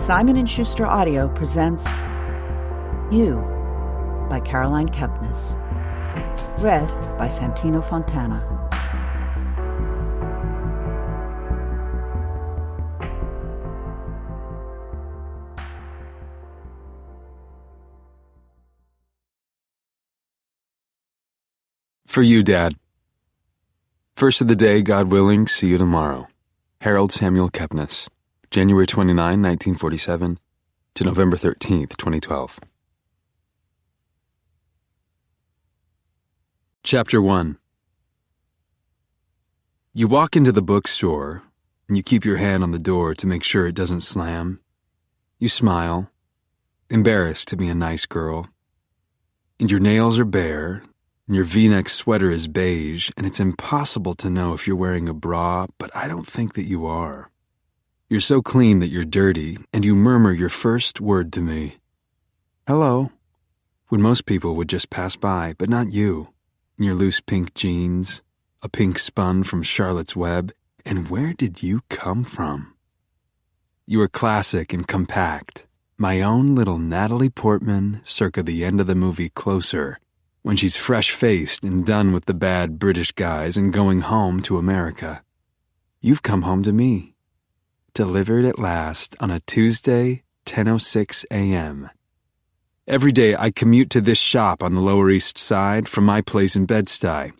Simon & Schuster Audio presents You by Caroline Kepnes. Read by Santino Fontana. For you, Dad. First of the day, God willing, see you tomorrow. Harold Samuel Kepnes, January 29, 1947 to November 13, 2012. Chapter 1. You walk into the bookstore, and you keep your hand on the door to make sure it doesn't slam. You smile, embarrassed to be a nice girl. And your nails are bare, and your V-neck sweater is beige, and it's impossible to know if you're wearing a bra, but I don't think that you are. You're so clean that you're dirty, and you murmur your first word to me. Hello, when most people would just pass by, but not you. In your loose pink jeans, a pink spun from Charlotte's Web, and where did you come from? You are classic and compact, my own little Natalie Portman circa the end of the movie Closer, when she's fresh-faced and done with the bad British guys and going home to America. You've come home to me. Delivered at last on a Tuesday, 10:06 a.m. Every day I commute to this shop on the Lower East Side from my place in Bed-Stuy.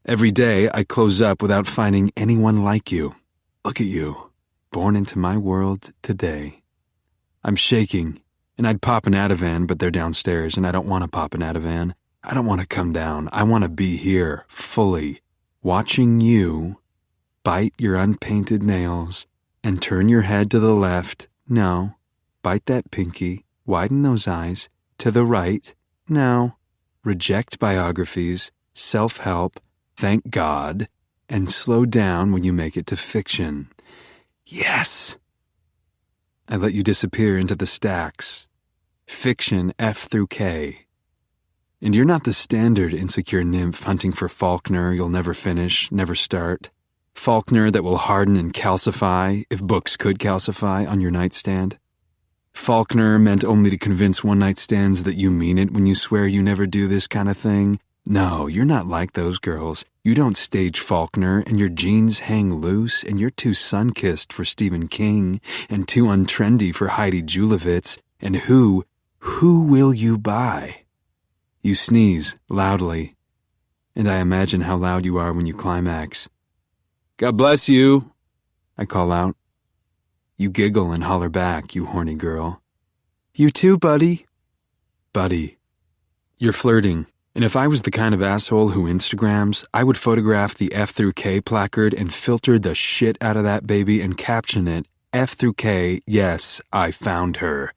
Every day I close up without finding anyone like you. Look at you, born into my world today. I'm shaking, and I'd pop an Ativan, but they're downstairs, and I don't want to pop an Ativan. I don't want to come down. I want to be here, fully, watching you bite your unpainted nails and turn your head to the left. No. Bite that pinky. Widen those eyes. To the right. No. Reject biographies, self-help, thank God, and slow down when you make it to fiction. Yes! I let you disappear into the stacks. Fiction F through K. And you're not the standard insecure nymph hunting for Faulkner you'll never finish, never start. Faulkner that will harden and calcify, if books could calcify, on your nightstand. Faulkner meant only to convince one-night stands that you mean it when you swear you never do this kind of thing. No, you're not like those girls. You don't stage Faulkner, and your jeans hang loose, and you're too sun-kissed for Stephen King, and too untrendy for Heidi Julavitz, and who will you buy? You sneeze loudly, and I imagine how loud you are when you climax. God bless you, I call out. You giggle and holler back, you horny girl. You too, buddy. Buddy. You're flirting, and if I was the kind of asshole who Instagrams, I would photograph the F through K placard and filter the shit out of that baby and caption it, F through K, yes, I found her.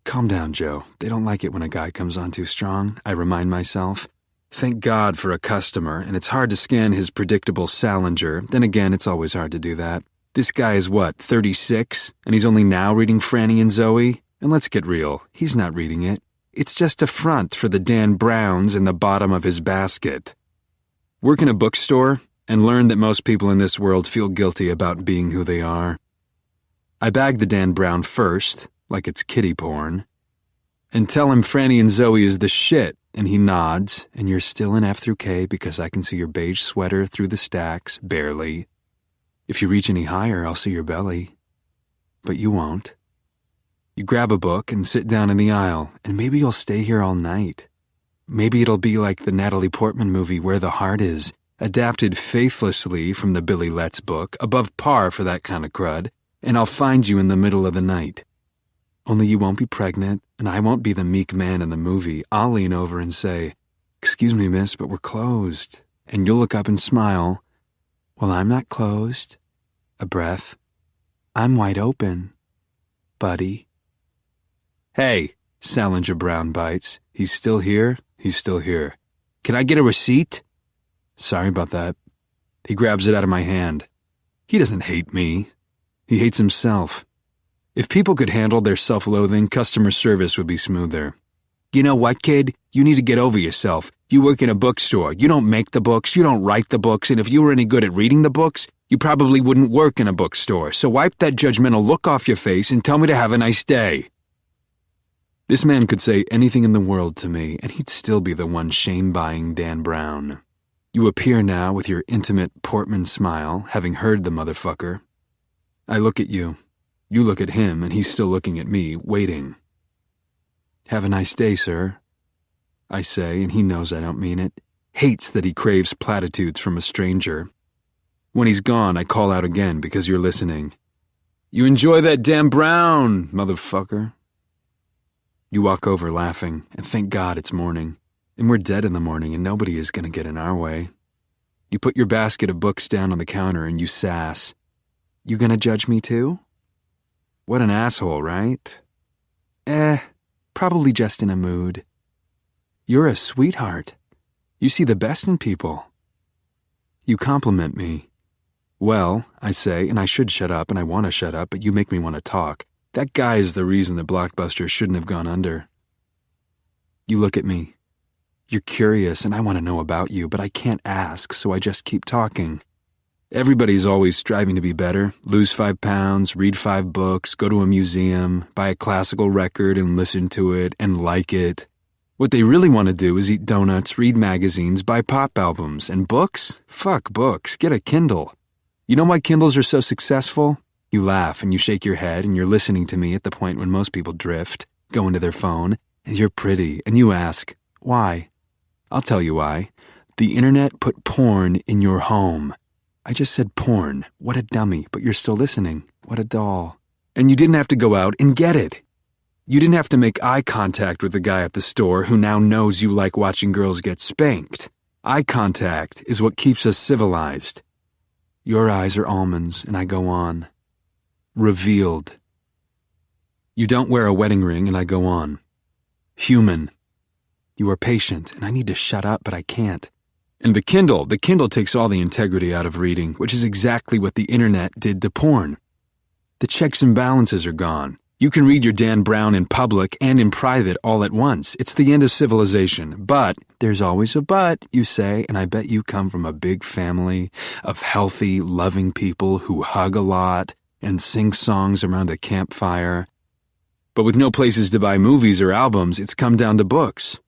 Calm down, Joe. They don't like it when a guy comes on too strong, I remind myself. Thank God for a customer, and it's hard to scan his predictable Salinger. Then again, it's always hard to do that. This guy is what, 36? And he's only now reading Franny and Zoe? And let's get real, he's not reading it. It's just a front for the Dan Browns in the bottom of his basket. Work in a bookstore and learn that most people in this world feel guilty about being who they are. I bag the Dan Brown first, like it's kiddie porn, and tell him Franny and Zoe is the shit, and he nods, and you're still in F through K because I can see your beige sweater through the stacks, barely. If you reach any higher, I'll see your belly. But you won't. You grab a book and sit down in the aisle, and maybe you'll stay here all night. Maybe it'll be like the Natalie Portman movie Where the Heart Is, adapted faithlessly from the Billy Letts book, above par for that kind of crud, and I'll find you in the middle of the night. Only you won't be pregnant, and I won't be the meek man in the movie. I'll lean over and say, "Excuse me, miss, but we're closed." And you'll look up and smile. Well, I'm not closed. A breath. I'm wide open, buddy. Hey, Salinger Brown bites. He's still here? He's still here. Can I get a receipt? Sorry about that. He grabs it out of my hand. He doesn't hate me. He hates himself. If people could handle their self-loathing, customer service would be smoother. You know what, kid? You need to get over yourself. You work in a bookstore. You don't make the books. You don't write the books. And if you were any good at reading the books, you probably wouldn't work in a bookstore. So wipe that judgmental look off your face and tell me to have a nice day. This man could say anything in the world to me, and he'd still be the one shame-buying Dan Brown. You appear now with your intimate Portman smile, having heard the motherfucker. I look at you. You look at him, and he's still looking at me, waiting. Have a nice day, sir, I say, and he knows I don't mean it. Hates that he craves platitudes from a stranger. When he's gone, I call out again because you're listening. You enjoy that Dan Brown, motherfucker. You walk over laughing, and thank God it's morning. And we're dead in the morning, and nobody is going to get in our way. You put your basket of books down on the counter, and you sass. You gonna judge me too? What an asshole, right? Probably just in a mood. You're a sweetheart. You see the best in people. You compliment me. Well, I say, and I should shut up, and I want to shut up, but you make me want to talk. That guy is the reason the Blockbuster shouldn't have gone under. You look at me. You're curious, and I want to know about you, but I can't ask, so I just keep talking. Everybody's always striving to be better, lose 5 pounds, read 5 books, go to a museum, buy a classical record and listen to it and like it. What they really want to do is eat donuts, read magazines, buy pop albums, and books? Fuck books, get a Kindle. You know why Kindles are so successful? You laugh and you shake your head and you're listening to me at the point when most people drift, go into their phone, and you're pretty, and you ask, why? I'll tell you why. The internet put porn in your home. I just said porn. What a dummy, but you're still listening. What a doll. And you didn't have to go out and get it. You didn't have to make eye contact with the guy at the store who now knows you like watching girls get spanked. Eye contact is what keeps us civilized. Your eyes are almonds, and I go on. Revealed. You don't wear a wedding ring, and I go on. Human. You are patient, and I need to shut up, but I can't. And the Kindle takes all the integrity out of reading, which is exactly what the internet did to porn. The checks and balances are gone. You can read your Dan Brown in public and in private all at once. It's the end of civilization. But there's always a but, you say, and I bet you come from a big family of healthy, loving people who hug a lot and sing songs around a campfire. But with no places to buy movies or albums, it's come down to books.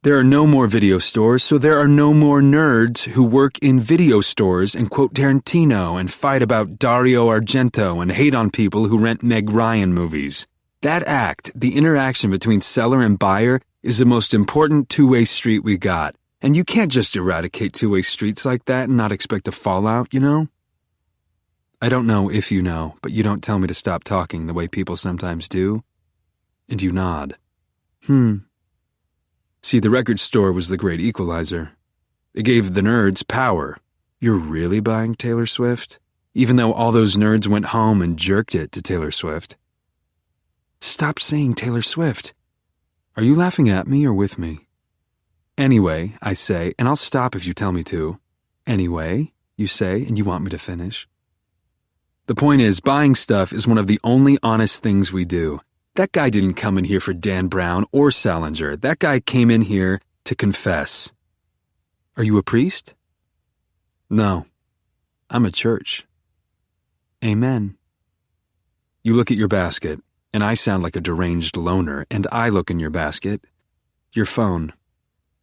There are no more video stores, so there are no more nerds who work in video stores and quote Tarantino and fight about Dario Argento and hate on people who rent Meg Ryan movies. That act, the interaction between seller and buyer, is the most important two-way street we got. And you can't just eradicate two-way streets like that and not expect a fallout, you know? I don't know if you know, but you don't tell me to stop talking the way people sometimes do. And you nod. See, the record store was the great equalizer. It gave the nerds power. You're really buying Taylor Swift? Even though all those nerds went home and jerked it to Taylor Swift. Stop saying Taylor Swift. Are you laughing at me or with me? Anyway, I say, and I'll stop if you tell me to. Anyway, you say, and you want me to finish. The point is, buying stuff is one of the only honest things we do. That guy didn't come in here for Dan Brown or Salinger. That guy came in here to confess. Are you a priest? No. I'm a church. Amen. You look at your basket, and I sound like a deranged loner, and I look in your basket. Your phone.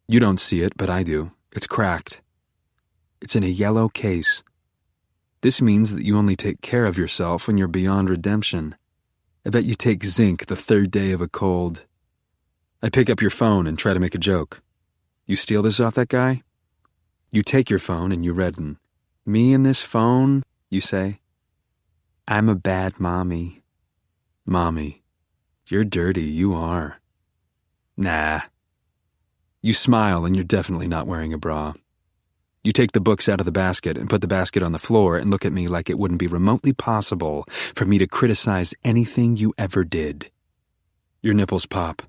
You don't see it, but I do. It's cracked. It's in a yellow case. This means that you only take care of yourself when you're beyond redemption. I bet you take zinc the third day of a cold. I pick up your phone and try to make a joke. You steal this off that guy? You take your phone and you redden. Me and this phone, you say? I'm a bad mommy. Mommy. You're dirty, you are. Nah. You smile and you're definitely not wearing a bra. You take the books out of the basket and put the basket on the floor and look at me like it wouldn't be remotely possible for me to criticize anything you ever did. Your nipples pop.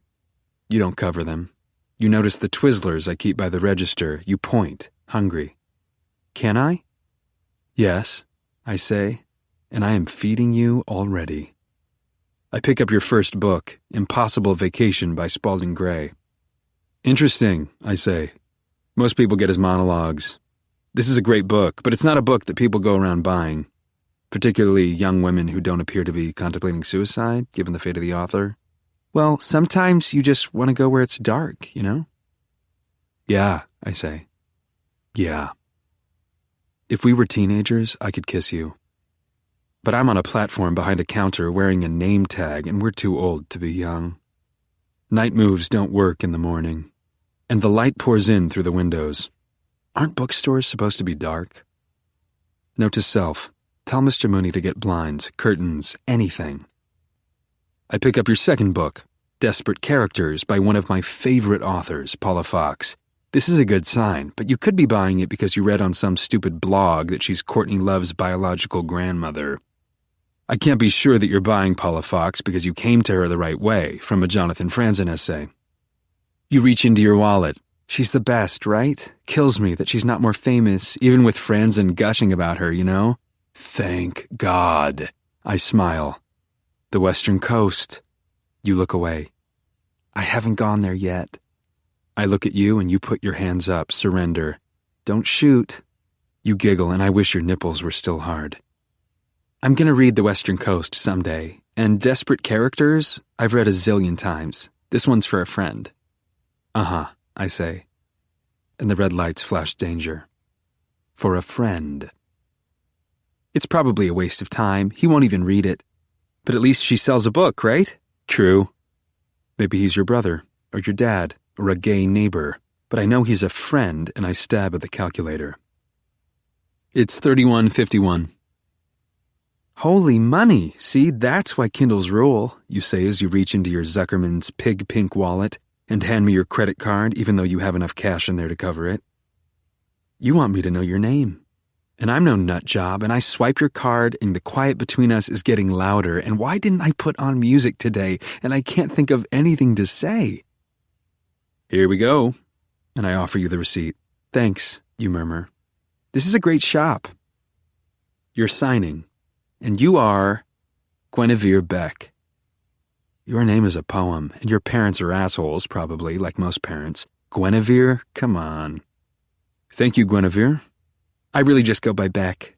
You don't cover them. You notice the Twizzlers I keep by the register. You point, hungry. Can I? Yes, I say, and I am feeding you already. I pick up your first book, Impossible Vacation by Spalding Gray. Interesting, I say. Most people get his monologues. This is a great book, but it's not a book that people go around buying, particularly young women who don't appear to be contemplating suicide, given the fate of the author. Well, sometimes you just want to go where it's dark, you know? Yeah, I say. Yeah. If we were teenagers, I could kiss you. But I'm on a platform behind a counter wearing a name tag, and we're too old to be young. Night moves don't work in the morning, and the light pours in through the windows. Aren't bookstores supposed to be dark? Note to self, tell Mr. Mooney to get blinds, curtains, anything. I pick up your second book, Desperate Characters, by one of my favorite authors, Paula Fox. This is a good sign, but you could be buying it because you read on some stupid blog that she's Courtney Love's biological grandmother. I can't be sure that you're buying Paula Fox because you came to her the right way, from a Jonathan Franzen essay. You reach into your wallet. She's the best, right? Kills me that she's not more famous, even with Franzen gushing about her, you know? Thank God. I smile. The Western Coast. You look away. I haven't gone there yet. I look at you and you put your hands up, surrender. Don't shoot. You giggle and I wish your nipples were still hard. I'm gonna read The Western Coast someday, and Desperate Characters, I've read a zillion times. This one's for a friend. Uh-huh, I say. And the red lights flash danger. For a friend. It's probably a waste of time. He won't even read it. But at least she sells a book, right? True. Maybe he's your brother, or your dad, or a gay neighbor. But I know he's a friend, and I stab at the calculator. It's 31:51. Holy money! See, that's why Kindles rule, you say as you reach into your Zuckerman's pig-pink wallet and hand me your credit card even though you have enough cash in there to cover it. You want me to know your name. And I'm no nut job, and I swipe your card and the quiet between us is getting louder, and why didn't I put on music today, and I can't think of anything to say? Here we go, and I offer you the receipt. Thanks, you murmur. This is a great shop. You're signing. And you are Guinevere Beck. Your name is a poem, and your parents are assholes, probably, like most parents. Guinevere? Come on. Thank you, Guinevere. I really just go by Beck.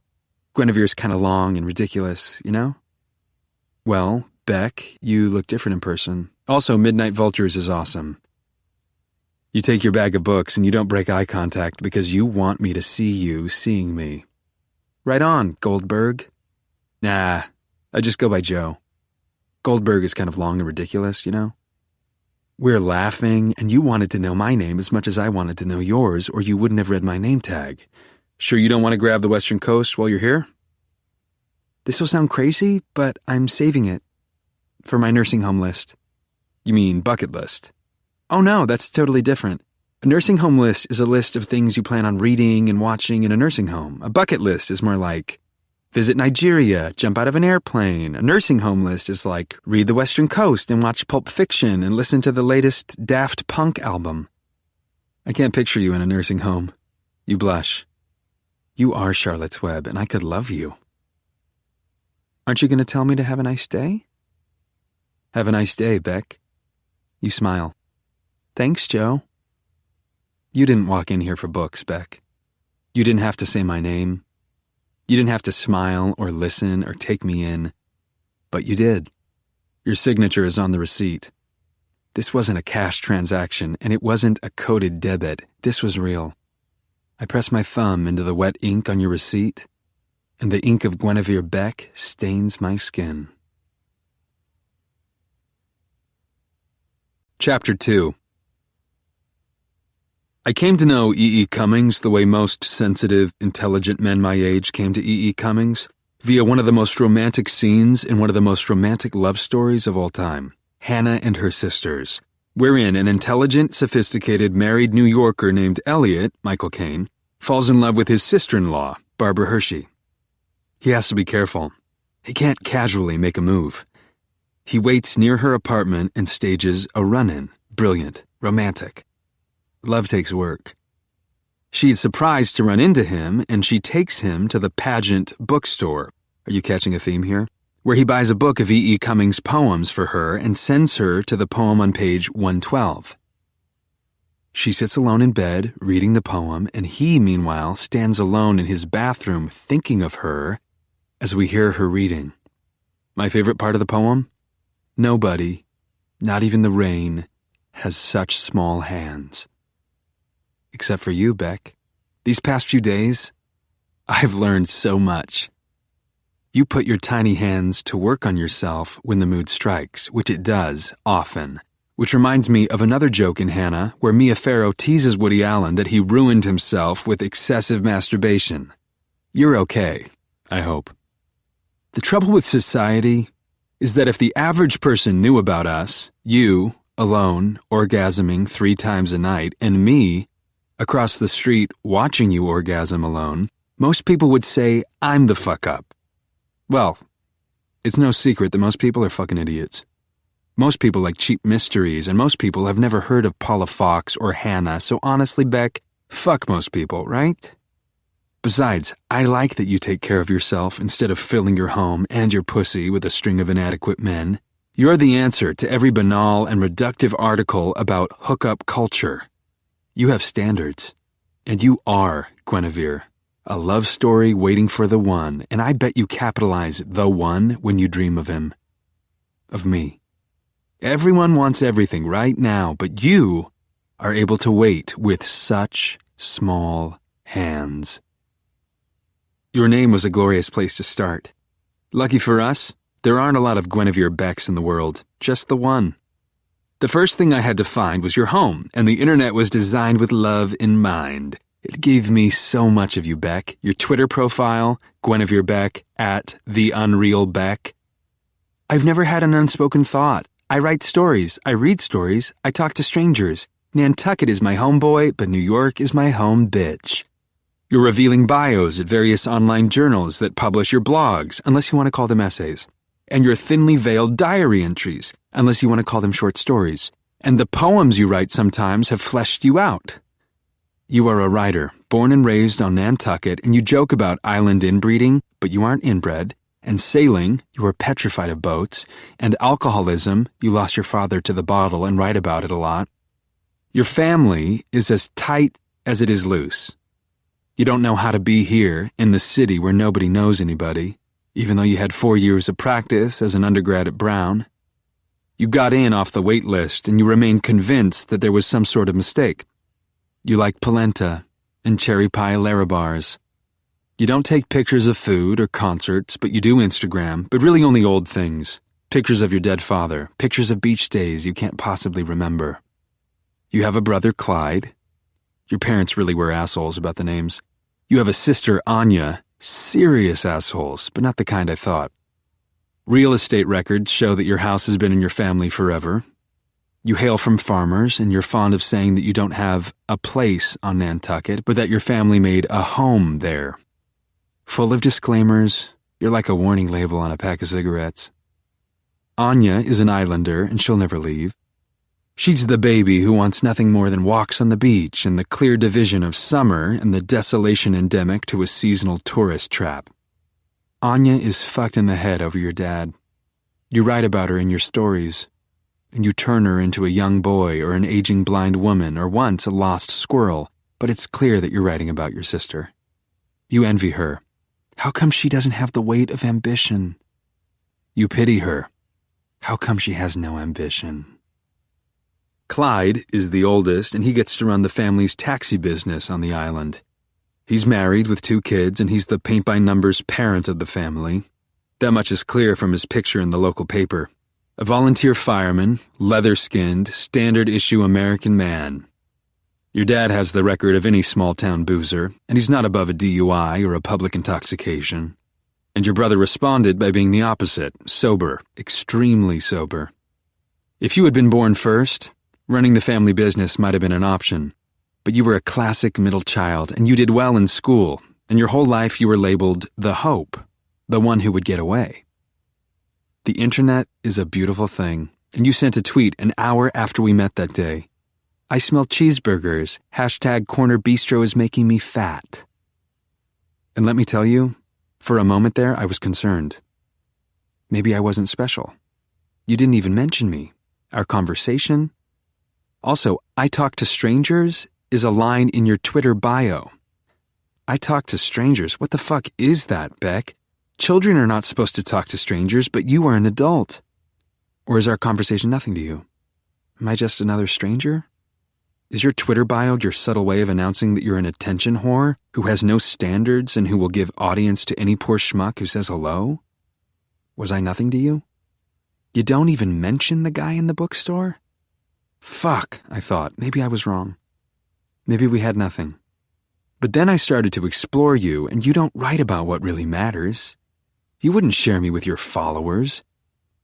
Guinevere's kind of long and ridiculous, you know? Well, Beck, you look different in person. Also, Midnight Vultures is awesome. You take your bag of books and you don't break eye contact because you want me to see you seeing me. Right on, Goldberg. Nah, I just go by Joe. Goldberg is kind of long and ridiculous, you know? We're laughing, and you wanted to know my name as much as I wanted to know yours, or you wouldn't have read my name tag. Sure you don't want to grab the Western Coast while you're here? This will sound crazy, but I'm saving it. For my nursing home list. You mean bucket list? Oh no, that's totally different. A nursing home list is a list of things you plan on reading and watching in a nursing home. A bucket list is more like visit Nigeria, jump out of an airplane. A nursing home list is like read the Western Coast and watch Pulp Fiction and listen to the latest Daft Punk album. I can't picture you in a nursing home. You blush. You are Charlotte's Web, and I could love you. Aren't you going to tell me to have a nice day? Have a nice day, Beck. You smile. Thanks, Joe. You didn't walk in here for books, Beck. You didn't have to say my name. You didn't have to smile or listen or take me in. But you did. Your signature is on the receipt. This wasn't a cash transaction, and it wasn't a coded debit. This was real. I press my thumb into the wet ink on your receipt, and the ink of Guinevere Beck stains my skin. Chapter 2. I came to know E. E. Cummings the way most sensitive, intelligent men my age came to E. E. Cummings, via one of the most romantic scenes in one of the most romantic love stories of all time, Hannah and Her Sisters, wherein an intelligent, sophisticated, married New Yorker named Elliot, Michael Caine, falls in love with his sister-in-law, Barbara Hershey. He has to be careful. He can't casually make a move. He waits near her apartment and stages a run-in, brilliant, romantic. Love takes work. She's surprised to run into him, and she takes him to the Pageant bookstore. Are you catching a theme here? Where he buys a book of E. E. Cummings' poems for her and sends her to the poem on page 112. She sits alone in bed, reading the poem, and he, meanwhile, stands alone in his bathroom thinking of her as we hear her reading. My favorite part of the poem? Nobody, not even the rain, has such small hands. Except for you, Beck. These past few days, I've learned so much. You put your tiny hands to work on yourself when the mood strikes, which it does, often. Which reminds me of another joke in Hannah where Mia Farrow teases Woody Allen that he ruined himself with excessive masturbation. You're okay, I hope. The trouble with society is that if the average person knew about us, you, alone, orgasming 3 times a night, and me, across the street watching you orgasm alone, most people would say I'm the fuck up. Well, it's no secret that most people are fucking idiots. Most people like cheap mysteries, and most people have never heard of Paula Fox or Hannah, so honestly, Beck, fuck most people, right? Besides, I like that you take care of yourself instead of filling your home and your pussy with a string of inadequate men. You're the answer to every banal and reductive article about hookup culture. You have standards, and you are Guinevere, a love story waiting for the one, and I bet you capitalize the one when you dream of him. Of me. Everyone wants everything right now, but you are able to wait with such small hands. Your name was a glorious place to start. Lucky for us, there aren't a lot of Guinevere Becks in the world, just the one. The first thing I had to find was your home, and the internet was designed with love in mind. It gave me so much of you, Beck. Your Twitter profile, Guinevere Beck, @TheUnrealBeck. I've never had an unspoken thought. I write stories, I read stories, I talk to strangers. Nantucket is my homeboy, but New York is my home bitch. You're revealing bios at various online journals that publish your blogs, unless you want to call them essays. And your thinly veiled diary entries, unless you want to call them short stories. And the poems you write sometimes have fleshed you out. You are a writer, born and raised on Nantucket, and you joke about island inbreeding, but you aren't inbred. And sailing, you are petrified of boats, and alcoholism, you lost your father to the bottle and write about it a lot. Your family is as tight as it is loose. You don't know how to be here in the city where nobody knows anybody, even though you had 4 years of practice as an undergrad at Brown. You got in off the wait list, and you remained convinced that there was some sort of mistake. You like polenta and cherry pie Larabars. You don't take pictures of food or concerts, but you do Instagram, but really only old things. Pictures of your dead father, pictures of beach days you can't possibly remember. You have a brother, Clyde. Your parents really were assholes about the names. You have a sister, Anya. Serious assholes, but not the kind I thought. Real estate records show that your house has been in your family forever. You hail from farmers, and you're fond of saying that you don't have a place on Nantucket, but that your family made a home there. Full of disclaimers, you're like a warning label on a pack of cigarettes. Anya is an islander, and she'll never leave. She's the baby who wants nothing more than walks on the beach and the clear division of summer and the desolation endemic to a seasonal tourist trap. Anya is fucked in the head over your dad. You write about her in your stories, and you turn her into a young boy or an aging blind woman or once a lost squirrel, but it's clear that you're writing about your sister. You envy her. How come she doesn't have the weight of ambition? You pity her. How come she has no ambition? Clyde is the oldest, and he gets to run the family's taxi business on the island. He's married with 2 kids, and he's the paint-by-numbers parent of the family. That much is clear from his picture in the local paper. A volunteer fireman, leather-skinned, standard-issue American man. Your dad has the record of any small-town boozer, and he's not above a DUI or a public intoxication. And your brother responded by being the opposite, sober, extremely sober. If you had been born first, running the family business might have been an option. But you were a classic middle child, and you did well in school, and your whole life you were labeled the hope, the one who would get away. The internet is a beautiful thing, and you sent a tweet an hour after we met that day. I smell cheeseburgers. #corner bistro is making me fat. And let me tell you, for a moment there, I was concerned. Maybe I wasn't special. You didn't even mention me. Our conversation, Also, I talk to strangers is a line in your Twitter bio. I talk to strangers? What the fuck is that, Beck? Children are not supposed to talk to strangers, but you are an adult. Or is our conversation nothing to you? Am I just another stranger? Is your Twitter bio your subtle way of announcing that you're an attention whore who has no standards and who will give audience to any poor schmuck who says hello? Was I nothing to you? You don't even mention the guy in the bookstore? Fuck, I thought. Maybe I was wrong. Maybe we had nothing. But then I started to explore you, and you don't write about what really matters. You wouldn't share me with your followers.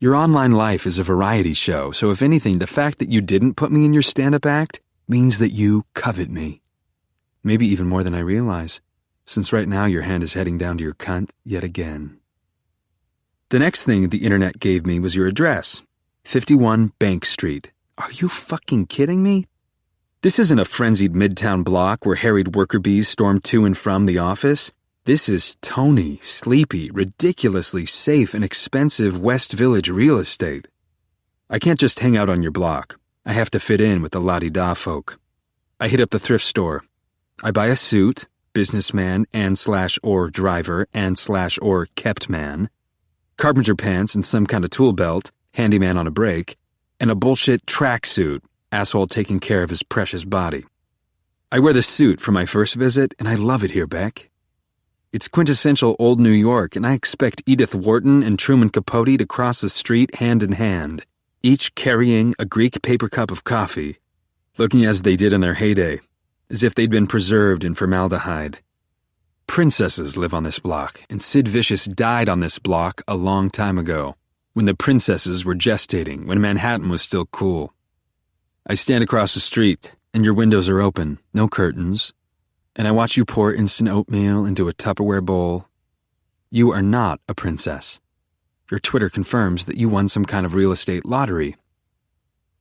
Your online life is a variety show, so if anything, the fact that you didn't put me in your stand-up act means that you covet me. Maybe even more than I realize, since right now your hand is heading down to your cunt yet again. The next thing the internet gave me was your address, 51 Bank Street. Are you fucking kidding me? This isn't a frenzied midtown block where harried worker bees storm to and from the office. This is Tony, sleepy, ridiculously safe and expensive West Village real estate. I can't just hang out on your block. I have to fit in with the la-di-da folk. I hit up the thrift store. I buy a suit, businessman and/or driver and/or kept man, carpenter pants and some kind of tool belt, handyman on a break, and a bullshit tracksuit, asshole taking care of his precious body. I wear the suit for my first visit, and I love it here, Beck. It's quintessential old New York, and I expect Edith Wharton and Truman Capote to cross the street hand in hand, each carrying a Greek paper cup of coffee, looking as they did in their heyday, as if they'd been preserved in formaldehyde. Princesses live on this block, and Sid Vicious died on this block a long time ago, when the princesses were gestating, when Manhattan was still cool. I stand across the street, and your windows are open, no curtains, and I watch you pour instant oatmeal into a Tupperware bowl. You are not a princess. Your Twitter confirms that you won some kind of real estate lottery.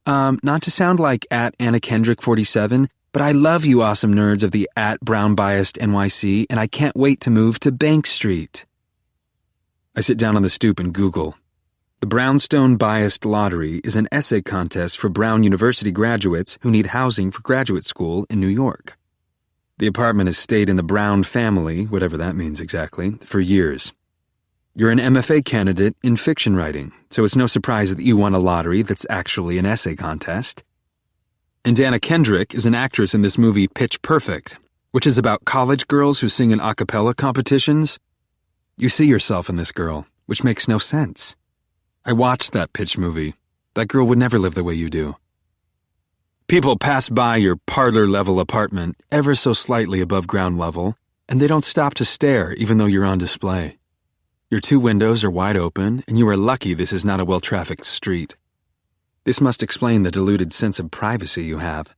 Not to sound like @AnnaKendrick47, but I love you awesome nerds of the @BrownBiasedNYC, and I can't wait to move to Bank Street. I sit down on the stoop and Google. The Brownstone Biased Lottery is an essay contest for Brown University graduates who need housing for graduate school in New York. The apartment has stayed in the Brown family, whatever that means exactly, for years. You're an MFA candidate in fiction writing, so it's no surprise that you won a lottery that's actually an essay contest. And Anna Kendrick is an actress in this movie Pitch Perfect, which is about college girls who sing in a cappella competitions. You see yourself in this girl, which makes no sense. I watched that Pitch movie. That girl would never live the way you do. People pass by your parlor-level apartment ever so slightly above ground level, and they don't stop to stare even though you're on display. Your two windows are wide open, and you are lucky this is not a well-trafficked street. This must explain the diluted sense of privacy you have.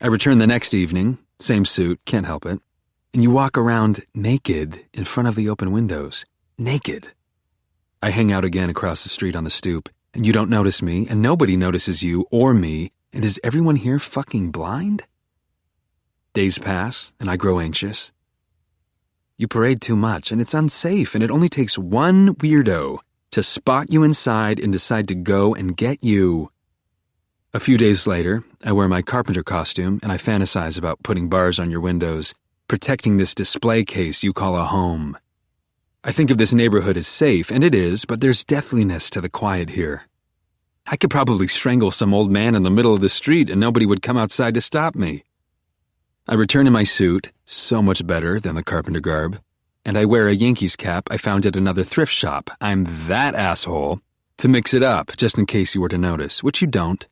I return the next evening, same suit, can't help it, and you walk around naked in front of the open windows. Naked. I hang out again across the street on the stoop, and you don't notice me, and nobody notices you or me, and is everyone here fucking blind? Days pass, and I grow anxious. You parade too much, and it's unsafe, and it only takes one weirdo to spot you inside and decide to go and get you. A few days later, I wear my carpenter costume, and I fantasize about putting bars on your windows, protecting this display case you call a home. I think of this neighborhood as safe, and it is, but there's deathliness to the quiet here. I could probably strangle some old man in the middle of the street, and nobody would come outside to stop me. I return in my suit, so much better than the carpenter garb, and I wear a Yankees cap I found at another thrift shop. I'm that asshole to mix it up, just in case you were to notice, which you don't.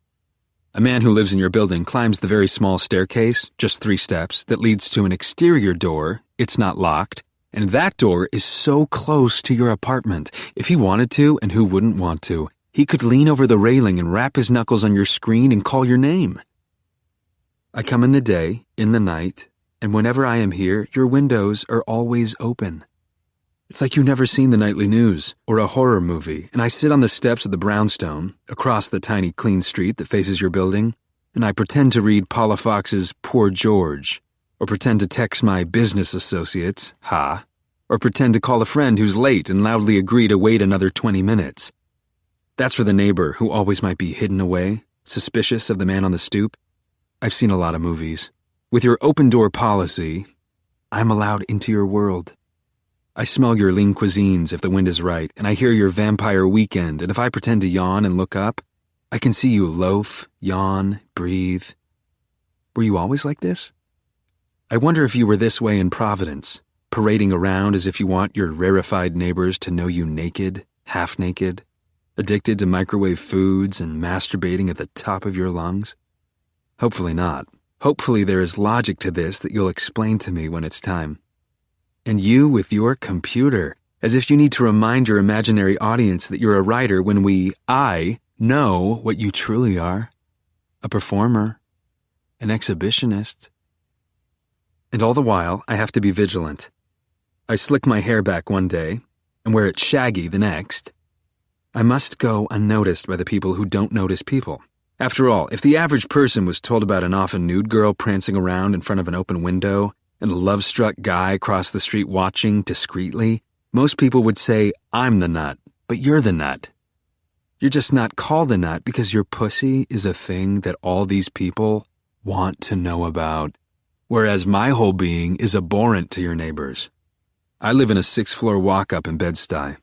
A man who lives in your building climbs the very small staircase, just 3 steps, that leads to an exterior door. It's not locked, and that door is so close to your apartment. If he wanted to, and who wouldn't want to, he could lean over the railing and rap his knuckles on your screen and call your name. I come in the day, in the night, and whenever I am here, your windows are always open. It's like you've never seen the nightly news or a horror movie, and I sit on the steps of the brownstone, across the tiny clean street that faces your building, and I pretend to read Paula Fox's Poor George, or pretend to text my business associates, or pretend to call a friend who's late and loudly agree to wait another 20 minutes. That's for the neighbor who always might be hidden away, Suspicious of the man on the stoop? I've seen a lot of movies. With your open-door policy, I'm allowed into your world. I smell your lean cuisines if the wind is right, and I hear your vampire weekend, and if I pretend to yawn and look up, I can see you loaf, yawn, breathe. Were you always like this? I wonder if you were this way in Providence, parading around as if you want your rarefied neighbors to know you naked, half-naked, addicted to microwave foods and masturbating at the top of your lungs? Hopefully not. Hopefully there is logic to this that you'll explain to me when it's time. And you with your computer, as if you need to remind your imaginary audience that you're a writer when I know what you truly are. A performer. An exhibitionist. And all the while, I have to be vigilant. I slick my hair back one day, and wear it shaggy the next. I must go unnoticed by the people who don't notice people. After all, if the average person was told about an often nude girl prancing around in front of an open window and a love-struck guy across the street watching discreetly, most people would say, I'm the nut, but you're the nut. You're just not called a nut because your pussy is a thing that all these people want to know about, whereas my whole being is abhorrent to your neighbors. I live in a 6th-floor walk-up in Bed-Stuy.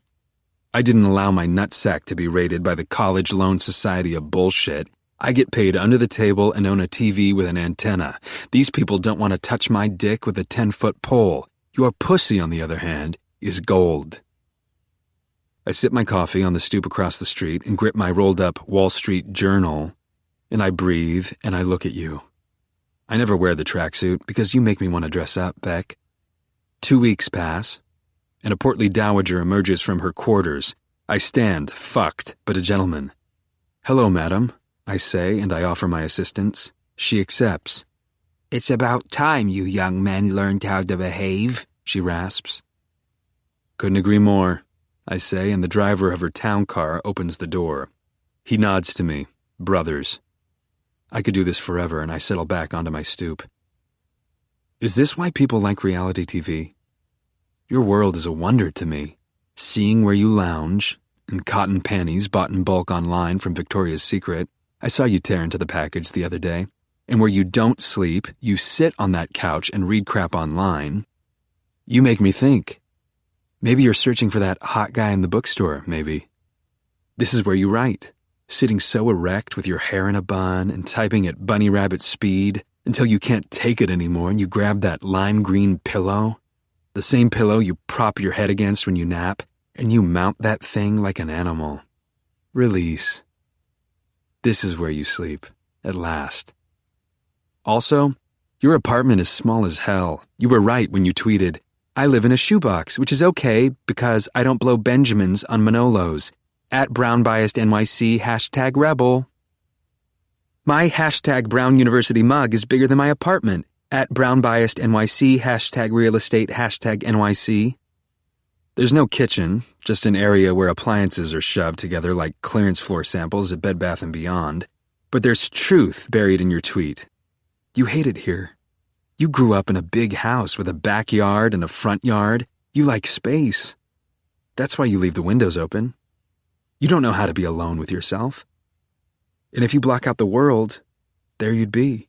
I didn't allow my nutsack to be rated by the College Loan Society of bullshit. I get paid under the table and own a TV with an antenna. These people don't want to touch my dick with a 10-foot pole. Your pussy, on the other hand, is gold. I sip my coffee on the stoop across the street and grip my rolled-up Wall Street Journal, and I breathe and I look at you. I never wear the tracksuit because you make me want to dress up, Beck. 2 weeks pass, and a portly dowager emerges from her quarters. I stand, fucked, but a gentleman. Hello, madam, I say, and I offer my assistance. She accepts. It's about time you young men learned how to behave, she rasps. Couldn't agree more, I say, and the driver of her town car opens the door. He nods to me. Brothers. I could do this forever, and I settle back onto my stoop. Is this why people like reality TV? Your world is a wonder to me. Seeing where you lounge, in cotton panties bought in bulk online from Victoria's Secret, I saw you tear into the package the other day, and where you don't sleep, you sit on that couch and read crap online. You make me think. Maybe you're searching for that hot guy in the bookstore, maybe. This is where you write, sitting so erect with your hair in a bun and typing at bunny rabbit speed until you can't take it anymore and you grab that lime green pillow, the same pillow you prop your head against when you nap, and you mount that thing like an animal. Release. This is where you sleep, at last. Also, your apartment is small as hell. You were right when you tweeted, I live in a shoebox, which is okay because I don't blow Benjamins on Manolos. @BrownBiasedNYC #Rebel. My #Brown University mug is bigger than my apartment. @BrownBiasedNYC #RealEstate #NYC. There's no kitchen, just an area where appliances are shoved together like clearance floor samples at Bed Bath & Beyond. But there's truth buried in your tweet. You hate it here. You grew up in a big house with a backyard and a front yard. You like space. That's why you leave the windows open. You don't know how to be alone with yourself. And if you block out the world, there you'd be.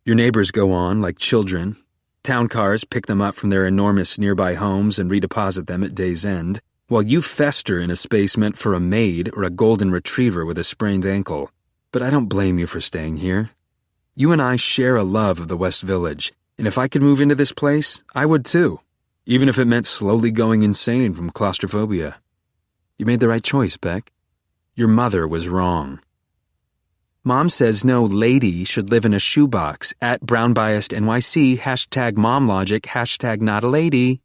Your neighbors go on like children. Town cars pick them up from their enormous nearby homes and redeposit them at day's end, while you fester in a space meant for a maid or a golden retriever with a sprained ankle. But I don't blame you for staying here. You and I share a love of the West Village, and if I could move into this place, I would too, even if it meant slowly going insane from claustrophobia. You made the right choice, Beck. Your mother was wrong. Mom says no lady should live in a shoebox. @BrownBiasedNYC #MomLogic #NotAlady.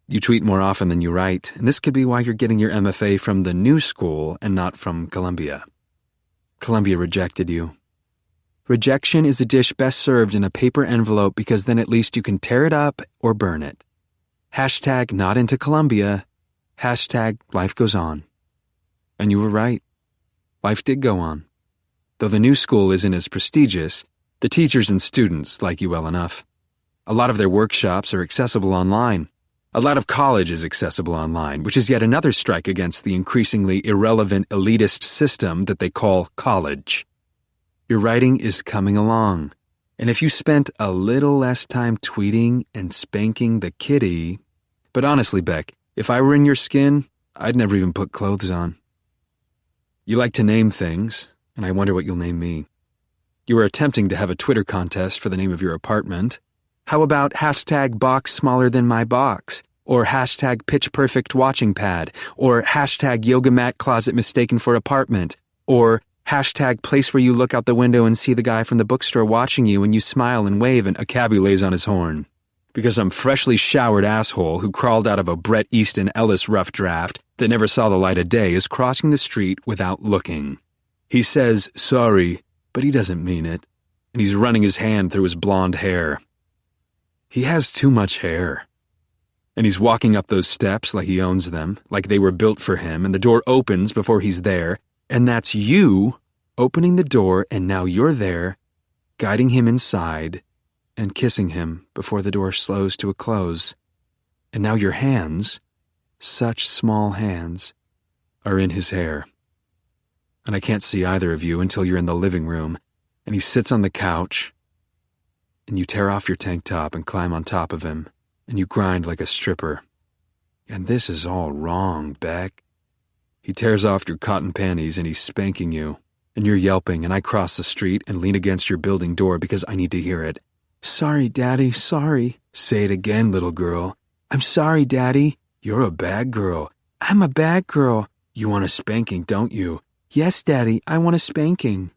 You tweet more often than you write, and this could be why you're getting your MFA from the new school and not from Columbia. Columbia rejected you. Rejection is a dish best served in a paper envelope because then at least you can tear it up or burn it. #not into Columbia. #life goes on. And you were right. Life did go on. Though the new school isn't as prestigious, the teachers and students like you well enough. A lot of their workshops are accessible online. A lot of college is accessible online, which is yet another strike against the increasingly irrelevant elitist system that they call college. Your writing is coming along, and if you spent a little less time tweeting and spanking the kitty... But honestly, Beck, if I were in your skin, I'd never even put clothes on. You like to name things, and I wonder what you'll name me. You were attempting to have a Twitter contest for the name of your apartment. How about hashtag box smaller than my box? Or hashtag pitch perfect watching pad? Or hashtag yoga mat closet mistaken for apartment? Or hashtag place where you look out the window and see the guy from the bookstore watching you and you smile and wave and a cabbie lays on his horn? Because some freshly showered asshole who crawled out of a Bret Easton Ellis rough draft that never saw the light of day is crossing the street without looking. He says sorry, but he doesn't mean it, and he's running his hand through his blonde hair. He has too much hair. And he's walking up those steps like he owns them, like they were built for him, and the door opens before he's there, and that's you opening the door, and now you're there, guiding him inside, and kissing him before the door slows to a close. And now your hands, such small hands, are in his hair. And I can't see either of you until you're in the living room, and he sits on the couch, and you tear off your tank top and climb on top of him, and you grind like a stripper. And this is all wrong, Beck. He tears off your cotton panties and he's spanking you, and you're yelping, and I cross the street and lean against your building door because I need to hear it. Sorry, Daddy, sorry. Say it again, little girl. I'm sorry, Daddy. You're a bad girl. I'm a bad girl. You want a spanking, don't you? Yes, Daddy, I want a spanking.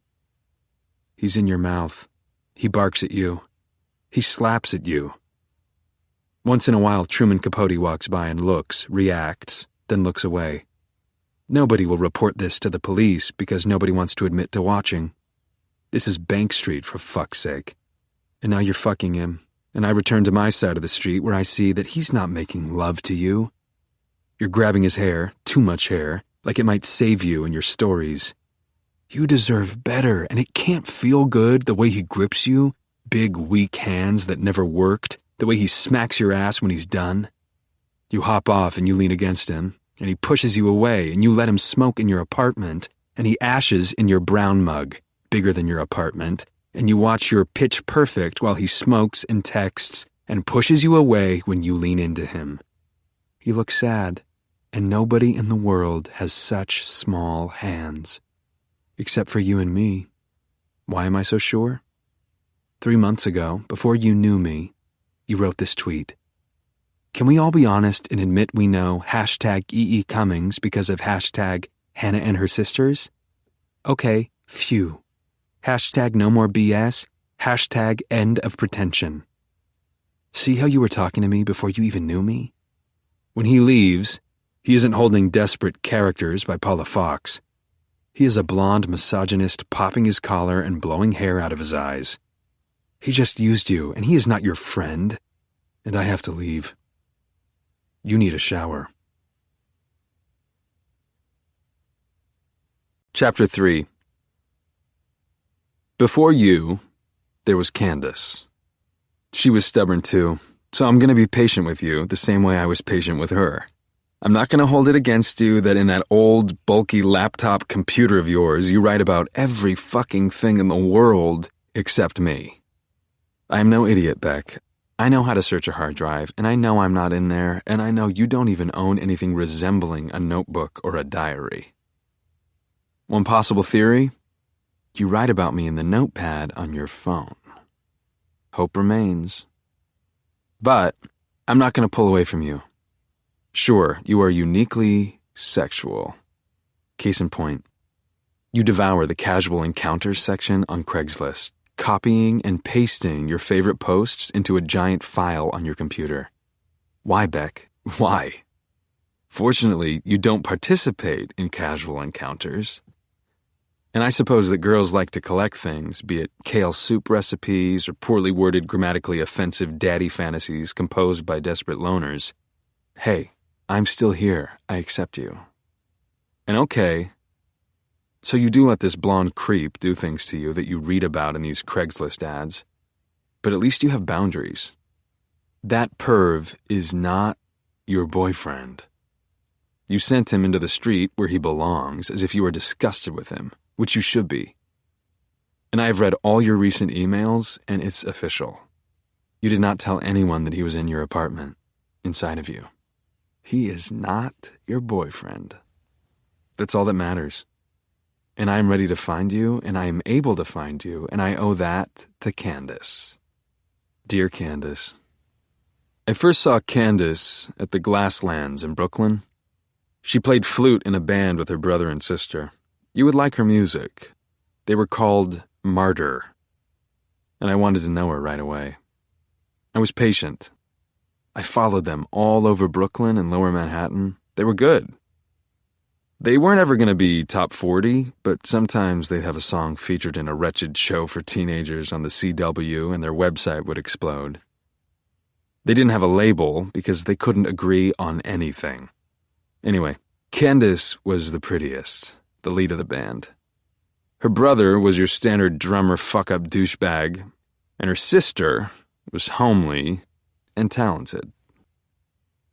He's in your mouth. He barks at you. He slaps at you. Once in a while, Truman Capote walks by and looks, reacts, then looks away. Nobody will report this to the police because nobody wants to admit to watching. This is Bank Street, for fuck's sake. And now you're fucking him, and I return to my side of the street where I see that he's not making love to you. You're grabbing his hair, too much hair, like it might save you in your stories. You deserve better, and it can't feel good the way he grips you, big, weak hands that never worked, the way he smacks your ass when he's done. You hop off and you lean against him, and he pushes you away, and you let him smoke in your apartment, and he ashes in your brown mug, bigger than your apartment, and you watch your pitch perfect while he smokes and texts and pushes you away when you lean into him. You look sad, and nobody in the world has such small hands. Except for you and me. Why am I so sure? 3 months ago, before you knew me, you wrote this tweet. Can we all be honest and admit we know hashtag E.E. Cummings because of hashtag Hannah and her sisters? Okay, phew. Hashtag no more BS. Hashtag end of pretension. See how you were talking to me before you even knew me? When he leaves, he isn't holding Desperate Characters by Paula Fox. He is a blonde misogynist popping his collar and blowing hair out of his eyes. He just used you, and he is not your friend. And I have to leave. You need a shower. Chapter 3. Before you, there was Candace. She was stubborn too, so I'm going to be patient with you the same way I was patient with her. I'm not going to hold it against you that in that old, bulky laptop computer of yours you write about every fucking thing in the world except me. I am no idiot, Beck. I know how to search a hard drive, and I know I'm not in there, and I know you don't even own anything resembling a notebook or a diary. One possible theory? You write about me in the notepad on your phone. Hope remains. But I'm not going to pull away from you. Sure, you are uniquely sexual. Case in point, you devour the casual encounters section on Craigslist, copying and pasting your favorite posts into a giant file on your computer. Why, Beck? Why? Fortunately, you don't participate in casual encounters. And I suppose that girls like to collect things, be it kale soup recipes or poorly worded grammatically offensive daddy fantasies composed by desperate loners. Hey, I'm still here. I accept you. And okay, so you do let this blonde creep do things to you that you read about in these Craigslist ads. But at least you have boundaries. That perv is not your boyfriend. You sent him into the street where he belongs as if you were disgusted with him, which you should be. And I have read all your recent emails, and it's official. You did not tell anyone that he was in your apartment, inside of you. He is not your boyfriend. That's all that matters. And I am ready to find you, and I am able to find you, and I owe that to Candace. Dear Candace, I first saw Candace at the Glasslands in Brooklyn. She played flute in a band with her brother and sister. You would like her music. They were called Martyr, and I wanted to know her right away. I was patient. I followed them all over Brooklyn and Lower Manhattan. They were good. They weren't ever going to be top 40, but sometimes they'd have a song featured in a wretched show for teenagers on the CW and their website would explode. They didn't have a label because they couldn't agree on anything. Anyway, Candace was the prettiest, the lead of the band. Her brother was your standard drummer fuck-up douchebag, and her sister was homely and talented.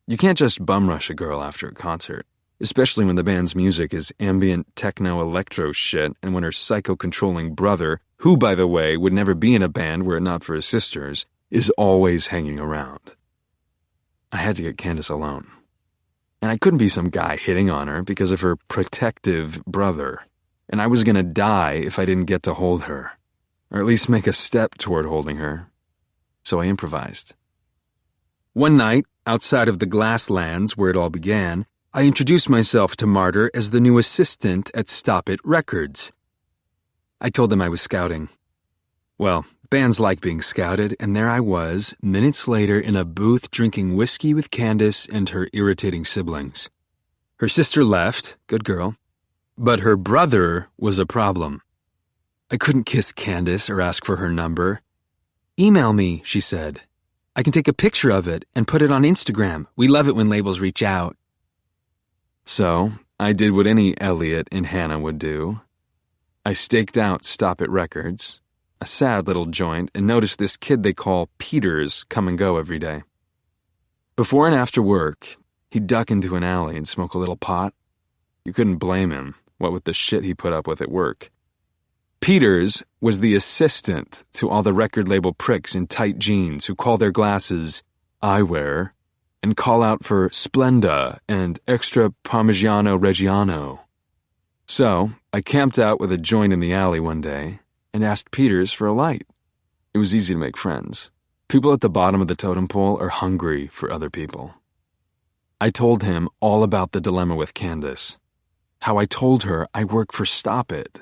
You can't just bum-rush a girl after a concert, especially when the band's music is ambient techno-electro shit and when her psycho-controlling brother, who, by the way, would never be in a band were it not for his sisters, is always hanging around. I had to get Candace alone. And I couldn't be some guy hitting on her because of her protective brother. And I was going to die if I didn't get to hold her, or at least make a step toward holding her. So I improvised. One night, outside of the Glasslands where it all began, I introduced myself to Martyr as the new assistant at Stop It Records. I told them I was scouting. Well, bands like being scouted, and there I was, minutes later in a booth drinking whiskey with Candace and her irritating siblings. Her sister left, good girl, but her brother was a problem. I couldn't kiss Candace or ask for her number. Email me, she said. I can take a picture of it and put it on Instagram. We love it when labels reach out. So, I did what any Elliot and Hannah would do. I staked out Stop It Records, a sad little joint, and noticed this kid they call Peters come and go every day. Before and after work, he'd duck into an alley and smoke a little pot. You couldn't blame him, what with the shit he put up with at work. Peters was the assistant to all the record label pricks in tight jeans who call their glasses eyewear and call out for Splenda and Extra Parmigiano Reggiano. So, I camped out with a joint in the alley one day and asked Peters for a light. It was easy to make friends. People at the bottom of the totem pole are hungry for other people. I told him all about the dilemma with Candace, how I told her I work for Stop It,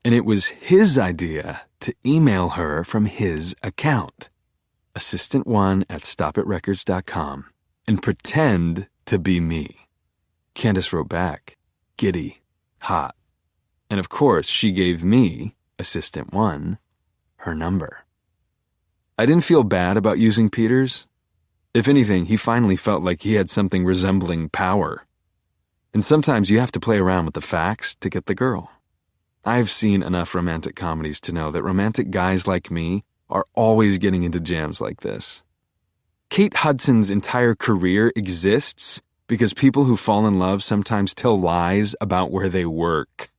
and it was his idea to email her from his account, assistant1@stopitrecords.com, and pretend to be me. Candace wrote back, giddy, hot, and of course she gave me, Assistant 1, her number. I didn't feel bad about using Peters. If anything, he finally felt like he had something resembling power. And sometimes you have to play around with the facts to get the girl. I've seen enough romantic comedies to know that romantic guys like me are always getting into jams like this. Kate Hudson's entire career exists because people who fall in love sometimes tell lies about where they work.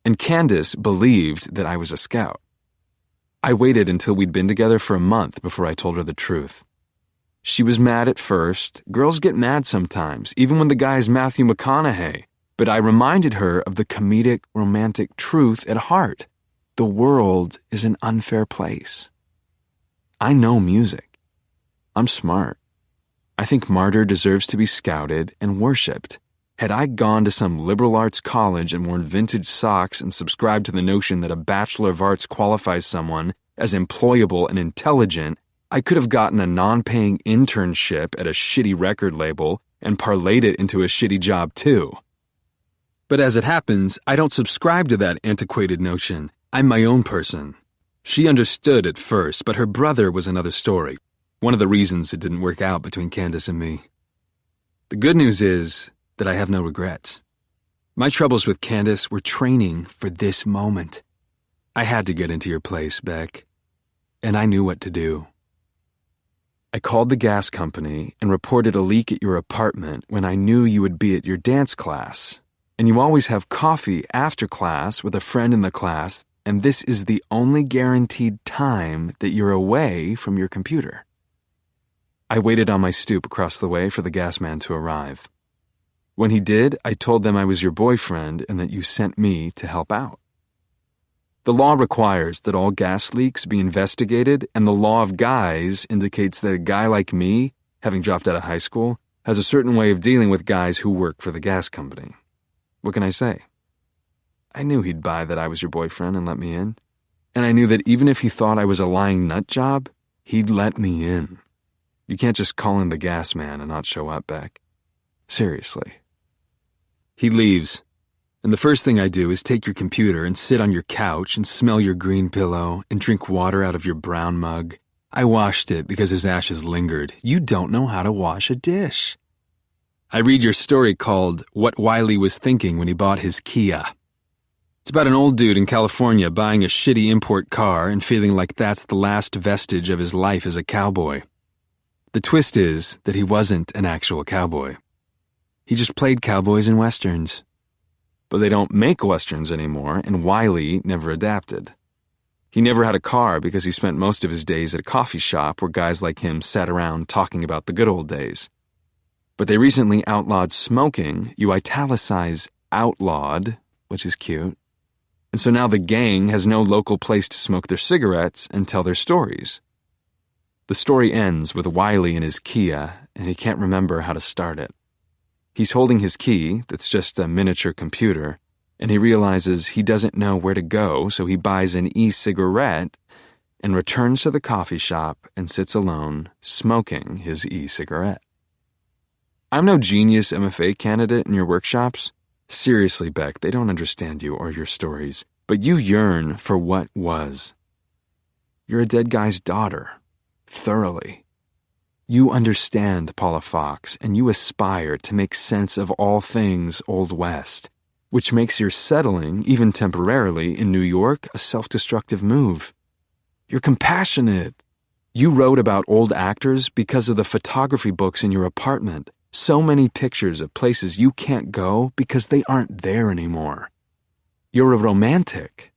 And Candace believed that I was a scout. I waited until we'd been together for a month before I told her the truth. She was mad at first. Girls get mad sometimes, even when the guy's Matthew McConaughey. But I reminded her of the comedic, romantic truth at heart. The world is an unfair place. I know music. I'm smart. I think Martyr deserves to be scouted and worshipped. Had I gone to some liberal arts college and worn vintage socks and subscribed to the notion that a Bachelor of Arts qualifies someone as employable and intelligent, I could have gotten a non-paying internship at a shitty record label and parlayed it into a shitty job too. But as it happens, I don't subscribe to that antiquated notion. I'm my own person. She understood at first, but her brother was another story. One of the reasons it didn't work out between Candace and me. The good news is that I have no regrets. My troubles with Candace were training for this moment. I had to get into your place, Beck, and I knew what to do. I called the gas company and reported a leak at your apartment when I knew you would be at your dance class, and you always have coffee after class with a friend in the class, and this is the only guaranteed time that you're away from your computer. I waited on my stoop across the way for the gas man to arrive. When he did, I told them I was your boyfriend and that you sent me to help out. The law requires that all gas leaks be investigated, and the law of guys indicates that a guy like me, having dropped out of high school, has a certain way of dealing with guys who work for the gas company. What can I say? I knew he'd buy that I was your boyfriend and let me in, and I knew that even if he thought I was a lying nut job, he'd let me in. You can't just call in the gas man and not show up, Beck. Seriously. He leaves. And the first thing I do is take your computer and sit on your couch and smell your green pillow and drink water out of your brown mug. I washed it because his ashes lingered. You don't know how to wash a dish. I read your story called What Wiley Was Thinking When He Bought His Kia. It's about an old dude in California buying a shitty import car and feeling like that's the last vestige of his life as a cowboy. The twist is that he wasn't an actual cowboy. He just played cowboys in westerns. But they don't make westerns anymore, and Wiley never adapted. He never had a car because he spent most of his days at a coffee shop where guys like him sat around talking about the good old days. But they recently outlawed smoking. You italicize outlawed, which is cute. And so now the gang has no local place to smoke their cigarettes and tell their stories. The story ends with Wiley in his Kia, and he can't remember how to start it. He's holding his key, that's just a miniature computer, and he realizes he doesn't know where to go, so he buys an e-cigarette and returns to the coffee shop and sits alone, smoking his e-cigarette. I'm no genius MFA candidate in your workshops. Seriously, Beck, they don't understand you or your stories, but you yearn for what was. You're a dead guy's daughter, thoroughly. You understand Paula Fox, and you aspire to make sense of all things Old West, which makes your settling, even temporarily, in New York a self-destructive move. You're compassionate. You wrote about old actors because of the photography books in your apartment. So many pictures of places you can't go because they aren't there anymore. You're a romantic.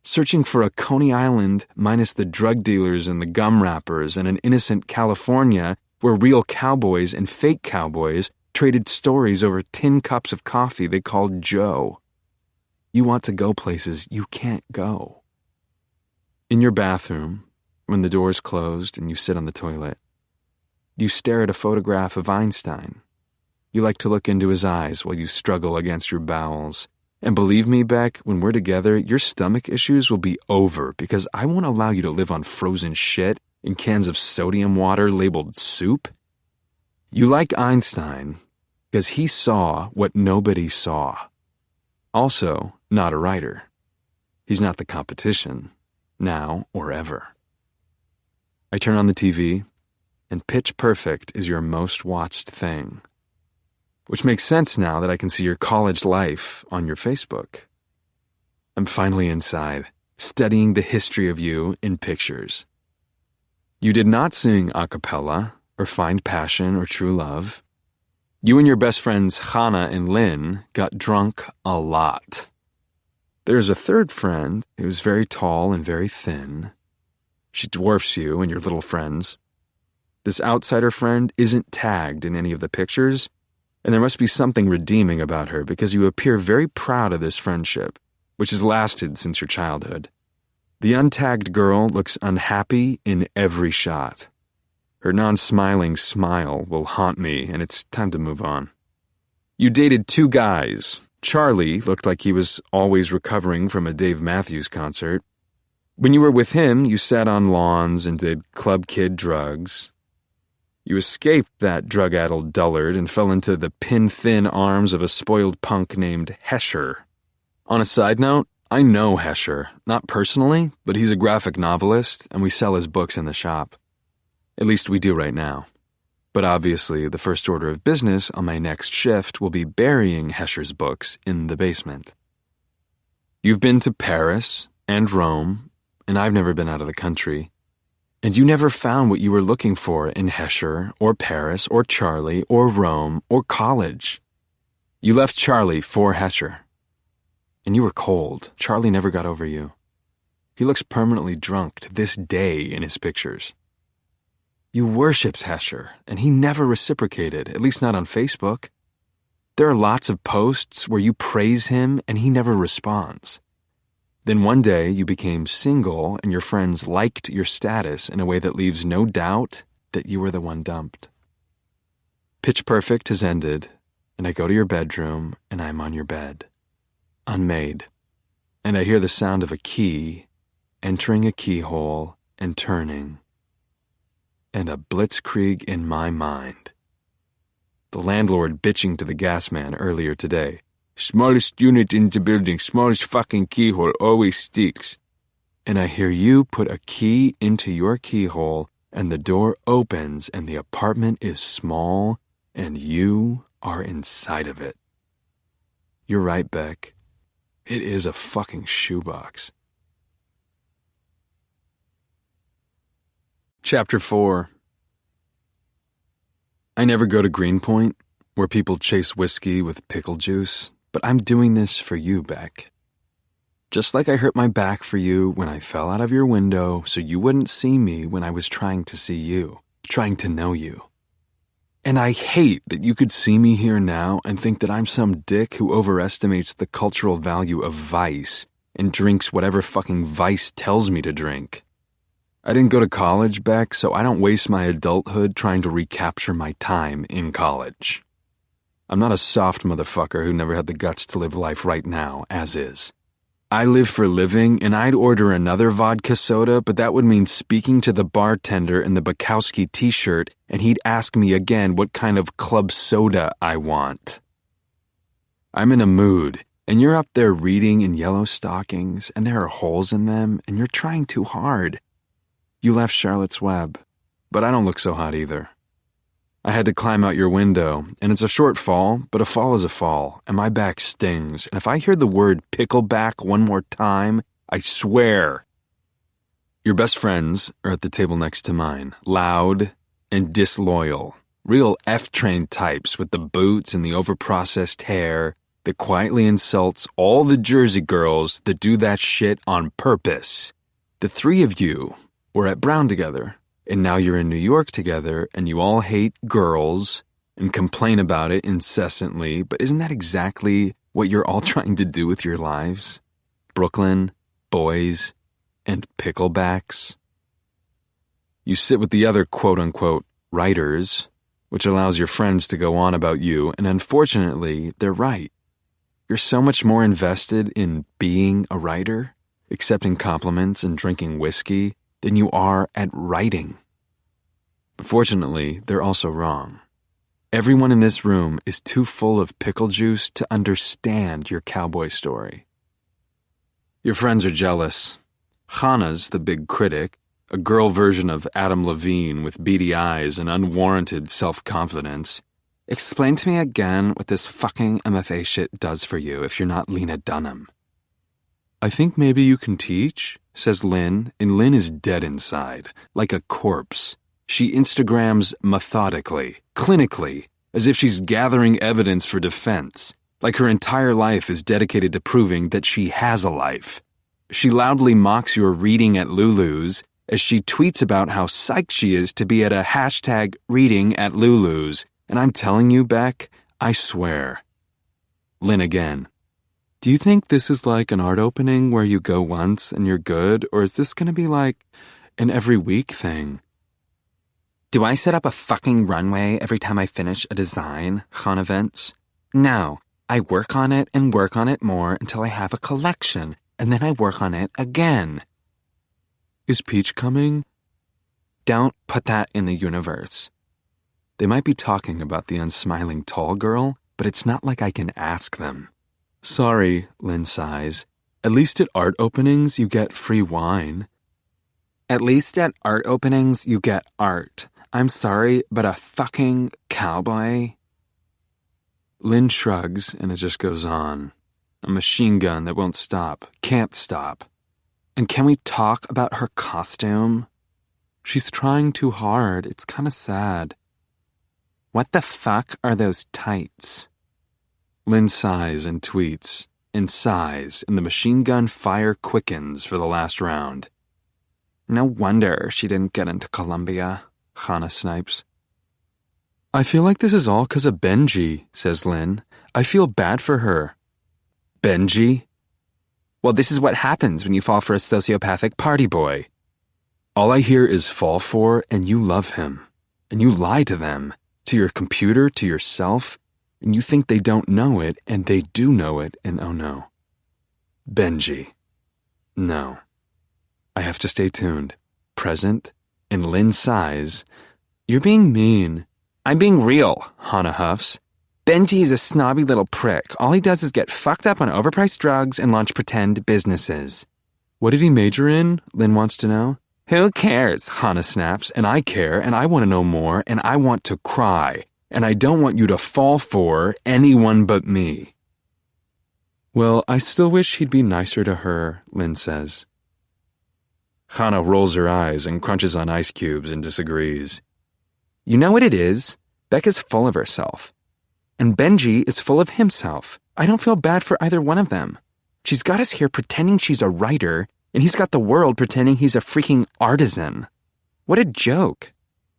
Searching for a Coney Island minus the drug dealers and the gum wrappers and an innocent California where real cowboys and fake cowboys traded stories over tin cups of coffee they called Joe. You want to go places you can't go. In your bathroom, when the door's closed and you sit on the toilet, you stare at a photograph of Einstein. You like to look into his eyes while you struggle against your bowels. And believe me, Beck, when we're together, your stomach issues will be over because I won't allow you to live on frozen shit in cans of sodium water labeled soup. You like Einstein because he saw what nobody saw. Also, not a writer. He's not the competition, now or ever. I turn on the TV, and Pitch Perfect is your most watched thing. Which makes sense now that I can see your college life on your Facebook. I'm finally inside, studying the history of you in pictures. You did not sing a cappella, or find passion or true love. You and your best friends Hannah and Lynn got drunk a lot. There's a third friend who's very tall and very thin. She dwarfs you and your little friends. This outsider friend isn't tagged in any of the pictures, and there must be something redeeming about her because you appear very proud of this friendship, which has lasted since your childhood. The untagged girl looks unhappy in every shot. Her non-smiling smile will haunt me, and it's time to move on. You dated two guys. Charlie looked like he was always recovering from a Dave Matthews concert. When you were with him, you sat on lawns and did club kid drugs. You escaped that drug-addled dullard and fell into the pin-thin arms of a spoiled punk named Hesher. On a side note, I know Hesher, not personally, but he's a graphic novelist, and we sell his books in the shop. At least we do right now. But obviously, the first order of business on my next shift will be burying Hesher's books in the basement. You've been to Paris and Rome, and I've never been out of the country. And you never found what you were looking for in Hesher or Paris or Charlie or Rome or college. You left Charlie for Hesher. And you were cold. Charlie never got over you. He looks permanently drunk to this day in his pictures. You worshipped Hesher, and he never reciprocated, at least not on Facebook. There are lots of posts where you praise him and he never responds. Then one day you became single and your friends liked your status in a way that leaves no doubt that you were the one dumped. Pitch Perfect has ended, and I go to your bedroom and I'm on your bed, unmade, and I hear the sound of a key entering a keyhole and turning, and a blitzkrieg in my mind. The landlord bitching to the gas man earlier today. Smallest unit in the building, smallest fucking keyhole, always sticks. And I hear you put a key into your keyhole and the door opens and the apartment is small and you are inside of it. You're right, Beck. It is a fucking shoebox. Chapter 4. I never go to Greenpoint, where people chase whiskey with pickle juice, but I'm doing this for you, Beck. Just like I hurt my back for you when I fell out of your window so you wouldn't see me when I was trying to see you, trying to know you. And I hate that you could see me here now and think that I'm some dick who overestimates the cultural value of vice and drinks whatever fucking vice tells me to drink. I didn't go to college, Beck, so I don't waste my adulthood trying to recapture my time in college. I'm not a soft motherfucker who never had the guts to live life right now, as is. I live for living, and I'd order another vodka soda, but that would mean speaking to the bartender in the Bukowski t-shirt, and he'd ask me again what kind of club soda I want. I'm in a mood, and you're up there reading in yellow stockings, and there are holes in them, and you're trying too hard. You left Charlotte's Web, but I don't look so hot either. I had to climb out your window, and it's a short fall, but a fall is a fall, and my back stings, and if I hear the word pickleback one more time, I swear. Your best friends are at the table next to mine, loud and disloyal, real F-train types with the boots and the overprocessed hair that quietly insults all the Jersey girls that do that shit on purpose. The three of you were at Brown together, and now you're in New York together, and you all hate girls and complain about it incessantly, but isn't that exactly what you're all trying to do with your lives? Brooklyn, boys, and picklebacks. You sit with the other quote-unquote writers, which allows your friends to go on about you, and unfortunately, they're right. You're so much more invested in being a writer, accepting compliments and drinking whiskey, than you are at writing. But fortunately, they're also wrong. Everyone in this room is too full of pickle juice to understand your cowboy story. Your friends are jealous. Hannah's the big critic, a girl version of Adam Levine with beady eyes and unwarranted self-confidence. Explain to me again what this fucking MFA shit does for you if you're not Lena Dunham. I think maybe you can teach, says Lynn, and Lynn is dead inside, like a corpse. She Instagrams methodically, clinically, as if she's gathering evidence for defense, like her entire life is dedicated to proving that she has a life. She loudly mocks your reading at Lulu's as she tweets about how psyched she is to be at a hashtag reading at Lulu's, and I'm telling you, Beck, I swear. Lynn again. Do you think this is like an art opening where you go once and you're good, or is this going to be like an every week thing? Do I set up a fucking runway every time I finish a design, Hannah vents? No, I work on it and work on it more until I have a collection, and then I work on it again. Is Peach coming? Don't put that in the universe. They might be talking about the unsmiling tall girl, but it's not like I can ask them. Sorry, Lynn sighs. At least at art openings you get free wine. At least at art openings you get art. I'm sorry, but a fucking cowboy? Lynn shrugs and it just goes on. A machine gun that won't stop, can't stop. And can we talk about her costume? She's trying too hard. It's kind of sad. What the fuck are those tights? Lynn sighs and tweets, and sighs, and the machine gun fire quickens for the last round. No wonder she didn't get into Columbia, Hannah snipes. I feel like this is all 'cause of Benji, says Lynn. I feel bad for her. Benji? Well, this is what happens when you fall for a sociopathic party boy. All I hear is fall for, and you love him. And you lie to them, to your computer, to yourself, and you think they don't know it, and they do know it, and oh no. Benji. No. I have to stay tuned, present, and Lynn sighs. You're being mean. I'm being real, Hannah huffs. Benji is a snobby little prick. All he does is get fucked up on overpriced drugs and launch pretend businesses. What did he major in? Lynn wants to know. Who cares? Hannah snaps, and I care, and I want to know more, and I want to cry, and I don't want you to fall for anyone but me. Well, I still wish he'd be nicer to her, Lynn says. Hannah rolls her eyes and crunches on ice cubes and disagrees. You know what it is? Beck is full of herself. And Benji is full of himself. I don't feel bad for either one of them. She's got us here pretending she's a writer, and he's got the world pretending he's a freaking artisan. What a joke.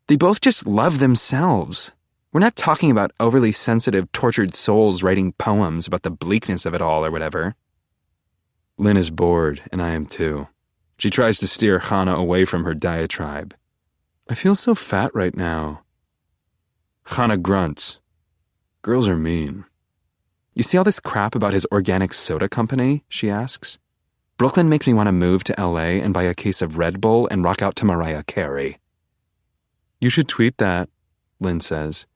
They both just love themselves. We're not talking about overly sensitive, tortured souls writing poems about the bleakness of it all or whatever. Lynn is bored, and I am too. She tries to steer Hannah away from her diatribe. I feel so fat right now. Hannah grunts. Girls are mean. You see all this crap about his organic soda company? She asks. Brooklyn makes me want to move to LA and buy a case of Red Bull and rock out to Mariah Carey. You should tweet that, Lynn says,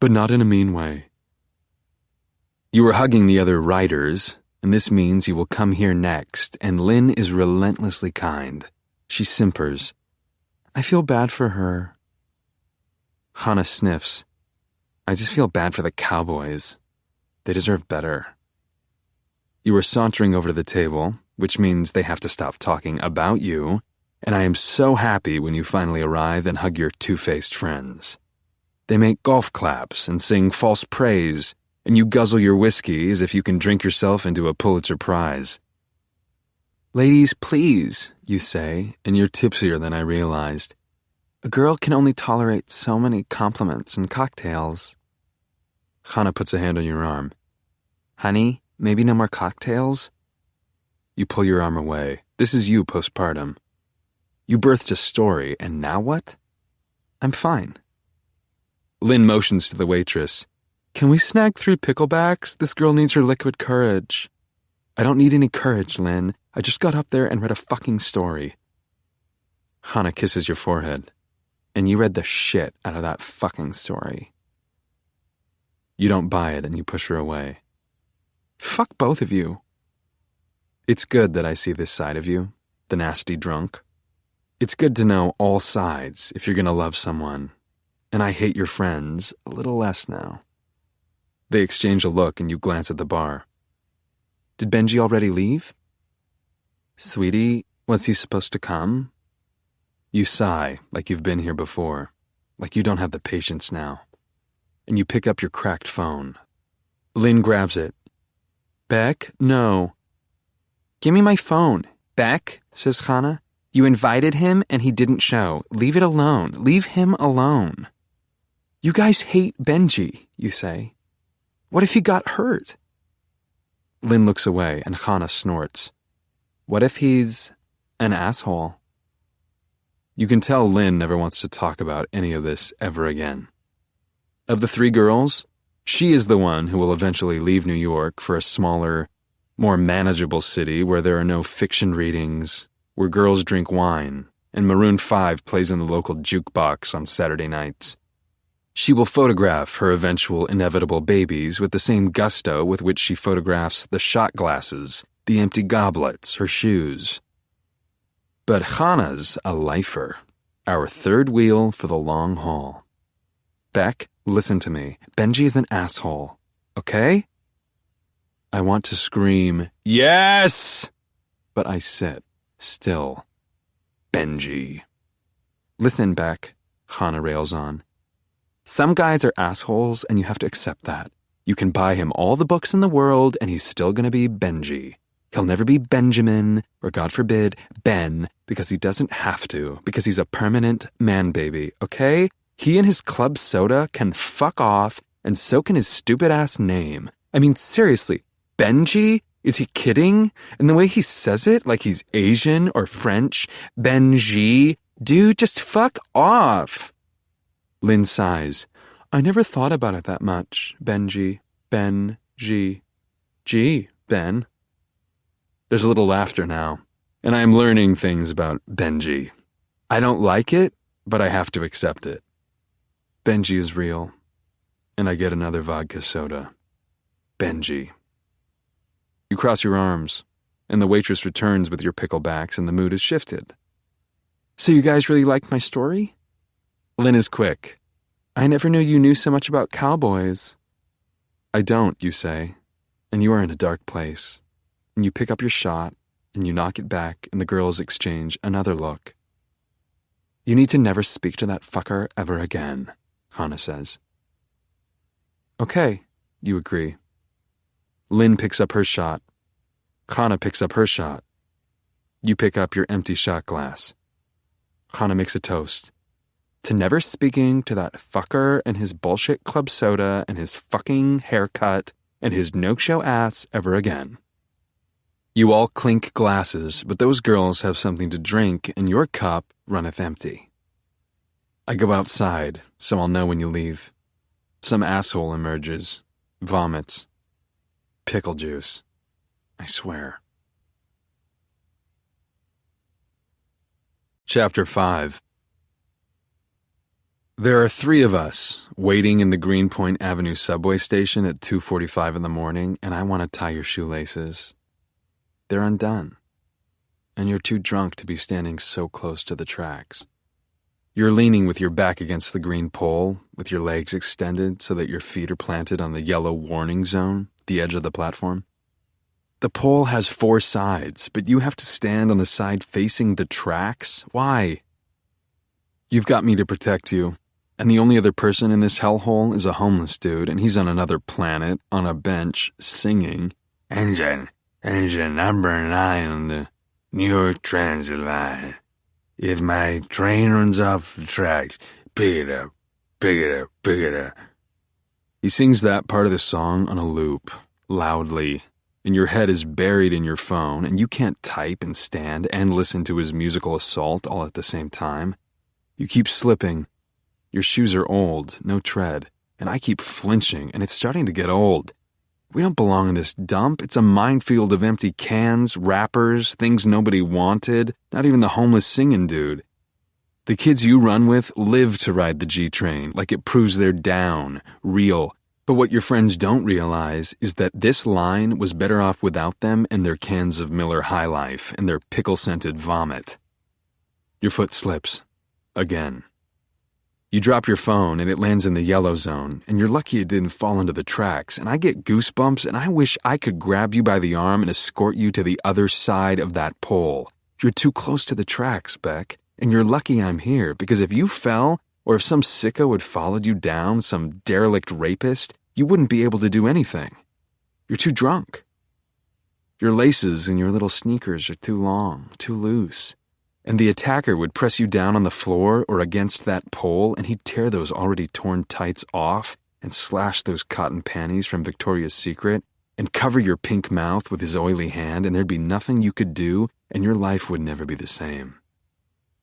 but not in a mean way. You were hugging the other writers, and this means you will come here next, and Lynn is relentlessly kind. She simpers. I feel bad for her. Hannah sniffs. I just feel bad for the cowboys. They deserve better. You are sauntering over to the table, which means they have to stop talking about you, and I am so happy when you finally arrive and hug your two-faced friends. They make golf claps and sing false praise, and you guzzle your whiskey as if you can drink yourself into a Pulitzer Prize. Ladies, please, you say, and you're tipsier than I realized. A girl can only tolerate so many compliments and cocktails. Hannah puts a hand on your arm. Honey, maybe no more cocktails? You pull your arm away. This is you postpartum. You birthed a story, and now what? I'm fine. Lynn motions to the waitress. Can we snag 3 picklebacks? This girl needs her liquid courage. I don't need any courage, Lynn. I just got up there and read a fucking story. Hannah kisses your forehead. And you read the shit out of that fucking story. You don't buy it and you push her away. Fuck both of you. It's good that I see this side of you, the nasty drunk. It's good to know all sides if you're gonna love someone. And I hate your friends a little less now. They exchange a look and you glance at the bar. Did Benji already leave? Sweetie, was he supposed to come? You sigh like you've been here before, like you don't have the patience now. And you pick up your cracked phone. Lynn grabs it. Beck? No. Give me my phone. Beck, says Hannah. You invited him and he didn't show. Leave it alone. Leave him alone. You guys hate Benji, you say. What if he got hurt? Lynn looks away and Hannah snorts. What if he's an asshole? You can tell Lynn never wants to talk about any of this ever again. Of the 3 girls, she is the one who will eventually leave New York for a smaller, more manageable city where there are no fiction readings, where girls drink wine, and Maroon 5 plays in the local jukebox on Saturday nights. She will photograph her eventual inevitable babies with the same gusto with which she photographs the shot glasses, the empty goblets, her shoes. But Hannah's a lifer, our third wheel for the long haul. Beck, listen to me. Benji is an asshole, okay? I want to scream, yes! But I sit, still. Benji. Listen, Beck, Hannah rails on. Some guys are assholes, and you have to accept that. You can buy him all the books in the world, and he's still going to be Benji. He'll never be Benjamin, or God forbid, Ben, because he doesn't have to, because he's a permanent man baby, okay? He and his club soda can fuck off, and so can his stupid-ass name. I mean, seriously, Benji? Is he kidding? And the way he says it, like he's Asian or French, Benji, dude, just fuck off. Lynn sighs. I never thought about it that much, Benji, Ben-G. Gee, Ben. There's a little laughter now, and I am learning things about Benji. I don't like it, but I have to accept it. Benji is real, and I get another vodka soda. Benji. You cross your arms, and the waitress returns with your picklebacks, and the mood is shifted. So you guys really like my story? Lynn is quick. I never knew you knew so much about cowboys. I don't, you say, and you are in a dark place. And you pick up your shot, and you knock it back, and the girls exchange another look. You need to never speak to that fucker ever again, Hannah says. Okay, you agree. Lynn picks up her shot. Hannah picks up her shot. You pick up your empty shot glass. Hannah makes a toast. To never speaking to that fucker and his bullshit club soda and his fucking haircut and his no-show ass ever again. You all clink glasses, but those girls have something to drink and your cup runneth empty. I go outside, so I'll know when you leave. Some asshole emerges, vomits. Pickle juice. I swear. Chapter 5. There are 3 of us waiting in the Greenpoint Avenue subway station at 2:45 in the morning, and I want to tie your shoelaces. They're undone, and you're too drunk to be standing so close to the tracks. You're leaning with your back against the green pole, with your legs extended so that your feet are planted on the yellow warning zone, the edge of the platform. The pole has 4 sides, but you have to stand on the side facing the tracks. Why? You've got me to protect you, and the only other person in this hellhole is a homeless dude, and he's on another planet, on a bench, singing, Engine number 9 on the New York Transit line. If my train runs off the tracks, pick it up, pick it up, pick it up. He sings that part of the song on a loop, loudly, and your head is buried in your phone, and you can't type and stand and listen to his musical assault all at the same time. You keep slipping. Your shoes are old, no tread, and I keep flinching, and it's starting to get old. We don't belong in this dump. It's a minefield of empty cans, wrappers, things nobody wanted, not even the homeless singing dude. The kids you run with live to ride the G train, like it proves they're down, real. But what your friends don't realize is that this line was better off without them and their cans of Miller High Life and their pickle-scented vomit. Your foot slips. Again. You drop your phone and it lands in the yellow zone, and you're lucky it didn't fall into the tracks, and I get goosebumps, and I wish I could grab you by the arm and escort you to the other side of that pole. You're too close to the tracks, Beck, and you're lucky I'm here, because if you fell, or if some sicko had followed you down, some derelict rapist, you wouldn't be able to do anything. You're too drunk. Your laces and your little sneakers are too long, too loose. And the attacker would press you down on the floor or against that pole, and he'd tear those already torn tights off and slash those cotton panties from Victoria's Secret and cover your pink mouth with his oily hand, and there'd be nothing you could do, and your life would never be the same.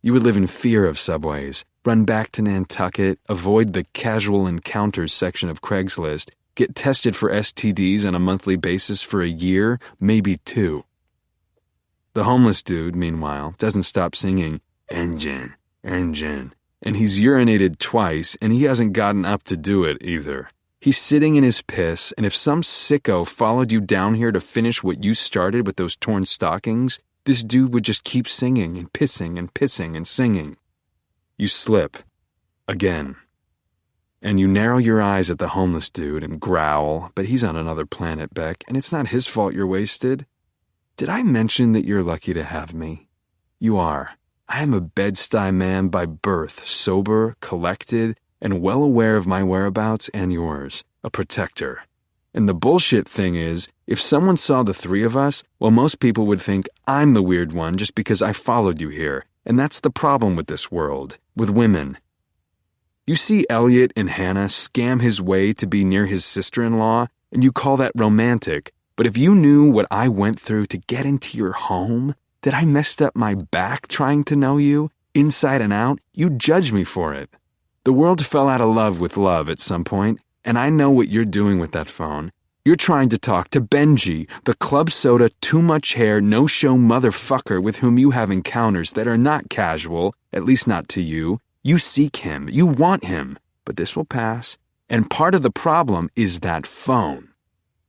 You would live in fear of subways, run back to Nantucket, avoid the casual encounters section of Craigslist, get tested for STDs on a monthly basis for a year, maybe 2. The homeless dude, meanwhile, doesn't stop singing, Engine, engine, and he's urinated twice, and he hasn't gotten up to do it either. He's sitting in his piss, and if some sicko followed you down here to finish what you started with those torn stockings, this dude would just keep singing and pissing and pissing and singing. You slip. Again. And you narrow your eyes at the homeless dude and growl, but he's on another planet, Beck, and it's not his fault you're wasted. Did I mention that you're lucky to have me? You are. I am a Bed-Stuy man by birth, sober, collected, and well aware of my whereabouts and yours, a protector. And the bullshit thing is, if someone saw the three of us, well, most people would think I'm the weird one just because I followed you here. And that's the problem with this world, with women. You see Elliot and Hannah scam his way to be near his sister-in-law, and you call that romantic. But if you knew what I went through to get into your home, that I messed up my back trying to know you, inside and out, you'd judge me for it. The world fell out of love with love at some point, and I know what you're doing with that phone. You're trying to talk to Benji, the club soda, too much hair, no-show motherfucker with whom you have encounters that are not casual, at least not to you. You seek him, you want him, but this will pass, and part of the problem is that phone.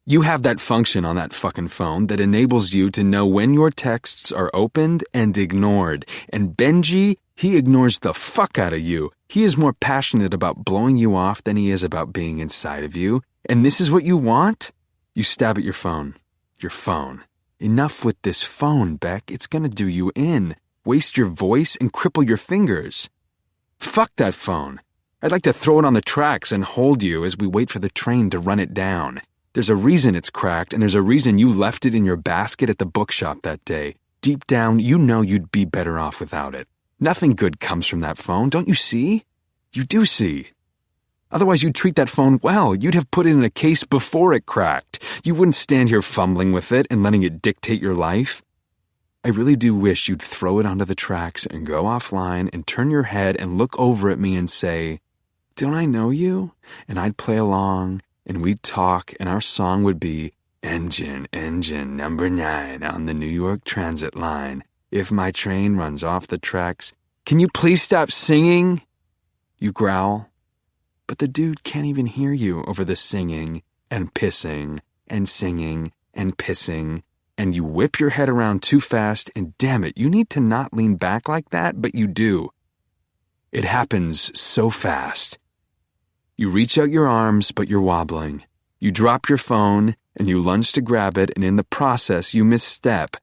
You have that function on that fucking phone that enables you to know when your texts are opened and ignored, and Benji, he ignores the fuck out of you. He is more passionate about blowing you off than he is about being inside of you. And this is what you want? You stab at your phone. Your phone. Enough with this phone, Beck. It's gonna do you in. Waste your voice and cripple your fingers. Fuck that phone. I'd like to throw it on the tracks and hold you as we wait for the train to run it down. There's a reason it's cracked, and there's a reason you left it in your basket at the bookshop that day. Deep down, you know you'd be better off without it. Nothing good comes from that phone, don't you see? You do see. Otherwise, you'd treat that phone well. You'd have put it in a case before it cracked. You wouldn't stand here fumbling with it and letting it dictate your life. I really do wish you'd throw it onto the tracks and go offline and turn your head and look over at me and say, "Don't I know you?" And I'd play along, and we'd talk, and our song would be, "Engine, engine, number 9 on the New York Transit line. If my train runs off the tracks, can you please stop singing?" You growl, but the dude can't even hear you over the singing and pissing and singing and pissing, and you whip your head around too fast, and damn it, you need to not lean back like that, but you do. It happens so fast. You reach out your arms, but you're wobbling. You drop your phone, and you lunge to grab it, and in the process, you misstep.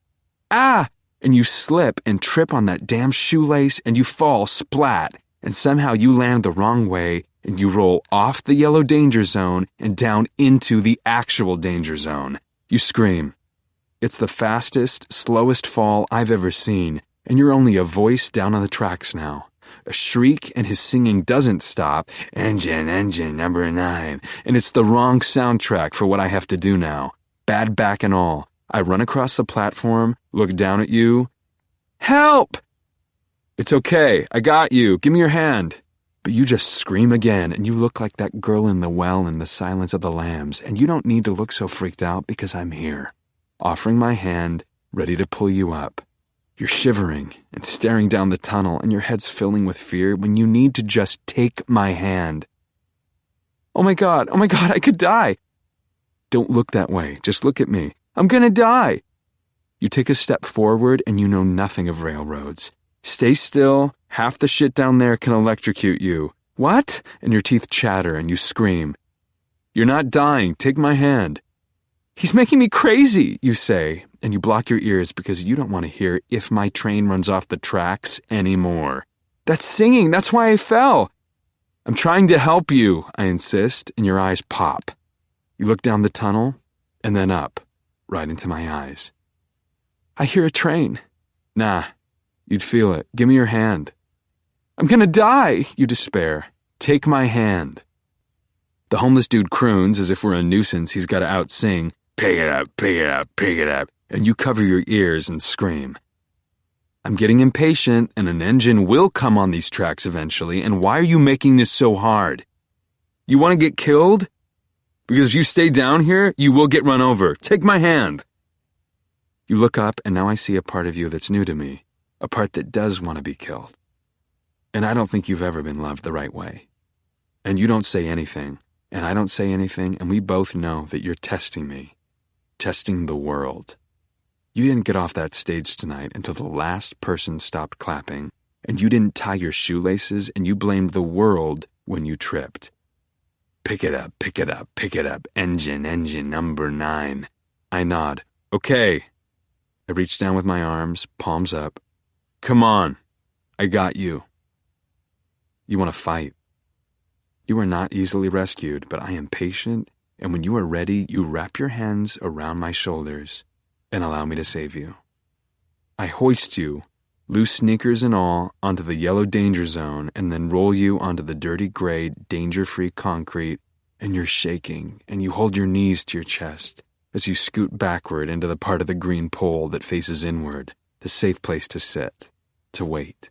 Ah! And you slip and trip on that damn shoelace, and you fall splat, and somehow you land the wrong way, and you roll off the yellow danger zone and down into the actual danger zone. You scream. It's the fastest, slowest fall I've ever seen, and you're only a voice down on the tracks now. A shriek, and his singing doesn't stop. Engine, engine, number 9. And it's the wrong soundtrack for what I have to do now. Bad back and all. I run across the platform, look down at you. Help! It's okay. I got you. Give me your hand. But you just scream again, and you look like that girl in the well in The Silence of the Lambs, and you don't need to look so freaked out because I'm here, offering my hand, ready to pull you up. You're shivering and staring down the tunnel, and your head's filling with fear when you need to just take my hand. Oh my God, I could die. Don't look that way. Just look at me. I'm gonna die. You take a step forward, and you know nothing of railroads. Stay still. Half the shit down there can electrocute you. What? And your teeth chatter, and you scream. You're not dying. Take my hand. He's making me crazy, you say, and you block your ears because you don't want to hear "If my train runs off the tracks" anymore. That's singing. That's why I fell. I'm trying to help you, I insist, and your eyes pop. You look down the tunnel, and then up, right into my eyes. I hear a train. Nah, you'd feel it. Give me your hand. I'm gonna die, you despair. Take my hand. The homeless dude croons as if we're a nuisance he's got to out-sing. Pick it up, pick it up, pick it up. And you cover your ears and scream. I'm getting impatient, and an engine will come on these tracks eventually, and why are you making this so hard? You want to get killed? Because if you stay down here, you will get run over. Take my hand. You look up, and now I see a part of you that's new to me, a part that does want to be killed. And I don't think you've ever been loved the right way. And you don't say anything, and I don't say anything, and we both know that you're testing me, testing the world. You didn't get off that stage tonight until the last person stopped clapping, and you didn't tie your shoelaces, and you blamed the world when you tripped. Pick it up, pick it up, pick it up, engine, engine, number 9. I nod. Okay. I reach down with my arms, palms up. Come on. I got you. You want to fight. You are not easily rescued, but I am patient, and when you are ready, you wrap your hands around my shoulders and allow me to save you. I hoist you, loose sneakers and all, onto the yellow danger zone and then roll you onto the dirty gray, danger-free concrete, and you're shaking, and you hold your knees to your chest as you scoot backward into the part of the green pole that faces inward, the safe place to sit, to wait.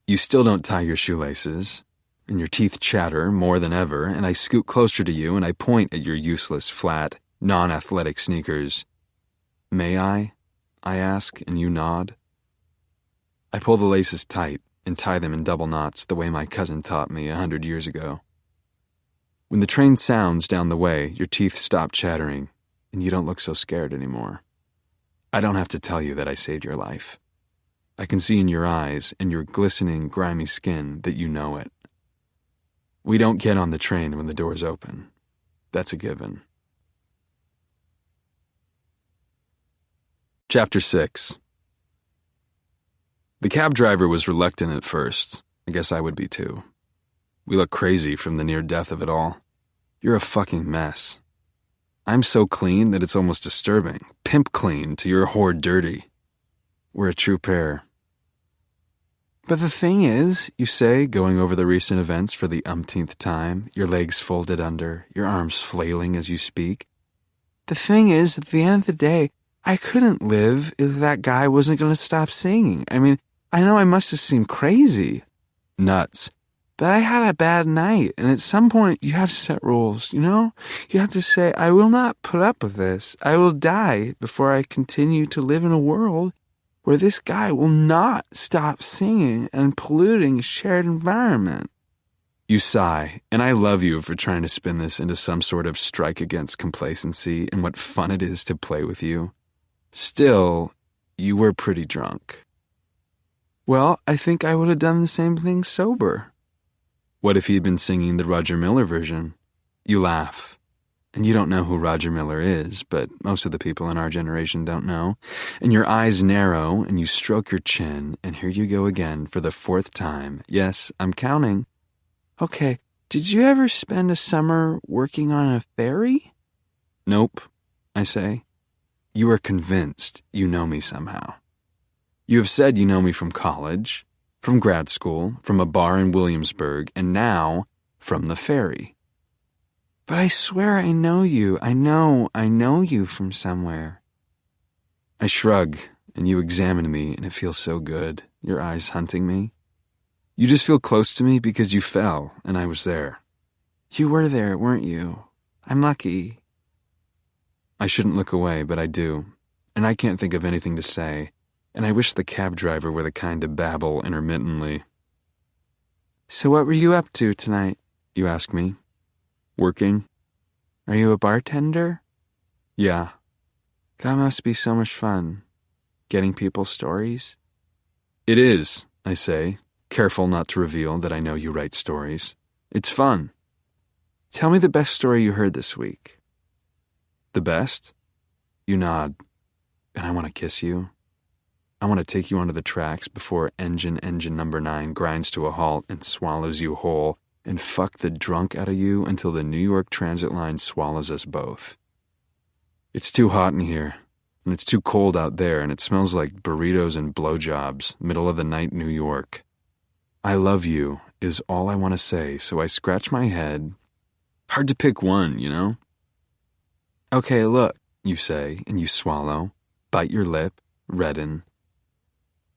You still don't tie your shoelaces, and your teeth chatter more than ever, and I scoot closer to you and I point at your useless, flat, non-athletic sneakers. May I ask, and you nod. I pull the laces tight and tie them in double knots the way my cousin taught me 100 years ago. When the train sounds down the way, your teeth stop chattering, and you don't look so scared anymore. I don't have to tell you that I saved your life. I can see in your eyes and your glistening, grimy skin that you know it. We don't get on the train when the doors open. That's a given. Chapter 6. The cab driver was reluctant at first. I guess I would be too. We look crazy from the near death of it all. You're a fucking mess. I'm so clean that it's almost disturbing. Pimp clean to your whore dirty. We're a true pair. But the thing is, you say, going over the recent events for the umpteenth time, your legs folded under, your arms flailing as you speak. The thing is, at the end of the day, I couldn't live if that guy wasn't going to stop singing. I mean, I know I must have seemed crazy. Nuts. But I had a bad night, and at some point, you have to set rules, you know? You have to say, I will not put up with this. I will die before I continue to live in a world where this guy will not stop singing and polluting a shared environment. You sigh, and I love you for trying to spin this into some sort of strike against complacency and what fun it is to play with you. Still, you were pretty drunk. Well, I think I would have done the same thing sober. What if he'd been singing the Roger Miller version? You laugh. And you don't know who Roger Miller is, but most of the people in our generation don't know. And your eyes narrow, and you stroke your chin, and here you go again for the 4th time. Yes, I'm counting. Okay, did you ever spend a summer working on a ferry? Nope, I say. You are convinced you know me somehow. You have said you know me from college, from grad school, from a bar in Williamsburg, and now from the ferry. But I swear I know you. I know you from somewhere. I shrug, and you examine me, and it feels so good, your eyes hunting me. You just feel close to me because you fell, and I was there. You were there, weren't you? I'm lucky. I shouldn't look away, but I do, and I can't think of anything to say, and I wish the cab driver were the kind to babble intermittently. So what were you up to tonight? You ask me. Working. Are you a bartender? Yeah. That must be so much fun. Getting people's stories? It is, I say, careful not to reveal that I know you write stories. It's fun. Tell me the best story you heard this week. The best? You nod, and I want to kiss you. I want to take you onto the tracks before engine number 9 grinds to a halt and swallows you whole, and fuck the drunk out of you until the New York Transit line swallows us both. It's too hot in here, and it's too cold out there, and it smells like burritos and blowjobs, middle of the night New York. I love you is all I want to say, so I scratch my head. Hard to pick one, you know? Okay, look, you say, and you swallow, bite your lip, redden.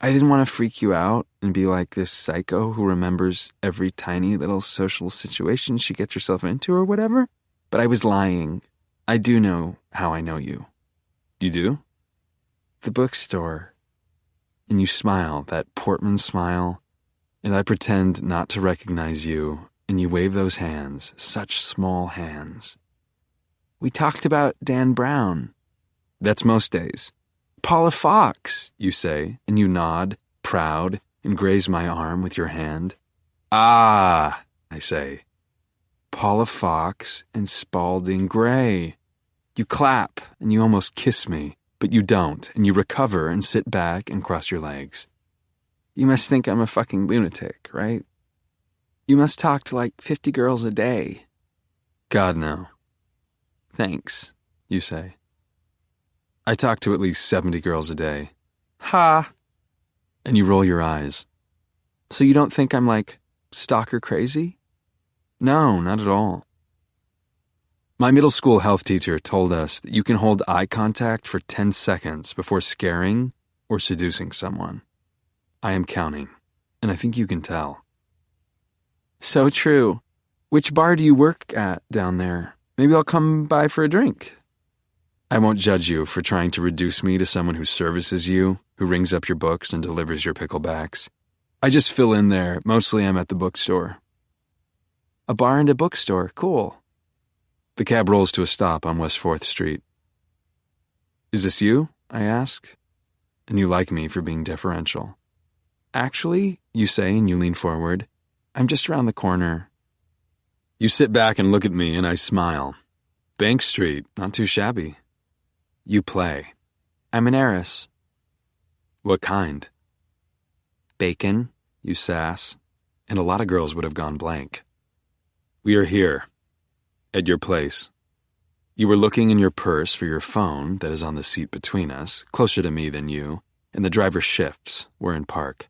I didn't want to freak you out and be like this psycho who remembers every tiny little social situation she gets herself into or whatever, but I was lying. I do know how I know you. You do? The bookstore. And you smile, that Portman smile, and I pretend not to recognize you, and you wave those hands, such small hands. We talked about Dan Brown. That's most days. Paula Fox, you say, and you nod, proud, and graze my arm with your hand. Ah, I say. Paula Fox and Spalding Gray. You clap, and you almost kiss me, but you don't, and you recover and sit back and cross your legs. You must think I'm a fucking lunatic, right? You must talk to like 50 girls a day. God, no. Thanks, you say. I talk to at least 70 girls a day. Ha! And you roll your eyes. So you don't think I'm like stalker crazy? No, not at all. My middle school health teacher told us that you can hold eye contact for 10 seconds before scaring or seducing someone. I am counting, and I think you can tell. So true. Which bar do you work at down there? Maybe I'll come by for a drink. I won't judge you for trying to reduce me to someone who services you, who rings up your books and delivers your picklebacks. I just fill in there. Mostly I'm at the bookstore. A bar and a bookstore. Cool. The cab rolls to a stop on West 4th Street. Is this you? I ask. And you like me for being deferential. Actually, you say, and you lean forward, I'm just around the corner. You sit back and look at me, and I smile. Bank Street, not too shabby. You play. I'm an heiress. What kind? Bacon, you sass, and a lot of girls would have gone blank. We are here, at your place. You were looking in your purse for your phone that is on the seat between us, closer to me than you, and the driver shifts. We're in park.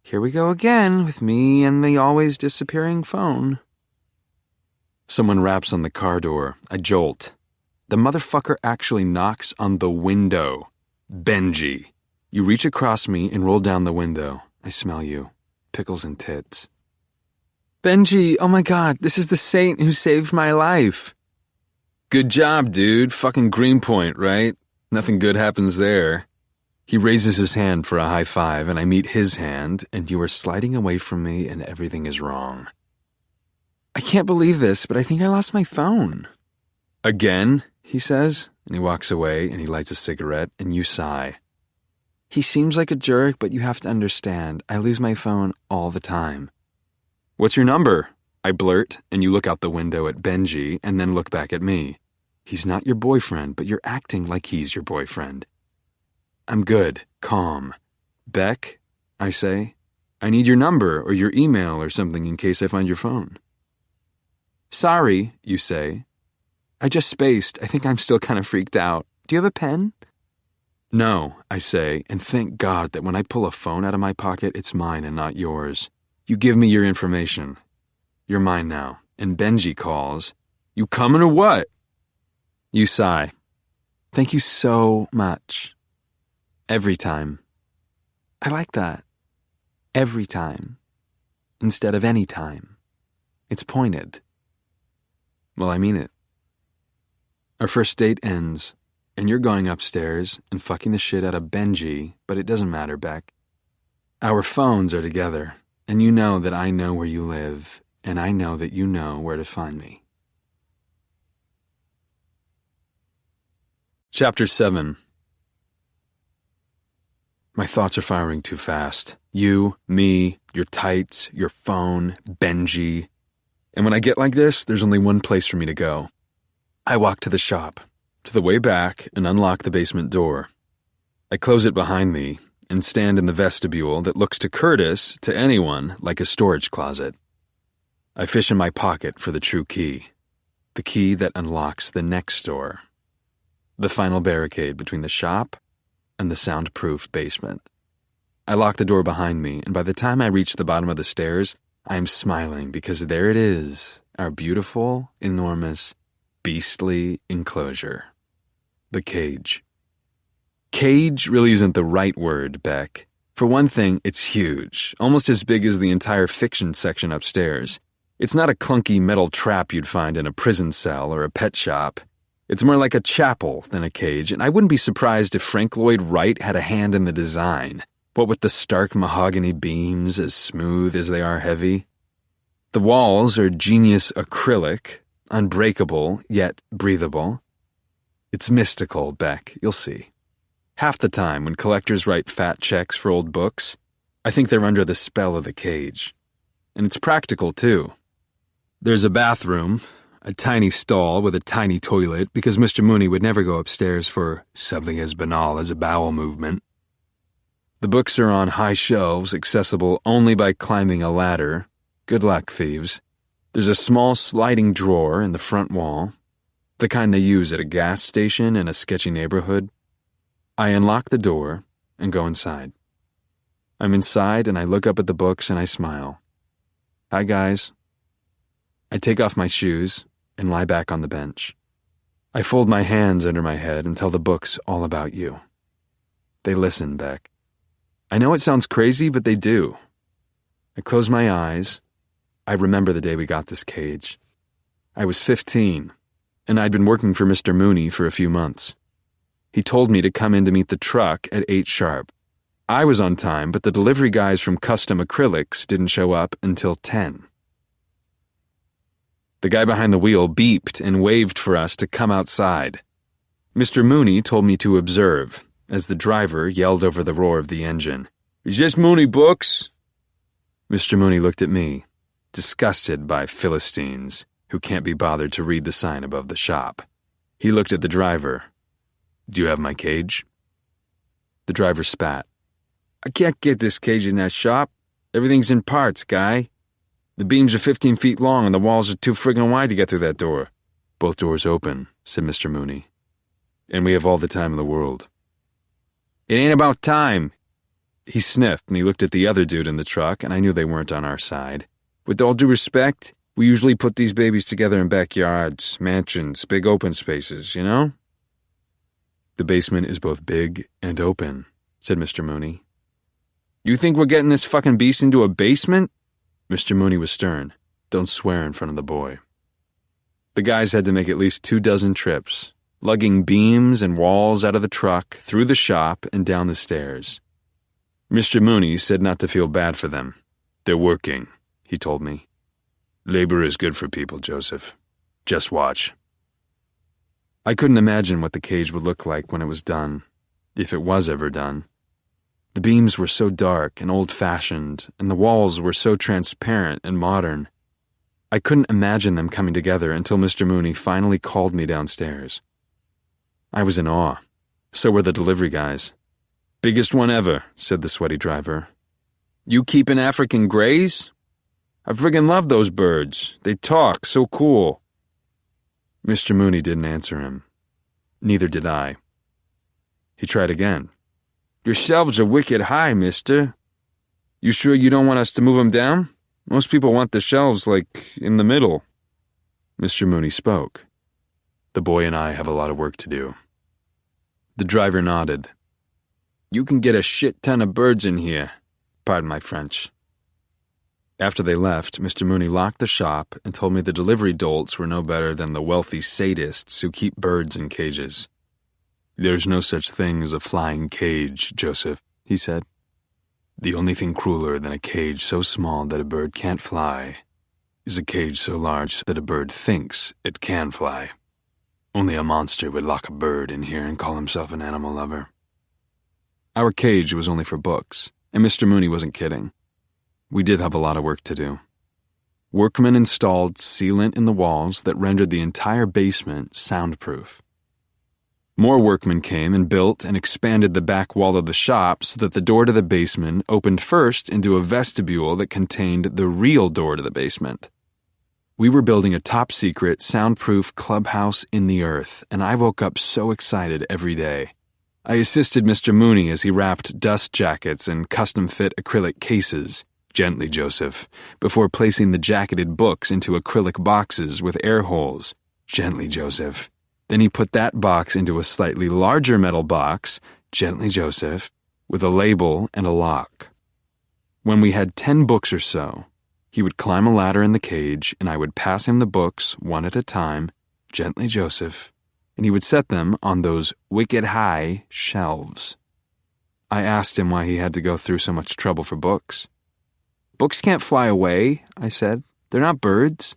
Here we go again with me and the always disappearing phone. Someone raps on the car door. I jolt. The motherfucker actually knocks on the window. Benji. You reach across me and roll down the window. I smell you. Pickles and tits. Benji, oh my God, this is the saint who saved my life. Good job, dude. Fucking Greenpoint, right? Nothing good happens there. He raises his hand for a high five, and I meet his hand, and you are sliding away from me, and everything is wrong. I can't believe this, but I think I lost my phone. Again, he says, and he walks away, and he lights a cigarette, and you sigh. He seems like a jerk, but you have to understand, I lose my phone all the time. What's your number? I blurt, and you look out the window at Benji, and then look back at me. He's not your boyfriend, but you're acting like he's your boyfriend. I'm good, calm. Beck, I say, I need your number or your email or something in case I find your phone. Sorry, you say. I just spaced. I think I'm still kind of freaked out. Do you have a pen? No, I say, and thank God that when I pull a phone out of my pocket, it's mine and not yours. You give me your information. You're mine now. And Benji calls. You coming or what? You sigh. Thank you so much. Every time. I like that. Every time. Instead of any time. It's pointed. Well, I mean it. Our first date ends, and you're going upstairs and fucking the shit out of Benji, but it doesn't matter, Beck. Our phones are together, and you know that I know where you live, and I know that you know where to find me. Chapter 7. My thoughts are firing too fast. You, me, your tights, your phone, Benji. And when I get like this, there's only one place for me to go. I walk to the shop, to the way back, and unlock the basement door. I close it behind me and stand in the vestibule that looks to Curtis, to anyone, like a storage closet. I fish in my pocket for the true key, the key that unlocks the next door, the final barricade between the shop and the soundproof basement. I lock the door behind me, and by the time I reach the bottom of the stairs, I am smiling because there it is, our beautiful, enormous, beastly enclosure. The cage. Cage really isn't the right word, Beck. For one thing, it's huge, almost as big as the entire fiction section upstairs. It's not a clunky metal trap you'd find in a prison cell or a pet shop. It's more like a chapel than a cage, and I wouldn't be surprised if Frank Lloyd Wright had a hand in the design, what with the stark mahogany beams as smooth as they are heavy. The walls are genius acrylic, unbreakable, yet breathable. It's mystical, Beck, you'll see. Half the time, when collectors write fat checks for old books, I think they're under the spell of the cage. And it's practical, too. There's a bathroom, a tiny stall with a tiny toilet, because Mr. Mooney would never go upstairs for something as banal as a bowel movement. The books are on high shelves, accessible only by climbing a ladder. Good luck, thieves. There's a small sliding drawer in the front wall, the kind they use at a gas station in a sketchy neighborhood. I unlock the door and go inside. I'm inside and I look up at the books and I smile. Hi, guys. I take off my shoes and lie back on the bench. I fold my hands under my head and tell the books all about you. They listen, Beck. I know it sounds crazy, but they do. I close my eyes. I remember the day we got this cage. I was 15, and I'd been working for Mr. Mooney for a few months. He told me to come in to meet the truck at 8 sharp. I was on time, but the delivery guys from Custom Acrylics didn't show up until 10. The guy behind the wheel beeped and waved for us to come outside. Mr. Mooney told me to observe, as the driver yelled over the roar of the engine, "Is this Mooney Books?" Mr. Mooney looked at me, disgusted by Philistines who can't be bothered to read the sign above the shop. He looked at the driver. "Do you have my cage?" The driver spat. "I can't get this cage in that shop. Everything's in parts, guy. The beams are 15 feet long and the walls are too friggin' wide to get through that door." "Both doors open," said Mr. Mooney. "And we have all the time in the world." "It ain't about time." He sniffed and he looked at the other dude in the truck, and I knew they weren't on our side. "With all due respect, we usually put these babies together in backyards, mansions, big open spaces, you know?" "The basement is both big and open," said Mr. Mooney. "You think we're getting this fucking beast into a basement?" Mr. Mooney was stern. "Don't swear in front of the boy." The guys had to make at least 24 trips, lugging beams and walls out of the truck, through the shop, and down the stairs. Mr. Mooney said not to feel bad for them. "They're working," he told me. "Labor is good for people, Joseph. Just watch." I couldn't imagine what the cage would look like when it was done, if it was ever done. The beams were so dark and old-fashioned, and the walls were so transparent and modern. I couldn't imagine them coming together until Mr. Mooney finally called me downstairs. I was in awe. So were the delivery guys. "Biggest one ever," said the sweaty driver. "You keepin' African greys? I friggin' love those birds. They talk so cool." Mr. Mooney didn't answer him. Neither did I. He tried again. "Your shelves are wicked high, mister. You sure you don't want us to move them down? Most people want the shelves, like, in the middle." Mr. Mooney spoke. "The boy and I have a lot of work to do." The driver nodded. "You can get a shit ton of birds in here. Pardon my French." After they left, Mr. Mooney locked the shop and told me the delivery dolts were no better than the wealthy sadists who keep birds in cages. "There's no such thing as a flying cage, Joseph," he said. "The only thing crueler than a cage so small that a bird can't fly is a cage so large that a bird thinks it can fly. Only a monster would lock a bird in here and call himself an animal lover." Our cage was only for books, and Mr. Mooney wasn't kidding. We did have a lot of work to do. Workmen installed sealant in the walls that rendered the entire basement soundproof. More workmen came and built and expanded the back wall of the shop so that the door to the basement opened first into a vestibule that contained the real door to the basement. We were building a top-secret, soundproof clubhouse in the earth, and I woke up so excited every day. I assisted Mr. Mooney as he wrapped dust jackets and custom-fit acrylic cases, gently, Joseph, before placing the jacketed books into acrylic boxes with air holes, gently, Joseph. Then he put that box into a slightly larger metal box, gently, Joseph, with a label and a lock. When we had 10 books or so, he would climb a ladder in the cage, and I would pass him the books one at a time, gently, Joseph, and he would set them on those wicked high shelves. I asked him why he had to go through so much trouble for books. "Books can't fly away," I said. "They're not birds."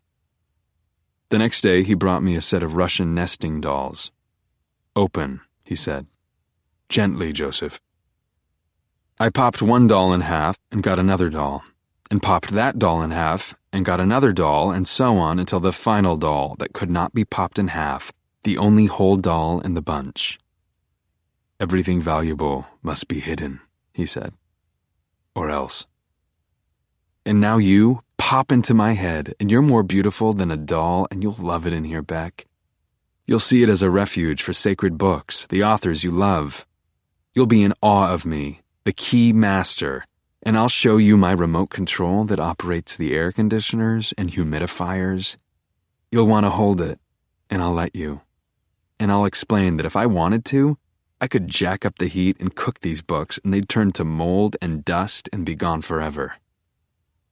The next day, he brought me a set of Russian nesting dolls. "Open," he said. "Gently, Joseph." I popped one doll in half and got another doll, and popped that doll in half and got another doll, and so on until the final doll that could not be popped in half, the only whole doll in the bunch. "Everything valuable must be hidden," he said. Or else. And now you pop into my head, and you're more beautiful than a doll, and you'll love it in here, Beck. You'll see it as a refuge for sacred books, the authors you love. You'll be in awe of me, the key master, and I'll show you my remote control that operates the air conditioners and humidifiers. You'll want to hold it, and I'll let you. And I'll explain that if I wanted to, I could jack up the heat and cook these books, and they'd turn to mold and dust and be gone forever.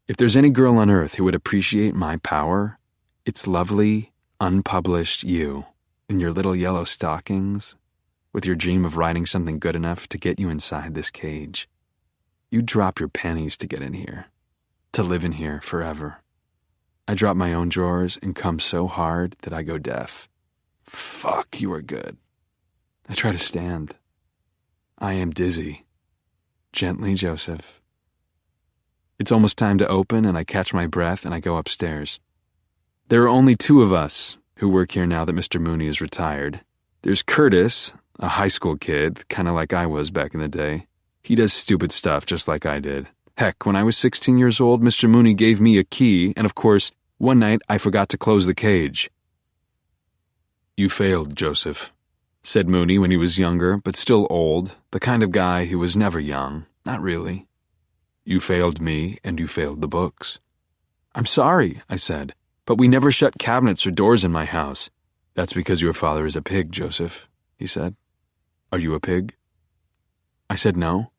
If there's any girl on earth who would appreciate my power, it's lovely, unpublished you in your little yellow stockings with your dream of writing something good enough to get you inside this cage. You drop your panties to get in here, to live in here forever. I drop my own drawers and come so hard that I go deaf. Fuck, you are good. I try to stand. I am dizzy. Gently, Joseph. It's almost time to open, and I catch my breath and I go upstairs. There are only two of us who work here now that Mr. Mooney is retired. There's Curtis, a high school kid, kind of like I was back in the day. He does stupid stuff just like I did. Heck, when I was 16 years old, Mr. Mooney gave me a key, and of course, one night I forgot to close the cage. You failed, Joseph, said Mooney when he was younger, but still old, the kind of guy who was never young, not really. You failed me, and you failed the books. I'm sorry, I said, but we never shut cabinets or doors in my house. That's because your father is a pig, Joseph, he said. Are you a pig? I said no.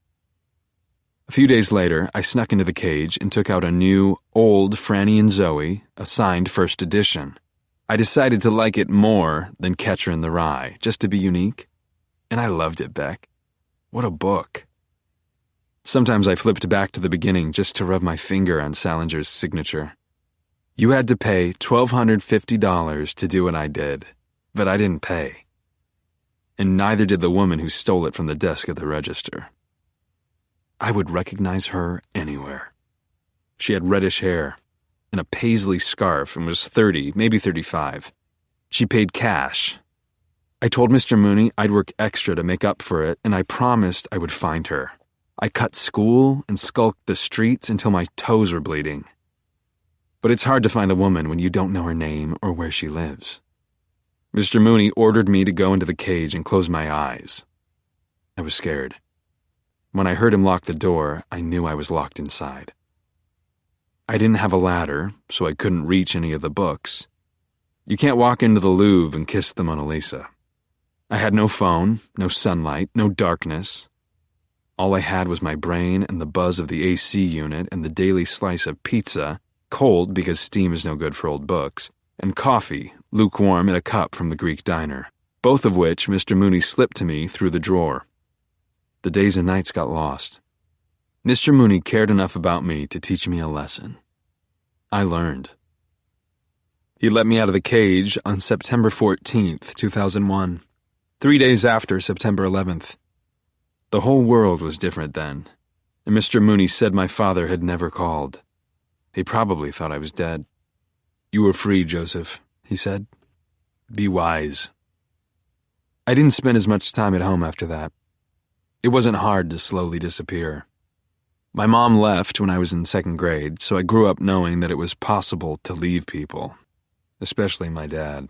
A few days later, I snuck into the cage and took out a new, old Franny and Zoe, a signed first edition. I decided to like it more than Catcher in the Rye, just to be unique. And I loved it, Beck. What a book. Sometimes I flipped back to the beginning just to rub my finger on Salinger's signature. You had to pay $1,250 to do what I did, but I didn't pay. And neither did the woman who stole it from the desk at the register. I would recognize her anywhere. She had reddish hair and a paisley scarf and was 30, maybe 35. She paid cash. I told Mr. Mooney I'd work extra to make up for it, and I promised I would find her. I cut school and skulked the streets until my toes were bleeding. But it's hard to find a woman when you don't know her name or where she lives. Mr. Mooney ordered me to go into the cage and close my eyes. I was scared. When I heard him lock the door, I knew I was locked inside. I didn't have a ladder, so I couldn't reach any of the books. You can't walk into the Louvre and kiss the Mona Lisa. I had no phone, no sunlight, no darkness. All I had was my brain and the buzz of the AC unit and the daily slice of pizza, cold because steam is no good for old books, and coffee, lukewarm in a cup from the Greek diner, both of which Mr. Mooney slipped to me through the drawer. The days and nights got lost. Mr. Mooney cared enough about me to teach me a lesson. I learned. He let me out of the cage on September 14th, 2001, 3 days after September 11th. The whole world was different then, and Mr. Mooney said my father had never called. He probably thought I was dead. You were free, Joseph, he said. Be wise. I didn't spend as much time at home after that. It wasn't hard to slowly disappear. My mom left when I was in second grade, so I grew up knowing that it was possible to leave people, especially my dad.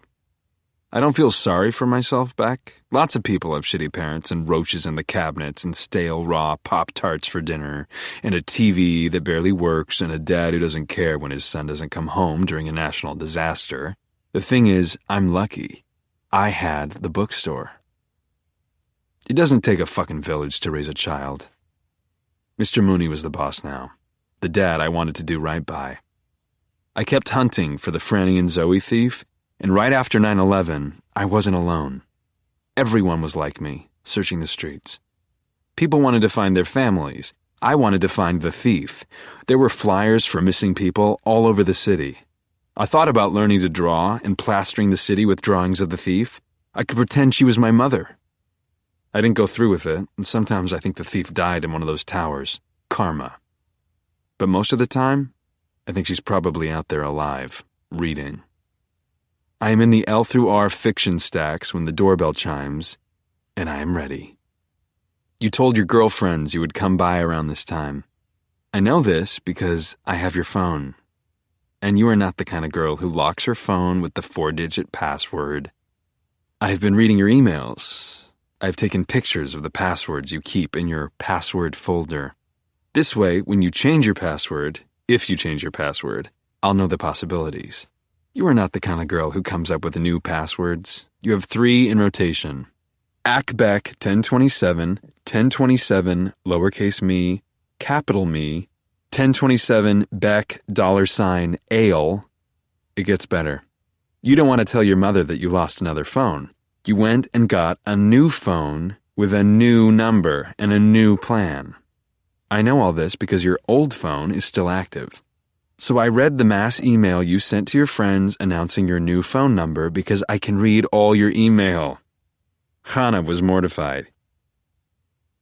I don't feel sorry for myself, Beck. Lots of people have shitty parents and roaches in the cabinets and stale raw Pop-Tarts for dinner and a TV that barely works and a dad who doesn't care when his son doesn't come home during a national disaster. The thing is, I'm lucky. I had the bookstore. It doesn't take a fucking village to raise a child. Mr. Mooney was the boss now, the dad I wanted to do right by. I kept hunting for the Franny and Zoe thief, and right after 9/11, I wasn't alone. Everyone was like me, searching the streets. People wanted to find their families. I wanted to find the thief. There were flyers for missing people all over the city. I thought about learning to draw and plastering the city with drawings of the thief. I could pretend she was my mother. I didn't go through with it, and sometimes I think the thief died in one of those towers, karma. But most of the time, I think she's probably out there alive, reading. I am in the L through R fiction stacks when the doorbell chimes, and I am ready. You told your girlfriends you would come by around this time. I know this because I have your phone. And you are not the kind of girl who locks her phone with the 4-digit password. I have been reading your emails. I've taken pictures of the passwords you keep in your password folder. This way, when you change your password, if you change your password, I'll know the possibilities. You are not the kind of girl who comes up with new passwords. You have 3 in rotation. Beck 1027, 1027, lowercase me, capital me, 1027 Beck $ale. It gets better. You don't want to tell your mother that you lost another phone. You went and got a new phone with a new number and a new plan. I know all this because your old phone is still active. So I read the mass email you sent to your friends announcing your new phone number because I can read all your email. Hannah was mortified.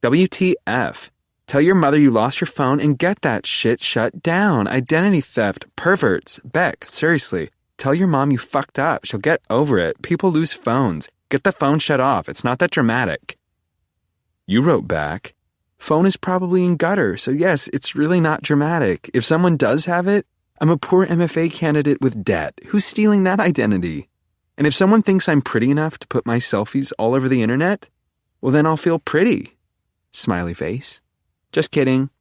WTF. Tell your mother you lost your phone and get that shit shut down. Identity theft, perverts. Beck, seriously. Tell your mom you fucked up. She'll get over it. People lose phones. Get the phone shut off. It's not that dramatic. You wrote back, phone is probably in gutter, so yes, it's really not dramatic. If someone does have it, I'm a poor MFA candidate with debt. Who's stealing that identity? And if someone thinks I'm pretty enough to put my selfies all over the internet, well then I'll feel pretty. Smiley face. Just kidding.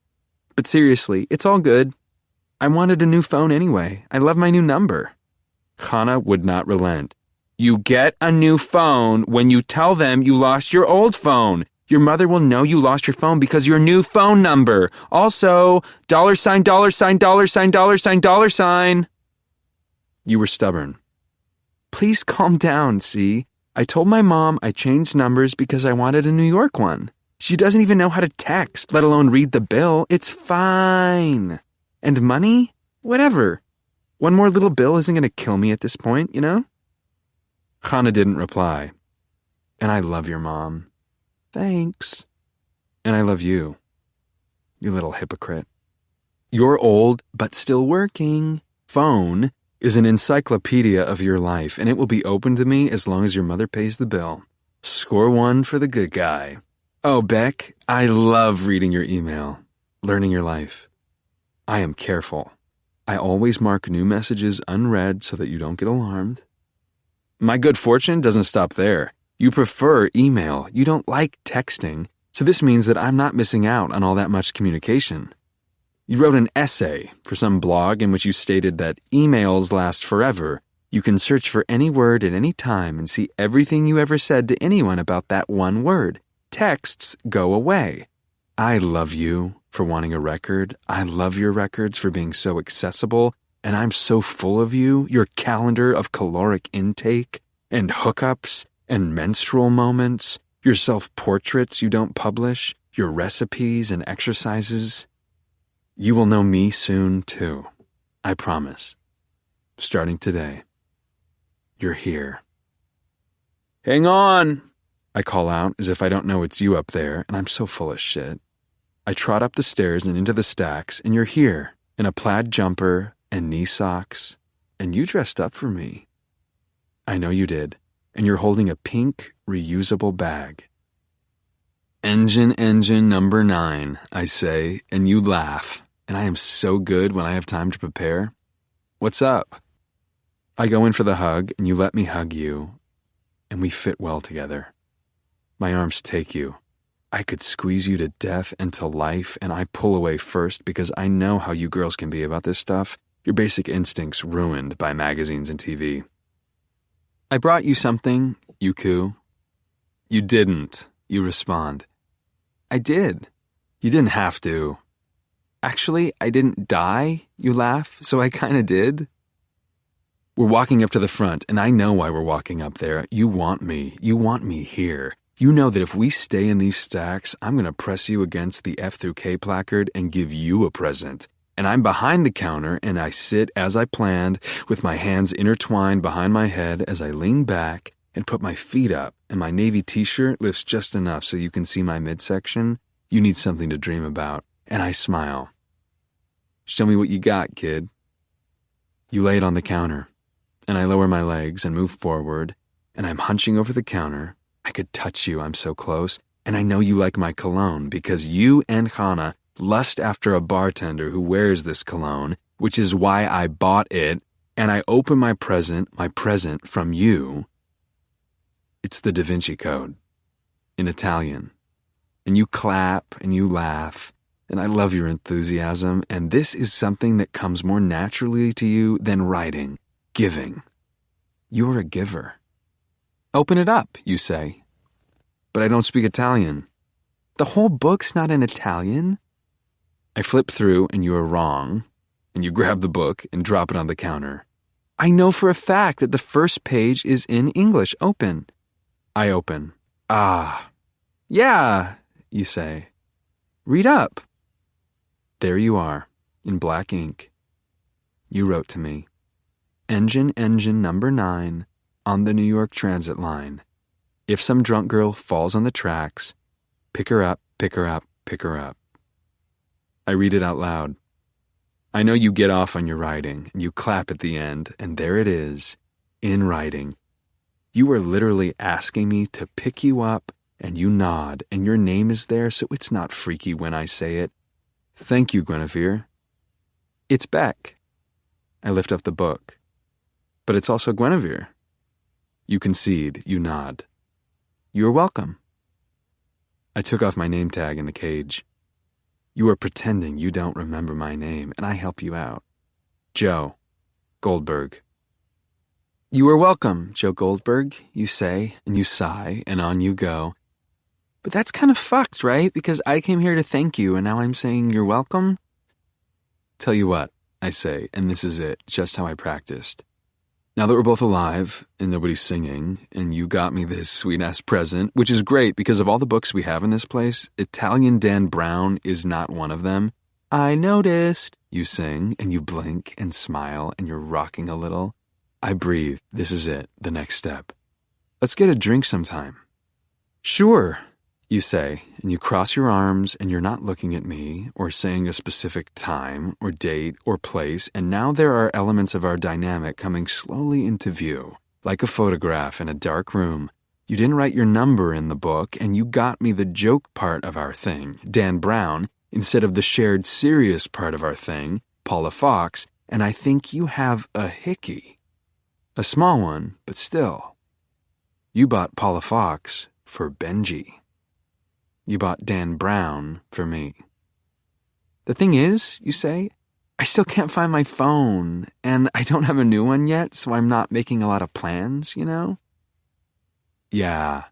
But seriously, it's all good. I wanted a new phone anyway. I love my new number. Hannah would not relent. You get a new phone when you tell them you lost your old phone. Your mother will know you lost your phone because your new phone number. Also, $, $. You were stubborn. Please calm down, see? I told my mom I changed numbers because I wanted a New York one. She doesn't even know how to text, let alone read the bill. It's fine. And money? Whatever. One more little bill isn't going to kill me at this point, you know? Hannah didn't reply. And I love your mom. Thanks. And I love you. You little hypocrite. Your old, but still working, phone is an encyclopedia of your life, and it will be open to me as long as your mother pays the bill. Score 1 for the good guy. Oh, Beck, I love reading your email, learning your life. I am careful. I always mark new messages unread so that you don't get alarmed. My good fortune doesn't stop there. You prefer email. You don't like texting, so this means that I'm not missing out on all that much communication. You wrote an essay for some blog in which you stated that emails last forever. You can search for any word at any time and see everything you ever said to anyone about that one word. Texts go away. I love you for wanting a record. I love your records for being so accessible, and I'm so full of you, your calendar of caloric intake and hookups and menstrual moments, your self-portraits you don't publish, your recipes and exercises. You will know me soon, too. I promise. Starting today. You're here. Hang on, I call out as if I don't know it's you up there, and I'm so full of shit. I trot up the stairs and into the stacks, and you're here, in a plaid jumper and knee socks, and you dressed up for me. I know you did, and you're holding a pink, reusable bag. Engine number 9, I say, and you laugh, and I am so good when I have time to prepare. What's up? I go in for the hug, and you let me hug you, and we fit well together. My arms take you. I could squeeze you to death and to life, and I pull away first because I know how you girls can be about this stuff. Your basic instincts ruined by magazines and TV. I brought you something, you coo. You didn't, you respond. I did. You didn't have to. Actually, I didn't die, you laugh, so I kinda did. We're walking up to the front, and I know why we're walking up there. You want me. You want me here. You know that if we stay in these stacks, I'm going to press you against the F through K placard and give you a present. And I'm behind the counter, and I sit as I planned, with my hands intertwined behind my head as I lean back and put my feet up, and my navy t-shirt lifts just enough so you can see my midsection. You need something to dream about. And I smile. Show me what you got, kid. You lay it on the counter, and I lower my legs and move forward, and I'm hunching over the counter. I could touch you, I'm so close, And I know you like my cologne because you and Hannah lust after a bartender who wears this cologne, which is why I bought it, and I open my present from you. It's the Da Vinci Code, in Italian. And you clap and you laugh, and I love your enthusiasm, and this is something that comes more naturally to you than writing, giving. You're a giver. Open it up, you say. But I don't speak Italian. The whole book's not in Italian. I flip through and you are wrong, and you grab the book and drop it on the counter. I know for a fact that the first page is in English. Open. I open. Ah. Yeah, you say. Read up. There you are, in black ink. You wrote to me. Engine number 9 on the New York Transit line. If some drunk girl falls on the tracks, pick her up, pick her up, pick her up. I read it out loud. I know you get off on your writing, and you clap at the end, and there it is, in writing. You are literally asking me to pick you up, and you nod, and your name is there, so it's not freaky when I say it. Thank you, Guinevere. It's Beck. I lift up the book. But it's also Guinevere. You concede, you nod. You are welcome. I took off my name tag in the cage. You are pretending you don't remember my name, and I help you out. Joe. Goldberg. You are welcome, Joe Goldberg, you say, and you sigh, and on you go. But that's kind of fucked, right? Because I came here to thank you, and now I'm saying you're welcome? Tell you what, I say, and this is it, just how I practiced. Now that we're both alive, and nobody's singing, and you got me this sweet-ass present, which is great because of all the books we have in this place, Italian Dan Brown is not one of them. I noticed, you sing, and you blink and smile, and you're rocking a little. I breathe. This is it, the next step. Let's get a drink sometime. Sure, you say, and you cross your arms, and you're not looking at me, or saying a specific time, or date, or place, and now there are elements of our dynamic coming slowly into view, like a photograph in a dark room. You didn't write your number in the book, and you got me the joke part of our thing, Dan Brown, instead of the shared serious part of our thing, Paula Fox, and I think you have a hickey. A small one, but still. You bought Paula Fox for Benji. You bought Dan Brown for me. The thing is, you say, I still can't find my phone, and I don't have a new one yet, so I'm not making a lot of plans, you know? Yeah.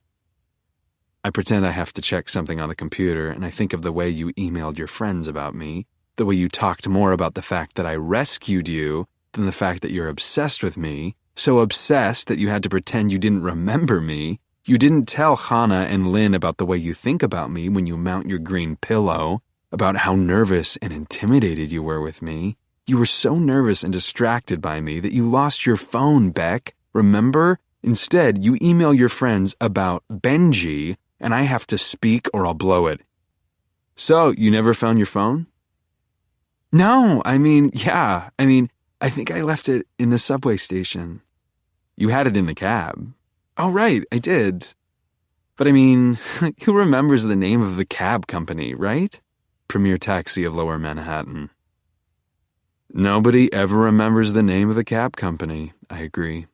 I pretend I have to check something on the computer, and I think of the way you emailed your friends about me, the way you talked more about the fact that I rescued you than the fact that you're obsessed with me, so obsessed that you had to pretend you didn't remember me. You didn't tell Hannah and Lynn about the way you think about me when you mount your green pillow, about how nervous and intimidated you were with me. You were so nervous and distracted by me that you lost your phone, Beck. Remember? Instead, you email your friends about Benji, and I have to speak or I'll blow it. So, you never found your phone? No, I think I left it in the subway station. You had it in the cab. Oh, right, I did. But who remembers the name of the cab company, right? Premier Taxi of Lower Manhattan. Nobody ever remembers the name of the cab company, I agree.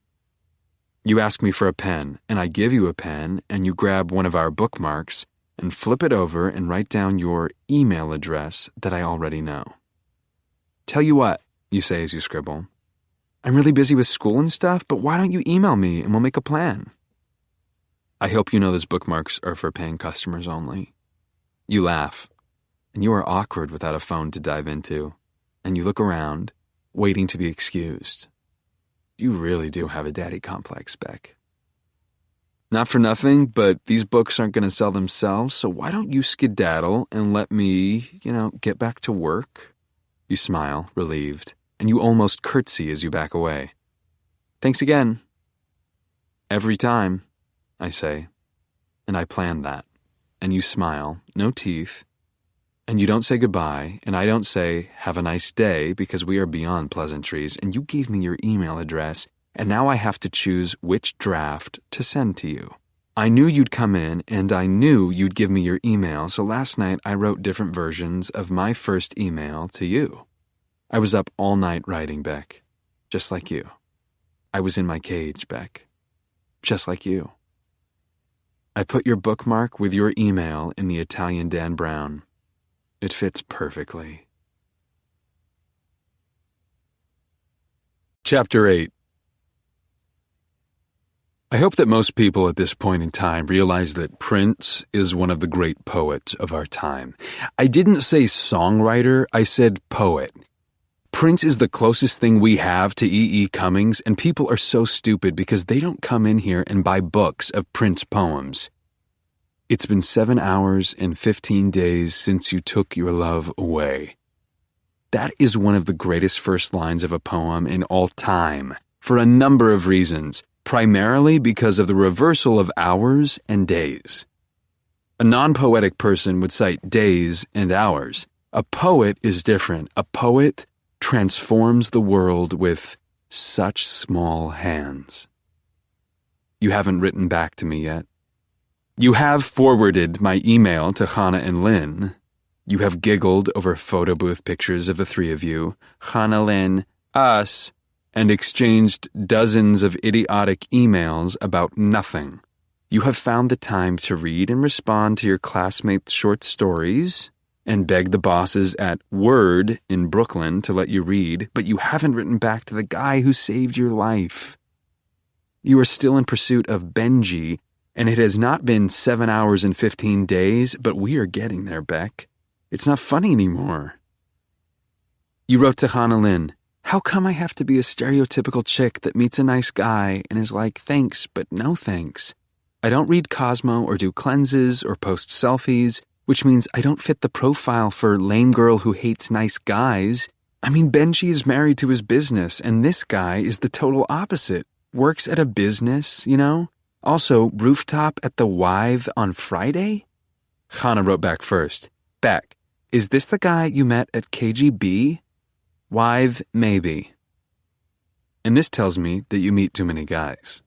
You ask me for a pen, and I give you a pen, and you grab one of our bookmarks and flip it over and write down your email address that I already know. Tell you what, you say as you scribble. I'm really busy with school and stuff, but why don't you email me and we'll make a plan? I hope you know those bookmarks are for paying customers only. You laugh, and you are awkward without a phone to dive into, and you look around, waiting to be excused. You really do have a daddy complex, Beck. Not for nothing, but these books aren't going to sell themselves, so why don't you skedaddle and let me, get back to work? You smile, relieved, and you almost curtsy as you back away. Thanks again. Every time, I say, and I planned that. And you smile, no teeth, and you don't say goodbye, and I don't say, have a nice day, because we are beyond pleasantries, and you gave me your email address, and now I have to choose which draft to send to you. I knew you'd come in, and I knew you'd give me your email, so last night I wrote different versions of my first email to you. I was up all night writing, Beck, just like you. I was in my cage, Beck, just like you. I put your bookmark with your email in the Italian Dan Brown. It fits perfectly. Chapter 8. I hope that most people at this point in time realize that Prince is one of the great poets of our time. I didn't say songwriter, I said poet. Prince is the closest thing we have to E.E. Cummings, and people are so stupid because they don't come in here and buy books of Prince poems. It's been 7 hours and 15 days since you took your love away. That is one of the greatest first lines of a poem in all time, for a number of reasons, primarily because of the reversal of hours and days. A non-poetic person would cite days and hours. A poet is different. A poet transforms the world with such small hands. You haven't written back to me yet. You have forwarded my email to Hannah and Lynn. You have giggled over photo booth pictures of the three of you, Hannah, Lynn, us, and exchanged dozens of idiotic emails about nothing. You have found the time to read and respond to your classmates' short stories and beg the bosses at Word in Brooklyn to let you read, but you haven't written back to the guy who saved your life. You are still in pursuit of Benji, and it has not been 7 hours and 15 days, but we are getting there, Beck. It's not funny anymore. You wrote to Hannah Lynn, "How come I have to be a stereotypical chick that meets a nice guy and is like, thanks, but no thanks? I don't read Cosmo or do cleanses or post selfies, which means I don't fit the profile for lame girl who hates nice guys. I mean, Benji is married to his business, and this guy is the total opposite. Works at a business, you know? Also, rooftop at the Wive on Friday?" Hannah wrote back first. "Beck, is this the guy you met at KGB? Wive, maybe." And this tells me that you meet too many guys.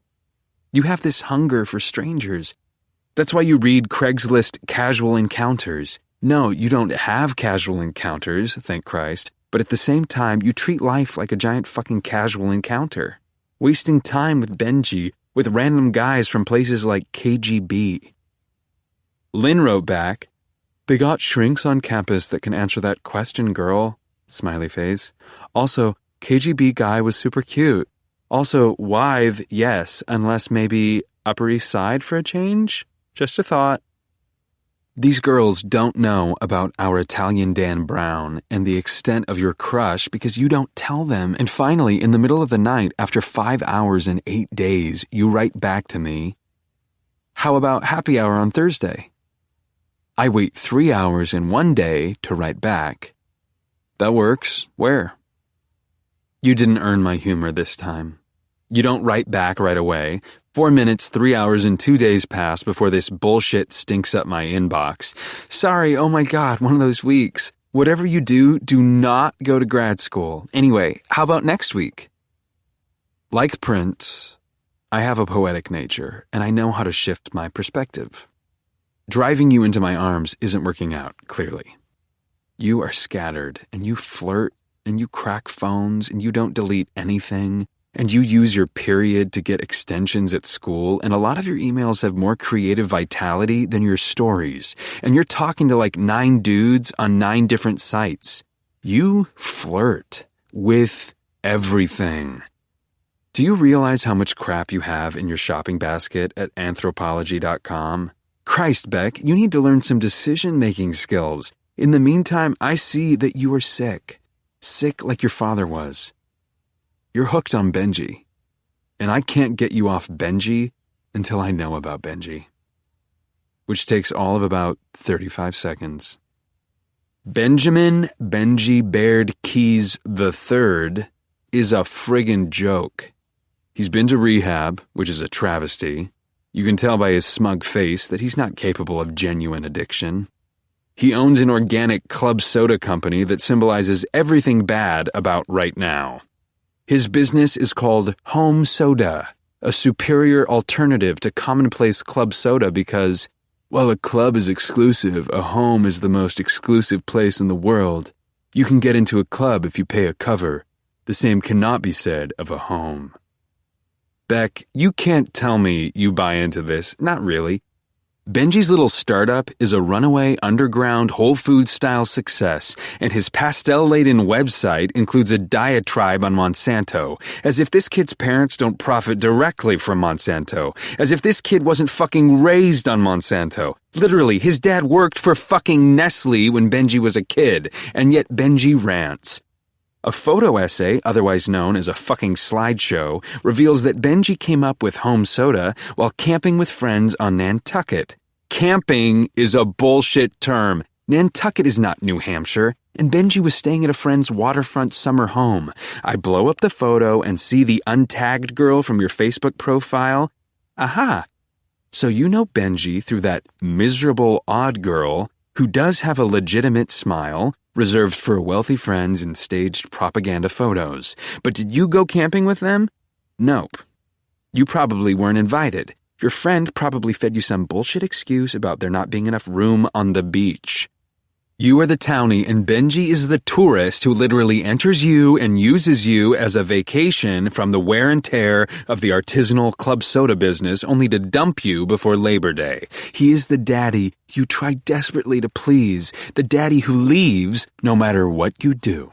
You have this hunger for strangers. That's why you read Craigslist casual encounters. No, you don't have casual encounters, thank Christ, but at the same time, you treat life like a giant fucking casual encounter. Wasting time with Benji, with random guys from places like KGB. Lynn wrote back, "They got shrinks on campus that can answer that question, girl." Smiley face. Also, KGB guy was super cute. Also, wife, yes, unless maybe Upper East Side for a change? Just a thought. These girls don't know about our Italian Dan Brown and the extent of your crush because you don't tell them. And finally, in the middle of the night, after 5 hours and 8 days, you write back to me, "How about happy hour on Thursday?" I wait 3 hours and 1 day to write back. That works. Where? You didn't earn my humor this time. You don't write back right away. 4 minutes, 3 hours, and 2 days pass before this bullshit stinks up my inbox. Sorry, oh my God, one of those weeks. Whatever you do, do not go to grad school. Anyway, how about next week? Like Prince, I have a poetic nature, and I know how to shift my perspective. Driving you into my arms isn't working out, clearly. You are scattered, and you flirt, and you crack phones, and you don't delete anything, and you use your period to get extensions at school, and a lot of your emails have more creative vitality than your stories, and you're talking to like 9 dudes on 9 different sites. You flirt with everything. Do you realize how much crap you have in your shopping basket at anthropology.com? Christ, Beck, you need to learn some decision-making skills. In the meantime, I see that you are sick. Sick like your father was. You're hooked on Benji. And I can't get you off Benji until I know about Benji. Which takes all of about 35 seconds. Benjamin Benji Baird Keys III is a friggin' joke. He's been to rehab, which is a travesty. You can tell by his smug face that he's not capable of genuine addiction. He owns an organic club soda company that symbolizes everything bad about right now. His business is called Home Soda, a superior alternative to commonplace club soda because, while a club is exclusive, a home is the most exclusive place in the world. You can get into a club if you pay a cover. The same cannot be said of a home. Beck, you can't tell me you buy into this. Not really. Benji's little startup is a runaway underground Whole Foods-style success, and his pastel-laden website includes a diatribe on Monsanto, as if this kid's parents don't profit directly from Monsanto, as if this kid wasn't fucking raised on Monsanto. Literally, his dad worked for fucking Nestle when Benji was a kid, and yet Benji rants. A photo essay, otherwise known as a fucking slideshow, reveals that Benji came up with home soda while camping with friends on Nantucket. Camping is a bullshit term. Nantucket is not New Hampshire, and Benji was staying at a friend's waterfront summer home. I blow up the photo and see the untagged girl from your Facebook profile. Aha! So you know Benji through that miserable odd girl who does have a legitimate smile, reserved for wealthy friends and staged propaganda photos. But did you go camping with them? Nope. You probably weren't invited. Your friend probably fed you some bullshit excuse about there not being enough room on the beach. You are the townie, and Benji is the tourist who literally enters you and uses you as a vacation from the wear and tear of the artisanal club soda business, only to dump you before Labor Day. He is the daddy you try desperately to please, the daddy who leaves no matter what you do.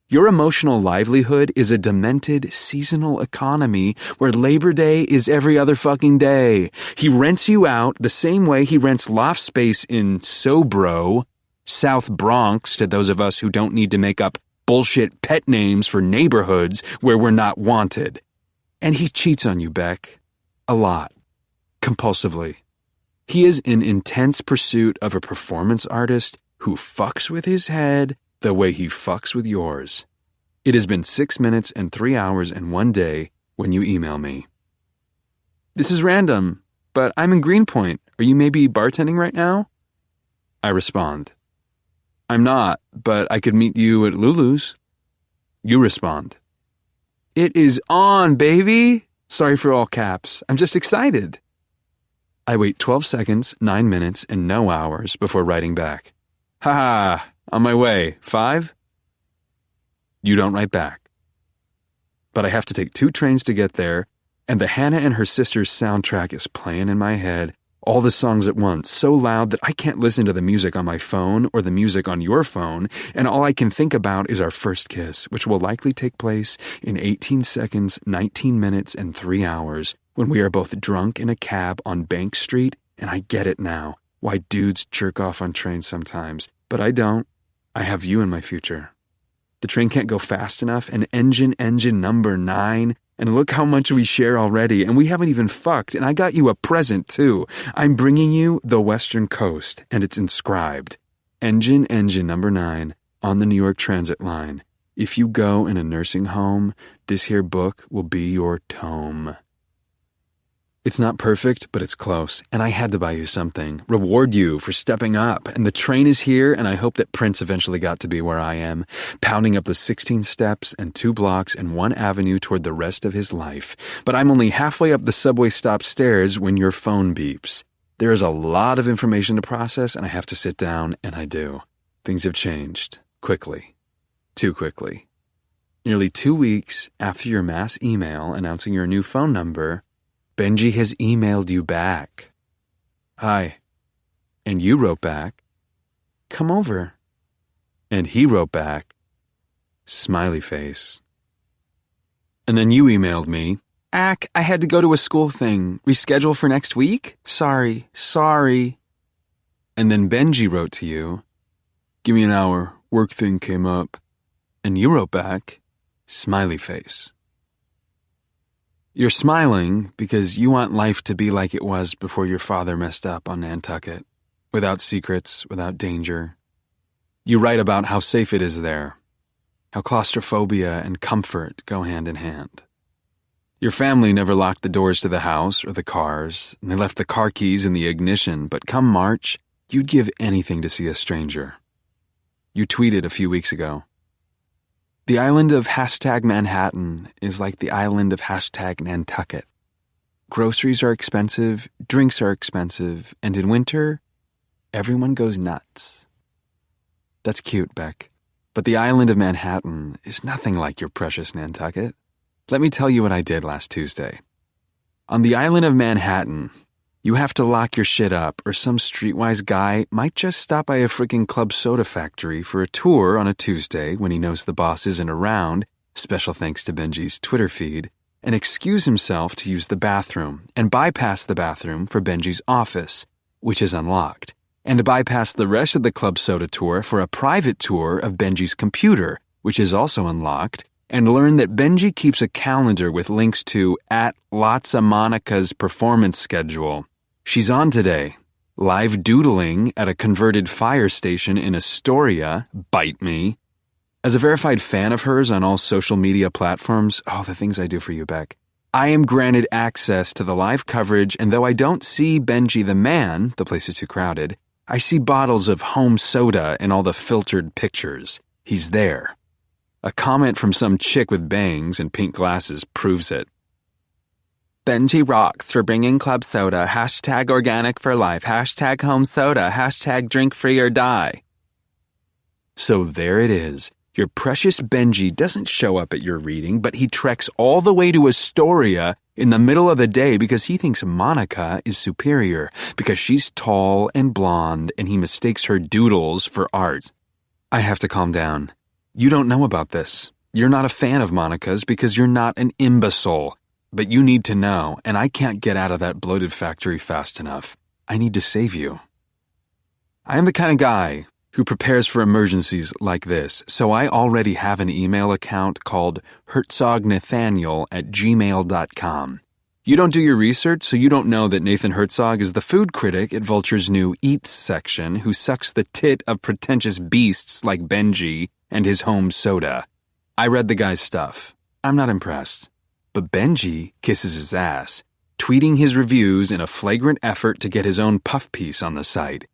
Your emotional livelihood is a demented seasonal economy where Labor Day is every other fucking day. He rents you out the same way he rents loft space in Sobro, South Bronx, to those of us who don't need to make up bullshit pet names for neighborhoods where we're not wanted. And he cheats on you, Beck. A lot. Compulsively. He is in intense pursuit of a performance artist who fucks with his head the way he fucks with yours. It has been 6 minutes and 3 hours and 1 day when you email me. This is random, but I'm in Greenpoint. Are you maybe bartending right now? I respond. I'm not, but I could meet you at Lulu's. You respond. It is on, baby! Sorry for all caps. I'm just excited. I wait 12 seconds, 9 minutes, and no hours before writing back. Haha, on my way. 5? You don't write back. But I have to take 2 trains to get there, and the Hannah and her sister's soundtrack is playing in my head, all the songs at once, so loud that I can't listen to the music on my phone or the music on your phone, and all I can think about is our first kiss, which will likely take place in 18 seconds, 19 minutes, and 3 hours, when we are both drunk in a cab on Bank Street, and I get it now, why dudes jerk off on trains sometimes. But I don't. I have you in my future. The train can't go fast enough, and engine number 9, and look how much we share already, and we haven't even fucked, and I got you a present, too. I'm bringing you the Western Coast, and it's inscribed. Engine number 9, on the New York Transit line. If you go in a nursing home, this here book will be your tome. It's not perfect, but it's close, and I had to buy you something, reward you for stepping up, and the train is here, and I hope that Prince eventually got to be where I am, pounding up the 16 steps and 2 blocks and 1 avenue toward the rest of his life. But I'm only halfway up the subway stop stairs when your phone beeps. There is a lot of information to process, and I have to sit down, and I do. Things have changed. Quickly. Too quickly. Nearly 2 weeks after your mass email announcing your new phone number, Benji has emailed you back. Hi. And you wrote back, come over. And he wrote back, smiley face. And then you emailed me, Ack, I had to go to a school thing. Reschedule for next week? Sorry. And then Benji wrote to you, give me an hour, work thing came up. And you wrote back, smiley face. You're smiling because you want life to be like it was before your father messed up on Nantucket, without secrets, without danger. You write about how safe it is there, how claustrophobia and comfort go hand in hand. Your family never locked the doors to the house or the cars, and they left the car keys in the ignition, but come March, you'd give anything to see a stranger. You tweeted a few weeks ago, The island of #Manhattan is like the island of #Nantucket. Groceries are expensive, drinks are expensive, and in winter, everyone goes nuts. That's cute, Beck, but the island of Manhattan is nothing like your precious Nantucket. Let me tell you what I did last Tuesday. On the island of Manhattan, you have to lock your shit up or some streetwise guy might just stop by a freaking club soda factory for a tour on a Tuesday when he knows the boss isn't around, special thanks to Benji's Twitter feed, and excuse himself to use the bathroom and bypass the bathroom for Benji's office, which is unlocked, and to bypass the rest of the club soda tour for a private tour of Benji's computer, which is also unlocked, and learn that Benji keeps a calendar with links to @LotsOfMonica's performance schedule. She's on today, live doodling at a converted fire station in Astoria, bite me. As a verified fan of hers on all social media platforms, the things I do for you, Beck, I am granted access to the live coverage, and though I don't see Benji the man, the place is too crowded, I see bottles of home soda in all the filtered pictures. He's there. A comment from some chick with bangs and pink glasses proves it. Benji rocks for bringing club soda, #organic for life, #home soda, #drink free or die. So there it is. Your precious Benji doesn't show up at your reading, but he treks all the way to Astoria in the middle of the day because he thinks Monica is superior, because she's tall and blonde and he mistakes her doodles for art. I have to calm down. You don't know about this. You're not a fan of Monica's because you're not an imbecile. But you need to know, and I can't get out of that bloated factory fast enough. I need to save you. I am the kind of guy who prepares for emergencies like this, so I already have an email account called herzognathaniel@gmail.com. You don't do your research, so you don't know that Nathan Herzog is the food critic at Vulture's new Eats section who sucks the tit of pretentious beasts like Benji and his home soda. I read the guy's stuff. I'm not impressed. But Benji kisses his ass, tweeting his reviews in a flagrant effort to get his own puff piece on the site.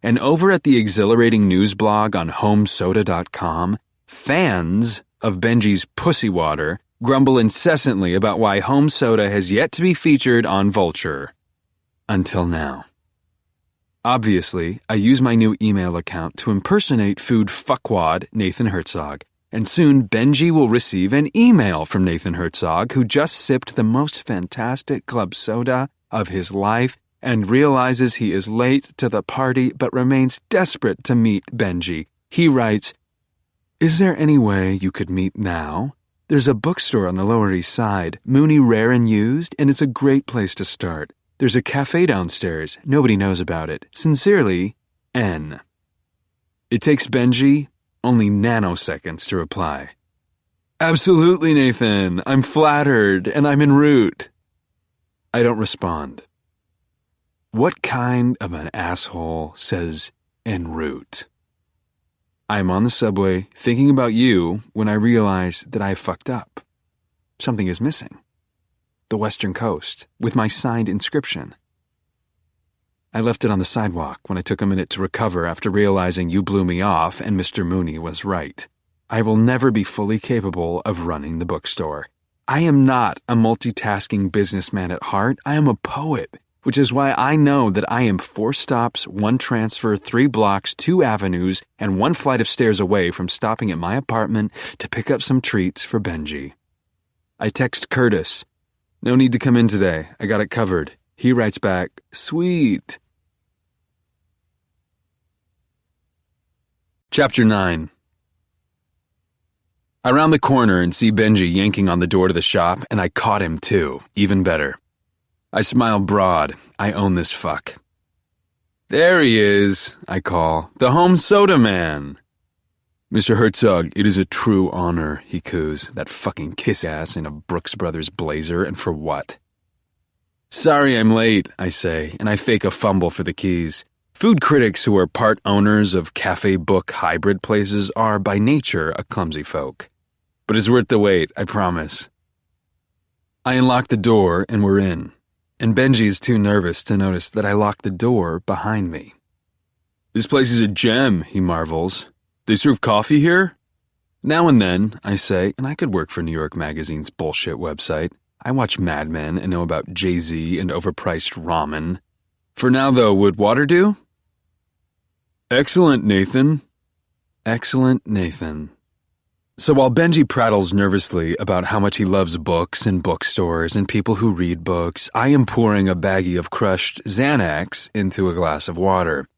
And over at the exhilarating news blog on homesoda.com, fans of Benji's pussy water grumble incessantly about why home soda has yet to be featured on Vulture. Until now. Obviously, I use my new email account to impersonate food fuckwad Nathan Herzog, and soon Benji will receive an email from Nathan Herzog, who just sipped the most fantastic club soda of his life and realizes he is late to the party but remains desperate to meet Benji. He writes, "Is there any way you could meet now? There's a bookstore on the Lower East Side, Mooney Rare and Used, and it's a great place to start. There's a cafe downstairs. Nobody knows about it. Sincerely, N." It takes Benji only nanoseconds to reply. "Absolutely, Nathan. I'm flattered, and I'm en route." I don't respond. What kind of an asshole says en route? I'm on the subway thinking about you when I realize that I fucked up. Something is missing. The Western Coast, with my signed inscription. I left it on the sidewalk when I took a minute to recover after realizing you blew me off and Mr. Mooney was right. I will never be fully capable of running the bookstore. I am not a multitasking businessman at heart. I am a poet, which is why I know that I am 4 stops, 1 transfer, 3 blocks, 2 avenues, and 1 flight of stairs away from stopping at my apartment to pick up some treats for Benji. I text Curtis, "No need to come in today. I got it covered." He writes back, "Sweet." Chapter 9. I round the corner and see Benji yanking on the door to the shop, and I caught him too. Even better. I smile broad. I own this fuck. "There he is," I call. "The home soda man." "Mr. Herzog, it is a true honor," he coos. That fucking kiss-ass in a Brooks Brothers blazer, and for what? "Sorry I'm late," I say, and I fake a fumble for the keys. Food critics who are part owners of cafe book hybrid places are, by nature, a clumsy folk. But it's worth the wait, I promise. I unlock the door, and we're in. And Benji is too nervous to notice that I locked the door behind me. "This place is a gem," he marvels. "They serve coffee here?" Now and then, I say, and I could work for New York Magazine's bullshit website. I watch Mad Men and know about Jay-Z and overpriced ramen. For now, though, would water do? Excellent, Nathan. Excellent, Nathan. So while Benji prattles nervously about how much he loves books and bookstores and people who read books, I am pouring a baggie of crushed Xanax into a glass of water.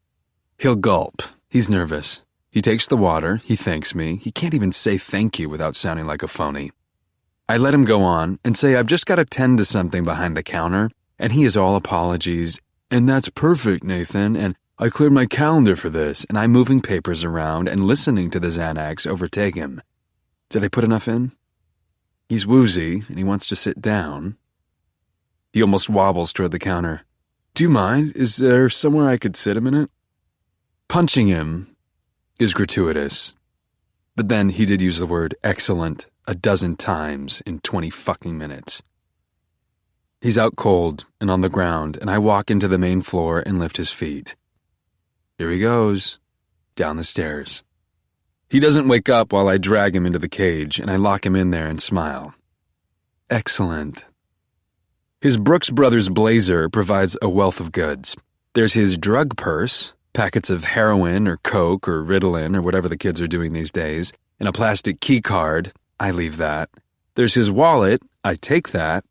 He'll gulp. He's nervous. He takes the water. He thanks me. He can't even say thank you without sounding like a phony. I let him go on and say I've just got to tend to something behind the counter, and he is all apologies. And that's perfect, Nathan, and I cleared my calendar for this, and I'm moving papers around and listening to the Xanax overtake him. Did I put enough in? He's woozy, and he wants to sit down. He almost wobbles toward the counter. Do you mind? Is there somewhere I could sit a minute? Punching him is gratuitous. But then he did use the word excellent a dozen times in 20 fucking minutes. He's out cold and on the ground, and I walk into the main floor and lift his feet. Here he goes, down the stairs. He doesn't wake up while I drag him into the cage, and I lock him in there and smile. Excellent. His Brooks Brothers blazer provides a wealth of goods. There's his drug purse, packets of heroin or coke or Ritalin or whatever the kids are doing these days, and a plastic key card. I leave that. There's his wallet. I take that.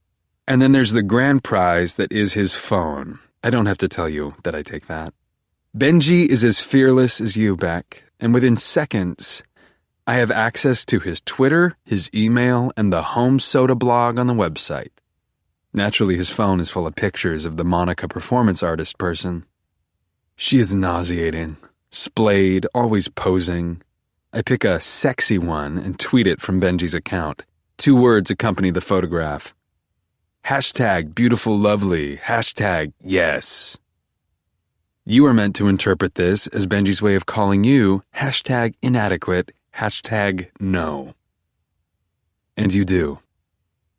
And then there's the grand prize that is his phone. I don't have to tell you that I take that. Benji is as fearless as you, Beck, and within seconds, I have access to his Twitter, his email, and the home soda blog on the website. Naturally, his phone is full of pictures of the Monica performance artist person. She is nauseating, splayed, always posing. I pick a sexy one and tweet it from Benji's account. 2 words accompany the photograph. Hashtag beautiful lovely, hashtag yes. You are meant to interpret this as Benji's way of calling you hashtag inadequate, hashtag no. And you do.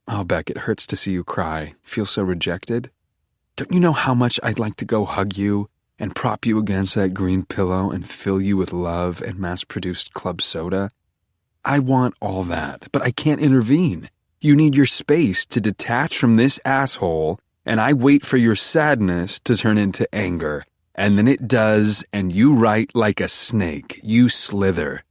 Oh, Beck, it hurts to see you cry. Feel so rejected? Don't you know how much I'd like to go hug you and prop you against that green pillow and fill you with love and mass-produced club soda? I want all that, but I can't intervene. You need your space to detach from this asshole, and I wait for your sadness to turn into anger. And then it does, and you write like a snake. You slither.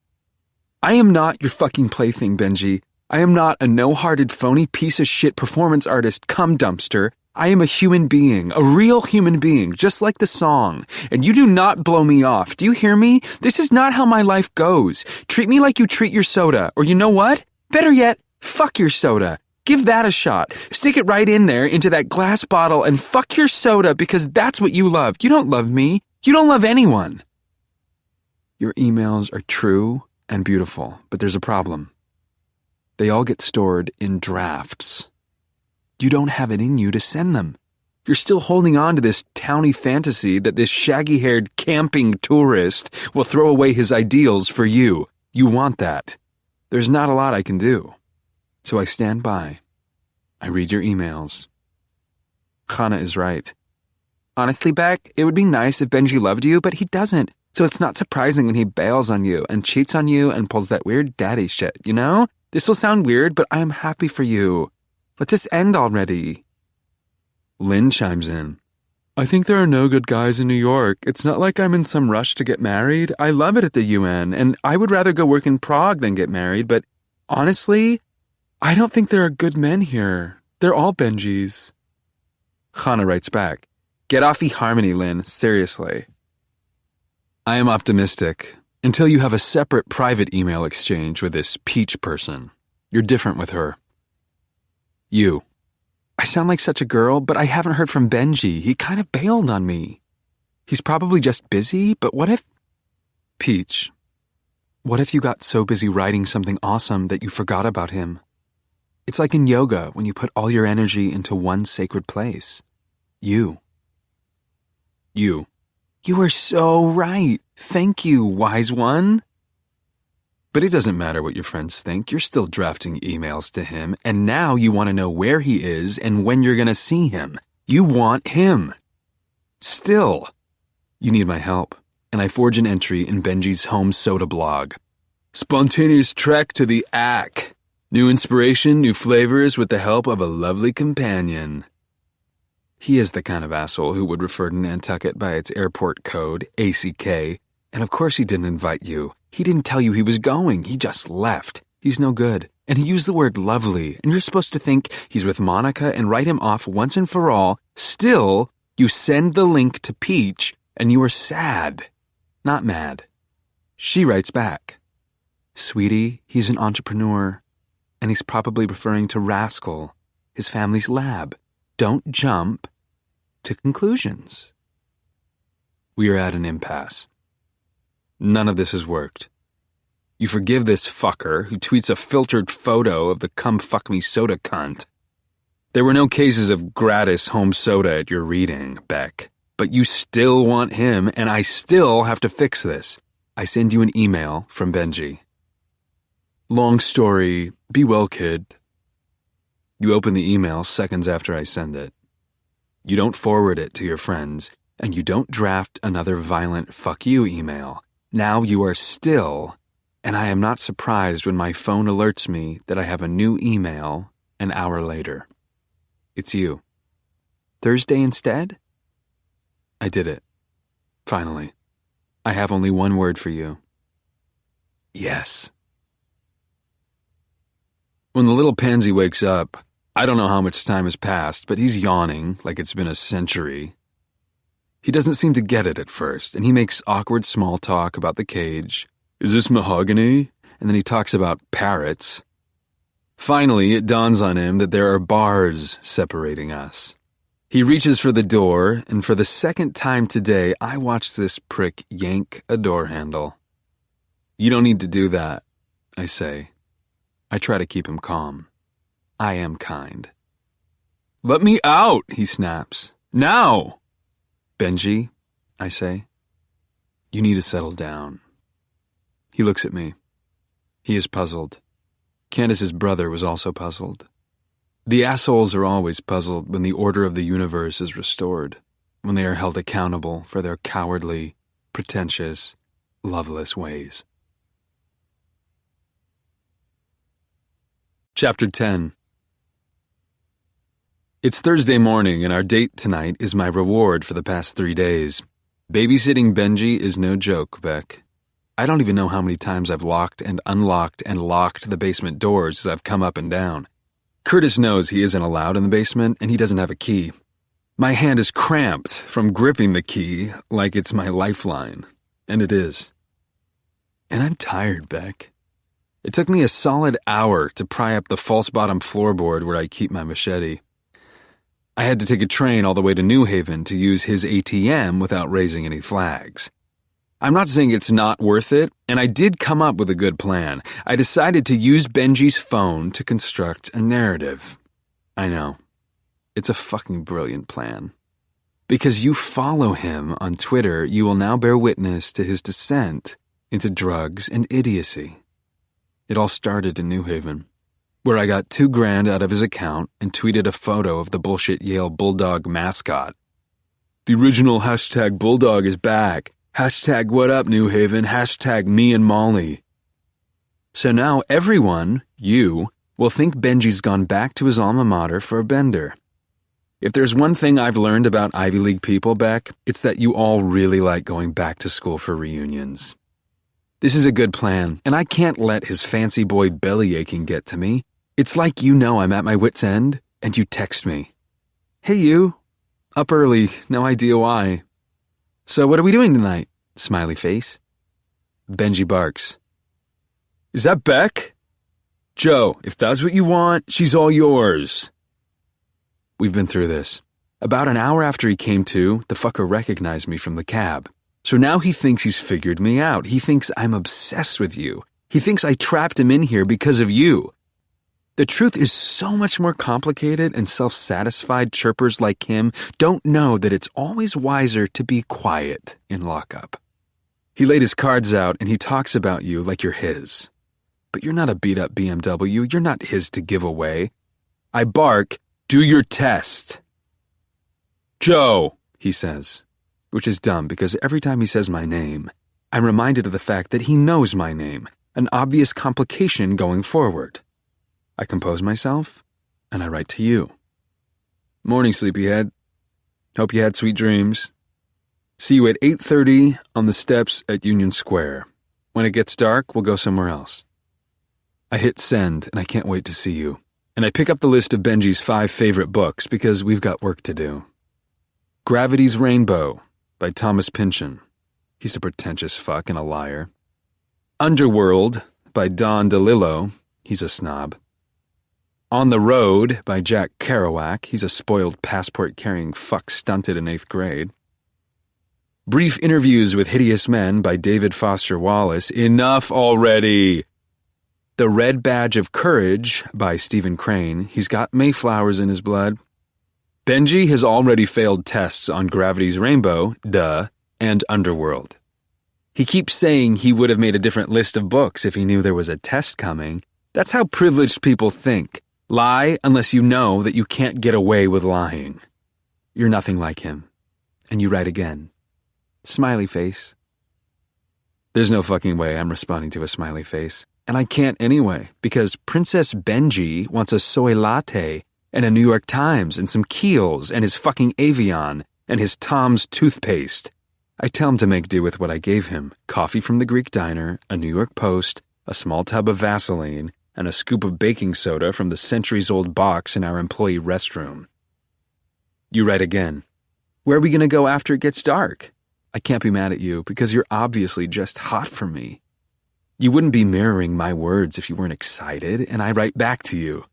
I am not your fucking plaything, Benji. I am not a no-hearted, phony piece of shit performance artist cum dumpster. I am a human being, a real human being, just like the song. And you do not blow me off. Do you hear me? This is not how my life goes. Treat me like you treat your soda. Or you know what? Better yet, fuck your soda. Give that a shot. Stick it right in there into that glass bottle and fuck your soda because that's what you love. You don't love me. You don't love anyone. Your emails are true and beautiful, but there's a problem. They all get stored in drafts. You don't have it in you to send them. You're still holding on to this towny fantasy that this shaggy-haired camping tourist will throw away his ideals for you. You want that. There's not a lot I can do. So I stand by. I read your emails. Chana is right. Honestly, Beck, it would be nice if Benji loved you, but he doesn't. So it's not surprising when he bails on you and cheats on you and pulls that weird daddy shit, you know? This will sound weird, but I am happy for you. Let this end already. Lynn chimes in. I think there are no good guys in New York. It's not like I'm in some rush to get married. I love it at the UN, and I would rather go work in Prague than get married, but honestly, I don't think there are good men here. They're all Benjis. Chana writes back, Get off eHarmony, Lynn, seriously. I am optimistic until you have a separate private email exchange with this peach person. You're different with her. You. I sound like such a girl, but I haven't heard from Benji. He kind of bailed on me. He's probably just busy, but what if... Peach. What if you got so busy writing something awesome that you forgot about him? It's like in yoga when you put all your energy into one sacred place. You. You. You are so right. Thank you, wise one. But it doesn't matter what your friends think. You're still drafting emails to him, and now you want to know where he is and when you're going to see him. You want him. Still, you need my help, and I forge an entry in Benji's home soda blog. Spontaneous trek to the Ack. New inspiration, new flavors with the help of a lovely companion. He is the kind of asshole who would refer to Nantucket by its airport code, ACK, and of course he didn't invite you. He didn't tell you he was going. He just left. He's no good. And he used the word lovely, and you're supposed to think he's with Monica and write him off once and for all. Still, you send the link to Peach, and you are sad, not mad. She writes back, "Sweetie, he's an entrepreneur, and he's probably referring to Rascal, his family's lab. Don't jump to conclusions." We are at an impasse. None of this has worked. You forgive this fucker who tweets a filtered photo of the come fuck me soda cunt. There were no cases of gratis home soda at your reading, Beck, but you still want him, and I still have to fix this. I send you an email from Benji. Long story, be well, kid. You open the email seconds after I send it. You don't forward it to your friends, and you don't draft another violent fuck you email. Now you are still, and I am not surprised when my phone alerts me that I have a new email an hour later. It's you. Thursday instead? I did it. Finally. I have only one word for you. Yes. When the little pansy wakes up, I don't know how much time has passed, but he's yawning like it's been a century. He doesn't seem to get it at first, and he makes awkward small talk about the cage. Is this mahogany? And then he talks about parrots. Finally, it dawns on him that there are bars separating us. He reaches for the door, and for the second time today, I watch this prick yank a door handle. You don't need to do that, I say. I try to keep him calm. I am kind. Let me out, he snaps. Now! Benji, I say, you need to settle down. He looks at me. He is puzzled. Candace's brother was also puzzled. The assholes are always puzzled when the order of the universe is restored, when they are held accountable for their cowardly, pretentious, loveless ways. Chapter 10. It's Thursday morning, and our date tonight is my reward for the past 3 days. Babysitting Benji is no joke, Beck. I don't even know how many times I've locked and unlocked and locked the basement doors as I've come up and down. Curtis knows he isn't allowed in the basement, and he doesn't have a key. My hand is cramped from gripping the key like it's my lifeline, and it is. And I'm tired, Beck. It took me a solid hour to pry up the false bottom floorboard where I keep my machete. I had to take a train all the way to New Haven to use his ATM without raising any flags. I'm not saying it's not worth it, and I did come up with a good plan. I decided to use Benji's phone to construct a narrative. I know. It's a fucking brilliant plan. Because you follow him on Twitter, you will now bear witness to his descent into drugs and idiocy. It all started in New Haven, where I got $2,000 out of his account and tweeted a photo of the bullshit Yale Bulldog mascot. The original hashtag Bulldog is back. Hashtag what up, New Haven. Hashtag me and Molly. So now everyone, you, will think Benji's gone back to his alma mater for a bender. If there's one thing I've learned about Ivy League people, Beck, it's that you all really like going back to school for reunions. This is a good plan, and I can't let his fancy boy belly aching get to me. It's like you know I'm at my wit's end, and you text me. Hey you, up early, no idea why. So what are we doing tonight? Smiley face. Benji barks. Is that Beck? Joe, if that's what you want, she's all yours. We've been through this. About an hour after he came to, the fucker recognized me from the cab. So now he thinks he's figured me out. He thinks I'm obsessed with you. He thinks I trapped him in here because of you. The truth is so much more complicated, and self-satisfied chirpers like him don't know that it's always wiser to be quiet in lockup. He laid his cards out and he talks about you like you're his. But you're not a beat-up BMW. You're not his to give away. I bark, do your test. Joe, he says, which is dumb because every time he says my name, I'm reminded of the fact that he knows my name. an obvious complication going forward. I compose myself, and I write to you. Morning, sleepyhead. Hope you had sweet dreams. See you at 8:30 on the steps at Union Square. When it gets dark, we'll go somewhere else. I hit send, and I can't wait to see you. And I pick up the list of Benji's 5 favorite books because we've got work to do. Gravity's Rainbow by Thomas Pynchon. He's a pretentious fuck and a liar. Underworld by Don DeLillo. He's a snob. On the Road by Jack Kerouac. He's a spoiled passport-carrying fuck stunted in 8th grade. Brief Interviews with Hideous Men by David Foster Wallace. Enough already! The Red Badge of Courage by Stephen Crane. He's got Mayflowers in his blood. Benji has already failed tests on Gravity's Rainbow, and Underworld. He keeps saying he would have made a different list of books if he knew there was a test coming. That's how privileged people think. Lie unless you know that you can't get away with lying. You're nothing like him. And you write again. Smiley face. There's no fucking way I'm responding to a smiley face. And I can't anyway, because Princess Benji wants a soy latte and a New York Times and some Kiehl's and his fucking Avion and his Tom's toothpaste. I tell him to make do with what I gave him. Coffee from the Greek diner, a New York Post, a small tub of Vaseline, and a scoop of baking soda from the centuries-old box in our employee restroom. You write again. Where are we going to go after it gets dark? I can't be mad at you because you're obviously just hot for me. You wouldn't be mirroring my words if you weren't excited, and I write back to you.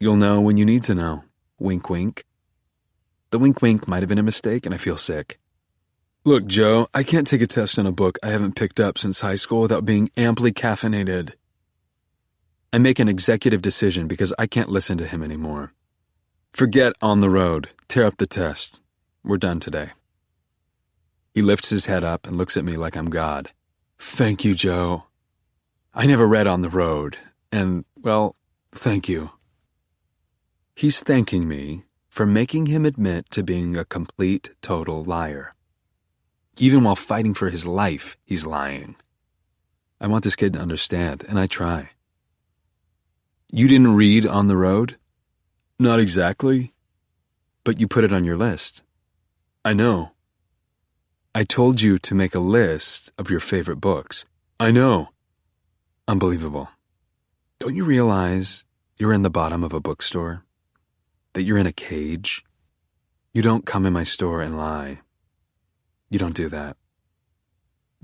You'll know when you need to know. Wink, wink. The wink, wink might have been a mistake, and I feel sick. Look, Joe, I can't take a test on a book I haven't picked up since high school without being amply caffeinated. I make an executive decision because I can't listen to him anymore. Forget On the Road. Tear up the test. We're done today. He lifts his head up and looks at me like I'm God. Thank you, Joe. I never read On the Road, and, well, thank you. He's thanking me for making him admit to being a complete, total liar. Even while fighting for his life, he's lying. I want this kid to understand, and I try. You didn't read On the Road? Not exactly. But you put it on your list. I know. I told you to make a list of your favorite books. I know. Unbelievable. Don't you realize you're in the bottom of a bookstore? That you're in a cage? You don't come in my store and lie. You don't do that.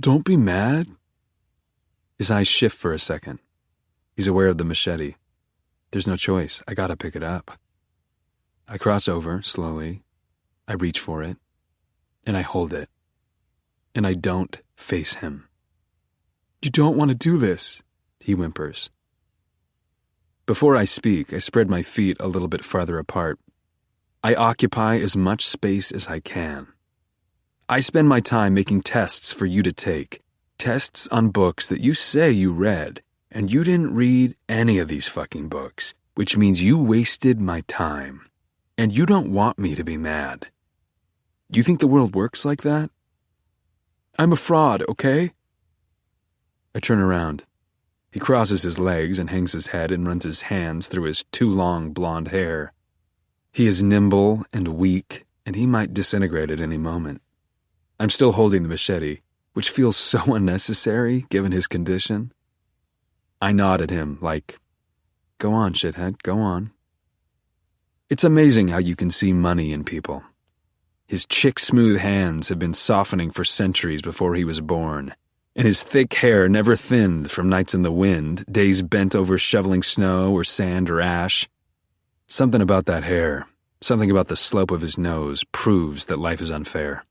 Don't be mad. His eyes shift for a second. He's aware of the machete. There's no choice. I gotta pick it up. I cross over, slowly. I reach for it. And I hold it. And I don't face him. You don't want to do this, he whimpers. Before I speak, I spread my feet a little bit farther apart. I occupy as much space as I can. I spend my time making tests for you to take. Tests on books that you say you read, and you didn't read any of these fucking books, which means you wasted my time. And you don't want me to be mad. Do you think the world works like that? I'm a fraud, okay? I turn around. He crosses his legs and hangs his head and runs his hands through his too long blonde hair. He is nimble and weak, and he might disintegrate at any moment. I'm still holding the machete, which feels so unnecessary given his condition. I nod at him like, go on, shithead, go on. It's amazing how you can see money in people. His chick-smooth hands have been softening for centuries before he was born, and his thick hair never thinned from nights in the wind, days bent over shoveling snow or sand or ash. Something about that hair, something about the slope of his nose, proves that life is unfair.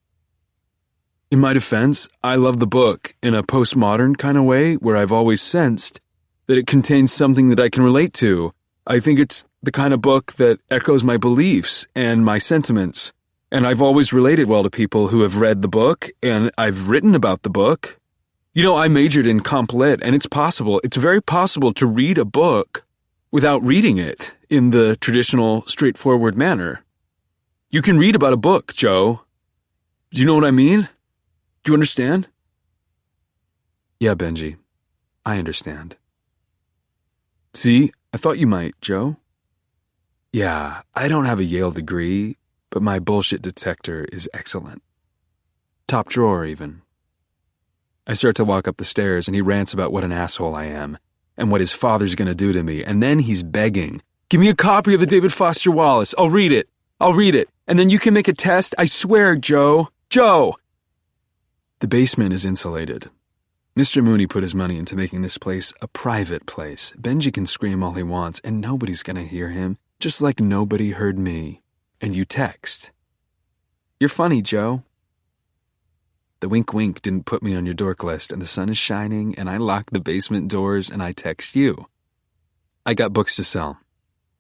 In my defense, I love the book in a postmodern kind of way where I've always sensed that it contains something that I can relate to. I think it's the kind of book that echoes my beliefs and my sentiments. And I've always related well to people who have read the book, and I've written about the book. You know, I majored in comp lit, and it's very possible to read a book without reading it in the traditional, straightforward manner. You can read about a book, Joe. Do you know what I mean? Do you understand? Yeah, Benji. I understand. See, I thought you might, Joe. Yeah, I don't have a Yale degree, but my bullshit detector is excellent. Top drawer, even. I start to walk up the stairs, and he rants about what an asshole I am, and what his father's gonna do to me, and then he's begging. Give me a copy of the David Foster Wallace. I'll read it, and then you can make a test. I swear, Joe. Joe! The basement is insulated. Mr. Mooney put his money into making this place a private place. Benji can scream all he wants, and nobody's gonna hear him, just like nobody heard me. And you text. You're funny, Joe. The wink-wink didn't put me on your dork list, and the sun is shining, and I lock the basement doors, and I text you. I got books to sell.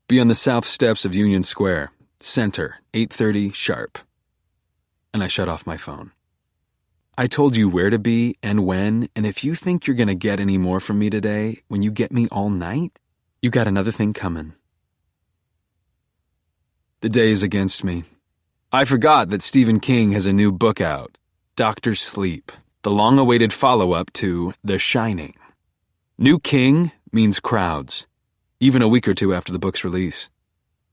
Be on the south steps of Union Square. Center, 8:30 sharp. And I shut off my phone. I told you where to be and when, and if you think you're gonna get any more from me today, when you get me all night, you got another thing coming. The day is against me. I forgot that Stephen King has a new book out, Dr. Sleep, the long-awaited follow-up to The Shining. New King means crowds, even a week or two after the book's release.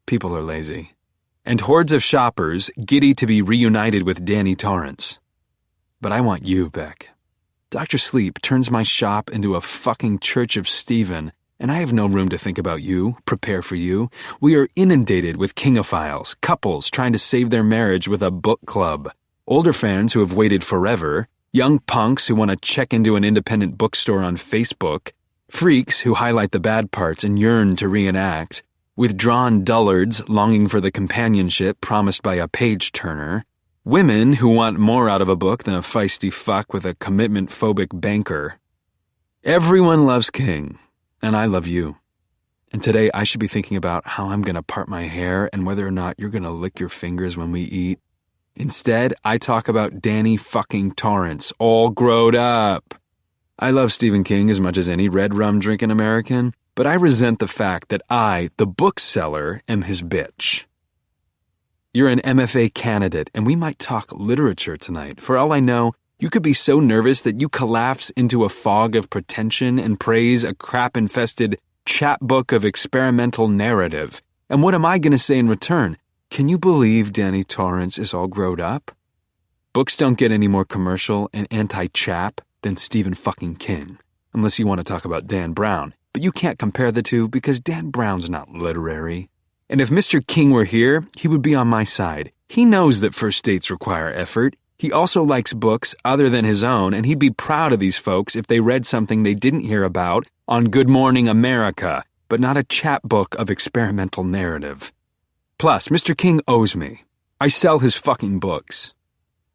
People are lazy. And hordes of shoppers giddy to be reunited with Danny Torrance. But I want you, Beck. Dr. Sleep turns my shop into a fucking Church of Stephen, and I have no room to think about you, prepare for you. We are inundated with kingophiles, couples trying to save their marriage with a book club, older fans who have waited forever, young punks who want to check into an independent bookstore on Facebook, freaks who highlight the bad parts and yearn to reenact, withdrawn dullards longing for the companionship promised by a page-turner, women who want more out of a book than a feisty fuck with a commitment-phobic banker. Everyone loves King, and I love you. And today I should be thinking about how I'm going to part my hair and whether or not you're going to lick your fingers when we eat. Instead, I talk about Danny fucking Torrance, all growed up. I love Stephen King as much as any red rum drinking American, but I resent the fact that I, the bookseller, am his bitch. You're an MFA candidate, and we might talk literature tonight. For all I know, you could be so nervous that you collapse into a fog of pretension and praise a crap-infested chapbook of experimental narrative. And what am I going to say in return? Can you believe Danny Torrance is all growed up? Books don't get any more commercial and anti-chap than Stephen fucking King, unless you want to talk about Dan Brown. But you can't compare the two because Dan Brown's not literary. And if Mr. King were here, he would be on my side. He knows that first dates require effort. He also likes books other than his own, and he'd be proud of these folks if they read something they didn't hear about on Good Morning America, but not a chapbook of experimental narrative. Plus, Mr. King owes me. I sell his fucking books.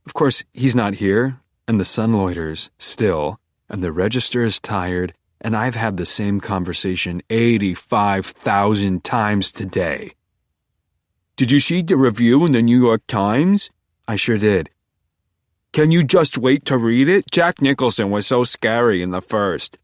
Of course, he's not here, and the sun loiters, still, and the register is tired, and I've had the same conversation 85,000 times today. Did you see the review in the New York Times? I sure did. Can you just wait to read it? Jack Nicholson was so scary in the first.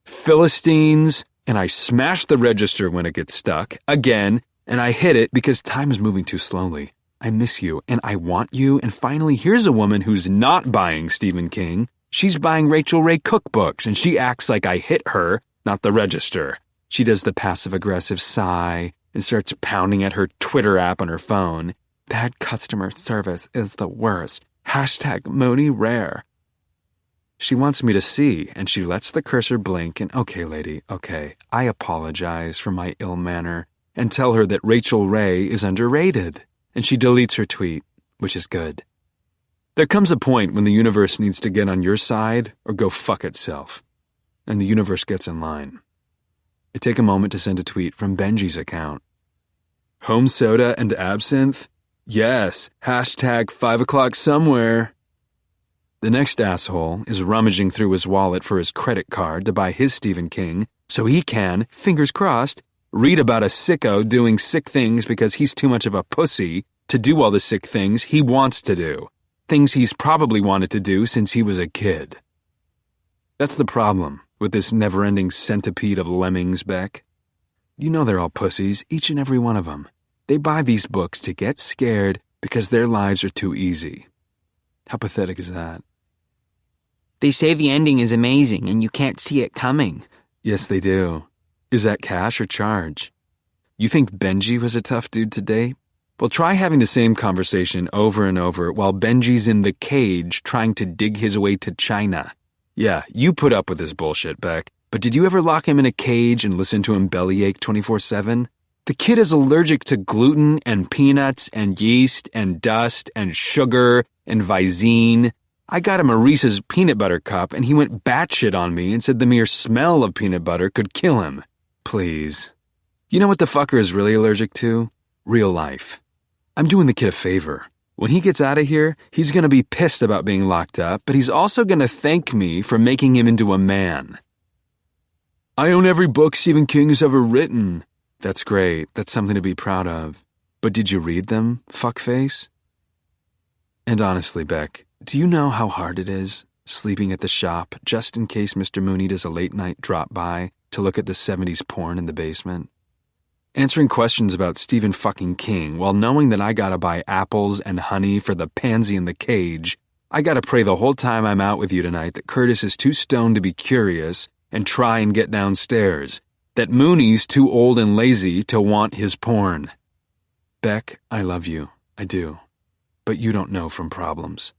Philistines, and I smash the register when it gets stuck, again, and I hit it because time is moving too slowly. I miss you, and I want you, and finally here's a woman who's not buying Stephen King. She's buying Rachel Ray cookbooks, and she acts like I hit her, not the register. She does the passive-aggressive sigh and starts pounding at her Twitter app on her phone. Bad customer service is the worst. #Mooney Rare. She wants me to see, and she lets the cursor blink, and okay, lady, okay, I apologize for my ill manner and tell her that Rachel Ray is underrated, and she deletes her tweet, which is good. There comes a point when the universe needs to get on your side or go fuck itself, and the universe gets in line. I take a moment to send a tweet from Benji's account. Home soda and absinthe? Yes, #5 o'clock somewhere. The next asshole is rummaging through his wallet for his credit card to buy his Stephen King so he can, fingers crossed, read about a sicko doing sick things because he's too much of a pussy to do all the sick things he wants to do. Things he's probably wanted to do since he was a kid. That's the problem with this never-ending centipede of lemmings, Beck. You know they're all pussies, each and every one of them. They buy these books to get scared because their lives are too easy. How pathetic is that? They say the ending is amazing and you can't see it coming. Yes, they do. Is that cash or charge? You think Benji was a tough dude to date? Well, try having the same conversation over and over while Benji's in the cage trying to dig his way to China. Yeah, you put up with this bullshit, Beck, but did you ever lock him in a cage and listen to him bellyache 24/7? The kid is allergic to gluten and peanuts and yeast and dust and sugar and Visine. I got him a Reese's peanut butter cup and he went batshit on me and said the mere smell of peanut butter could kill him. Please. You know what the fucker is really allergic to? Real life. I'm doing the kid a favor. When he gets out of here, he's going to be pissed about being locked up, but he's also going to thank me for making him into a man. I own every book Stephen King has ever written. That's great. That's something to be proud of. But did you read them, fuckface? And honestly, Beck, do you know how hard it is sleeping at the shop just in case Mr. Mooney does a late night drop by to look at the 70s porn in the basement? Answering questions about Stephen fucking King while knowing that I gotta buy apples and honey for the pansy in the cage. I gotta pray the whole time I'm out with you tonight that Curtis is too stoned to be curious and try and get downstairs. That Mooney's too old and lazy to want his porn. Beck, I love you. I do. But you don't know from problems.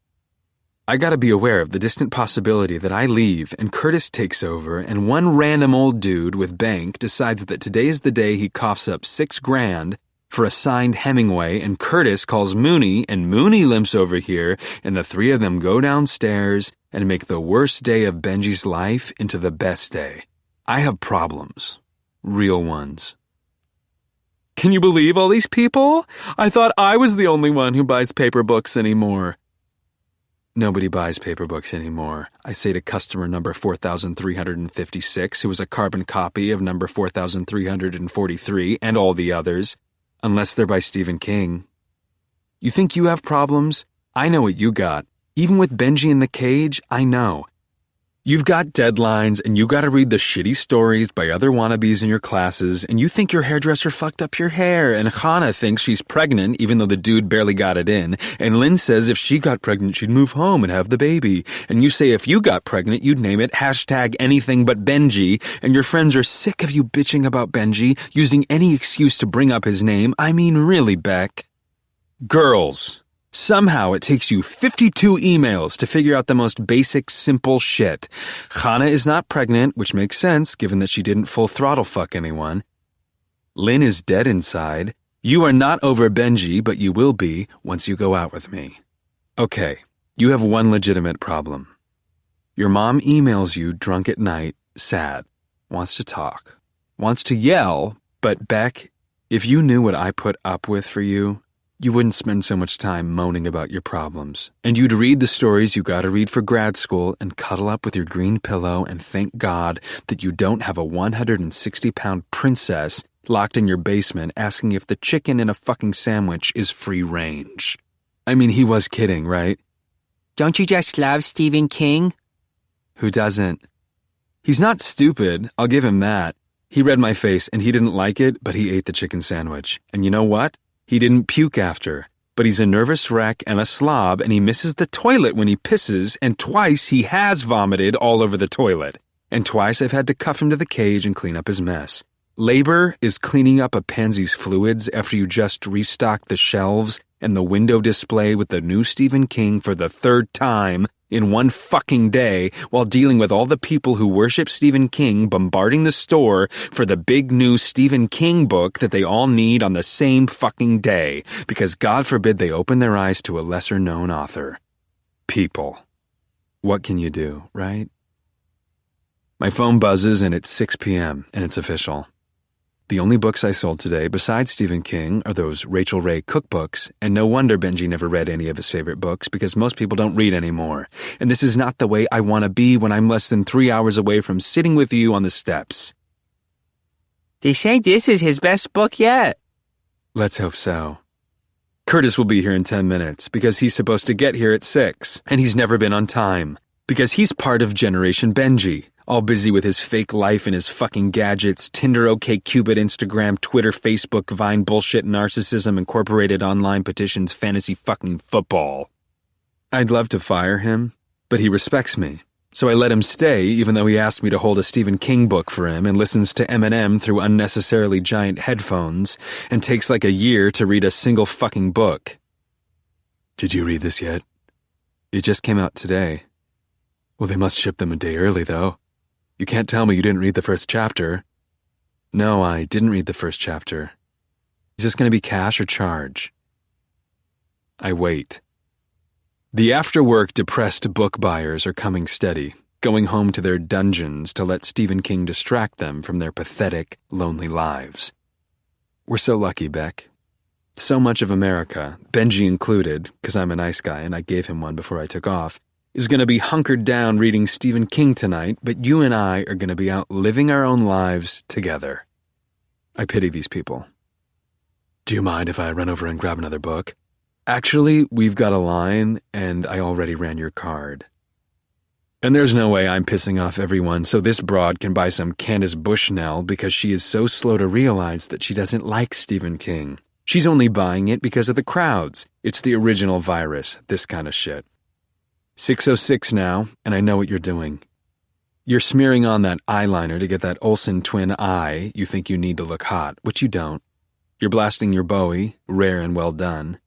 I gotta be aware of the distant possibility that I leave and Curtis takes over and one random old dude with bank decides that today is the day he coughs up $6,000 for a signed Hemingway and Curtis calls Mooney and Mooney limps over here and the three of them go downstairs and make the worst day of Benji's life into the best day. I have problems. Real ones. Can you believe all these people? I thought I was the only one who buys paper books anymore. Nobody buys paper books anymore, I say to customer number 4,356, who is a carbon copy of number 4,343 and all the others, unless they're by Stephen King. You think you have problems? I know what you got. Even with Benji in the cage, I know. You've got deadlines and you gotta read the shitty stories by other wannabes in your classes and you think your hairdresser fucked up your hair and Hannah thinks she's pregnant even though the dude barely got it in and Lynn says if she got pregnant she'd move home and have the baby and you say if you got pregnant you'd name it #anything but Benji and your friends are sick of you bitching about Benji using any excuse to bring up his name. I mean really, Beck. Girls. Somehow it takes you 52 emails to figure out the most basic, simple shit. Hannah is not pregnant, which makes sense given that she didn't full throttle fuck anyone. Lynn is dead inside. You are not over Benji, but you will be once you go out with me. Okay, you have one legitimate problem. Your mom emails you drunk at night, sad, wants to talk, wants to yell, but Beck, if you knew what I put up with for you, you wouldn't spend so much time moaning about your problems. And you'd read the stories you gotta read for grad school and cuddle up with your green pillow and thank God that you don't have a 160-pound princess locked in your basement asking if the chicken in a fucking sandwich is free range. I mean, he was kidding, right? Don't you just love Stephen King? Who doesn't? He's not stupid, I'll give him that. He read my face and he didn't like it, but he ate the chicken sandwich. And you know what? He didn't puke after, but he's a nervous wreck and a slob and he misses the toilet when he pisses and twice he has vomited all over the toilet. And twice I've had to cuff him to the cage and clean up his mess. Labor is cleaning up a pansy's fluids after you just restocked the shelves and the window display with the new Stephen King for the third time in one fucking day while dealing with all the people who worship Stephen King bombarding the store for the big new Stephen King book that they all need on the same fucking day because God forbid they open their eyes to a lesser known author. People. What can you do, right? My phone buzzes and it's 6 p.m. and it's official. The only books I sold today besides Stephen King are those Rachel Ray cookbooks, and no wonder Benji never read any of his favorite books because most people don't read anymore. And this is not the way I want to be when I'm less than 3 hours away from sitting with you on the steps. They say this is his best book yet. Let's hope so. Curtis will be here in 10 minutes because he's supposed to get here at 6, and he's never been on time. Because he's part of Generation Benji, all busy with his fake life and his fucking gadgets, Tinder, OkCupid, Instagram, Twitter, Facebook, Vine, bullshit, narcissism, incorporated online petitions, fantasy fucking football. I'd love to fire him, but he respects me, So I let him stay, even though he asked me to hold a Stephen King book for him and listens to Eminem through unnecessarily giant headphones and takes like a year to read a single fucking book. Did you read this yet? It just came out today. Well, they must ship them a day early, though. You can't tell me you didn't read the first chapter. No, I didn't read the first chapter. Is this going to be cash or charge? I wait. The after-work depressed book buyers are coming steady, going home to their dungeons to let Stephen King distract them from their pathetic, lonely lives. We're so lucky, Beck. So much of America, Benji included, because I'm a nice guy and I gave him one before I took off, is going to be hunkered down reading Stephen King tonight, but you and I are going to be out living our own lives together. I pity these people. Do you mind if I run over and grab another book? Actually, we've got a line, and I already ran your card. And there's no way I'm pissing off everyone so this broad can buy some Candace Bushnell because she is so slow to realize that she doesn't like Stephen King. She's only buying it because of the crowds. It's the original virus, this kind of shit. 6:06 now, and I know what you're doing. You're smearing on that eyeliner to get that Olsen twin eye you think you need to look hot, which you don't. You're blasting your Bowie, rare and well done.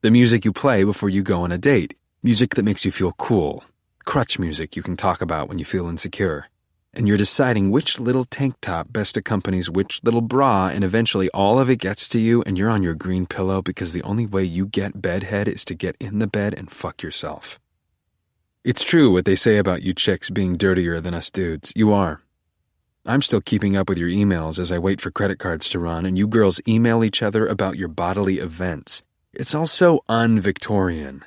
The music you play before you go on a date, music that makes you feel cool. Crutch music you can talk about when you feel insecure. And you're deciding which little tank top best accompanies which little bra, and eventually all of it gets to you and you're on your green pillow because the only way you get bedhead is to get in the bed and fuck yourself. It's true what they say about you chicks being dirtier than us dudes. You are. I'm still keeping up with your emails as I wait for credit cards to run, and you girls email each other about your bodily events. It's all so un-Victorian.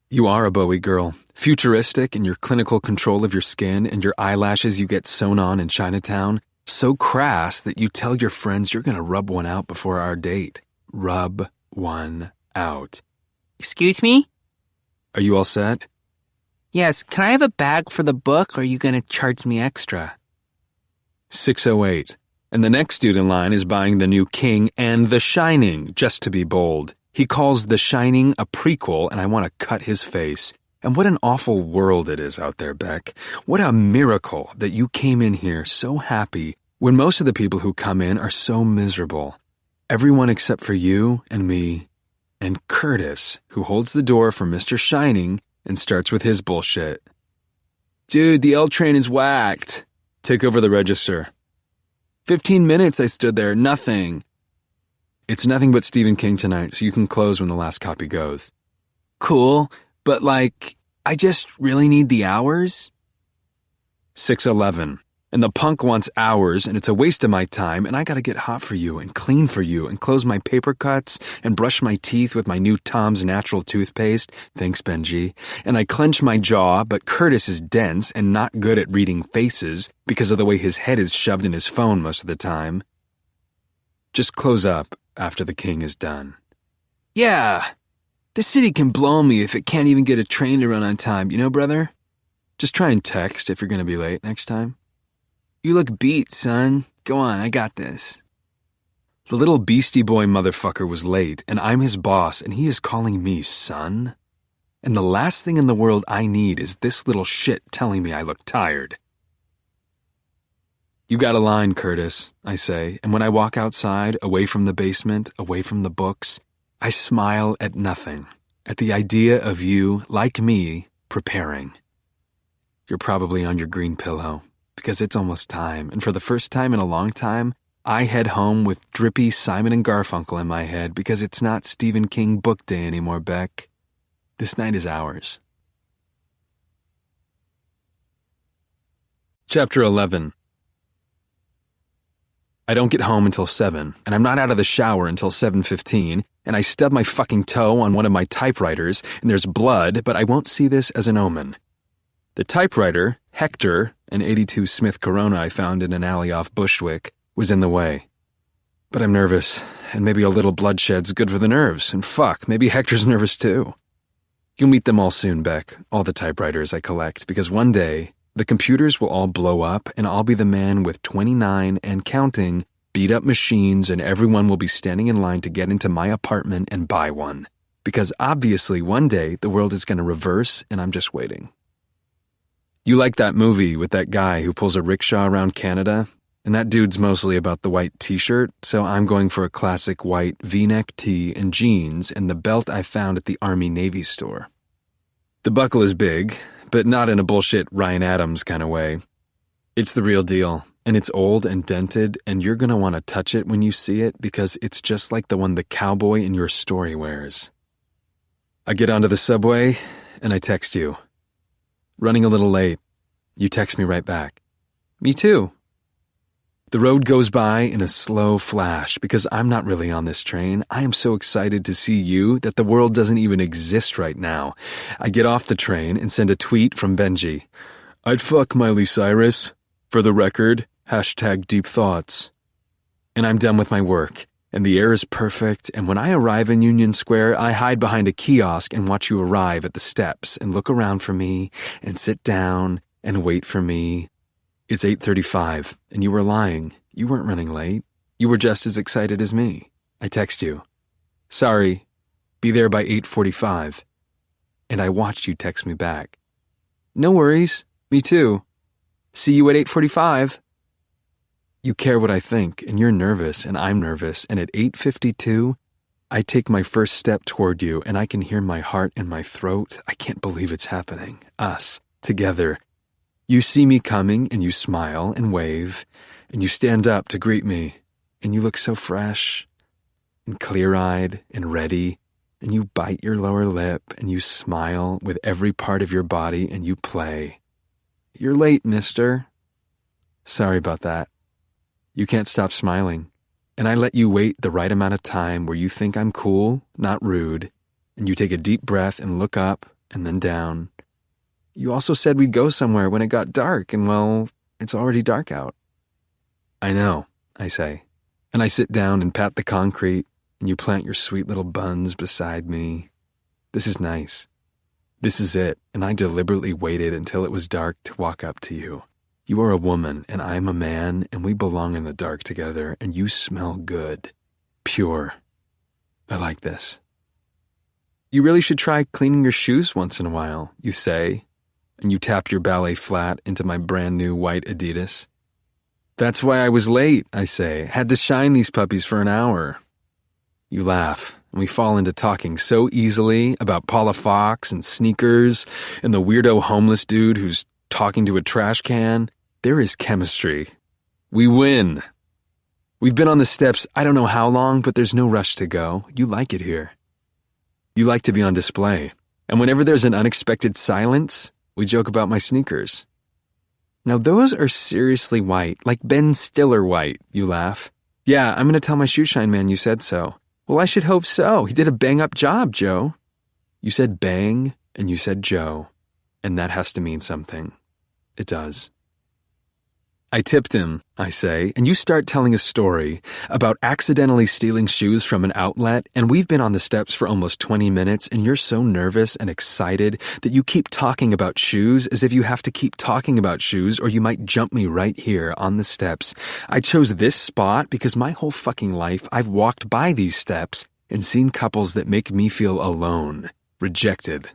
You are a Bowie girl, futuristic in your clinical control of your skin and your eyelashes you get sewn on in Chinatown, so crass that you tell your friends you're going to rub one out before our date. Rub one out. Excuse me? Are you all set? Yes, can I have a bag for the book, or are you going to charge me extra? 6:08, and the next dude in line is buying the new King and The Shining, just to be bold. He calls The Shining a prequel, and I want to cut his face. And what an awful world it is out there, Beck. What a miracle that you came in here so happy when most of the people who come in are so miserable. Everyone except for you and me and Curtis, who holds the door for Mr. Shining and starts with his bullshit. Dude, the L train is whacked. Take over the register. 15 minutes I stood there, nothing. It's nothing but Stephen King tonight, so you can close when the last copy goes. Cool, but I just really need the hours? 6:11, and the punk wants hours, and it's a waste of my time, and I gotta get hot for you, and clean for you, and close my paper cuts, and brush my teeth with my new Tom's Natural toothpaste, thanks Benji, and I clench my jaw, but Curtis is dense and not good at reading faces because of the way his head is shoved in his phone most of the time. Just close up after the King is done. Yeah, this city can blow me if it can't even get a train to run on time, you know, brother? Just try and text if you're gonna be late next time. You look beat, son. Go on, I got this. The little Beastie Boy motherfucker was late, and I'm his boss, and he is calling me son? And the last thing in the world I need is this little shit telling me I look tired. You got a line, Curtis, I say, and when I walk outside, away from the basement, away from the books, I smile at nothing, at the idea of you, like me, preparing. You're probably on your green pillow, because it's almost time, and for the first time in a long time, I head home with drippy Simon and Garfunkel in my head because it's not Stephen King book day anymore, Beck. This night is ours. Chapter 11. I don't get home until 7, and I'm not out of the shower until 7:15, and I stub my fucking toe on one of my typewriters, and there's blood, but I won't see this as an omen. The typewriter, Hector, an 82 Smith Corona I found in an alley off Bushwick, was in the way. But I'm nervous, and maybe a little bloodshed's good for the nerves, and fuck, maybe Hector's nervous too. You'll meet them all soon, Beck, all the typewriters I collect, because one day, the computers will all blow up, and I'll be the man with 29 and counting beat-up machines, and everyone will be standing in line to get into my apartment and buy one. Because obviously one day the world is going to reverse, and I'm just waiting. You like that movie with that guy who pulls a rickshaw around Canada? And that dude's mostly about the white t-shirt, so I'm going for a classic white V-neck tee and jeans and the belt I found at the Army-Navy store. The buckle is big, but not in a bullshit Ryan Adams kind of way. It's the real deal, and it's old and dented, and you're gonna want to touch it when you see it because it's just like the one the cowboy in your story wears. I get onto the subway, and I text you. Running a little late. You text me right back. Me too. The road goes by in a slow flash because I'm not really on this train. I am so excited to see you that the world doesn't even exist right now. I get off the train and send a tweet from Benji. I'd fuck Miley Cyrus. For the record, #deep thoughts. And I'm done with my work, and the air is perfect, and when I arrive in Union Square, I hide behind a kiosk and watch you arrive at the steps and look around for me and sit down and wait for me. It's 8:35, and you were lying. You weren't running late. You were just as excited as me. I text you. Sorry, be there by 8:45. And I watched you text me back. No worries, me too. See you at 8:45. You care what I think, and you're nervous, and I'm nervous, and at 8:52, I take my first step toward you, and I can hear my heart in my throat. I can't believe it's happening. Us, together. You see me coming, and you smile and wave, and you stand up to greet me, and you look so fresh, and clear-eyed, and ready, and you bite your lower lip, and you smile with every part of your body, and you play. You're late, mister. Sorry about that. You can't stop smiling, and I let you wait the right amount of time where you think I'm cool, not rude, and you take a deep breath and look up and then down. You also said we'd go somewhere when it got dark, and well, it's already dark out. I know, I say, and I sit down and pat the concrete, and you plant your sweet little buns beside me. This is nice. This is it, and I deliberately waited until it was dark to walk up to you. You are a woman, and I'm a man, and we belong in the dark together, and you smell good. Pure. I like this. You really should try cleaning your shoes once in a while, you say, and you tap your ballet flat into my brand new white Adidas. That's why I was late, I say. Had to shine these puppies for an hour. You laugh, and we fall into talking so easily about Paula Fox and sneakers and the weirdo homeless dude who's talking to a trash can. There is chemistry. We win. We've been on the steps I don't know how long, but there's no rush to go. You like it here. You like to be on display. And whenever there's an unexpected silence, we joke about my sneakers. Now those are seriously white, like Ben Stiller white, you laugh. Yeah, I'm going to tell my shoe shine man you said so. Well, I should hope so. He did a bang-up job, Joe. You said bang, and you said Joe, and that has to mean something. It does. I tipped him, I say, and you start telling a story about accidentally stealing shoes from an outlet, and we've been on the steps for almost 20 minutes, and you're so nervous and excited that you keep talking about shoes as if you have to keep talking about shoes or you might jump me right here on the steps. I chose this spot because my whole fucking life I've walked by these steps and seen couples that make me feel alone, rejected.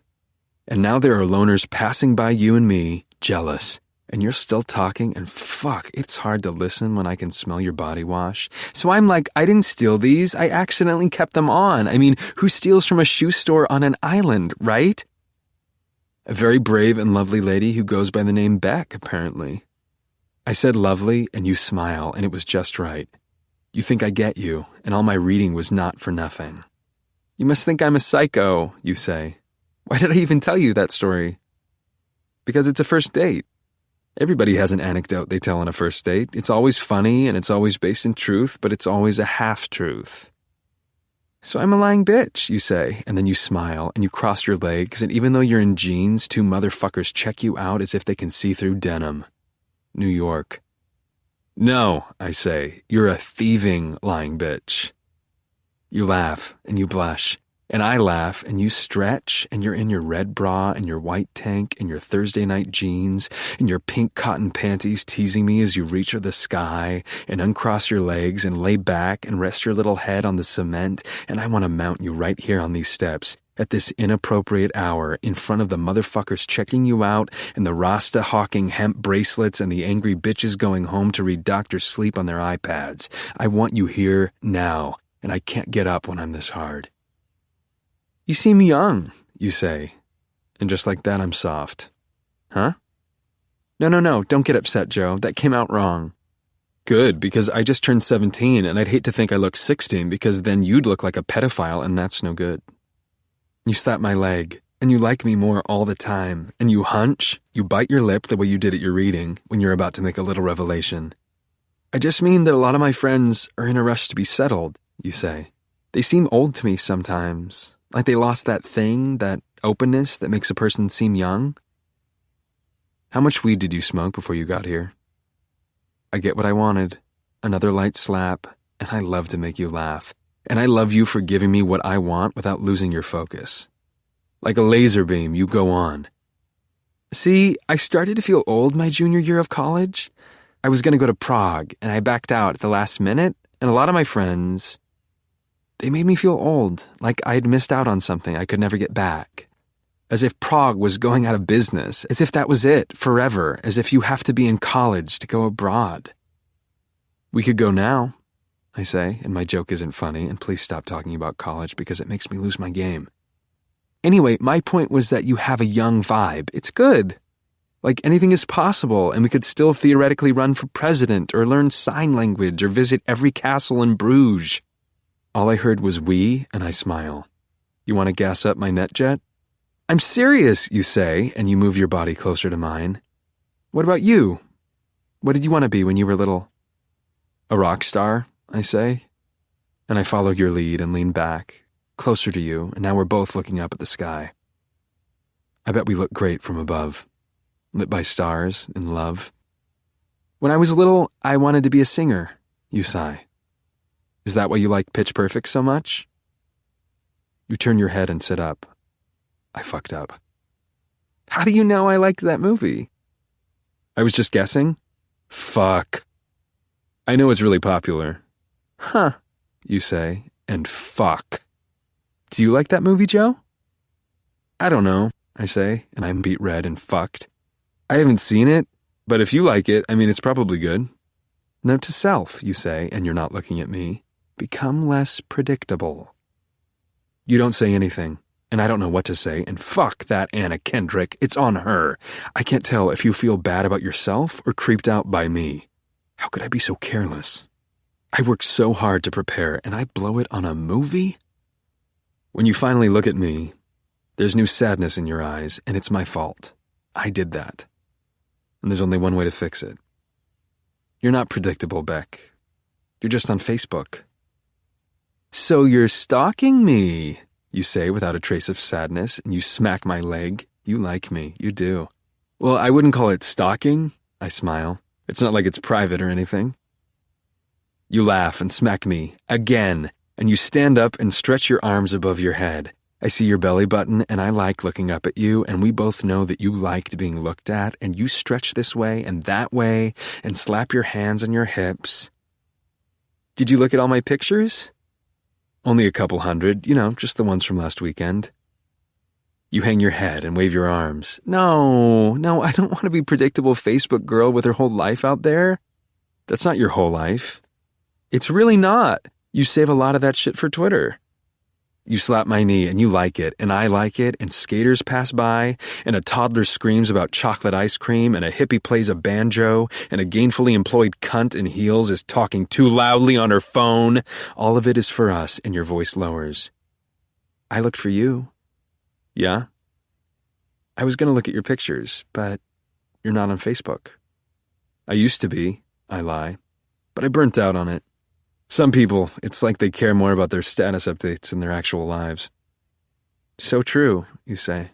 And now there are loners passing by you and me, jealous. And you're still talking, and fuck, it's hard to listen when I can smell your body wash. So I'm like, I didn't steal these, I accidentally kept them on. I mean, who steals from a shoe store on an island, right? A very brave and lovely lady who goes by the name Beck, apparently. I said lovely, and you smile, and it was just right. You think I get you, and all my reading was not for nothing. You must think I'm a psycho, you say. Why did I even tell you that story? Because it's a first date. Everybody has an anecdote they tell on a first date. It's always funny, and it's always based in truth, but it's always a half-truth. So I'm a lying bitch, you say, and then you smile, and you cross your legs, and even though you're in jeans, two motherfuckers check you out as if they can see through denim. New York. No, I say, you're a thieving lying bitch. You laugh, and you blush. And I laugh, and you stretch, and you're in your red bra and your white tank and your Thursday night jeans and your pink cotton panties teasing me as you reach for the sky and uncross your legs and lay back and rest your little head on the cement, and I want to mount you right here on these steps. at this inappropriate hour in front of the motherfuckers checking you out and the Rasta hawking hemp bracelets and the angry bitches going home to read Dr. Sleep on their iPads. I want you here now, and I can't get up when I'm this hard. You seem young, you say, and just like that I'm soft. Huh? No, don't get upset, Joe. That came out wrong. Good, because I just turned 17, and I'd hate to think I look 16, because then you'd look like a pedophile, and that's no good. You slap my leg, and you like me more all the time, and you hunch, you bite your lip the way you did at your reading when you're about to make a little revelation. I just mean that a lot of my friends are in a rush to be settled, you say. They seem old to me sometimes, like they lost that thing, that openness that makes a person seem young. How much weed did you smoke before you got here? I get what I wanted, another light slap, and I love to make you laugh. And I love you for giving me what I want without losing your focus. Like a laser beam, you go on. See, I started to feel old my junior year of college. I was going to go to Prague, and I backed out at the last minute, and a lot of my friends, they made me feel old, like I'd missed out on something I could never get back. As if Prague was going out of business, as if that was it, forever, as if you have to be in college to go abroad. We could go now, I say, and my joke isn't funny, and please stop talking about college because it makes me lose my game. Anyway, my point was that you have a young vibe. It's good. Like anything is possible, and we could still theoretically run for president or learn sign language or visit every castle in Bruges. All I heard was we, and I smile. You want to gas up my NetJet? I'm serious, you say, and you move your body closer to mine. What about you? What did you want to be when you were little? A rock star, I say. And I follow your lead and lean back, closer to you, and now we're both looking up at the sky. I bet we look great from above, lit by stars and love. When I was little, I wanted to be a singer, you sigh. Is that why you like Pitch Perfect so much? You turn your head and sit up. I fucked up. How do you know I liked that movie? I was just guessing? Fuck. I know it's really popular. Huh, you say, and fuck. Do you like that movie, Joe? I don't know, I say, and I'm beet red and fucked. I haven't seen it, but if you like it, I mean, it's probably good. Note to self, you say, and you're not looking at me. Become less predictable. You don't say anything. And I don't know what to say, and fuck that Anna Kendrick, it's on her. I can't tell if you feel bad about yourself or creeped out by me. How could I be so careless? I worked so hard to prepare, and I blow it on a movie? When you finally look at me, there's new sadness in your eyes, and it's my fault. I did that. And there's only one way to fix it. You're not predictable, Beck. You're just on Facebook. So you're stalking me, you say without a trace of sadness, and you smack my leg. You like me, you do. Well, I wouldn't call it stalking, I smile. It's not like it's private or anything. You laugh and smack me, again, and you stand up and stretch your arms above your head. I see your belly button, and I like looking up at you, and we both know that you liked being looked at, and you stretch this way and that way, and slap your hands on your hips. Did you look at all my pictures? Only a couple hundred, just the ones from last weekend. You hang your head and wave your arms. No, I don't want to be predictable Facebook girl with her whole life out there. That's not your whole life. It's really not. You save a lot of that shit for Twitter. You slap my knee and you like it, and I like it, and skaters pass by, and a toddler screams about chocolate ice cream, and a hippie plays a banjo, and a gainfully employed cunt in heels is talking too loudly on her phone. All of it is for us, and your voice lowers. I looked for you. Yeah? I was going to look at your pictures, but you're not on Facebook. I used to be, I lie, but I burnt out on it. Some people, it's like they care more about their status updates than their actual lives. So true, you say.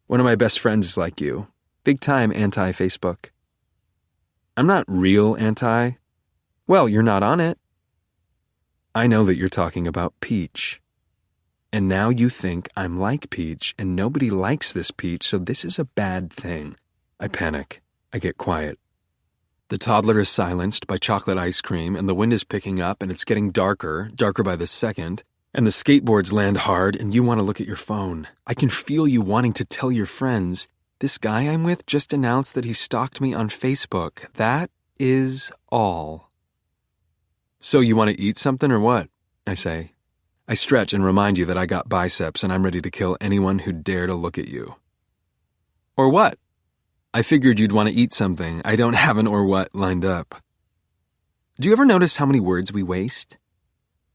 One of my best friends is like you. Big time anti-Facebook. I'm not real anti. Well, you're not on it. I know that you're talking about Peach. And now you think I'm like Peach, and nobody likes this Peach, so this is a bad thing. I panic. I get quiet. The toddler is silenced by chocolate ice cream, and the wind is picking up, and it's getting darker by the second, And the skateboards land hard and you want to look at your phone. I can feel you wanting to tell your friends, this guy I'm with just announced that he stalked me on Facebook. That is all. So you want to eat something or what? I say. I stretch and remind you that I got biceps and I'm ready to kill anyone who'd dare to look at you. Or what? I figured you'd want to eat something. I don't have an or what lined up. Do you ever notice how many words we waste?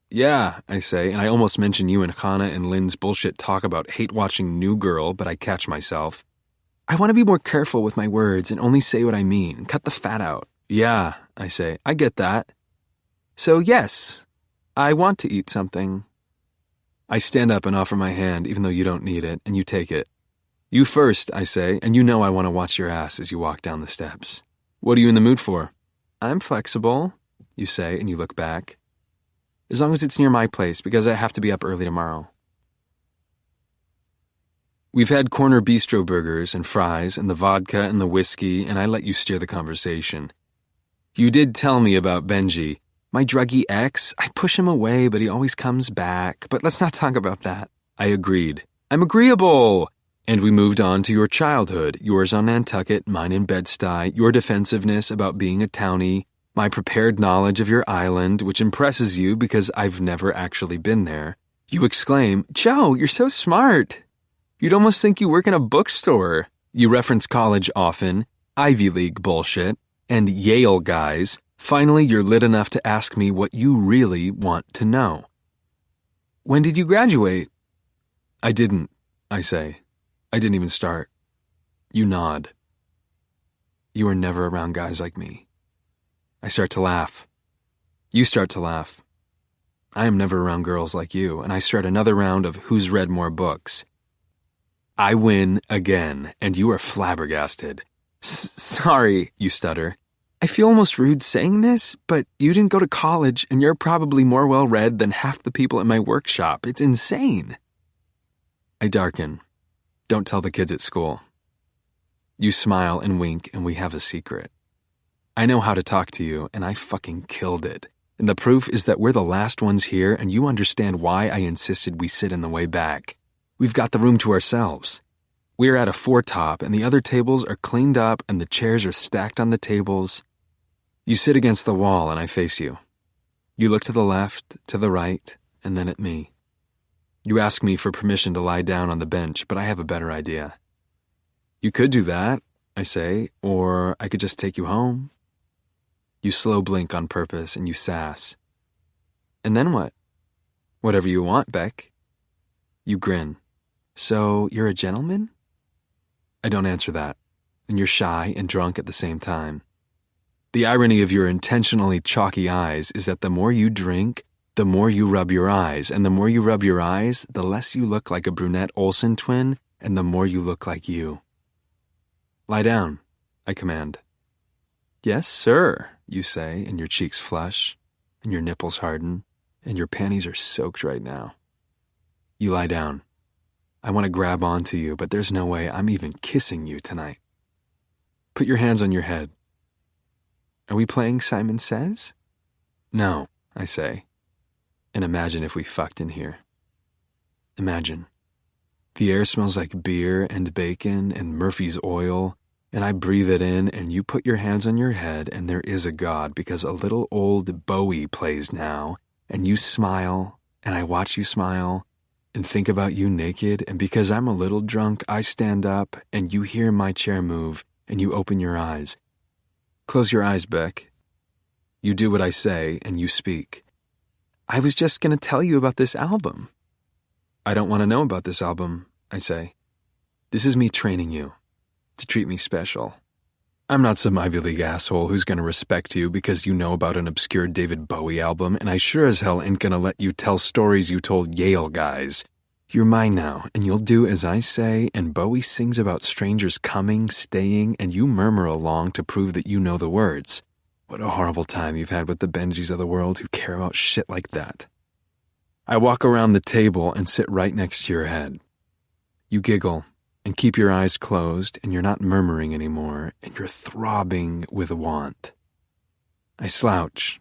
Yeah, I say, and I almost mention you and Hannah and Lynn's bullshit talk about hate-watching New Girl, but I catch myself. I want to be more careful with my words and only say what I mean. Cut the fat out. Yeah, I say, I get that. So yes, I want to eat something. I stand up and offer my hand, even though you don't need it, and you take it. You first, I say, and you know I want to watch your ass as you walk down the steps. What are you in the mood for? I'm flexible, you say, and you look back. As long as it's near my place, because I have to be up early tomorrow. We've had corner bistro burgers and fries and the vodka and the whiskey, and I let you steer the conversation. You did tell me about Benji. My druggy ex, I push him away, but he always comes back. But let's not talk about that. I agreed. I'm agreeable! And we moved on to your childhood, yours on Nantucket, mine in Bed-Stuy, your defensiveness about being a townie, my prepared knowledge of your island, which impresses you because I've never actually been there. You exclaim, Joe, you're so smart. You'd almost think you work in a bookstore. You reference college often, Ivy League bullshit, and Yale guys. Finally, you're lit enough to ask me what you really want to know. When did you graduate? I didn't, I say. I didn't even start. You nod. You were never around guys like me. I start to laugh. You start to laugh. I am never around girls like you, and I start another round of who's read more books. I win again, and you are flabbergasted. Sorry, you stutter. I feel almost rude saying this, but you didn't go to college, and you're probably more well-read than half the people at my workshop. It's insane. I darken. Don't tell the kids at school. You smile and wink, and we have a secret. I know how to talk to you, and I fucking killed it. And the proof is that we're the last ones here, and you understand why I insisted we sit in the way back. We've got the room to ourselves. We're at a four-top, and the other tables are cleaned up, and the chairs are stacked on the tables. You sit against the wall, and I face you. You look to the left, to the right, and then at me. You ask me for permission to lie down on the bench, but I have a better idea. You could do that, I say, or I could just take you home. You slow blink on purpose, and you sass. And then what? Whatever you want, Beck. You grin. So, you're a gentleman? I don't answer that, and you're shy and drunk at the same time. The irony of your intentionally chalky eyes is that the more you drink, the more you rub your eyes, and the more you rub your eyes, the less you look like a brunette Olsen twin, and the more you look like you. Lie down, I command. Yes, sir, you say, and your cheeks flush, and your nipples harden, and your panties are soaked right now. You lie down. I want to grab onto you, but there's no way I'm even kissing you tonight. Put your hands on your head. Are we playing Simon Says? No, I say. And imagine if we fucked in here. Imagine. The air smells like beer and bacon and Murphy's oil, and I breathe it in, and you put your hands on your head, and there is a God because a little old Bowie plays now, and you smile, and I watch you smile, and think about you naked, and because I'm a little drunk, I stand up, and you hear my chair move, and you open your eyes. Close your eyes, Beck. You do what I say, and you speak. I was just going to tell you about this album. I don't want to know about this album, I say. This is me training you to treat me special. I'm not some Ivy League asshole who's going to respect you because you know about an obscure David Bowie album, and I sure as hell ain't going to let you tell stories you told Yale guys. You're mine now, and you'll do as I say, and Bowie sings about strangers coming, staying, and you murmur along to prove that you know the words. What a horrible time you've had with the Benjis of the world who care about shit like that. I walk around the table and sit right next to your head. You giggle and keep your eyes closed, and you're not murmuring anymore, and you're throbbing with want. I slouch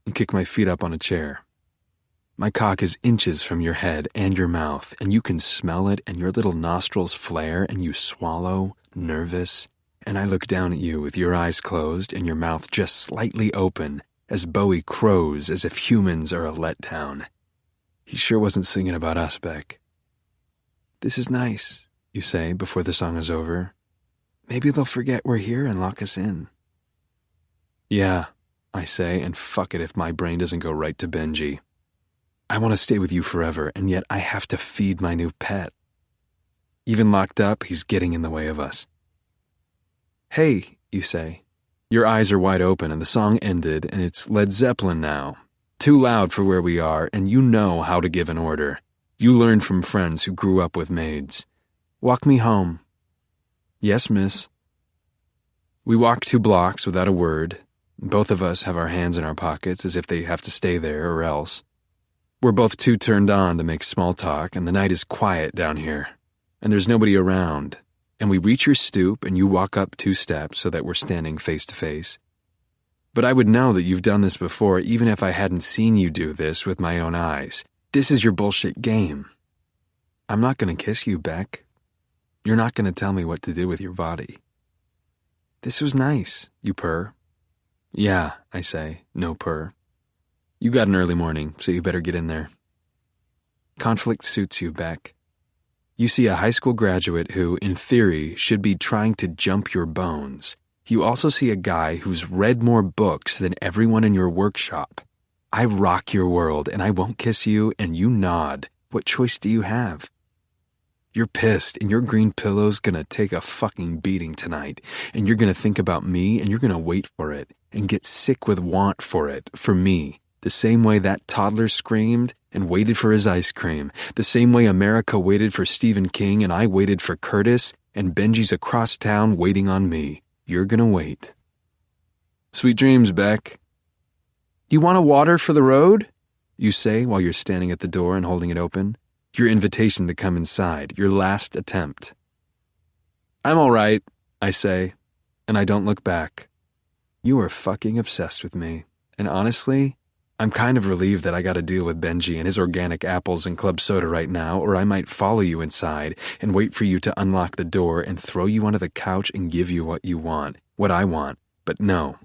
and kick my feet up on a chair. My cock is inches from your head and your mouth, and you can smell it, and your little nostrils flare, and you swallow, nervous, and I look down at you with your eyes closed and your mouth just slightly open as Bowie crows as if humans are a letdown. He sure wasn't singing about us, Beck. This is nice, you say before the song is over. Maybe they'll forget we're here and lock us in. Yeah, I say, and fuck it if my brain doesn't go right to Benji. I want to stay with you forever, and yet I have to feed my new pet. Even locked up, he's getting in the way of us. Hey, you say. Your eyes are wide open, and the song ended, and it's Led Zeppelin now. Too loud for where we are, and you know how to give an order. You learned from friends who grew up with maids. Walk me home. Yes, miss. We walk 2 blocks without a word. Both of us have our hands in our pockets as if they have to stay there or else. We're both too turned on to make small talk, and the night is quiet down here, and there's nobody around. And we reach your stoop, and you walk up 2 steps so that we're standing face to face. But I would know that you've done this before even if I hadn't seen you do this with my own eyes. This is your bullshit game. I'm not going to kiss you, Beck. You're not going to tell me what to do with your body. This was nice, you purr. Yeah, I say, no purr. You got an early morning, so you better get in there. Conflict suits you, Beck. You see a high school graduate who, in theory, should be trying to jump your bones. You also see a guy who's read more books than everyone in your workshop. I rock your world, and I won't kiss you, and you nod. What choice do you have? You're pissed, and your green pillow's gonna take a fucking beating tonight, and you're gonna think about me, and you're gonna wait for it, and get sick with want for it, for me, the same way that toddler screamed and waited for his ice cream, the same way America waited for Stephen King, and I waited for Curtis, and Benji's across town waiting on me. You're gonna wait. Sweet dreams, Beck. You want a water for the road? You say while you're standing at the door and holding it open. Your invitation to come inside, your last attempt. I'm all right, I say, and I don't look back. You are fucking obsessed with me, and honestly, I'm kind of relieved that I gotta deal with Benji and his organic apples and club soda right now, or I might follow you inside and wait for you to unlock the door and throw you onto the couch and give you what you want, what I want, but no.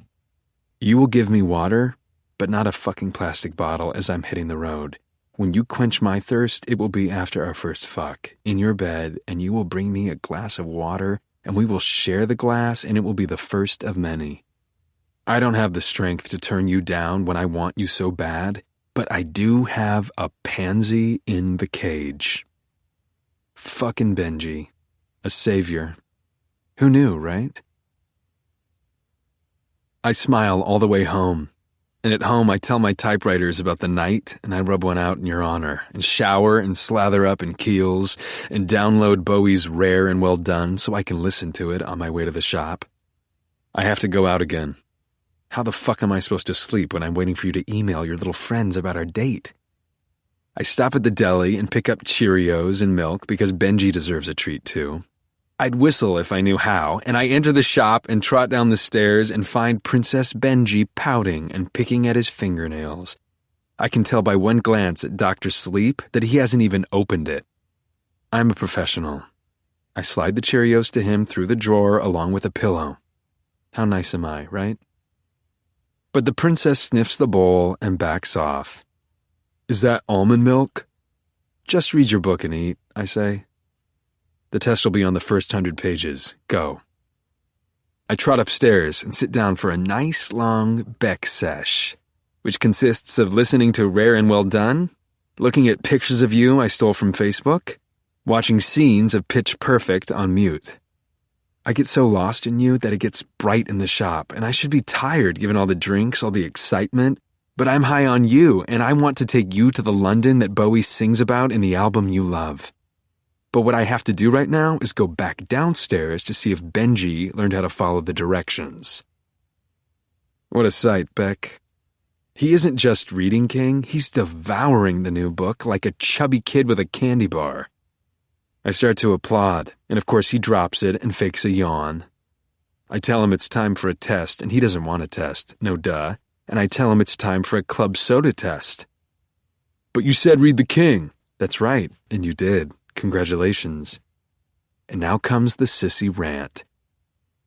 You will give me water, but not a fucking plastic bottle as I'm hitting the road. When you quench my thirst, it will be after our first fuck, in your bed, and you will bring me a glass of water, and we will share the glass, and it will be the first of many. I don't have the strength to turn you down when I want you so bad, but I do have a pansy in the cage. Fucking Benji. A savior. Who knew, right? I smile all the way home. And at home, I tell my typewriters about the night, and I rub one out in your honor, and shower and slather up in Kiehl's, and download Bowie's Rare and Well Done so I can listen to it on my way to the shop. I have to go out again. How the fuck am I supposed to sleep when I'm waiting for you to email your little friends about our date? I stop at the deli and pick up Cheerios and milk because Benji deserves a treat too. I'd whistle if I knew how, and I enter the shop and trot down the stairs and find Princess Benji pouting and picking at his fingernails. I can tell by one glance at Dr. Sleep that he hasn't even opened it. I'm a professional. I slide the Cheerios to him through the drawer along with a pillow. How nice am I, right? But the princess sniffs the bowl and backs off. Is that almond milk? Just read your book and eat, I say. The test will be on the first 100 pages. Go. I trot upstairs and sit down for a nice long Beck sesh, which consists of listening to Rare and Well Done, looking at pictures of you I stole from Facebook, watching scenes of Pitch Perfect on mute. I get so lost in you that it gets bright in the shop, and I should be tired given all the drinks, all the excitement, but I'm high on you, and I want to take you to the London that Bowie sings about in the album you love. But what I have to do right now is go back downstairs to see if Benji learned how to follow the directions. What a sight, Beck. He isn't just reading King, he's devouring the new book like a chubby kid with a candy bar. I start to applaud, and of course he drops it and fakes a yawn. I tell him it's time for a test, and he doesn't want a test, no duh, and I tell him it's time for a club soda test. But you said read The King. That's right, and you did. Congratulations. And now comes the sissy rant.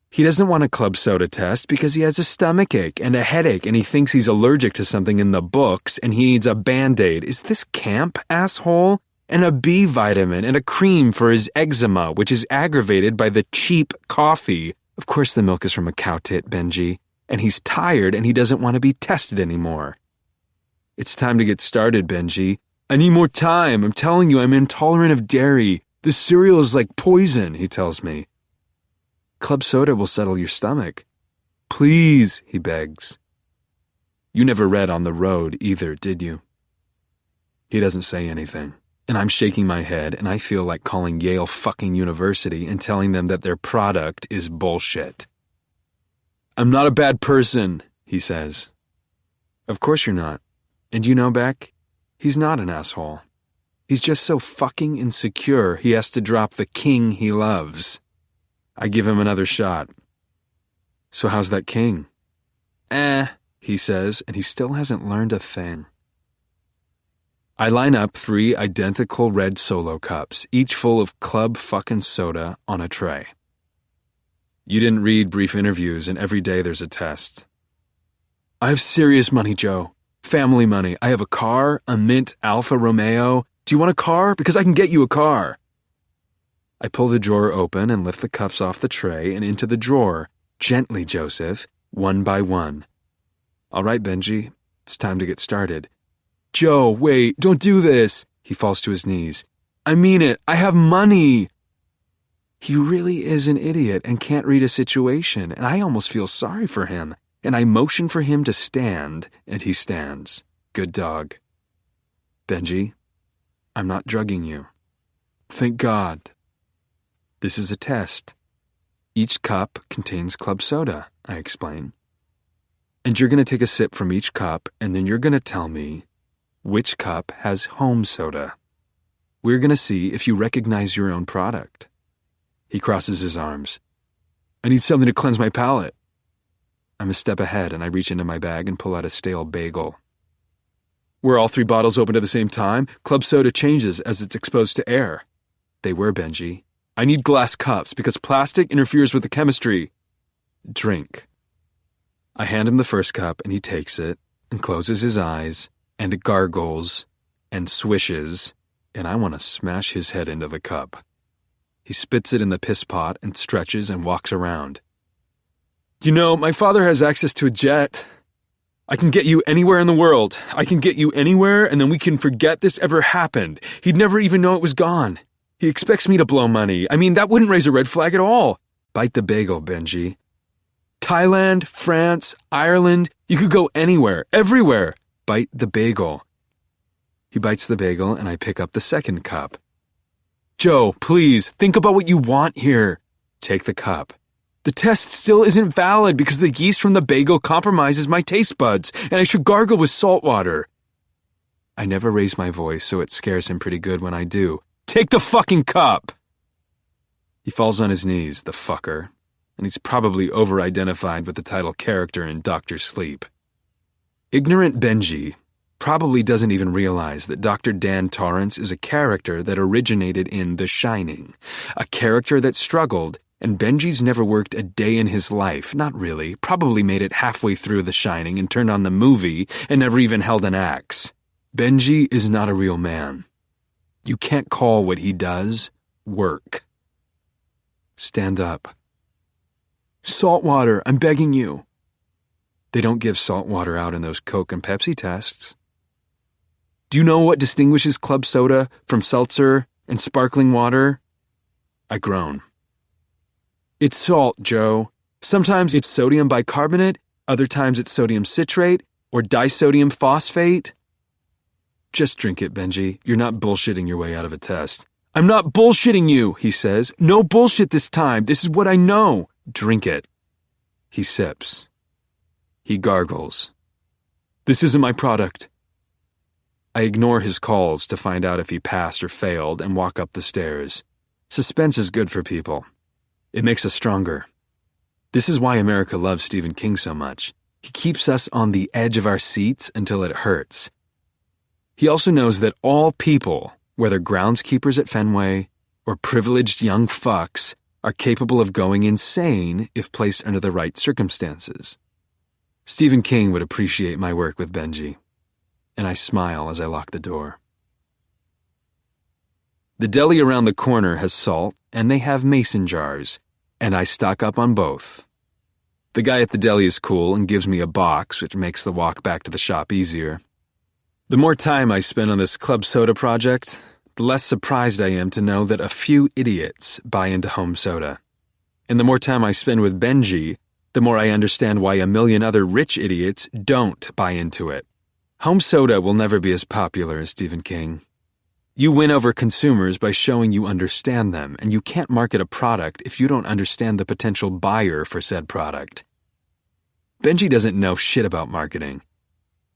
He doesn't want a club soda test because he has a stomachache and a headache and he thinks he's allergic to something in the books and he needs a Band-Aid. Is this camp, asshole? And a B vitamin and a cream for his eczema, which is aggravated by the cheap coffee. Of course the milk is from a cow tit, Benji. And he's tired and he doesn't want to be tested anymore. It's time to get started, Benji. I need more time. I'm telling you, I'm intolerant of dairy. The cereal is like poison, he tells me. Club soda will settle your stomach. Please, he begs. You never read On the Road either, did you? He doesn't say anything, and I'm shaking my head, and I feel like calling Yale fucking University and telling them that their product is bullshit. I'm not a bad person, he says. Of course you're not. And you know, Beck, he's not an asshole. He's just so fucking insecure he has to drop the king he loves. I give him another shot. So how's that king? He says, and he still hasn't learned a thing. I line up 3 identical red Solo cups, each full of club fucking soda on a tray. You didn't read brief interviews, and every day there's a test. I have serious money, Joe. Family money. I have a car, a mint Alfa Romeo. Do you want a car? Because I can get you a car. I pull the drawer open and lift the cups off the tray and into the drawer. Gently, Joseph, one by one. All right, Benji, it's time to get started. Joe, wait, don't do this. He falls to his knees. I mean it. I have money. He really is an idiot and can't read a situation, and I almost feel sorry for him. And I motion for him to stand, and he stands. Good dog. Benji, I'm not drugging you. Thank God. This is a test. Each cup contains club soda, I explain. And you're going to take a sip from each cup, and then you're going to tell me which cup has home soda. We're going to see if you recognize your own product. He crosses his arms. I need something to cleanse my palate. I'm a step ahead, and I reach into my bag and pull out a stale bagel. Were all 3 bottles opened at the same time? Club soda changes as it's exposed to air. They were, Benji. I need glass cups because plastic interferes with the chemistry. Drink. I hand him the first cup, and he takes it and closes his eyes and gargles and swishes, and I want to smash his head into the cup. He spits it in the piss pot and stretches and walks around. You know, my father has access to a jet. I can get you anywhere in the world. I can get you anywhere, and then we can forget this ever happened. He'd never even know it was gone. He expects me to blow money. I mean, that wouldn't raise a red flag at all. Bite the bagel, Benji. Thailand, France, Ireland, you could go anywhere, everywhere. Bite the bagel. He bites the bagel, and I pick up the second cup. Joe, please, think about what you want here. Take the cup. The test still isn't valid because the yeast from the bagel compromises my taste buds, and I should gargle with salt water. I never raise my voice, so it scares him pretty good when I do. Take the fucking cup! He falls on his knees, the fucker, and he's probably over-identified with the title character in Dr. Sleep. Ignorant Benji probably doesn't even realize that Dr. Dan Torrance is a character that originated in The Shining, a character that struggled, and Benji's never worked a day in his life, not really, probably made it halfway through The Shining and turned on the movie and never even held an axe. Benji is not a real man. You can't call what he does work. Stand up. Salt water, I'm begging you. They don't give salt water out in those Coke and Pepsi tests. Do you know what distinguishes club soda from seltzer and sparkling water? I groan. It's salt, Joe. Sometimes it's sodium bicarbonate, other times it's sodium citrate or disodium phosphate. Just drink it, Benji. You're not bullshitting your way out of a test. I'm not bullshitting you, he says. No bullshit this time. This is what I know. Drink it. He sips. He gargles. This isn't my product. I ignore his calls to find out if he passed or failed and walk up the stairs. Suspense is good for people. It makes us stronger. This is why America loves Stephen King so much. He keeps us on the edge of our seats until it hurts. He also knows that all people, whether groundskeepers at Fenway or privileged young fucks, are capable of going insane if placed under the right circumstances. Stephen King would appreciate my work with Benji, and I smile as I lock the door. The deli around the corner has salt, and they have mason jars, and I stock up on both. The guy at the deli is cool and gives me a box, which makes the walk back to the shop easier. The more time I spend on this club soda project, the less surprised I am to know that a few idiots buy into home soda. And the more time I spend with Benji, the more I understand why a million other rich idiots don't buy into it. Home soda will never be as popular as Stephen King. You win over consumers by showing you understand them, and you can't market a product if you don't understand the potential buyer for said product. Benji doesn't know shit about marketing.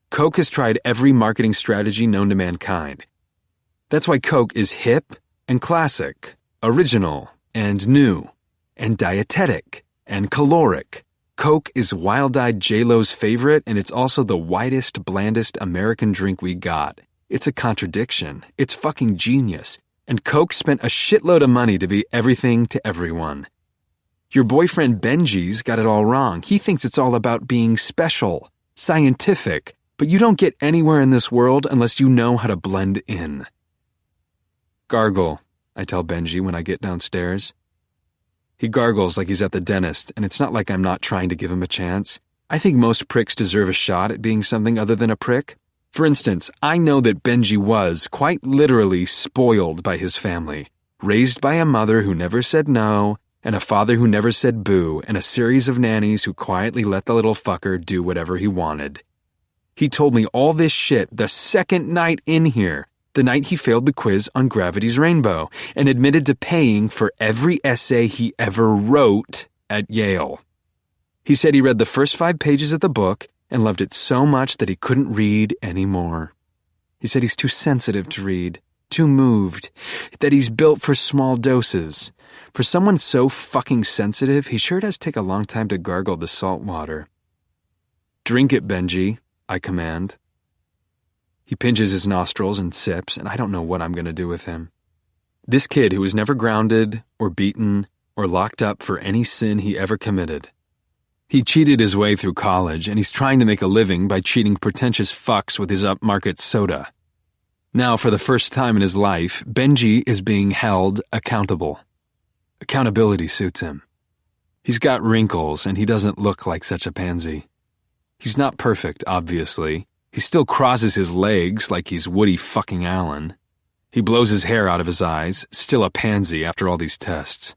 Coke has tried every marketing strategy known to mankind. That's why Coke is hip and classic, original and new, and dietetic and caloric. Coke is wild-eyed J-Lo's favorite, and it's also the whitest, blandest American drink we got. It's a contradiction. It's fucking genius. And Coke spent a shitload of money to be everything to everyone. Your boyfriend Benji's got it all wrong. He thinks it's all about being special, scientific, but you don't get anywhere in this world unless you know how to blend in. Gargle, I tell Benji when I get downstairs. He gargles like he's at the dentist, and it's not like I'm not trying to give him a chance. I think most pricks deserve a shot at being something other than a prick. For instance, I know that Benji was, quite literally, spoiled by his family, raised by a mother who never said no, and a father who never said boo, and a series of nannies who quietly let the little fucker do whatever he wanted. He told me all this shit the second night in here, the night he failed the quiz on Gravity's Rainbow, and admitted to paying for every essay he ever wrote at Yale. He said he read the first 5 pages of the book and loved it so much that he couldn't read anymore. He said he's too sensitive to read, too moved, that he's built for small doses. For someone so fucking sensitive, he sure does take a long time to gargle the salt water. Drink it, Benji, I command. He pinches his nostrils and sips, and I don't know what I'm going to do with him. This kid who was never grounded or beaten or locked up for any sin he ever committed. He cheated his way through college, and he's trying to make a living by cheating pretentious fucks with his upmarket soda. Now, for the first time in his life, Benji is being held accountable. Accountability suits him. He's got wrinkles, and he doesn't look like such a pansy. He's not perfect, obviously. He still crosses his legs like he's Woody fucking Allen. He blows his hair out of his eyes, still a pansy after all these tests.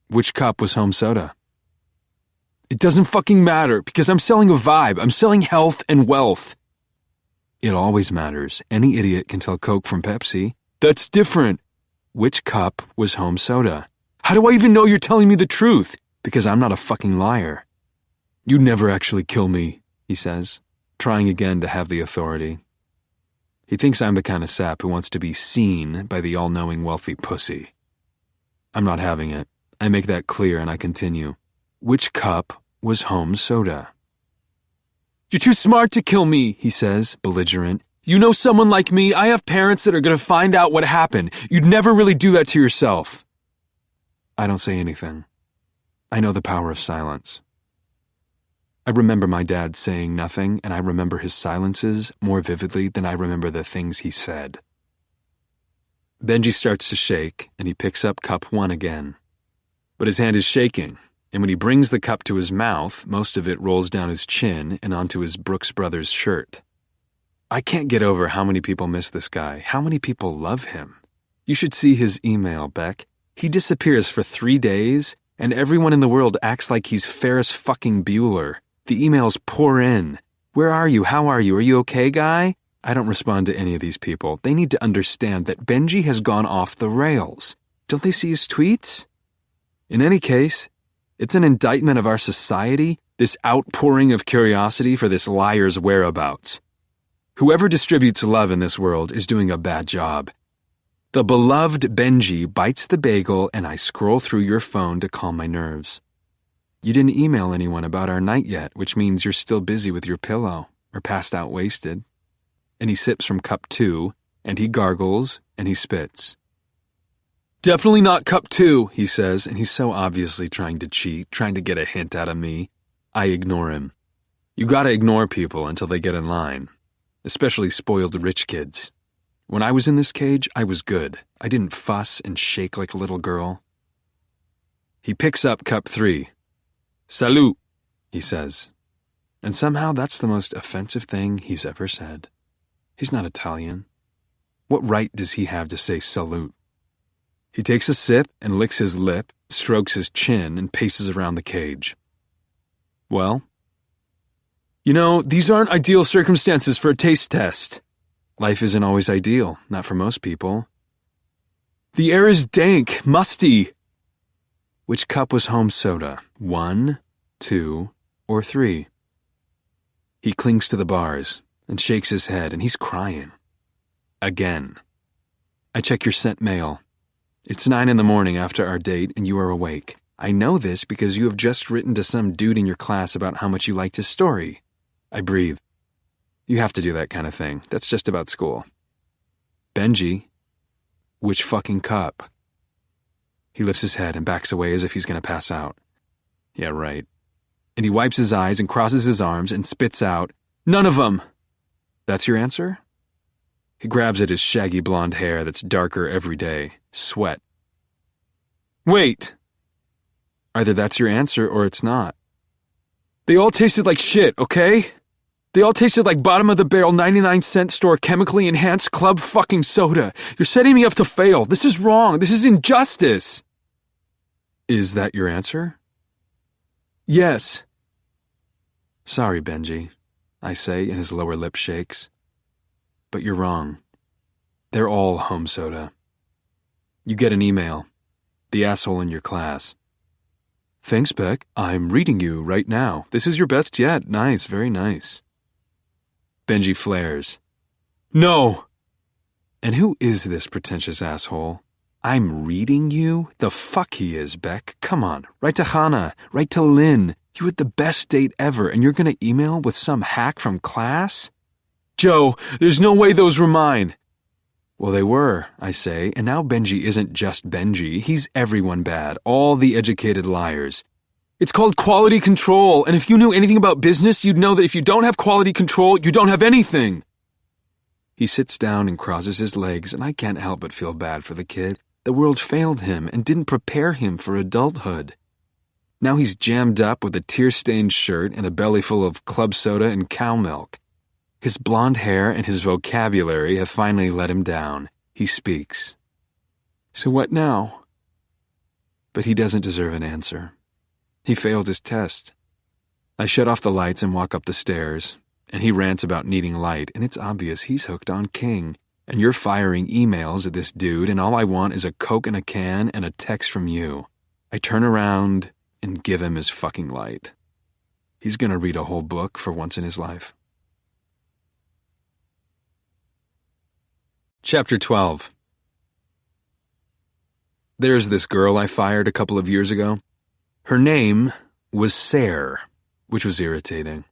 Which cup was home soda? It doesn't fucking matter, because I'm selling a vibe. I'm selling health and wealth. It always matters. Any idiot can tell Coke from Pepsi. That's different. Which cup was home soda? How do I even know you're telling me the truth? Because I'm not a fucking liar. You'd never actually kill me, he says, trying again to have the authority. He thinks I'm the kind of sap who wants to be seen by the all-knowing wealthy pussy. I'm not having it. I make that clear and I continue. Which cup was home soda? You're too smart to kill me, he says, belligerent. You know someone like me. I have parents that are going to find out what happened. You'd never really do that to yourself. I don't say anything. I know the power of silence. I remember my dad saying nothing, and I remember his silences more vividly than I remember the things he said. Benji starts to shake, and he picks up cup 1 again. But his hand is shaking, and when he brings the cup to his mouth, most of it rolls down his chin and onto his Brooks Brothers shirt. I can't get over how many people miss this guy, how many people love him. You should see his email, Beck. He disappears for 3 days, and everyone in the world acts like he's Ferris fucking Bueller. The emails pour in. Where are you? How are you? Are you okay, guy? I don't respond to any of these people. They need to understand that Benji has gone off the rails. Don't they see his tweets? In any case, it's an indictment of our society, this outpouring of curiosity for this liar's whereabouts. Whoever distributes love in this world is doing a bad job. The beloved Benji bites the bagel, and I scroll through your phone to calm my nerves. You didn't email anyone about our night yet, which means you're still busy with your pillow or passed out wasted. and he sips from cup 2, and he gargles, and he spits. "Definitely not cup 2, he says, and he's so obviously trying to cheat, trying to get a hint out of me. I ignore him. You gotta ignore people until they get in line, especially spoiled rich kids. When I was in this cage, I was good. I didn't fuss and shake like a little girl." He picks up cup 3. "Salut," he says. And somehow that's the most offensive thing he's ever said. He's not Italian. What right does he have to say salute? He takes a sip and licks his lip, strokes his chin, and paces around the cage. "Well?" "You know, these aren't ideal circumstances for a taste test." "Life isn't always ideal, not for most people." "The air is dank, musty." Which cup was home soda? 1, 2, or 3? He clings to the bars and shakes his head, and he's crying. Again. I check your sent mail. It's 9 a.m. after our date, and you are awake. I know this because you have just written to some dude in your class about how much you liked his story. I breathe. You have to do that kind of thing. That's just about school. "Benji, which fucking cup?" He lifts his head and backs away as if he's going to pass out. Yeah, right. And he wipes his eyes and crosses his arms and spits out, "None of them!" That's your answer? He grabs at his shaggy blonde hair that's darker every day. Sweat. "Wait! Either that's your answer or it's not." "They all tasted like shit, okay? They all tasted like bottom-of-the-barrel 99-cent store chemically enhanced club fucking soda. You're setting me up to fail. This is wrong. This is injustice." Is that your answer? "Yes." "Sorry, Benji," I say, and his lower lip shakes. "But you're wrong. They're all home soda. You get an email. The asshole in your class. "Thanks, Beck. I'm reading you right now. This is your best yet. Nice, very nice." Benji flares. "No!" And who is this pretentious asshole? I'm reading you? The fuck he is, Beck. Come on. Write to Hannah. Write to Lynn. You had the best date ever, and you're gonna email with some hack from class? "Joe, there's no way those were mine." Well, they were, I say, and now Benji isn't just Benji. He's everyone bad, all the educated liars. It's called quality control, and if you knew anything about business, you'd know that if you don't have quality control, you don't have anything. He sits down and crosses his legs, and I can't help but feel bad for the kid. The world failed him and didn't prepare him for adulthood. Now he's jammed up with a tear-stained shirt and a belly full of club soda and cow milk. His blonde hair and his vocabulary have finally let him down. He speaks. So what now? But he doesn't deserve an answer. He failed his test. I shut off the lights and walk up the stairs, and he rants about needing light, and it's obvious he's hooked on King. And you're firing emails at this dude, and all I want is a Coke in a can and a text from you. I turn around and give him his fucking light. He's gonna read a whole book for once in his life. Chapter 12. There's this girl I fired a couple of years ago. Her name was Sarah, which was irritating.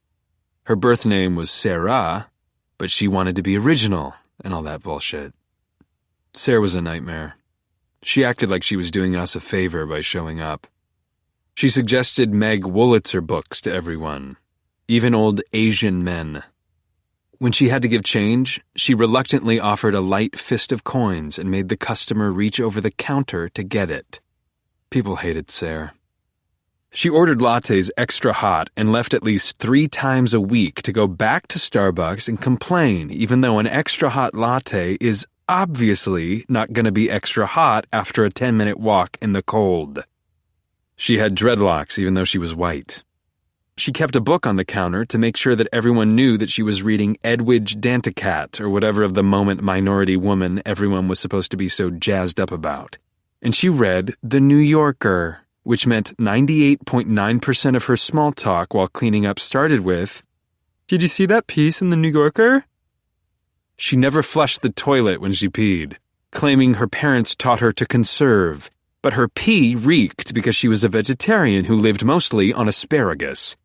Her birth name was Sarah, but she wanted to be original and all that bullshit. Sarah was a nightmare. She acted like she was doing us a favor by showing up. She suggested Meg Wolitzer books to everyone, even old Asian men. When she had to give change, she reluctantly offered a light fist of coins and made the customer reach over the counter to get it. People hated Sarah. She ordered lattes extra hot and left at least 3 times a week to go back to Starbucks and complain, even though an extra hot latte is obviously not going to be extra hot after a 10-minute walk in the cold. She had dreadlocks even though she was white. She kept a book on the counter to make sure that everyone knew that she was reading Edwidge Danticat or whatever of the moment minority woman everyone was supposed to be so jazzed up about. And she read The New Yorker, which meant 98.9% of her small talk while cleaning up started with, "Did you see that piece in The New Yorker?" She never flushed the toilet when she peed, claiming her parents taught her to conserve, but her pee reeked because she was a vegetarian who lived mostly on asparagus.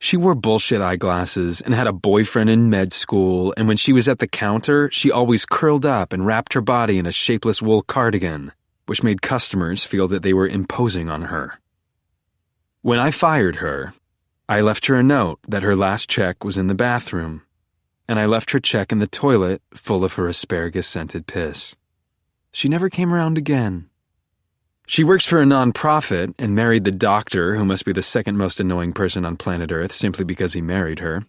She wore bullshit eyeglasses and had a boyfriend in med school, and when she was at the counter, she always curled up and wrapped her body in a shapeless wool cardigan, which made customers feel that they were imposing on her. When I fired her, I left her a note that her last check was in the bathroom, and I left her check in the toilet full of her asparagus-scented piss. She never came around again. She works for a nonprofit and married the doctor, who must be the second most annoying person on planet Earth simply because he married her.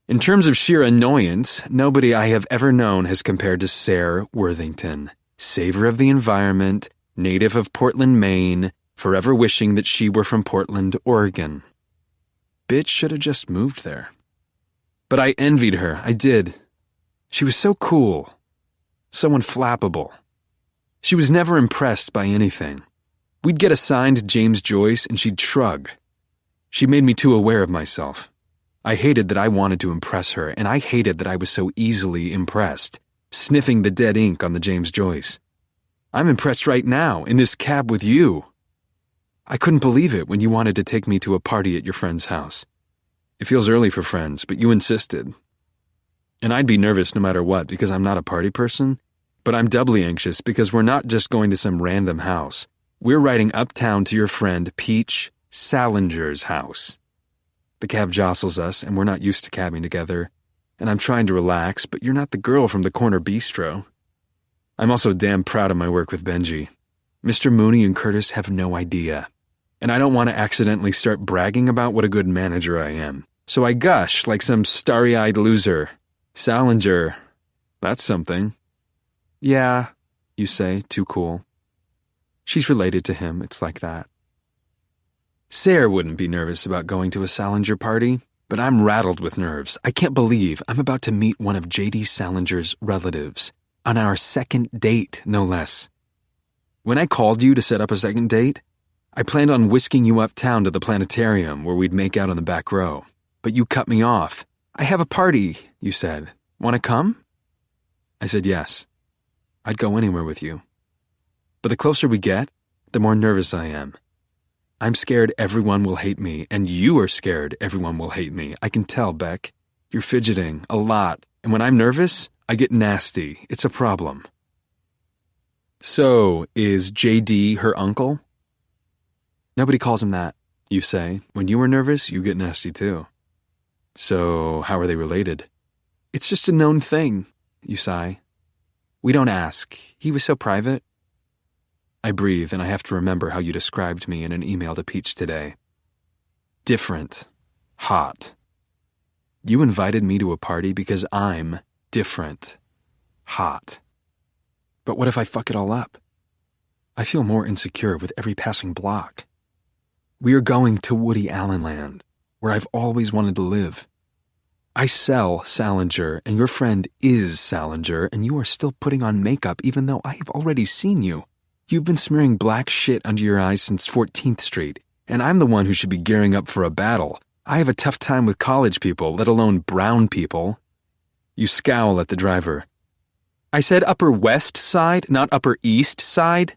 In terms of sheer annoyance, nobody I have ever known has compared to Sarah Worthington, saver of the environment, native of Portland, Maine, forever wishing that she were from Portland, Oregon. Bitch should have just moved there. But I envied her, I did. She was so cool, so unflappable. She was never impressed by anything. We'd get assigned James Joyce and she'd shrug. She made me too aware of myself. I hated that I wanted to impress her, and I hated that I was so easily impressed, sniffing the dead ink on the James Joyce. I'm impressed right now, in this cab with you. I couldn't believe it when you wanted to take me to a party at your friend's house. It feels early for friends, but you insisted. And I'd be nervous no matter what because I'm not a party person, but I'm doubly anxious because we're not just going to some random house. We're riding uptown to your friend Peach Salinger's house. The cab jostles us, and we're not used to cabbing together, and I'm trying to relax, but you're not the girl from the corner bistro. I'm also damn proud of my work with Benji. Mr. Mooney and Curtis have no idea, and I don't want to accidentally start bragging about what a good manager I am. So I gush like some starry-eyed loser. Salinger, that's something. Yeah, you say, too cool. She's related to him, it's like that. Sarah wouldn't be nervous about going to a Salinger party, but I'm rattled with nerves. I can't believe I'm about to meet one of J.D. Salinger's relatives, on our second date, no less. When I called you to set up a second date, I planned on whisking you uptown to the planetarium where we'd make out on the back row, but you cut me off. I have a party, you said. Want to come? I said yes. I'd go anywhere with you. But the closer we get, the more nervous I am. I'm scared everyone will hate me, and you are scared everyone will hate me. I can tell, Beck. You're fidgeting a lot, and when I'm nervous, I get nasty. It's a problem. So, is J.D. her uncle? Nobody calls him that, you say. When you are nervous, you get nasty too. So, how are they related? It's just a known thing, you sigh. We don't ask. He was so private. I breathe, and I have to remember how you described me in an email to Peach today. Different. Hot. You invited me to a party because I'm different. Hot. But what if I fuck it all up? I feel more insecure with every passing block. We are going to Woody Allen Land, where I've always wanted to live. I sell Salinger, and your friend is Salinger, and you are still putting on makeup even though I have already seen you. You've been smearing black shit under your eyes since 14th Street, and I'm the one who should be gearing up for a battle. I have a tough time with college people, let alone brown people. You scowl at the driver. I said Upper West Side, not Upper East Side.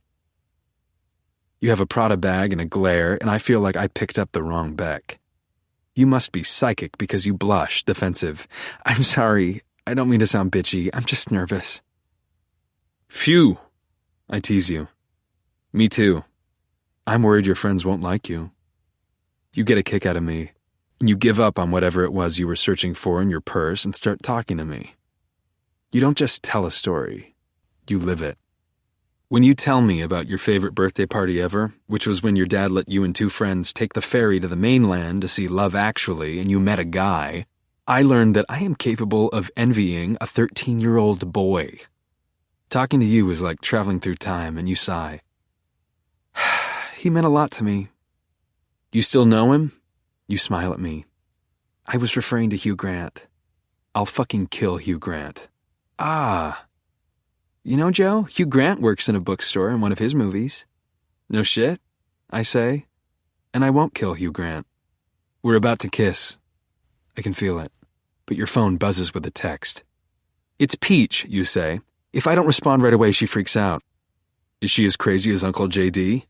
You have a Prada bag and a glare, and I feel like I picked up the wrong Beck. You must be psychic because you blush, defensive. I'm sorry, I don't mean to sound bitchy, I'm just nervous. Phew, I tease you. Me too. I'm worried your friends won't like you. You get a kick out of me, and you give up on whatever it was you were searching for in your purse and start talking to me. You don't just tell a story, you live it. When you tell me about your favorite birthday party ever, which was when your dad let you and two friends take the ferry to the mainland to see Love Actually and you met a guy, I learned that I am capable of envying a 13-year-old boy. Talking to you is like traveling through time, and you sigh. He meant a lot to me. You still know him? You smile at me. I was referring to Hugh Grant. I'll fucking kill Hugh Grant. Ah. You know, Joe, Hugh Grant works in a bookstore in one of his movies. No shit, I say. And I won't kill Hugh Grant. We're about to kiss. I can feel it. But your phone buzzes with a text. It's Peach, you say. If I don't respond right away, she freaks out. Is she as crazy as Uncle J.D.?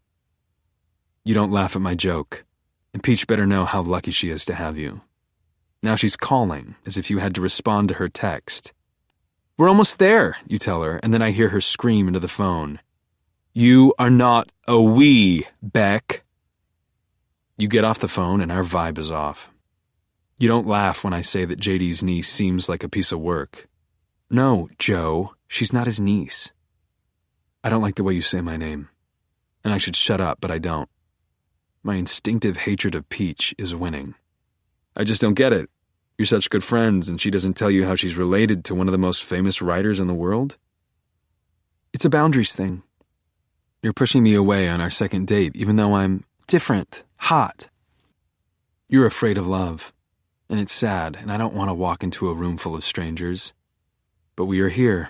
You don't laugh at my joke. And Peach better know how lucky she is to have you. Now she's calling, as if you had to respond to her text. We're almost there, you tell her, and then I hear her scream into the phone. You are not a we, Beck. You get off the phone and our vibe is off. You don't laugh when I say that JD's niece seems like a piece of work. No, Joe, she's not his niece. I don't like the way you say my name. And I should shut up, but I don't. My instinctive hatred of Peach is winning. I just don't get it. You're such good friends, and she doesn't tell you how she's related to one of the most famous writers in the world? It's a boundaries thing. You're pushing me away on our second date, even though I'm different, hot. You're afraid of love, and it's sad, and I don't want to walk into a room full of strangers. But we are here,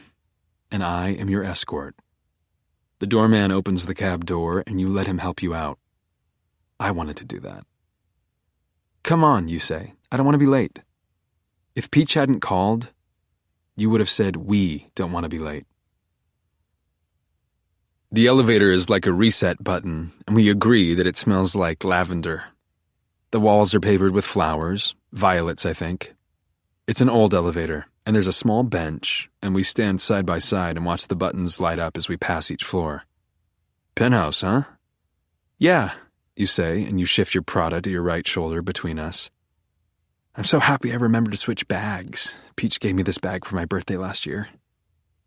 and I am your escort. The doorman opens the cab door, and you let him help you out. I wanted to do that. Come on, you say. I don't want to be late. If Peach hadn't called, you would have said we don't want to be late. The elevator is like a reset button, and we agree that it smells like lavender. The walls are papered with flowers, violets, I think. It's an old elevator, and there's a small bench, and we stand side by side and watch the buttons light up as we pass each floor. Penthouse, huh? Yeah, you say, and you shift your Prada to your right shoulder between us. I'm so happy I remembered to switch bags. Peach gave me this bag for my birthday last year.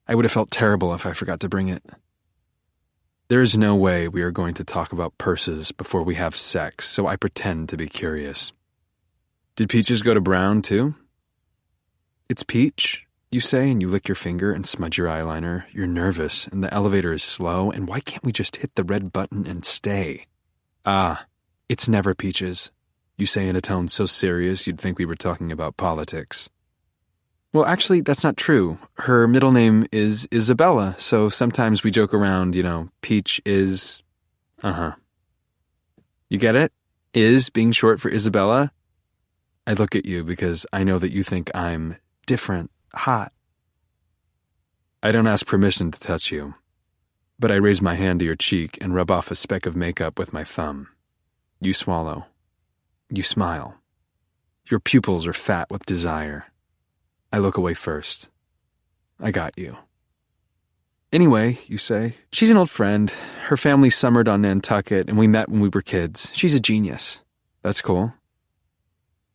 I would have felt terrible if I forgot to bring it. There is no way we are going to talk about purses before we have sex, so I pretend to be curious. Did Peaches go to Brown, too? It's Peach, you say, and you lick your finger and smudge your eyeliner. You're nervous, and the elevator is slow, and why can't we just hit the red button and stay? It's never Peaches, you say in a tone so serious you'd think we were talking about politics. Well, actually, that's not true. Her middle name is Isabella, so sometimes we joke around, Peach is... You get it? Is being short for Isabella? I look at you because I know that you think I'm different, hot. I don't ask permission to touch you, but I raise my hand to your cheek and rub off a speck of makeup with my thumb. You swallow. You smile. Your pupils are fat with desire. I look away first. I got you. Anyway, you say, she's an old friend. Her family summered on Nantucket, and we met when we were kids. She's a genius. That's cool.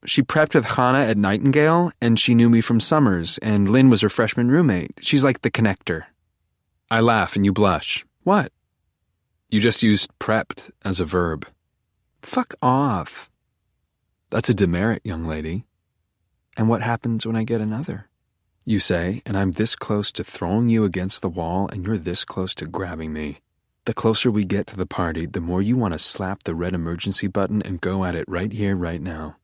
She prepped with Hannah at Nightingale, and she knew me from Summers, and Lynn was her freshman roommate. She's like the connector. I laugh, and you blush. What? You just used prepped as a verb. Fuck off. That's a demerit, young lady. And what happens when I get another? You say, and I'm this close to throwing you against the wall, and you're this close to grabbing me. The closer we get to the party, the more you want to slap the red emergency button and go at it right here, right now.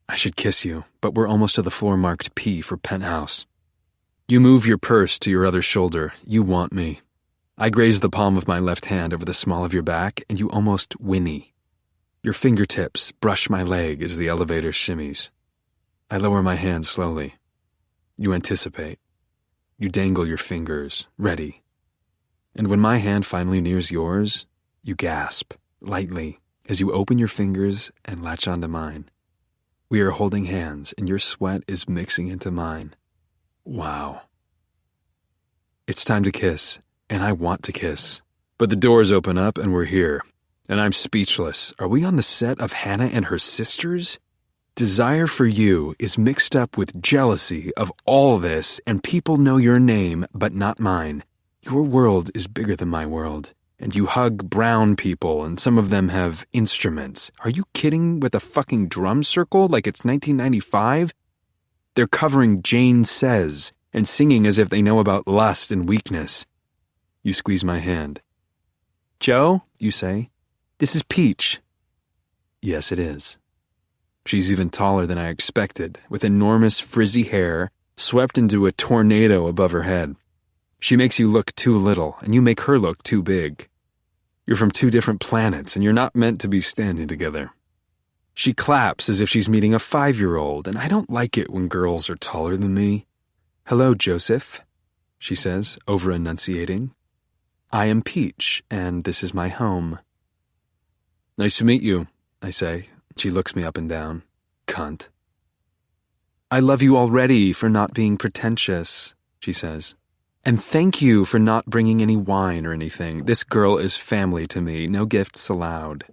I should kiss you, but we're almost to the floor marked P for penthouse. You move your purse to your other shoulder. You want me. I graze the palm of my left hand over the small of your back, and you almost whinny. Your fingertips brush my leg as the elevator shimmies. I lower my hand slowly. You anticipate. You dangle your fingers, ready. And when my hand finally nears yours, you gasp, lightly, as you open your fingers and latch onto mine. We are holding hands, and your sweat is mixing into mine. Wow. It's time to kiss, and I want to kiss. But the doors open up, and we're here. And I'm speechless. Are we on the set of Hannah and Her Sisters? Desire for you is mixed up with jealousy of all this, and people know your name, but not mine. Your world is bigger than my world, and you hug brown people, and some of them have instruments. Are you kidding with a fucking drum circle like it's 1995? They're covering Jane Says and singing as if they know about lust and weakness. You squeeze my hand. Joe, you say, this is Peach. Yes, it is. She's even taller than I expected, with enormous frizzy hair swept into a tornado above her head. She makes you look too little, and you make her look too big. You're from two different planets, and you're not meant to be standing together. She claps as if she's meeting a 5-year-old, and I don't like it when girls are taller than me. Hello, Joseph, she says, over-enunciating. I am Peach, and this is my home. Nice to meet you. I say. She looks me up and down. Cunt. I love you already for not being pretentious, she says. And thank you for not bringing any wine or anything. This girl is family to me. No gifts allowed.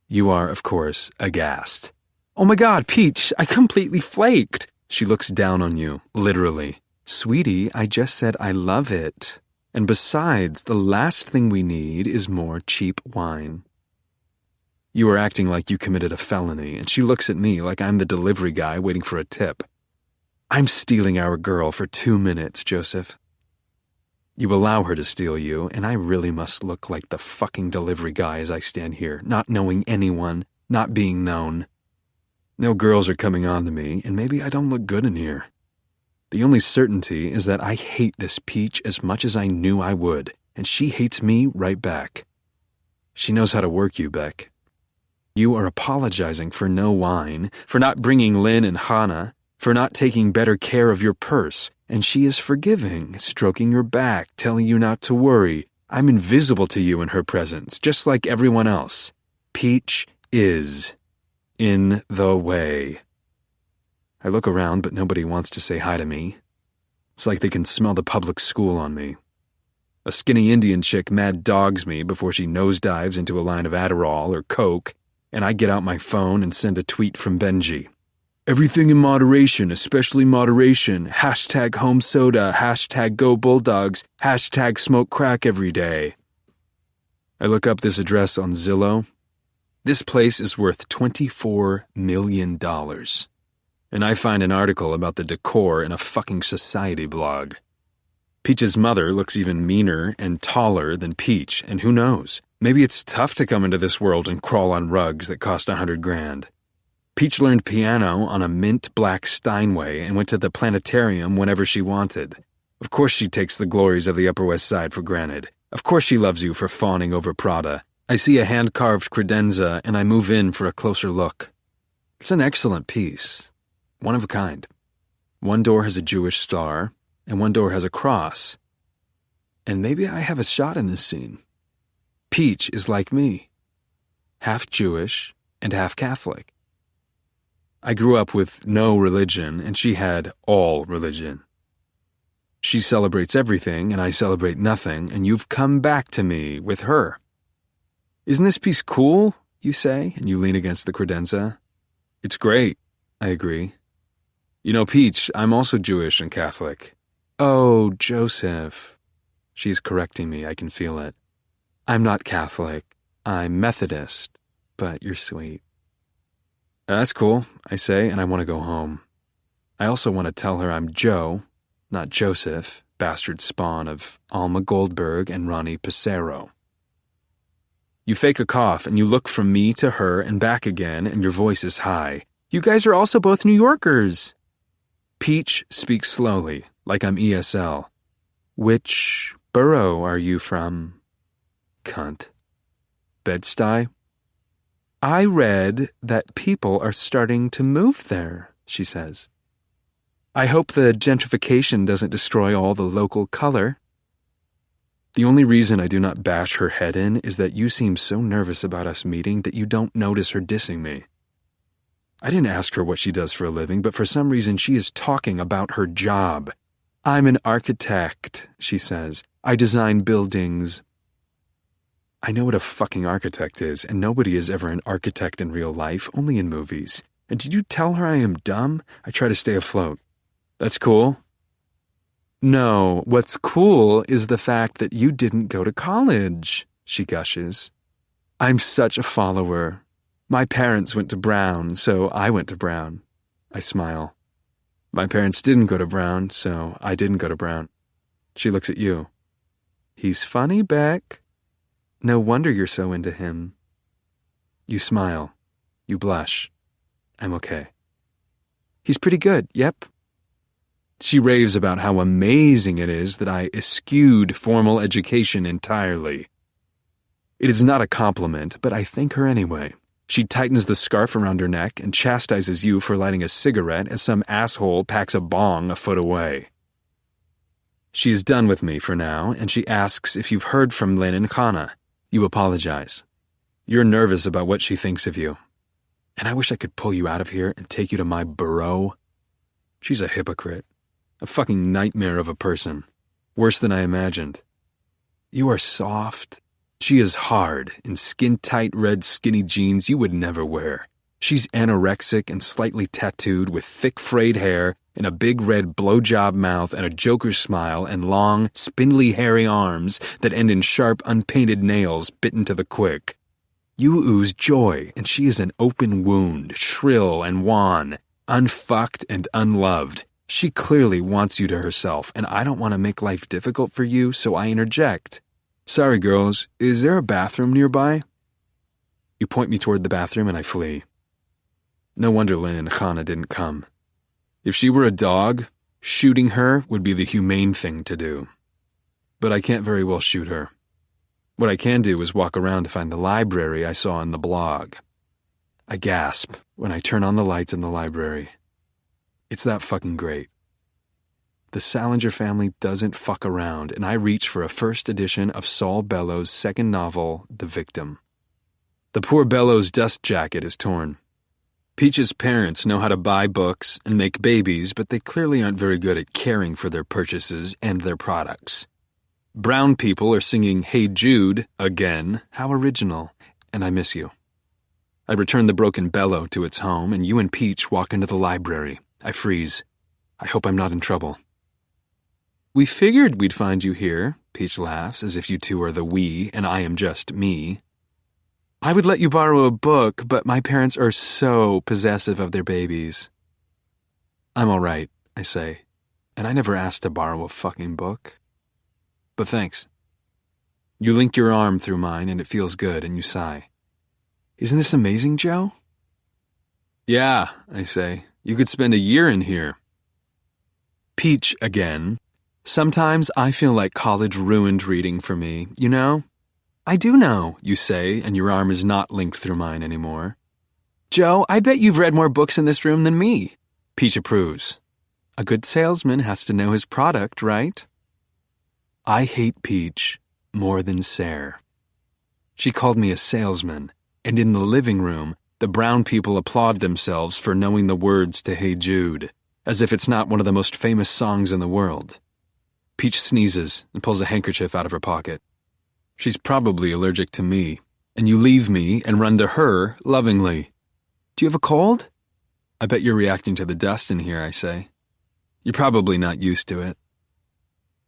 You are, of course, aghast. Oh my God, Peach, I completely flaked. She looks down on you, literally. Sweetie, I just said I love it. And besides, the last thing we need is more cheap wine. You are acting like you committed a felony, and she looks at me like I'm the delivery guy waiting for a tip. I'm stealing our girl for 2 minutes, Joseph. You allow her to steal you, and I really must look like the fucking delivery guy as I stand here, not knowing anyone, not being known. No girls are coming on to me, and maybe I don't look good in here. The only certainty is that I hate this Peach as much as I knew I would, and she hates me right back. She knows how to work you, Beck. You are apologizing for no wine, for not bringing Lynn and Hannah, for not taking better care of your purse, and she is forgiving, stroking your back, telling you not to worry. I'm invisible to you in her presence, just like everyone else. Peach is in the way. I look around, but nobody wants to say hi to me. It's like they can smell the public school on me. A skinny Indian chick mad dogs me before she nosedives into a line of Adderall or Coke, and I get out my phone and send a tweet from Benji. Everything in moderation, especially moderation. Hashtag home soda, hashtag go Bulldogs, hashtag smoke crack every day. I look up this address on Zillow. This place is worth $24 million. And I find an article about the decor in a fucking society blog. Peach's mother looks even meaner and taller than Peach, and who knows? Maybe it's tough to come into this world and crawl on rugs that cost $100,000. Peach learned piano on a mint black Steinway and went to the planetarium whenever she wanted. Of course she takes the glories of the Upper West Side for granted. Of course she loves you for fawning over Prada. I see a hand-carved credenza and I move in for a closer look. It's an excellent piece. One of a kind. One door has a Jewish star, and one door has a cross. And maybe I have a shot in this scene. Peach is like me. Half Jewish and half Catholic. I grew up with no religion, and she had all religion. She celebrates everything, and I celebrate nothing, and you've come back to me with her. Isn't this piece cool, you say, and you lean against the credenza? It's great, I agree. You know, Peach, I'm also Jewish and Catholic. Oh, Joseph. She's correcting me, I can feel it. I'm not Catholic. I'm Methodist, but you're sweet. That's cool, I say, and I want to go home. I also want to tell her I'm Joe, not Joseph, bastard spawn of Alma Goldberg and Ronnie Pissarro. You fake a cough, and you look from me to her and back again, and your voice is high. You guys are also both New Yorkers. Peach speaks slowly, like I'm ESL. Which borough are you from? Cunt. Bed-Stuy? I read that people are starting to move there, she says. I hope the gentrification doesn't destroy all the local color. The only reason I do not bash her head in is that you seem so nervous about us meeting that you don't notice her dissing me. I didn't ask her what she does for a living, but for some reason she is talking about her job. I'm an architect, she says. I design buildings. I know what a fucking architect is, and nobody is ever an architect in real life, only in movies. And did you tell her I am dumb? I try to stay afloat. That's cool. No, what's cool is the fact that you didn't go to college, she gushes. I'm such a follower. My parents went to Brown, so I went to Brown. I smile. My parents didn't go to Brown, so I didn't go to Brown. She looks at you. He's funny, Beck. No wonder you're so into him. You smile. You blush. I'm okay. He's pretty good, yep. She raves about how amazing it is that I eschewed formal education entirely. It is not a compliment, but I thank her anyway. She tightens the scarf around her neck and chastises you for lighting a cigarette as some asshole packs a bong a foot away. She is done with me for now, and she asks if you've heard from Lynn and Hannah. You apologize. You're nervous about what she thinks of you. And I wish I could pull you out of here and take you to my burrow. She's a hypocrite. A fucking nightmare of a person. Worse than I imagined. You are soft. She is hard in skin-tight red skinny jeans you would never wear. She's anorexic and slightly tattooed with thick frayed hair and a big red blowjob mouth and a joker's smile and long, spindly hairy arms that end in sharp, unpainted nails bitten to the quick. You ooze joy, and she is an open wound, shrill and wan, unfucked and unloved. She clearly wants you to herself, and I don't want to make life difficult for you, so I interject. Sorry, girls, is there a bathroom nearby? You point me toward the bathroom and I flee. No wonder Lynn and Hannah didn't come. If she were a dog, shooting her would be the humane thing to do. But I can't very well shoot her. What I can do is walk around to find the library I saw in the blog. I gasp when I turn on the lights in the library. It's that fucking great. The Salinger family doesn't fuck around, and I reach for a first edition of Saul Bellows' second novel, The Victim. The poor Bellows' dust jacket is torn. Peach's parents know how to buy books and make babies, but they clearly aren't very good at caring for their purchases and their products. Brown people are singing Hey Jude again. How original. And I miss you. I return the broken bellow to its home, and you and Peach walk into the library. I freeze. I hope I'm not in trouble. We figured we'd find you here, Peach laughs, as if you two are the we and I am just me. I would let you borrow a book, but my parents are so possessive of their babies. I'm all right, I say, and I never asked to borrow a fucking book. But thanks. You link your arm through mine, and it feels good, and you sigh. Isn't this amazing, Joe? Yeah, I say. You could spend a year in here. Peach again. Sometimes I feel like college ruined reading for me, you know? I do know, you say, and your arm is not linked through mine anymore. Joe, I bet you've read more books in this room than me. Peach approves. A good salesman has to know his product, right? I hate Peach more than Sarah. She called me a salesman, and in the living room, the brown people applaud themselves for knowing the words to Hey Jude, as if it's not one of the most famous songs in the world. Peach sneezes and pulls a handkerchief out of her pocket. She's probably allergic to me, and you leave me and run to her lovingly. Do you have a cold? I bet you're reacting to the dust in here, I say. You're probably not used to it.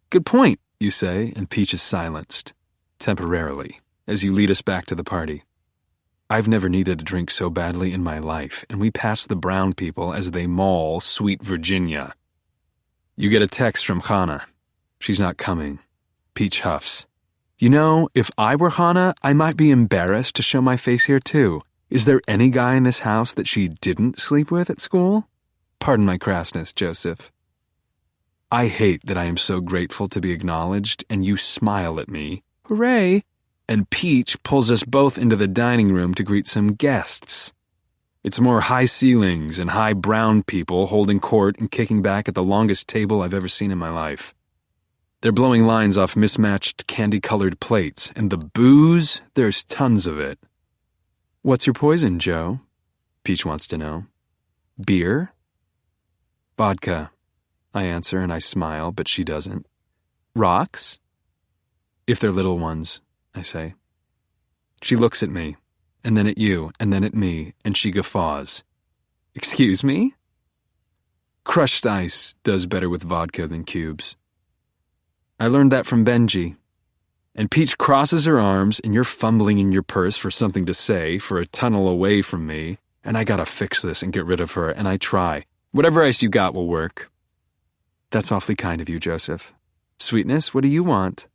Good point, you say, and Peach is silenced, temporarily, as you lead us back to the party. I've never needed a drink so badly in my life, and we pass the brown people as they maul Sweet Virginia. You get a text from Hannah. She's not coming. Peach huffs. You know, if I were Hannah, I might be embarrassed to show my face here too. Is there any guy in this house that she didn't sleep with at school? Pardon my crassness, Joseph. I hate that I am so grateful to be acknowledged, and you smile at me. Hooray! And Peach pulls us both into the dining room to greet some guests. It's more high ceilings and high brown people holding court and kicking back at the longest table I've ever seen in my life. They're blowing lines off mismatched candy-colored plates, and the booze, there's tons of it. What's your poison, Joe? Peach wants to know. Beer? Vodka, I answer, and I smile, but she doesn't. Rocks? If they're little ones, I say. She looks at me, and then at you, and then at me, and she guffaws. Excuse me? Crushed ice does better with vodka than cubes. I learned that from Benji. And Peach crosses her arms, and you're fumbling in your purse for something to say for a tunnel away from me, and I gotta fix this and get rid of her, and I try. Whatever ice you got will work. That's awfully kind of you, Joseph. Sweetness, what do you want?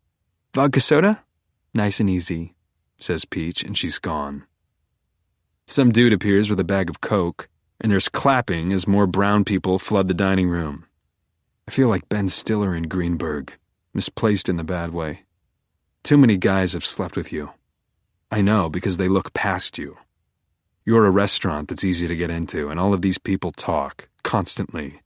Vodka soda? Nice and easy, says Peach, and she's gone. Some dude appears with a bag of Coke, and there's clapping as more brown people flood the dining room. I feel like Ben Stiller in Greenberg. Misplaced in the bad way. Too many guys have slept with you. I know, because they look past you. You're a restaurant that's easy to get into, and all of these people talk, constantly.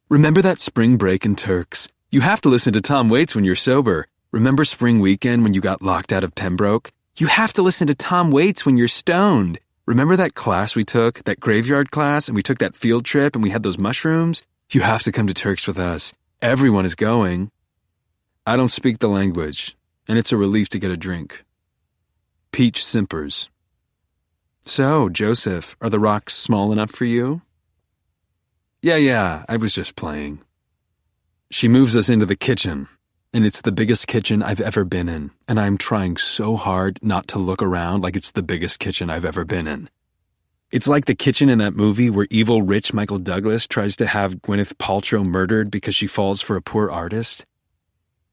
Remember that spring break in Turks? You have to listen to Tom Waits when you're sober. Remember spring weekend when you got locked out of Pembroke? You have to listen to Tom Waits when you're stoned. Remember that class we took, that graveyard class, and we took that field trip and we had those mushrooms? You have to come to Turks with us. Everyone is going. I don't speak the language, and it's a relief to get a drink. Peach simpers. So, Joseph, are the rocks small enough for you? Yeah, I was just playing. She moves us into the kitchen, and it's the biggest kitchen I've ever been in, and I'm trying so hard not to look around like it's the biggest kitchen I've ever been in. It's like the kitchen in that movie where evil rich Michael Douglas tries to have Gwyneth Paltrow murdered because she falls for a poor artist.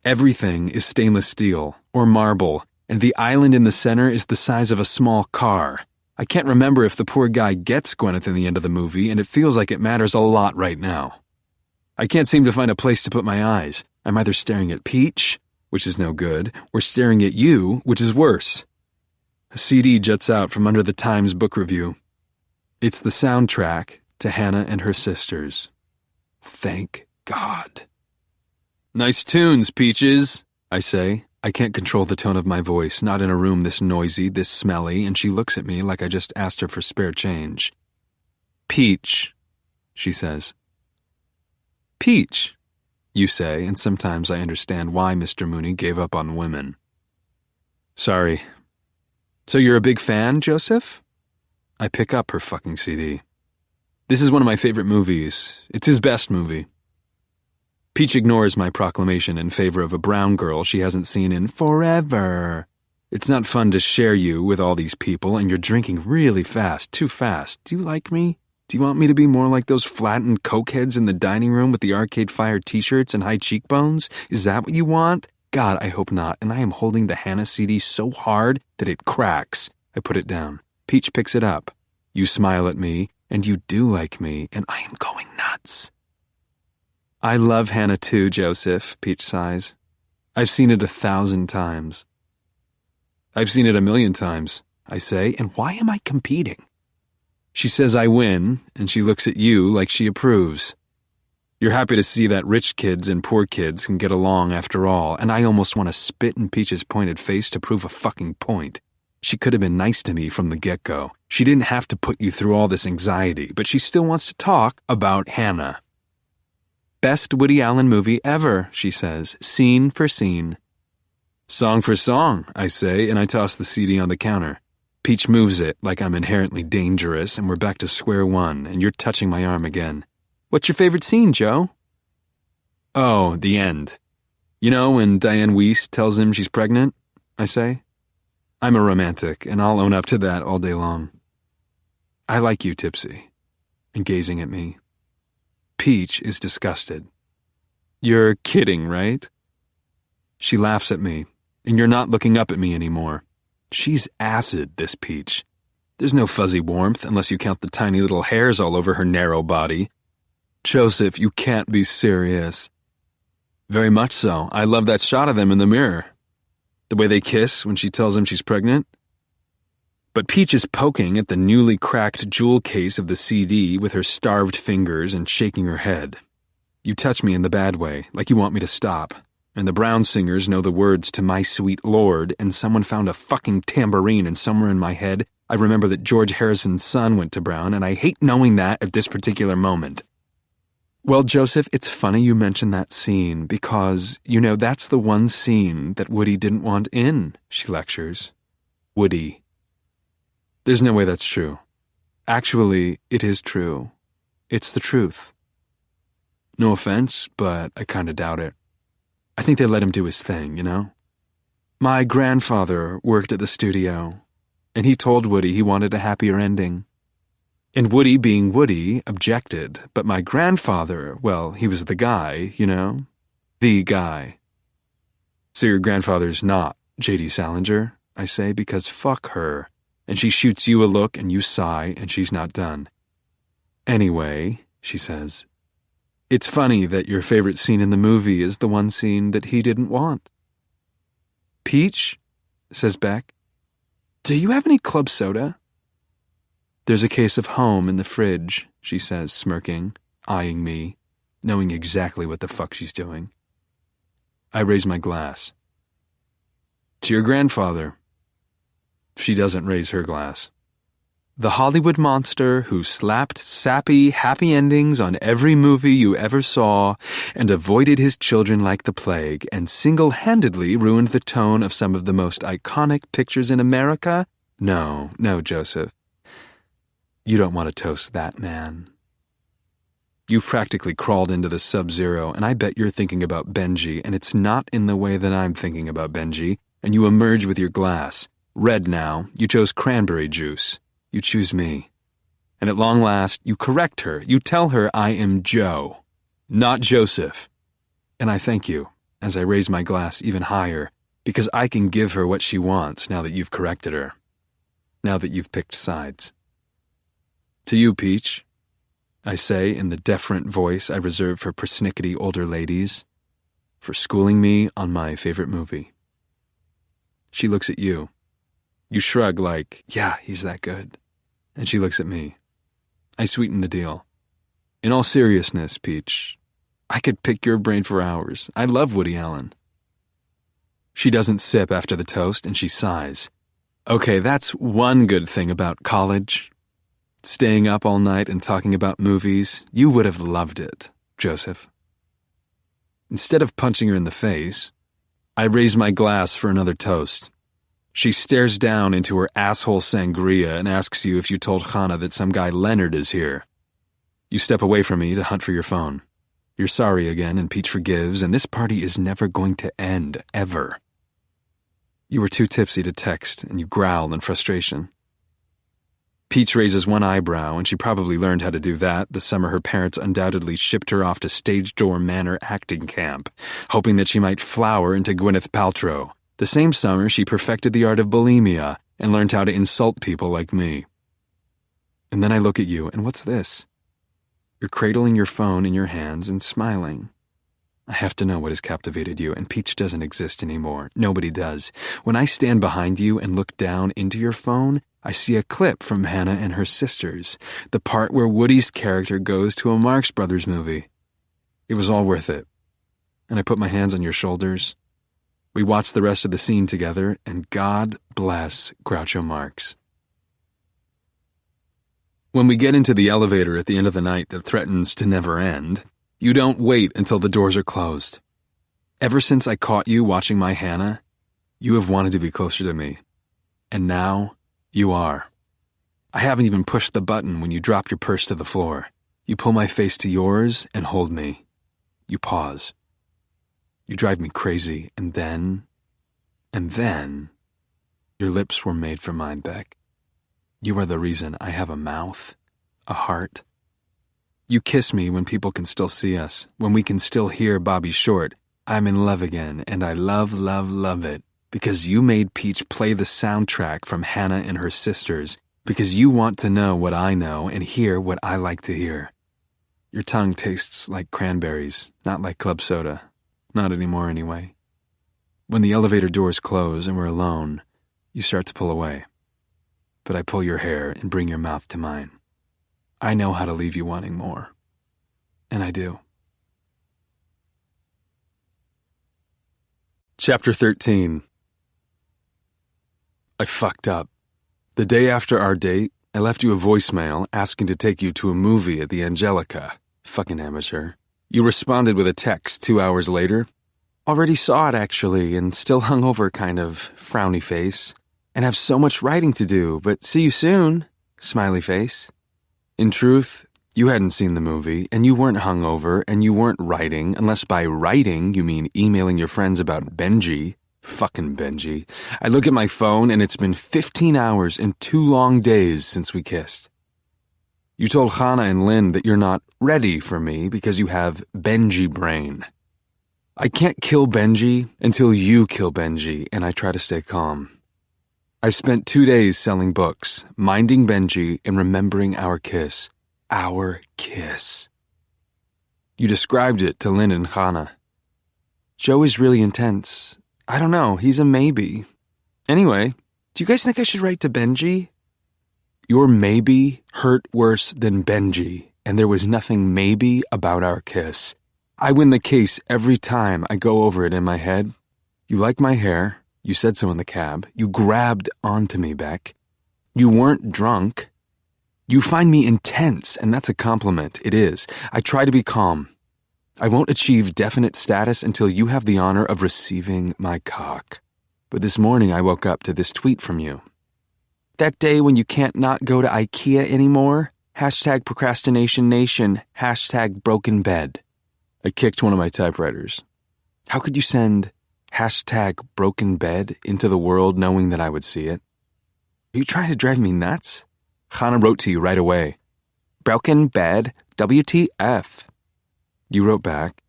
Everything is stainless steel or marble, and the island in the center is the size of a small car. I can't remember if the poor guy gets Gwyneth in the end of the movie, and it feels like it matters a lot right now. I can't seem to find a place to put my eyes. I'm either staring at Peach, which is no good, or staring at you, which is worse. A CD juts out from under the Times book review. It's the soundtrack to Hannah and Her Sisters. Thank God. Nice tunes, Peaches, I say. I can't control the tone of my voice, not in a room this noisy, this smelly, and she looks at me like I just asked her for spare change. Peach, she says. Peach, you say, and sometimes I understand why Mr. Mooney gave up on women. Sorry. So you're a big fan, Joseph? I pick up her fucking CD. This is one of my favorite movies. It's his best movie. Peach ignores my proclamation in favor of a brown girl she hasn't seen in forever. It's not fun to share you with all these people, and you're drinking really fast, too fast. Do you like me? Do you want me to be more like those flattened cokeheads in the dining room with the Arcade Fire t-shirts and high cheekbones? Is that what you want? God, I hope not, and I am holding the Hannah CD so hard that it cracks. I put it down. Peach picks it up. You smile at me, and you do like me, and I am going nuts. I love Hannah too, Joseph, Peach sighs. I've seen it 1,000 times. I've seen it 1,000,000 times, I say, and why am I competing? She says I win, and she looks at you like she approves. You're happy to see that rich kids and poor kids can get along after all, and I almost want to spit in Peach's pointed face to prove a fucking point. She could have been nice to me from the get-go. She didn't have to put you through all this anxiety, but she still wants to talk about Hannah. Best Woody Allen movie ever, she says, scene for scene. Song for song, I say, and I toss the CD on the counter. Peach moves it like I'm inherently dangerous, and we're back to square one, and you're touching my arm again. What's your favorite scene, Joe? Oh, the end. You know when Diane Wiest tells him she's pregnant? I say. I'm a romantic, and I'll own up to that all day long. I like you, Tipsy, and gazing at me. Peach is disgusted. You're kidding, right? She laughs at me, and you're not looking up at me anymore. She's acid, this Peach. There's no fuzzy warmth unless you count the tiny little hairs all over her narrow body. Joseph, you can't be serious. Very much so. I love that shot of them in the mirror. The way they kiss when she tells him she's pregnant. But Peach is poking at the newly cracked jewel case of the CD with her starved fingers and shaking her head. You touch me in the bad way, like you want me to stop. And the Brown singers know the words to My Sweet Lord, and someone found a fucking tambourine, and somewhere in my head, I remember that George Harrison's son went to Brown, and I hate knowing that at this particular moment. Well, Joseph, it's funny you mention that scene, because, you know, that's the one scene that Woody didn't want in, she lectures. Woody. There's no way that's true. Actually, it is true. It's the truth. No offense, but I kinda doubt it. I think they let him do his thing, you know? My grandfather worked at the studio, and he told Woody he wanted a happier ending. And Woody, being Woody, objected, but my grandfather, well, he was the guy, you know? The guy. So your grandfather's not J.D. Salinger, I say, because fuck her. And she shoots you a look and you sigh and she's not done. Anyway, she says, it's funny that your favorite scene in the movie is the one scene that he didn't want. Peach, says Beck, do you have any club soda? There's a case of Home in the fridge, she says, smirking, eyeing me, knowing exactly what the fuck she's doing. I raise my glass. To your grandfather. She doesn't raise her glass. The Hollywood monster who slapped sappy happy endings on every movie you ever saw and avoided his children like the plague and single-handedly ruined the tone of some of the most iconic pictures in America? No, Joseph. You don't want to toast that man. You've practically crawled into the sub-zero, and I bet you're thinking about Benji, and it's not in the way that I'm thinking about Benji, and you emerge with your glass. Red now, you chose cranberry juice. You choose me. And at long last, you correct her. You tell her I am Joe, not Joseph. And I thank you, as I raise my glass even higher, because I can give her what she wants now that you've corrected her. Now that you've picked sides. To you, Peach, I say in the deferent voice I reserve for persnickety older ladies, for schooling me on my favorite movie. She looks at you. You shrug like, yeah, he's that good. And she looks at me. I sweeten the deal. In all seriousness, Peach, I could pick your brain for hours. I love Woody Allen. She doesn't sip after the toast, and she sighs. Okay, that's one good thing about college. Staying up all night and talking about movies. You would have loved it, Joseph. Instead of punching her in the face, I raise my glass for another toast. She stares down into her asshole sangria and asks you if you told Hannah that some guy Leonard is here. You step away from me to hunt for your phone. You're sorry again, and Peach forgives, and this party is never going to end, ever. You were too tipsy to text, and you growl in frustration. Peach raises one eyebrow, and she probably learned how to do that the summer her parents undoubtedly shipped her off to Stage Door Manor acting camp, hoping that she might flower into Gwyneth Paltrow. The same summer, she perfected the art of bulimia and learned how to insult people like me. And then I look at you, and what's this? You're cradling your phone in your hands and smiling. I have to know what has captivated you, and Peach doesn't exist anymore. Nobody does. When I stand behind you and look down into your phone, I see a clip from Hannah and her sisters, the part where Woody's character goes to a Marx Brothers movie. It was all worth it. And I put my hands on your shoulders. We watched the rest of the scene together, and God bless Groucho Marx. When we get into the elevator at the end of the night that threatens to never end, you don't wait until the doors are closed. Ever since I caught you watching my Hannah, you have wanted to be closer to me. And now, you are. I haven't even pushed the button when you drop your purse to the floor. You pull my face to yours and hold me. You pause. You drive me crazy, and then, your lips were made for mine, Beck. You are the reason I have a mouth, a heart. You kiss me when people can still see us, when we can still hear Bobby Short. I'm in love again, and I love it, because you made Peach play the soundtrack from Hannah and her sisters, because you want to know what I know and hear what I like to hear. Your tongue tastes like cranberries, not like club soda. Not anymore, anyway. When the elevator doors close and we're alone, you start to pull away. But I pull your hair and bring your mouth to mine. I know how to leave you wanting more. And I do. Chapter 13. I fucked up. The day after our date, I left you a voicemail asking to take you to a movie at the Angelica. Fucking amateur. You responded with a text 2 hours later. Already saw it, actually, and still hungover kind of, frowny face. And have so much writing to do, but see you soon, smiley face. In truth, you hadn't seen the movie, and you weren't hungover, and you weren't writing, unless by writing you mean emailing your friends about Benji. Fucking Benji. I look at my phone, and it's been 15 hours and 2 long days since we kissed. You told Hannah and Lynn that you're not ready for me because you have Benji brain. I can't kill Benji until you kill Benji, and I try to stay calm. I've spent 2 days selling books, minding Benji, and remembering our kiss. Our kiss. You described it to Lynn and Hannah. Joe is really intense. I don't know, he's a maybe. Anyway, do you guys think I should write to Benji? Your maybe hurt worse than Benji, and there was nothing maybe about our kiss. I win the case every time I go over it in my head. You like my hair. You said so in the cab. You grabbed onto me, Beck. You weren't drunk. You find me intense, and that's a compliment. It is. I try to be calm. I won't achieve definite status until you have the honor of receiving my cock. But this morning I woke up to this tweet from you. That day when you can't not go to IKEA anymore, #procrastination nation, #broken bed. I kicked one of my typewriters. How could you send #broken bed into the world knowing that I would see it? Are you trying to drive me nuts? Hannah wrote to you right away. Broken bed, WTF. You wrote back,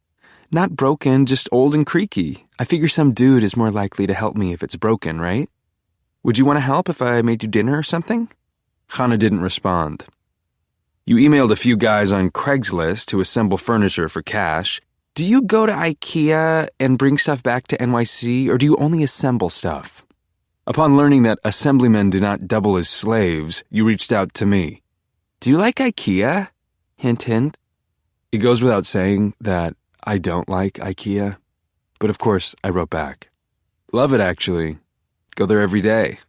not broken, just old and creaky. I figure some dude is more likely to help me if it's broken, right? Would you want to help if I made you dinner or something? Hannah didn't respond. You emailed a few guys on Craigslist to assemble furniture for cash. Do you go to IKEA and bring stuff back to NYC, or do you only assemble stuff? Upon learning that assemblymen do not double as slaves, you reached out to me. Do you like IKEA? Hint, hint. It goes without saying that I don't like IKEA, but of course I wrote back. Love it, actually. Go there every day.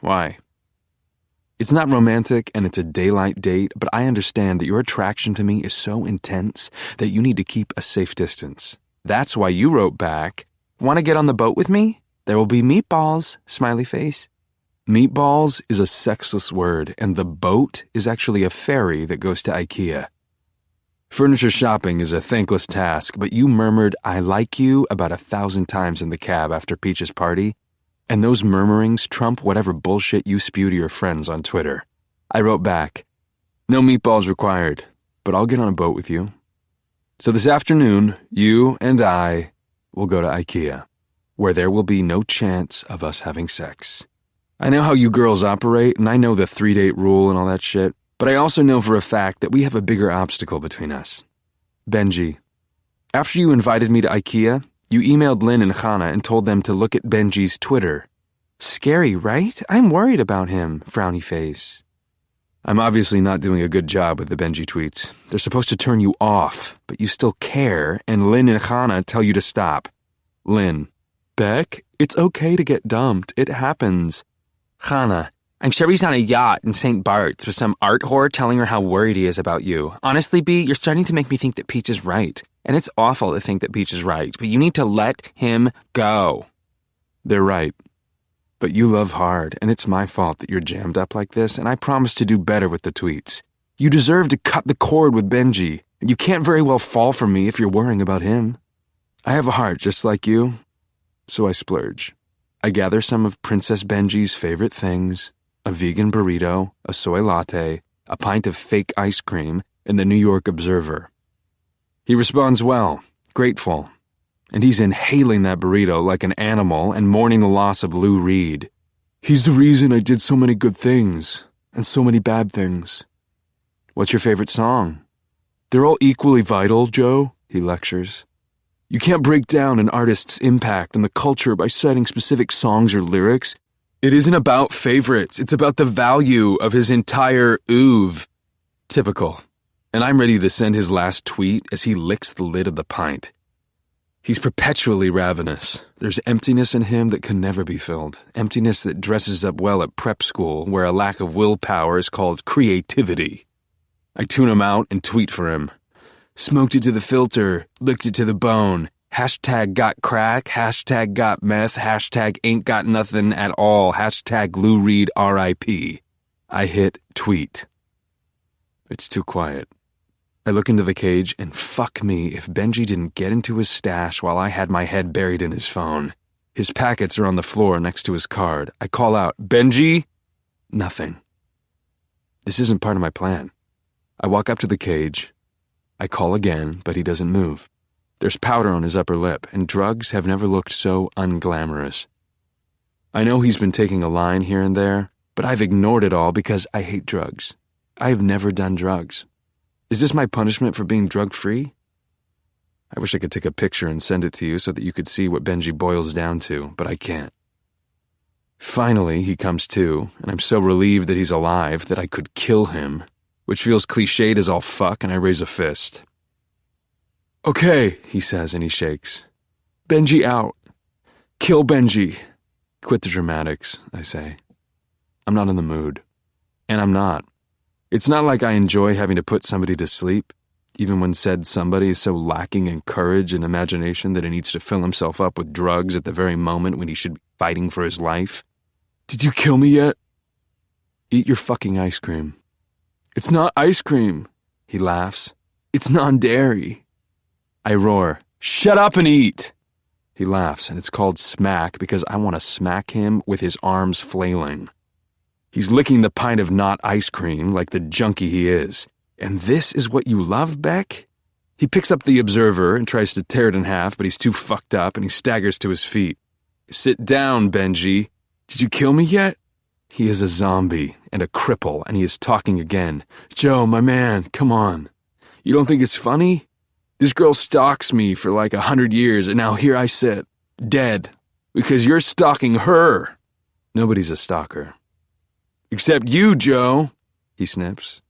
Why? It's not romantic and it's a daylight date, but I understand that your attraction to me is so intense that you need to keep a safe distance. That's why you wrote back, want to get on the boat with me? There will be meatballs, smiley face. Meatballs is a sexless word, and the boat is actually a ferry that goes to IKEA. Furniture shopping is a thankless task, but you murmured, I like you about 1,000 times in the cab after Peach's party, and those murmurings trump whatever bullshit you spew to your friends on Twitter. I wrote back, no meatballs required, but I'll get on a boat with you. So this afternoon, you and I will go to IKEA, where there will be no chance of us having sex. I know how you girls operate, and I know the 3-date rule and all that shit, but I also know for a fact that we have a bigger obstacle between us. Benji. After you invited me to IKEA, you emailed Lynn and Hannah and told them to look at Benji's Twitter. Scary, right? I'm worried about him, frowny face. I'm obviously not doing a good job with the Benji tweets. They're supposed to turn you off, but you still care, and Lynn and Hannah tell you to stop. Lynn. Beck, it's okay to get dumped. It happens. Hannah. I'm sure he's on a yacht in St. Bart's with some art whore telling her how worried he is about you. Honestly, B, you're starting to make me think that Peach is right. And it's awful to think that Peach is right, but you need to let him go. They're right. But you love hard, and it's my fault that you're jammed up like this, and I promise to do better with the tweets. You deserve to cut the cord with Benji, and you can't very well fall for me if you're worrying about him. I have a heart just like you, so I splurge. I gather some of Princess Benji's favorite things, a vegan burrito, a soy latte, a pint of fake ice cream, and the New York Observer. He responds well, grateful, and he's inhaling that burrito like an animal and mourning the loss of Lou Reed. He's the reason I did so many good things and so many bad things. What's your favorite song? They're all equally vital, Joe, he lectures. You can't break down an artist's impact on the culture by citing specific songs or lyrics. It isn't about favorites, it's about the value of his entire oeuvre. Typical. And I'm ready to send his last tweet as he licks the lid of the pint. He's perpetually ravenous. There's emptiness in him that can never be filled. Emptiness that dresses up well at prep school, where a lack of willpower is called creativity. I tune him out and tweet for him. Smoked it to the filter, licked it to the bone. Hashtag got crack, hashtag got meth, hashtag ain't got nothing at all, hashtag Lou Reed RIP. I hit tweet. It's too quiet. I look into the cage, and fuck me if Benji didn't get into his stash while I had my head buried in his phone. His packets are on the floor next to his card. I call out, Benji? Nothing. This isn't part of my plan. I walk up to the cage. I call again, but he doesn't move. There's powder on his upper lip, and drugs have never looked so unglamorous. I know he's been taking a line here and there, but I've ignored it all because I hate drugs. I have never done drugs. Is this my punishment for being drug-free? I wish I could take a picture and send it to you so that you could see what Benji boils down to, but I can't. Finally, he comes to, and I'm so relieved that he's alive that I could kill him, which feels cliched as all fuck, and I raise a fist. Okay, he says, and he shakes. Benji out. Kill Benji. Quit the dramatics, I say. I'm not in the mood. And I'm not. It's not like I enjoy having to put somebody to sleep, even when said somebody is so lacking in courage and imagination that he needs to fill himself up with drugs at the very moment when he should be fighting for his life. Did you kill me yet? Eat your fucking ice cream. It's not ice cream, he laughs. It's non-dairy. I roar, shut up and eat. He laughs, and it's called smack because I want to smack him with his arms flailing. He's licking the pint of not ice cream like the junkie he is. And this is what you love, Beck? He picks up the Observer and tries to tear it in half, but he's too fucked up and he staggers to his feet. Sit down, Benji. Did you kill me yet? He is a zombie and a cripple, and he is talking again. Joe, my man, come on. You don't think it's funny? This girl stalks me for like 100 years, and now here I sit, dead, because you're stalking her. Nobody's a stalker. Except you, Joe, he snips.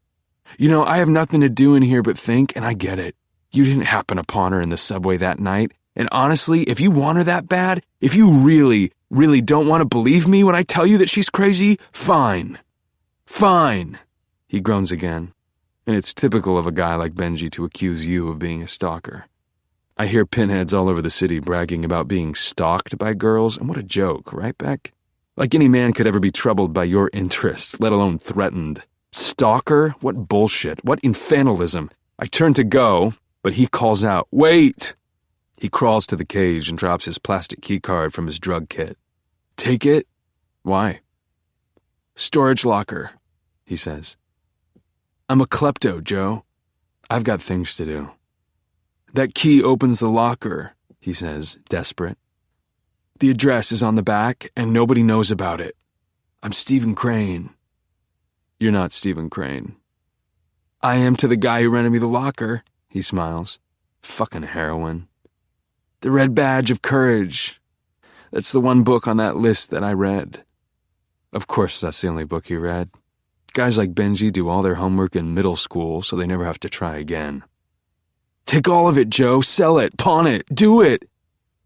You know, I have nothing to do in here but think, and I get it. You didn't happen upon her in the subway that night, and honestly, if you want her that bad, if you really, really don't want to believe me when I tell you that she's crazy, fine. Fine, he groans again, and it's typical of a guy like Benji to accuse you of being a stalker. I hear pinheads all over the city bragging about being stalked by girls, and what a joke, right, Beck? Like any man could ever be troubled by your interests, let alone threatened. Stalker? What bullshit. What infantilism. I turn to go, but he calls out, wait! He crawls to the cage and drops his plastic keycard from his drug kit. Take it? Why? Storage locker, he says. I'm a klepto, Joe. I've got things to do. That key opens the locker, he says, desperate. The address is on the back, and nobody knows about it. I'm Stephen Crane. You're not Stephen Crane. I am to the guy who rented me the locker, he smiles. Fucking heroin. The Red Badge of Courage. That's the one book on that list that I read. Of course that's the only book you read. Guys like Benji do all their homework in middle school so they never have to try again. Take all of it, Joe. Sell it. Pawn it. Do it.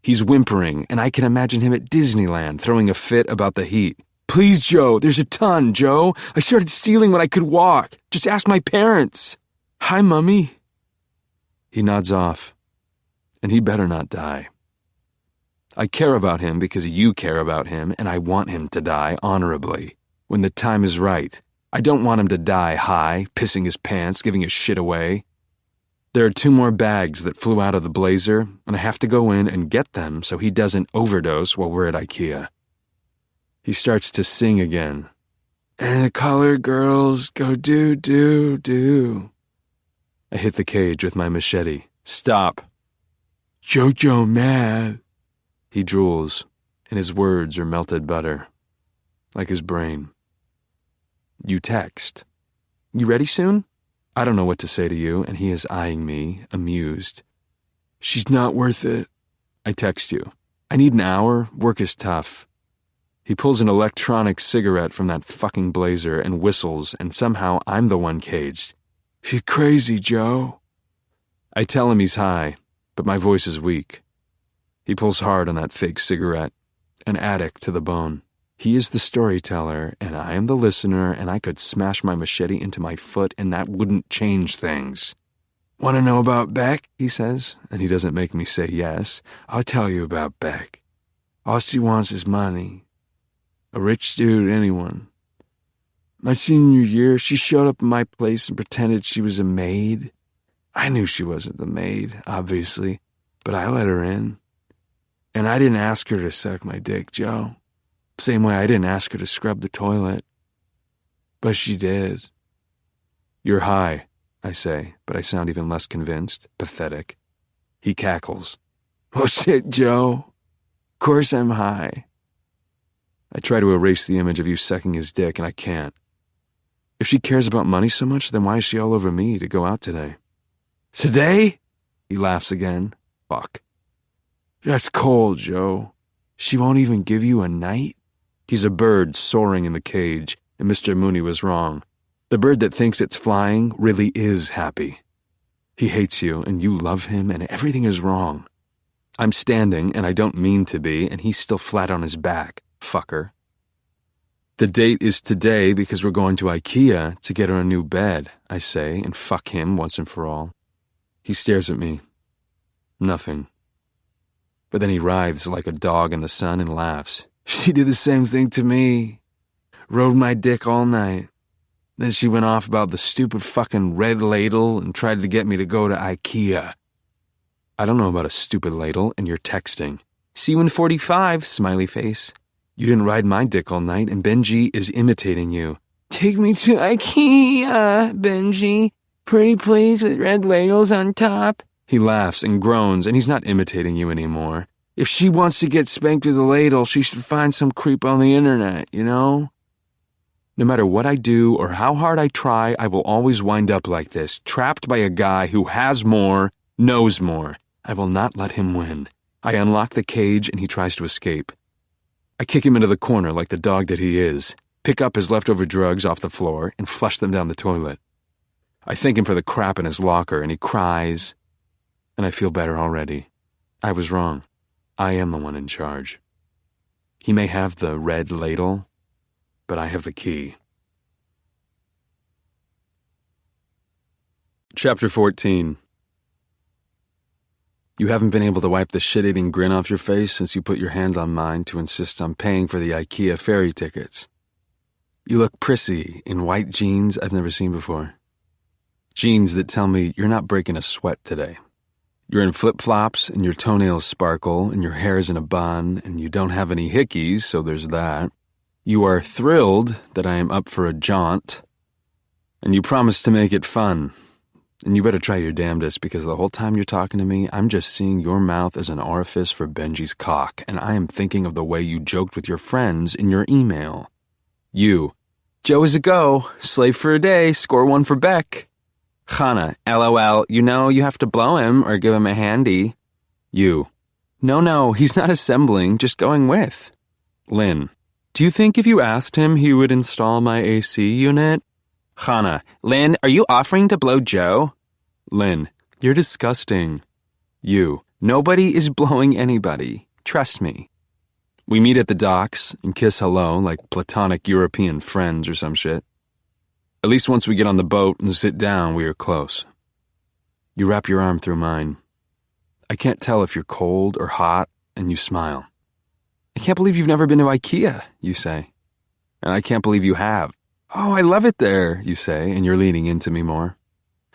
He's whimpering, and I can imagine him at Disneyland throwing a fit about the heat. Please, Joe, there's a ton, Joe. I started stealing when I could walk. Just ask my parents. Hi, Mummy. He nods off, and he better not die. I care about him because you care about him, and I want him to die honorably, when the time is right. I don't want him to die high, pissing his pants, giving his shit away. There are 2 more bags that flew out of the blazer, and I have to go in and get them so he doesn't overdose while we're at IKEA. He starts to sing again. And the colored girls go do, do, do. I hit the cage with my machete. Stop. Jojo mad. He drools, and his words are melted butter, like his brain. You text. You ready soon? I don't know what to say to you, and he is eyeing me, amused. She's not worth it. I text you. I need an hour. Work is tough. He pulls an electronic cigarette from that fucking blazer and whistles, and somehow I'm the one caged. She's crazy, Joe. I tell him he's high, but my voice is weak. He pulls hard on that fake cigarette, an addict to the bone. He is the storyteller, and I am the listener, and I could smash my machete into my foot, and that wouldn't change things. Want to know about Beck? He says, and he doesn't make me say yes. I'll tell you about Beck. All she wants is money. A rich dude, anyone. My senior year, she showed up in my place and pretended she was a maid. I knew she wasn't the maid, obviously, but I let her in. And I didn't ask her to suck my dick, Joe. Same way I didn't ask her to scrub the toilet. But she did. You're high, I say, but I sound even less convinced, pathetic. He cackles. Oh shit, Joe. Of course I'm high. I try to erase the image of you sucking his dick, and I can't. If she cares about money so much, then why is she all over me to go out today? Today? He laughs again. Fuck. That's cold, Joe. She won't even give you a night? He's a bird soaring in the cage, and Mr. Mooney was wrong. The bird that thinks it's flying really is happy. He hates you, and you love him, and everything is wrong. I'm standing, and I don't mean to be, and he's still flat on his back, fucker. The date is today because we're going to IKEA to get her a new bed, I say, and fuck him once and for all. He stares at me. Nothing. But then he writhes like a dog in the sun and laughs. She did the same thing to me. Rode my dick all night. Then she went off about the stupid fucking red ladle and tried to get me to go to IKEA. I don't know about a stupid ladle, and you're texting. See you in 45, smiley face. You didn't ride my dick all night, and Benji is imitating you. Take me to IKEA, Benji. Pretty please with red ladles on top. He laughs and groans, and he's not imitating you anymore. If she wants to get spanked with a ladle, she should find some creep on the internet, you know? No matter what I do or how hard I try, I will always wind up like this, trapped by a guy who has more, knows more. I will not let him win. I unlock the cage and he tries to escape. I kick him into the corner like the dog that he is, pick up his leftover drugs off the floor, and flush them down the toilet. I thank him for the crap in his locker, and he cries, and I feel better already. I was wrong. I am the one in charge. He may have the red ladle, but I have the key. Chapter 14. You haven't been able to wipe the shit-eating grin off your face since you put your hand on mine to insist on paying for the IKEA ferry tickets. You look prissy in white jeans I've never seen before. Jeans that tell me you're not breaking a sweat today. You're in flip-flops, and your toenails sparkle, and your hair's in a bun, and you don't have any hickeys, so there's that. You are thrilled that I am up for a jaunt, and you promise to make it fun. And you better try your damnedest, because the whole time you're talking to me, I'm just seeing your mouth as an orifice for Benji's cock, and I am thinking of the way you joked with your friends in your email. You. Joe is a go. Slave for a day. Score one for Beck. Chana. LOL. You know you have to blow him or give him a handy. You. No, he's not assembling, just going with. Lynn. Do you think if you asked him he would install my AC unit? Chana. Lynn, are you offering to blow Joe? Lynn. You're disgusting. You. Nobody is blowing anybody. Trust me. We meet at the docks and kiss hello like platonic European friends or some shit. At least once we get on the boat and sit down, we are close. You wrap your arm through mine. I can't tell if you're cold or hot, and you smile. I can't believe you've never been to IKEA, you say. And I can't believe you have. Oh, I love it there, you say, and you're leaning into me more.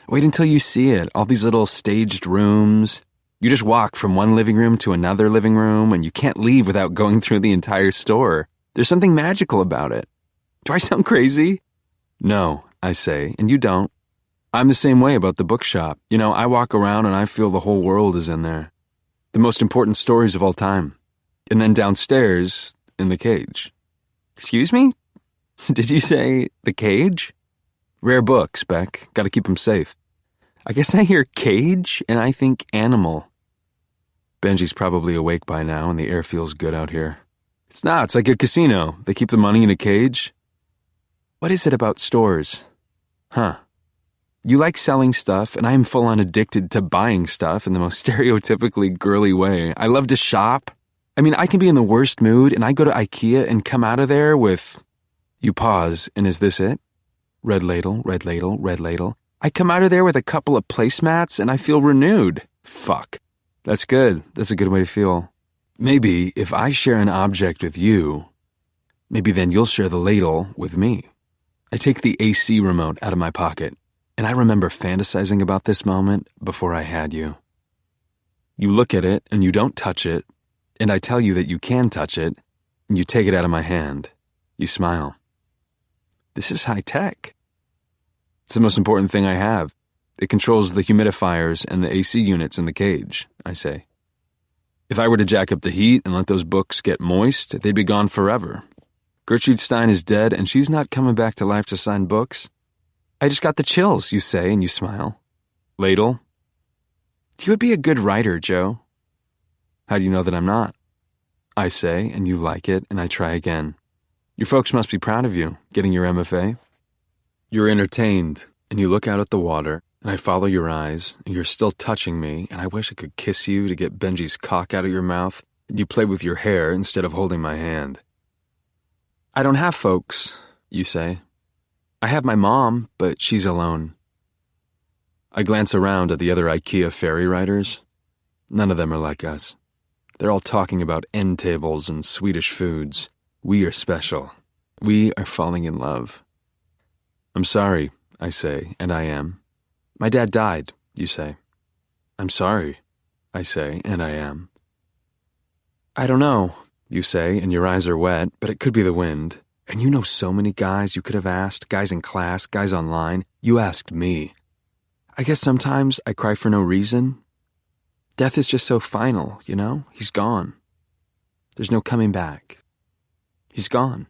Wait until you see it, all these little staged rooms. You just walk from one living room to another living room, and you can't leave without going through the entire store. There's something magical about it. Do I sound crazy? No, I say, and you don't. I'm the same way about the bookshop. You know, I walk around and I feel the whole world is in there. The most important stories of all time. And then downstairs, in the cage. Excuse me? Did you say the cage? Rare books, Beck. Gotta keep them safe. I guess I hear cage and I think animal. Benji's probably awake by now and the air feels good out here. It's not, it's like a casino. They keep the money in a cage. What is it about stores? Huh. You like selling stuff, and I am full-on addicted to buying stuff in the most stereotypically girly way. I love to shop. I mean, I can be in the worst mood, and I go to IKEA and come out of there with... You pause, and is this it? Red ladle, red ladle, red ladle. I come out of there with a couple of placemats, and I feel renewed. Fuck. That's good. That's a good way to feel. Maybe if I share an object with you, maybe then you'll share the ladle with me. I take the AC remote out of my pocket, and I remember fantasizing about this moment before I had you. You look at it, and you don't touch it, and I tell you that you can touch it, and you take it out of my hand. You smile. This is high tech. It's the most important thing I have. It controls the humidifiers and the AC units in the cage, I say. If I were to jack up the heat and let those books get moist, they'd be gone forever. Gertrude Stein is dead, and she's not coming back to life to sign books. I just got the chills, you say, and you smile. Ladle? You would be a good writer, Joe. How do you know that I'm not? I say, and you like it, and I try again. Your folks must be proud of you, getting your MFA. You're entertained, and you look out at the water, and I follow your eyes, and you're still touching me, and I wish I could kiss you to get Benji's cock out of your mouth, and you play with your hair instead of holding my hand. I don't have folks, you say. I have my mom, but she's alone. I glance around at the other IKEA ferry riders. None of them are like us. They're all talking about end tables and Swedish foods. We are special. We are falling in love. I'm sorry, I say, and I am. My dad died, you say. I'm sorry, I say, and I am. I don't know, you say, and your eyes are wet, but it could be the wind. And you know so many guys you could have asked, guys in class, guys online. You asked me. I guess sometimes I cry for no reason. Death is just so final, you know? He's gone. There's no coming back. He's gone.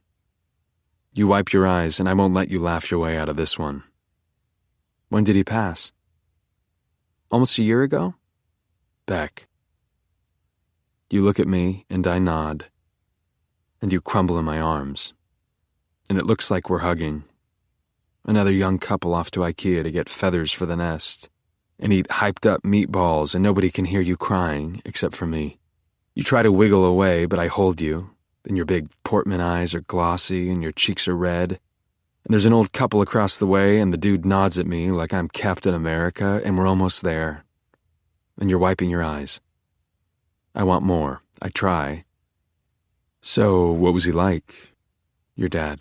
You wipe your eyes, and I won't let you laugh your way out of this one. When did he pass? Almost a year ago? Beck. You look at me, and I nod. And you crumble in my arms. And it looks like we're hugging. Another young couple off to IKEA to get feathers for the nest. And eat hyped-up meatballs, and nobody can hear you crying, except for me. You try to wiggle away, but I hold you, and your big Portman eyes are glossy, and your cheeks are red. And there's an old couple across the way, and the dude nods at me like I'm Captain America, and we're almost there. And you're wiping your eyes. I want more. I try. So, what was he like? Your dad.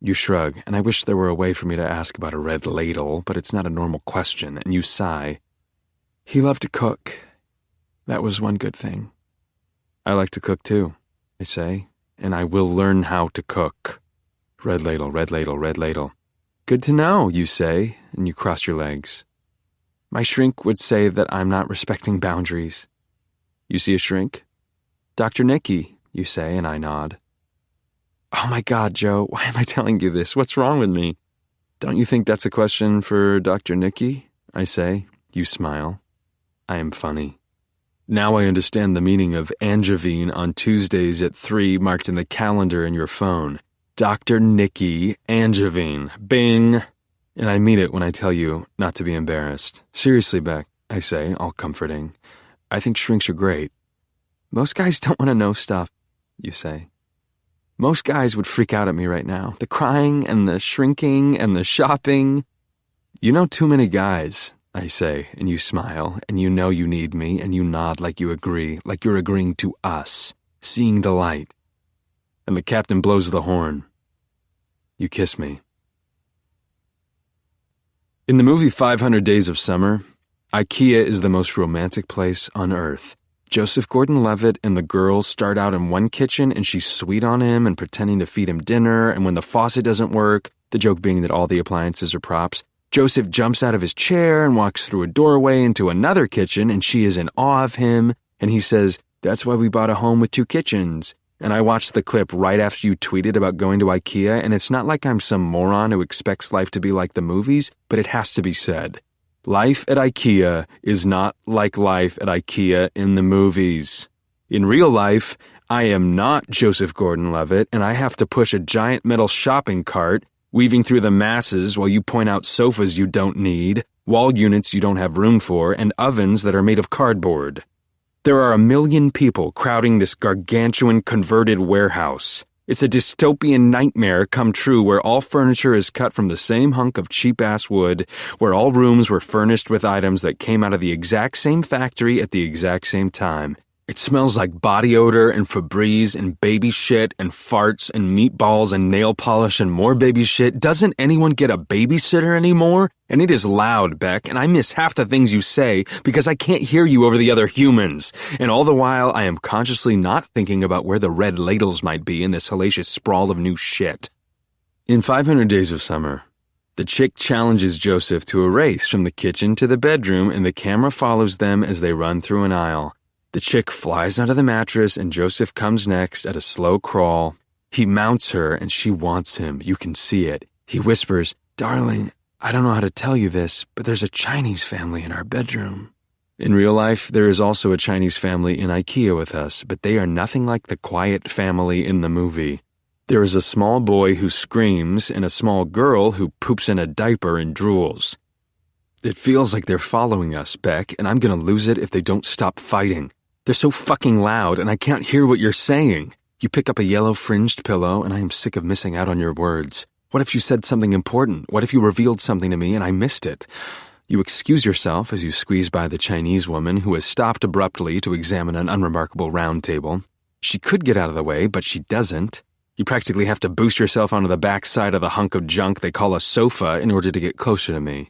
You shrug, and I wish there were a way for me to ask about a red ladle, but it's not a normal question, and you sigh. He loved to cook. That was one good thing. I like to cook too, I say, and I will learn how to cook. Red ladle, red ladle, red ladle. Good to know, you say, and you cross your legs. My shrink would say that I'm not respecting boundaries. You see a shrink? Dr. Nicky, you say, and I nod. Oh my God, Joe, why am I telling you this? What's wrong with me? Don't you think that's a question for Dr. Nicky? I say. You smile. I am funny. Now I understand the meaning of Angevine on Tuesdays at 3 marked in the calendar in your phone. Dr. Nicky Angevine. Bing! And I mean it when I tell you not to be embarrassed. Seriously, Beck, I say, all comforting. I think shrinks are great. Most guys don't want to know stuff, you say. Most guys would freak out at me right now. The crying and the shrinking and the shopping. You know too many guys, I say, and you smile, and you know you need me, and you nod like you agree, like you're agreeing to us, seeing the light. And the captain blows the horn. You kiss me. In the movie 500 Days of Summer, IKEA is the most romantic place on earth. Joseph Gordon-Levitt and the girl start out in one kitchen and she's sweet on him and pretending to feed him dinner, and when the faucet doesn't work, the joke being that all the appliances are props, Joseph jumps out of his chair and walks through a doorway into another kitchen and she is in awe of him, and he says, "That's why we bought a home with 2 kitchens. And I watched the clip right after you tweeted about going to IKEA, and it's not like I'm some moron who expects life to be like the movies, but it has to be said. Life at IKEA is not like life at IKEA in the movies. In real life, I am not Joseph Gordon-Levitt, and I have to push a giant metal shopping cart, weaving through the masses while you point out sofas you don't need, wall units you don't have room for, and ovens that are made of cardboard. There are 1 million people crowding this gargantuan converted warehouse. It's a dystopian nightmare come true where all furniture is cut from the same hunk of cheap-ass wood, where all rooms were furnished with items that came out of the exact same factory at the exact same time. It smells like body odor and Febreze and baby shit and farts and meatballs and nail polish and more baby shit. Doesn't anyone get a babysitter anymore? And it is loud, Beck, and I miss half the things you say because I can't hear you over the other humans. And all the while, I am consciously not thinking about where the red ladles might be in this hellacious sprawl of new shit. In 500 Days of Summer, the chick challenges Joseph to a race from the kitchen to the bedroom, and the camera follows them as they run through an aisle. The chick flies onto the mattress, and Joseph comes next at a slow crawl. He mounts her, and she wants him. You can see it. He whispers, "Darling, I don't know how to tell you this, but there's a Chinese family in our bedroom." In real life, there is also a Chinese family in IKEA with us, but they are nothing like the quiet family in the movie. There is a small boy who screams and a small girl who poops in a diaper and drools. It feels like they're following us, Beck, and I'm gonna lose it if they don't stop fighting. They're so fucking loud, and I can't hear what you're saying. You pick up a yellow fringed pillow, and I am sick of missing out on your words. What if you said something important? What if you revealed something to me and I missed it? You excuse yourself as you squeeze by the Chinese woman who has stopped abruptly to examine an unremarkable round table. She could get out of the way, but she doesn't. You practically have to boost yourself onto the back side of the hunk of junk they call a sofa in order to get closer to me.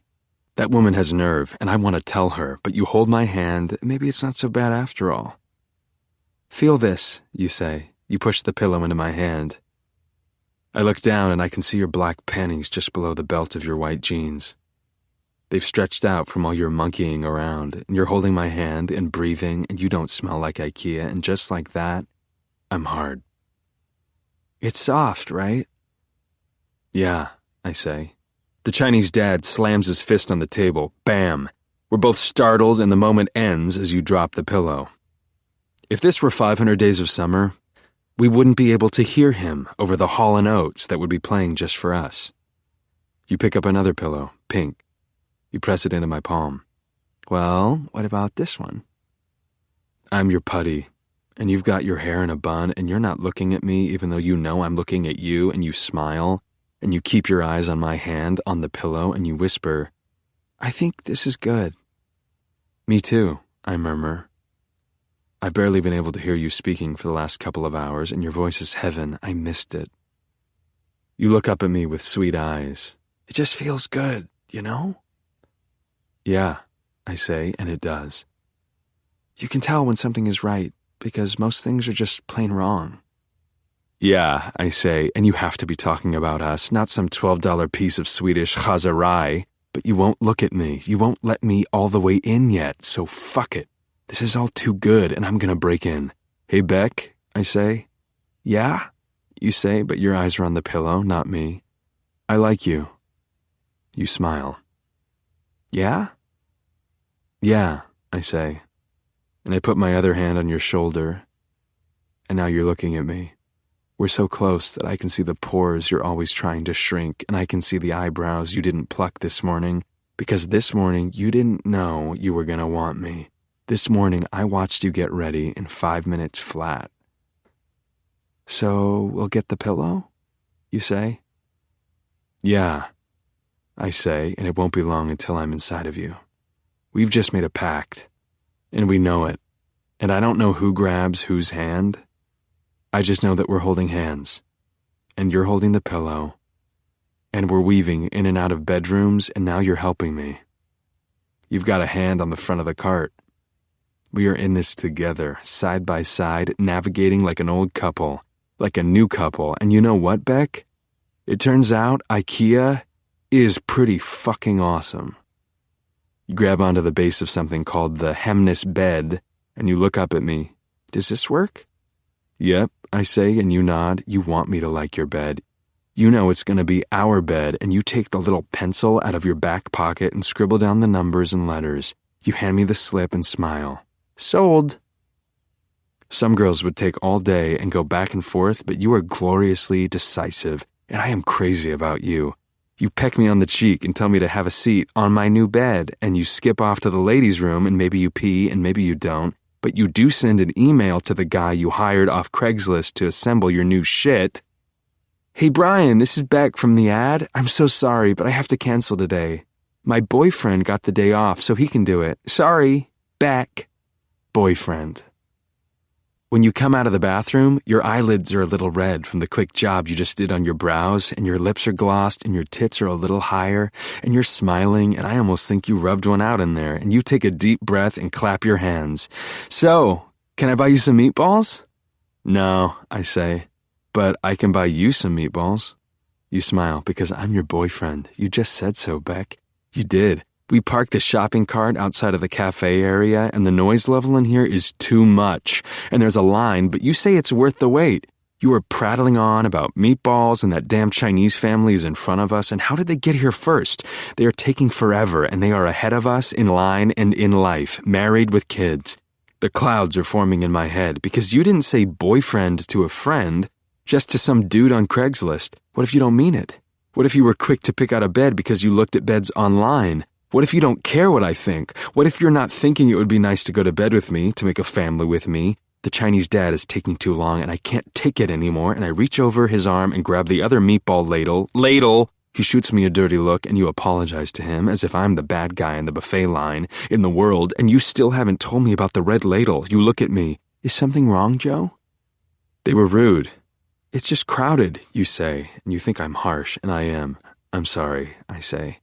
That woman has nerve, and I want to tell her, but you hold my hand. Maybe it's not so bad after all. Feel this, you say. You push the pillow into my hand. I look down and I can see your black panties just below the belt of your white jeans. They've stretched out from all your monkeying around, and you're holding my hand and breathing, and you don't smell like IKEA, and just like that, I'm hard. It's soft, right? Yeah, I say. The Chinese dad slams his fist on the table. Bam! We're both startled, and the moment ends as you drop the pillow. If this were 500 Days of Summer, we wouldn't be able to hear him over the Hall & Oates that would be playing just for us. You pick up another pillow, pink. You press it into my palm. Well, what about this one? I'm your putty, and you've got your hair in a bun, and you're not looking at me even though you know I'm looking at you, and you smile, and you keep your eyes on my hand on the pillow, and you whisper, I think this is good. Me too, I murmur. I've barely been able to hear you speaking for the last couple of hours, and your voice is heaven. I missed it. You look up at me with sweet eyes. It just feels good, you know? Yeah, I say, and it does. You can tell when something is right, because most things are just plain wrong. Yeah, I say, and you have to be talking about us, not some $12 piece of Swedish chazarai, but you won't look at me. You won't let me all the way in yet, so fuck it. This is all too good, and I'm gonna break in. Hey, Beck, I say. Yeah, you say, but your eyes are on the pillow, not me. I like you. You smile. Yeah? Yeah, I say. And I put my other hand on your shoulder, and now you're looking at me. We're so close that I can see the pores you're always trying to shrink, and I can see the eyebrows you didn't pluck this morning, because this morning you didn't know you were gonna want me. This morning, I watched you get ready in 5 minutes flat. So, we'll get the pillow? You say? Yeah, I say, and it won't be long until I'm inside of you. We've just made a pact, and we know it, and I don't know who grabs whose hand. I just know that we're holding hands, and you're holding the pillow, and we're weaving in and out of bedrooms, and now you're helping me. You've got a hand on the front of the cart. We are in this together, side by side, navigating like an old couple, like a new couple. And you know what, Beck? It turns out IKEA is pretty fucking awesome. You grab onto the base of something called the hemness bed, and you look up at me. Does this work? Yep, I say, and you nod. You want me to like your bed. You know it's going to be our bed, and you take the little pencil out of your back pocket and scribble down the numbers and letters. You hand me the slip and smile. Sold. Some girls would take all day and go back and forth, but you are gloriously decisive, and I am crazy about you. You peck me on the cheek and tell me to have a seat on my new bed, and you skip off to the ladies' room, and maybe you pee, and maybe you don't, but you do send an email to the guy you hired off Craigslist to assemble your new shit. Hey, Brian, this is Beck from the ad. I'm so sorry, but I have to cancel today. My boyfriend got the day off, so he can do it. Sorry, Beck. Boyfriend. When you come out of the bathroom, your eyelids are a little red from the quick job you just did on your brows, and your lips are glossed, and your tits are a little higher, and you're smiling, and I almost think you rubbed one out in there, and you take a deep breath and clap your hands. So, can I buy you some meatballs? No, I say, but I can buy you some meatballs. You smile, because I'm your boyfriend. You just said so, Beck. You did. We parked the shopping cart outside of the cafe area, and the noise level in here is too much. And there's a line, but you say it's worth the wait. You were prattling on about meatballs and that damn Chinese family is in front of us, and how did they get here first? They are taking forever, and they are ahead of us in line and in life, married with kids. The clouds are forming in my head, because you didn't say boyfriend to a friend, just to some dude on Craigslist. What if you don't mean it? What if you were quick to pick out a bed because you looked at beds online? What if you don't care what I think? What if you're not thinking it would be nice to go to bed with me, to make a family with me? The Chinese dad is taking too long, and I can't take it anymore, and I reach over his arm and grab the other meatball ladle. Ladle! He shoots me a dirty look, and you apologize to him as if I'm the bad guy in the buffet line in the world, and you still haven't told me about the red ladle. You look at me. Is something wrong, Joe? They were rude. It's just crowded, you say, and you think I'm harsh, and I am. I'm sorry, I say.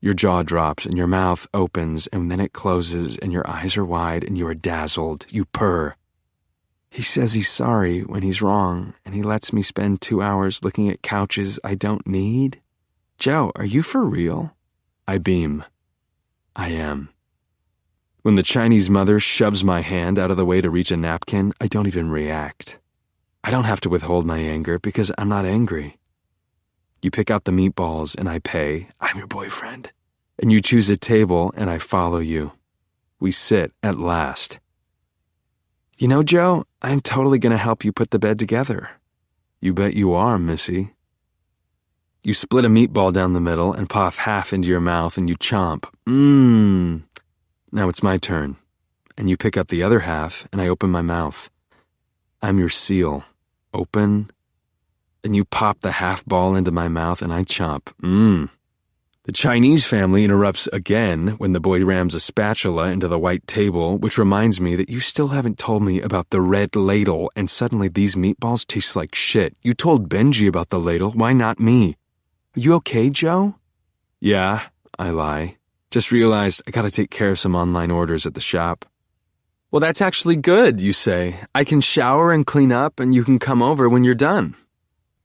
Your jaw drops, and your mouth opens, and then it closes, and your eyes are wide, and you are dazzled. You purr. He says he's sorry when he's wrong, and he lets me spend 2 hours looking at couches I don't need. Joe, are you for real? I beam. I am. When the Chinese mother shoves my hand out of the way to reach a napkin, I don't even react. I don't have to withhold my anger because I'm not angry. You pick out the meatballs and I pay. I'm your boyfriend. And you choose a table and I follow you. We sit at last. You know, Joe, I'm totally going to help you put the bed together. You bet you are, Missy. You split a meatball down the middle and puff half into your mouth and you chomp. Now it's my turn. And you pick up the other half and I open my mouth. I'm your seal. Open. And you pop the half ball into my mouth and I chomp. The Chinese family interrupts again when the boy rams a spatula into the white table, which reminds me that you still haven't told me about the red ladle, and suddenly these meatballs taste like shit. You told Benji about the ladle, why not me? Are you okay, Joe? Yeah, I lie. Just realized I gotta take care of some online orders at the shop. Well, that's actually good, you say. I can shower and clean up and you can come over when you're done.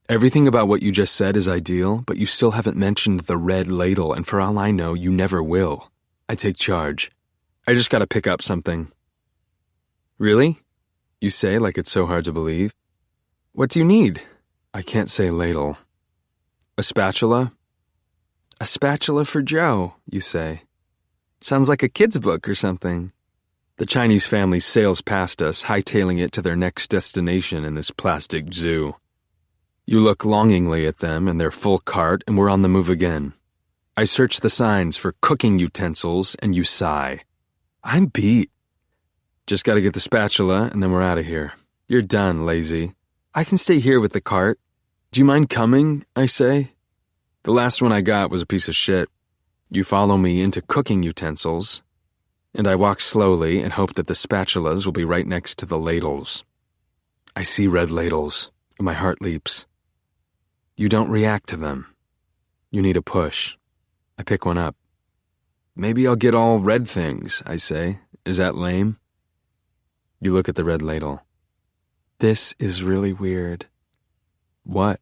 Everything about what you just said is ideal, but you still haven't mentioned the red ladle, and for all I know, you never will. I take charge. I just gotta pick up something. Really? You say like it's so hard to believe. What do you need? I can't say ladle. A spatula? A spatula for Joe, you say. Sounds like a kid's book or something. The Chinese family sails past us, hightailing it to their next destination in this plastic zoo. You look longingly at them and their full cart, and we're on the move again. I search the signs for cooking utensils, and you sigh. I'm beat. Just gotta get the spatula, and then we're out of here. You're done, lazy. I can stay here with the cart. Do you mind coming? I say. The last one I got was a piece of shit. You follow me into cooking utensils, and I walk slowly and hope that the spatulas will be right next to the ladles. I see red ladles, and my heart leaps. You don't react to them. You need a push. I pick one up. Maybe I'll get all red things, I say. Is that lame? You look at the red ladle. This is really weird. What?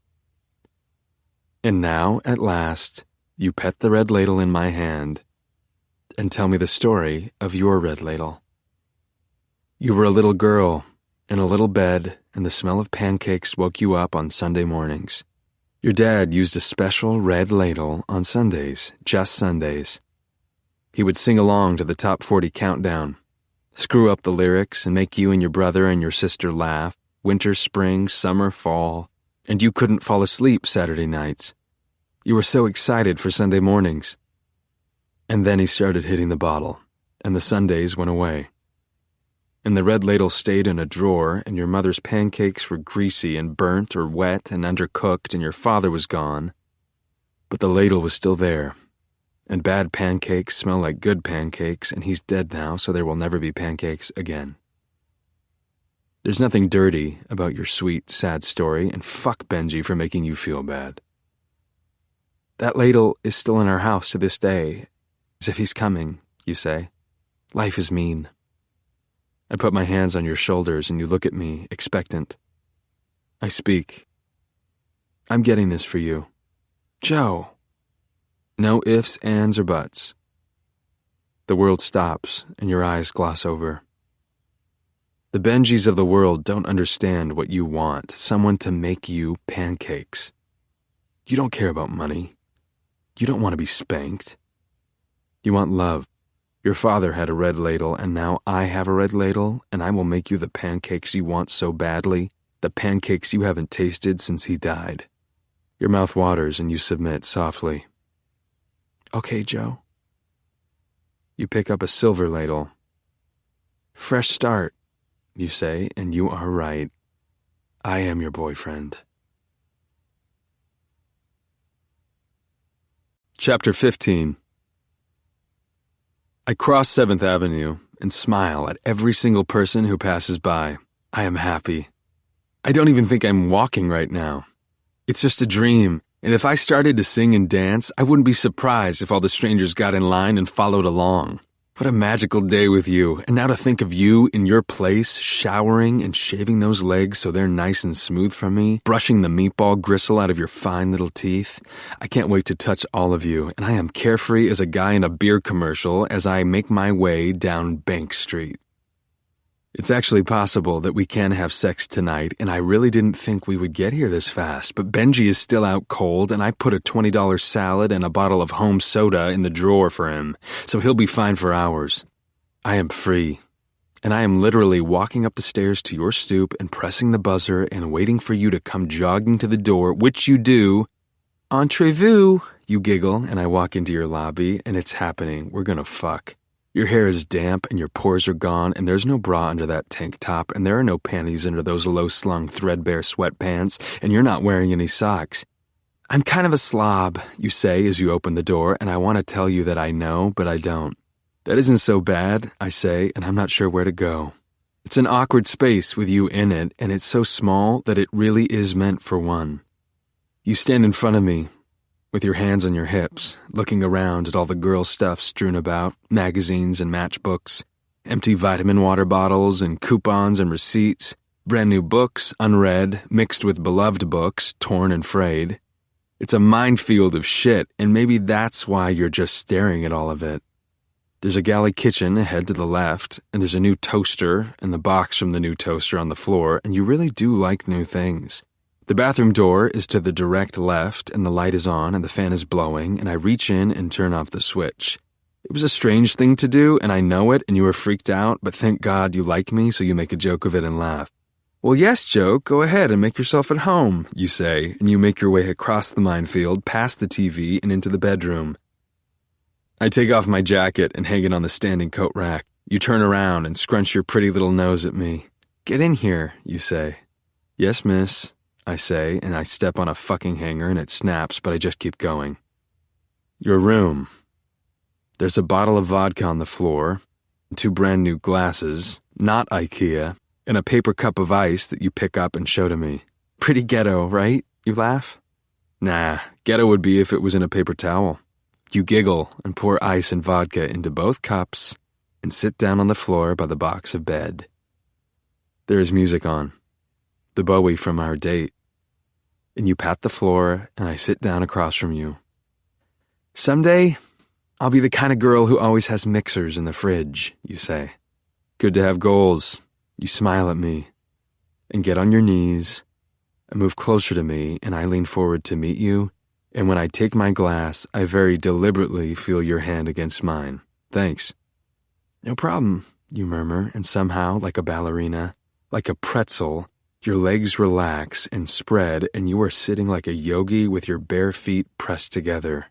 And now, at last, you pet the red ladle in my hand and tell me the story of your red ladle. You were a little girl in a little bed, and the smell of pancakes woke you up on Sunday mornings. Your dad used a special red ladle on Sundays, just Sundays. He would sing along to the top 40 countdown, screw up the lyrics and make you and your brother and your sister laugh, winter, spring, summer, fall, and you couldn't fall asleep Saturday nights. You were so excited for Sunday mornings. And then he started hitting the bottle, and the Sundays went away. And the red ladle stayed in a drawer, and your mother's pancakes were greasy and burnt or wet and undercooked, and your father was gone. But the ladle was still there, and bad pancakes smell like good pancakes, and he's dead now, so there will never be pancakes again. There's nothing dirty about your sweet, sad story, and fuck Benji for making you feel bad. That ladle is still in our house to this day, as if he's coming, you say. Life is mean. I put my hands on your shoulders and you look at me, expectant. I speak. I'm getting this for you. Joe. No ifs, ands, or buts. The world stops and your eyes gloss over. The Benjis of the world don't understand what you want, someone to make you pancakes. You don't care about money. You don't want to be spanked. You want love. Your father had a red ladle, and now I have a red ladle, and I will make you the pancakes you want so badly, the pancakes you haven't tasted since he died. Your mouth waters, and you submit softly. Okay, Joe. You pick up a silver ladle. Fresh start. you say, and you are right. I am your boyfriend. Chapter 15. I cross 7th Avenue and smile at every single person who passes by. I am happy. I don't even think I'm walking right now. It's just a dream, and if I started to sing and dance, I wouldn't be surprised if all the strangers got in line and followed along. What a magical day with you, and now to think of you in your place, showering and shaving those legs so they're nice and smooth from me, brushing the meatball gristle out of your fine little teeth. I can't wait to touch all of you, and I am carefree as a guy in a beer commercial as I make my way down Bank Street. It's actually possible that we can have sex tonight, and I really didn't think we would get here this fast, but Benji is still out cold, and I put a $20 salad and a bottle of home soda in the drawer for him, so he'll be fine for hours. I am free, and I am literally walking up the stairs to your stoop and pressing the buzzer and waiting for you to come jogging to the door, which you do. Entrez-vous, you giggle, and I walk into your lobby, and it's happening. We're gonna fuck. Your hair is damp and your pores are gone and there's no bra under that tank top and there are no panties under those low-slung threadbare sweatpants and you're not wearing any socks. I'm kind of a slob, you say as you open the door, and I want to tell you that I know, but I don't. That isn't so bad, I say, and I'm not sure where to go. It's an awkward space with you in it, and it's so small that it really is meant for one. You stand in front of me, with your hands on your hips, looking around at all the girl stuff strewn about, magazines and matchbooks, empty vitamin water bottles and coupons and receipts, brand new books, unread, mixed with beloved books, torn and frayed. It's a minefield of shit, and maybe that's why you're just staring at all of it. There's a galley kitchen ahead to the left, and there's a new toaster and the box from the new toaster on the floor, and you really do like new things. The bathroom door is to the direct left, and the light is on, and the fan is blowing, and I reach in and turn off the switch. It was a strange thing to do, and I know it, and you were freaked out, but thank God you like me, so you make a joke of it and laugh. Well, yes, joke, go ahead and make yourself at home, you say, and you make your way across the minefield, past the TV, and into the bedroom. I take off my jacket and hang it on the standing coat rack. You turn around and scrunch your pretty little nose at me. Get in here, you say. Yes, miss, I say, and I step on a fucking hanger and it snaps, but I just keep going. Your room. There's a bottle of vodka on the floor, 2 brand new glasses, not IKEA, and a paper cup of ice that you pick up and show to me. Pretty ghetto, right? You laugh. Nah, ghetto would be if it was in a paper towel. You giggle and pour ice and vodka into both cups and sit down on the floor by the box of bed. There is music on, the Bowie from our date. And you pat the floor, and I sit down across from you. Someday, I'll be the kind of girl who always has mixers in the fridge, you say. Good to have goals. You smile at me, and get on your knees, and move closer to me, and I lean forward to meet you, and when I take my glass, I very deliberately feel your hand against mine. Thanks. No problem, you murmur, and somehow, like a ballerina, like a pretzel, your legs relax and spread, and you are sitting like a yogi with your bare feet pressed together.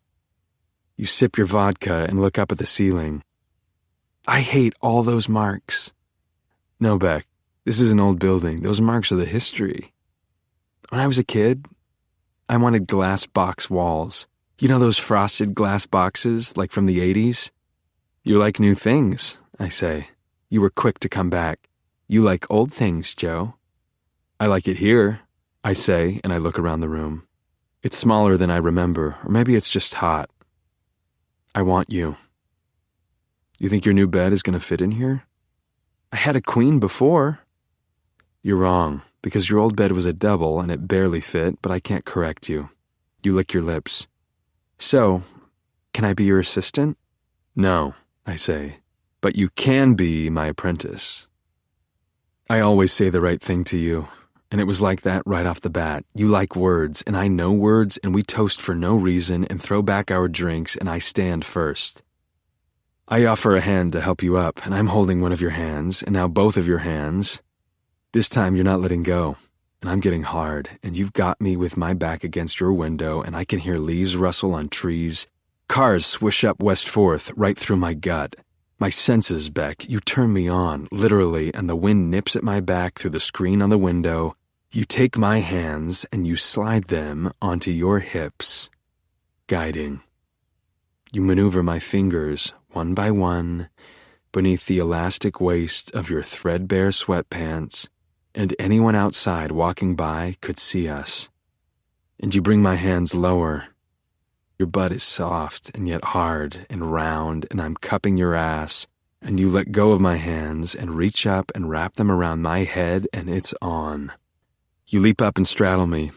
You sip your vodka and look up at the ceiling. I hate all those marks. No, Beck, this is an old building. Those marks are the history. When I was a kid, I wanted glass box walls. You know those frosted glass boxes, like from the 80s? You like new things, I say. You were quick to come back. You like old things, Joe. I like it here, I say, and I look around the room. It's smaller than I remember, or maybe it's just hot. I want you. You think your new bed is going to fit in here? I had a queen before. You're wrong, because your old bed was a double and it barely fit, but I can't correct you. You lick your lips. So, can I be your assistant? No, I say, but you can be my apprentice. I always say the right thing to you. And it was like that right off the bat. You like words, and I know words, and we toast for no reason and throw back our drinks, and I stand first. I offer a hand to help you up, and I'm holding one of your hands, and now both of your hands. This time you're not letting go, and I'm getting hard, and you've got me with my back against your window, and I can hear leaves rustle on trees, cars swish up West 4th right through my gut. My senses, Beck, you turn me on, literally, and the wind nips at my back through the screen on the window. You take my hands and you slide them onto your hips, guiding. You maneuver my fingers, one by one, beneath the elastic waist of your threadbare sweatpants, and anyone outside walking by could see us. And you bring my hands lower. Your butt is soft and yet hard and round, and I'm cupping your ass, and you let go of my hands and reach up and wrap them around my head, and it's on. You leap up and straddle me,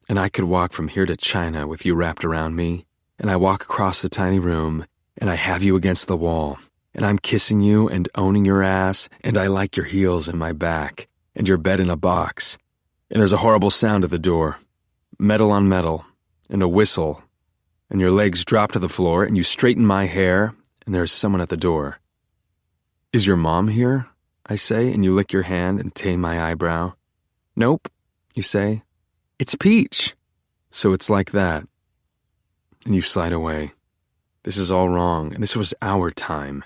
and I could walk from here to China with you wrapped around me, and I walk across the tiny room, and I have you against the wall, and I'm kissing you and owning your ass, and I like your heels and my back, and your bed in a box, and there's a horrible sound at the door, metal on metal, and a whistle, and your legs drop to the floor, and you straighten my hair, and there's someone at the door. Is your mom here? I say, and you lick your hand and tame my eyebrow. Nope, you say. It's Peach. So it's like that. And you slide away. This is all wrong, and this was our time.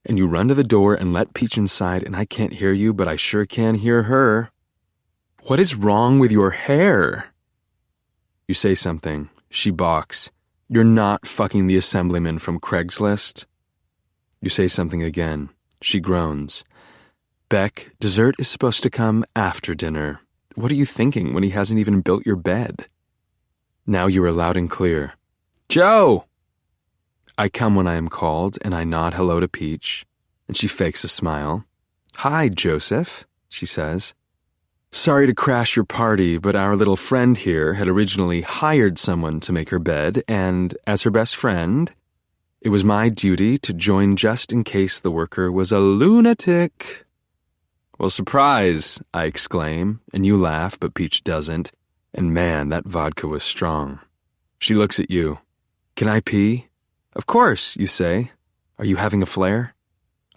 And you run to the door and let Peach inside, and I can't hear you, but I sure can hear her. What is wrong with your hair? You say something. She balks. You're not fucking the assemblyman from Craigslist. You say something again. She groans. Beck, dessert is supposed to come after dinner. What are you thinking when he hasn't even built your bed? Now you are loud and clear. Joe! I come when I am called, and I nod hello to Peach, and she fakes a smile. Hi, Joseph, she says. Sorry to crash your party, but our little friend here had originally hired someone to make her bed, and as her best friend, it was my duty to join just in case the worker was a lunatic. Well, surprise, I exclaim, and you laugh, but Peach doesn't, and man, that vodka was strong. She looks at you. Can I pee? Of course, you say. Are you having a flare?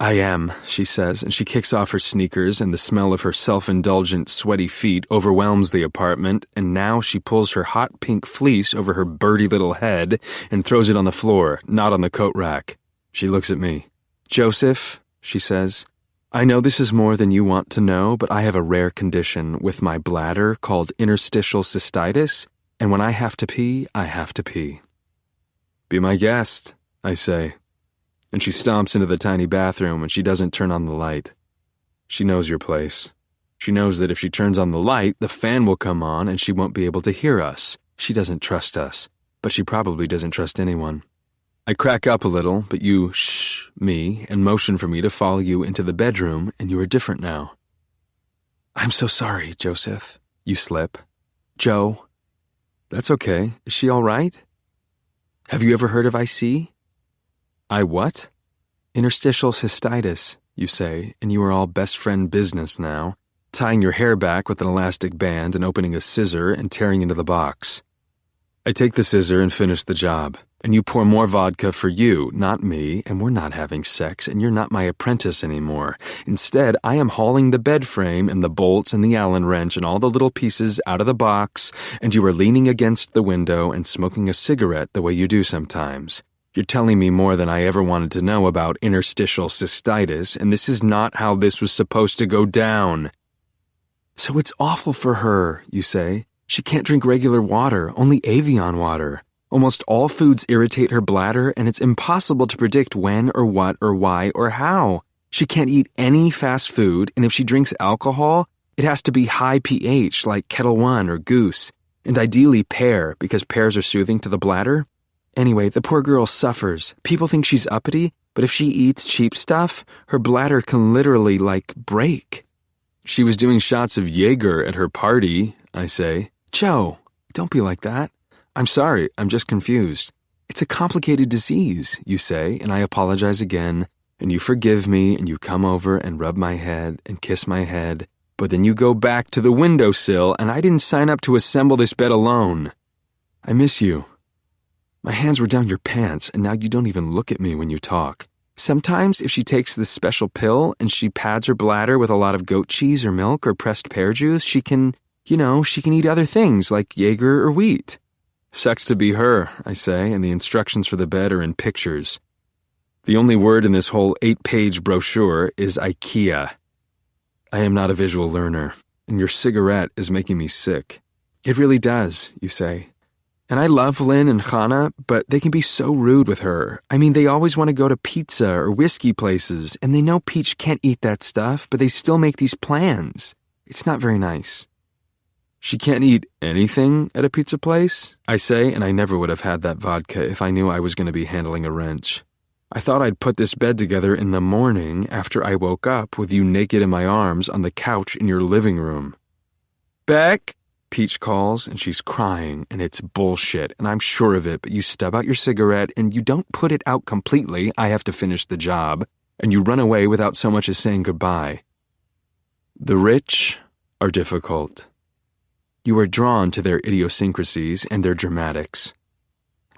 I am, she says, and she kicks off her sneakers, and the smell of her self-indulgent, sweaty feet overwhelms the apartment, and now she pulls her hot pink fleece over her birdy little head and throws it on the floor, not on the coat rack. She looks at me. Joseph, she says, I know this is more than you want to know, but I have a rare condition with my bladder called interstitial cystitis, and when I have to pee, I have to pee. Be my guest, I say. And she stomps into the tiny bathroom and she doesn't turn on the light. She knows your place. She knows that if she turns on the light, the fan will come on and she won't be able to hear us. She doesn't trust us, but she probably doesn't trust anyone. I crack up a little, but you shh me and motion for me to follow you into the bedroom, and you are different now. I'm so sorry, Joseph. You slip. Joe. That's okay. Is she all right? Have you ever heard of IC? I what? Interstitial cystitis, you say, and you are all best friend business now, tying your hair back with an elastic band and opening a scissor and tearing into the box. I take the scissor and finish the job, and you pour more vodka for you, not me, and we're not having sex, and you're not my apprentice anymore. Instead, I am hauling the bed frame and the bolts and the Allen wrench and all the little pieces out of the box, and you are leaning against the window and smoking a cigarette the way you do sometimes. You're telling me more than I ever wanted to know about interstitial cystitis, and this is not how this was supposed to go down. So it's awful for her, you say. She can't drink regular water, only Evian water. Almost all foods irritate her bladder, and it's impossible to predict when or what or why or how. She can't eat any fast food, and if she drinks alcohol, it has to be high pH like Kettle One or Goose, and ideally pear because pears are soothing to the bladder. Anyway, the poor girl suffers. People think she's uppity, but if she eats cheap stuff, her bladder can literally, break. She was doing shots of Jaeger at her party, I say. Joe, don't be like that. I'm sorry, I'm just confused. It's a complicated disease, you say, and I apologize again, and you forgive me, and you come over and rub my head and kiss my head, but then you go back to the windowsill, and I didn't sign up to assemble this bed alone. I miss you. My hands were down your pants, and now you don't even look at me when you talk. Sometimes, if she takes this special pill and she pads her bladder with a lot of goat cheese or milk or pressed pear juice, she can eat other things like Jaeger or wheat. Sucks to be her, I say, and the instructions for the bed are in pictures. The only word in this whole 8-page brochure is IKEA. I am not a visual learner, and your cigarette is making me sick. It really does, you say. And I love Lynn and Hannah, but they can be so rude with her. I mean, they always want to go to pizza or whiskey places, and they know Peach can't eat that stuff, but they still make these plans. It's not very nice. She can't eat anything at a pizza place, I say, and I never would have had that vodka if I knew I was going to be handling a wrench. I thought I'd put this bed together in the morning after I woke up with you naked in my arms on the couch in your living room. Beck, Peach calls, and she's crying, and it's bullshit, and I'm sure of it, but you stub out your cigarette, and you don't put it out completely. I have to finish the job, and you run away without so much as saying goodbye. The rich are difficult. You are drawn to their idiosyncrasies and their dramatics.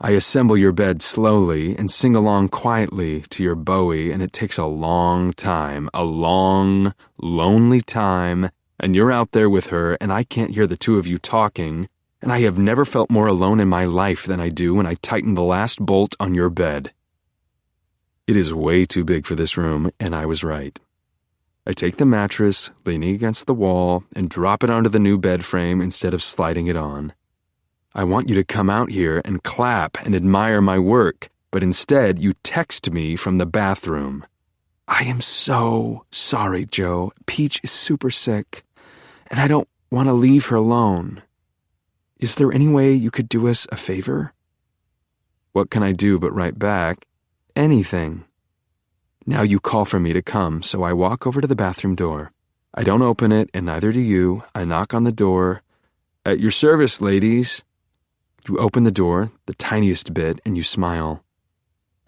I assemble your bed slowly and sing along quietly to your Bowie, and it takes a long time, a long, lonely time, and you're out there with her, and I can't hear the two of you talking, and I have never felt more alone in my life than I do when I tighten the last bolt on your bed. It is way too big for this room, and I was right. I take the mattress, leaning against the wall, and drop it onto the new bed frame instead of sliding it on. I want you to come out here and clap and admire my work, but instead you text me from the bathroom. I am so sorry, Joe. Peach is super sick, and I don't want to leave her alone. Is there any way you could do us a favor? What can I do but write back? Anything. Now you call for me to come, so I walk over to the bathroom door. I don't open it, and neither do you. I knock on the door. At your service, ladies. You open the door, the tiniest bit, and you smile.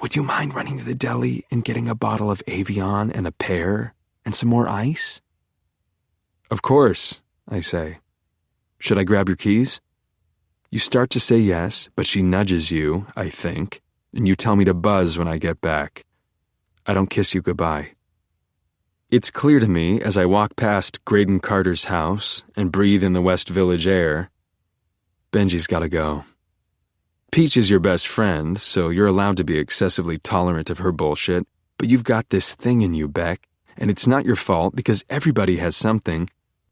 Would you mind running to the deli and getting a bottle of Avion and a pear and some more ice? Of course, I say. Should I grab your keys? You start to say yes, but she nudges you, I think, and you tell me to buzz when I get back. I don't kiss you goodbye. It's clear to me as I walk past Graydon Carter's house and breathe in the West Village air. Benji's gotta go. Peach is your best friend, so you're allowed to be excessively tolerant of her bullshit, but you've got this thing in you, Beck, and it's not your fault because everybody has something.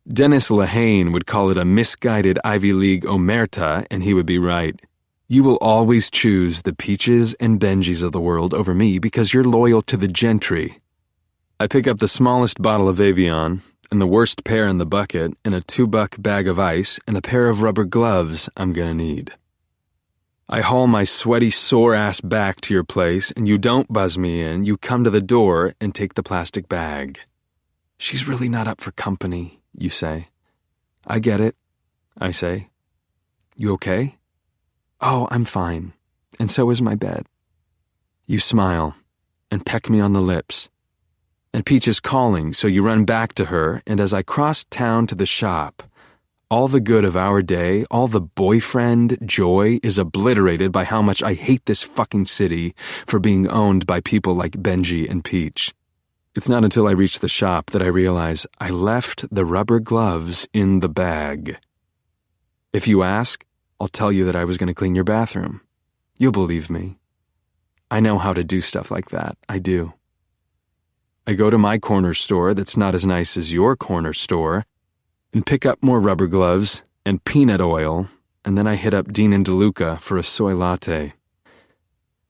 Dennis Lehane would call it a misguided Ivy League omerta, and he would be right. You will always choose the Peaches and Benjis of the world over me because you're loyal to the gentry. I pick up the smallest bottle of Avion, and the worst pear in the bucket, and a $2 bag of ice, and a pair of rubber gloves I'm gonna need. I haul my sweaty, sore-ass back to your place, and you don't buzz me in. You come to the door and take the plastic bag. She's really not up for company, you say. I get it, I say. You okay? Oh, I'm fine, and so is my bed. You smile and peck me on the lips. And Peach is calling, so you run back to her, and as I cross town to the shop, all the good of our day, all the boyfriend joy is obliterated by how much I hate this fucking city for being owned by people like Benji and Peach. It's not until I reach the shop that I realize I left the rubber gloves in the bag. If you ask, I'll tell you that I was going to clean your bathroom. You'll believe me. I know how to do stuff like that. I do. I go to my corner store that's not as nice as your corner store and pick up more rubber gloves and peanut oil, and then I hit up Dean and DeLuca for a soy latte.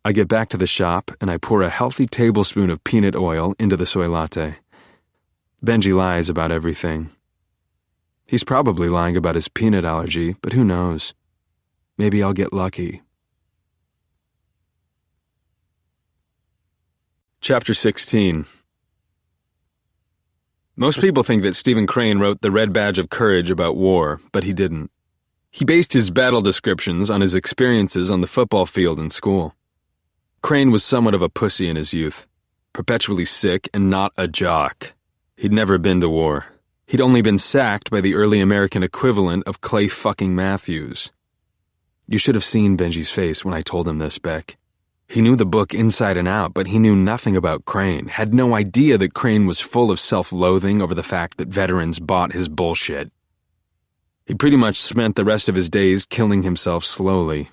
I get back to the shop and I pour a healthy tablespoon of peanut oil into the soy latte. Benji lies about everything. He's probably lying about his peanut allergy, but who knows? Maybe I'll get lucky. Chapter 16. Most people think that Stephen Crane wrote The Red Badge of Courage about war, but he didn't. He based his battle descriptions on his experiences on the football field in school. Crane was somewhat of a pussy in his youth, perpetually sick and not a jock. He'd never been to war. He'd only been sacked by the early American equivalent of Clay fucking Matthews. You should have seen Benji's face when I told him this, Beck. He knew the book inside and out, but he knew nothing about Crane, had no idea that Crane was full of self-loathing over the fact that veterans bought his bullshit. He pretty much spent the rest of his days killing himself slowly.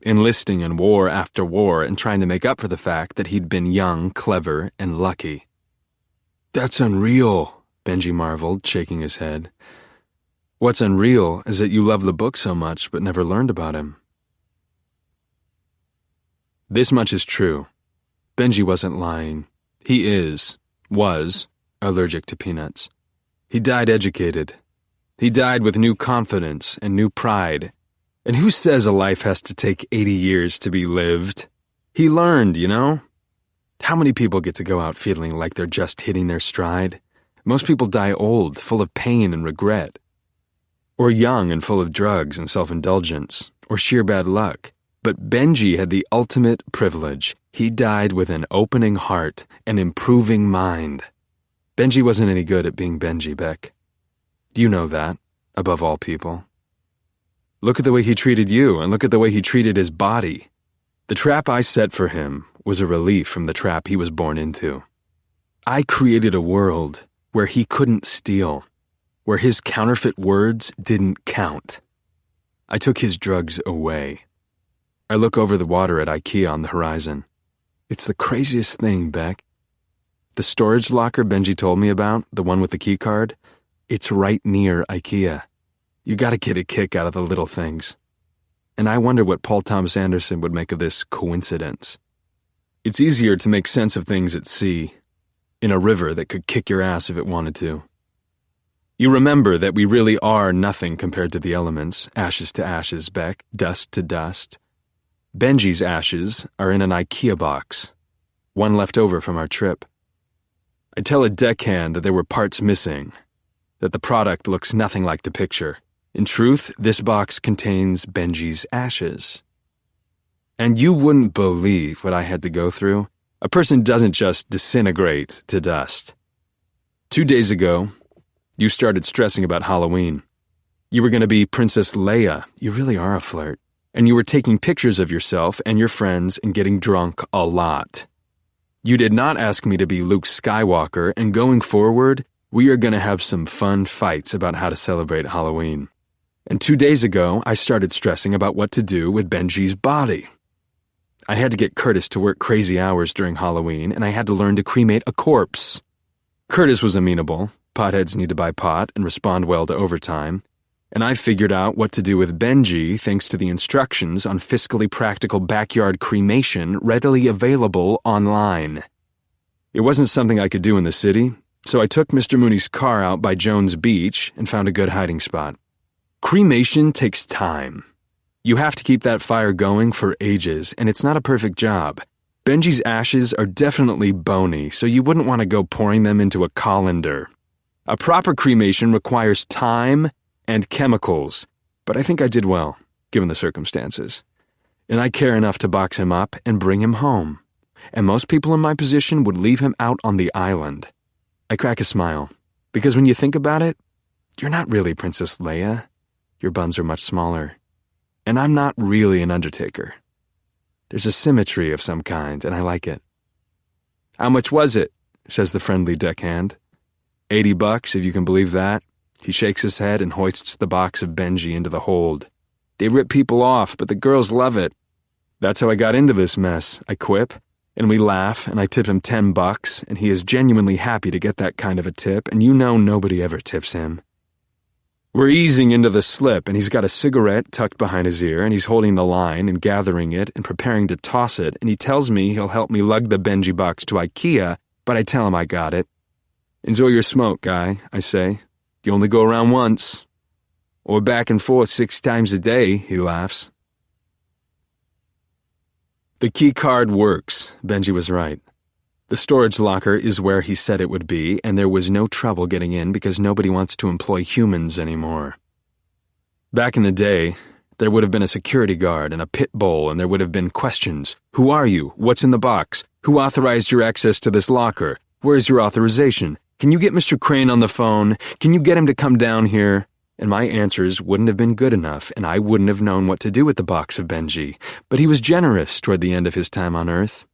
enlisting in war after war and trying to make up for the fact that he'd been young, clever, and lucky. "That's unreal," Benji marveled, shaking his head. "What's unreal is that you love the book so much but never learned about him." This much is true. Benji wasn't lying. He was, allergic to peanuts. He died educated. He died with new confidence and new pride. And who says a life has to take 80 years to be lived? He learned, you know? How many people get to go out feeling like they're just hitting their stride? Most people die old, full of pain and regret. Or young and full of drugs and self-indulgence, or sheer bad luck. But Benji had the ultimate privilege. He died with an opening heart, an improving mind. Benji wasn't any good at being Benji, Beck. You know that, above all people. Look at the way he treated you, and look at the way he treated his body. The trap I set for him was a relief from the trap he was born into. I created a world where he couldn't steal, where his counterfeit words didn't count. I took his drugs away. I look over the water at IKEA on the horizon. It's the craziest thing, Beck. The storage locker Benji told me about, the one with the key card, it's right near IKEA. You gotta get a kick out of the little things. And I wonder what Paul Thomas Anderson would make of this coincidence. It's easier to make sense of things at sea, in a river that could kick your ass if it wanted to. You remember that we really are nothing compared to the elements, ashes to ashes, Beck, dust to dust. Benji's ashes are in an IKEA box, one left over from our trip. I tell a deckhand that there were parts missing, that the product looks nothing like the picture. In truth, this box contains Benji's ashes. And you wouldn't believe what I had to go through. A person doesn't just disintegrate to dust. 2 days ago, you started stressing about Halloween. You were going to be Princess Leia. You really are a flirt. And you were taking pictures of yourself and your friends and getting drunk a lot. You did not ask me to be Luke Skywalker, and going forward, we are going to have some fun fights about how to celebrate Halloween. And 2 days ago, I started stressing about what to do with Benji's body. I had to get Curtis to work crazy hours during Halloween, and I had to learn to cremate a corpse. Curtis was amenable. Potheads need to buy pot and respond well to overtime. And I figured out what to do with Benji thanks to the instructions on fiscally practical backyard cremation readily available online. It wasn't something I could do in the city, so I took Mr. Mooney's car out by Jones Beach and found a good hiding spot. Cremation takes time. You have to keep that fire going for ages, and it's not a perfect job. Benji's ashes are definitely bony, so you wouldn't want to go pouring them into a colander. A proper cremation requires time and chemicals, but I think I did well, given the circumstances. And I care enough to box him up and bring him home. And most people in my position would leave him out on the island. I crack a smile, because when you think about it, you're not really Princess Leia. Your buns are much smaller. And I'm not really an undertaker. There's a symmetry of some kind, and I like it. "How much was it?" says the friendly deckhand. $80, if you can believe that. He shakes his head and hoists the box of Benji into the hold. "They rip people off, but the girls love it." "That's how I got into this mess," I quip, and we laugh, and I tip him $10, and he is genuinely happy to get that kind of a tip, and you know nobody ever tips him. We're easing into the slip, and he's got a cigarette tucked behind his ear, and he's holding the line and gathering it and preparing to toss it, and he tells me he'll help me lug the Benji box to IKEA, but I tell him I got it. "Enjoy your smoke, guy," I say. "You only go around once." "Or back and forth 6 times a day," he laughs. The key card works. Benji was right. The storage locker is where he said it would be, and there was no trouble getting in because nobody wants to employ humans anymore. Back in the day, there would have been a security guard and a pit bull, and there would have been questions. "Who are you? What's in the box? Who authorized your access to this locker? Where's your authorization? Can you get Mr. Crane on the phone? Can you get him to come down here?" And my answers wouldn't have been good enough, and I wouldn't have known what to do with the box of Benji. But he was generous toward the end of his time on Earth.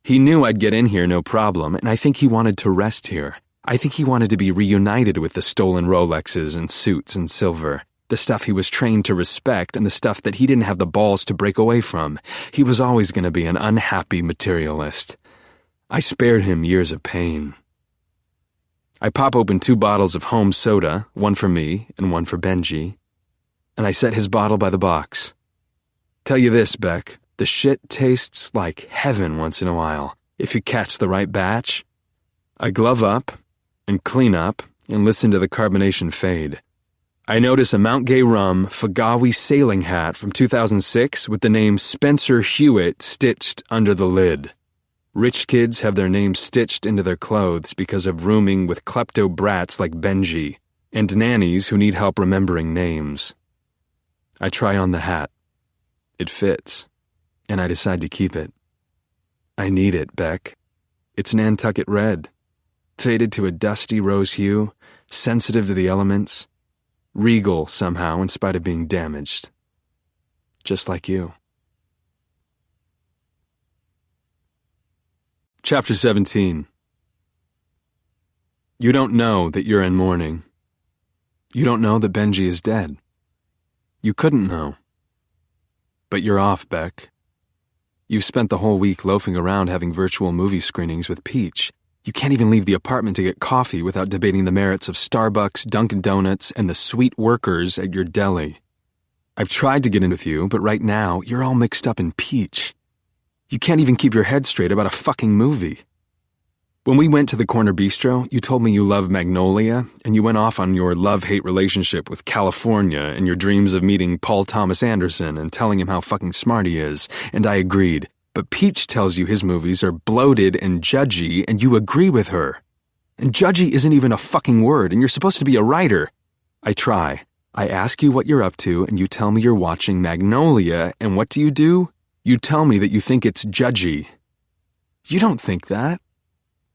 He knew I'd get in here no problem, and I think he wanted to rest here. I think he wanted to be reunited with the stolen Rolexes and suits and silver. the stuff he was trained to respect and the stuff that he didn't have the balls to break away from. He was always going to be an unhappy materialist. I spared him years of pain. I pop open 2 bottles of home soda, one for me and one for Benji, and I set his bottle by the box. Tell you this, Beck, the shit tastes like heaven once in a while, if you catch the right batch. I glove up and clean up and listen to the carbonation fade. I notice a Mount Gay Rum Fagawi sailing hat from 2006 with the name Spencer Hewitt stitched under the lid. Rich kids have their names stitched into their clothes because of rooming with klepto brats like Benji, and nannies who need help remembering names. I try on the hat. It fits, and I decide to keep it. I need it, Beck. It's Nantucket red, faded to a dusty rose hue, sensitive to the elements, regal somehow in spite of being damaged. Just like you. Chapter 17. You don't know that you're in mourning. You don't know that Benji is dead. You couldn't know. But you're off, Beck. You've spent the whole week loafing around having virtual movie screenings with Peach. You can't even leave the apartment to get coffee without debating the merits of Starbucks, Dunkin' Donuts, and the sweet workers at your deli. I've tried to get in with you, but right now, you're all mixed up in Peach. You can't even keep your head straight about a fucking movie. When we went to the corner bistro, you told me you love Magnolia, and you went off on your love-hate relationship with California and your dreams of meeting Paul Thomas Anderson and telling him how fucking smart he is, and I agreed. But Peach tells you his movies are bloated and judgy, and you agree with her. And judgy isn't even a fucking word, and you're supposed to be a writer. I try. I ask you what you're up to, and you tell me you're watching Magnolia, and what do? You tell me that you think it's judgy. You don't think that.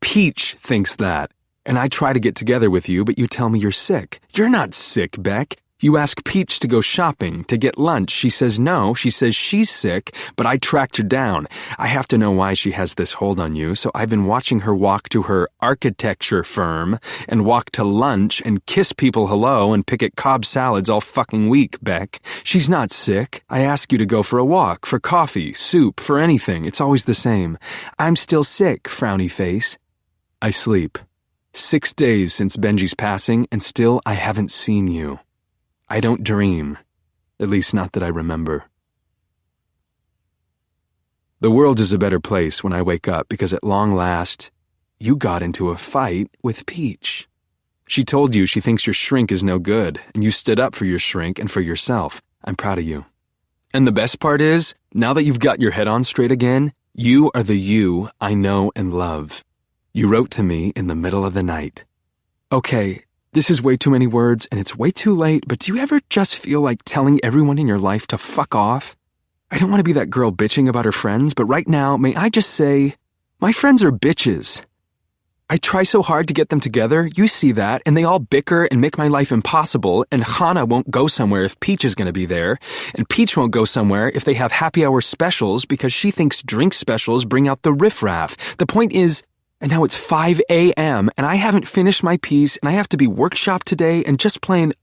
Peach thinks that, and I try to get together with you, but you tell me you're sick. You're not sick, Beck. You ask Peach to go shopping, to get lunch. She says no. She says she's sick, but I tracked her down. I have to know why she has this hold on you, so I've been watching her walk to her architecture firm and walk to lunch and kiss people hello and pick at Cobb salads all fucking week, Beck. She's not sick. I ask you to go for a walk, for coffee, soup, for anything. It's always the same. I'm still sick, frowny face. I sleep. 6 days since Benji's passing, and still I haven't seen you. I don't dream, at least not that I remember. The world is a better place when I wake up because at long last, you got into a fight with Peach. She told you she thinks your shrink is no good, and you stood up for your shrink and for yourself. I'm proud of you. And the best part is, now that you've got your head on straight again, you are the you I know and love. You wrote to me in the middle of the night. Okay, this is way too many words and it's way too late, but do you ever just feel like telling everyone in your life to fuck off? I don't want to be that girl bitching about her friends, but right now, may I just say, my friends are bitches. I try so hard to get them together, you see that, and they all bicker and make my life impossible, and Hannah won't go somewhere if Peach is going to be there, and Peach won't go somewhere if they have happy hour specials because she thinks drink specials bring out the riffraff. The point is, and now it's 5 a.m., and I haven't finished my piece, and I have to be workshopped today and just plain,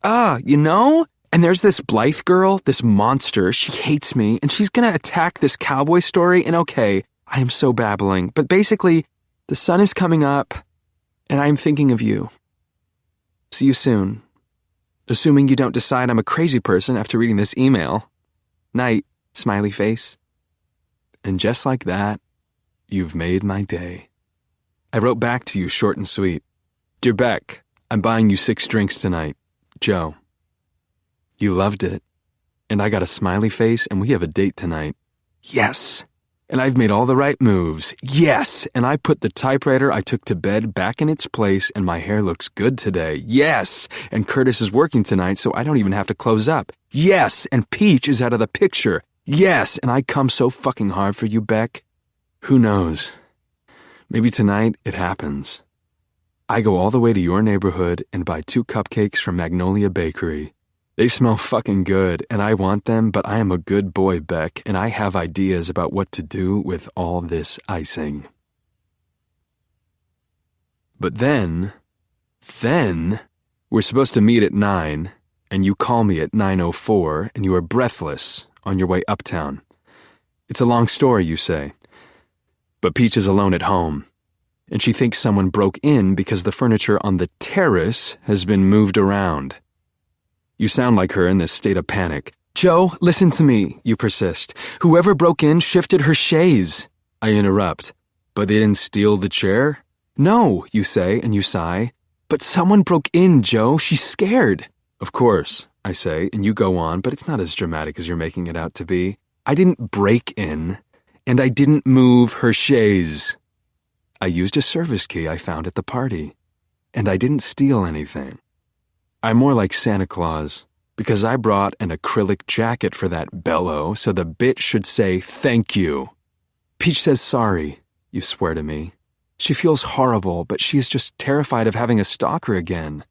you know? And there's this Blythe girl, this monster, she hates me, and she's gonna attack this cowboy story, and okay, I am so babbling, but basically, the sun is coming up, and I am thinking of you. See you soon. Assuming you don't decide I'm a crazy person after reading this email. Night, smiley face. And just like that, you've made my day. I wrote back to you short and sweet. Dear Beck, I'm buying you 6 drinks tonight. Joe. You loved it. And I got a smiley face and we have a date tonight. Yes. And I've made all the right moves. Yes. And I put the typewriter I took to bed back in its place and my hair looks good today. Yes. And Curtis is working tonight so I don't even have to close up. Yes. And Peach is out of the picture. Yes. And I come so fucking hard for you, Beck. Who knows? Maybe tonight it happens. I go all the way to your neighborhood and buy 2 cupcakes from Magnolia Bakery. They smell fucking good, and I want them, but I am a good boy, Beck, and I have ideas about what to do with all this icing. But then, we're supposed to meet at 9, and you call me at 9:04 and you are breathless on your way uptown. It's a long story, you say. But Peach is alone at home, and she thinks someone broke in because the furniture on the terrace has been moved around. You sound like her in this state of panic. Joe, listen to me, you persist. Whoever broke in shifted her chaise. I interrupt. But they didn't steal the chair? No, you say, and you sigh. But someone broke in, Joe. She's scared. Of course, I say, and you go on, but it's not as dramatic as you're making it out to be. I didn't break in, and I didn't move her chaise. I used a service key I found at the party, and I didn't steal anything. I'm more like Santa Claus, because I brought an acrylic jacket for that bellow, so the bitch should say thank you. Peach says sorry, you swear to me. She feels horrible, but she is just terrified of having a stalker again.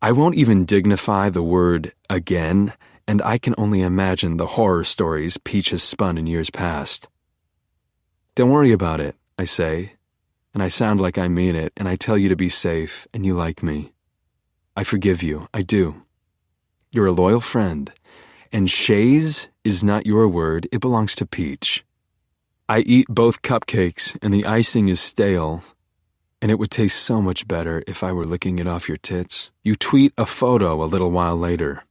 I won't even dignify the word again, and I can only imagine the horror stories Peach has spun in years past. Don't worry about it, I say, and I sound like I mean it, and I tell you to be safe, and you like me. I forgive you, I do. You're a loyal friend, and chaise is not your word, it belongs to Peach. I eat both cupcakes, and the icing is stale, and it would taste so much better if I were licking it off your tits. You tweet a photo a little while later.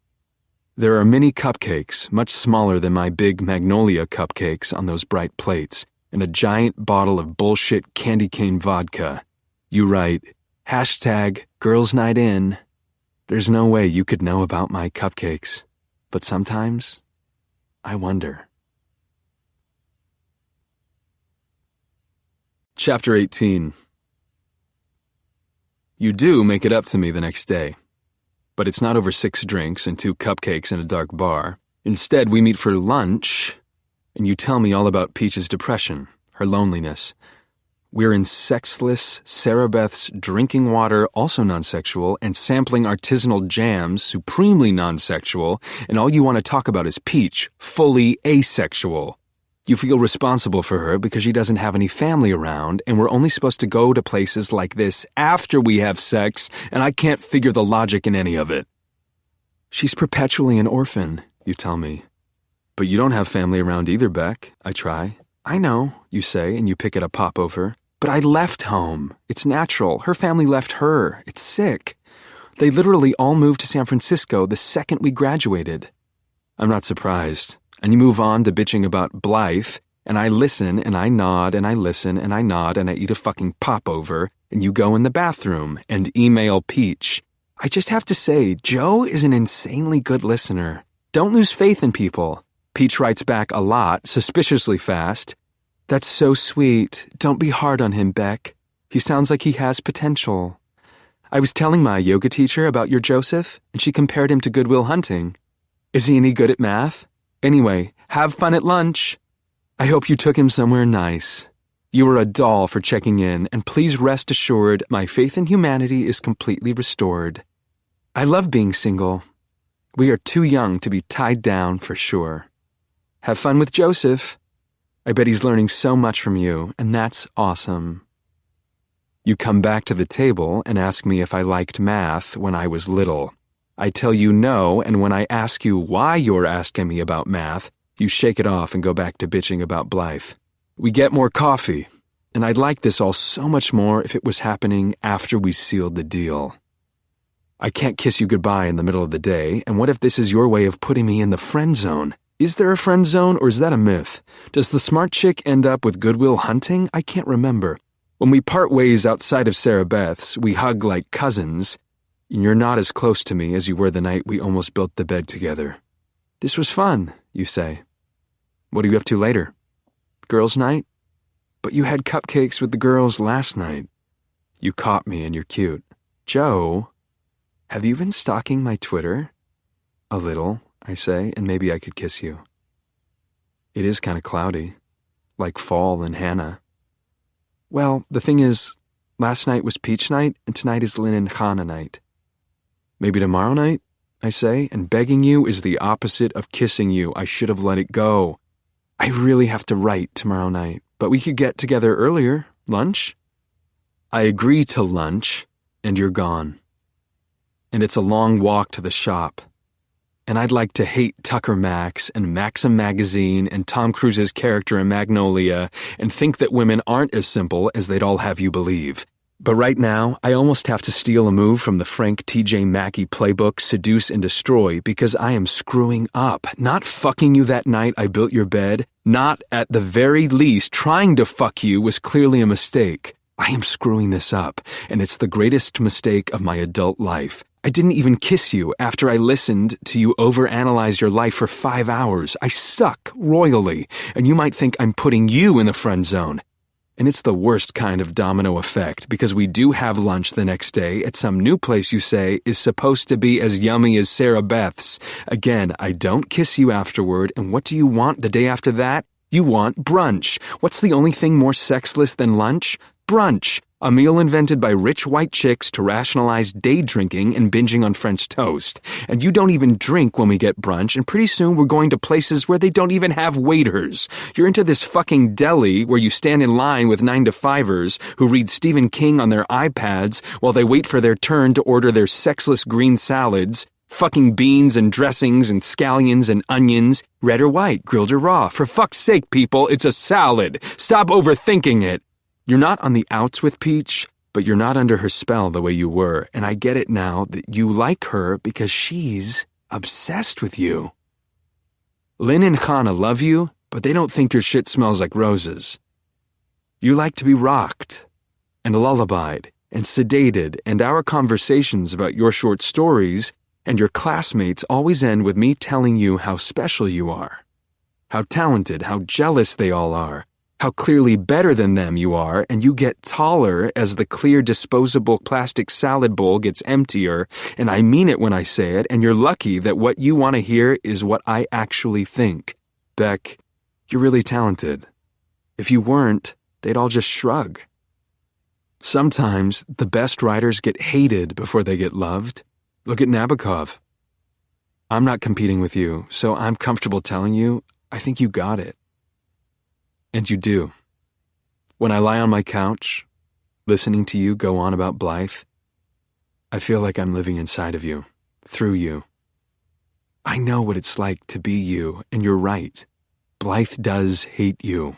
There are mini cupcakes, much smaller than my big Magnolia cupcakes on those bright plates, and a giant bottle of bullshit candy cane vodka. You write, #Girls Night In. There's no way you could know about my cupcakes, but sometimes I wonder. Chapter 18. You do make it up to me the next day, but it's not over 6 drinks and 2 cupcakes in a dark bar. Instead, we meet for lunch, and you tell me all about Peach's depression, her loneliness. We're in sexless Sarah Beth's drinking water, also non-sexual, and sampling artisanal jams, supremely non-sexual, and all you want to talk about is Peach, fully asexual. You feel responsible for her because she doesn't have any family around, and we're only supposed to go to places like this after we have sex, and I can't figure the logic in any of it. She's perpetually an orphan, you tell me. But you don't have family around either, Beck, I try. I know, you say, and you pick at a popover. But I left home. It's natural. Her family left her. It's sick. They literally all moved to San Francisco the second we graduated. I'm not surprised. And you move on to bitching about Blythe, and I listen, and I nod, and I listen, and I nod, and I eat a fucking popover, and you go in the bathroom and email Peach. I just have to say, Joe is an insanely good listener. Don't lose faith in people. Peach writes back a lot, suspiciously fast. That's so sweet. Don't be hard on him, Beck. He sounds like he has potential. I was telling my yoga teacher about your Joseph, and she compared him to Good Will Hunting. Is he any good at math? Anyway, have fun at lunch. I hope you took him somewhere nice. You are a doll for checking in, and please rest assured my faith in humanity is completely restored. I love being single. We are too young to be tied down for sure. Have fun with Joseph. I bet he's learning so much from you, and that's awesome. You come back to the table and ask me if I liked math when I was little. I tell you no, and when I ask you why you're asking me about math, you shake it off and go back to bitching about Blythe. We get more coffee, and I'd like this all so much more if it was happening after we sealed the deal. I can't kiss you goodbye in the middle of the day, and what if this is your way of putting me in the friend zone? Is there a friend zone, or is that a myth? Does the smart chick end up with Good Will Hunting? I can't remember. When we part ways outside of Sarah Beth's, we hug like cousins. You're not as close to me as you were the night we almost built the bed together. This was fun, you say. What are you up to later? Girls' night? But you had cupcakes with the girls last night. You caught me and you're cute. Joe, have you been stalking my Twitter? A little, I say, and maybe I could kiss you. It is kind of cloudy, like fall in Hannah. Well, the thing is, last night was peach night and tonight is Lynn and Hannah night. Maybe tomorrow night, I say, and begging you is the opposite of kissing you. I should have let it go. I really have to write tomorrow night, but we could get together earlier. Lunch? I agree to lunch, and you're gone. and it's a long walk to the shop. And I'd like to hate Tucker Max and Maxim Magazine and Tom Cruise's character in Magnolia and think that women aren't as simple as they'd all have you believe. But right now, I almost have to steal a move from the Frank T.J. Mackey playbook, Seduce and Destroy, because I am screwing up. Not fucking you that night I built your bed, not at the very least trying to fuck you was clearly a mistake. I am screwing this up, and it's the greatest mistake of my adult life. I didn't even kiss you after I listened to you overanalyze your life for 5 hours. I suck royally, and you might think I'm putting you in the friend zone. And it's the worst kind of domino effect because we do have lunch the next day at some new place you say is supposed to be as yummy as Sarah Beth's. Again, I don't kiss you afterward, and what do you want the day after that? You want brunch. What's the only thing more sexless than lunch? Brunch. A meal invented by rich white chicks to rationalize day drinking and binging on French toast. And you don't even drink when we get brunch, and pretty soon we're going to places where they don't even have waiters. You're into this fucking deli where you stand in line with 9-to-5ers who read Stephen King on their iPads while they wait for their turn to order their sexless green salads, fucking beans and dressings and scallions and onions, red or white, grilled or raw. For fuck's sake, people, it's a salad. Stop overthinking it. You're not on the outs with Peach, but you're not under her spell the way you were, and I get it now that you like her because she's obsessed with you. Lynn and Hannah love you, but they don't think your shit smells like roses. You like to be rocked, and lullabied, and sedated, and our conversations about your short stories and your classmates always end with me telling you how special you are, how talented, how jealous they all are, how clearly better than them you are, and you get taller as the clear disposable plastic salad bowl gets emptier, and I mean it when I say it, and you're lucky that what you want to hear is what I actually think. Beck, you're really talented. If you weren't, they'd all just shrug. Sometimes the best writers get hated before they get loved. Look at Nabokov. I'm not competing with you, so I'm comfortable telling you, I think you got it. And you do. When I lie on my couch, listening to you go on about Blythe, I feel like I'm living inside of you, through you. I know what it's like to be you, and you're right. Blythe does hate you.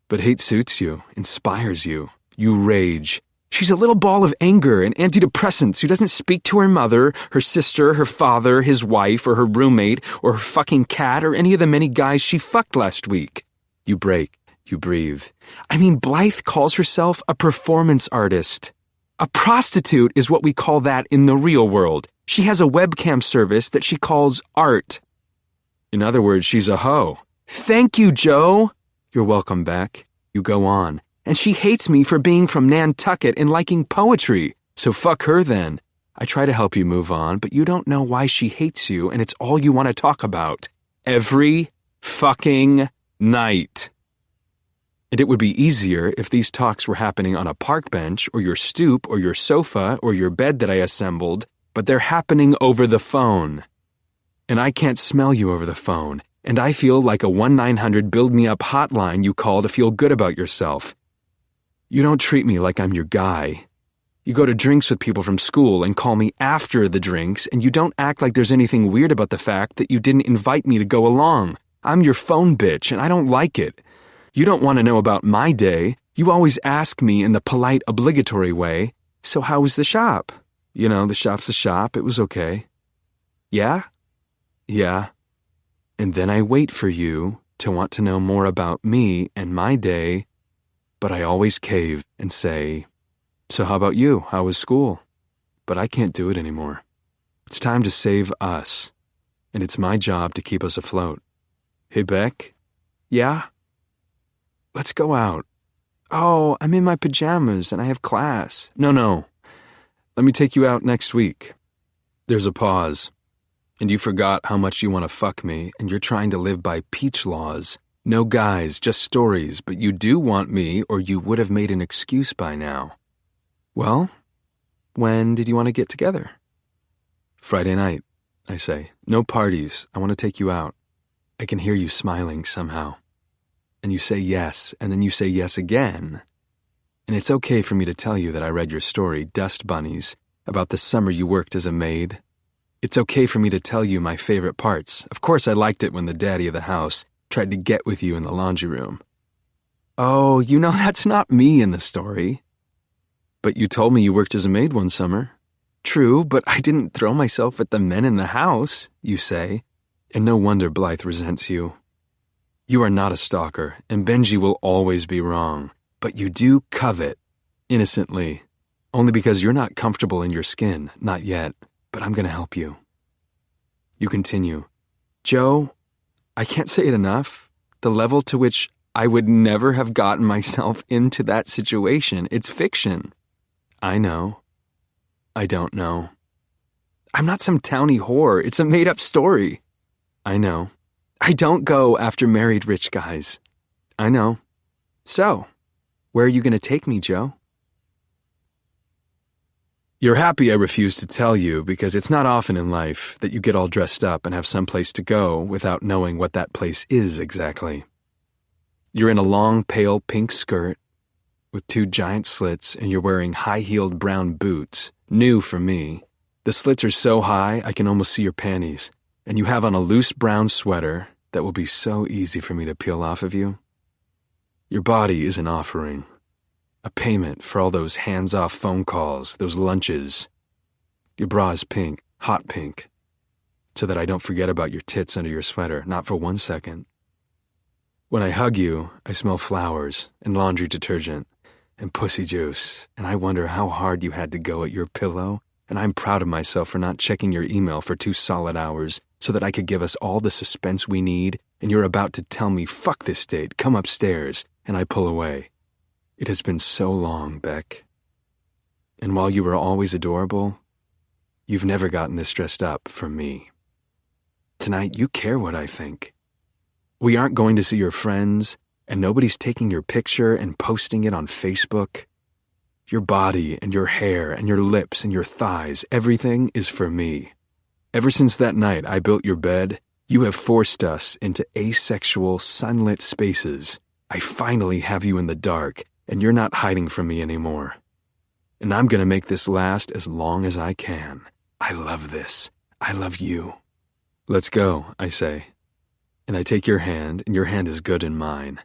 But hate suits you, inspires you. You rage. She's a little ball of anger and antidepressants who doesn't speak to her mother, her sister, her father, his wife, or her roommate, or her fucking cat, or any of the many guys she fucked last week. You break, you breathe. I mean, Blythe calls herself a performance artist. A prostitute is what we call that in the real world. She has a webcam service that she calls art. In other words, she's a hoe. Thank you, Joe. You're welcome, Beck. You go on. And she hates me for being from Nantucket and liking poetry. So fuck her then. I try to help you move on, but you don't know why she hates you, and it's all you want to talk about. Every fucking night. And it would be easier if these talks were happening on a park bench or your stoop or your sofa or your bed that I assembled, but they're happening over the phone. And I can't smell you over the phone, and I feel like a 1-900-build-me-up hotline you call to feel good about yourself. You don't treat me like I'm your guy. You go to drinks with people from school and call me after the drinks, and you don't act like there's anything weird about the fact that you didn't invite me to go along. I'm your phone bitch, and I don't like it. You don't want to know about my day. You always ask me in the polite, obligatory way, so how was the shop? You know, the shop's the shop. It was okay. Yeah? Yeah. And then I wait for you to want to know more about me and my day, but I always cave and say, so how about you? How was school? But I can't do it anymore. It's time to save us, and it's my job to keep us afloat. Hey, Beck? Yeah? Let's go out. Oh, I'm in my pajamas and I have class. No. Let me take you out next week. There's a pause. And you forgot how much you want to fuck me, and you're trying to live by peach laws. No guys, just stories, but you do want me, or you would have made an excuse by now. Well, when did you want to get together? Friday night, I say. No parties. I want to take you out. I can hear you smiling somehow. And you say yes, and then you say yes again. And it's okay for me to tell you that I read your story, Dust Bunnies, about the summer you worked as a maid. It's okay for me to tell you my favorite parts. Of course, I liked it when the daddy of the house tried to get with you in the laundry room. Oh, that's not me in the story. But you told me you worked as a maid one summer. True, but I didn't throw myself at the men in the house, you say, and no wonder Blythe resents you. You are not a stalker, and Benji will always be wrong, but you do covet, innocently, only because you're not comfortable in your skin, not yet, but I'm going to help you. You continue, Joe, I can't say it enough, the level to which I would never have gotten myself into that situation. It's fiction. I know. I don't know. I'm not some towny whore. It's a made-up story. I know. I don't go after married rich guys. I know. So, where are you going to take me, Joe? You're happy I refuse to tell you because it's not often in life that you get all dressed up and have someplace to go without knowing what that place is exactly. You're in a long, pale pink skirt with 2 giant slits and you're wearing high-heeled brown boots, new for me. The slits are so high I can almost see your panties, and you have on a loose brown sweater that will be so easy for me to peel off of you. Your body is an offering, a payment for all those hands-off phone calls, those lunches. Your bra is pink, hot pink, so that I don't forget about your tits under your sweater, not for 1 second. When I hug you, I smell flowers and laundry detergent and pussy juice, and I wonder how hard you had to go at your pillow, and I'm proud of myself for not checking your email for 2 solid hours so that I could give us all the suspense we need, and you're about to tell me, fuck this date, come upstairs, and I pull away. It has been so long, Beck. And while you were always adorable, you've never gotten this dressed up for me. Tonight, you care what I think. We aren't going to see your friends, and nobody's taking your picture and posting it on Facebook. Your body and your hair and your lips and your thighs, everything is for me. Ever since that night I built your bed, you have forced us into asexual, sunlit spaces. I finally have you in the dark, and you're not hiding from me anymore. And I'm going to make this last as long as I can. I love this. I love you. Let's go, I say. And I take your hand, and your hand is good in mine.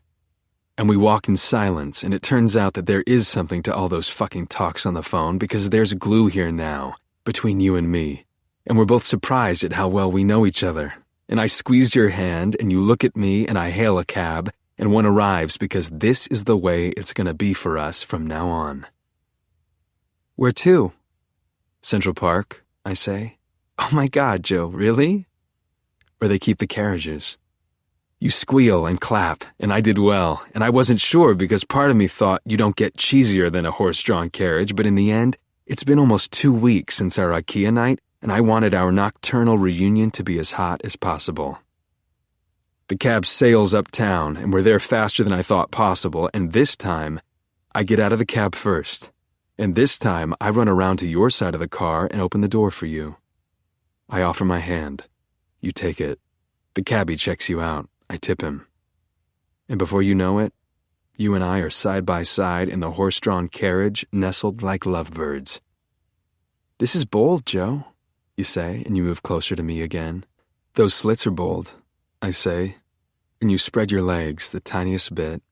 And we walk in silence, and it turns out that there is something to all those fucking talks on the phone because there's glue here now, between you and me. And we're both surprised at how well we know each other. And I squeeze your hand, and you look at me, and I hail a cab, and one arrives because this is the way it's going to be for us from now on. Where to? Central Park, I say. Oh my God, Joe, really? Where they keep the carriages. You squeal and clap, and I did well, and I wasn't sure because part of me thought you don't get cheesier than a horse-drawn carriage, but in the end, it's been almost 2 weeks since our IKEA night, and I wanted our nocturnal reunion to be as hot as possible. The cab sails uptown, and we're there faster than I thought possible, and this time, I get out of the cab first, and this time I run around to your side of the car and open the door for you. I offer my hand. You take it. The cabbie checks you out. I tip him. And before you know it, you and I are side by side in the horse-drawn carriage, nestled like lovebirds. This is bold, Joe, you say, and you move closer to me again. Those slits are bold, I say, and you spread your legs the tiniest bit.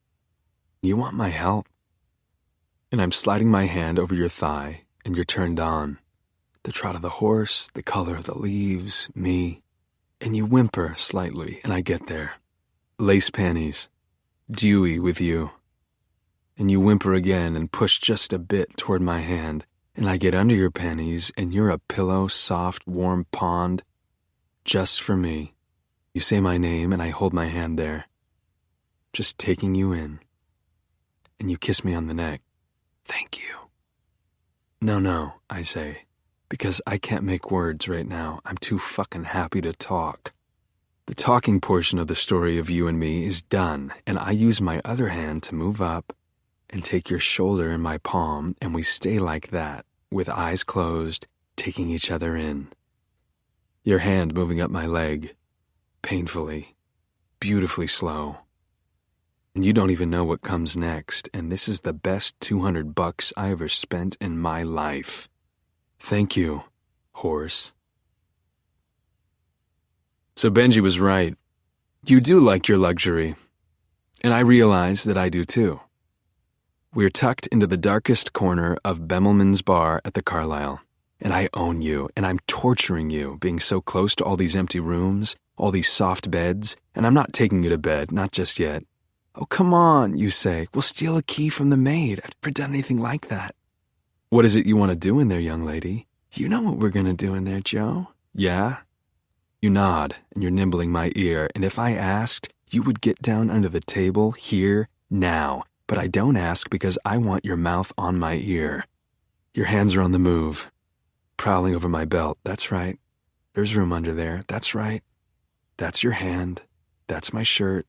You want my help. And I'm sliding my hand over your thigh, and you're turned on. The trot of the horse, the color of the leaves, me. And you whimper slightly, and I get there. Lace panties, dewy with you. And you whimper again and push just a bit toward my hand, and I get under your panties, and you're a pillow, soft, warm pond, just for me. You say my name, and I hold my hand there, just taking you in. And you kiss me on the neck. Thank you. No, I say, because I can't make words right now. I'm too fucking happy to talk. The talking portion of the story of you and me is done, and I use my other hand to move up and take your shoulder in my palm, and we stay like that, with eyes closed, taking each other in. Your hand moving up my leg, painfully, beautifully slow. And you don't even know what comes next, and this is the best $200 I ever spent in my life. Thank you, horse. So Benji was right. You do like your luxury. And I realize that I do too. We're tucked into the darkest corner of Bemelman's bar at the Carlisle. And I own you, and I'm torturing you, being so close to all these empty rooms, all these soft beds, and I'm not taking you to bed, not just yet. Oh, come on, you say. We'll steal a key from the maid. I've never done anything like that. What is it you want to do in there, young lady? You know what we're going to do in there, Joe. Yeah? You nod, and you're nibbling my ear, and if I asked, you would get down under the table here, now. But I don't ask because I want your mouth on my ear. Your hands are on the move. Prowling over my belt. That's right. There's room under there. That's right. That's your hand. That's my shirt.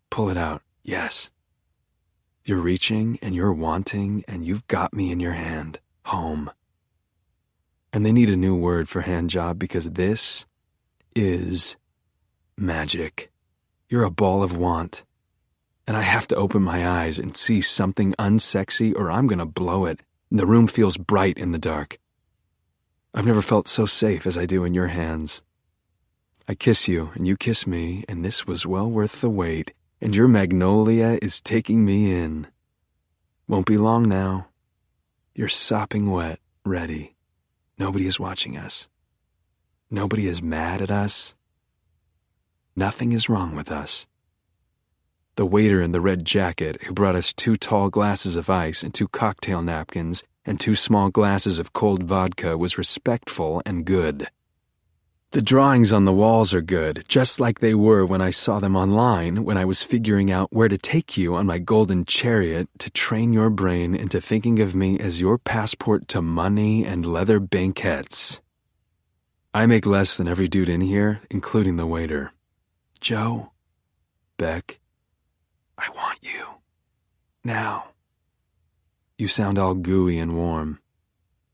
Pull it out. Yes. You're reaching and you're wanting and you've got me in your hand. Home. And they need a new word for hand job because this is magic. You're a ball of want. And I have to open my eyes and see something unsexy or I'm going to blow it. And the room feels bright in the dark. I've never felt so safe as I do in your hands. I kiss you, and you kiss me, and this was well worth the wait, and your magnolia is taking me in. Won't be long now. You're sopping wet, ready. Nobody is watching us. Nobody is mad at us. Nothing is wrong with us. The waiter in the red jacket who brought us 2 tall glasses of ice and 2 cocktail napkins and 2 small glasses of cold vodka was respectful and good. The drawings on the walls are good, just like they were when I saw them online when I was figuring out where to take you on my golden chariot to train your brain into thinking of me as your passport to money and leather banquettes. I make less than every dude in here, including the waiter. Joe, Beck, I want you. Now. You sound all gooey and warm.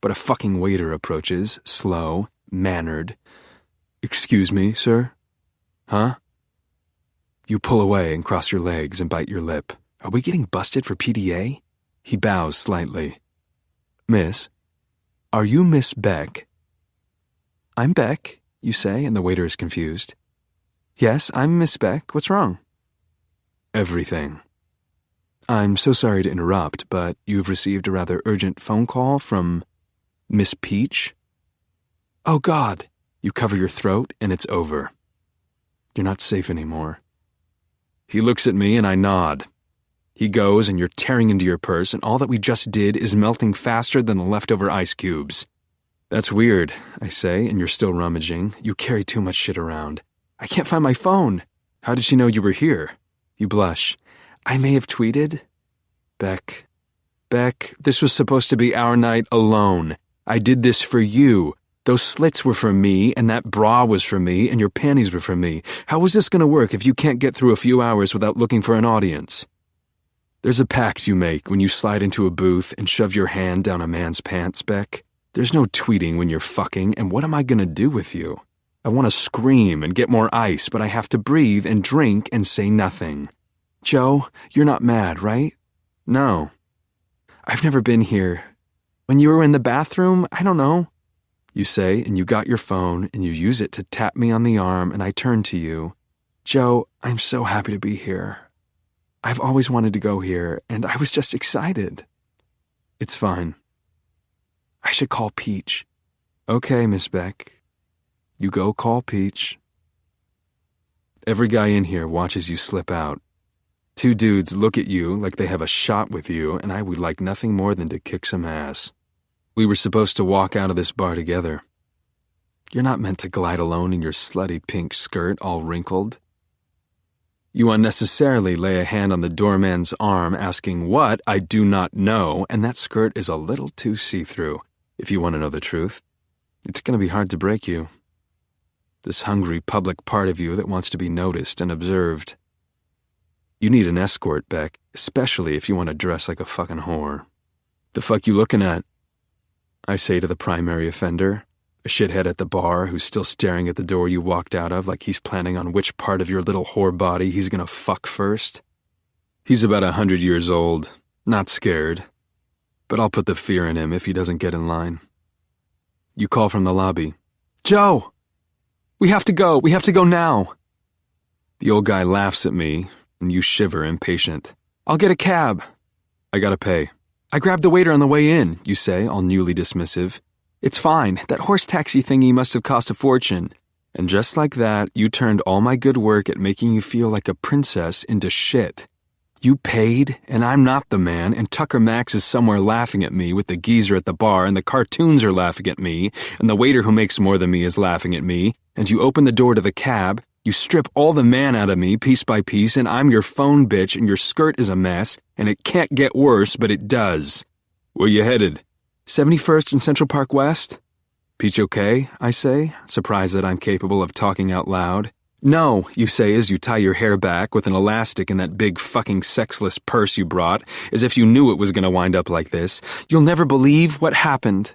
But a fucking waiter approaches, slow, mannered. Excuse me, sir? Huh? You pull away and cross your legs and bite your lip. Are we getting busted for PDA? He bows slightly. Miss, are you Miss Beck? I'm Beck, you say, and the waiter is confused. Yes, I'm Miss Beck. What's wrong? Everything. I'm so sorry to interrupt, but you've received a rather urgent phone call from Miss Peach. Oh, God. You cover your throat, and it's over. You're not safe anymore. He looks at me, and I nod. He goes, and you're tearing into your purse, and all that we just did is melting faster than the leftover ice cubes. That's weird, I say, and you're still rummaging. You carry too much shit around. I can't find my phone. How did she know you were here? You blush. I may have tweeted. Beck, this was supposed to be our night alone. I did this for you. Those slits were for me, and that bra was for me, and your panties were for me. How was this going to work if you can't get through a few hours without looking for an audience? There's a pact you make when you slide into a booth and shove your hand down a man's pants, Beck. There's no tweeting when you're fucking, and what am I going to do with you? I want to scream and get more ice, but I have to breathe and drink and say nothing. Joe, you're not mad, right? No. I've never been here. When you were in the bathroom, I don't know. You say, and you got your phone, and you use it to tap me on the arm, and I turn to you. Joe, I'm so happy to be here. I've always wanted to go here, and I was just excited. It's fine. I should call Peach. Okay, Miss Beck. You go call Peach. Every guy in here watches you slip out. 2 dudes look at you like they have a shot with you, and I would like nothing more than to kick some ass. We were supposed to walk out of this bar together. You're not meant to glide alone in your slutty pink skirt all wrinkled. You unnecessarily lay a hand on the doorman's arm asking what I do not know, and that skirt is a little too see-through, if you want to know the truth. It's going to be hard to break you. This hungry public part of you that wants to be noticed and observed. You need an escort, Beck, especially if you want to dress like a fucking whore. The fuck you looking at? I say to the primary offender, a shithead at the bar who's still staring at the door you walked out of like he's planning on which part of your little whore body he's gonna fuck first. He's about 100 years old, not scared, but I'll put the fear in him if he doesn't get in line. You call from the lobby. Joe! We have to go. We have to go now. The old guy laughs at me, and you shiver, impatient. I'll get a cab. I gotta pay. I grabbed the waiter on the way in, you say, all newly dismissive. It's fine. That horse taxi thingy must have cost a fortune. And just like that, you turned all my good work at making you feel like a princess into shit. You paid, and I'm not the man, and Tucker Max is somewhere laughing at me with the geezer at the bar, and the cartoons are laughing at me, and the waiter who makes more than me is laughing at me, and you open the door to the cab, you strip all the man out of me piece by piece, and I'm your phone bitch, and your skirt is a mess, and it can't get worse, but it does. Where you headed? 71st and Central Park West? Peach okay, I say, surprised that I'm capable of talking out loud. No, you say as you tie your hair back with an elastic in that big fucking sexless purse you brought, as if you knew it was going to wind up like this. You'll never believe what happened.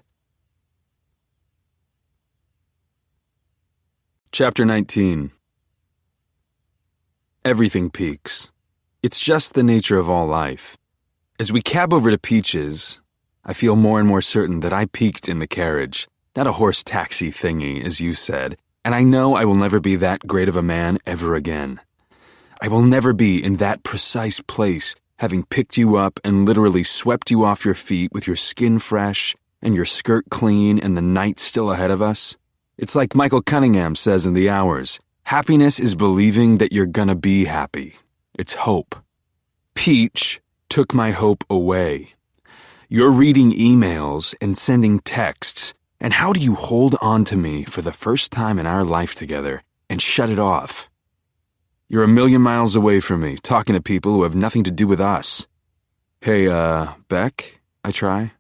Chapter 19. Everything peaks. It's just the nature of all life. As we cab over to Peach's, I feel more and more certain that I peaked in the carriage, not a horse taxi thingy, as you said, and I know I will never be that great of a man ever again. I will never be in that precise place, having picked you up and literally swept you off your feet with your skin fresh and your skirt clean and the night still ahead of us. It's like Michael Cunningham says in The Hours, happiness is believing that you're gonna be happy. It's hope. Peach took my hope away. You're reading emails and sending texts, and how do you hold on to me for the first time in our life together and shut it off? You're a million miles away from me, talking to people who have nothing to do with us. Hey, Beck, I try.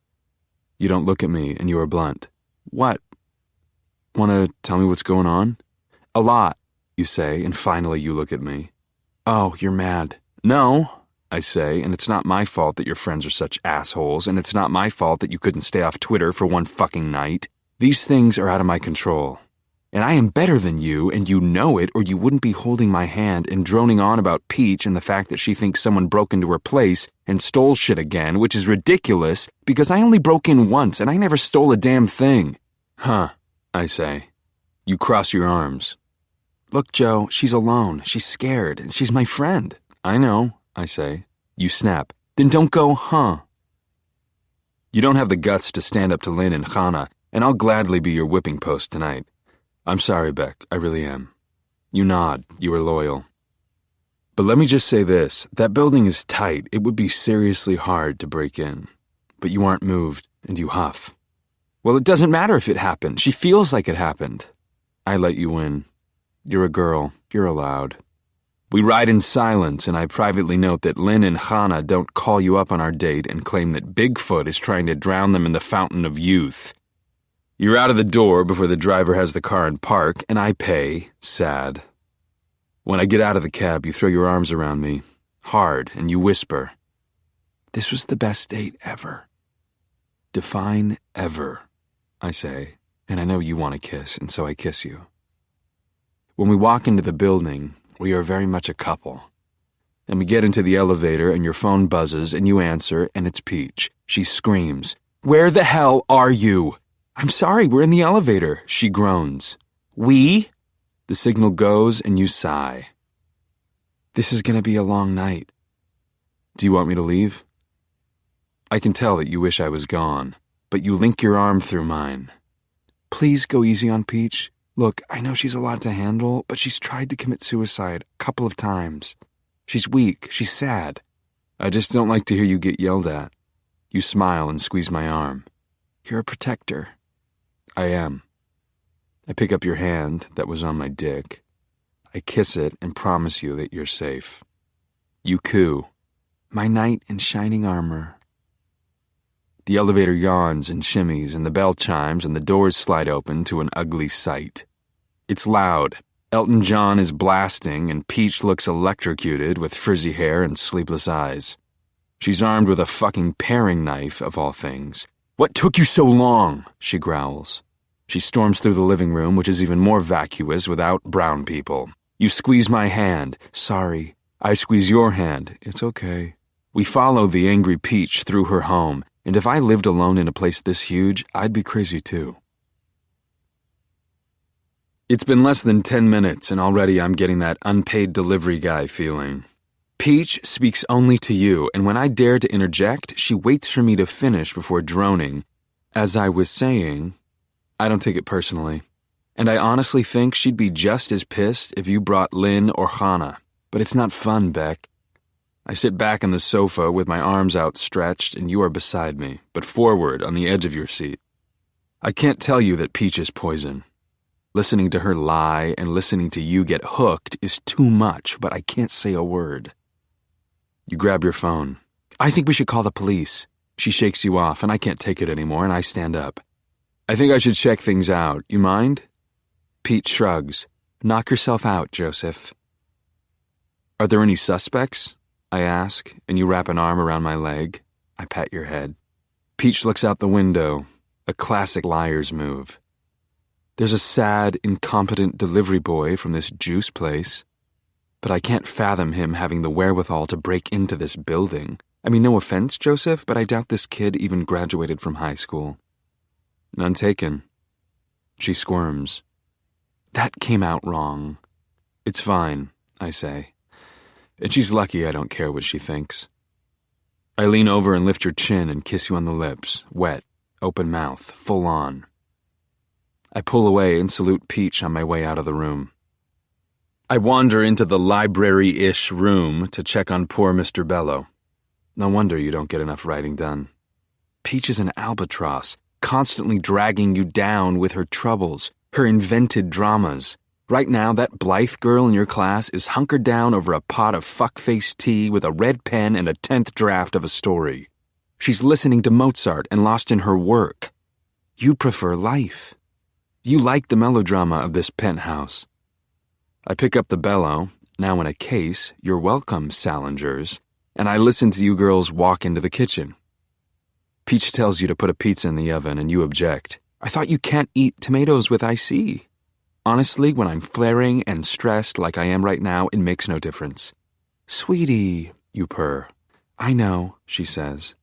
You don't look at me, and you are blunt. What? Want to tell me what's going on? A lot, you say, and finally you look at me. Oh, you're mad. No, I say, and it's not my fault that your friends are such assholes, and it's not my fault that you couldn't stay off Twitter for one fucking night. These things are out of my control. And I am better than you, and you know it, or you wouldn't be holding my hand and droning on about Peach and the fact that she thinks someone broke into her place and stole shit again, which is ridiculous, because I only broke in once, and I never stole a damn thing. Huh, I say. You cross your arms. Look, Joe, she's alone. She's scared, and she's my friend. I know, I say. You snap. Then don't go, huh? You don't have the guts to stand up to Lynn and Hannah, and I'll gladly be your whipping post tonight. I'm sorry, Beck, I really am. You nod. You are loyal. But let me just say this. That building is tight. It would be seriously hard to break in. But you aren't moved, and you huff. Well, it doesn't matter if it happened. She feels like it happened. I let you in. You're a girl. You're allowed. We ride in silence, and I privately note that Lynn and Hannah don't call you up on our date and claim that Bigfoot is trying to drown them in the fountain of youth. You're out of the door before the driver has the car in park, and I pay, sad. When I get out of the cab, you throw your arms around me, hard, and you whisper, "This was the best date ever." Define ever, I say, and I know you want to kiss, and so I kiss you. When we walk into the building, we are very much a couple. And we get into the elevator, and your phone buzzes, and you answer, and it's Peach. She screams, "Where the hell are you?" "I'm sorry, we're in the elevator," she groans. "We?" The signal goes, and you sigh. This is going to be a long night. Do you want me to leave? I can tell that you wish I was gone, but you link your arm through mine. Please go easy on Peach. Look, I know she's a lot to handle, but she's tried to commit suicide a couple of times. She's weak. She's sad. I just don't like to hear you get yelled at. You smile and squeeze my arm. You're a protector. I am. I pick up your hand that was on my dick. I kiss it and promise you that you're safe. You coo. My knight in shining armor. The elevator yawns and shimmies, and the bell chimes, and the doors slide open to an ugly sight. It's loud. Elton John is blasting, and Peach looks electrocuted with frizzy hair and sleepless eyes. She's armed with a fucking paring knife, of all things. "What took you so long?" she growls. She storms through the living room, which is even more vacuous without brown people. You squeeze my hand. Sorry. I squeeze your hand. It's okay. We follow the angry Peach through her home, and if I lived alone in a place this huge, I'd be crazy too. It's been less than 10 minutes, and already I'm getting that unpaid delivery guy feeling. Peach speaks only to you, and when I dare to interject, she waits for me to finish before droning. As I was saying, I don't take it personally. And I honestly think she'd be just as pissed if you brought Lynn or Hannah. But it's not fun, Beck. I sit back on the sofa with my arms outstretched, and you are beside me, but forward on the edge of your seat. I can't tell you that Peach is poison. Listening to her lie and listening to you get hooked is too much, but I can't say a word. You grab your phone. I think we should call the police. She shakes you off, and I can't take it anymore, and I stand up. I think I should check things out. You mind? Pete shrugs. Knock yourself out, Joseph. Are there any suspects? I ask, and you wrap an arm around my leg. I pat your head. Peach looks out the window, a classic liar's move. There's a sad, incompetent delivery boy from this juice place. But I can't fathom him having the wherewithal to break into this building. I mean, no offense, Joseph, but I doubt this kid even graduated from high school. None taken. She squirms. That came out wrong. It's fine, I say. And she's lucky I don't care what she thinks. I lean over and lift your chin and kiss you on the lips, wet, open mouth, full on. I pull away and salute Peach on my way out of the room. I wander into the library-ish room to check on poor Mr. Bello. No wonder you don't get enough writing done. Peach is an albatross, constantly dragging you down with her troubles, her invented dramas. Right now, that Blythe girl in your class is hunkered down over a pot of fuckface tea with a red pen and a 10th draft of a story. She's listening to Mozart and lost in her work. You prefer life. You like the melodrama of this penthouse. I pick up the bellow, now in a case, you're welcome, Salingers, and I listen to you girls walk into the kitchen. Peach tells you to put a pizza in the oven, and you object. I thought you can't eat tomatoes with IC. Honestly, when I'm flaring and stressed like I am right now, it makes no difference. Sweetie, you purr. I know, she says.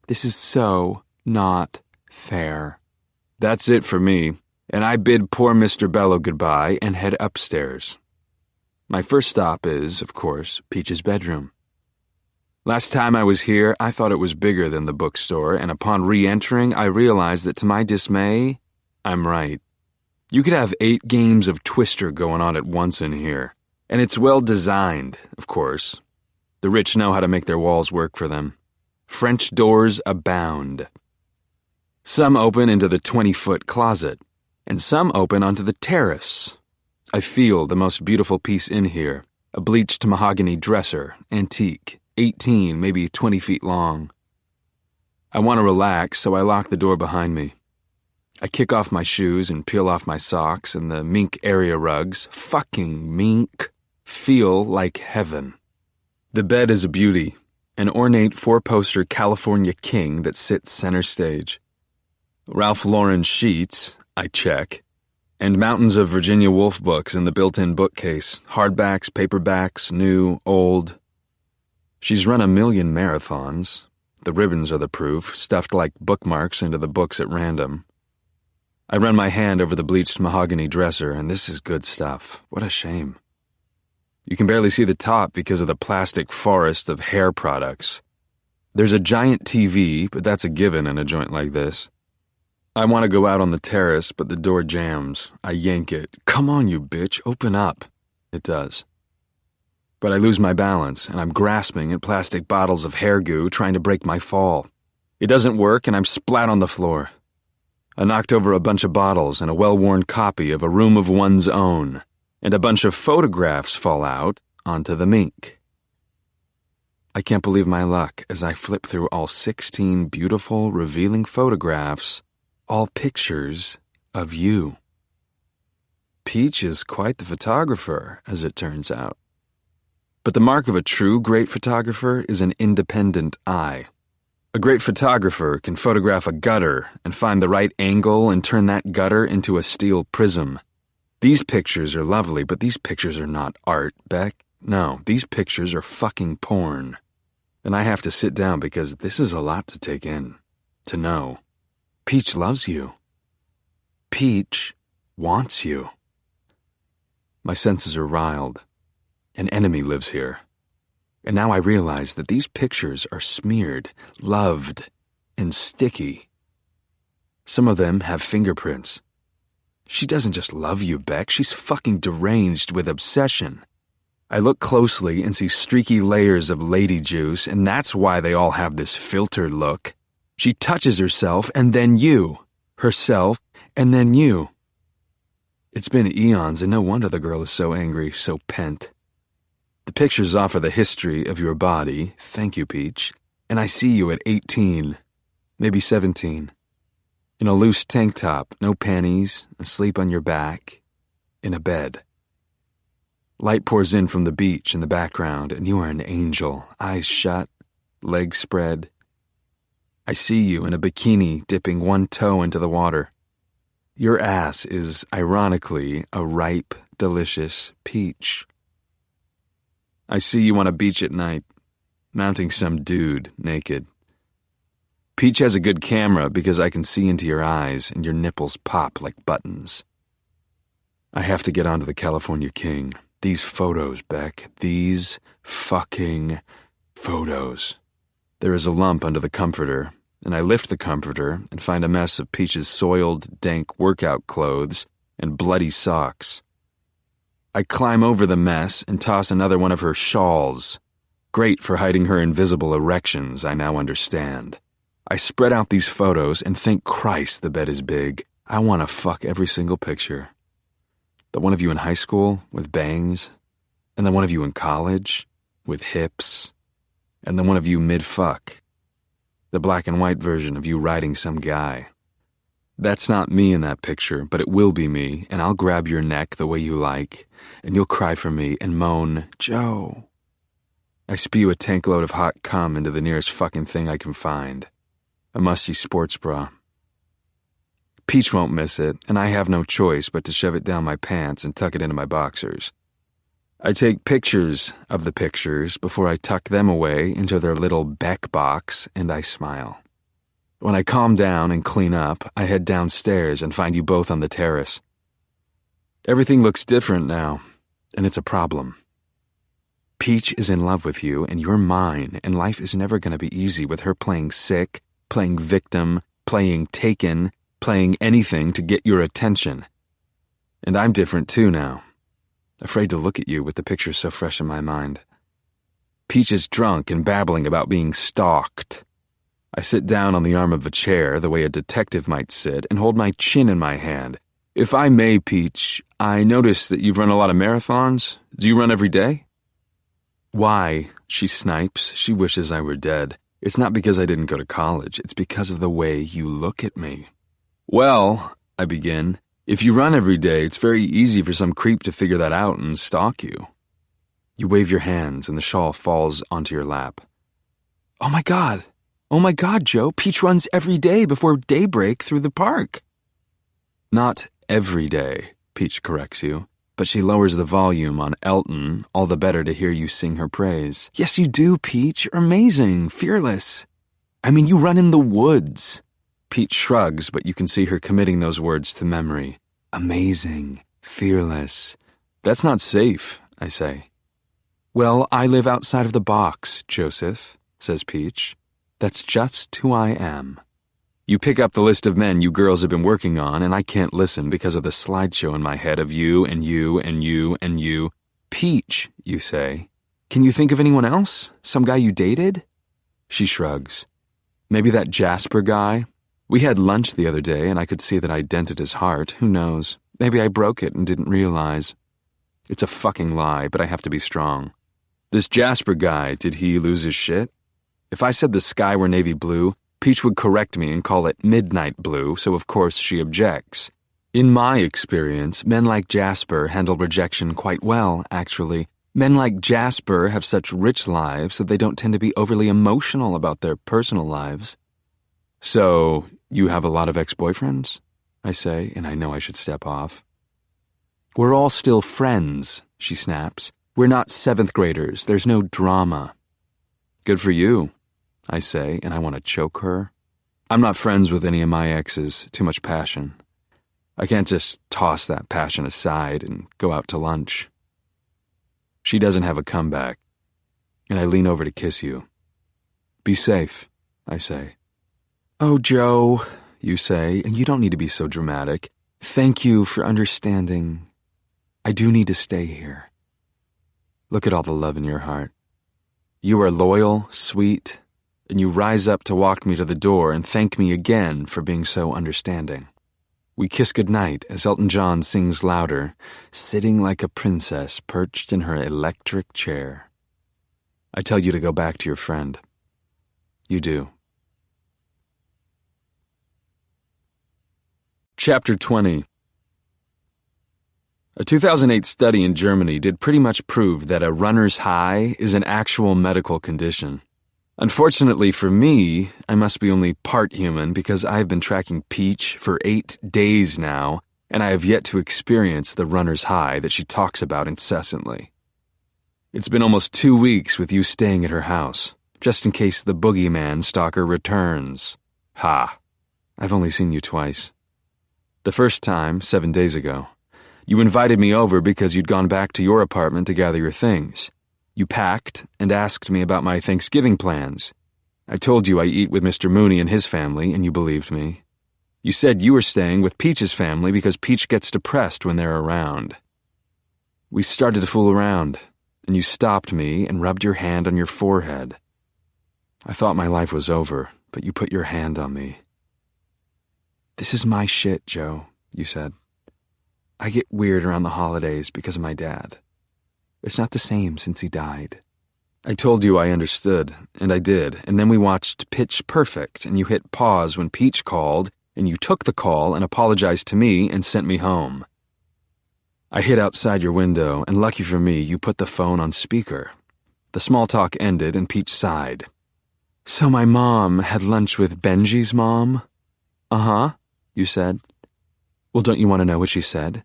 This is so not fair. That's it for me, and I bid poor Mr. Bello goodbye and head upstairs. My first stop is, of course, Peach's bedroom. Last time I was here, I thought it was bigger than the bookstore, and upon re-entering, I realized that to my dismay, I'm right. You could have 8 games of Twister going on at once in here, and it's well designed, of course. The rich know how to make their walls work for them. French doors abound. Some open into the 20-foot closet, and some open onto the terrace. I feel the most beautiful piece in here, a bleached mahogany dresser, antique, 18, maybe 20 feet long. I want to relax, so I lock the door behind me. I kick off my shoes and peel off my socks, and the mink area rugs, fucking mink, feel like heaven. The bed is a beauty, an ornate 4-poster California king that sits center stage. Ralph Lauren sheets, I check, and mountains of Virginia Woolf books in the built-in bookcase, hardbacks, paperbacks, new, old. She's run 1,000,000 marathons. The ribbons are the proof, stuffed like bookmarks into the books at random. I run my hand over the bleached mahogany dresser, and this is good stuff. What a shame. You can barely see the top because of the plastic forest of hair products. There's a giant TV, but that's a given in a joint like this. I want to go out on the terrace, but the door jams. I yank it. Come on, you bitch, open up. It does. But I lose my balance, and I'm grasping at plastic bottles of hair goo, trying to break my fall. It doesn't work, and I'm splat on the floor. I knocked over a bunch of bottles and a well-worn copy of A Room of One's Own, and a bunch of photographs fall out onto the mink. I can't believe my luck as I flip through all 16 beautiful, revealing photographs, all pictures of you. Peach is quite the photographer, as it turns out. But the mark of a true great photographer is an independent eye. A great photographer can photograph a gutter and find the right angle and turn that gutter into a steel prism. These pictures are lovely, but these pictures are not art, Beck. No, these pictures are fucking porn. And I have to sit down because this is a lot to take in, to know. Peach loves you. Peach wants you. My senses are riled. An enemy lives here. And now I realize that these pictures are smeared, loved, and sticky. Some of them have fingerprints. She doesn't just love you, Beck. She's fucking deranged with obsession. I look closely and see streaky layers of lady juice, and that's why they all have this filter look. She touches herself, and then you. Herself, and then you. It's been eons, and no wonder the girl is so angry, so pent. The pictures offer the history of your body, thank you, Peach, and I see you at 18, maybe 17. In a loose tank top, no panties, asleep on your back, in a bed. Light pours in from the beach in the background, and you are an angel, eyes shut, legs spread. I see you in a bikini dipping one toe into the water. Your ass is, ironically, a ripe, delicious peach. I see you on a beach at night, mounting some dude naked. Peach has a good camera because I can see into your eyes and your nipples pop like buttons. I have to get onto the California King. These photos, Beck. These fucking photos. There is a lump under the comforter, and I lift the comforter and find a mess of Peach's soiled, dank workout clothes and bloody socks. I climb over the mess and toss another one of her shawls. Great for hiding her invisible erections, I now understand. I spread out these photos and thank Christ the bed is big. I want to fuck every single picture. The one of you in high school with bangs, and the one of you in college with hips, and the one of you mid-fuck. The black and white version of you riding some guy. That's not me in that picture, but it will be me, and I'll grab your neck the way you like, and you'll cry for me and moan, Joe. I spew a tank load of hot cum into the nearest fucking thing I can find. A musty sports bra. Peach won't miss it, and I have no choice but to shove it down my pants and tuck it into my boxers. I take pictures of the pictures before I tuck them away into their little Beck box, and I smile. When I calm down and clean up, I head downstairs and find you both on the terrace. Everything looks different now, and it's a problem. Peach is in love with you, and you're mine, and life is never going to be easy with her playing sick, playing victim, playing taken, playing anything to get your attention. And I'm different too now. Afraid to look at you with the picture so fresh in my mind. Peach is drunk and babbling about being stalked. I sit down on the arm of a chair the way a detective might sit and hold my chin in my hand. If I may, Peach, I notice that you've run a lot of marathons. Do you run every day? Why, she snipes. She wishes I were dead. It's not because I didn't go to college. It's because of the way you look at me. Well, I begin, if you run every day, it's very easy for some creep to figure that out and stalk you. You wave your hands and the shawl falls onto your lap. Oh my God, Joe, Peach runs every day before daybreak through the park. Not every day, Peach corrects you, but she lowers the volume on Elton, all the better to hear you sing her praise. Yes, you do, Peach. You're amazing, fearless. I mean, you run in the woods. Peach shrugs, but you can see her committing those words to memory. Amazing, fearless. That's not safe, I say. Well, I live outside of the box, Joseph, says Peach. That's just who I am. You pick up the list of men you girls have been working on, and I can't listen because of the slideshow in my head of you and you and you and you. Peach, you say. Can you think of anyone else? Some guy you dated? She shrugs. Maybe that Jasper guy? We had lunch the other day, and I could see that I dented his heart. Who knows? Maybe I broke it and didn't realize. It's a fucking lie, but I have to be strong. This Jasper guy, did he lose his shit? If I said the sky were navy blue, Peach would correct me and call it midnight blue, so of course she objects. In my experience, men like Jasper handle rejection quite well, actually. Men like Jasper have such rich lives that they don't tend to be overly emotional about their personal lives. So, you have a lot of ex-boyfriends? I say, and I know I should step off. We're all still friends, she snaps. We're not 7th graders. There's no drama. Good for you, I say, and I want to choke her. I'm not friends with any of my exes. Too much passion. I can't just toss that passion aside and go out to lunch. She doesn't have a comeback, and I lean over to kiss you. Be safe, I say. Oh, Joe, you say, and you don't need to be so dramatic. Thank you for understanding. I do need to stay here. Look at all the love in your heart. You are loyal, sweet, and you rise up to walk me to the door and thank me again for being so understanding. We kiss goodnight as Elton John sings louder, sitting like a princess perched in her electric chair. I tell you to go back to your friend. You do. Chapter 20. A 2008 study in Germany did pretty much prove that a runner's high is an actual medical condition. Unfortunately for me, I must be only part human because I have been tracking Peach for 8 days now, and I have yet to experience the runner's high that she talks about incessantly. It's been almost 2 weeks with you staying at her house, just in case the boogeyman stalker returns. Ha! I've only seen you twice. The first time, 7 days ago. You invited me over because you'd gone back to your apartment to gather your things. You packed and asked me about my Thanksgiving plans. I told you I eat with Mr. Mooney and his family, and you believed me. You said you were staying with Peach's family because Peach gets depressed when they're around. We started to fool around, and you stopped me and rubbed your hand on your forehead. I thought my life was over, but you put your hand on me. This is my shit, Joe, you said. I get weird around the holidays because of my dad. It's not the same since he died. I told you I understood, and I did, and then we watched Pitch Perfect, and you hit pause when Peach called, and you took the call and apologized to me and sent me home. I hid outside your window, and lucky for me, you put the phone on speaker. The small talk ended, and Peach sighed. So my mom had lunch with Benji's mom? Uh-huh, you said. Well, don't you want to know what she said?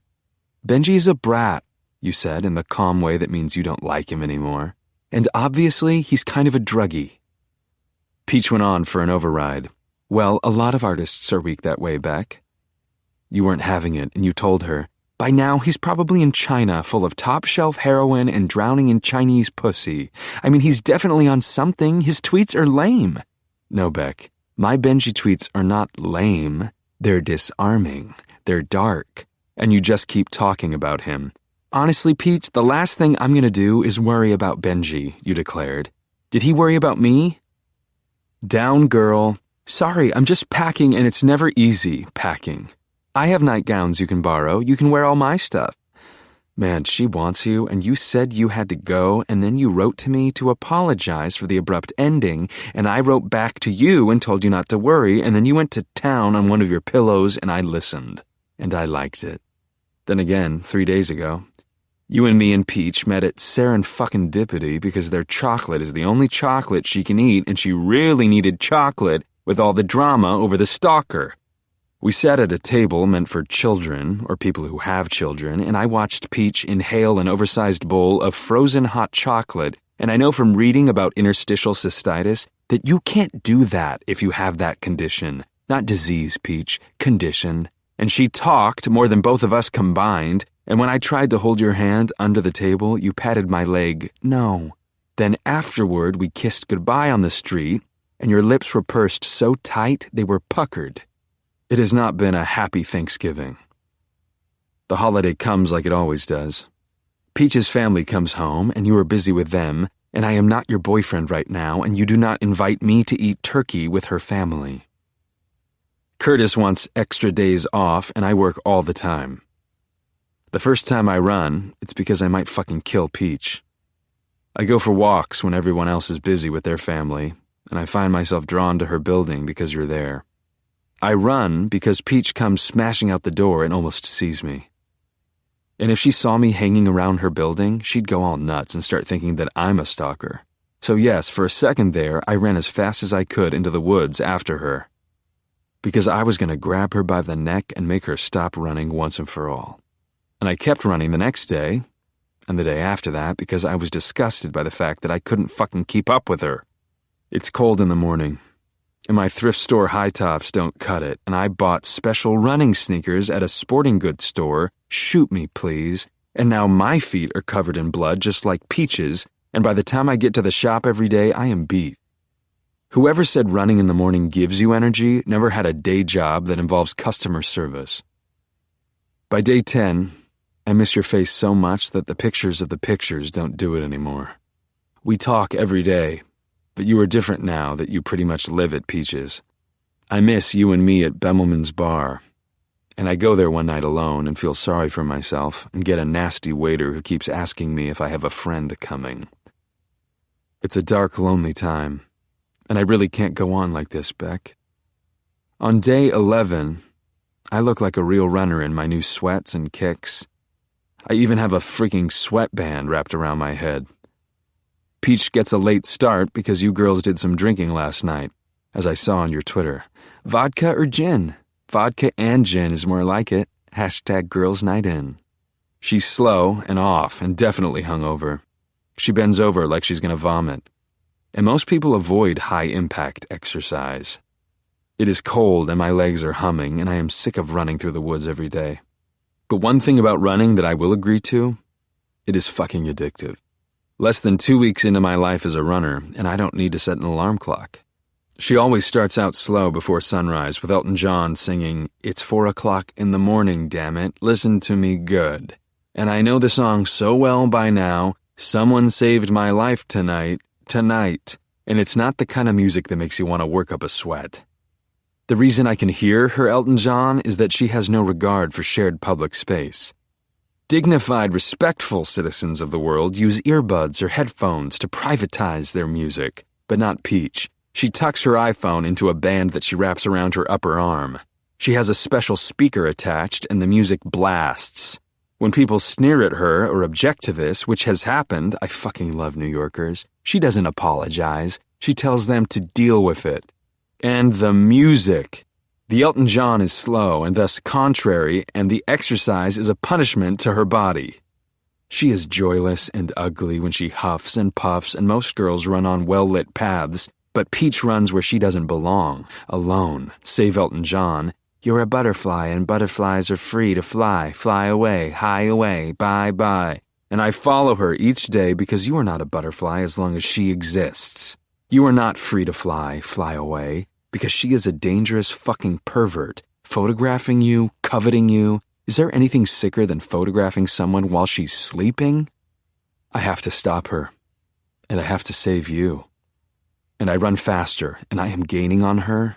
Benji's a brat, you said in the calm way that means you don't like him anymore. And obviously, he's kind of a druggie. Peach went on for an override. Well, a lot of artists are weak that way, Beck. You weren't having it, and you told her, by now he's probably in China full of top-shelf heroin and drowning in Chinese pussy. I mean, he's definitely on something. His tweets are lame. No, Beck, my Benji tweets are not lame. They're disarming. They're dark. And you just keep talking about him. Honestly, Peach, the last thing I'm going to do is worry about Benji, you declared. Did he worry about me? Down, girl. Sorry, I'm just packing and it's never easy, packing. I have nightgowns you can borrow. You can wear all my stuff. Man, she wants you, and you said you had to go, and then you wrote to me to apologize for the abrupt ending, and I wrote back to you and told you not to worry, and then you went to town on one of your pillows, and I listened. And I liked it. Then again, 3 days ago, you and me and Peach met at Serendipity because their chocolate is the only chocolate she can eat, and she really needed chocolate with all the drama over the stalker. We sat at a table meant for children, or people who have children, and I watched Peach inhale an oversized bowl of frozen hot chocolate, and I know from reading about interstitial cystitis that you can't do that if you have that condition. Not disease, Peach, condition. And she talked more than both of us combined, and when I tried to hold your hand under the table, you patted my leg, no. Then afterward, we kissed goodbye on the street, and your lips were pursed so tight they were puckered. It has not been a happy Thanksgiving. The holiday comes like it always does. Peach's family comes home, and you are busy with them, and I am not your boyfriend right now, and you do not invite me to eat turkey with her family. Curtis wants extra days off, and I work all the time. The first time I run, it's because I might fucking kill Peach. I go for walks when everyone else is busy with their family, and I find myself drawn to her building because you're there. I run because Peach comes smashing out the door and almost sees me. And if she saw me hanging around her building, she'd go all nuts and start thinking that I'm a stalker. So yes, for a second there, I ran as fast as I could into the woods after her. Because I was going to grab her by the neck and make her stop running once and for all. And I kept running the next day, and the day after that, because I was disgusted by the fact that I couldn't fucking keep up with her. It's cold in the morning. and my thrift store high tops don't cut it, and I bought special running sneakers at a sporting goods store, shoot me please, and now my feet are covered in blood just like Peach's, and by the time I get to the shop every day, I am beat. Whoever said running in the morning gives you energy never had a day job that involves customer service. By day 10, I miss your face so much that the pictures of the pictures don't do it anymore. We talk every day, but you are different now that you pretty much live at Peach's. I miss you and me at Bemelman's bar, and I go there one night alone and feel sorry for myself and get a nasty waiter who keeps asking me if I have a friend coming. It's a dark, lonely time, and I really can't go on like this, Beck. On day 11, I look like a real runner in my new sweats and kicks. I even have a freaking sweatband wrapped around my head. Peach gets a late start because you girls did some drinking last night, as I saw on your Twitter. Vodka or gin? Vodka and gin is more like it. Hashtag girls night in. She's slow and off and definitely hungover. She bends over like she's gonna vomit. And most people avoid high-impact exercise. It is cold and my legs are humming, and I am sick of running through the woods every day. But one thing about running that I will agree to, it is fucking addictive. Less than 2 weeks into my life as a runner, and I don't need to set an alarm clock. She always starts out slow before sunrise with Elton John singing, "It's 4 o'clock in the morning, damn it, listen to me good." And I know the song so well by now, "Someone saved my life tonight, tonight." And it's not the kind of music that makes you want to work up a sweat. The reason I can hear her Elton John is that she has no regard for shared public space. Dignified, respectful citizens of the world use earbuds or headphones to privatize their music, but not Peach. She tucks her iPhone into a band that she wraps around her upper arm. She has a special speaker attached and the music blasts. When people sneer at her or object to this, which has happened, I fucking love New Yorkers, she doesn't apologize. She tells them to deal with it. And the music. The Elton John is slow and thus contrary, and the exercise is a punishment to her body. She is joyless and ugly when she huffs and puffs, and most girls run on well-lit paths, but Peach runs where she doesn't belong, alone. Save Elton John. You're a butterfly, and butterflies are free to fly, fly away, high away, bye-bye. And I follow her each day because you are not a butterfly as long as she exists. You are not free to fly, fly away. Because she is a dangerous fucking pervert, photographing you, coveting you. Is there anything sicker than photographing someone while she's sleeping? I have to stop her, and I have to save you. And I run faster, and I am gaining on her.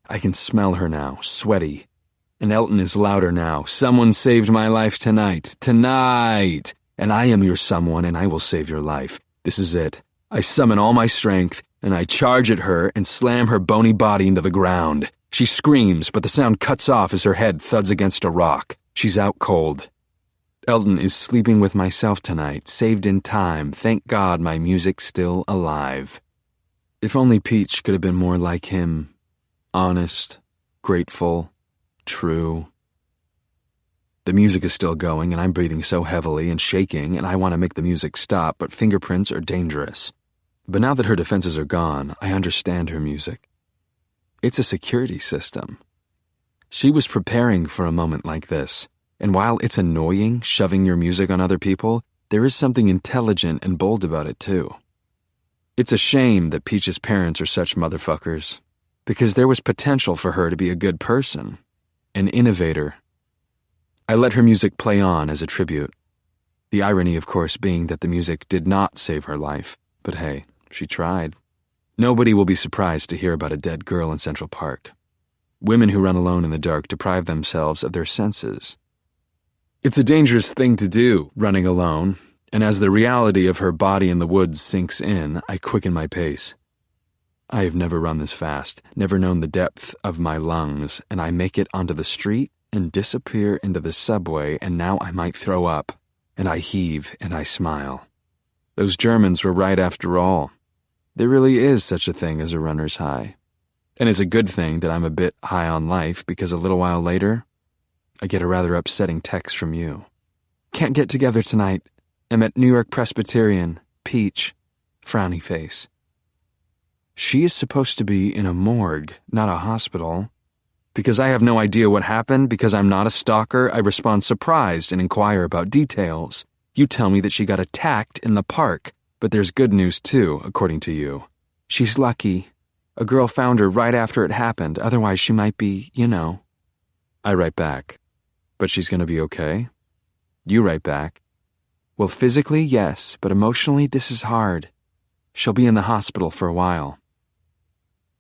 I can smell her now, sweaty. And Elton is louder now. Someone saved my life tonight, tonight. And I am your someone, and I will save your life. This is it. I summon all my strength, and I charge at her and slam her bony body into the ground. She screams, but the sound cuts off as her head thuds against a rock. She's out cold. Elton is sleeping with myself tonight, saved in time. Thank God my music's still alive. If only Peach could have been more like him. Honest, grateful, true. The music is still going, and I'm breathing so heavily and shaking, and I want to make the music stop, but fingerprints are dangerous. But now that her defenses are gone, I understand her music. It's a security system. She was preparing for a moment like this, and while it's annoying shoving your music on other people, there is something intelligent and bold about it too. It's a shame that Peach's parents are such motherfuckers, because there was potential for her to be a good person, an innovator. I let her music play on as a tribute. The irony, of course, being that the music did not save her life, but hey, she tried. Nobody will be surprised to hear about a dead girl in Central Park. Women who run alone in the dark deprive themselves of their senses. It's a dangerous thing to do, running alone, and as the reality of her body in the woods sinks in, I quicken my pace. I have never run this fast, never known the depth of my lungs, and I make it onto the street and disappear into the subway, and now I might throw up, and I heave and I smile. Those Germans were right after all. There really is such a thing as a runner's high. And it's a good thing that I'm a bit high on life because a little while later, I get a rather upsetting text from you. Can't get together tonight. I'm at New York Presbyterian. Peach. Frowny face. She is supposed to be in a morgue, not a hospital. Because I have no idea what happened, because I'm not a stalker, I respond surprised and inquire about details. You tell me that she got attacked in the park, but there's good news too, according to you. She's lucky. A girl found her right after it happened, otherwise she might be, I write back, but she's going to be okay? You write back, well, physically, yes, but emotionally, this is hard. She'll be in the hospital for a while.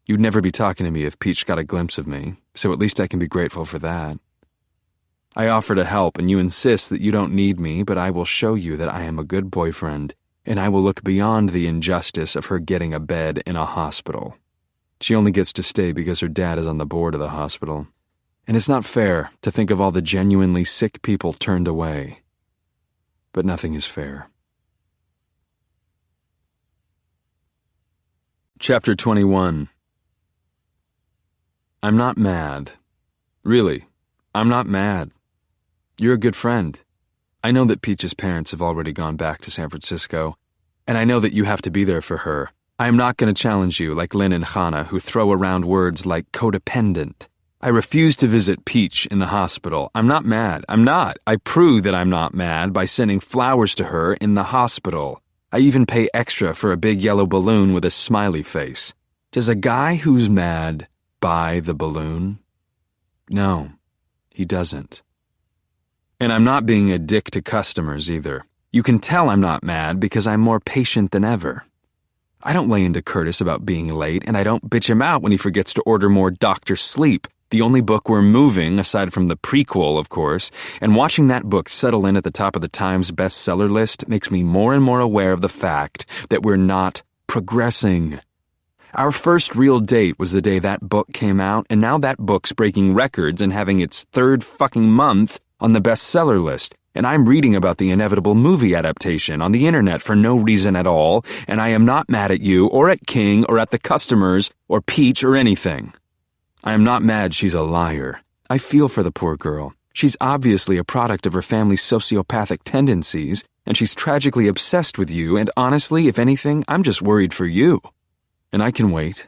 You'd never be talking to me if Peach got a glimpse of me, so at least I can be grateful for that. I offer to help, and you insist that you don't need me, but I will show you that I am a good boyfriend, and I will look beyond the injustice of her getting a bed in a hospital. She only gets to stay because her dad is on the board of the hospital, and it's not fair to think of all the genuinely sick people turned away. But nothing is fair. Chapter 21. I'm not mad. Really, I'm not mad. You're a good friend. I know that Peach's parents have already gone back to San Francisco, and I know that you have to be there for her. I am not going to challenge you like Lynn and Hannah, who throw around words like codependent. I refuse to visit Peach in the hospital. I'm not mad. I'm not. I prove that I'm not mad by sending flowers to her in the hospital. I even pay extra for a big yellow balloon with a smiley face. Does a guy who's mad buy the balloon? No, he doesn't. And I'm not being a dick to customers either. You can tell I'm not mad because I'm more patient than ever. I don't lay into Curtis about being late, and I don't bitch him out when he forgets to order more Dr. Sleep, the only book we're moving, aside from the prequel, of course, and watching that book settle in at the top of the Times bestseller list makes me more and more aware of the fact that we're not progressing. Our first real date was the day that book came out, and now that book's breaking records and having its third fucking month on the bestseller list, and I'm reading about the inevitable movie adaptation on the internet for no reason at all, and I am not mad at you or at King or at the customers or Peach or anything. I am not mad she's a liar. I feel for the poor girl. She's obviously a product of her family's sociopathic tendencies, and she's tragically obsessed with you, and honestly, if anything, I'm just worried for you. And I can wait.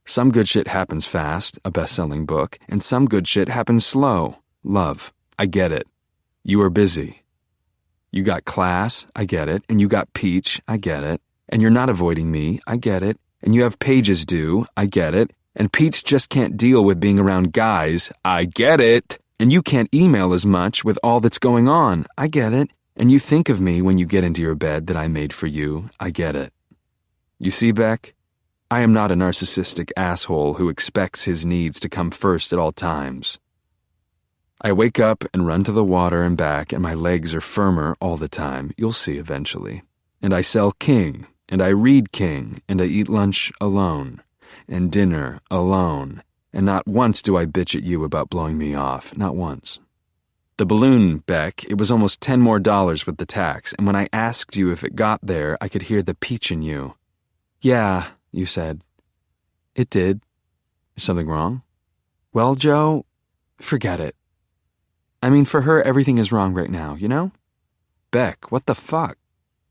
Some good shit happens fast, a best-selling book, and some good shit happens slow. Love, I get it. You are busy. You got class, I get it, and you got Peach, I get it, and you're not avoiding me, I get it, and you have pages due, I get it, and Peach just can't deal with being around guys, I get it, and you can't email as much with all that's going on, I get it, and you think of me when you get into your bed that I made for you, I get it. You see, Beck? I am not a narcissistic asshole who expects his needs to come first at all times. I wake up and run to the water and back, and my legs are firmer all the time, you'll see eventually. And I sell King, and I read King, and I eat lunch alone, and dinner alone, and not once do I bitch at you about blowing me off, not once. The balloon, Beck, it was almost $10 more with the tax, and when I asked you if it got there, I could hear the Peach in you. Yeah, you said. It did. Is something wrong? Well, Joe, forget it. I mean, for her, everything is wrong right now, you know? Beck, what the fuck?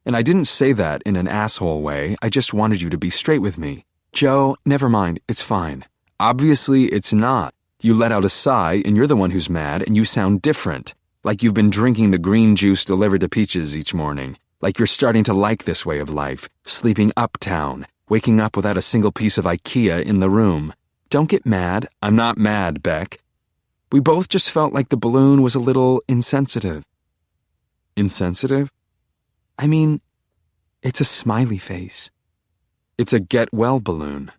And I didn't say that in an asshole way. I just wanted you to be straight with me. Joe, never mind. It's fine. Obviously, it's not. You let out a sigh, and you're the one who's mad, and you sound different. Like you've been drinking the green juice delivered to Peaches each morning. Like you're starting to like this way of life. Sleeping uptown. Waking up without a single piece of IKEA in the room. Don't get mad. I'm not mad, Beck. We both just felt like the balloon was a little insensitive. Insensitive? I mean, it's a smiley face. It's a get-well balloon.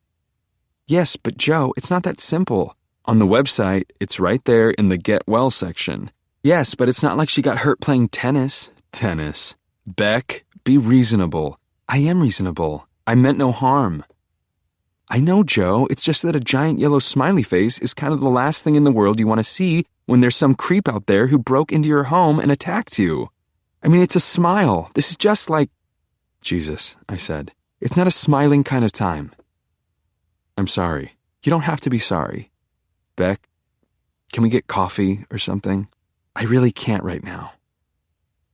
Yes, but Joe, it's not that simple. On the website, it's right there in the get-well section. Yes, but it's not like she got hurt playing tennis. Tennis. Beck, be reasonable. I am reasonable. I meant no harm. I know, Joe, it's just that a giant yellow smiley face is kind of the last thing in the world you want to see when there's some creep out there who broke into your home and attacked you. I mean, it's a smile. This is just like... Jesus, I said. It's not a smiling kind of time. I'm sorry. You don't have to be sorry. Beck, can we get coffee or something? I really can't right now.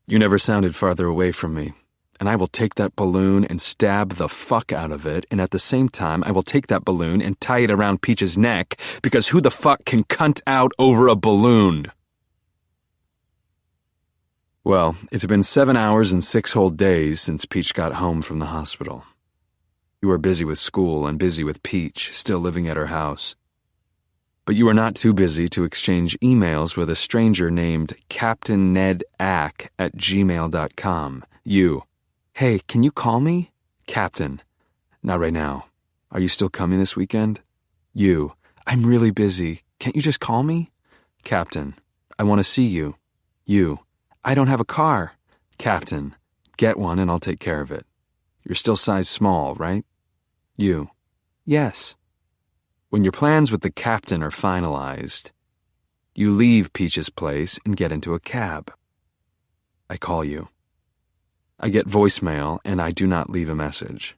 You never sounded farther away from me. and I will take that balloon and stab the fuck out of it, and at the same time, I will take that balloon and tie it around Peach's neck, because who the fuck can cunt out over a balloon? Well, it's been 7 hours and 6 whole days since Peach got home from the hospital. You are busy with school and busy with Peach, still living at her house. But you are not too busy to exchange emails with a stranger named Captain Ned Ack at gmail.com. You: "Hey, can you call me?" Captain: "Not right now. Are you still coming this weekend?" You: "I'm really busy. Can't you just call me?" Captain: "I want to see you." You: "I don't have a car." Captain: "Get one and I'll take care of it. You're still size small, right?" You: "Yes." When your plans with the captain are finalized, you leave Peach's place and get into a cab. I call you. I get voicemail and I do not leave a message.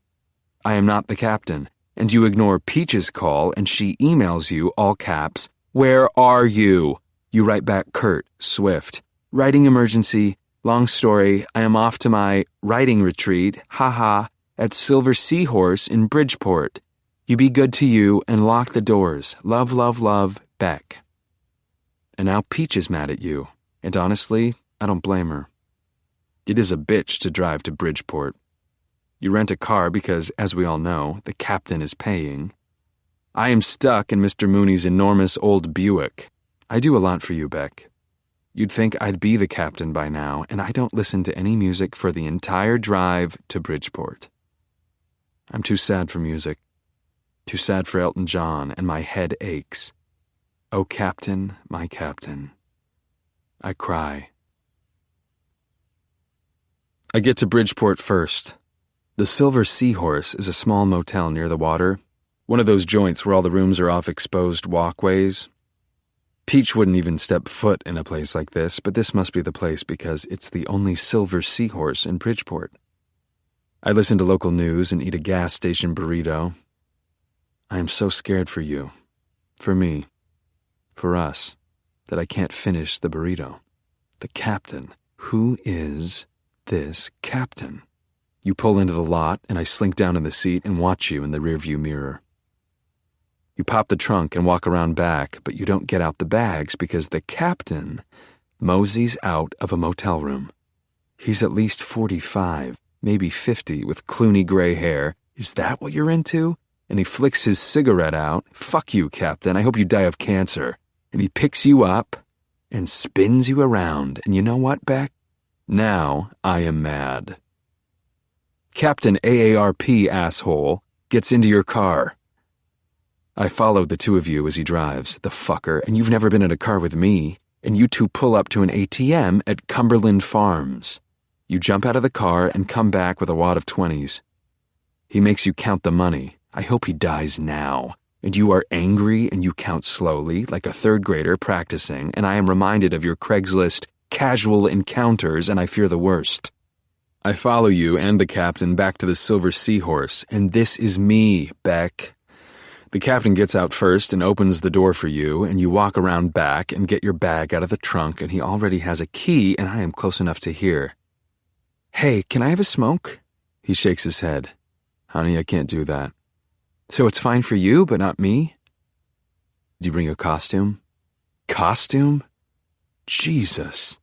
I am not the captain, and you ignore Peach's call and she emails you, all caps, "Where are you?" You write back curt, swift. "Writing emergency. Long story. I am off to my writing retreat, haha, at Silver Seahorse in Bridgeport. You be good to you and lock the doors. Love, love, love, Beck." And now Peach is mad at you, and honestly, I don't blame her. It is a bitch to drive to Bridgeport. You rent a car because, as we all know, the captain is paying. I am stuck in Mr. Mooney's enormous old Buick. I do a lot for you, Beck. You'd think I'd be the captain by now, and I don't listen to any music for the entire drive to Bridgeport. I'm too sad for music. Too sad for Elton John, and my head aches. Oh, Captain, my Captain. I cry. I get to Bridgeport first. The Silver Seahorse is a small motel near the water, one of those joints where all the rooms are off exposed walkways. Peach wouldn't even step foot in a place like this, but this must be the place because it's the only Silver Seahorse in Bridgeport. I listen to local news and eat a gas station burrito. I am so scared for you, for me, for us, that I can't finish the burrito. The captain. Who is this captain? You pull into the lot, and I slink down in the seat and watch you in the rearview mirror. You pop the trunk and walk around back, but you don't get out the bags because the captain moseys out of a motel room. He's at least 45, maybe 50, with Clooney gray hair. Is that what you're into? And he flicks his cigarette out. Fuck you, Captain. I hope you die of cancer. And he picks you up and spins you around. And you know what, Beck? Now I am mad. Captain AARP, asshole, gets into your car. I follow the two of you as he drives, the fucker, and you've never been in a car with me, and you two pull up to an ATM at Cumberland Farms. You jump out of the car and come back with a wad of 20s. He makes you count the money. I hope he dies now. And you are angry and you count slowly, like a third grader practicing, and I am reminded of your Craigslist casual encounters, and I fear the worst. I follow you and the captain back to the Silver Seahorse, and this is me, Beck. The captain gets out first and opens the door for you, and you walk around back and get your bag out of the trunk, and he already has a key, and I am close enough to hear. "Hey, can I have a smoke?" He shakes his head. "Honey, I can't do that." "So it's fine for you, but not me?" "Did you bring a costume?" "Costume? Jesus.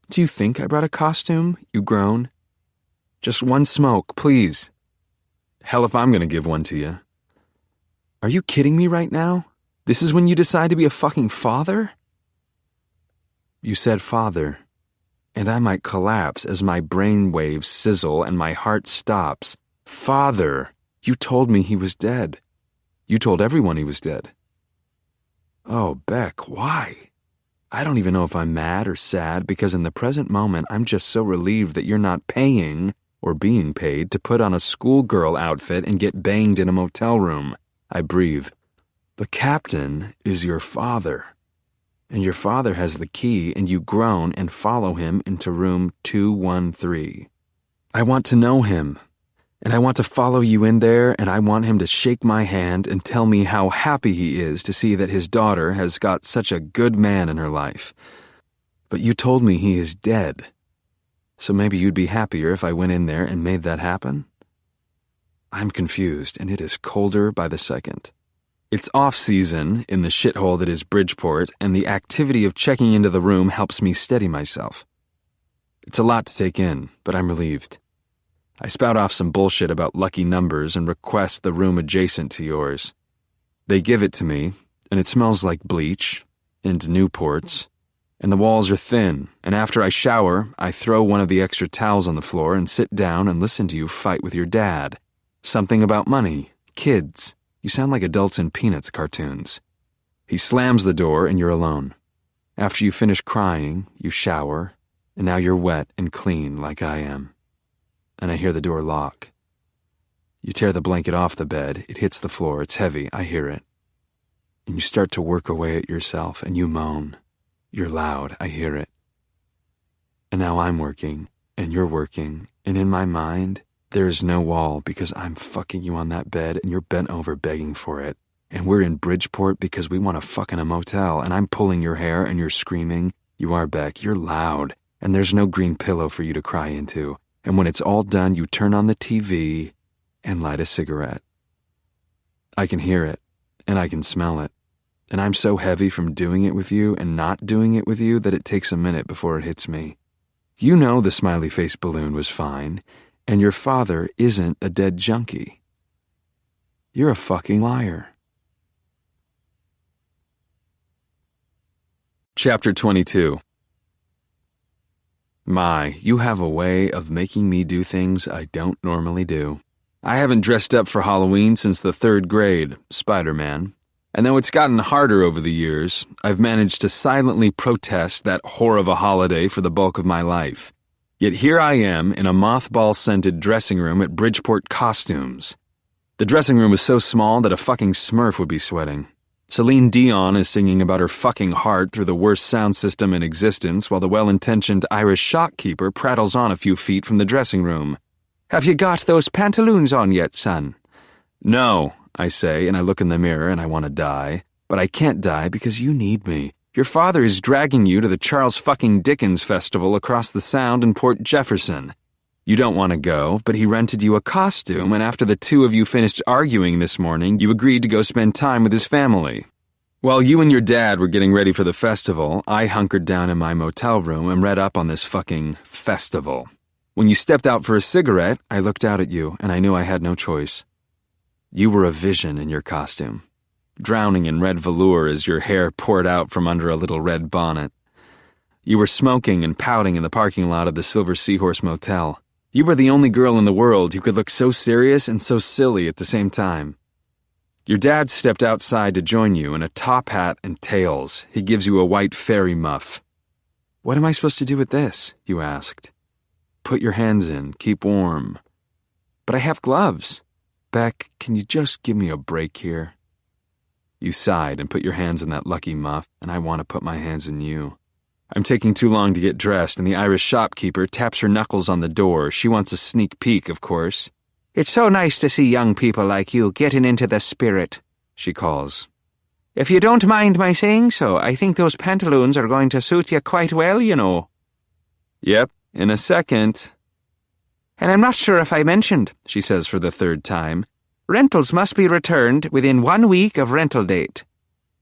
Do you think I brought a costume?" You groan. "Just one smoke, please." "Hell if I'm going to give one to you." "Are you kidding me right now? This is when you decide to be a fucking father?" You said father, and I might collapse as my brain waves sizzle and my heart stops. Father. You told me he was dead. You told everyone he was dead. Oh, Beck, why? I don't even know if I'm mad or sad because in the present moment I'm just so relieved that you're not paying or being paid to put on a schoolgirl outfit and get banged in a motel room. I breathe. The captain is your father. And your father has the key and you groan and follow him into room 213. I want to know him. And I want to follow you in there, and I want him to shake my hand and tell me how happy he is to see that his daughter has got such a good man in her life. But you told me he is dead. So maybe you'd be happier if I went in there and made that happen? I'm confused, and it is colder by the second. It's off-season in the shithole that is Bridgeport, and the activity of checking into the room helps me steady myself. It's a lot to take in, but I'm relieved. I spout off some bullshit about lucky numbers and request the room adjacent to yours. They give it to me, and it smells like bleach and Newports, and the walls are thin, and after I shower, I throw one of the extra towels on the floor and sit down and listen to you fight with your dad. Something about money, kids. You sound like adults in Peanuts cartoons. He slams the door and you're alone. After you finish crying, you shower, and now you're wet and clean like I am. And I hear the door lock. You tear the blanket off the bed, it hits the floor, it's heavy, I hear it. And you start to work away at yourself, and you moan. You're loud, I hear it. And now I'm working, and you're working, and in my mind, there is no wall because I'm fucking you on that bed and you're bent over begging for it. And we're in Bridgeport because we want to fuck in a motel, and I'm pulling your hair and you're screaming. You are, Beck, you're loud, and there's no green pillow for you to cry into. And when it's all done, you turn on the TV and light a cigarette. I can hear it, and I can smell it. And I'm so heavy from doing it with you and not doing it with you that it takes a minute before it hits me. You know the smiley face balloon was fine, and your father isn't a dead junkie. You're a fucking liar. Chapter 22. My, you have a way of making me do things I don't normally do. I haven't dressed up for Halloween since the 3rd grade, Spider-Man. And though it's gotten harder over the years, I've managed to silently protest that whore of a holiday for the bulk of my life. Yet here I am in a mothball-scented dressing room at Bridgeport Costumes. The dressing room is so small that a fucking Smurf would be sweating. Celine Dion is singing about her fucking heart through the worst sound system in existence while the well-intentioned Irish shopkeeper prattles on a few feet from the dressing room. "Have you got those pantaloons on yet, son?" "No," I say, and I look in the mirror and I want to die. But I can't die because you need me. Your father is dragging you to the Charles fucking Dickens Festival across the Sound in Port Jefferson. You don't want to go, but he rented you a costume, and after the two of you finished arguing this morning, you agreed to go spend time with his family. While you and your dad were getting ready for the festival, I hunkered down in my motel room and read up on this fucking festival. When you stepped out for a cigarette, I looked out at you, and I knew I had no choice. You were a vision in your costume, drowning in red velour as your hair poured out from under a little red bonnet. You were smoking and pouting in the parking lot of the Silver Seahorse Motel. You were the only girl in the world who could look so serious and so silly at the same time. Your dad stepped outside to join you in a top hat and tails. He gives you a white fairy muff. "What am I supposed to do with this?" you asked. "Put your hands in, keep warm." "But I have gloves." "Beck, can you just give me a break here?" You sighed and put your hands in that lucky muff, and I want to put my hands in you. I'm taking too long to get dressed, and the Irish shopkeeper taps her knuckles on the door. She wants a sneak peek, of course. "It's so nice to see young people like you getting into the spirit," she calls. "If you don't mind my saying so, I think those pantaloons are going to suit you quite well, you know." "Yep, in a second." "And I'm not sure if I mentioned," she says for the 3rd time, "rentals must be returned within 1 week of rental date.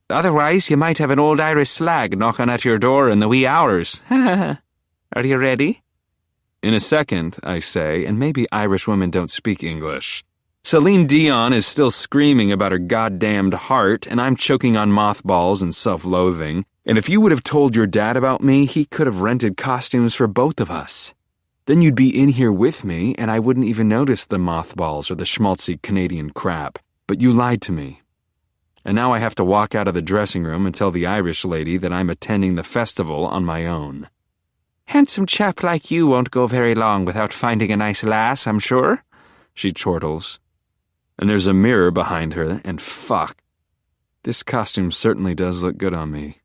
Otherwise, you might have an old Irish slag knocking at your door in the wee hours. Are you ready?" "In a second," I say, and maybe Irish women don't speak English. Celine Dion is still screaming about her goddamned heart, and I'm choking on mothballs and self-loathing. And if you would have told your dad about me, he could have rented costumes for both of us. Then you'd be in here with me, and I wouldn't even notice the mothballs or the schmaltzy Canadian crap. But you lied to me. And now I have to walk out of the dressing room and tell the Irish lady that I'm attending the festival on my own. "Handsome chap like you won't go very long without finding a nice lass, I'm sure," she chortles. And there's a mirror behind her, and fuck. This costume certainly does look good on me.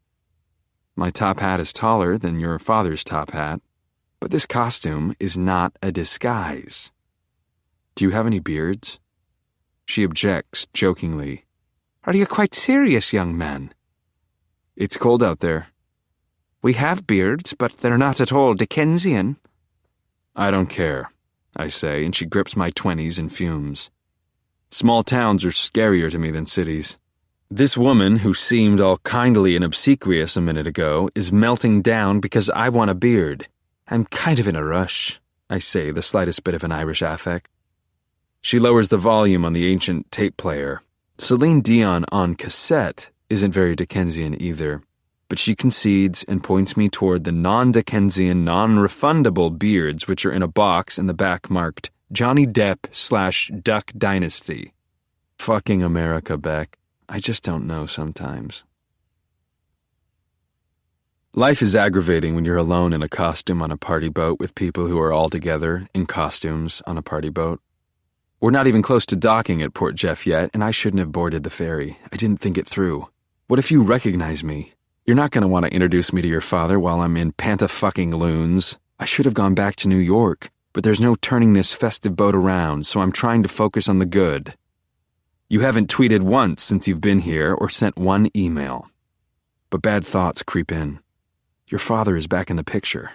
My top hat is taller than your father's top hat, but this costume is not a disguise. "Do you have any beards?" She objects, jokingly. "Are you quite serious, young man?" "It's cold out there." "We have beards, but they're not at all Dickensian." I don't care, I say, and she grips my 20s and fumes. Small towns are scarier to me than cities. This woman, who seemed all kindly and obsequious a minute ago, is melting down because I want a beard. I'm kind of in a rush, I say, the slightest bit of an Irish affect. She lowers the volume on the ancient tape player. Celine Dion on cassette isn't very Dickensian either, but she concedes and points me toward the non-Dickensian, non-refundable beards which are in a box in the back marked Johnny Depp/Duck Dynasty. Fucking America, Beck. I just don't know sometimes. Life is aggravating when you're alone in a costume on a party boat with people who are all together in costumes on a party boat. We're not even close to docking at Port Jeff yet, and I shouldn't have boarded the ferry. I didn't think it through. What if you recognize me? You're not going to want to introduce me to your father while I'm in panta-fucking-loons. I should have gone back to New York, but there's no turning this festive boat around, so I'm trying to focus on the good. You haven't tweeted once since you've been here or sent one email. But bad thoughts creep in. Your father is back in the picture.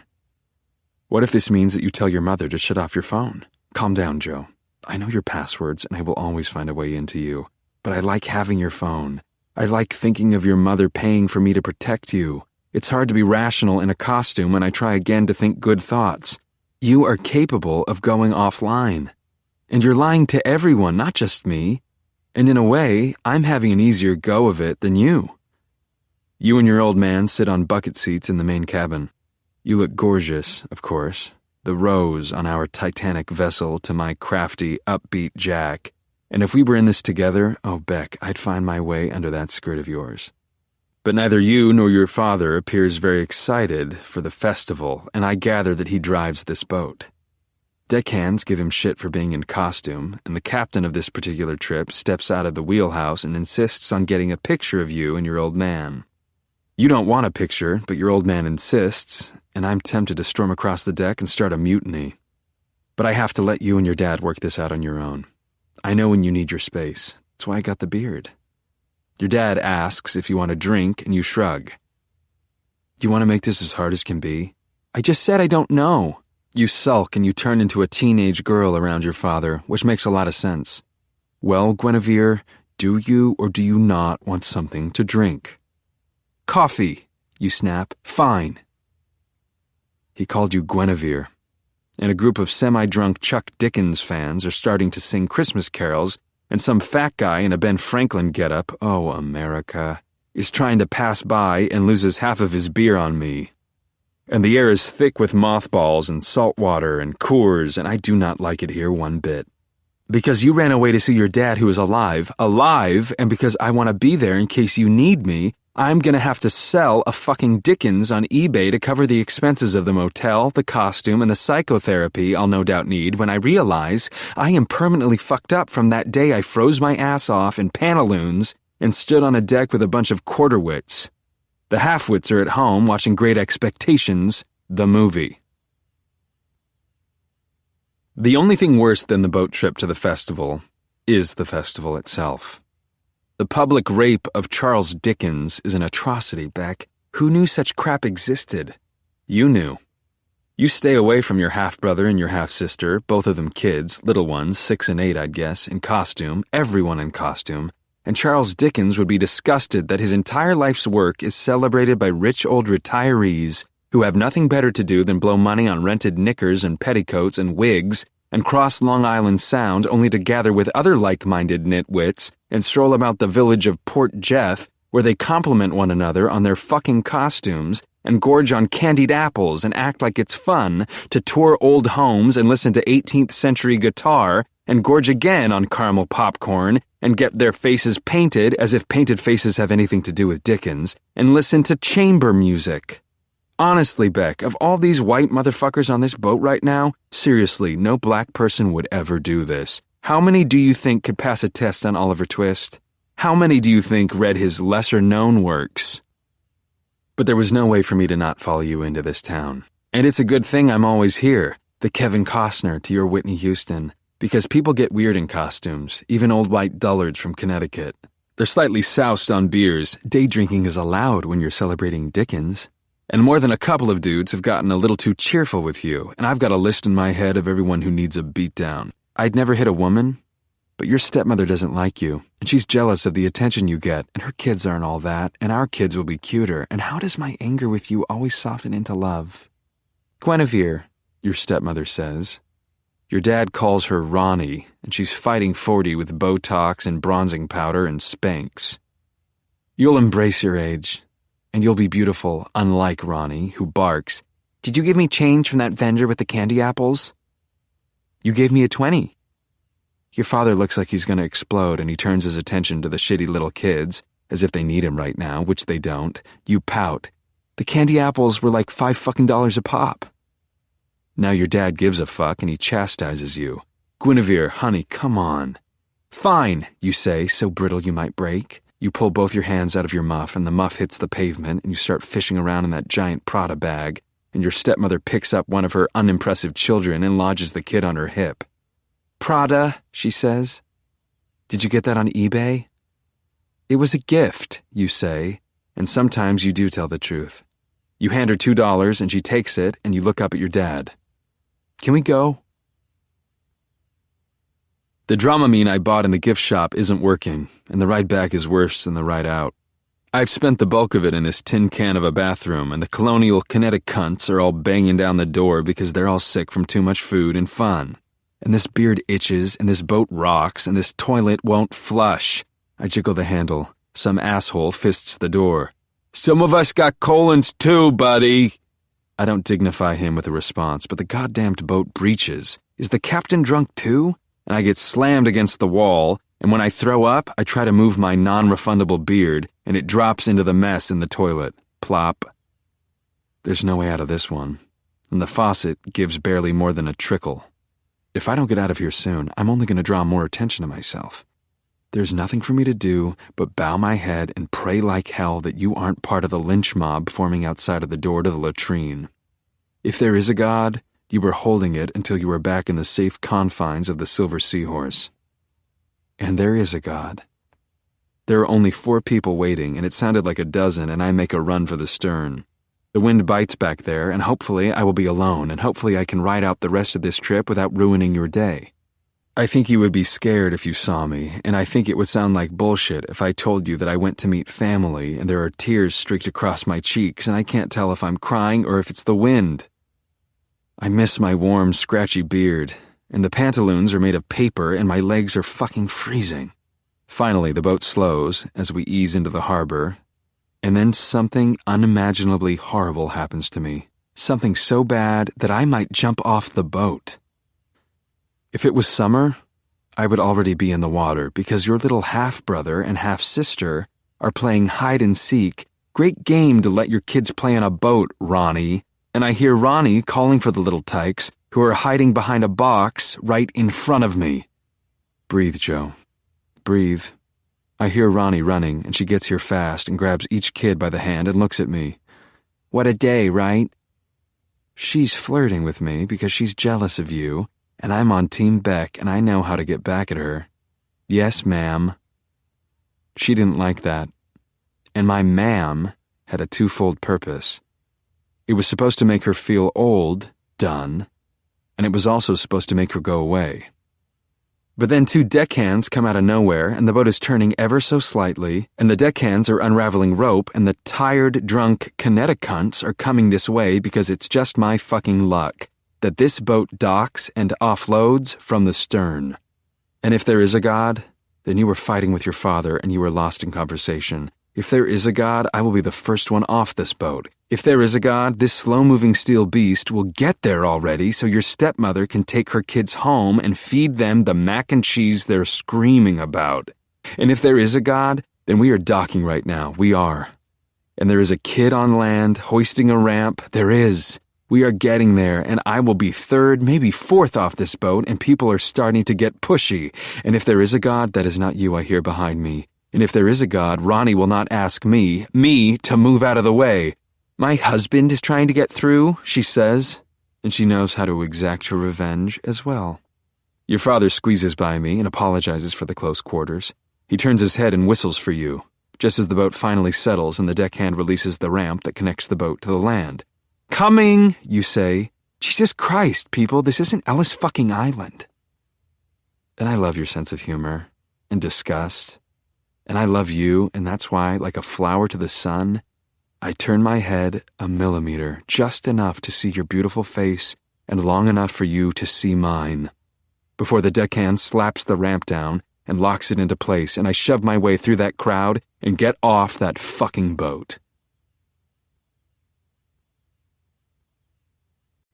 What if this means that you tell your mother to shut off your phone? Calm down, Joe. I know your passwords and I will always find a way into you, but I like having your phone. I like thinking of your mother paying for me to protect you. It's hard to be rational in a costume when I try again to think good thoughts. You are capable of going offline. And you're lying to everyone, not just me. And in a way, I'm having an easier go of it than you. You and your old man sit on bucket seats in the main cabin. You look gorgeous, of course. The rose on our Titanic vessel to my crafty, upbeat Jack. And if we were in this together, oh, Beck, I'd find my way under that skirt of yours. But neither you nor your father appears very excited for the festival, and I gather that he drives this boat. Deckhands give him shit for being in costume, and the captain of this particular trip steps out of the wheelhouse and insists on getting a picture of you and your old man. You don't want a picture, but your old man insists, and I'm tempted to storm across the deck and start a mutiny. But I have to let you and your dad work this out on your own. I know when you need your space. That's why I got the beard. Your dad asks if you want a drink, and you shrug. You want to make this as hard as can be? I just said I don't know. You sulk and you turn into a teenage girl around your father, which makes a lot of sense. Well, Guinevere, do you or do you not want something to drink? Coffee, you snap. Fine. He called you Guinevere, and a group of semi-drunk Chuck Dickens fans are starting to sing Christmas carols, and some fat guy in a Ben Franklin getup, oh, America, is trying to pass by and loses half of his beer on me. And the air is thick with mothballs and salt water and Coors, and I do not like it here one bit. Because you ran away to see your dad who is alive, and because I want to be there in case you need me, I'm gonna have to sell a fucking Dickens on eBay to cover the expenses of the motel, the costume, and the psychotherapy I'll no doubt need when I realize I am permanently fucked up from that day I froze my ass off in pantaloons and stood on a deck with a bunch of quarter-wits. The half-wits are at home watching Great Expectations, the movie. The only thing worse than the boat trip to the festival is the festival itself. The public rape of Charles Dickens is an atrocity, Beck. Who knew such crap existed? You knew. You stay away from your half-brother and your half-sister, both of them kids, little ones, 6 and 8, I'd guess, in costume, everyone in costume, and Charles Dickens would be disgusted that his entire life's work is celebrated by rich old retirees who have nothing better to do than blow money on rented knickers and petticoats and wigs and cross Long Island Sound only to gather with other like-minded nitwits and stroll about the village of Port Jeff where they compliment one another on their fucking costumes and gorge on candied apples and act like it's fun to tour old homes and listen to 18th century guitar and gorge again on caramel popcorn and get their faces painted as if painted faces have anything to do with Dickens and listen to chamber music. Honestly, Beck, of all these white motherfuckers on this boat right now, seriously, no black person would ever do this. How many do you think could pass a test on Oliver Twist? How many do you think read his lesser-known works? But there was no way for me to not follow you into this town. And it's a good thing I'm always here, the Kevin Costner to your Whitney Houston, because people get weird in costumes, even old white dullards from Connecticut. They're slightly soused on beers. Day drinking is allowed when you're celebrating Dickens. And more than a couple of dudes have gotten a little too cheerful with you, and I've got a list in my head of everyone who needs a beatdown. I'd never hit a woman, but your stepmother doesn't like you, and she's jealous of the attention you get, and her kids aren't all that, and our kids will be cuter, and how does my anger with you always soften into love? Guinevere, your stepmother says. Your dad calls her Ronnie, and she's fighting 40 with Botox and bronzing powder and Spanx. You'll embrace your age, and you'll be beautiful, unlike Ronnie, who barks, "Did you give me change from that vendor with the candy apples?" You gave me a 20. Your father looks like he's going to explode, and he turns his attention to the shitty little kids, as if they need him right now, which they don't. You pout. The candy apples were like $5 a pop. Now your dad gives a fuck, and he chastises you. Guinevere, honey, come on. Fine, you say, so brittle you might break. You pull both your hands out of your muff, and the muff hits the pavement, and you start fishing around in that giant Prada bag, and your stepmother picks up one of her unimpressive children and lodges the kid on her hip. Prada, she says. Did you get that on eBay? It was a gift, you say, and sometimes you do tell the truth. You hand her $2, and she takes it, and you look up at your dad. Can we go? The Dramamine I bought in the gift shop isn't working, and the ride back is worse than the ride out. I've spent the bulk of it in this tin can of a bathroom, and the colonial kinetic cunts are all banging down the door because they're all sick from too much food and fun. And this beard itches, and this boat rocks, and this toilet won't flush. I jiggle the handle. Some asshole fists the door. Some of us got colons too, buddy. I don't dignify him with a response, but the goddamned boat breaches. Is the captain drunk too? And I get slammed against the wall, and when I throw up, I try to move my non-refundable beard, and it drops into the mess in the toilet. Plop. There's no way out of this one, and the faucet gives barely more than a trickle. If I don't get out of here soon, I'm only going to draw more attention to myself. There's nothing for me to do but bow my head and pray like hell that you aren't part of the lynch mob forming outside of the door to the latrine. If there is a God, you were holding it until you were back in the safe confines of the Silver Seahorse. And there is a God. There are only 4 people waiting, and it sounded like a dozen, and I make a run for the stern. The wind bites back there, and hopefully I will be alone, and hopefully I can ride out the rest of this trip without ruining your day. I think you would be scared if you saw me, and I think it would sound like bullshit if I told you that I went to meet family and there are tears streaked across my cheeks and I can't tell if I'm crying or if it's the wind. I miss my warm, scratchy beard, and the pantaloons are made of paper and my legs are fucking freezing. Finally, the boat slows as we ease into the harbor, and then something unimaginably horrible happens to me. Something so bad that I might jump off the boat. If it was summer, I would already be in the water because your little half-brother and half-sister are playing hide-and-seek. Great game to let your kids play on a boat, Ronnie. And I hear Ronnie calling for the little tykes who are hiding behind a box right in front of me. Breathe, Joe. Breathe. I hear Ronnie running, and she gets here fast and grabs each kid by the hand and looks at me. What a day, right? She's flirting with me because she's jealous of you, and I'm on Team Beck, and I know how to get back at her. Yes, ma'am. She didn't like that. And my ma'am had a twofold purpose. It was supposed to make her feel old, done, and it was also supposed to make her go away. But then 2 deckhands come out of nowhere, and the boat is turning ever so slightly, and the deckhands are unraveling rope, and the tired, drunk kinetic cunts are coming this way because it's just my fucking luck that this boat docks and offloads from the stern. And if there is a God, then you were fighting with your father and you were lost in conversation. If there is a God, I will be the first one off this boat. If there is a God, this slow-moving steel beast will get there already so your stepmother can take her kids home and feed them the mac and cheese they're screaming about. And if there is a God, then we are docking right now. We are. And there is a kid on land hoisting a ramp. There is. We are getting there, and I will be 3rd, maybe 4th off this boat, and people are starting to get pushy. And if there is a God, that is not you I hear behind me. And if there is a God, Ronnie will not ask me, to move out of the way. My husband is trying to get through, she says, and she knows how to exact her revenge as well. Your father squeezes by me and apologizes for the close quarters. He turns his head and whistles for you. just as the boat finally settles and the deckhand releases the ramp that connects the boat to the land. "Coming," you say. Jesus Christ, people, this isn't Ellis fucking Island. And I love your sense of humor and disgust. And I love you, and that's why, like a flower to the sun, I turn my head a millimeter, just enough to see your beautiful face and long enough for you to see mine, before the deckhand slaps the ramp down and locks it into place, and I shove my way through that crowd and get off that fucking boat.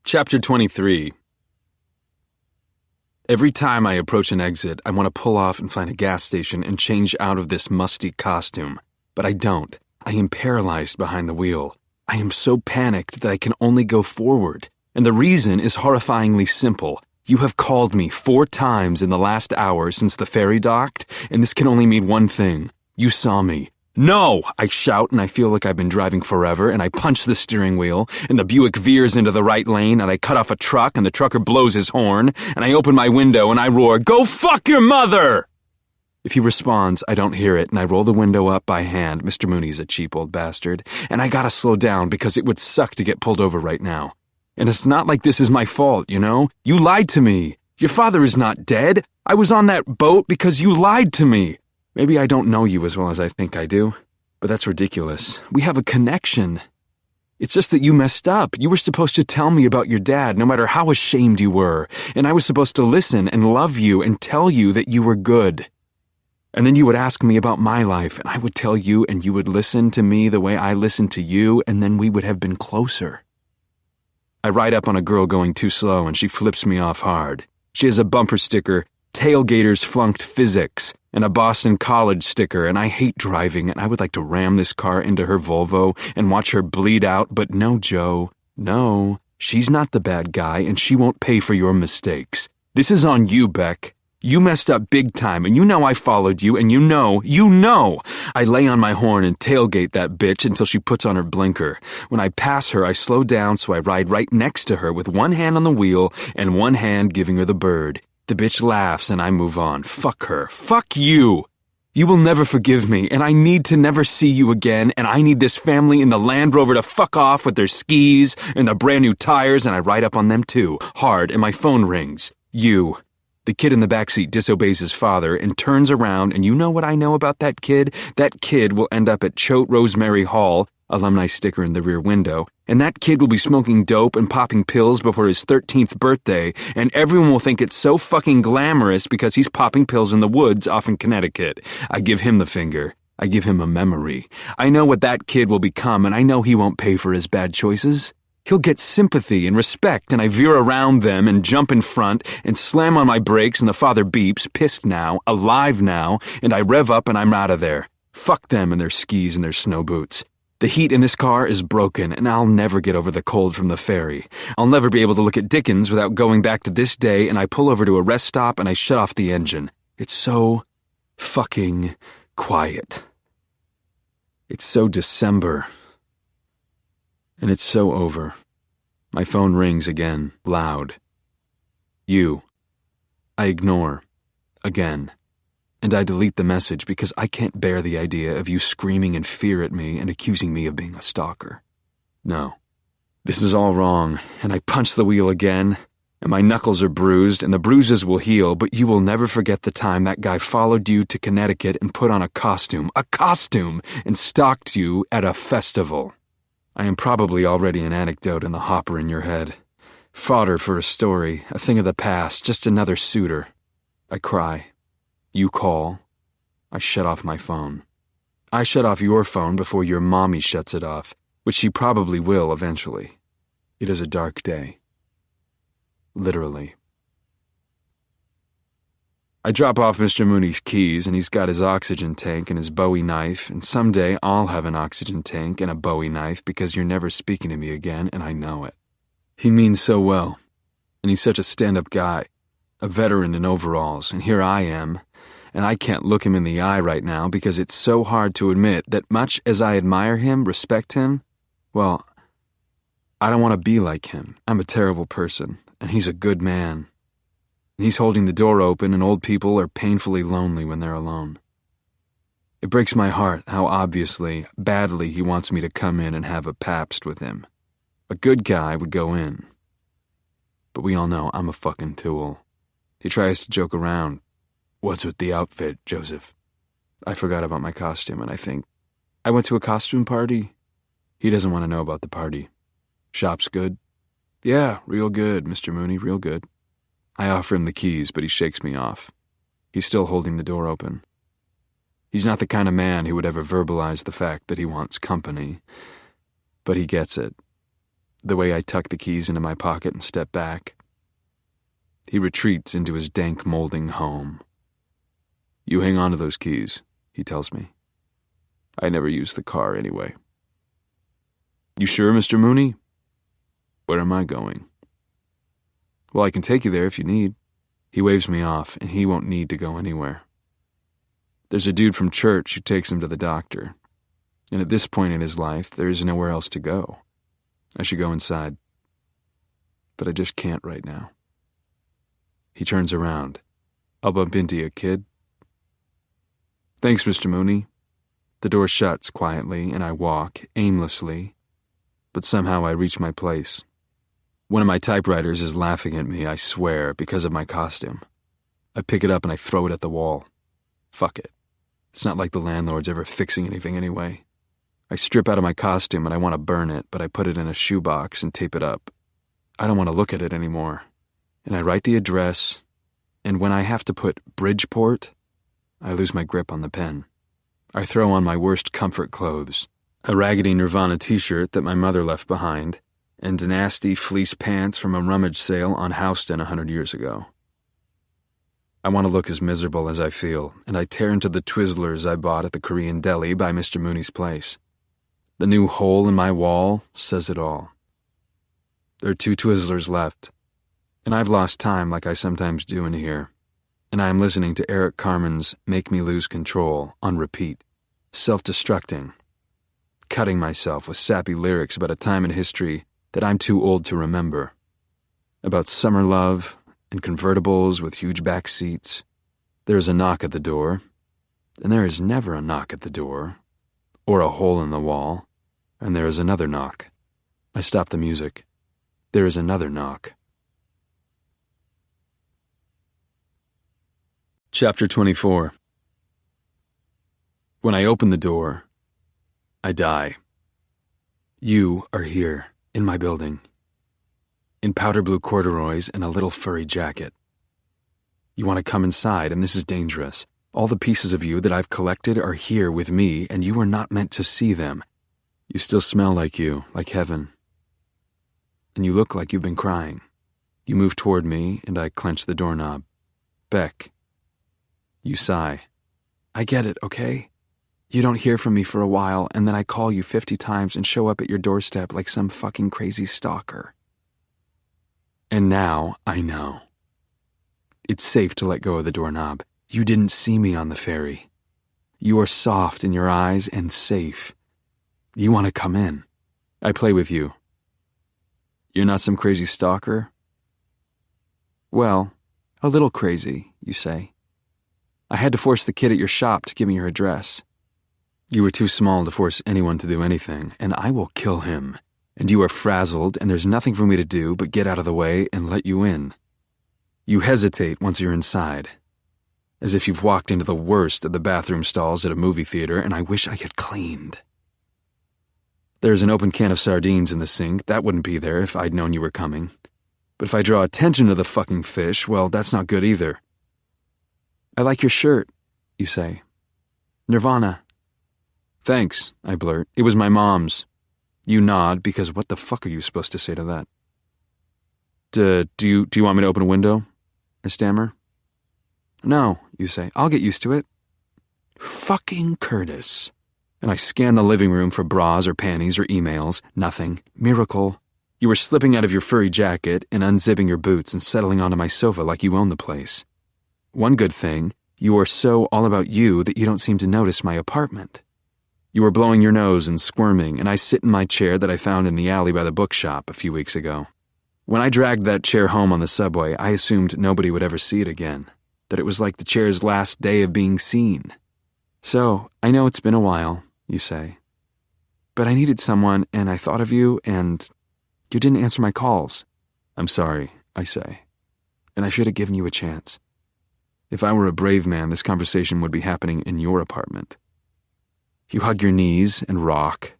Chapter 23. Every time I approach an exit, I want to pull off and find a gas station and change out of this musty costume. But I don't. I am paralyzed behind the wheel. I am so panicked that I can only go forward. And the reason is horrifyingly simple. You have called me 4 times in the last hour since the ferry docked, and this can only mean one thing. You saw me. "No!" I shout, and I feel like I've been driving forever, and I punch the steering wheel, and the Buick veers into the right lane, and I cut off a truck, and the trucker blows his horn, and I open my window, and I roar, "Go fuck your mother!" If he responds, I don't hear it, and I roll the window up by hand. Mr. Mooney's a cheap old bastard, and I gotta slow down because it would suck to get pulled over right now. And it's not like this is my fault, you know? You lied to me. Your father is not dead. I was on that boat because you lied to me. Maybe I don't know you as well as I think I do, but that's ridiculous. We have a connection. It's just that you messed up. You were supposed to tell me about your dad, no matter how ashamed you were, and I was supposed to listen and love you and tell you that you were good. And then you would ask me about my life, and I would tell you, and you would listen to me the way I listened to you, and then we would have been closer. I ride up on a girl going too slow, and she flips me off hard. She has a bumper sticker, "Tailgaters flunked physics," and a Boston College sticker, and I hate driving, and I would like to ram this car into her Volvo and watch her bleed out, but no, Joe. No, she's not the bad guy, and she won't pay for your mistakes. This is on you, Beck. You messed up big time, and you know I followed you, and you know. I lay on my horn and tailgate that bitch until she puts on her blinker. When I pass her, I slow down so I ride right next to her with one hand on the wheel and one hand giving her the bird. The bitch laughs, and I move on. Fuck her. Fuck you. You will never forgive me, and I need to never see you again, and I need this family in the Land Rover to fuck off with their skis and the brand new tires, and I ride up on them too, hard, and my phone rings. You. The kid in the backseat disobeys his father and turns around, and you know what I know about that kid? That kid will end up at Choate Rosemary Hall, alumni sticker in the rear window, and that kid will be smoking dope and popping pills before his 13th birthday, and everyone will think it's so fucking glamorous because he's popping pills in the woods off in Connecticut. I give him the finger. I give him a memory. I know what that kid will become, and I know he won't pay for his bad choices. He'll get sympathy and respect, and I veer around them and jump in front and slam on my brakes, and the father beeps, pissed now, alive now, and I rev up and I'm out of there. Fuck them and their skis and their snow boots. The heat in this car is broken, and I'll never get over the cold from the ferry. I'll never be able to look at Dickens without going back to this day, and I pull over to a rest stop and I shut off the engine. It's so fucking quiet. It's so December. And it's so over. My phone rings again, loud. You. I ignore. Again. And I delete the message because I can't bear the idea of you screaming in fear at me and accusing me of being a stalker. No. This is all wrong, and I punch the wheel again, and my knuckles are bruised, and the bruises will heal, but you will never forget the time that guy followed you to Connecticut and put on a costume, and stalked you at a festival. I am probably already an anecdote in the hopper in your head. Fodder for a story, a thing of the past, just another suitor. I cry. You call. I shut off my phone. I shut off your phone before your mommy shuts it off, which she probably will eventually. It is a dark day. Literally. I drop off Mr. Mooney's keys, and he's got his oxygen tank and his Bowie knife, and someday I'll have an oxygen tank and a Bowie knife because you're never speaking to me again, and I know it. He means so well, and he's such a stand-up guy, a veteran in overalls, and here I am, and I can't look him in the eye right now because it's so hard to admit that much as I admire him, respect him, well, I don't want to be like him. I'm a terrible person, and he's a good man. He's holding the door open, and old people are painfully lonely when they're alone. It breaks my heart how obviously, badly he wants me to come in and have a Pabst with him. A good guy would go in. But we all know I'm a fucking tool. He tries to joke around. What's with the outfit, Joseph? I forgot about my costume, and I think, I went to a costume party. He doesn't want to know about the party. Shop's good? Yeah, real good, Mr. Mooney, real good. I offer him the keys, but he shakes me off. He's still holding the door open. He's not the kind of man who would ever verbalize the fact that he wants company, but he gets it. The way I tuck the keys into my pocket and step back. He retreats into his dank molding home. You hang on to those keys, he tells me. I never use the car anyway. You sure, Mr. Mooney? Where am I going? Well, I can take you there if you need. He waves me off, and he won't need to go anywhere. There's a dude from church who takes him to the doctor, and at this point in his life, there is nowhere else to go. I should go inside, but I just can't right now. He turns around. I'll bump into you, kid. Thanks, Mr. Mooney. The door shuts quietly, and I walk, aimlessly, but somehow I reach my place. One of my typewriters is laughing at me, I swear, because of my costume. I pick it up and I throw it at the wall. Fuck it. It's not like the landlord's ever fixing anything anyway. I strip out of my costume and I want to burn it, but I put it in a shoebox and tape it up. I don't want to look at it anymore. And I write the address, and when I have to put Bridgeport, I lose my grip on the pen. I throw on my worst comfort clothes, a raggedy Nirvana t-shirt that my mother left behind, and nasty fleece pants from a rummage sale on Houston 100 years ago. I want to look as miserable as I feel, and I tear into the Twizzlers I bought at the Korean deli by Mr. Mooney's place. The new hole in my wall says it all. There are 2 Twizzlers left, and I've lost time like I sometimes do in here, and I am listening to Eric Carmen's Make Me Lose Control on repeat, self-destructing, cutting myself with sappy lyrics about a time in history that I'm too old to remember, about summer love and convertibles with huge back seats. There is a knock at the door, and there is never a knock at the door, or a hole in the wall, and there is another knock. I stop the music. There is another knock. Chapter 24. When I open the door, I die. You are here, in my building, in powder blue corduroys and a little furry jacket. You want to come inside, and this is dangerous. All the pieces of you that I've collected are here with me, and you are not meant to see them. You still smell like you, like heaven. And you look like you've been crying. You move toward me, and I clench the doorknob. Beck. You sigh. I get it, okay? You don't hear from me for a while, and then I call you 50 times and show up at your doorstep like some fucking crazy stalker. And now I know. It's safe to let go of the doorknob. You didn't see me on the ferry. You are soft in your eyes and safe. You want to come in. I play with you. You're not some crazy stalker? Well, a little crazy, you say. I had to force the kid at your shop to give me your address. You were too small to force anyone to do anything, and I will kill him. And you are frazzled, and there's nothing for me to do but get out of the way and let you in. You hesitate once you're inside, as if you've walked into the worst of the bathroom stalls at a movie theater, and I wish I had cleaned. There's an open can of sardines in the sink. That wouldn't be there if I'd known you were coming. But if I draw attention to the fucking fish, well, that's not good either. I like your shirt, you say. Nirvana. Thanks, I blurt. It was my mom's. You nod, because what the fuck are you supposed to say to that? Do you want me to open a window? I stammer. No, you say. I'll get used to it. Fucking Curtis. And I scan the living room for bras or panties or emails. Nothing. Miracle. You were slipping out of your furry jacket and unzipping your boots and settling onto my sofa like you own the place. One good thing, you are so all about you that you don't seem to notice my apartment. You were blowing your nose and squirming, and I sit in my chair that I found in the alley by the bookshop a few weeks ago. When I dragged that chair home on the subway, I assumed nobody would ever see it again, that it was like the chair's last day of being seen. So, I know it's been a while, you say. But I needed someone, and I thought of you, and you didn't answer my calls. I'm sorry, I say. And I should have given you a chance. If I were a brave man, this conversation would be happening in your apartment. You hug your knees and rock.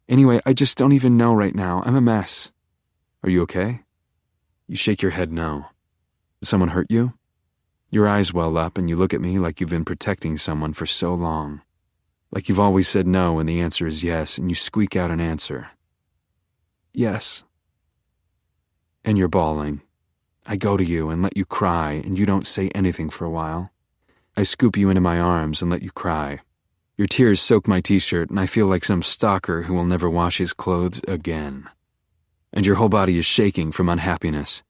Anyway, I just don't even know right now. I'm a mess. Are you okay? You shake your head no. Did someone hurt you? Your eyes well up and you look at me like you've been protecting someone for so long. Like you've always said no when the answer is yes, and you squeak out an answer. Yes. And you're bawling. I go to you and let you cry, and you don't say anything for a while. I scoop you into my arms and let you cry. Your tears soak my t-shirt, and I feel like some stalker who will never wash his clothes again. And your whole body is shaking from unhappiness,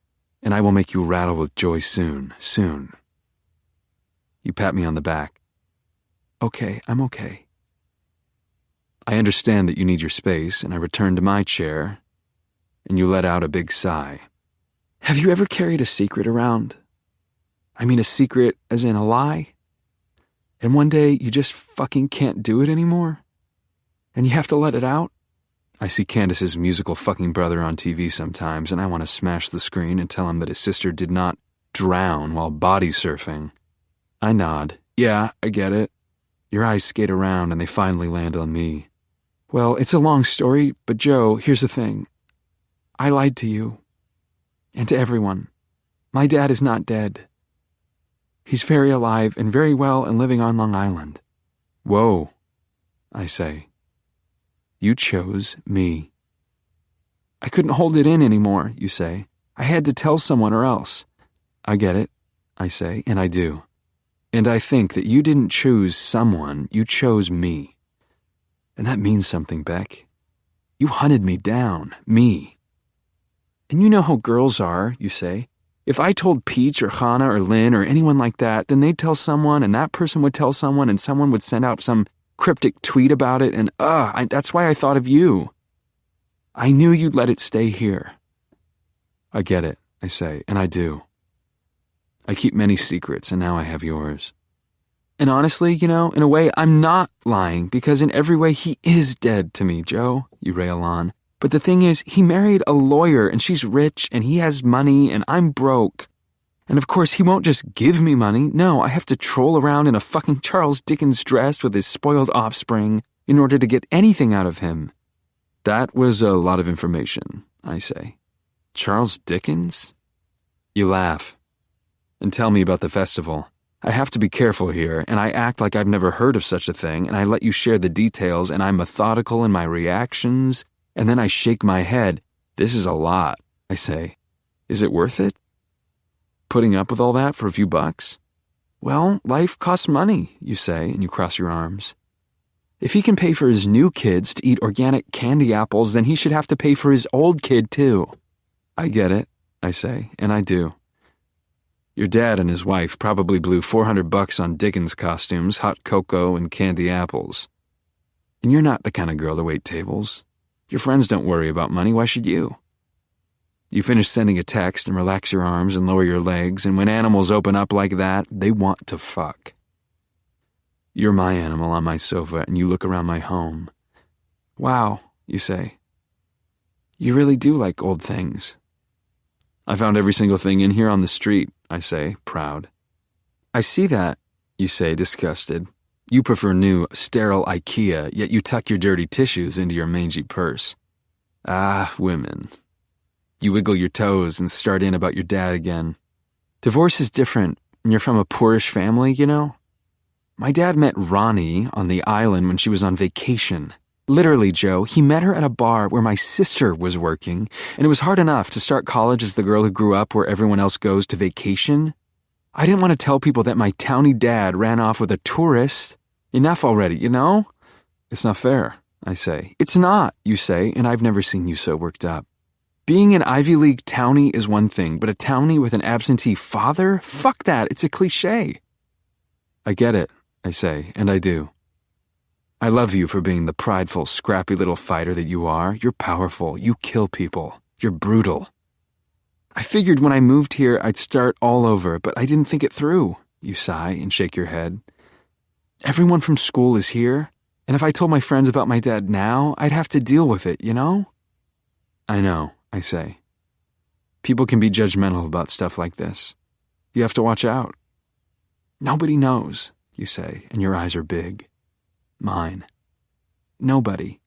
and I will make you rattle with joy soon, soon. You pat me on the back. Okay, I'm okay. I understand that you need your space, and I return to my chair, and you let out a big sigh. Have you ever carried a secret around? I mean a secret as in a lie? And one day you just fucking can't do it anymore? And you have to let it out? I see Candace's musical fucking brother on TV sometimes, and I want to smash the screen and tell him that his sister did not drown while body surfing. I nod. Yeah, I get it. Your eyes skate around and they finally land on me. Well, it's a long story, but Joe, here's the thing. I lied to you. And to everyone. My dad is not dead. He's very alive and very well and living on Long Island. Whoa, I say. You chose me. I couldn't hold it in anymore, you say. I had to tell someone or else. I get it, I say, and I do. And I think that you didn't choose someone, you chose me. And that means something, Beck. You hunted me down, me. And you know how girls are, you say. If I told Peach or Hannah or Lynn or anyone like that, then they'd tell someone and that person would tell someone and someone would send out some cryptic tweet about it and, that's why I thought of you. I knew you'd let it stay here. I get it, I say, and I do. I keep many secrets and now I have yours. And honestly, in a way, I'm not lying because in every way he is dead to me, Joe, you rail on. But the thing is, he married a lawyer and she's rich and he has money and I'm broke. And of course, he won't just give me money. No, I have to troll around in a fucking Charles Dickens dress with his spoiled offspring in order to get anything out of him. That was a lot of information, I say. Charles Dickens? You laugh. And tell me about the festival. I have to be careful here, and I act like I've never heard of such a thing, and I let you share the details, and I'm methodical in my reactions. And then I shake my head. This is a lot, I say. Is it worth it? Putting up with all that for a few bucks? Well, life costs money, you say, and you cross your arms. If he can pay for his new kids to eat organic candy apples, then he should have to pay for his old kid, too. I get it, I say, and I do. Your dad and his wife probably blew $400 on Dickens costumes, hot cocoa, and candy apples. And you're not the kind of girl to wait tables. Your friends don't worry about money, why should you? You finish sending a text and relax your arms and lower your legs, and when animals open up like that, they want to fuck. You're my animal on my sofa, and you look around my home. Wow, you say. You really do like old things. I found every single thing in here on the street, I say, proud. I see that, you say, disgusted. You prefer new, sterile IKEA, yet you tuck your dirty tissues into your mangy purse. Ah, women. You wiggle your toes and start in about your dad again. Divorce is different, and you're from a poorish family, My dad met Ronnie on the island when she was on vacation. Literally, Joe, he met her at a bar where my sister was working, and it was hard enough to start college as the girl who grew up where everyone else goes to vacation. I didn't want to tell people that my towny dad ran off with a tourist. Enough already, It's not fair, I say. It's not, you say, and I've never seen you so worked up. Being an Ivy League townie is one thing, but a townie with an absentee father? Fuck that, it's a cliche. I get it, I say, and I do. I love you for being the prideful, scrappy little fighter that you are. You're powerful, you kill people, you're brutal. I figured when I moved here I'd start all over, but I didn't think it through. You sigh and shake your head. Everyone from school is here, and if I told my friends about my dad now, I'd have to deal with it, you know? I know, I say. People can be judgmental about stuff like this. You have to watch out. Nobody knows, you say, and your eyes are big. Mine. Nobody.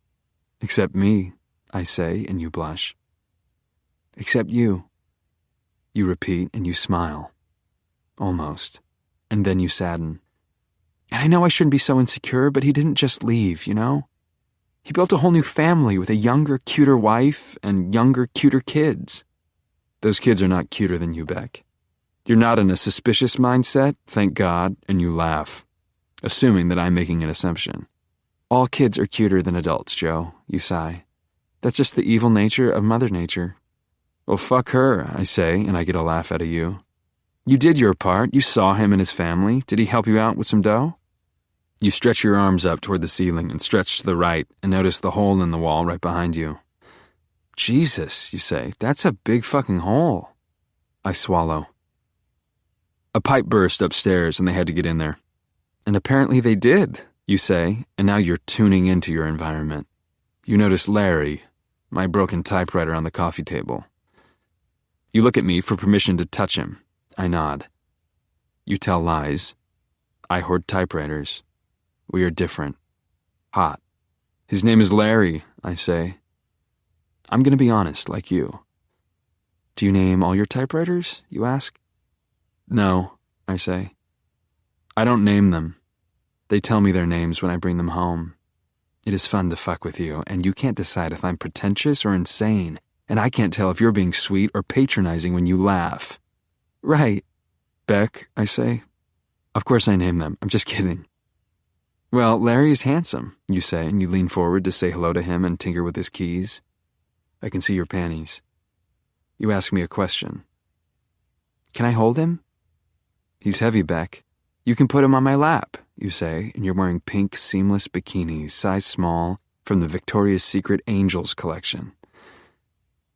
Except me, I say, and you blush. Except you. You repeat, and you smile. Almost. And then you sadden. And I know I shouldn't be so insecure, but he didn't just leave, you know? He built a whole new family with a younger, cuter wife and younger, cuter kids. Those kids are not cuter than you, Beck. You're not in a suspicious mindset, thank God, and you laugh, assuming that I'm making an assumption. All kids are cuter than adults, Joe, you sigh. That's just the evil nature of Mother Nature. Well, fuck her, I say, and I get a laugh out of you. You did your part. You saw him and his family. Did he help you out with some dough? You stretch your arms up toward the ceiling and stretch to the right and notice the hole in the wall right behind you. Jesus, you say, that's a big fucking hole. I swallow. A pipe burst upstairs and they had to get in there. And apparently they did, you say, and now you're tuning into your environment. You notice Larry, my broken typewriter on the coffee table. You look at me for permission to touch him. I nod. You tell lies. I hoard typewriters. We are different. Hot. His name is Larry, I say. I'm going to be honest, like you. Do you name all your typewriters, you ask? No, I say. I don't name them. They tell me their names when I bring them home. It is fun to fuck with you, and you can't decide if I'm pretentious or insane, and I can't tell if you're being sweet or patronizing when you laugh. Right. Beck, I say. Of course I name them. I'm just kidding. Well, Larry is handsome, you say, and you lean forward to say hello to him and tinker with his keys. I can see your panties. You ask me a question. Can I hold him? He's heavy, Beck. You can put him on my lap, you say, and you're wearing pink seamless bikinis, size small, from the Victoria's Secret Angels collection.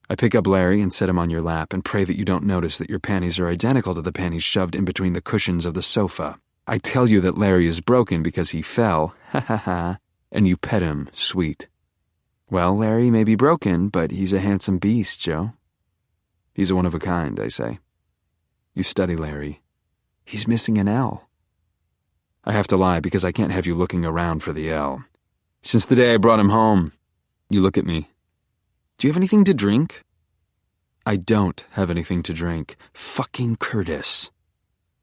I pick up Larry and set him on your lap and pray that you don't notice that your panties are identical to the panties shoved in between the cushions of the sofa. I tell you that Larry is broken because he fell, ha ha ha, and you pet him, sweet. Well, Larry may be broken, but he's a handsome beast, Joe. He's a one of a kind, I say. You study Larry. He's missing an L. I have to lie because I can't have you looking around for the L. Since the day I brought him home, you look at me. Do you have anything to drink? I don't have anything to drink. Fucking Curtis.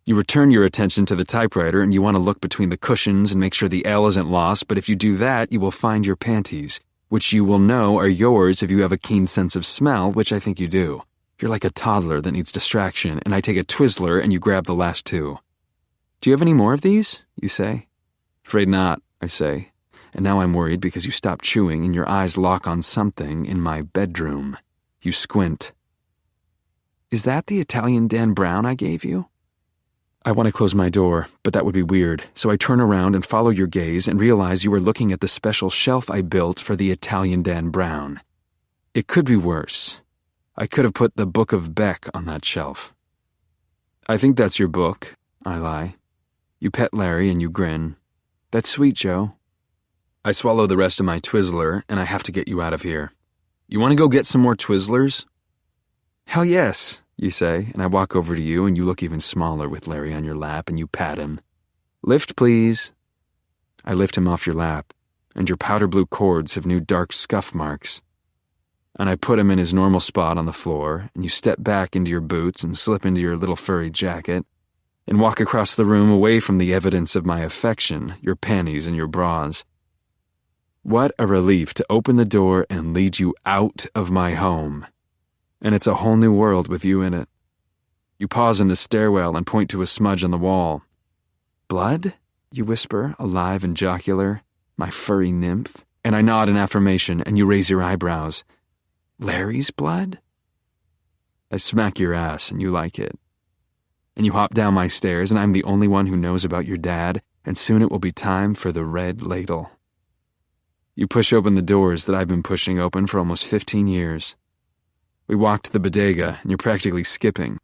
You return your attention to the typewriter and you want to look between the cushions and make sure the L isn't lost, but if you do that, you will find your panties, which you will know are yours if you have a keen sense of smell, which I think you do. You're like a toddler that needs distraction, and I take a Twizzler and you grab the last two. Do you have any more of these? You say. Afraid not, I say. And now I'm worried because you stop chewing and your eyes lock on something in my bedroom. You squint. Is that the Italian Dan Brown I gave you? I want to close my door, but that would be weird, so I turn around and follow your gaze and realize you are looking at the special shelf I built for the Italian Dan Brown. It could be worse. I could have put the Book of Beck on that shelf. I think that's your book, I lie. You pet Larry and you grin. That's sweet, Joe. I swallow the rest of my Twizzler, and I have to get you out of here. You want to go get some more Twizzlers? Hell yes, you say, and I walk over to you, and you look even smaller with Larry on your lap, and you pat him. Lift, please. I lift him off your lap, and your powder blue cords have new dark scuff marks. And I put him in his normal spot on the floor, and you step back into your boots and slip into your little furry jacket, and walk across the room away from the evidence of my affection, your panties and your bras. What a relief to open the door and lead you out of my home. And it's a whole new world with you in it. You pause in the stairwell and point to a smudge on the wall. Blood? You whisper, alive and jocular, my furry nymph. And I nod in affirmation, and you raise your eyebrows. Larry's blood? I smack your ass, and you like it. And you hop down my stairs, and I'm the only one who knows about your dad, and soon it will be time for the red ladle. You push open the doors that I've been pushing open for almost 15 years. We walk to the bodega, and you're practically skipping.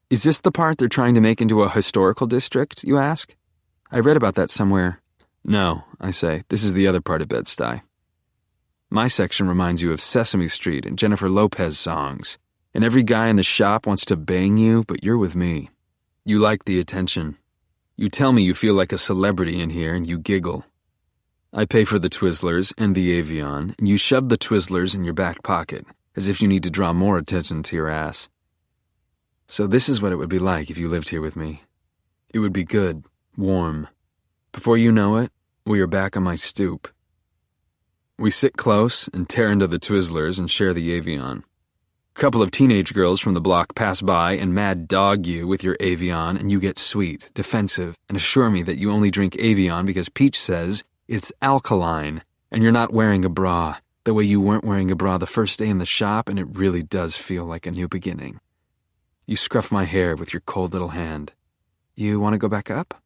Is this the part they're trying to make into a historical district, you ask? I read about that somewhere. No, I say, this is the other part of Bed-Stuy. My section reminds you of Sesame Street and Jennifer Lopez songs, and every guy in the shop wants to bang you, but you're with me. You like the attention. You tell me you feel like a celebrity in here, and you giggle. I pay for the Twizzlers and the Avion, and you shove the Twizzlers in your back pocket, as if you need to draw more attention to your ass. So this is what it would be like if you lived here with me. It would be good, warm. Before you know it, we are back on my stoop. We sit close and tear into the Twizzlers and share the Avion. A couple of teenage girls from the block pass by and mad dog you with your Avion, and you get sweet, defensive, and assure me that you only drink Avion because Peach says it's alkaline, and you're not wearing a bra, the way you weren't wearing a bra the first day in the shop, and it really does feel like a new beginning. You scruff my hair with your cold little hand. You want to go back up?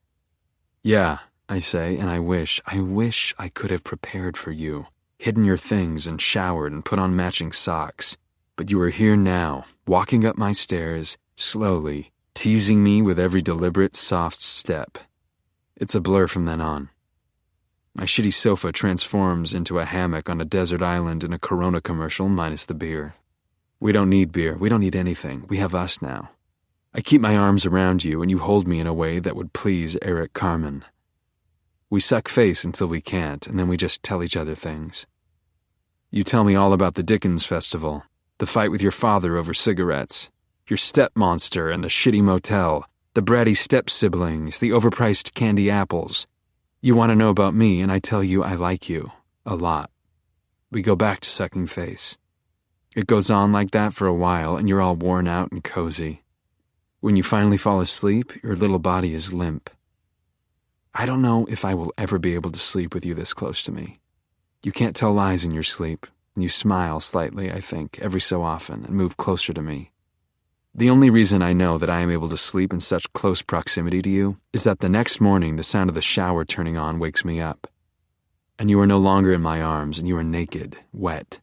Yeah, I say, and I wish I could have prepared for you, hidden your things and showered and put on matching socks. But you are here now, walking up my stairs, slowly, teasing me with every deliberate, soft step. It's a blur from then on. My shitty sofa transforms into a hammock on a desert island in a Corona commercial minus the beer. We don't need beer. We don't need anything. We have us now. I keep my arms around you and you hold me in a way that would please Eric Carmen. We suck face until we can't, and then we just tell each other things. You tell me all about the Dickens Festival, the fight with your father over cigarettes, your step-monster and the shitty motel, the bratty step-siblings, the overpriced candy apples. You want to know about me, and I tell you I like you. A lot. We go back to sucking face. It goes on like that for a while, and you're all worn out and cozy. When you finally fall asleep, your little body is limp. I don't know if I will ever be able to sleep with you this close to me. You can't tell lies in your sleep, and you smile slightly, I think, every so often, and move closer to me. The only reason I know that I am able to sleep in such close proximity to you is that the next morning the sound of the shower turning on wakes me up. And you are no longer in my arms, and you are naked, wet.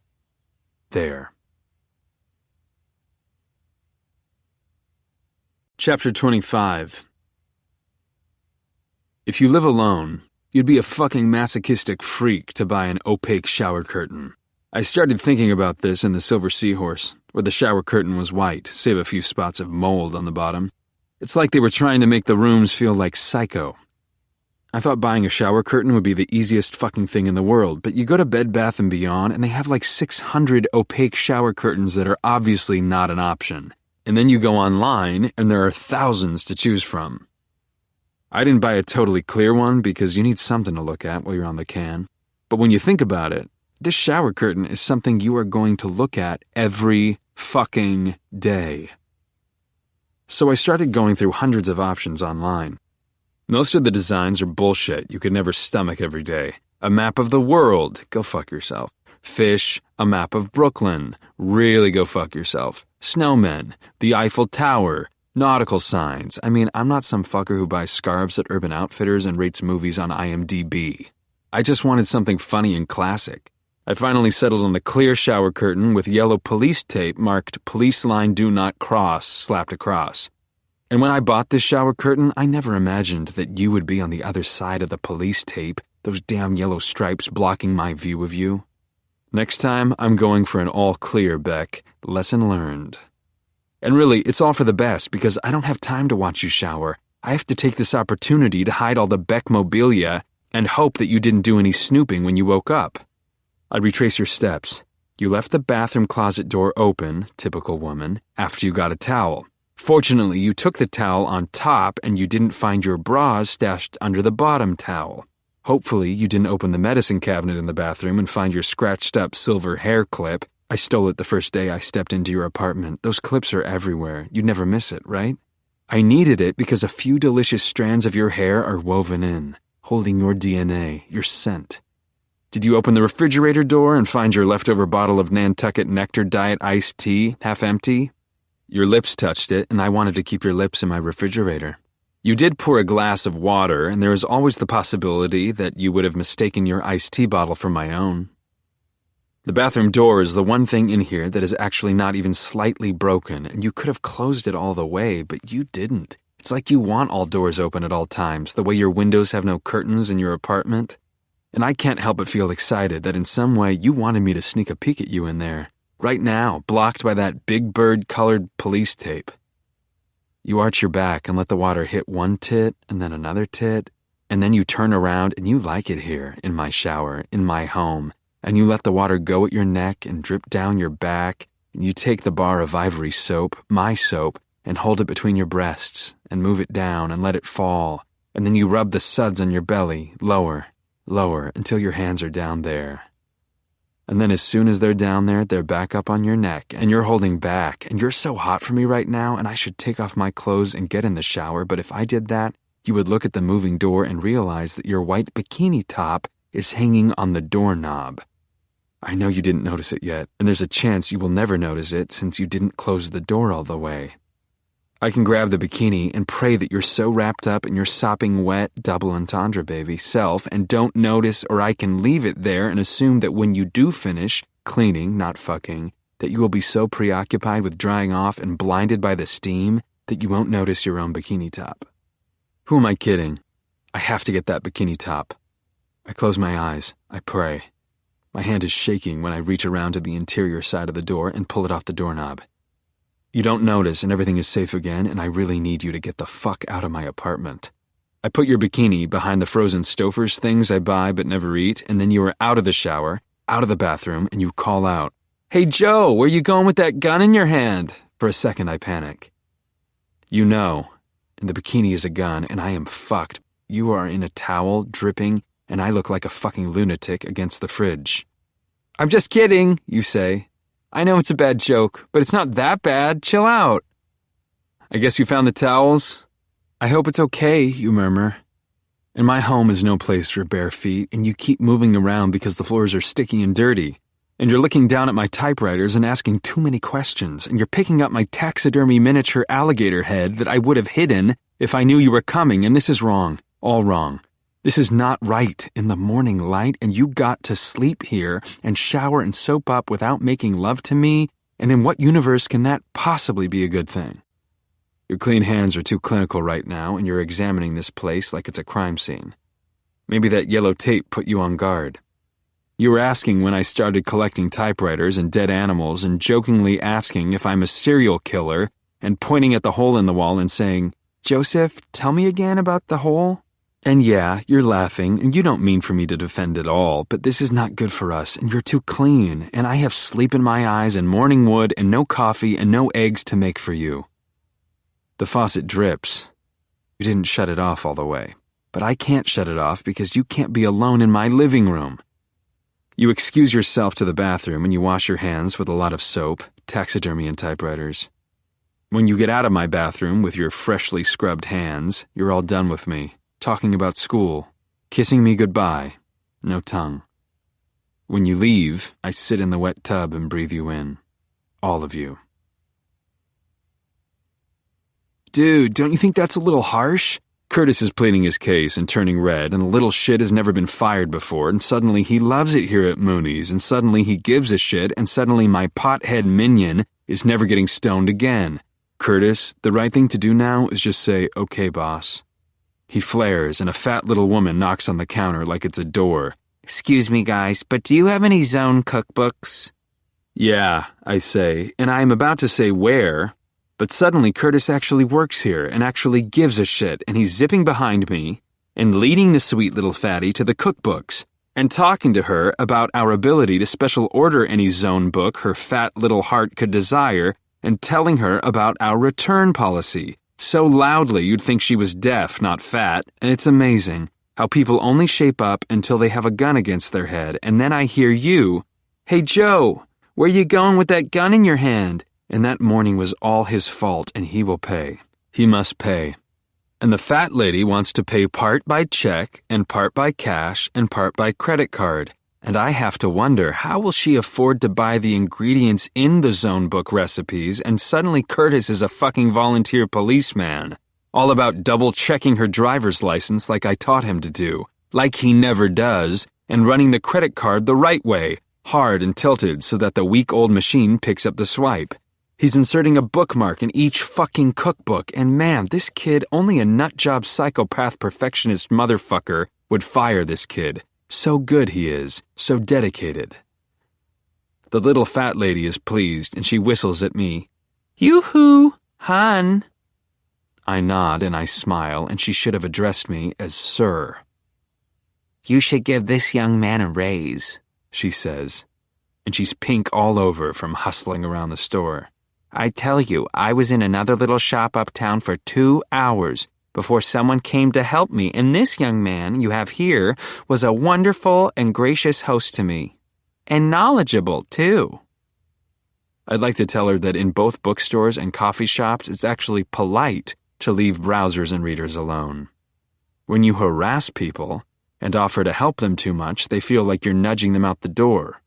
There. Chapter 25. If you live alone, you'd be a fucking masochistic freak to buy an opaque shower curtain. I started thinking about this in the Silver Seahorse, where the shower curtain was white, save a few spots of mold on the bottom. It's like they were trying to make the rooms feel like Psycho. I thought buying a shower curtain would be the easiest fucking thing in the world, but you go to Bed Bath & Beyond and they have like 600 opaque shower curtains that are obviously not an option. And then you go online and there are thousands to choose from. I didn't buy a totally clear one because you need something to look at while you're on the can. But when you think about it, this shower curtain is something you are going to look at every fucking day. So I started going through hundreds of options online. Most of the designs are bullshit you could never stomach every day. A map of the world, go fuck yourself. Fish, a map of Brooklyn, really go fuck yourself. Snowmen, the Eiffel Tower, nautical signs. I mean, I'm not some fucker who buys scarves at Urban Outfitters and rates movies on IMDb. I just wanted something funny and classic. I finally settled on a clear shower curtain with yellow police tape marked "Police Line Do Not Cross" slapped across. And when I bought this shower curtain, I never imagined that you would be on the other side of the police tape, those damn yellow stripes blocking my view of you. Next time, I'm going for an all-clear, Beck. Lesson learned. And really, it's all for the best because I don't have time to watch you shower. I have to take this opportunity to hide all the Beck mobilia and hope that you didn't do any snooping when you woke up. I retrace your steps. You left the bathroom closet door open, typical woman, after you got a towel. Fortunately, you took the towel on top and you didn't find your bras stashed under the bottom towel. Hopefully, you didn't open the medicine cabinet in the bathroom and find your scratched-up silver hair clip. I stole it the first day I stepped into your apartment. Those clips are everywhere. You'd never miss it, right? I needed it because a few delicious strands of your hair are woven in, holding your DNA, your scent. Did you open the refrigerator door and find your leftover bottle of Nantucket Nectar Diet iced tea, half empty? Your lips touched it, and I wanted to keep your lips in my refrigerator. You did pour a glass of water, and there is always the possibility that you would have mistaken your iced tea bottle for my own. The bathroom door is the one thing in here that is actually not even slightly broken, and you could have closed it all the way, but you didn't. It's like you want all doors open at all times, the way your windows have no curtains in your apartment. And I can't help but feel excited that in some way you wanted me to sneak a peek at you in there, right now, blocked by that big bird-colored police tape. You arch your back and let the water hit one tit and then another tit, and then you turn around and you like it here, in my shower, in my home, and you let the water go at your neck and drip down your back, and you take the bar of ivory soap, my soap, and hold it between your breasts, and move it down and let it fall, and then you rub the suds on your belly, lower, until your hands are down there. And then as soon as they're down there, they're back up on your neck, and you're holding back, and you're so hot for me right now, and I should take off my clothes and get in the shower, but if I did that, you would look at the moving door and realize that your white bikini top is hanging on the doorknob. I know you didn't notice it yet, and there's a chance you will never notice it since you didn't close the door all the way. I can grab the bikini and pray that you're so wrapped up in your sopping wet double entendre baby self and don't notice, or I can leave it there and assume that when you do finish, cleaning, not fucking, that you will be so preoccupied with drying off and blinded by the steam that you won't notice your own bikini top. Who am I kidding? I have to get that bikini top. I close my eyes. I pray. My hand is shaking when I reach around to the interior side of the door and pull it off the doorknob. You don't notice and everything is safe again, and I really need you to get the fuck out of my apartment. I put your bikini behind the frozen Stouffer's things I buy but never eat, and then you are out of the shower, out of the bathroom, and you call out, "Hey Joe, where you going with that gun in your hand?" For a second I panic. You know, and the bikini is a gun, and I am fucked. You are in a towel, dripping, and I look like a fucking lunatic against the fridge. "I'm just kidding," you say. "I know it's a bad joke, but it's not that bad. Chill out." "I guess you found the towels?" "I hope it's okay," you murmur. And my home is no place for bare feet, and you keep moving around because the floors are sticky and dirty. And you're looking down at my typewriters and asking too many questions, and you're picking up my taxidermy miniature alligator head that I would have hidden if I knew you were coming, and this is wrong. All wrong. This is not right in the morning light, and you got to sleep here and shower and soap up without making love to me, and in what universe can that possibly be a good thing? Your clean hands are too clinical right now, and you're examining this place like it's a crime scene. Maybe that yellow tape put you on guard. You were asking when I started collecting typewriters and dead animals and jokingly asking if I'm a serial killer and pointing at the hole in the wall and saying, "Joseph, tell me again about the hole?" And yeah, you're laughing, and you don't mean for me to defend it all, but this is not good for us, and you're too clean, and I have sleep in my eyes and morning wood and no coffee and no eggs to make for you. The faucet drips. You didn't shut it off all the way, but I can't shut it off because you can't be alone in my living room. You excuse yourself to the bathroom and you wash your hands with a lot of soap, taxidermy, and typewriters. When you get out of my bathroom with your freshly scrubbed hands, you're all done with me. Talking about school, kissing me goodbye, no tongue. When you leave, I sit in the wet tub and breathe you in. All of you. Dude, don't you think that's a little harsh? Curtis is pleading his case and turning red, and the little shit has never been fired before, and suddenly he loves it here at Mooney's, and suddenly he gives a shit, and suddenly my pothead minion is never getting stoned again. Curtis, the right thing to do now is just say, "Okay, boss." He flares, and a fat little woman knocks on the counter like it's a door. "Excuse me, guys, but do you have any Zone cookbooks?" "Yeah," I say, and I am about to say where, but suddenly Curtis actually works here and actually gives a shit, and he's zipping behind me and leading the sweet little fatty to the cookbooks and talking to her about our ability to special order any Zone book her fat little heart could desire and telling her about our return policy. So loudly you'd think she was deaf, not fat, and it's amazing how people only shape up until they have a gun against their head, and then I hear you, "Hey Joe, where you going with that gun in your hand?" And that morning was all his fault, and he will pay. He must pay. And the fat lady wants to pay part by check, and part by cash, and part by credit card. And I have to wonder, how will she afford to buy the ingredients in the Zone book recipes, and suddenly Curtis is a fucking volunteer policeman, all about double-checking her driver's license like I taught him to do, like he never does, and running the credit card the right way, hard and tilted so that the weak old machine picks up the swipe. He's inserting a bookmark in each fucking cookbook, and man, this kid, only a nutjob psychopath perfectionist motherfucker would fire this kid. So good he is, so dedicated. The little fat lady is pleased, and she whistles at me. Yoo-hoo, hon. I nod and I smile, and she should have addressed me as Sir. You should give this young man a raise, she says, and she's pink all over from hustling around the store. I tell you, I was in another little shop uptown for 2 hours before someone came to help me, and this young man you have here was a wonderful and gracious host to me. And knowledgeable, too. I'd like to tell her that in both bookstores and coffee shops, it's actually polite to leave browsers and readers alone. When you harass people and offer to help them too much, they feel like you're nudging them out the door.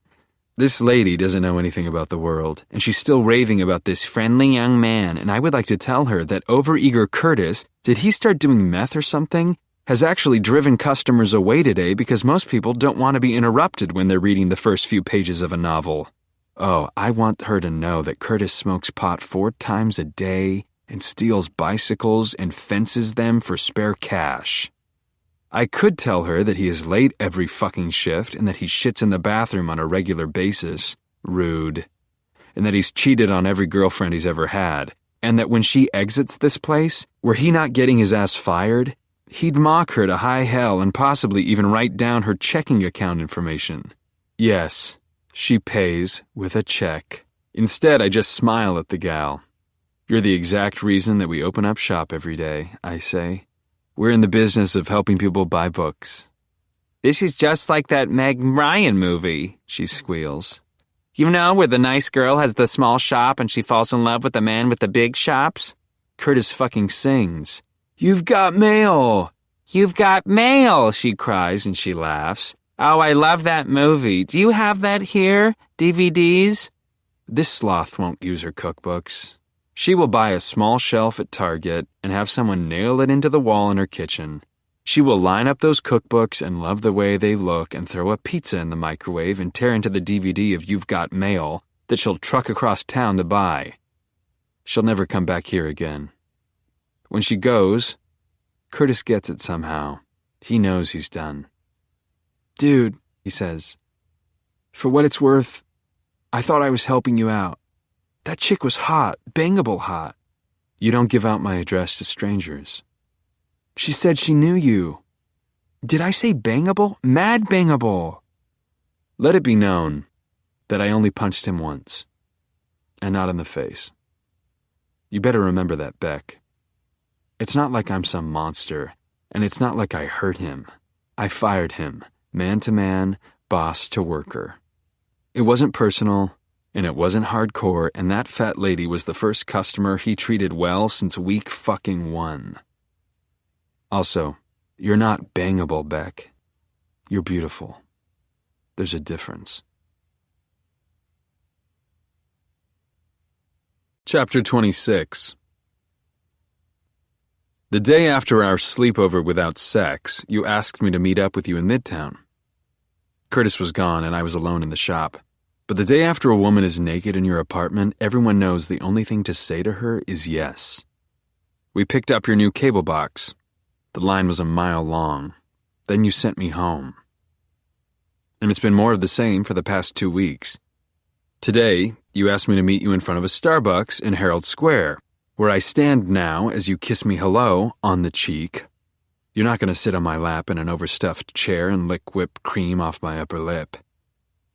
This lady doesn't know anything about the world, and she's still raving about this friendly young man, and I would like to tell her that overeager Curtis, did he start doing meth or something, has actually driven customers away today because most people don't want to be interrupted when they're reading the first few pages of a novel. Oh, I want her to know that Curtis smokes pot 4 times a day and steals bicycles and fences them for spare cash. I could tell her that he is late every fucking shift and that he shits in the bathroom on a regular basis. Rude. And that he's cheated on every girlfriend he's ever had. And that when she exits this place, were he not getting his ass fired, he'd mock her to high hell and possibly even write down her checking account information. Yes, she pays with a check. Instead, I just smile at the gal. You're the exact reason that we open up shop every day, I say. We're in the business of helping people buy books. This is just like that Meg Ryan movie, she squeals. You know, where the nice girl has the small shop and she falls in love with the man with the big shops? Curtis fucking sings. You've got mail! You've got mail, she cries and she laughs. Oh, I love that movie. Do you have that here? DVDs? This sloth won't use her cookbooks. She will buy a small shelf at Target and have someone nail it into the wall in her kitchen. She will line up those cookbooks and love the way they look and throw a pizza in the microwave and tear into the DVD of You've Got Mail that she'll truck across town to buy. She'll never come back here again. When she goes, Curtis gets it somehow. He knows he's done. Dude, he says, for what it's worth, I thought I was helping you out. That chick was hot, bangable hot. You don't give out my address to strangers. She said she knew you. Did I say bangable? Mad bangable. Let it be known that I only punched him once, and not in the face. You better remember that, Beck. It's not like I'm some monster, and it's not like I hurt him. I fired him, man to man, boss to worker. It wasn't personal, and it wasn't hardcore, and that fat lady was the first customer he treated well since week fucking 1. Also, you're not bangable, Beck. You're beautiful. There's a difference. Chapter 26. The day after our sleepover without sex, you asked me to meet up with you in Midtown. Curtis was gone and I was alone in the shop. But the day after a woman is naked in your apartment, everyone knows the only thing to say to her is yes. We picked up your new cable box. The line was a mile long. Then you sent me home. And it's been more of the same for the past 2 weeks. Today, you asked me to meet you in front of a Starbucks in Herald Square, where I stand now as you kiss me hello on the cheek. You're not going to sit on my lap in an overstuffed chair and lick whipped cream off my upper lip.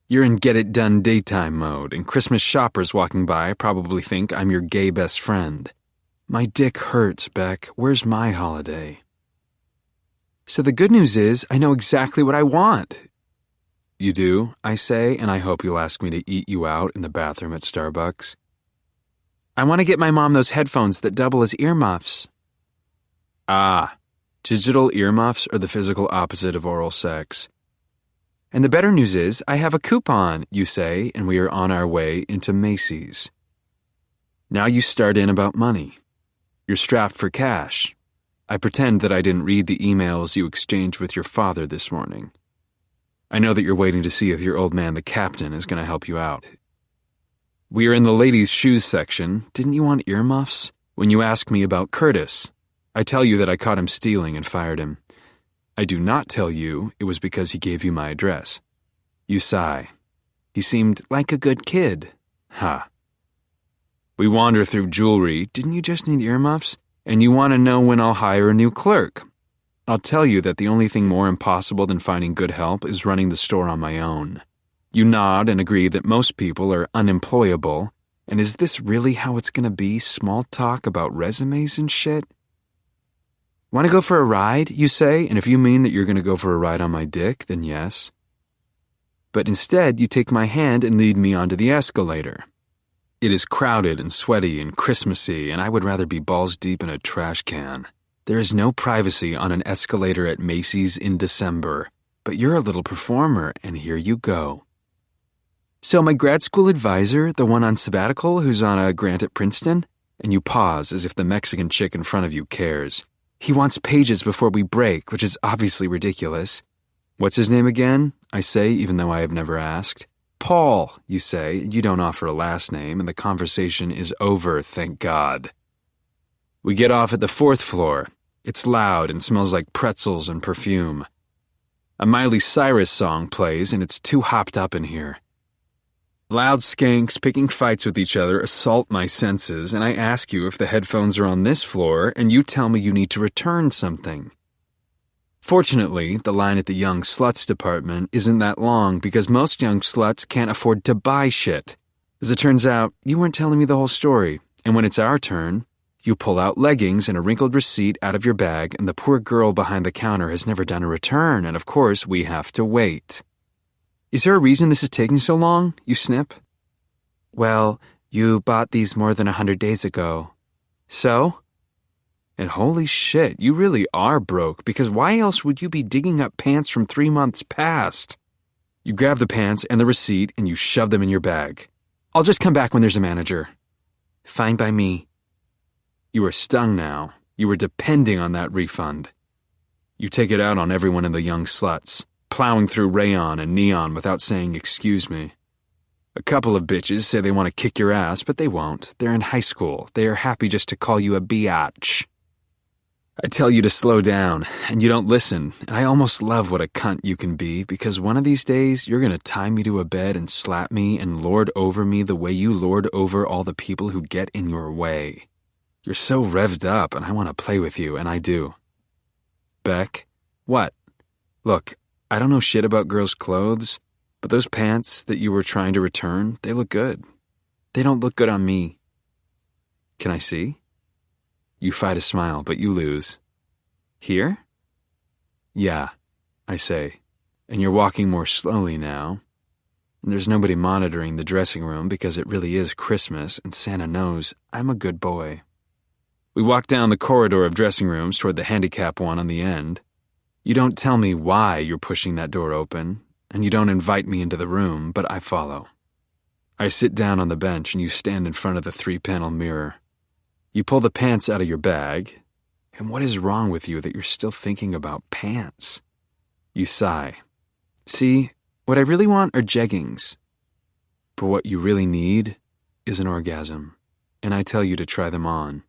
You're in get-it-done daytime mode, and Christmas shoppers walking by probably think I'm your gay best friend. My dick hurts, Beck. Where's my holiday? So the good news is I know exactly what I want. You do, I say, and I hope you'll ask me to eat you out in the bathroom at Starbucks. I want to get my mom those headphones that double as earmuffs. Ah, digital earmuffs are the physical opposite of oral sex. And the better news is, I have a coupon, you say, and we are on our way into Macy's. Now you start in about money. You're strapped for cash. I pretend that I didn't read the emails you exchanged with your father this morning. I know that you're waiting to see if your old man, the captain, is going to help you out. We are in the ladies' shoes section. Didn't you want earmuffs? When you ask me about Curtis, I tell you that I caught him stealing and fired him. I do not tell you it was because he gave you my address. You sigh. He seemed like a good kid. Ha. We wander through jewelry. Didn't you just need earmuffs? And you want to know when I'll hire a new clerk. I'll tell you that the only thing more impossible than finding good help is running the store on my own. You nod and agree that most people are unemployable. And is this really how it's going to be? Small talk about resumes and shit? Want to go for a ride, you say? And if you mean that you're going to go for a ride on my dick, then yes. But instead, you take my hand and lead me onto the escalator. It is crowded and sweaty and Christmassy, and I would rather be balls deep in a trash can. There is no privacy on an escalator at Macy's in December, but you're a little performer, and here you go. So my grad school advisor, the one on sabbatical who's on a grant at Princeton, and you pause as if the Mexican chick in front of you cares. He wants pages before we break, which is obviously ridiculous. What's his name again? I say, even though I have never asked. Paul, you say. You don't offer a last name, and the conversation is over, thank God. We get off at the 4th floor. It's loud and smells like pretzels and perfume. A Miley Cyrus song plays, and it's too hopped up in here. Loud skanks picking fights with each other assault my senses, and I ask you if the headphones are on this floor, and you tell me you need to return something. Fortunately, the line at the young sluts department isn't that long because most young sluts can't afford to buy shit. As it turns out, you weren't telling me the whole story, and when it's our turn, you pull out leggings and a wrinkled receipt out of your bag, and the poor girl behind the counter has never done a return, and of course, we have to wait. Is there a reason this is taking so long? You snip. Well, you bought these more than 100 days ago. So? And holy shit, you really are broke, because why else would you be digging up pants from 3 months past? You grab the pants and the receipt and you shove them in your bag. I'll just come back when there's a manager. Fine by me. You are stung now. You were depending on that refund. You take it out on everyone in the young sluts, plowing through rayon and neon without saying excuse me. A couple of bitches say they want to kick your ass, but they won't. They're in high school. They are happy just to call you a biatch. I tell you to slow down, and you don't listen, and I almost love what a cunt you can be, because one of these days you're going to tie me to a bed and slap me and lord over me the way you lord over all the people who get in your way. You're so revved up, and I want to play with you, and I do. Beck? What? Look, I don't know shit about girls' clothes, but those pants that you were trying to return, they look good. They don't look good on me. Can I see? You fight a smile, but you lose. Here? Yeah, I say, and you're walking more slowly now. And there's nobody monitoring the dressing room because it really is Christmas, and Santa knows I'm a good boy. We walk down the corridor of dressing rooms toward the handicap one on the end. You don't tell me why you're pushing that door open, and you don't invite me into the room, but I follow. I sit down on the bench, and you stand in front of the 3-panel mirror. You pull the pants out of your bag, and what is wrong with you that you're still thinking about pants? You sigh. See, what I really want are jeggings. But what you really need is an orgasm, and I tell you to try them on.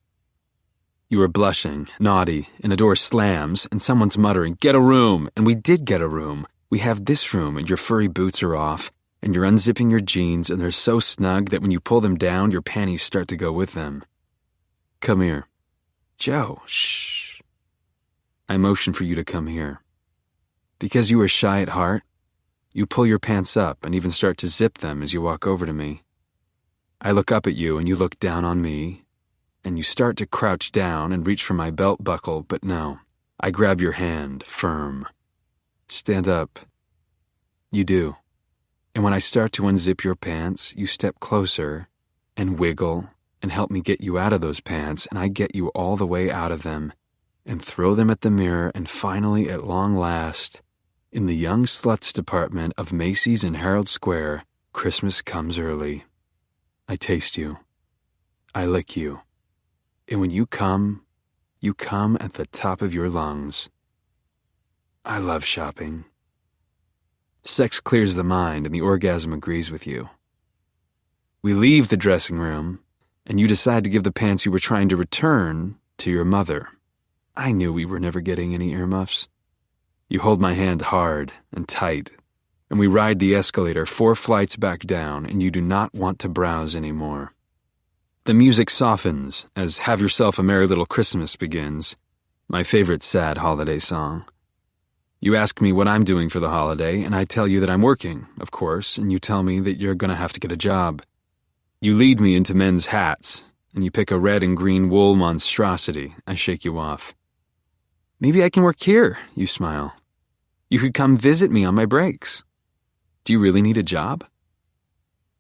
You are blushing, naughty, and a door slams, and someone's muttering, "Get a room!" And we did get a room. We have this room, and your furry boots are off, and you're unzipping your jeans, and they're so snug that when you pull them down, your panties start to go with them. Come here. Joe, shh. I motion for you to come here. Because you are shy at heart, you pull your pants up and even start to zip them as you walk over to me. I look up at you and you look down on me, and you start to crouch down and reach for my belt buckle, but no. I grab your hand, firm. Stand up. You do. And when I start to unzip your pants, you step closer and wiggle and help me get you out of those pants, and I get you all the way out of them and throw them at the mirror, and finally, at long last, in the young sluts department of Macy's in Herald Square, Christmas comes early. I taste you. I lick you. And when you come at the top of your lungs. I love shopping. Sex clears the mind, and the orgasm agrees with you. We leave the dressing room, and you decide to give the pants you were trying to return to your mother. I knew we were never getting any earmuffs. You hold my hand hard and tight, and we ride the escalator 4 flights back down, and you do not want to browse anymore. The music softens as Have Yourself a Merry Little Christmas begins, my favorite sad holiday song. You ask me what I'm doing for the holiday, and I tell you that I'm working, of course, and you tell me that you're going to have to get a job. You lead me into men's hats, and you pick a red and green wool monstrosity. I shake you off. Maybe I can work here, you smile. You could come visit me on my breaks. Do you really need a job?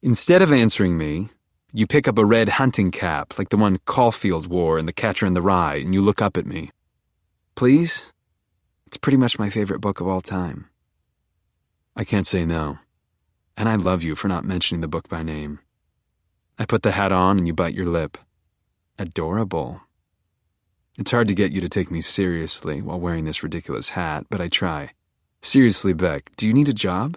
Instead of answering me, you pick up a red hunting cap like the one Caulfield wore in The Catcher in the Rye, and you look up at me. Please? It's pretty much my favorite book of all time. I can't say no, and I love you for not mentioning the book by name. I put the hat on and you bite your lip. Adorable. It's hard to get you to take me seriously while wearing this ridiculous hat, but I try. Seriously, Beck, do you need a job?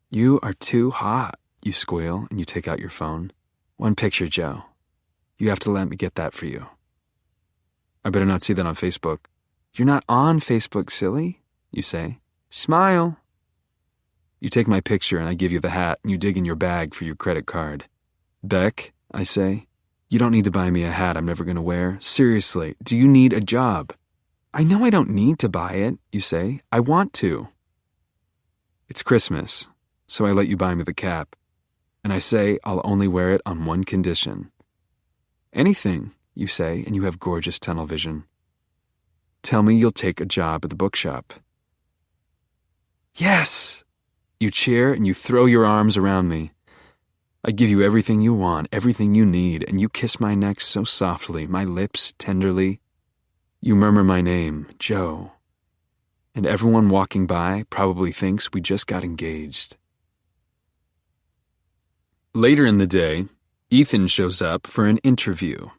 You are too hot, you squeal, and you take out your phone. One picture, Joe. You have to let me get that for you. I better not see that on Facebook. You're not on Facebook, silly, you say. Smile. You take my picture and I give you the hat, and you dig in your bag for your credit card. Beck, I say, you don't need to buy me a hat I'm never going to wear. Seriously, do you need a job? I know I don't need to buy it, you say. I want to. It's Christmas, so I let you buy me the cap. And I say I'll only wear it on one condition. Anything, you say, and you have gorgeous tunnel vision. Tell me you'll take a job at the bookshop. Yes! You cheer and you throw your arms around me. I give you everything you want, everything you need, and you kiss my neck so softly, my lips tenderly. You murmur my name, Joe. And everyone walking by probably thinks we just got engaged. Later in the day, Ethan shows up for an interview.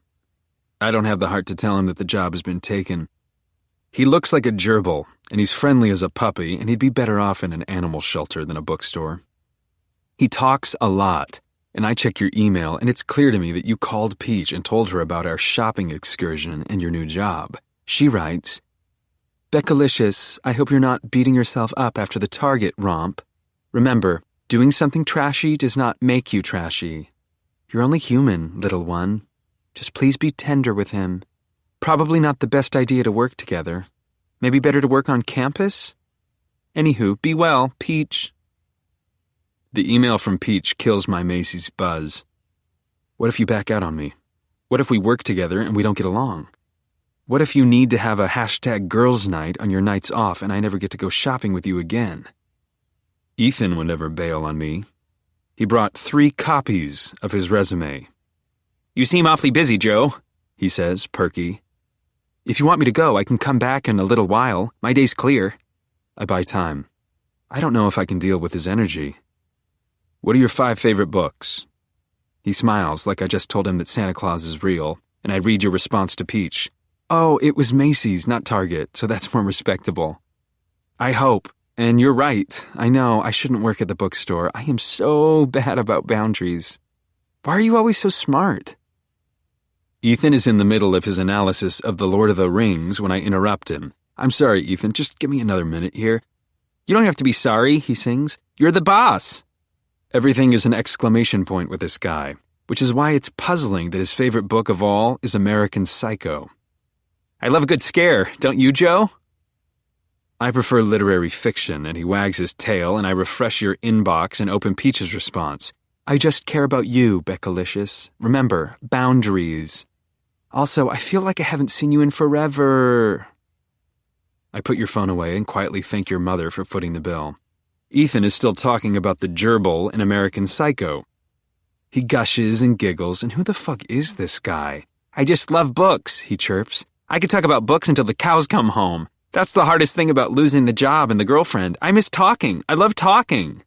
I don't have the heart to tell him that the job has been taken. He looks like a gerbil, and he's friendly as a puppy, and he'd be better off in an animal shelter than a bookstore. He talks a lot, and I check your email, and it's clear to me that you called Peach and told her about our shopping excursion and your new job. She writes, Beckalicious, I hope you're not beating yourself up after the Target romp. Remember, doing something trashy does not make you trashy. You're only human, little one. Just please be tender with him. Probably not the best idea to work together. Maybe better to work on campus? Anywho, be well, Peach. The email from Peach kills my Macy's buzz. What if you back out on me? What if we work together and we don't get along? What if you need to have a #girls night on your nights off and I never get to go shopping with you again? Ethan would never bail on me. He brought 3 copies of his resume. You seem awfully busy, Joe, he says, perky. If you want me to go, I can come back in a little while. My day's clear. I buy time. I don't know if I can deal with his energy. What are your 5 favorite books? He smiles like I just told him that Santa Claus is real, and I read your response to Peach. Oh, it was Macy's, not Target, so that's more respectable. I hope. And you're right. I know, I shouldn't work at the bookstore. I am so bad about boundaries. Why are you always so smart? Ethan is in the middle of his analysis of The Lord of the Rings when I interrupt him. I'm sorry, Ethan, just give me another minute here. You don't have to be sorry, he sings. You're the boss. Everything is an exclamation point with this guy, which is why it's puzzling that his favorite book of all is American Psycho. I love a good scare, don't you, Joe? I prefer literary fiction, and he wags his tail, and I refresh your inbox and open Peach's response. I just care about you, Beckalicious. Remember, boundaries. Also, I feel like I haven't seen you in forever. I put your phone away and quietly thank your mother for footing the bill. Ethan is still talking about the gerbil in American Psycho. He gushes and giggles, and who the fuck is this guy? I just love books, he chirps. I could talk about books until the cows come home. That's the hardest thing about losing the job and the girlfriend. I miss talking. I love talking.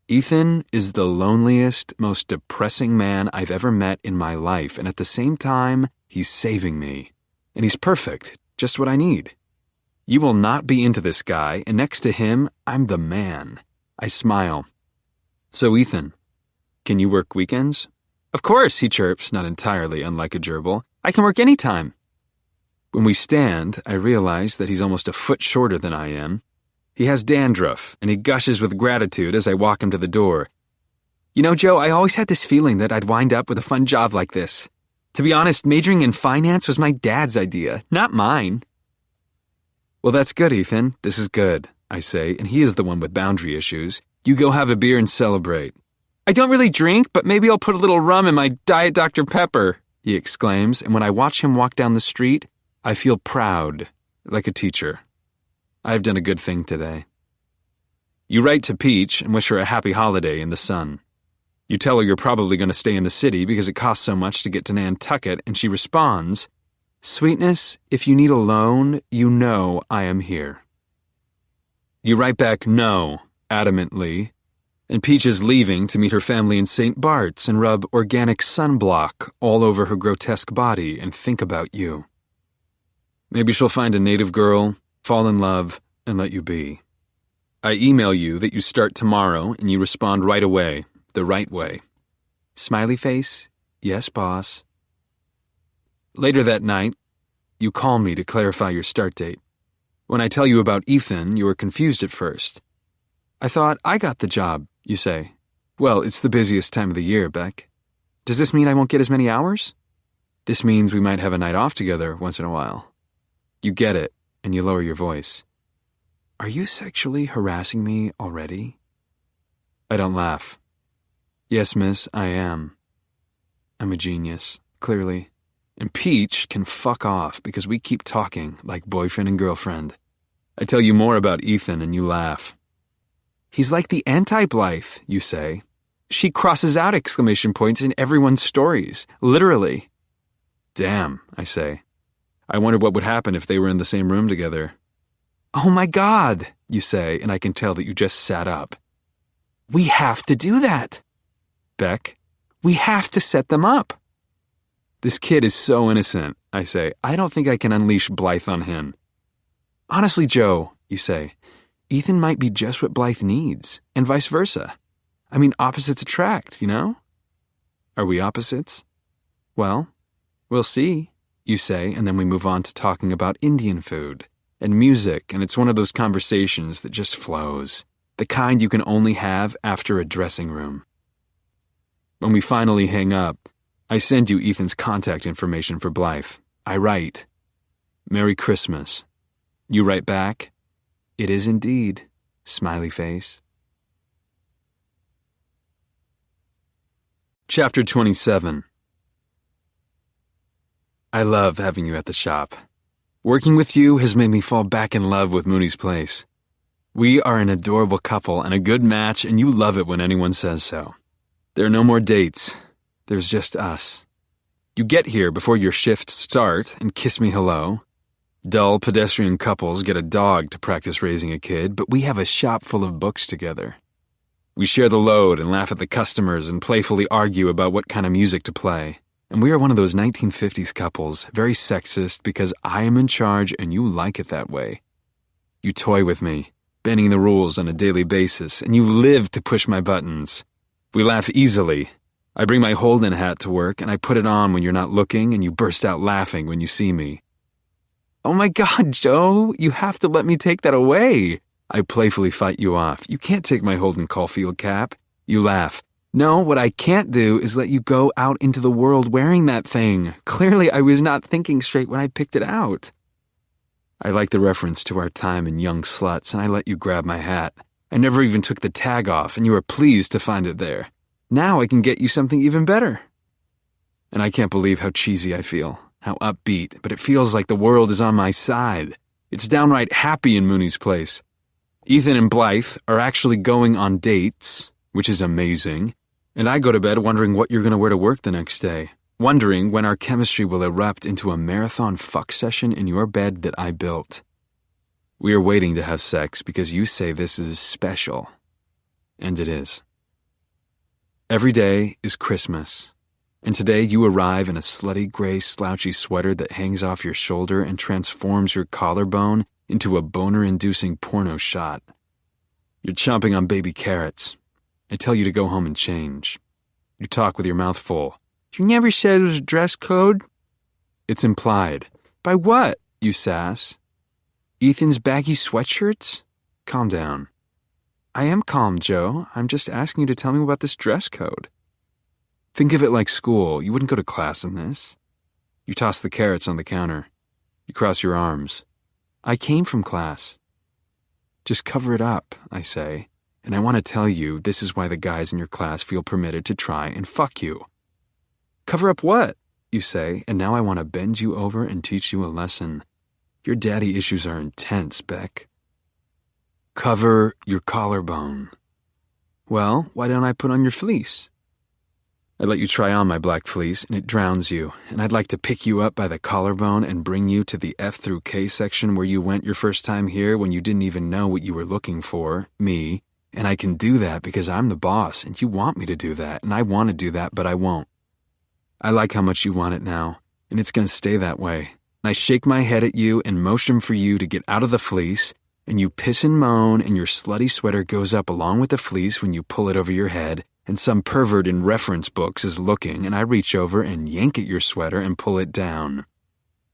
Ethan is the loneliest, most depressing man I've ever met in my life, and at the same time, he's saving me. And he's perfect, just what I need. You will not be into this guy, and next to him, I'm the man. I smile. So, Ethan, Can you work weekends? Of course, he chirps, not entirely unlike a gerbil. I can work any time. When we stand, I realize that he's almost a foot shorter than I am. He has dandruff, and he gushes with gratitude as I walk him to the door. You know, Joe, I always had this feeling that I'd wind up with a fun job like this. To be honest, majoring in finance was my dad's idea, not mine. Well, that's good, Ethan. This is good, I say, and he is the one with boundary issues. You go have a beer and celebrate. I don't really drink, but maybe I'll put a little rum in my Diet Dr. Pepper, he exclaims, and when I watch him walk down the street, I feel proud, like a teacher. I've done a good thing today. You write to Peach and wish her a happy holiday in the sun. You tell her you're probably going to stay in the city because it costs so much to get to Nantucket, and she responds, Sweetness, if you need a loan, you know I am here. You write back no, adamantly, and Peach is leaving to meet her family in St. Bart's and rub organic sunblock all over her grotesque body and think about you. Maybe she'll find a native girl, fall in love, and let you be. I email you that you start tomorrow and you respond right away, the right way. Smiley face, yes, boss. Later that night, you call me to clarify your start date. When I tell you about Ethan, you were confused at first. I thought I got the job, you say. Well, it's the busiest time of the year, Beck. Does this mean I won't get as many hours? This means we might have a night off together once in a while. You get it, and you lower your voice. Are you sexually harassing me already? I don't laugh. Yes, miss, I am. I'm a genius, clearly. And Peach can fuck off because we keep talking like boyfriend and girlfriend. I tell you more about Ethan and you laugh. He's like the anti-Blythe, you say. She crosses out exclamation points in everyone's stories, literally. Damn, I say. I wonder what would happen if they were in the same room together. Oh my God, you say, and I can tell that you just sat up. We have to do that. Beck, we have to set them up. This kid is so innocent, I say. I don't think I can unleash Blythe on him. Honestly, Joe, you say, Ethan might be just what Blythe needs, and vice versa. I mean, opposites attract, you know? Are we opposites? Well, we'll see, you say, and then we move on to talking about Indian food and music, and it's one of those conversations that just flows, the kind you can only have after a dressing room. When we finally hang up, I send you Ethan's contact information for Blythe. I write, Merry Christmas. You write back, It is indeed, smiley face. Chapter 27. I love having you at the shop. Working with you has made me fall back in love with Mooney's Place. We are an adorable couple and a good match, and you love it when anyone says so. There are no more dates. There's just us. You get here before your shifts start and kiss me hello. Dull pedestrian couples get a dog to practice raising a kid, but we have a shop full of books together. We share the load and laugh at the customers and playfully argue about what kind of music to play. And we are one of those 1950s couples, very sexist because I am in charge and you like it that way. You toy with me, bending the rules on a daily basis, and you live to push my buttons. We laugh easily. I bring my Holden hat to work and I put it on when you're not looking and you burst out laughing when you see me. Oh my God, Joe, you have to let me take that away. I playfully fight you off. You can't take my Holden Caulfield cap. You laugh. No, what I can't do is let you go out into the world wearing that thing. Clearly, I was not thinking straight when I picked it out. I like the reference to our time in Young Sluts, and I let you grab my hat. I never even took the tag off, and you were pleased to find it there. Now I can get you something even better. And I can't believe how cheesy I feel, how upbeat, but it feels like the world is on my side. It's downright happy in Mooney's Place. Ethan and Blythe are actually going on dates, which is amazing. And I go to bed wondering what you're going to wear to work the next day, wondering when our chemistry will erupt into a marathon fuck session in your bed that I built. We are waiting to have sex because you say this is special. And it is. Every day is Christmas. And today you arrive in a slutty gray slouchy sweater that hangs off your shoulder and transforms your collarbone into a boner-inducing porno shot. You're chomping on baby carrots. I tell you to go home and change. You talk with your mouth full. You never said it was a dress code? It's implied. By what? You sass. Ethan's baggy sweatshirts? Calm down. I am calm, Joe. I'm just asking you to tell me about this dress code. Think of it like school. You wouldn't go to class in this. You toss the carrots on the counter. You cross your arms. I came from class. Just cover it up, I say, and I want to tell you this is why the guys in your class feel permitted to try and fuck you. Cover up what? You say, and now I want to bend you over and teach you a lesson. Your daddy issues are intense, Beck. Cover your collarbone. Well, why don't I put on your fleece? I let you try on my black fleece, and it drowns you, and I'd like to pick you up by the collarbone and bring you to the F through K section where you went your first time here when you didn't even know what you were looking for, me, and I can do that because I'm the boss, and you want me to do that, and I want to do that, but I won't. I like how much you want it now, and it's going to stay that way. And I shake my head at you and motion for you to get out of the fleece, and you piss and moan, and your slutty sweater goes up along with the fleece when you pull it over your head, and some pervert in reference books is looking, and I reach over and yank at your sweater and pull it down.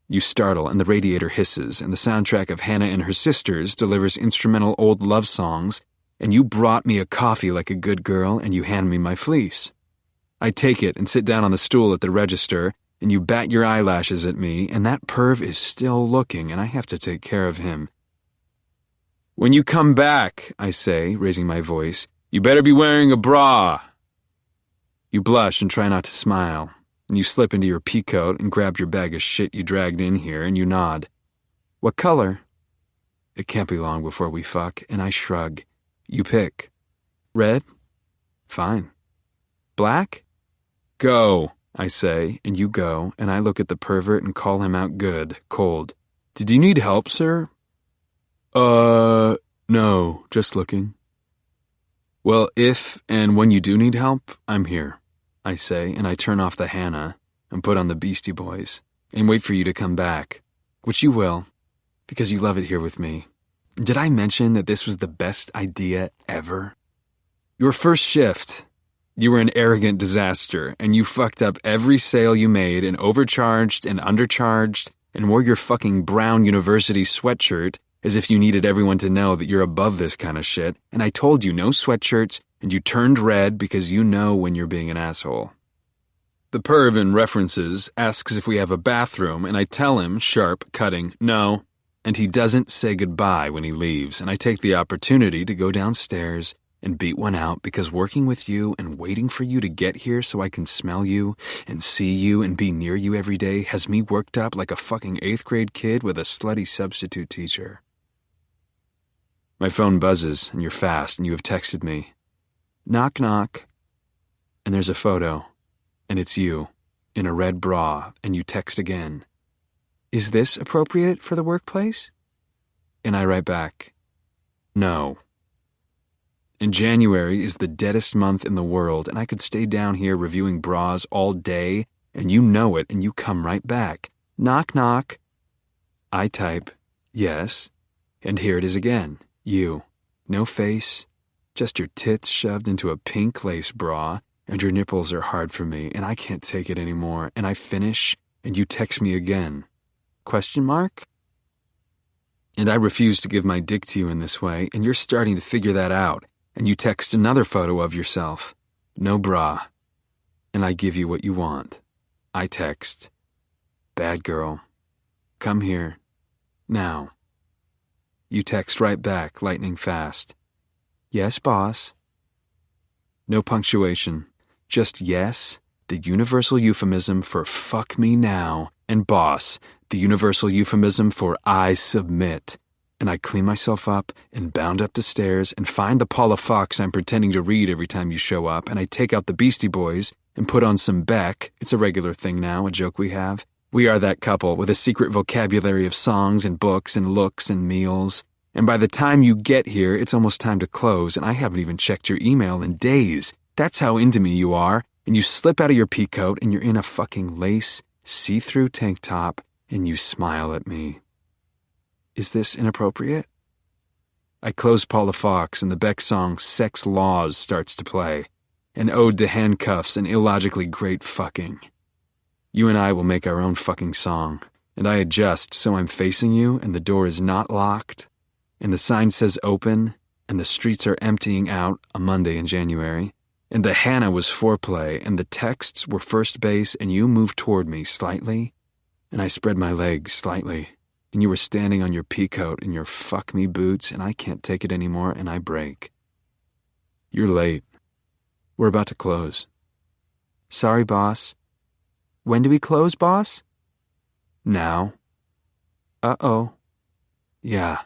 You startle, and the radiator hisses, and the soundtrack of Hannah and Her Sisters delivers instrumental old love songs, and you brought me a coffee like a good girl, and you hand me my fleece. I take it and sit down on the stool at the register, and you bat your eyelashes at me, and that perv is still looking, and I have to take care of him. When you come back, I say, raising my voice, you better be wearing a bra. You blush and try not to smile, and you slip into your peacoat and grab your bag of shit you dragged in here, and you nod. What color? It can't be long before we fuck, and I shrug. You pick. Red? Fine. Black? Go, I say, and you go, and I look at the pervert and call him out good, cold. Did you need help, sir? No, just looking. Well, if and when you do need help, I'm here, I say, and I turn off the Hannah and put on the Beastie Boys and wait for you to come back, which you will, because you love it here with me. Did I mention that this was the best idea ever? Your first shift, you were an arrogant disaster, and you fucked up every sale you made and overcharged and undercharged and wore your fucking brown university sweatshirt as if you needed everyone to know that you're above this kind of shit, and I told you no sweatshirts, and you turned red because you know when you're being an asshole. The perv in references asks if we have a bathroom, and I tell him, sharp, cutting, no, and he doesn't say goodbye when he leaves, and I take the opportunity to go downstairs and beat one out because working with you and waiting for you to get here so I can smell you and see you and be near you every day has me worked up like a fucking 8th grade kid with a slutty substitute teacher. My phone buzzes, and you're fast, and you have texted me. Knock, knock. And there's a photo, and it's you, in a red bra, and you text again. Is this appropriate for the workplace? And I write back, no. And January is the deadest month in the world, and I could stay down here reviewing bras all day, and you know it, and you come right back. Knock, knock. I type, yes, and here it is again. You. No face, just your tits shoved into a pink lace bra, and your nipples are hard for me, and I can't take it anymore, and I finish, and you text me again. Question mark? And I refuse to give my dick to you in this way, and you're starting to figure that out, and you text another photo of yourself. No bra. And I give you what you want. I text, bad girl, come here, now. You text right back, lightning fast. Yes, boss. No punctuation, just yes, the universal euphemism for fuck me now, and boss, the universal euphemism for I submit. And I clean myself up and bound up the stairs and find the Paula Fox I'm pretending to read every time you show up, and I take out the Beastie Boys and put on some Beck. It's a regular thing now, a joke we have. We are that couple with a secret vocabulary of songs and books and looks and meals. And by the time you get here, it's almost time to close, and I haven't even checked your email in days. That's how into me you are. And you slip out of your peacoat, and you're in a fucking lace, see-through tank top, and you smile at me. Is this inappropriate? I close Paula Fox, and the Beck song Sex Laws starts to play. An ode to handcuffs and illogically great fucking. You and I will make our own fucking song, and I adjust so I'm facing you and the door is not locked, and the sign says open, and the streets are emptying out a Monday in January, and the Hannah was foreplay, and the texts were first base, and you moved toward me slightly, and I spread my legs slightly, and you were standing on your peacoat in your fuck me boots, and I can't take it anymore, and I break. You're late. We're about to close. Sorry, boss. When do we close, boss? Now. Uh-oh. Yeah,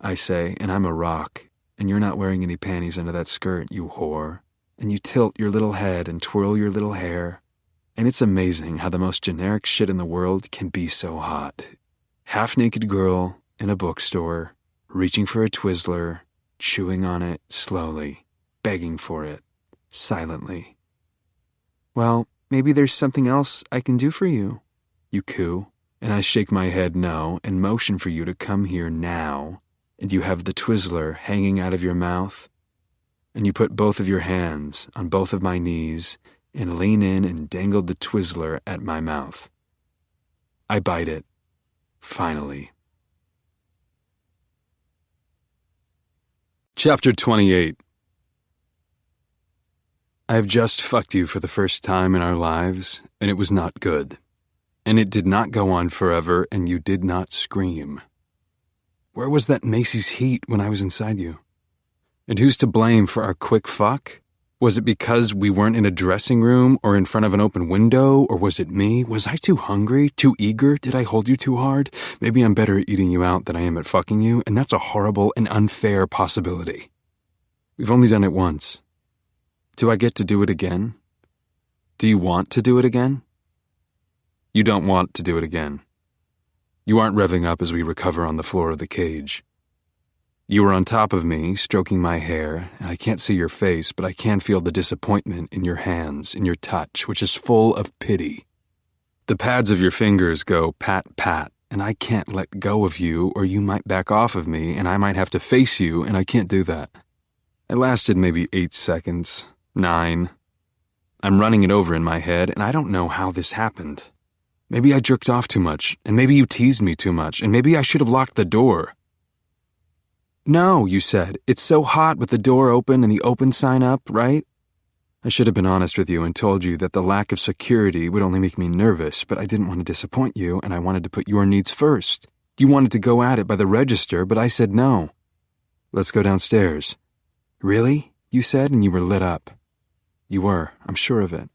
I say, and I'm a rock, and you're not wearing any panties under that skirt, you whore. And you tilt your little head and twirl your little hair. And it's amazing how the most generic shit in the world can be so hot. Half-naked girl in a bookstore, reaching for a Twizzler, chewing on it slowly, begging for it, silently. Well, maybe there's something else I can do for you, you coo, and I shake my head no and motion for you to come here now, and you have the Twizzler hanging out of your mouth, and you put both of your hands on both of my knees and lean in and dangle the Twizzler at my mouth. I bite it, finally. Chapter 28. I have just fucked you for the first time in our lives, and it was not good. And it did not go on forever, and you did not scream. Where was that Macy's heat when I was inside you? And who's to blame for our quick fuck? Was it because we weren't in a dressing room or in front of an open window, or was it me? Was I too hungry, too eager? Did I hold you too hard? Maybe I'm better at eating you out than I am at fucking you, and that's a horrible and unfair possibility. We've only done it once. Do I get to do it again? Do you want to do it again? You don't want to do it again. You aren't revving up as we recover on the floor of the cage. You were on top of me, stroking my hair, and I can't see your face, but I can feel the disappointment in your hands, in your touch, which is full of pity. The pads of your fingers go pat, pat, and I can't let go of you, or you might back off of me, and I might have to face you, and I can't do that. It lasted maybe 8 seconds. 9. I'm running it over in my head, and I don't know how this happened. Maybe I jerked off too much, and maybe you teased me too much, and maybe I should have locked the door. No, you said. It's so hot with the door open and the open sign up, right? I should have been honest with you and told you that the lack of security would only make me nervous, but I didn't want to disappoint you, and I wanted to put your needs first. You wanted to go at it by the register, but I said no. Let's go downstairs. Really? You said, and you were lit up. You were, I'm sure of it.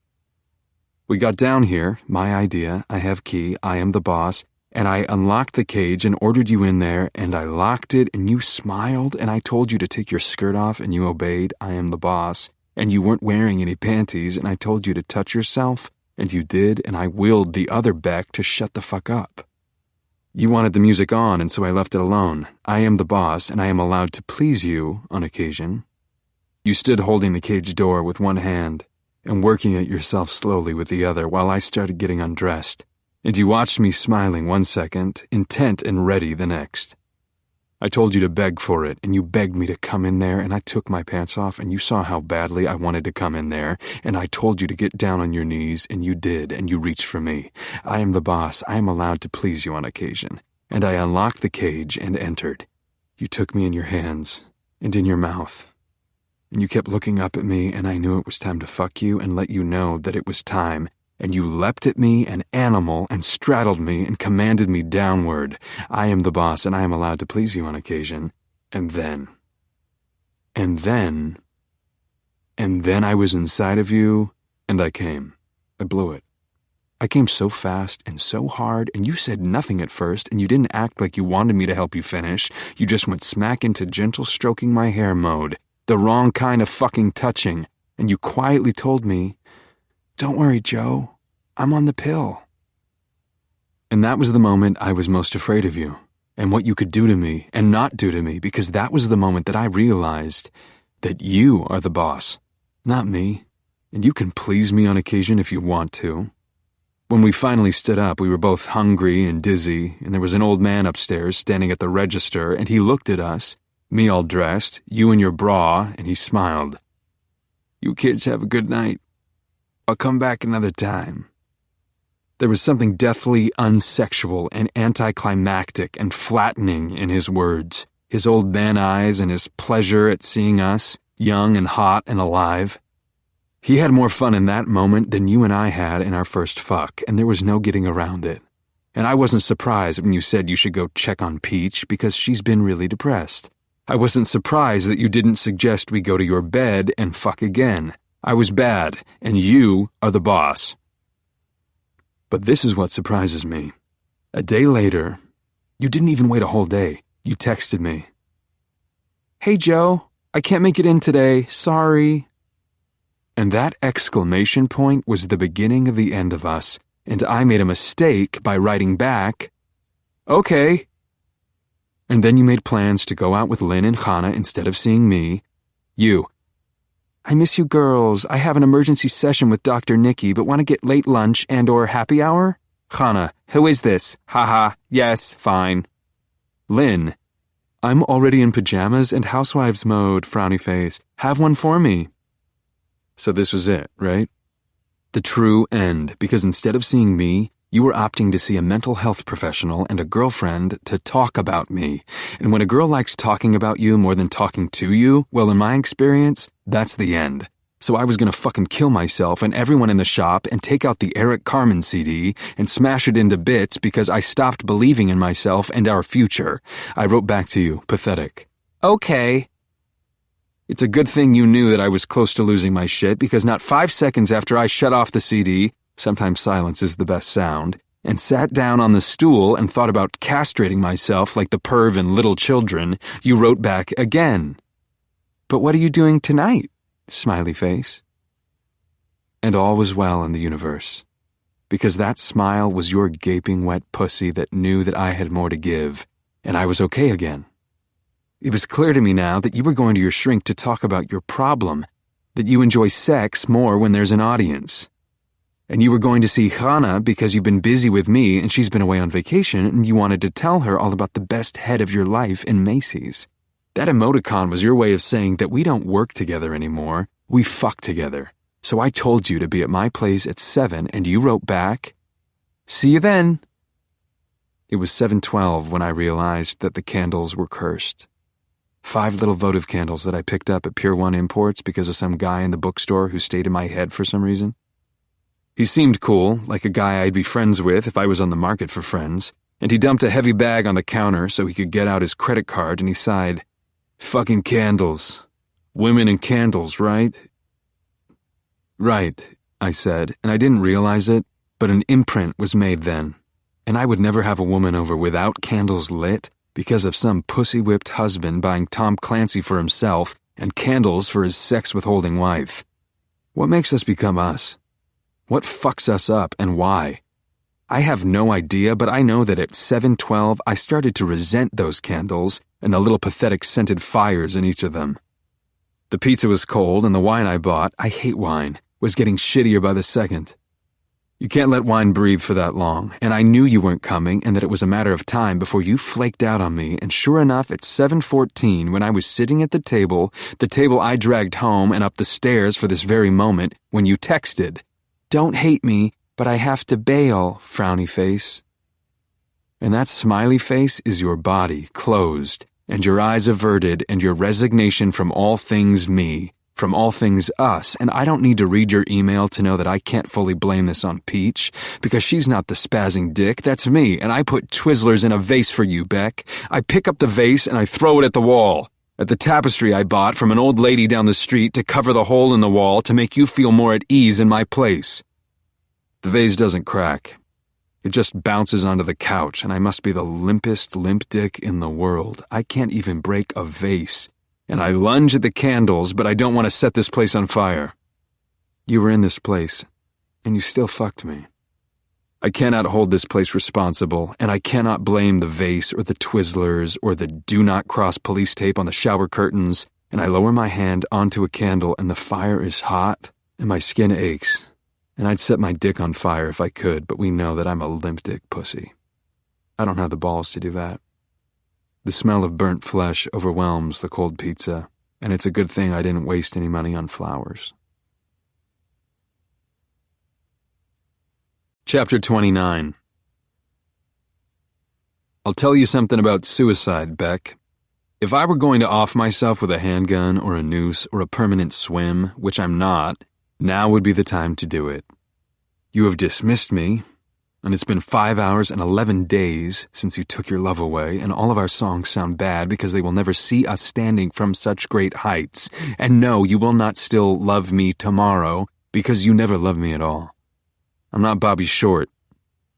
We got down here, my idea, I have key, I am the boss, and I unlocked the cage and ordered you in there, and I locked it, and you smiled, and I told you to take your skirt off, and you obeyed, I am the boss, and you weren't wearing any panties, and I told you to touch yourself, and you did, and I willed the other Beck to shut the fuck up. You wanted the music on, and so I left it alone. I am the boss, and I am allowed to please you on occasion. You stood holding the cage door with one hand and working at yourself slowly with the other while I started getting undressed, and you watched me smiling 1 second, intent and ready the next. I told you to beg for it, and you begged me to come in there, and I took my pants off, and you saw how badly I wanted to come in there, and I told you to get down on your knees, and you did, and you reached for me. I am the boss. I am allowed to please you on occasion. And I unlocked the cage and entered. You took me in your hands and in your mouth. And you kept looking up at me, and I knew it was time to fuck you and let you know that it was time. And you leapt at me, an animal, and straddled me and commanded me downward. I am the boss, and I am allowed to please you on occasion. And then I was inside of you, and I came. I blew it. I came so fast and so hard, and you said nothing at first, and you didn't act like you wanted me to help you finish. You just went smack into gentle stroking my hair mode. The wrong kind of fucking touching, and you quietly told me, "Don't worry, Joe, I'm on the pill." And that was the moment I was most afraid of you, and what you could do to me and not do to me, because that was the moment that I realized that you are the boss, not me, and you can please me on occasion if you want to. When we finally stood up, we were both hungry and dizzy, and there was an old man upstairs standing at the register, and he looked at us, me all dressed, you in your bra, and he smiled. You kids have a good night. I'll come back another time. There was something deathly unsexual and anticlimactic and flattening in his words, his old man eyes and his pleasure at seeing us, young and hot and alive. He had more fun in that moment than you and I had in our first fuck, and there was no getting around it. And I wasn't surprised when you said you should go check on Peach because she's been really depressed. I wasn't surprised that you didn't suggest we go to your bed and fuck again. I was bad, and you are the boss. But this is what surprises me. A day later, you didn't even wait a whole day. You texted me. Hey, Joe, I can't make it in today. Sorry. And that exclamation point was the beginning of the end of us, and I made a mistake by writing back, okay. And then you made plans to go out with Lynn and Hannah instead of seeing me. You. I miss you girls. I have an emergency session with Dr. Nikki, but want to get late lunch and or happy hour? Hannah, who is this? Haha, yes, fine. Lynn, I'm already in pajamas and housewives mode, frowny face. Have one for me. So this was it, right? The true end, because instead of seeing me, you were opting to see a mental health professional and a girlfriend to talk about me. And when a girl likes talking about you more than talking to you, well, in my experience, that's the end. So I was gonna fucking kill myself and everyone in the shop and take out the Eric Carmen CD and smash it into bits because I stopped believing in myself and our future. I wrote back to you, pathetic. Okay. It's a good thing you knew that I was close to losing my shit because not 5 seconds after I shut off the CD, sometimes silence is the best sound, and sat down on the stool and thought about castrating myself like the perv in Little Children, you wrote back again. But what are you doing tonight? Smiley face. And all was well in the universe, because that smile was your gaping wet pussy that knew that I had more to give, and I was okay again. It was clear to me now that you were going to your shrink to talk about your problem, that you enjoy sex more when there's an audience. And you were going to see Hannah because you've been busy with me and she's been away on vacation and you wanted to tell her all about the best head of your life in Macy's. That emoticon was your way of saying that we don't work together anymore, we fuck together. So I told you to be at my place at 7 and you wrote back, see you then. It was 7:12 when I realized that the candles were cursed. 5 little votive candles that I picked up at Pier 1 Imports because of some guy in the bookstore who stayed in my head for some reason. He seemed cool, like a guy I'd be friends with if I was on the market for friends, and he dumped a heavy bag on the counter so he could get out his credit card and he sighed, fucking candles. Women and candles, right? Right, I said, and I didn't realize it, but an imprint was made then, and I would never have a woman over without candles lit because of some pussy-whipped husband buying Tom Clancy for himself and candles for his sex-withholding wife. What makes us become us? What fucks us up and why? I have no idea, but I know that at 7:12 I started to resent those candles and the little pathetic scented fires in each of them. The pizza was cold and the wine I bought, I hate wine, was getting shittier by the second. You can't let wine breathe for that long, and I knew you weren't coming and that it was a matter of time before you flaked out on me, and sure enough, at 7:14, when I was sitting at the table I dragged home and up the stairs for this very moment, when you texted, don't hate me, but I have to bail, frowny face. And that smiley face is your body, closed, and your eyes averted, and your resignation from all things me, from all things us, and I don't need to read your email to know that I can't fully blame this on Peach, because she's not the spazzing dick, that's me, and I put Twizzlers in a vase for you, Beck. I pick up the vase and I throw it at the wall, at the tapestry I bought from an old lady down the street to cover the hole in the wall to make you feel more at ease in my place. The vase doesn't crack. It just bounces onto the couch, and I must be the limpest limp dick in the world. I can't even break a vase. And I lunge at the candles, but I don't want to set this place on fire. You were in this place, and you still fucked me. I cannot hold this place responsible, and I cannot blame the vase or the Twizzlers or the do not cross police tape on the shower curtains, and I lower my hand onto a candle, and the fire is hot, and my skin aches, and I'd set my dick on fire if I could, but we know that I'm a limp dick pussy. I don't have the balls to do that. The smell of burnt flesh overwhelms the cold pizza, and it's a good thing I didn't waste any money on flowers. Chapter 29. I'll tell you something about suicide, Beck. If I were going to off myself with a handgun or a noose or a permanent swim, which I'm not, now would be the time to do it. You have dismissed me, and it's been 5 hours and 11 days since you took your love away, and all of our songs sound bad because they will never see us standing from such great heights. And no, you will not still love me tomorrow because you never loved me at all. I'm not Bobby Short,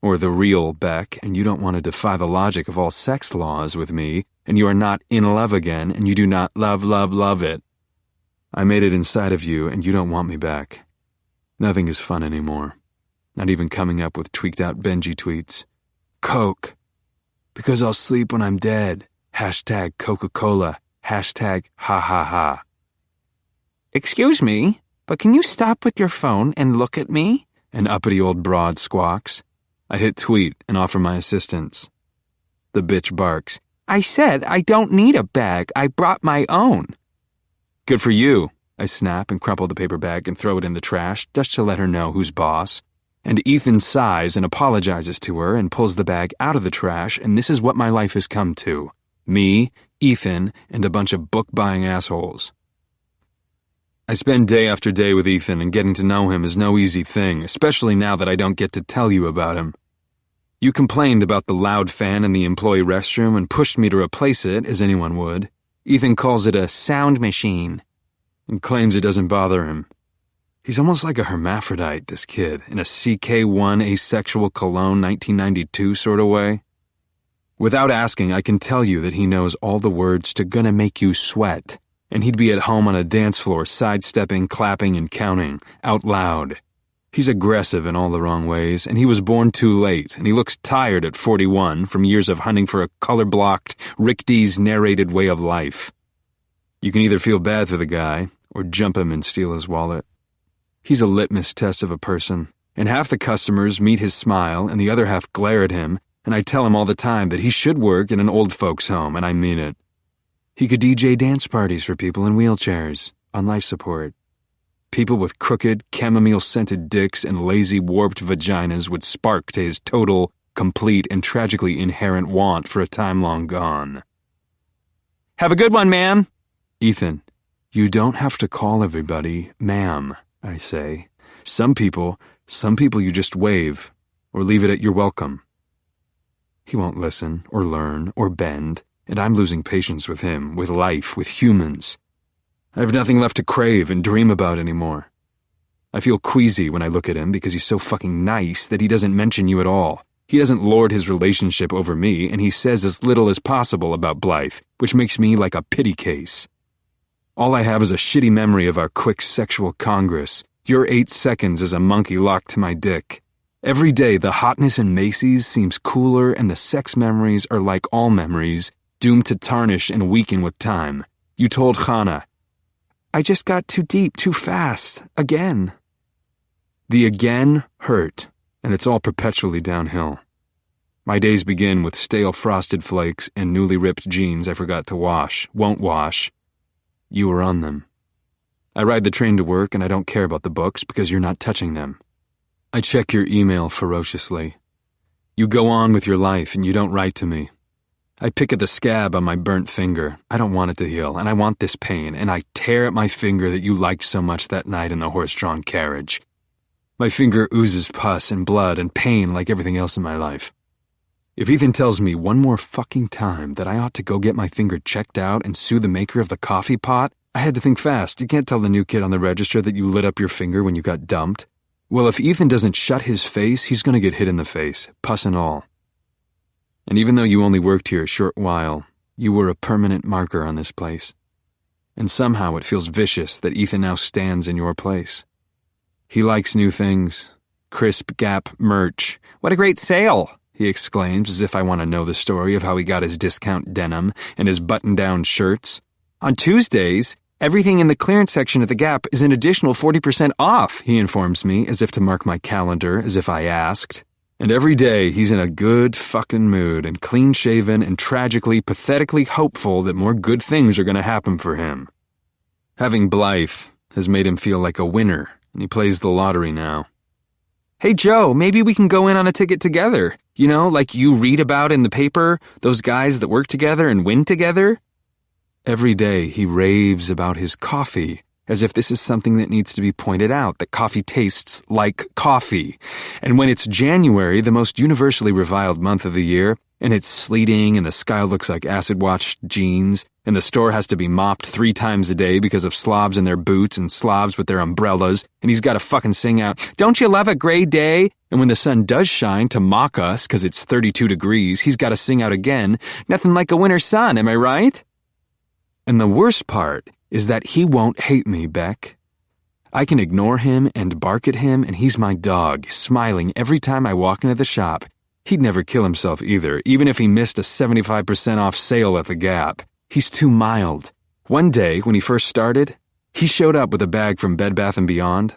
or the real Beck, and you don't want to defy the logic of all sex laws with me, and you are not in love again, and you do not love it. I made it inside of you, and you don't want me back. Nothing is fun anymore. Not even coming up with tweaked-out Benji tweets. Coke. Because I'll sleep when I'm dead. Hashtag Coca-Cola. Hashtag ha ha ha. Excuse me, but can you stop with your phone and look at me? An uppity old broad squawks. I hit tweet and offer my assistance. The bitch barks. I said I don't need a bag. I brought my own. Good for you. I snap and crumple the paper bag and throw it in the trash just to let her know who's boss. And Ethan sighs and apologizes to her and pulls the bag out of the trash, and this is what my life has come to. Me, Ethan, and a bunch of book-buying assholes. I spend day after day with Ethan, and getting to know him is no easy thing, especially now that I don't get to tell you about him. You complained about the loud fan in the employee restroom and pushed me to replace it, as anyone would. Ethan calls it a sound machine and claims it doesn't bother him. He's almost like a hermaphrodite, this kid, in a CK1 asexual cologne 1992 sort of way. Without asking, I can tell you that he knows all the words to Gonna Make You Sweat, and he'd be at home on a dance floor sidestepping, clapping, and counting, out loud. He's aggressive in all the wrong ways, and he was born too late, and he looks tired at 41 from years of hunting for a color-blocked, Rick Dees narrated way of life. You can either feel bad for the guy, or jump him and steal his wallet. He's a litmus test of a person, and half the customers meet his smile, and the other half glare at him, and I tell him all the time that he should work in an old folks' home, and I mean it. He could DJ dance parties for people in wheelchairs, on life support. People with crooked, chamomile-scented dicks and lazy, warped vaginas would spark to his total, complete, and tragically inherent want for a time long gone. Have a good one, ma'am. Ethan, you don't have to call everybody ma'am, I say. Some people you just wave, or leave it at you're welcome. He won't listen, or learn, or bend, and I'm losing patience with him, with life, with humans. I have nothing left to crave and dream about anymore. I feel queasy when I look at him because he's so fucking nice that he doesn't mention you at all. He doesn't lord his relationship over me, and he says as little as possible about Blythe, which makes me like a pity case. All I have is a shitty memory of our quick sexual congress. Your 8 seconds as a monkey locked to my dick. Every day, the hotness in Macy's seems cooler, and the sex memories are like all memories, doomed to tarnish and weaken with time. You told Hannah, I just got too deep, too fast, again. The again hurt, and it's all perpetually downhill. My days begin with stale frosted flakes and newly ripped jeans I forgot to wash, won't wash. You were on them. I ride the train to work, and I don't care about the books because you're not touching them. I check your email ferociously. You go on with your life, and you don't write to me. I pick at the scab on my burnt finger. I don't want it to heal, and I want this pain, and I tear at my finger that you liked so much that night in the horse-drawn carriage. My finger oozes pus and blood and pain like everything else in my life. If Ethan tells me one more fucking time that I ought to go get my finger checked out and sue the maker of the coffee pot, I had to think fast. You can't tell the new kid on the register that you lit up your finger when you got dumped. Well, if Ethan doesn't shut his face, he's going to get hit in the face, pus and all. And even though you only worked here a short while, you were a permanent marker on this place. And somehow it feels vicious that Ethan now stands in your place. He likes new things. Crisp Gap merch. What a great sale, he exclaims as if I want to know the story of how he got his discount denim and his button-down shirts. On Tuesdays, everything in the clearance section at the Gap is an additional 40% off, he informs me, as if to mark my calendar, as if I asked. And every day he's in a good fucking mood and clean-shaven and tragically, pathetically hopeful that more good things are going to happen for him. Having Blythe has made him feel like a winner, and he plays the lottery now. Hey, Joe, maybe we can go in on a ticket together. You know, like you read about in the paper, those guys that work together and win together. Every day he raves about his coffee, as if this is something that needs to be pointed out, that coffee tastes like coffee. And when it's January, the most universally reviled month of the year, and it's sleeting and the sky looks like acid-washed jeans, and the store has to be mopped 3 times a day because of slobs in their boots and slobs with their umbrellas, and he's got to fucking sing out, "Don't you love a gray day?" And when the sun does shine to mock us because it's 32 degrees, he's got to sing out again, "Nothing like a winter sun, am I right?" And the worst part is that he won't hate me, Beck. I can ignore him and bark at him, and he's my dog, smiling every time I walk into the shop. He'd never kill himself either, even if he missed a 75% off sale at the Gap. He's too mild. One day, when he first started, he showed up with a bag from Bed Bath & Beyond.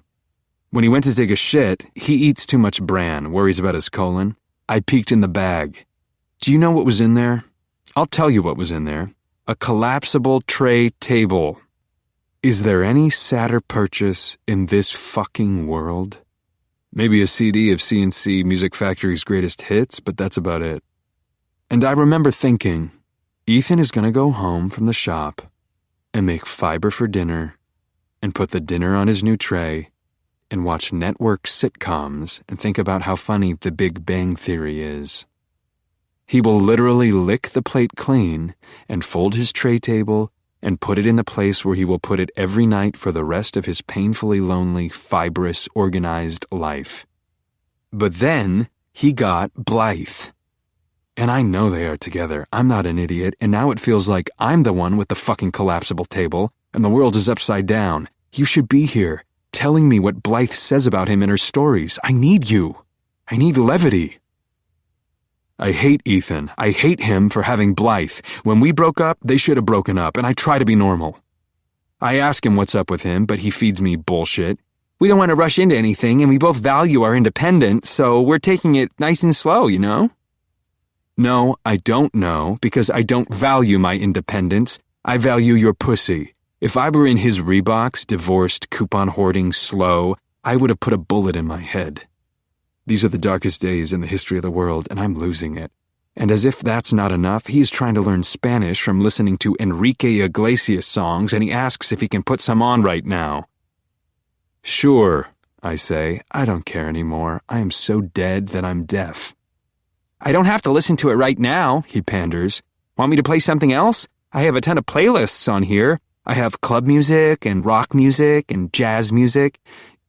When he went to take a shit, he eats too much bran, worries about his colon. I peeked in the bag. Do you know what was in there? I'll tell you what was in there. A collapsible tray table. Is there any sadder purchase in this fucking world? Maybe a CD of C&C Music Factory's greatest hits, but that's about it. And I remember thinking, Ethan is going to go home from the shop and make fiber for dinner and put the dinner on his new tray and watch network sitcoms and think about how funny The Big Bang Theory is. He will literally lick the plate clean and fold his tray table and put it in the place where he will put it every night for the rest of his painfully lonely, fibrous, organized life. But then he got Blythe. And I know they are together. I'm not an idiot, and now it feels like I'm the one with the fucking collapsible table, and the world is upside down. You should be here, telling me what Blythe says about him in her stories. I need you. I need levity. I hate Ethan. I hate him for having Blythe. When we broke up, they should have broken up, and I try to be normal. I ask him what's up with him, but he feeds me bullshit. We don't want to rush into anything, and we both value our independence, so we're taking it nice and slow, you know? No, I don't know, because I don't value my independence. I value your pussy. If I were in his Reeboks, divorced, coupon-hoarding, slow, I would have put a bullet in my head. These are the darkest days in the history of the world, and I'm losing it. And as if that's not enough, he is trying to learn Spanish from listening to Enrique Iglesias songs, and he asks if he can put some on right now. Sure, I say. I don't care anymore. I am so dead that I'm deaf. I don't have to listen to it right now, he panders. Want me to play something else? I have a ton of playlists on here. I have club music and rock music and jazz music.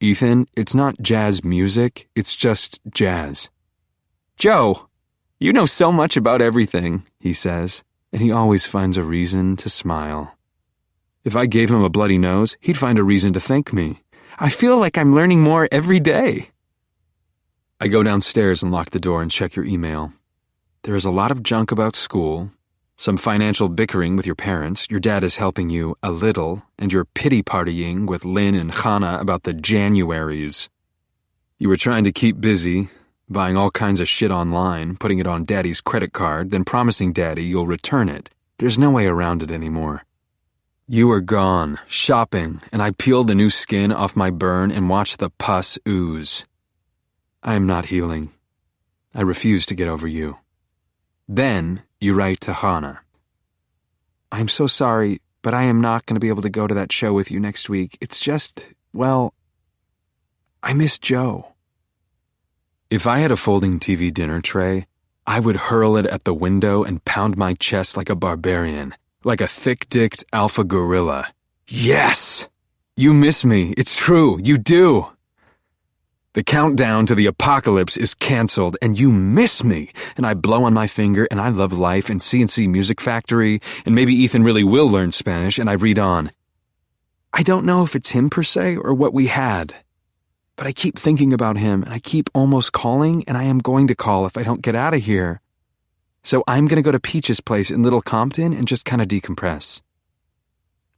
Ethan, it's not jazz music, it's just jazz. Joe, you know so much about everything, he says, and he always finds a reason to smile. If I gave him a bloody nose, he'd find a reason to thank me. I feel like I'm learning more every day. I go downstairs and lock the door and check your email. There is a lot of junk about school, some financial bickering with your parents, your dad is helping you a little, and you're pity-partying with Lynn and Hannah about the Januaries. You were trying to keep busy, buying all kinds of shit online, putting it on Daddy's credit card, then promising Daddy you'll return it. There's no way around it anymore. You were gone, shopping, and I peeled the new skin off my burn and watched the pus ooze. I am not healing. I refuse to get over you. Then you write to Hannah. I'm so sorry, but I am not going to be able to go to that show with you next week. It's just, well, I miss Joe. If I had a folding TV dinner tray, I would hurl it at the window and pound my chest like a barbarian, like a thick-dicked alpha gorilla. Yes! You miss me. It's true. You do. The countdown to the apocalypse is canceled, and you miss me. And I blow on my finger, and I love life and C&C Music Factory, and maybe Ethan really will learn Spanish, and I read on. I don't know if it's him per se or what we had, but I keep thinking about him, and I keep almost calling, and I am going to call if I don't get out of here. So I'm going to go to Peach's place in Little Compton and just kind of decompress.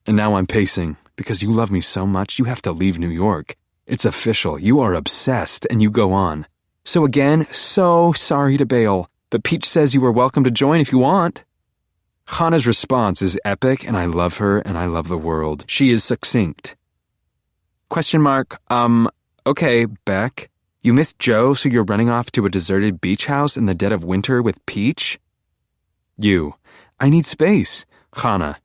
And now I'm pacing, because you love me so much, you have to leave New York. It's official. You are obsessed, and you go on. So again, so sorry to bail, but Peach says you are welcome to join if you want. Hannah's response is epic, and I love her, and I love the world. She is succinct. Question mark, okay, Beck, You missed Joe, so you're running off to a deserted beach house in the dead of winter with Peach? You. I need space. Hannah.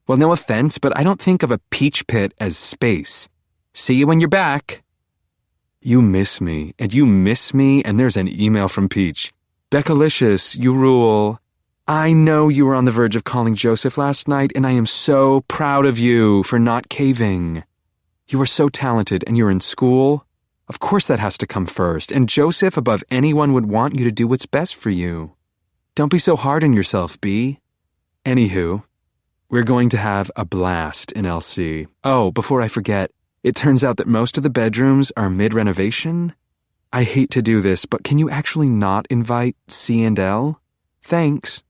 Well, no offense, but I don't think of a peach pit as space. See you when you're back. You miss me, and there's an email from Peach. Beckalicious, you rule. I know you were on the verge of calling Joseph last night, and I am so proud of you for not caving. You are so talented, and you're in school. Of course that has to come first, and Joseph above anyone would want you to do what's best for you. Don't be so hard on yourself, B. Anywho, we're going to have a blast in LC. Oh, before I forget, it turns out that most of the bedrooms are mid-renovation. I hate to do this, but can you actually not invite C and L? Thanks.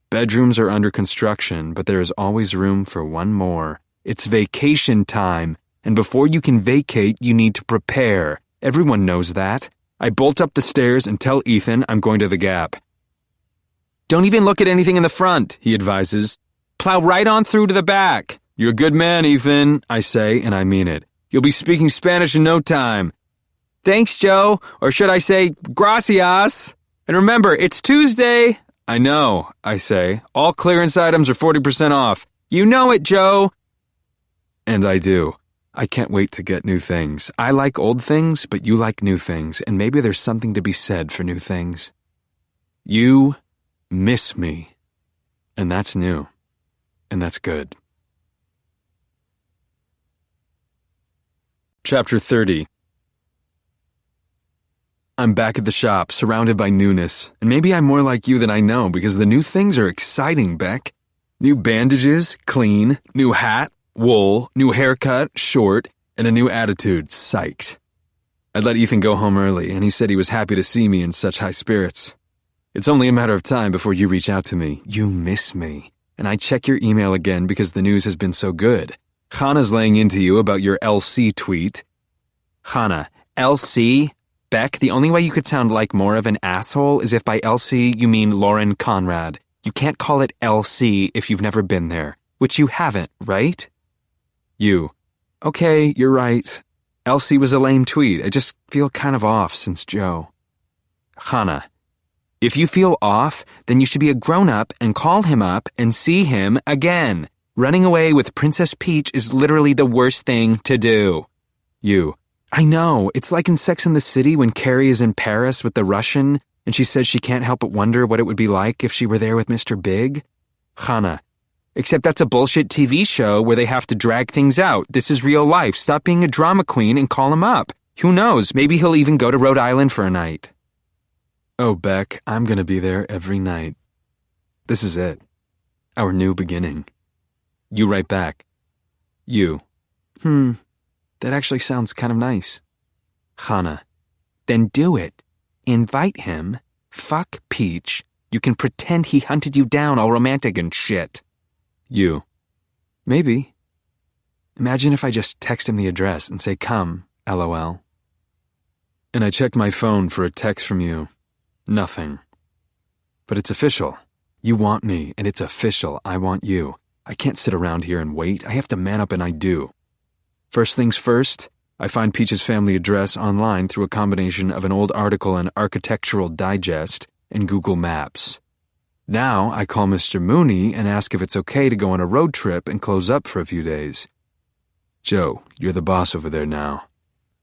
Bedrooms are under construction, but there is always room for one more. It's vacation time, and before you can vacate, you need to prepare. Everyone knows that. I bolt up the stairs and tell Ethan I'm going to the Gap. Don't even look at anything in the front, he advises. Plow right on through to the back. You're a good man, Ethan, I say, and I mean it. You'll be speaking Spanish in no time. Thanks, Joe, or should I say, gracias. And remember, it's Tuesday. I know, I say. All clearance items are 40% off. You know it, Joe. And I do. I can't wait to get new things. I like old things, but you like new things, and maybe there's something to be said for new things. You miss me. And that's new. And that's good. Chapter 30. I'm back at the shop, surrounded by newness, and maybe I'm more like you than I know because the new things are exciting, Beck. New bandages, clean, new hat, wool, new haircut, short, and a new attitude, psyched. I'd let Ethan go home early, and he said he was happy to see me in such high spirits. It's only a matter of time before you reach out to me. You miss me. And I check your email again because the news has been so good. Hannah's laying into you about your LC tweet. Hannah, LC? Beck, the only way you could sound like more of an asshole is if by LC you mean Lauren Conrad. You can't call it LC if you've never been there, which you haven't, right? You. Okay, you're right. LC was a lame tweet. I just feel kind of off since Joe. Hannah. If you feel off, then you should be a grown-up and call him up and see him again. Running away with Princess Peach is literally the worst thing to do. You. I know, it's like in Sex and the City when Carrie is in Paris with the Russian and she says she can't help but wonder what it would be like if she were there with Mr. Big. Hannah. Except that's a bullshit TV show where they have to drag things out. This is real life. Stop being a drama queen and call him up. Who knows, maybe he'll even go to Rhode Island for a night. Oh, Beck, I'm gonna be there every night. This is it. Our new beginning. You write back. You. That actually sounds kind of nice. Hannah. Then do it. Invite him. Fuck Peach. You can pretend he hunted you down all romantic and shit. You. Maybe. Imagine if I just text him the address and say come, LOL. And I check my phone for a text from you. Nothing. But it's official. You want me, and it's official. I want you. I can't sit around here and wait. I have to man up, and I do. First things first, I find Peach's family address online through a combination of an old article in Architectural Digest and Google Maps. Now I call Mr. Mooney and ask if it's okay to go on a road trip and close up for a few days. Joe, you're the boss over there now.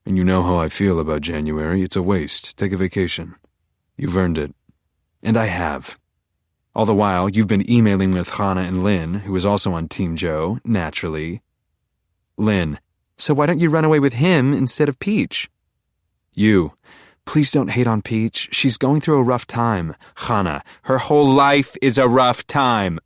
And you know how I feel about January. It's a waste. Take a vacation. You've earned it. And I have. All the while, you've been emailing with Hannah and Lynn, who is also on Team Joe, naturally. Lynn, so why don't you run away with him instead of Peach? You, please don't hate on Peach. She's going through a rough time. Hannah, her whole life is a rough time.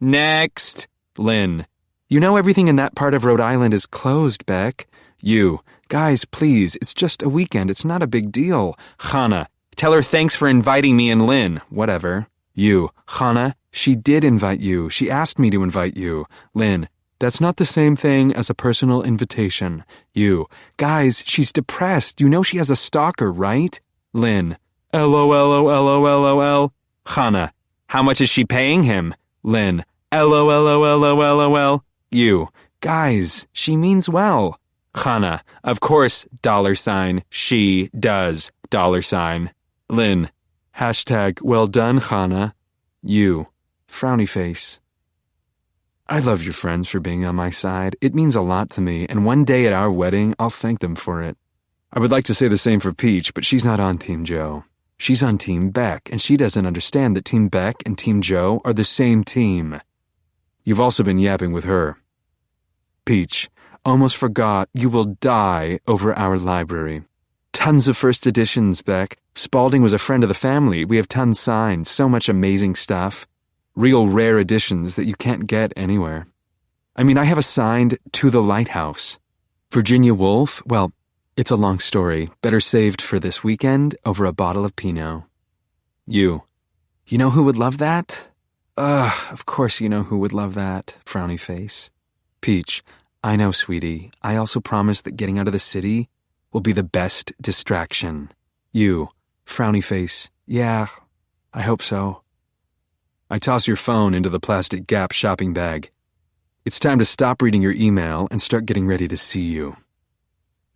Next. Lynn, you know everything in that part of Rhode Island is closed, Beck. You, guys, please, it's just a weekend. It's not a big deal. Hannah, tell her thanks for inviting me and Lynn. Whatever. You, Hannah, she did invite you. She asked me to invite you. Lynn, that's not the same thing as a personal invitation. You, guys, she's depressed. You know she has a stalker, right? Lynn, LOLOLOLOL. Hannah, how much is she paying him? Lynn, LOLOLOLOL. You, guys, she means well. Hannah, of course, $she does, Lynn, hashtag well done, Hannah. You, frowny face. I love your friends for being on my side. It means a lot to me, and one day at our wedding, I'll thank them for it. I would like to say the same for Peach, but she's not on Team Joe. She's on Team Beck, and she doesn't understand that Team Beck and Team Joe are the same team. You've also been yapping with her. Peach, almost forgot you will die over our library. Tons of first editions, Beck. Spalding was a friend of the family. We have tons signed, so much amazing stuff. Real rare editions that you can't get anywhere. I mean, I have a signed To the Lighthouse. Virginia Woolf, well, it's a long story. Better saved for this weekend over a bottle of Pinot. You know who would love that? Of course you know who would love that, frowny face. Peach, I know, sweetie. I also promise that getting out of the city will be the best distraction. You, frowny face. Yeah, I hope so. I toss your phone into the plastic Gap shopping bag. It's time to stop reading your email and start getting ready to see you.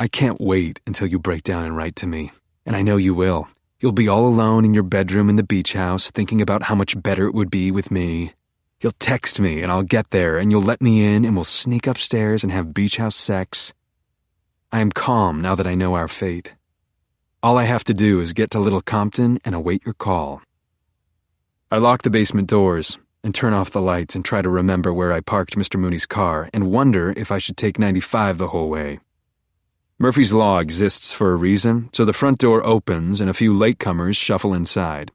I can't wait until you break down and write to me, and I know you will. You'll be all alone in your bedroom in the beach house thinking about how much better it would be with me. You'll text me and I'll get there and you'll let me in and we'll sneak upstairs and have beach house sex. I am calm now that I know our fate. All I have to do is get to Little Compton and await your call. I lock the basement doors and turn off the lights and try to remember where I parked Mr. Mooney's car and wonder if I should take 95 the whole way. Murphy's Law exists for a reason, so the front door opens and a few latecomers shuffle inside.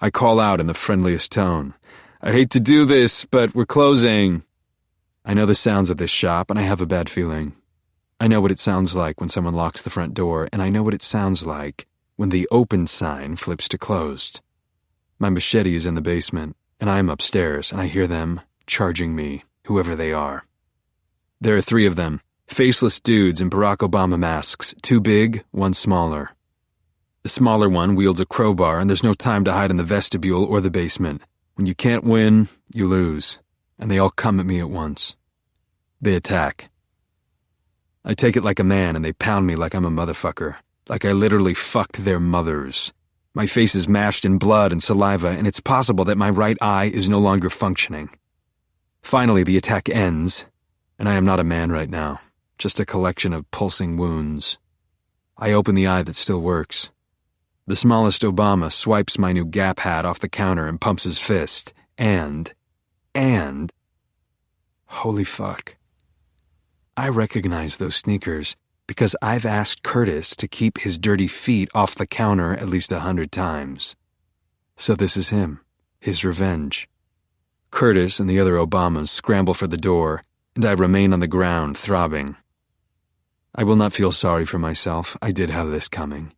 I call out in the friendliest tone, I hate to do this, but we're closing. I know the sounds of this shop and I have a bad feeling. I know what it sounds like when someone locks the front door, and I know what it sounds like when the open sign flips to closed. My machete is in the basement, and I am upstairs, and I hear them charging me, whoever they are. There are 3 of them. Faceless dudes in Barack Obama masks, 2 big, 1 smaller. The smaller one wields a crowbar, and there's no time to hide in the vestibule or the basement. When you can't win, you lose, and they all come at me at once. They attack. I take it like a man, and they pound me like I'm a motherfucker, like I literally fucked their mothers. My face is mashed in blood and saliva, and it's possible that my right eye is no longer functioning. Finally, the attack ends, and I am not a man right now. Just a collection of pulsing wounds. I open the eye that still works. The smallest Obama swipes my new Gap hat off the counter and pumps his fist. And, holy fuck. I recognize those sneakers because I've asked Curtis to keep his dirty feet off the counter at least 100 times. So this is him, his revenge. Curtis and the other Obamas scramble for the door, and I remain on the ground, throbbing. I will not feel sorry for myself. I did have this coming.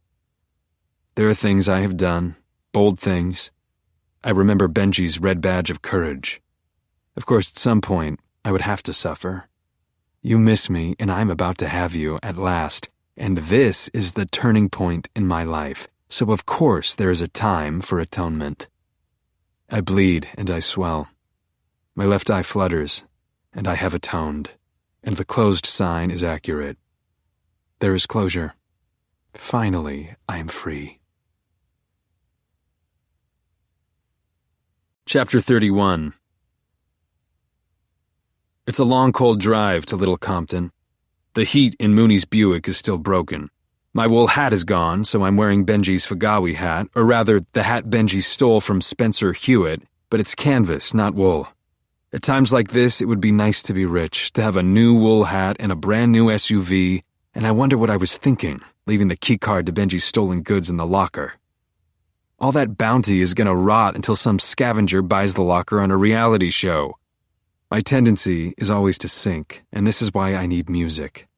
There are things I have done, bold things. I remember Benji's red badge of courage. Of course, at some point, I would have to suffer. You miss me, and I'm about to have you at last, and this is the turning point in my life, so of course there is a time for atonement. I bleed and I swell. My left eye flutters, and I have atoned, and the closed sign is accurate. There is closure. Finally, I am free. Chapter 31. It's a long, cold drive to Little Compton. The heat in Mooney's Buick is still broken. My wool hat is gone, so I'm wearing Benji's Fagawi hat, or rather, the hat Benji stole from Spencer Hewitt, but it's canvas, not wool. At times like this, it would be nice to be rich, to have a new wool hat and a brand new SUV, and I wonder what I was thinking, leaving the keycard to Benji's stolen goods in the locker. All that bounty is gonna rot until some scavenger buys the locker on a reality show. My tendency is always to sink, and this is why I need music.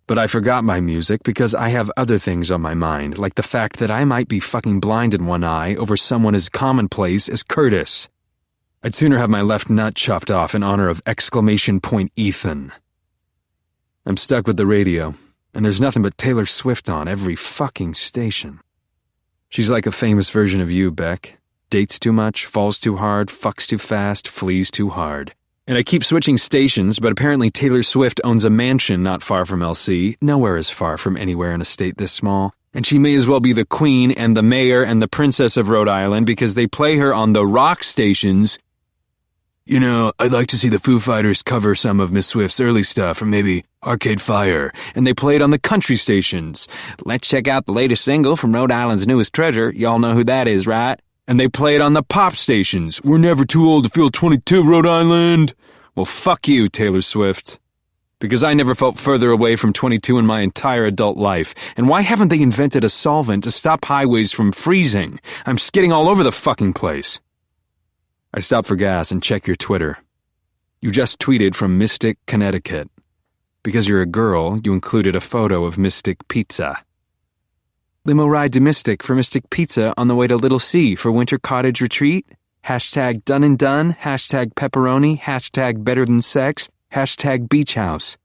But I forgot my music because I have other things on my mind, like the fact that I might be fucking blind in one eye over someone as commonplace as Curtis. I'd sooner have my left nut chopped off in honor of exclamation point Ethan. I'm stuck with the radio, and there's nothing but Taylor Swift on every fucking station. She's like a famous version of you, Beck. Dates too much, falls too hard, fucks too fast, flees too hard. And I keep switching stations, but apparently Taylor Swift owns a mansion not far from LC, nowhere as far from anywhere in a state this small, and she may as well be the queen and the mayor and the princess of Rhode Island because they play her on the rock stations. You know, I'd like to see the Foo Fighters cover some of Miss Swift's early stuff, or maybe Arcade Fire, and they play it on the country stations. Let's check out the latest single from Rhode Island's newest treasure. Y'all know who that is, right? And they play it on the pop stations. We're never too old to feel 22, Rhode Island. Well, fuck you, Taylor Swift. Because I never felt further away from 22 in my entire adult life. And why haven't they invented a solvent to stop highways from freezing? I'm skidding all over the fucking place. I stop for gas and check your Twitter. You just tweeted from Mystic, Connecticut. Because you're a girl, you included a photo of Mystic Pizza. Limo ride to Mystic for Mystic Pizza on the way to Little C for winter cottage retreat. Hashtag done and done. Hashtag pepperoni. Hashtag better than sex. Hashtag beach house.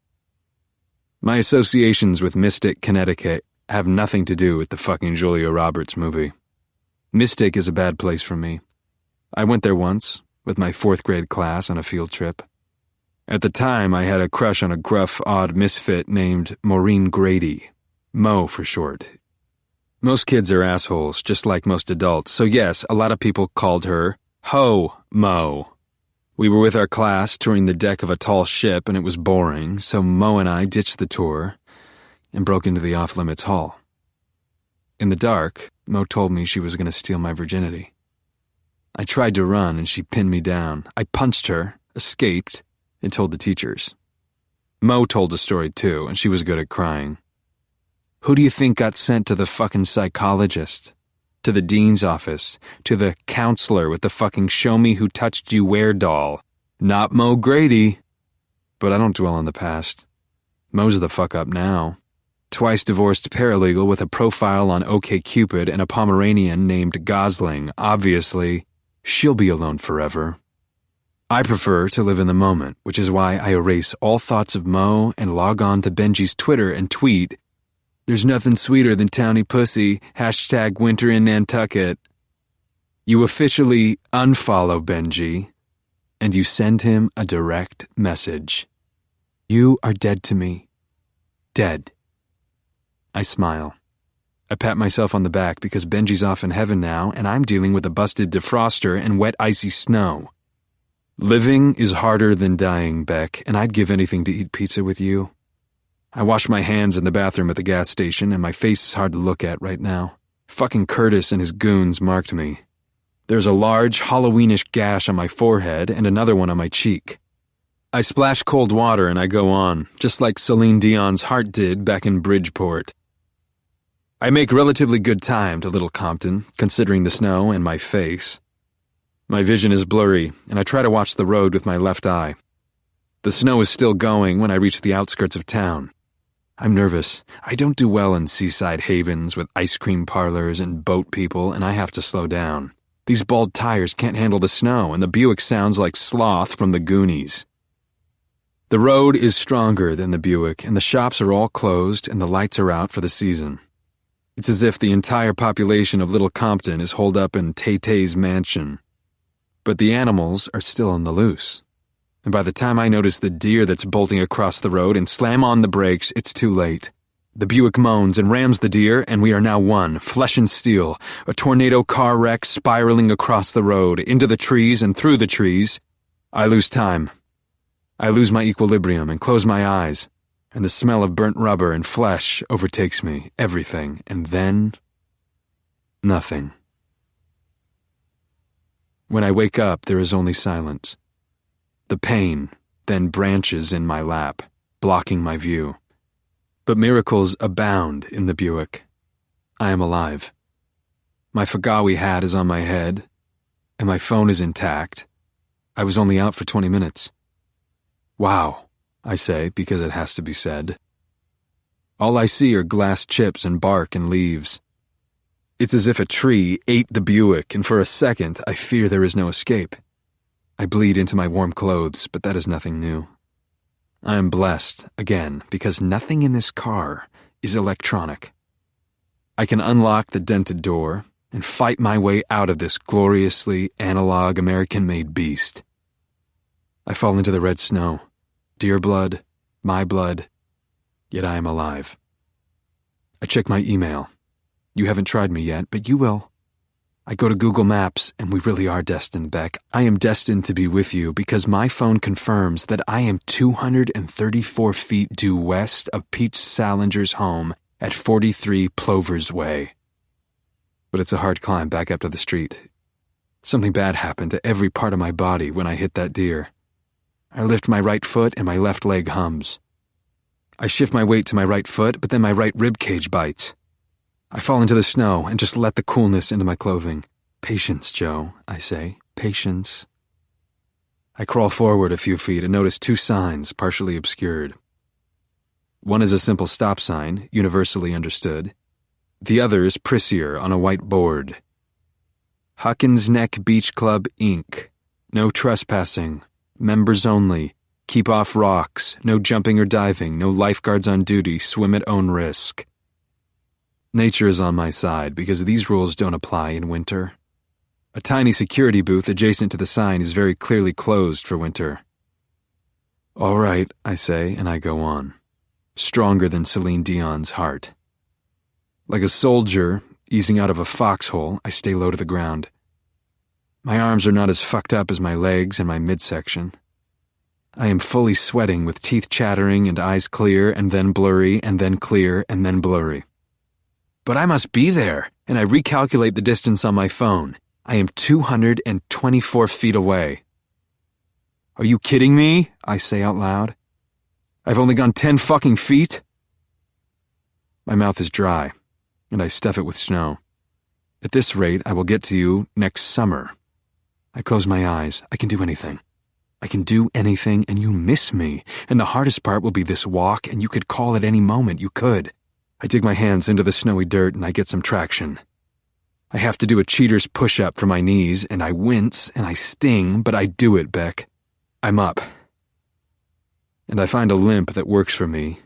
My associations with Mystic, Connecticut have nothing to do with the fucking Julia Roberts movie. Mystic is a bad place for me. I went there once, with my 4th grade class on a field trip. At the time, I had a crush on a gruff, odd misfit named Maureen Grady. Mo for short. Most kids are assholes, just like most adults, so yes, a lot of people called her Ho Mo. We were with our class touring the deck of a tall ship and it was boring, so Mo and I ditched the tour and broke into the off-limits hall. In the dark, Mo told me she was going to steal my virginity. I tried to run and she pinned me down. I punched her, escaped, and told the teachers. Mo told the story too, and she was good at crying. Who do you think got sent to the fucking psychologist? To the dean's office? To the counselor with the fucking show me who touched you where doll? Not Mo Grady. But I don't dwell on the past. Mo's the fuck up now. Twice divorced paralegal with a profile on OkCupid and a Pomeranian named Gosling. Obviously, she'll be alone forever. I prefer to live in the moment, which is why I erase all thoughts of Mo and log on to Benji's Twitter and tweet, "There's nothing sweeter than towny pussy, hashtag winter in Nantucket." You officially unfollow Benji, and you send him a direct message. You are dead to me. Dead. I smile. I pat myself on the back because Benji's off in heaven now, and I'm dealing with a busted defroster and wet icy snow. Living is harder than dying, Beck, and I'd give anything to eat pizza with you. I wash my hands in the bathroom at the gas station, and my face is hard to look at right now. Fucking Curtis and his goons marked me. There's a large, Halloweenish gash on my forehead and another one on my cheek. I splash cold water and I go on, just like Celine Dion's heart did back in Bridgeport. I make relatively good time to Little Compton, considering the snow and my face. My vision is blurry, and I try to watch the road with my left eye. The snow is still going when I reach the outskirts of town. I'm nervous. I don't do well in seaside havens with ice cream parlors and boat people, and I have to slow down. These bald tires can't handle the snow, and the Buick sounds like Sloth from the Goonies. The road is stronger than the Buick, and the shops are all closed and the lights are out for the season. It's as if the entire population of Little Compton is holed up in Tay-Tay's mansion. But the animals are still on the loose. And by the time I notice the deer that's bolting across the road and slam on the brakes, it's too late. The Buick moans and rams the deer, and we are now one, flesh and steel, a tornado car wreck spiraling across the road, into the trees and through the trees. I lose time. I lose my equilibrium and close my eyes, and the smell of burnt rubber and flesh overtakes me, everything, and then nothing. When I wake up, there is only silence. The pain then branches in my lap, blocking my view. But miracles abound in the Buick. I am alive. My Fagawi hat is on my head, and my phone is intact. I was only out for 20 minutes. Wow, I say, because it has to be said. All I see are glass chips and bark and leaves. It's as if a tree ate the Buick, and for a second I fear there is no escape. I bleed into my warm clothes, but that is nothing new. I am blessed, again, because nothing in this car is electronic. I can unlock the dented door and fight my way out of this gloriously analog American-made beast. I fall into the red snow. Deer blood, my blood, yet I am alive. I check my email. You haven't tried me yet, but you will. I go to Google Maps, and we really are destined, Beck. I am destined to be with you because my phone confirms that I am 234 feet due west of Peach Salinger's home at 43 Plover's Way. But it's a hard climb back up to the street. Something bad happened to every part of my body when I hit that deer. I lift my right foot and my left leg hums. I shift my weight to my right foot, but then my right rib cage bites. I fall into the snow and just let the coolness into my clothing. Patience, Joe, I say. Patience. I crawl forward a few feet and notice two signs partially obscured. One is a simple stop sign, universally understood. The other is prissier on a white board. Huckins Neck Beach Club, Inc. No trespassing. Members only. Keep off rocks. No jumping or diving. No lifeguards on duty. Swim at own risk. Nature is on my side because these rules don't apply in winter. A tiny security booth adjacent to the sign is very clearly closed for winter. All right, I say, and I go on. Stronger than Celine Dion's heart. Like a soldier easing out of a foxhole, I stay low to the ground. My arms are not as fucked up as my legs and my midsection. I am fully sweating with teeth chattering and eyes clear and then blurry and then clear and then blurry. But I must be there, and I recalculate the distance on my phone. I am 224 feet away. Are you kidding me? I say out loud. I've only gone 10 fucking feet? My mouth is dry, and I stuff it with snow. At this rate, I will get to you next summer. I close my eyes. I can do anything. I can do anything, and you miss me. And the hardest part will be this walk, and you could call at any moment. You could. I dig my hands into the snowy dirt, and I get some traction. I have to do a cheater's push-up for my knees, and I wince, and I sting, but I do it, Beck. I'm up. And I find a limp that works for me.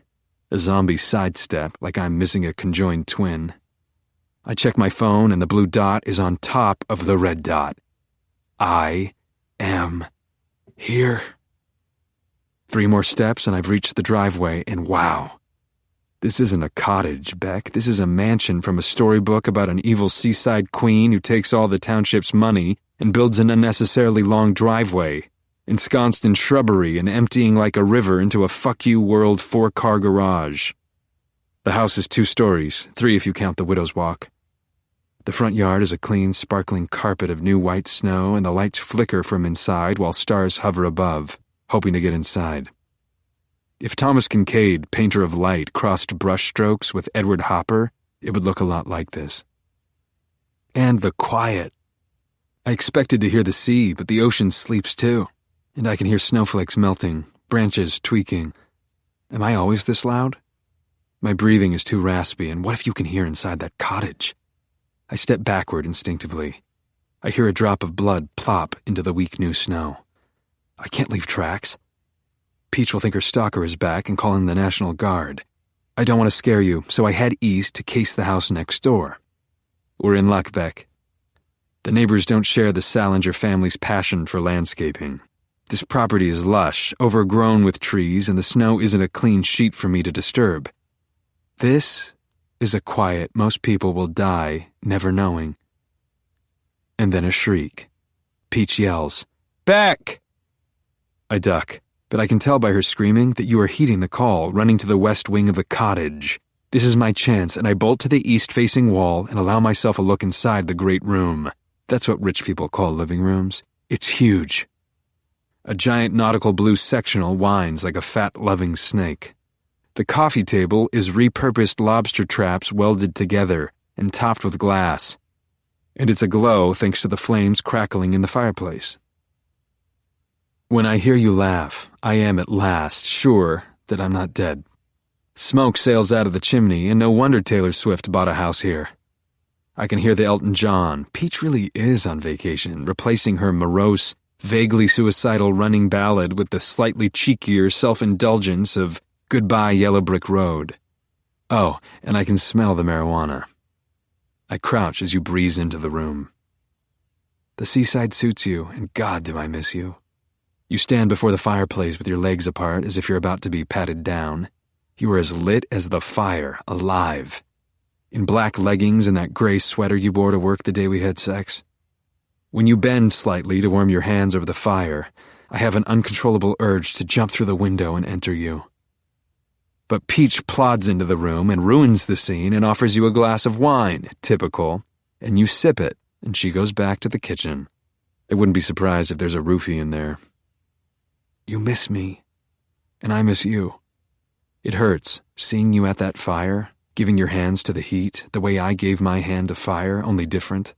A zombie sidestep, like I'm missing a conjoined twin. I check my phone, and the blue dot is on top of the red dot. I am here. 3 more steps, and I've reached the driveway, and wow. This isn't a cottage, Beck. This is a mansion from a storybook about an evil seaside queen who takes all the township's money and builds an unnecessarily long driveway, ensconced in shrubbery and emptying like a river into a fuck-you world 4-car garage. The house is 2 stories, 3 if you count the widow's walk. The front yard is a clean, sparkling carpet of new white snow, and the lights flicker from inside while stars hover above, hoping to get inside. If Thomas Kincaid, painter of light, crossed brushstrokes with Edward Hopper, it would look a lot like this. And the quiet. I expected to hear the sea, but the ocean sleeps too, and I can hear snowflakes melting, branches tweaking. Am I always this loud? My breathing is too raspy, and what if you can hear inside that cottage? I step backward instinctively. I hear a drop of blood plop into the weak new snow. I can't leave tracks. Peach will think her stalker is back and call in the National Guard. I don't want to scare you, so I head east to case the house next door. We're in luck, Beck. The neighbors don't share the Salinger family's passion for landscaping. This property is lush, overgrown with trees, and the snow isn't a clean sheet for me to disturb. This is a quiet most people will die never knowing. And then a shriek. Peach yells, "Beck!" I duck. But I can tell by her screaming that you are heeding the call, running to the west wing of the cottage. This is my chance, and I bolt to the east-facing wall and allow myself a look inside the great room. That's what rich people call living rooms. It's huge. A giant nautical blue sectional winds like a fat, loving snake. The coffee table is repurposed lobster traps welded together and topped with glass. And it's aglow thanks to the flames crackling in the fireplace. When I hear you laugh, I am at last sure that I'm not dead. Smoke sails out of the chimney, and no wonder Taylor Swift bought a house here. I can hear the Elton John. Peach really is on vacation, replacing her morose, vaguely suicidal running ballad with the slightly cheekier self-indulgence of Goodbye Yellow Brick Road. Oh, and I can smell the marijuana. I crouch as you breeze into the room. The seaside suits you, and God do I miss you. You stand before the fireplace with your legs apart as if you're about to be patted down. You are as lit as the fire, alive. In black leggings and that gray sweater you wore to work the day we had sex. When you bend slightly to warm your hands over the fire, I have an uncontrollable urge to jump through the window and enter you. But Peach plods into the room and ruins the scene and offers you a glass of wine, typical, and you sip it, and she goes back to the kitchen. I wouldn't be surprised if there's a roofie in there. You miss me, and I miss you. It hurts, seeing you at that fire, giving your hands to the heat, the way I gave my hand to fire, only different.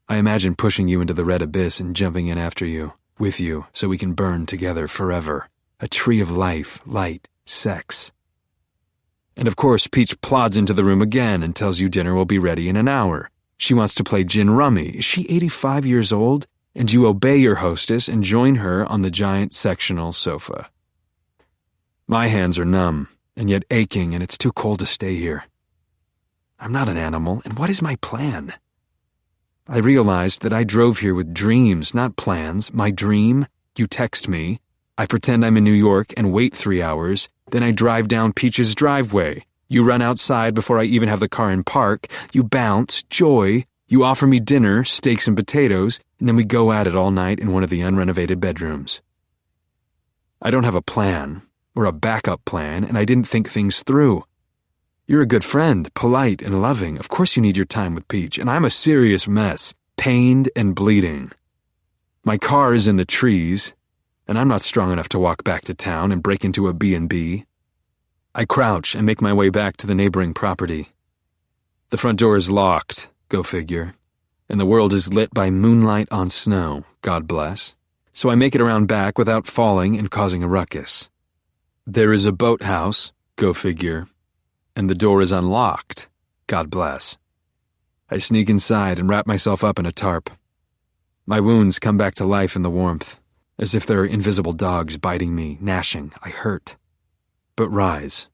I imagine pushing you into the red abyss and jumping in after you, with you, so we can burn together forever. A tree of life, light, sex. And of course, Peach plods into the room again and tells you dinner will be ready in an hour. She wants to play gin rummy. Is she 85 years old? And you obey your hostess and join her on the giant sectional sofa. My hands are numb, and yet aching, and it's too cold to stay here. I'm not an animal, and what is my plan? I realized that I drove here with dreams, not plans. My dream, you text me, I pretend I'm in New York and wait 3 hours, then I drive down Peach's driveway. You run outside before I even have the car in park, you bounce, joy, you offer me dinner, steaks and potatoes, and then we go at it all night in one of the unrenovated bedrooms. I don't have a plan, or a backup plan, and I didn't think things through. You're a good friend, polite and loving. Of course you need your time with Peach, and I'm a serious mess, pained and bleeding. My car is in the trees, and I'm not strong enough to walk back to town and break into a B&B. I crouch and make my way back to the neighboring property. The front door is locked, go figure, and the world is lit by moonlight on snow, God bless, so I make it around back without falling and causing a ruckus. There is a boathouse, go figure, and the door is unlocked, God bless. I sneak inside and wrap myself up in a tarp. My wounds come back to life in the warmth, as if there are invisible dogs biting me, gnashing. I hurt, but rise.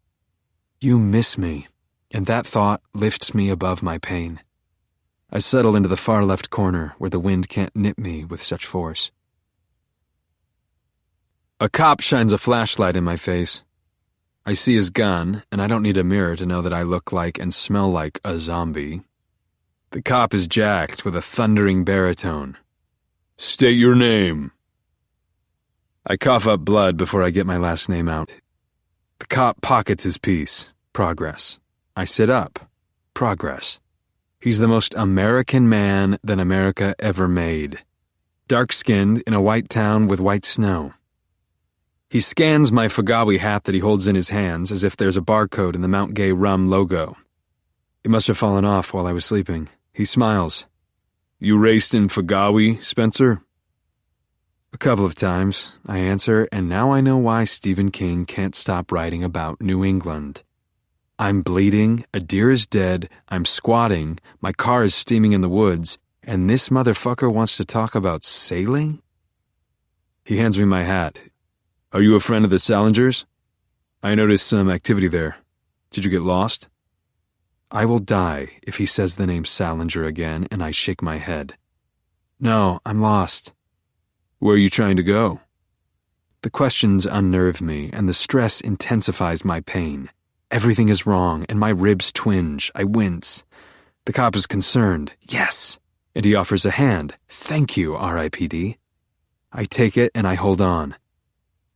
You miss me, and that thought lifts me above my pain. I settle into the far left corner where the wind can't nip me with such force. A cop shines a flashlight in my face. I see his gun, and I don't need a mirror to know that I look like and smell like a zombie. The cop is jacked with a thundering baritone. State your name. I cough up blood before I get my last name out. The cop pockets his piece. Progress. I sit up. Progress. He's the most American man that America ever made. Dark-skinned in a white town with white snow. He scans my Fagawi hat that he holds in his hands as if there's a barcode in the Mount Gay rum logo. It must have fallen off while I was sleeping. He smiles. You raced in Fagawi, Spencer? A couple of times, I answer, and now I know why Stephen King can't stop writing about New England. I'm bleeding, a deer is dead, I'm squatting, my car is steaming in the woods, and this motherfucker wants to talk about sailing? He hands me my hat. Are you a friend of the Salingers? I noticed some activity there. Did you get lost? I will die if he says the name Salinger again, and I shake my head. No, I'm lost. Where are you trying to go? The questions unnerve me, and the stress intensifies my pain. Everything is wrong, and my ribs twinge. I wince. The cop is concerned. Yes. And he offers a hand. Thank you, R.I.P.D. I take it, and I hold on.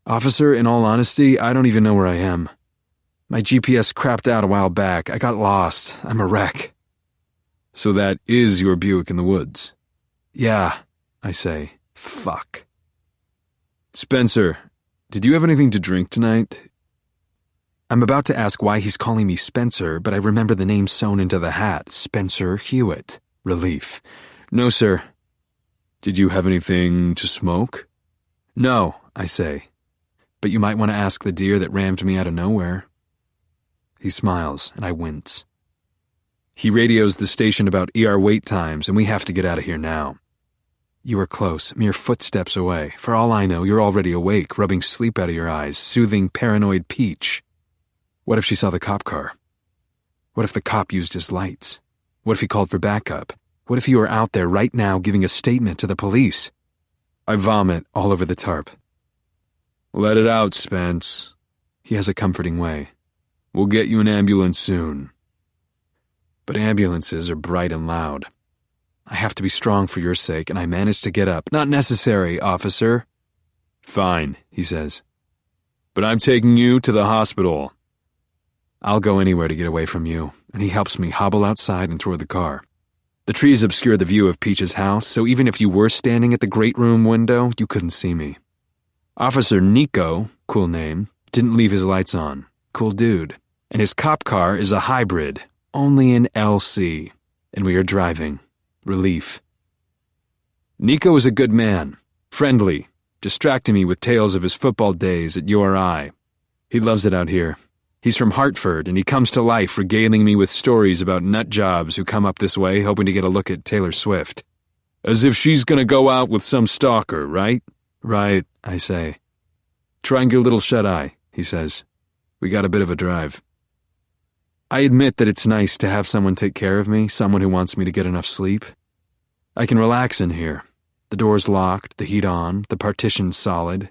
Officer, in all honesty, I don't even know where I am. My GPS crapped out a while back. I got lost. I'm a wreck. So that is your Buick in the woods? Yeah, I say. Fuck. Spencer, did you have anything to drink tonight? I'm about to ask why he's calling me Spencer, but I remember the name sewn into the hat. Spencer Hewitt. Relief. No, sir. Did you have anything to smoke? No, I say. But you might want to ask the deer that rammed me out of nowhere. He smiles, and I wince. He radios the station about ER wait times, and we have to get out of here now. You are close, mere footsteps away. For all I know, you're already awake, rubbing sleep out of your eyes, soothing paranoid Peach. What if she saw the cop car? What if the cop used his lights? What if he called for backup? What if you were out there right now giving a statement to the police? I vomit all over the tarp. Let it out, Spence. He has a comforting way. We'll get you an ambulance soon. But ambulances are bright and loud. I have to be strong for your sake, and I manage to get up. Not necessary, officer. Fine, he says. But I'm taking you to the hospital. I'll go anywhere to get away from you, and he helps me hobble outside and toward the car. The trees obscure the view of Peach's house, so even if you were standing at the great room window, you couldn't see me. Officer Nico, cool name, didn't leave his lights on. Cool dude. And his cop car is a hybrid, only in LC, and we are driving. Relief. Nico is a good man, friendly, distracting me with tales of his football days at URI. He loves it out here. He's from Hartford, and he comes to life regaling me with stories about nut jobs who come up this way hoping to get a look at Taylor Swift. As if she's gonna go out with some stalker, right? Right, I say. Try and get a little shut-eye, he says. We got a bit of a drive. I admit that it's nice to have someone take care of me, someone who wants me to get enough sleep. I can relax in here. The door's locked, the heat on, the partition's solid.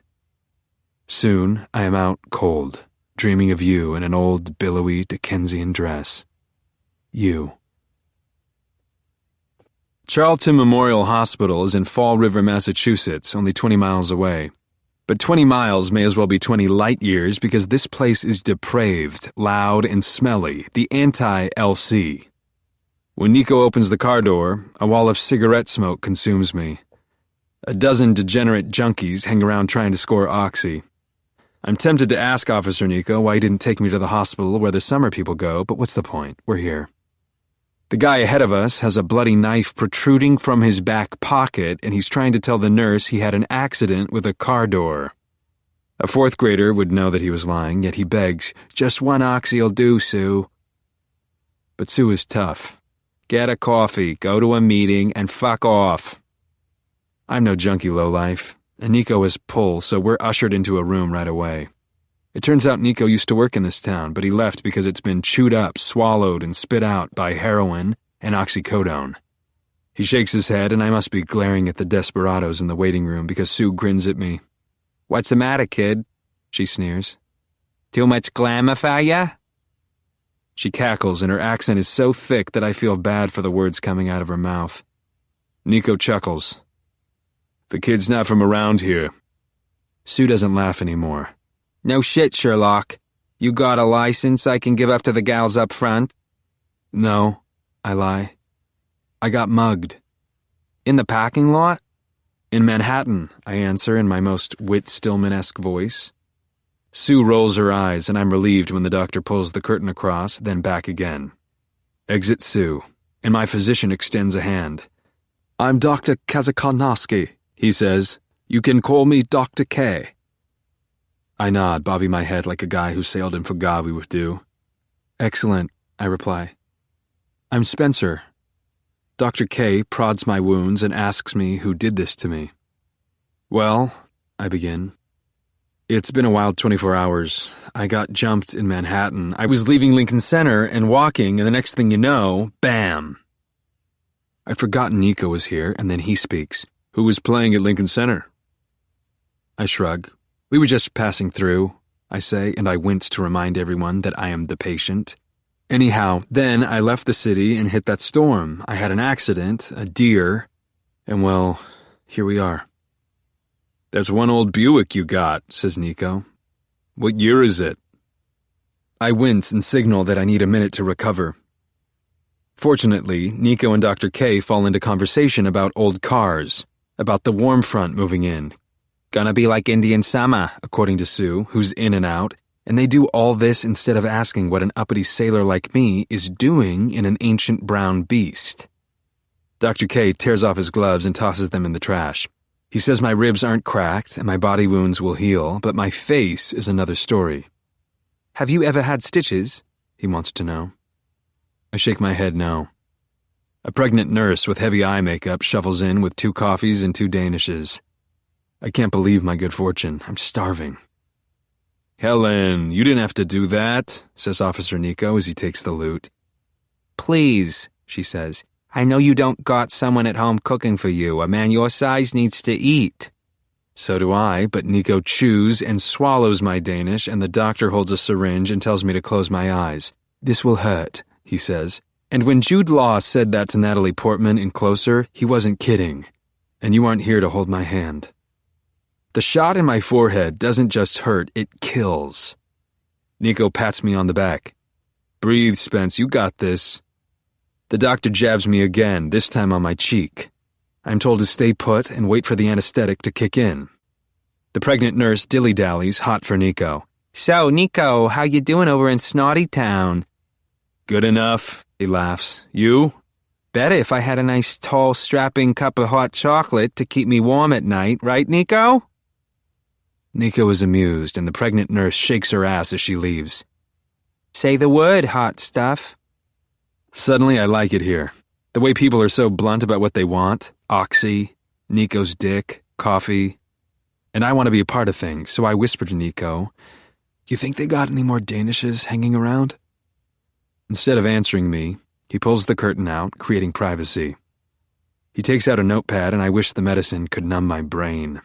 Soon, I am out cold, dreaming of you in an old, billowy Dickensian dress. You. Charlton Memorial Hospital is in Fall River, Massachusetts, only 20 miles away. But 20 miles may as well be 20 light years because this place is depraved, loud, and smelly, the anti-LC. When Nico opens the car door, a wall of cigarette smoke consumes me. A dozen degenerate junkies hang around trying to score oxy. I'm tempted to ask Officer Nico why he didn't take me to the hospital where the summer people go, but what's the point? We're here. The guy ahead of us has a bloody knife protruding from his back pocket, and he's trying to tell the nurse he had an accident with a car door. A fourth grader would know that he was lying, yet he begs, "Just one oxy'll do, Sue." But Sue is tough. Get a coffee, go to a meeting, and fuck off. I'm no junkie lowlife, and Nico is pull, so we're ushered into a room right away. It turns out Nico used to work in this town, but he left because it's been chewed up, swallowed, and spit out by heroin and oxycodone. He shakes his head, and I must be glaring at the desperados in the waiting room because Sue grins at me. "What's the matter, kid?" she sneers. "Too much glamour for ya?" She cackles, and her accent is so thick that I feel bad for the words coming out of her mouth. Nico chuckles. "The kid's not from around here." Sue doesn't laugh anymore. "No shit, Sherlock. You got a license I can give up to the gals up front?" "No," I lie. "I got mugged." "In the parking lot?" "In Manhattan," I answer in my most Whit Stillman-esque voice. Sue rolls her eyes, and I'm relieved when the doctor pulls the curtain across, then back again. Exit Sue, and my physician extends a hand. "I'm Dr. Kazakarnowski," he says. "You can call me Dr. K." I nod, bobbing my head like a guy who sailed in Fugawi would do. "Excellent," I reply. "I'm Spencer." Dr. K prods my wounds and asks me who did this to me. "Well," I begin. "It's been a wild 24 hours. I got jumped in Manhattan. I was leaving Lincoln Center and walking, and the next thing you know, bam!" I'd forgotten Nico was here, and then he speaks. "Who was playing at Lincoln Center?" I shrug. "We were just passing through," I say, and I wince to remind everyone that I am the patient. Anyhow, then I left the city and hit that storm. I had an accident, a deer, and well, here we are. "That's one old Buick you got," says Nico. "What year is it?" I wince and signal that I need a minute to recover. Fortunately, Nico and Dr. K fall into conversation about old cars, about the warm front moving in. Gonna be like Indian summer, according to Sue, who's in and out, and they do all this instead of asking what an uppity sailor like me is doing in an ancient brown beast. Dr. K tears off his gloves and tosses them in the trash. He says my ribs aren't cracked and my body wounds will heal, but my face is another story. "Have you ever had stitches?" he wants to know. I shake my head no. A pregnant nurse with heavy eye makeup shuffles in with 2 coffees and 2 Danishes. I can't believe my good fortune. I'm starving. "Helen, you didn't have to do that," says Officer Nico as he takes the loot. "Please," she says. "I know you don't got someone at home cooking for you. A man your size needs to eat." So do I, but Nico chews and swallows my Danish, and the doctor holds a syringe and tells me to close my eyes. This will hurt, he says. And when Jude Law said that to Natalie Portman in Closer, he wasn't kidding. And you aren't here to hold my hand. The shot in my forehead doesn't just hurt, it kills. Nico pats me on the back. Breathe, Spence, you got this. The doctor jabs me again, this time on my cheek. I'm told to stay put and wait for the anesthetic to kick in. The pregnant nurse dilly-dallies, hot for Nico. So, Nico, how you doing over in Snotty Town? Good enough, he laughs. You? Better if I had a nice, tall, strapping cup of hot chocolate to keep me warm at night, right, Nico? Nico is amused, and the pregnant nurse shakes her ass as she leaves. Say the word, hot stuff. Suddenly I like it here. The way people are so blunt about what they want. Oxy, Nico's dick, coffee. And I want to be a part of things, so I whisper to Nico, You think they got any more Danishes hanging around? Instead of answering me, he pulls the curtain out, creating privacy. He takes out a notepad, and I wish the medicine could numb my brain.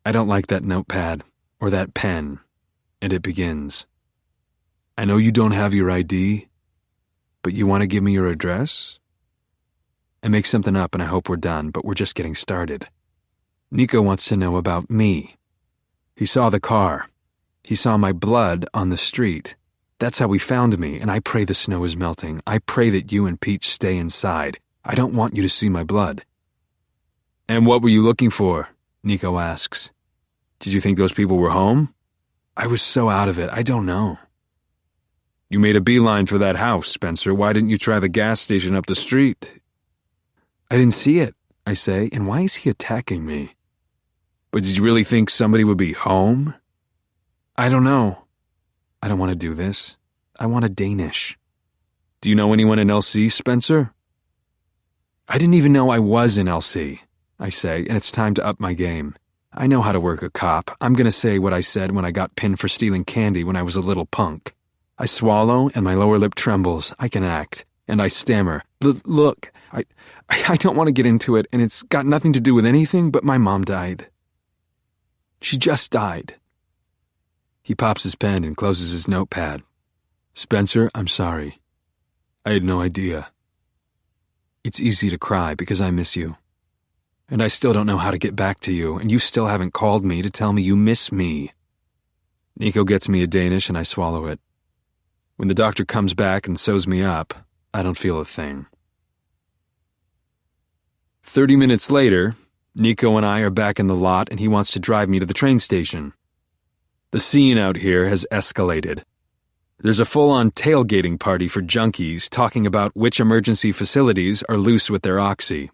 I don't like that notepad, or that pen, and it begins. I know you don't have your ID, but you want to give me your address? I make something up and I hope we're done, but we're just getting started. Nico wants to know about me. He saw the car. He saw my blood on the street. That's how he found me, and I pray the snow is melting. I pray that you and Peach stay inside. I don't want you to see my blood. And what were you looking for? Nico asks. Did you think those people were home? I was so out of it, I don't know. You made a beeline for that house, Spencer. Why didn't you try the gas station up the street? I didn't see it, I say, and why is he attacking me? But did you really think somebody would be home? I don't know. I don't want to do this. I want a Danish. Do you know anyone in LC, Spencer? I didn't even know I was in LC, I say, and it's time to up my game. I know how to work a cop. I'm going to say what I said when I got pinned for stealing candy when I was a little punk. I swallow and my lower lip trembles. I can act. And I stammer. Look, I don't want to get into it, and it's got nothing to do with anything, but my mom died. She just died. He pops his pen and closes his notepad. Spencer, I'm sorry. I had no idea. It's easy to cry because I miss you. And I still don't know how to get back to you, and you still haven't called me to tell me you miss me. Nico gets me a Danish and I swallow it. When the doctor comes back and sews me up, I don't feel a thing. 30 minutes later, Nico and I are back in the lot and he wants to drive me to the train station. The scene out here has escalated. There's a full-on tailgating party for junkies talking about which emergency facilities are loose with their oxy.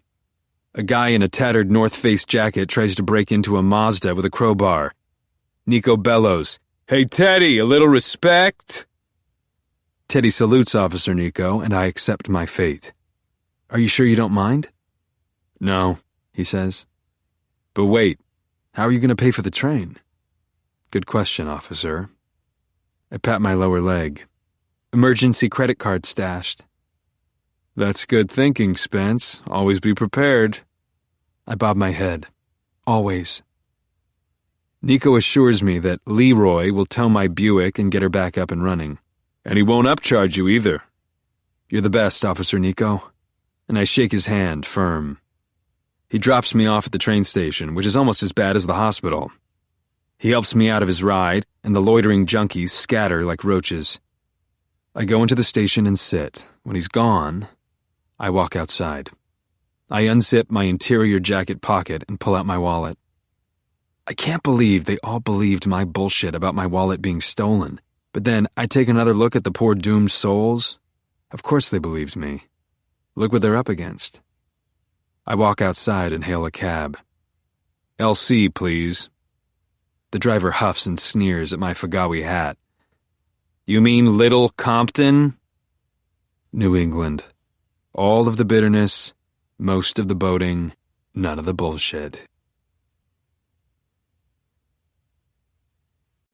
A guy in a tattered North Face jacket tries to break into a Mazda with a crowbar. Nico bellows, Hey Teddy, a little respect? Teddy salutes Officer Nico, and I accept my fate. Are you sure you don't mind? No, he says. But wait, how are you going to pay for the train? Good question, officer. I pat my lower leg. Emergency credit card stashed. That's good thinking, Spence. Always be prepared. I bob my head. Always. Nico assures me that Leroy will tow my Buick and get her back up and running. And he won't upcharge you either. You're the best, Officer Nico. And I shake his hand, firm. He drops me off at the train station, which is almost as bad as the hospital. He helps me out of his ride, and the loitering junkies scatter like roaches. I go into the station and sit. When he's gone, I walk outside. I unzip my interior jacket pocket and pull out my wallet. I can't believe they all believed my bullshit about my wallet being stolen. But then I take another look at the poor doomed souls. Of course they believed me. Look what they're up against. I walk outside and hail a cab. LC, please. The driver huffs and sneers at my Fagawi hat. You mean Little Compton? New England. All of the bitterness, most of the boating, none of the bullshit.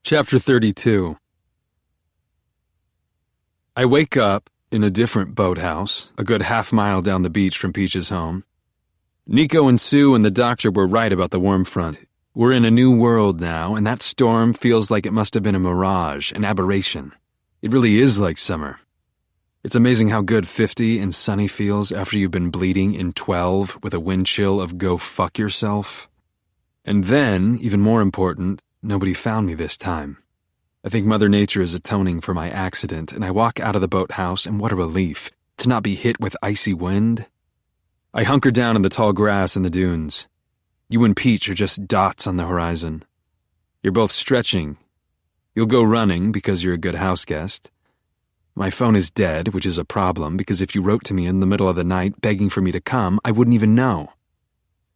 Chapter 32. I wake up in a different boathouse, a good half-mile down the beach from Peach's home. Nico and Sue and the doctor were right about the warm front. We're in a new world now, and that storm feels like it must have been a mirage, an aberration. It really is like summer. It's amazing how good 50 and sunny feels after you've been bleeding in 12 with a wind chill of go fuck yourself. And then, even more important, nobody found me this time. I think Mother Nature is atoning for my accident, and I walk out of the boathouse, and what a relief to not be hit with icy wind. I hunker down in the tall grass in the dunes. You and Peach are just dots on the horizon. You're both stretching. You'll go running because you're a good house guest. My phone is dead, which is a problem because if you wrote to me in the middle of the night begging for me to come, I wouldn't even know.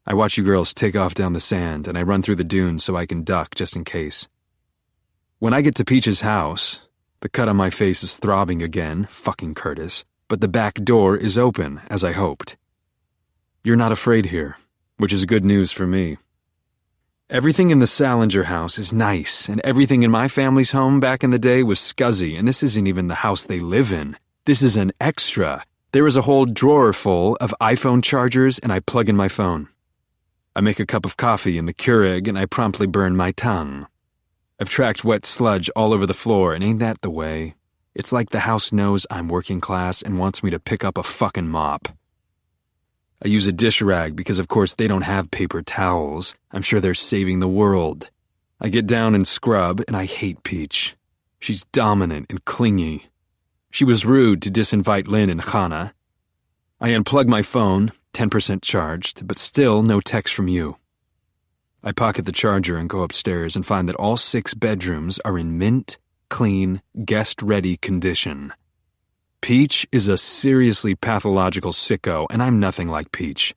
I watch you girls take off down the sand, and I run through the dunes so I can duck just in case. When I get to Peach's house, the cut on my face is throbbing again, fucking Curtis, but the back door is open, as I hoped. You're not afraid here, which is good news for me. Everything in the Salinger house is nice, and everything in my family's home back in the day was scuzzy, and this isn't even the house they live in. This is an extra. There is a whole drawer full of iPhone chargers, and I plug in my phone. I make a cup of coffee in the Keurig, and I promptly burn my tongue. I've tracked wet sludge all over the floor, and ain't that the way? It's like the house knows I'm working class and wants me to pick up a fucking mop. I use a dish rag because, of course, they don't have paper towels. I'm sure they're saving the world. I get down and scrub, and I hate Peach. She's dominant and clingy. She was rude to disinvite Lynn and Hannah. I unplug my phone, 10% charged, but still no text from you. I pocket the charger and go upstairs and find that all 6 bedrooms are in mint, clean, guest-ready condition. Peach is a seriously pathological sicko, and I'm nothing like Peach.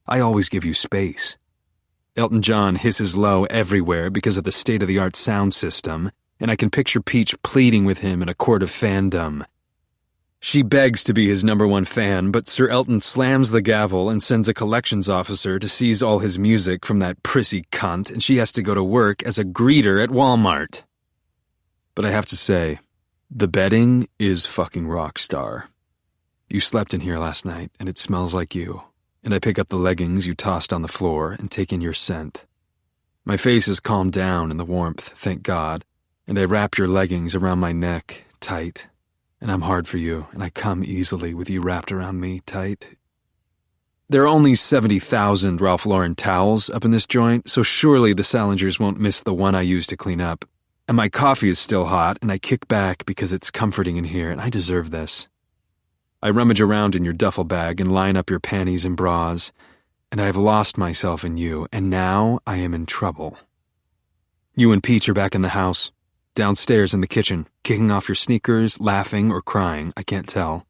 I always give you space. Elton John hisses low everywhere because of the state-of-the-art sound system, and I can picture Peach pleading with him in a court of fandom. She begs to be his #1 fan, but Sir Elton slams the gavel and sends a collections officer to seize all his music from that prissy cunt, and she has to go to work as a greeter at Walmart. But I have to say, the bedding is fucking rock star. You slept in here last night, and it smells like you, and I pick up the leggings you tossed on the floor and take in your scent. My face has calmed down in the warmth, thank God, and I wrap your leggings around my neck, tight. And I'm hard for you, and I come easily with you wrapped around me tight. There are only 70,000 Ralph Lauren towels up in this joint, so surely the Salingers won't miss the one I use to clean up. And my coffee is still hot, and I kick back because it's comforting in here, and I deserve this. I rummage around in your duffel bag and line up your panties and bras, and I have lost myself in you, and now I am in trouble. You and Peach are back in the house. Downstairs in the kitchen, kicking off your sneakers, laughing or crying, I can't tell.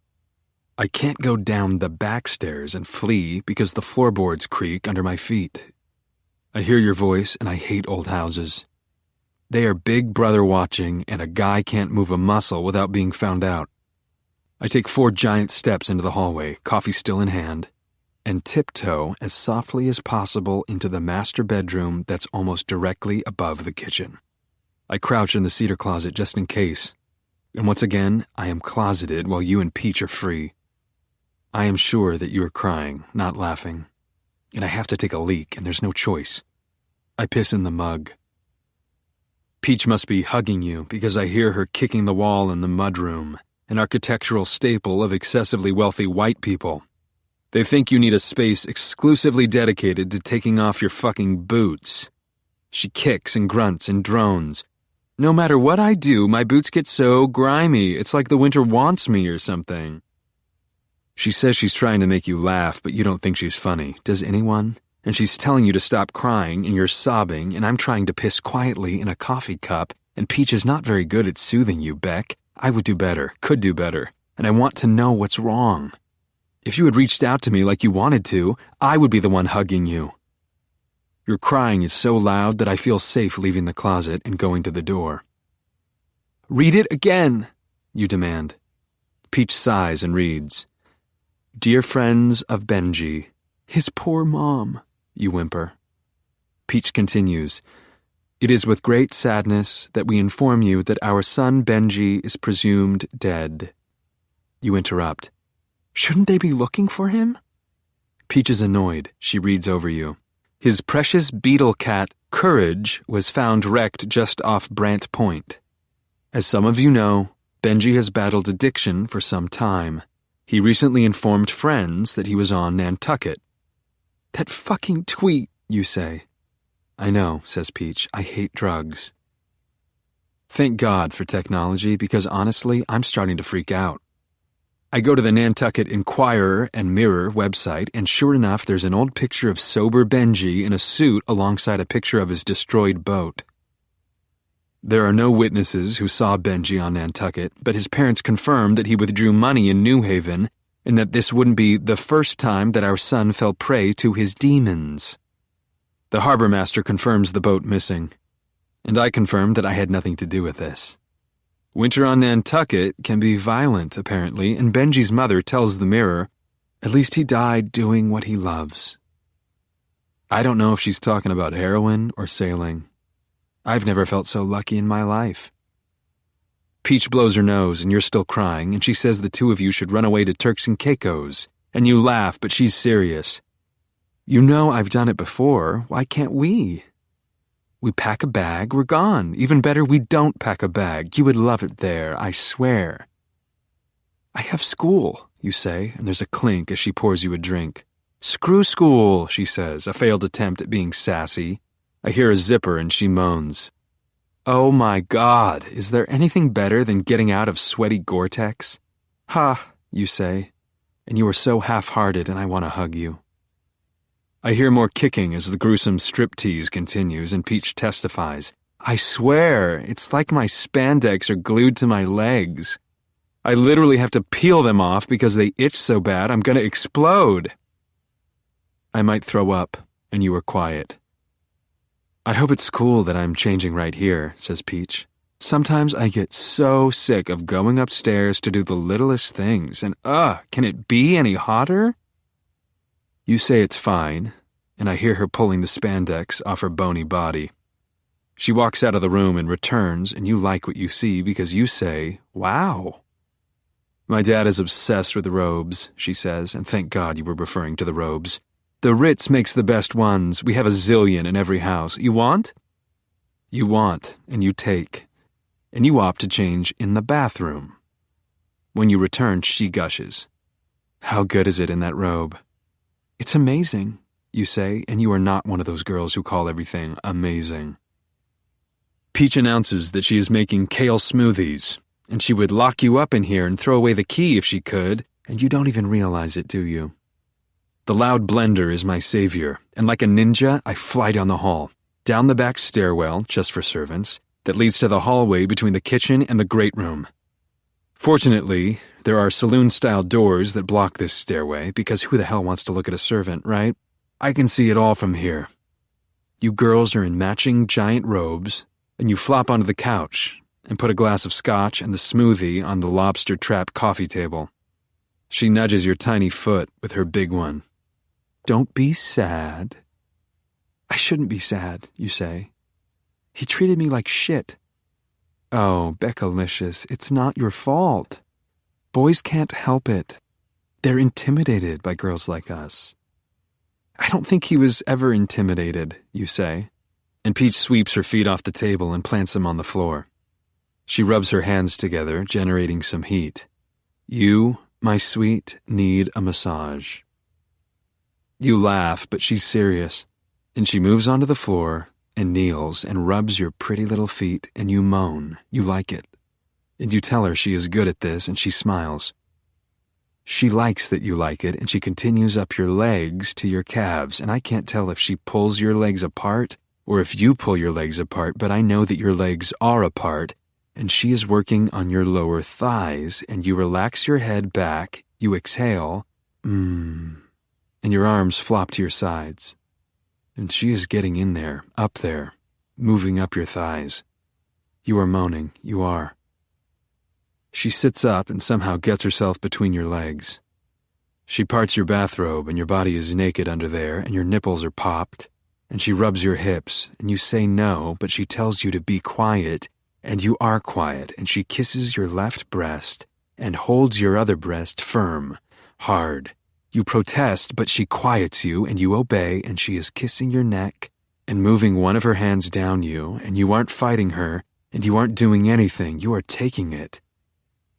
I can't go down the back stairs and flee because the floorboards creak under my feet. I hear your voice and I hate old houses. They are big brother watching and a guy can't move a muscle without being found out. I take 4 giant steps into the hallway, coffee still in hand, and tiptoe as softly as possible into the master bedroom that's almost directly above the kitchen. I crouch in the cedar closet just in case, and once again, I am closeted while you and Peach are free. I am sure that you are crying, not laughing, and I have to take a leak, and there's no choice. I piss in the mug. Peach must be hugging you because I hear her kicking the wall in the mudroom, an architectural staple of excessively wealthy white people. They think you need a space exclusively dedicated to taking off your fucking boots. She kicks and grunts and drones. No matter what I do, my boots get so grimy, it's like the winter wants me or something. She says she's trying to make you laugh, but you don't think she's funny. Does anyone? And she's telling you to stop crying, and you're sobbing, and I'm trying to piss quietly in a coffee cup, and Peach is not very good at soothing you, Beck. I would do better, could do better, and I want to know what's wrong. If you had reached out to me like you wanted to, I would be the one hugging you. Your crying is so loud that I feel safe leaving the closet and going to the door. Read it again, you demand. Peach sighs and reads. Dear friends of Benji, his poor mom, you whimper. Peach continues. It is with great sadness that we inform you that our son Benji is presumed dead. You interrupt. Shouldn't they be looking for him? Peach is annoyed. She reads over you. His precious beetle cat, Courage, was found wrecked just off Brant Point. As some of you know, Benji has battled addiction for some time. He recently informed friends that he was on Nantucket. That fucking tweet, you say. I know, says Peach. I hate drugs. Thank God for technology, because honestly, I'm starting to freak out. I go to the Nantucket Inquirer and Mirror website, and sure enough, there's an old picture of sober Benji in a suit alongside a picture of his destroyed boat. There are no witnesses who saw Benji on Nantucket, but his parents confirmed that he withdrew money in New Haven, and that this wouldn't be the first time that our son fell prey to his demons. The harbor master confirms the boat missing, and I confirm that I had nothing to do with this. Winter on Nantucket can be violent, apparently, and Benji's mother tells the Mirror, at least he died doing what he loves. I don't know if she's talking about heroin or sailing. I've never felt so lucky in my life. Peach blows her nose, and you're still crying, and she says the two of you should run away to Turks and Caicos, and you laugh, but she's serious. You know I've done it before. Why can't we? We pack a bag, we're gone. Even better, we don't pack a bag. You would love it there, I swear. I have school, you say, and there's a clink as she pours you a drink. Screw school, she says, a failed attempt at being sassy. I hear a zipper and she moans. Oh my God, is there anything better than getting out of sweaty Gore-Tex? Ha, you say, and you are so half-hearted and I want to hug you. I hear more kicking as the gruesome striptease continues, and Peach testifies. I swear, it's like my spandex are glued to my legs. I literally have to peel them off because they itch so bad I'm going to explode. I might throw up, and you are quiet. I hope it's cool that I'm changing right here, says Peach. Sometimes I get so sick of going upstairs to do the littlest things, and can it be any hotter? You say it's fine, and I hear her pulling the spandex off her bony body. She walks out of the room and returns, and you like what you see because you say, wow. My dad is obsessed with robes, she says, and thank God you were referring to the robes. The Ritz makes the best ones. We have a zillion in every house. You want? You want, and you take. And you opt to change in the bathroom. When you return, she gushes. How good is it in that robe? It's amazing, you say, and you are not one of those girls who call everything amazing. Peach announces that she is making kale smoothies, and she would lock you up in here and throw away the key if she could, and you don't even realize it, do you? The loud blender is my savior, and like a ninja, I fly down the hall, down the back stairwell, just for servants, that leads to the hallway between the kitchen and the great room. Fortunately, there are saloon-style doors that block this stairway, because who the hell wants to look at a servant, right? I can see it all from here. You girls are in matching giant robes, and you flop onto the couch and put a glass of scotch and the smoothie on the lobster trap coffee table. She nudges your tiny foot with her big one. Don't be sad. I shouldn't be sad, you say. He treated me like shit. Oh, Beckalicious, it's not your fault. Boys can't help it. They're intimidated by girls like us. I don't think he was ever intimidated, you say. And Peach sweeps her feet off the table and plants them on the floor. She rubs her hands together, generating some heat. You, my sweet, need a massage. You laugh, but she's serious. And she moves onto the floor and kneels and rubs your pretty little feet, and you moan. You like it. And you tell her she is good at this, and she smiles. She likes that you like it, and she continues up your legs to your calves, and I can't tell if she pulls your legs apart or if you pull your legs apart, but I know that your legs are apart, and she is working on your lower thighs, and you relax your head back, you exhale, and your arms flop to your sides. And she is getting in there, up there, moving up your thighs. You are moaning, you are. She sits up and somehow gets herself between your legs. She parts your bathrobe and your body is naked under there and your nipples are popped, and she rubs your hips, and you say no, but she tells you to be quiet, and you are quiet, and she kisses your left breast and holds your other breast firm, hard. You protest, but she quiets you, and you obey, and she is kissing your neck and moving one of her hands down you, and you aren't fighting her, and you aren't doing anything. You are taking it.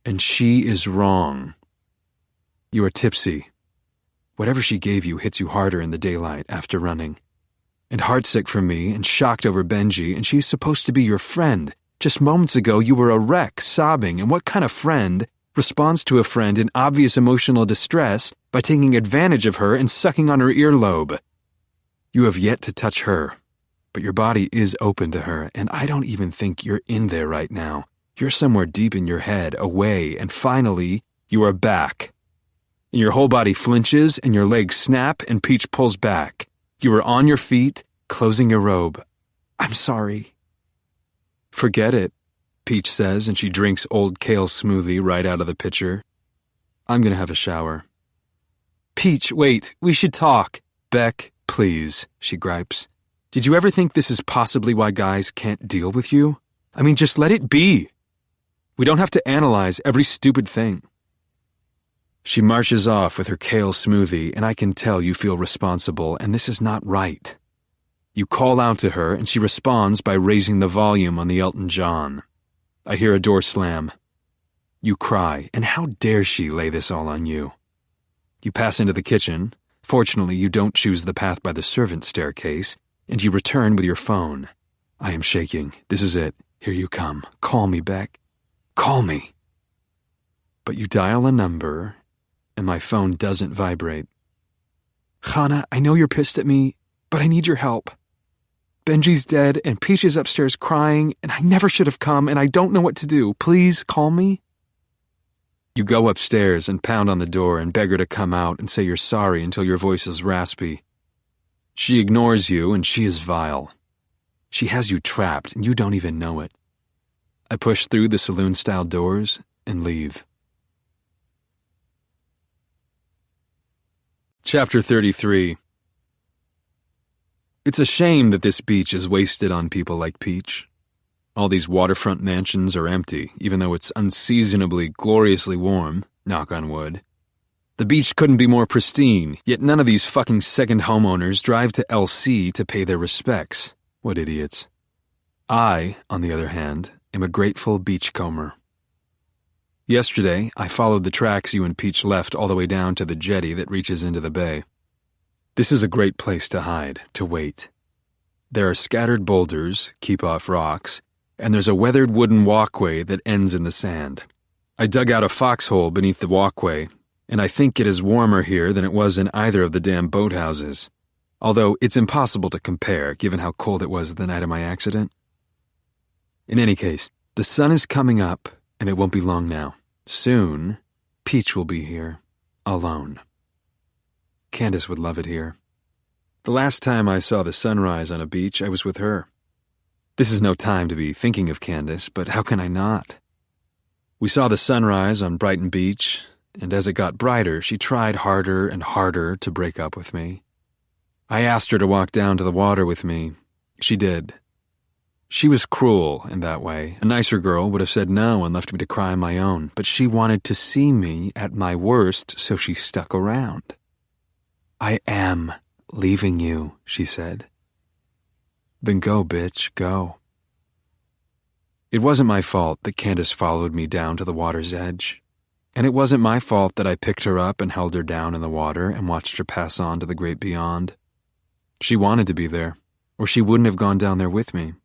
And she is wrong. You are tipsy. Whatever she gave you hits you harder in the daylight after running. And heartsick for me, and shocked over Benji, and she's supposed to be your friend. Just moments ago, you were a wreck, sobbing, and what kind of friend responds to a friend in obvious emotional distress by taking advantage of her and sucking on her earlobe? You have yet to touch her, but your body is open to her, and I don't even think you're in there right now. You're somewhere deep in your head, away, and finally, you are back. And your whole body flinches, and your legs snap, and Peach pulls back. You are on your feet, closing your robe. I'm sorry. Forget it, Peach says, and she drinks Old Kale smoothie right out of the pitcher. I'm gonna have a shower. Peach, wait, we should talk. Beck, please, she gripes. Did you ever think this is possibly why guys can't deal with you? I mean, just let it be. We don't have to analyze every stupid thing. She marches off with her kale smoothie, and I can tell you feel responsible, and this is not right. You call out to her, and she responds by raising the volume on the Elton John. I hear a door slam. You cry, and how dare she lay this all on you? You pass into the kitchen. Fortunately, you don't choose the path by the servant staircase, and you return with your phone. I am shaking. This is it. Here you come. Call me, Beck. Call me. But you dial a number, and my phone doesn't vibrate. Hannah, I know you're pissed at me, but I need your help. Benji's dead, and Peach is upstairs crying, and I never should have come, and I don't know what to do. Please call me. You go upstairs and pound on the door and beg her to come out and say you're sorry until your voice is raspy. She ignores you, and she is vile. She has you trapped, and you don't even know it. I push through the saloon-style doors and leave. Chapter 33. It's a shame that this beach is wasted on people like Peach. All these waterfront mansions are empty, even though it's unseasonably gloriously warm, knock on wood. The beach couldn't be more pristine, yet none of these fucking second homeowners drive to LC to pay their respects. What idiots. I, on the other hand, am a grateful beachcomber. Yesterday, I followed the tracks you and Peach left all the way down to the jetty that reaches into the bay. This is a great place to hide, to wait. There are scattered boulders, keep off rocks, and there's a weathered wooden walkway that ends in the sand. I dug out a foxhole beneath the walkway, and I think it is warmer here than it was in either of the damn boathouses, although it's impossible to compare given how cold it was the night of my accident. In any case, the sun is coming up, and it won't be long now. Soon, Peach will be here, alone. Candace would love it here. The last time I saw the sunrise on a beach, I was with her. This is no time to be thinking of Candace, but how can I not? We saw the sunrise on Brighton Beach, and as it got brighter, she tried harder and harder to break up with me. I asked her to walk down to the water with me. She did. She was cruel in that way. A nicer girl would have said no and left me to cry on my own, but she wanted to see me at my worst, so she stuck around. I am leaving you, she said. Then go, bitch, go. It wasn't my fault that Candace followed me down to the water's edge. And it wasn't my fault that I picked her up and held her down in the water and watched her pass on to the great beyond. She wanted to be there, or she wouldn't have gone down there with me.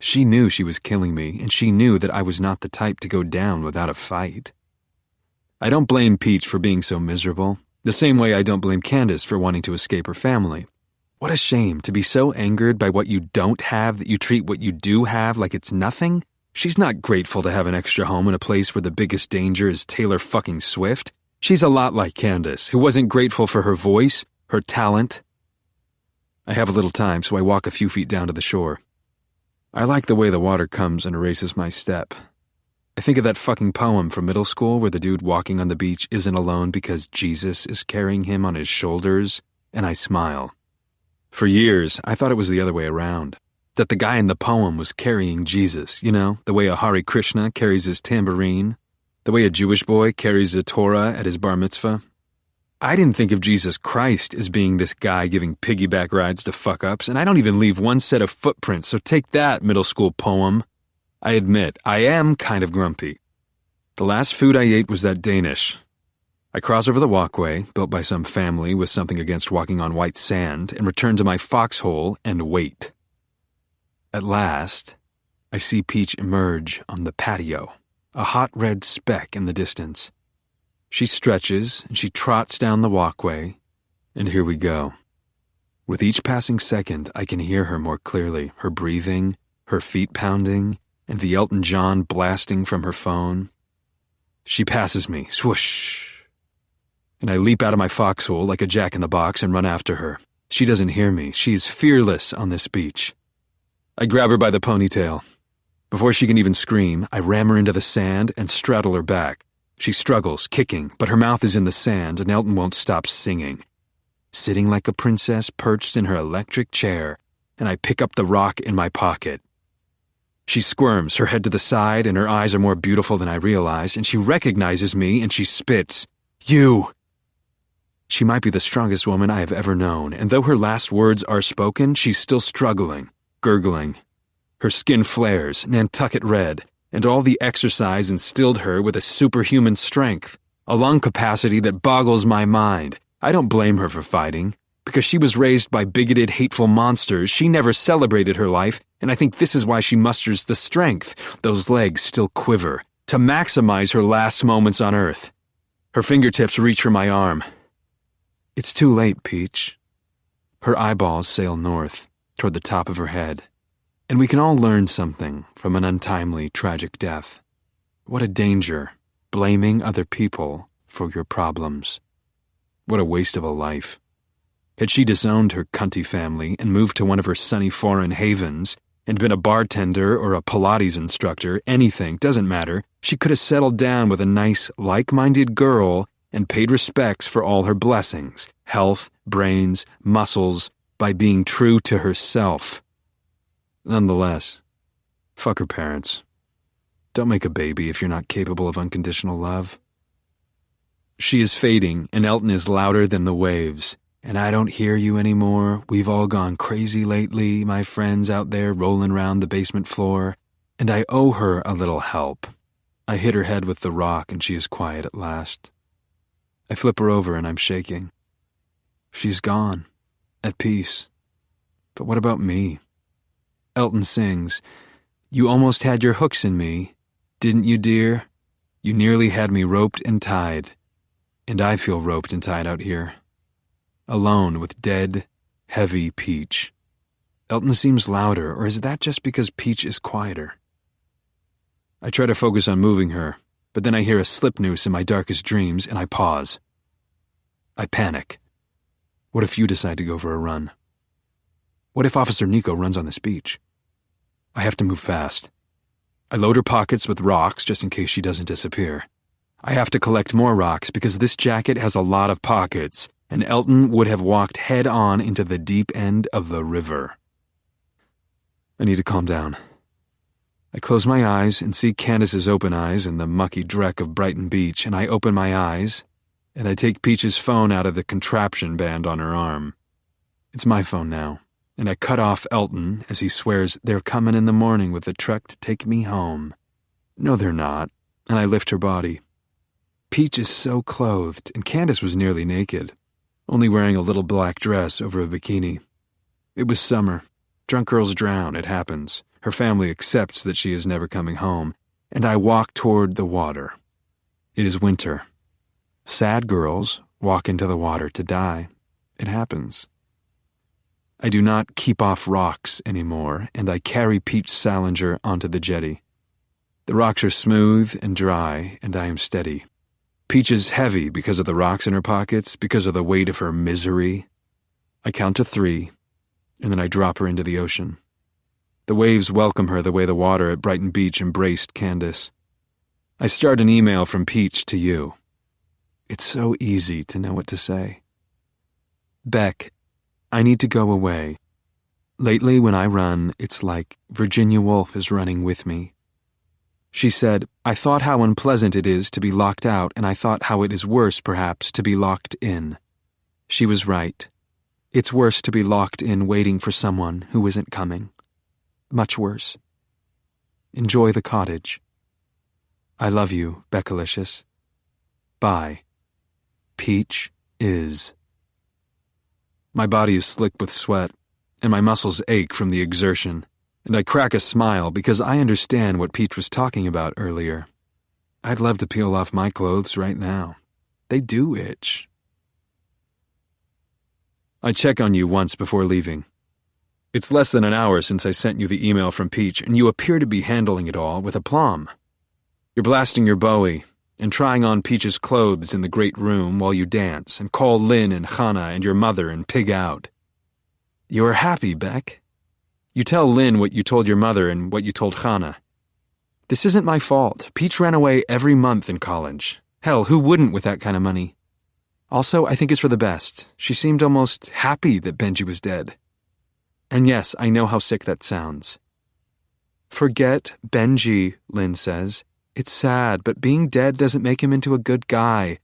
She knew she was killing me, and she knew that I was not the type to go down without a fight. I don't blame Peach for being so miserable, the same way I don't blame Candace for wanting to escape her family. What a shame to be so angered by what you don't have that you treat what you do have like it's nothing. She's not grateful to have an extra home in a place where the biggest danger is Taylor fucking Swift. She's a lot like Candace, who wasn't grateful for her voice, her talent. I have a little time, so I walk a few feet down to the shore. I like the way the water comes and erases my step. I think of that fucking poem from middle school where the dude walking on the beach isn't alone because Jesus is carrying him on his shoulders, and I smile. For years, I thought it was the other way around. That the guy in the poem was carrying Jesus, you know, the way a Hare Krishna carries his tambourine, the way a Jewish boy carries a Torah at his bar mitzvah. I didn't think of Jesus Christ as being this guy giving piggyback rides to fuck-ups, and I don't even leave one set of footprints, so take that, middle school poem. I admit, I am kind of grumpy. The last food I ate was that Danish. I cross over the walkway, built by some family with something against walking on white sand, and return to my foxhole and wait. At last, I see Peach emerge on the patio, a hot red speck in the distance. She stretches and she trots down the walkway, and here we go. With each passing second, I can hear her more clearly, her breathing, her feet pounding, and the Elton John blasting from her phone. She passes me, swoosh, and I leap out of my foxhole like a jack-in-the-box and run after her. She doesn't hear me. She is fearless on this beach. I grab her by the ponytail. Before she can even scream, I ram her into the sand and straddle her back. She struggles, kicking, but her mouth is in the sand and Elton won't stop singing. Sitting like a princess perched in her electric chair, and I pick up the rock in my pocket. She squirms, her head to the side, and her eyes are more beautiful than I realize, and she recognizes me and she spits, "You!" She might be the strongest woman I have ever known, and though her last words are spoken, she's still struggling, gurgling. Her skin flares, Nantucket red, and all the exercise instilled her with a superhuman strength, a lung capacity that boggles my mind. I don't blame her for fighting. Because she was raised by bigoted, hateful monsters, she never celebrated her life, and I think this is why she musters the strength, those legs still quiver, to maximize her last moments on Earth. Her fingertips reach for my arm. It's too late, Peach. Her eyeballs sail north, toward the top of her head. And we can all learn something from an untimely, tragic death. What a danger, blaming other people for your problems. What a waste of a life. Had she disowned her cunty family and moved to one of her sunny foreign havens and been a bartender or a Pilates instructor, anything, doesn't matter, she could have settled down with a nice, like-minded girl and paid respects for all her blessings, health, brains, muscles, by being true to herself. Nonetheless, fuck her parents. Don't make a baby if you're not capable of unconditional love. She is fading, and Elton is louder than the waves. And I don't hear you anymore. We've all gone crazy lately, my friends out there rolling around the basement floor. And I owe her a little help. I hit her head with the rock, and she is quiet at last. I flip her over, and I'm shaking. She's gone, at peace. But what about me? Elton sings, "You almost had your hooks in me, didn't you, dear? You nearly had me roped and tied. And I feel roped and tied out here. Alone with dead, heavy Peach." Elton seems louder, or is that just because Peach is quieter? I try to focus on moving her, but then I hear a slip noose in my darkest dreams, and I pause. I panic. What if you decide to go for a run? What if Officer Nico runs on this beach? I have to move fast. I load her pockets with rocks just in case she doesn't disappear. I have to collect more rocks because this jacket has a lot of pockets, and Elton would have walked head-on into the deep end of the river. I need to calm down. I close my eyes and see Candace's open eyes in the mucky dreck of Brighton Beach, and I open my eyes, and I take Peach's phone out of the contraption band on her arm. It's my phone now, and I cut off Elton as he swears they're coming in the morning with the truck to take me home. No, they're not, and I lift her body. Peach is so clothed, and Candace was nearly naked, only wearing a little black dress over a bikini. It was summer. Drunk girls drown, it happens. Her family accepts that she is never coming home, and I walk toward the water. It is winter. Sad girls walk into the water to die. It happens. I do not keep off rocks anymore, and I carry Peach Salinger onto the jetty. The rocks are smooth and dry, and I am steady. Peach is heavy because of the rocks in her pockets, because of the weight of her misery. I count to 3, and then I drop her into the ocean. The waves welcome her the way the water at Brighton Beach embraced Candace. I start an email from Peach to you. It's so easy to know what to say. Beck, I need to go away. Lately when I run, it's like Virginia Woolf is running with me. She said, "I thought how unpleasant it is to be locked out, and I thought how it is worse, perhaps, to be locked in." She was right. It's worse to be locked in waiting for someone who isn't coming. Much worse. Enjoy the cottage. I love you, Beckalicious. Bye. Peach is. My body is slick with sweat, and my muscles ache from the exertion, and I crack a smile because I understand what Peach was talking about earlier. I'd love to peel off my clothes right now. They do itch. I check on you once before leaving. It's less than an hour since I sent you the email from Peach, and you appear to be handling it all with aplomb. You're blasting your Bowie and trying on Peach's clothes in the great room while you dance and call Lynn and Hannah and your mother and pig out. You are happy, Beck. You tell Lynn what you told your mother and what you told Hannah. This isn't my fault. Peach ran away every month in college. Hell, who wouldn't with that kind of money? Also, I think it's for the best. She seemed almost happy that Benji was dead. And yes, I know how sick that sounds. Forget Benji, Lynn says. It's sad, but being dead doesn't make him into a good guy.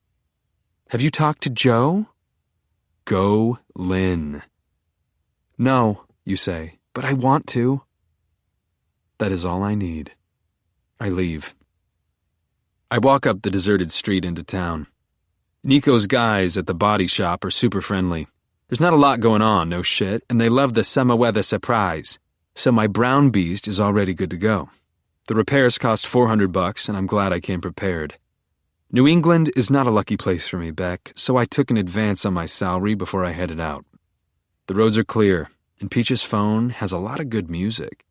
Have you talked to Joe? Go, Lynn. No, you say, but I want to. That is all I need. I leave. I walk up the deserted street into town. Nico's guys at the body shop are super friendly. There's not a lot going on, no shit, and they love the summer weather surprise, so my brown beast is already good to go. The repairs cost $400, and I'm glad I came prepared. New England is not a lucky place for me, Beck, so I took an advance on my salary before I headed out. The roads are clear, and Peach's phone has a lot of good music.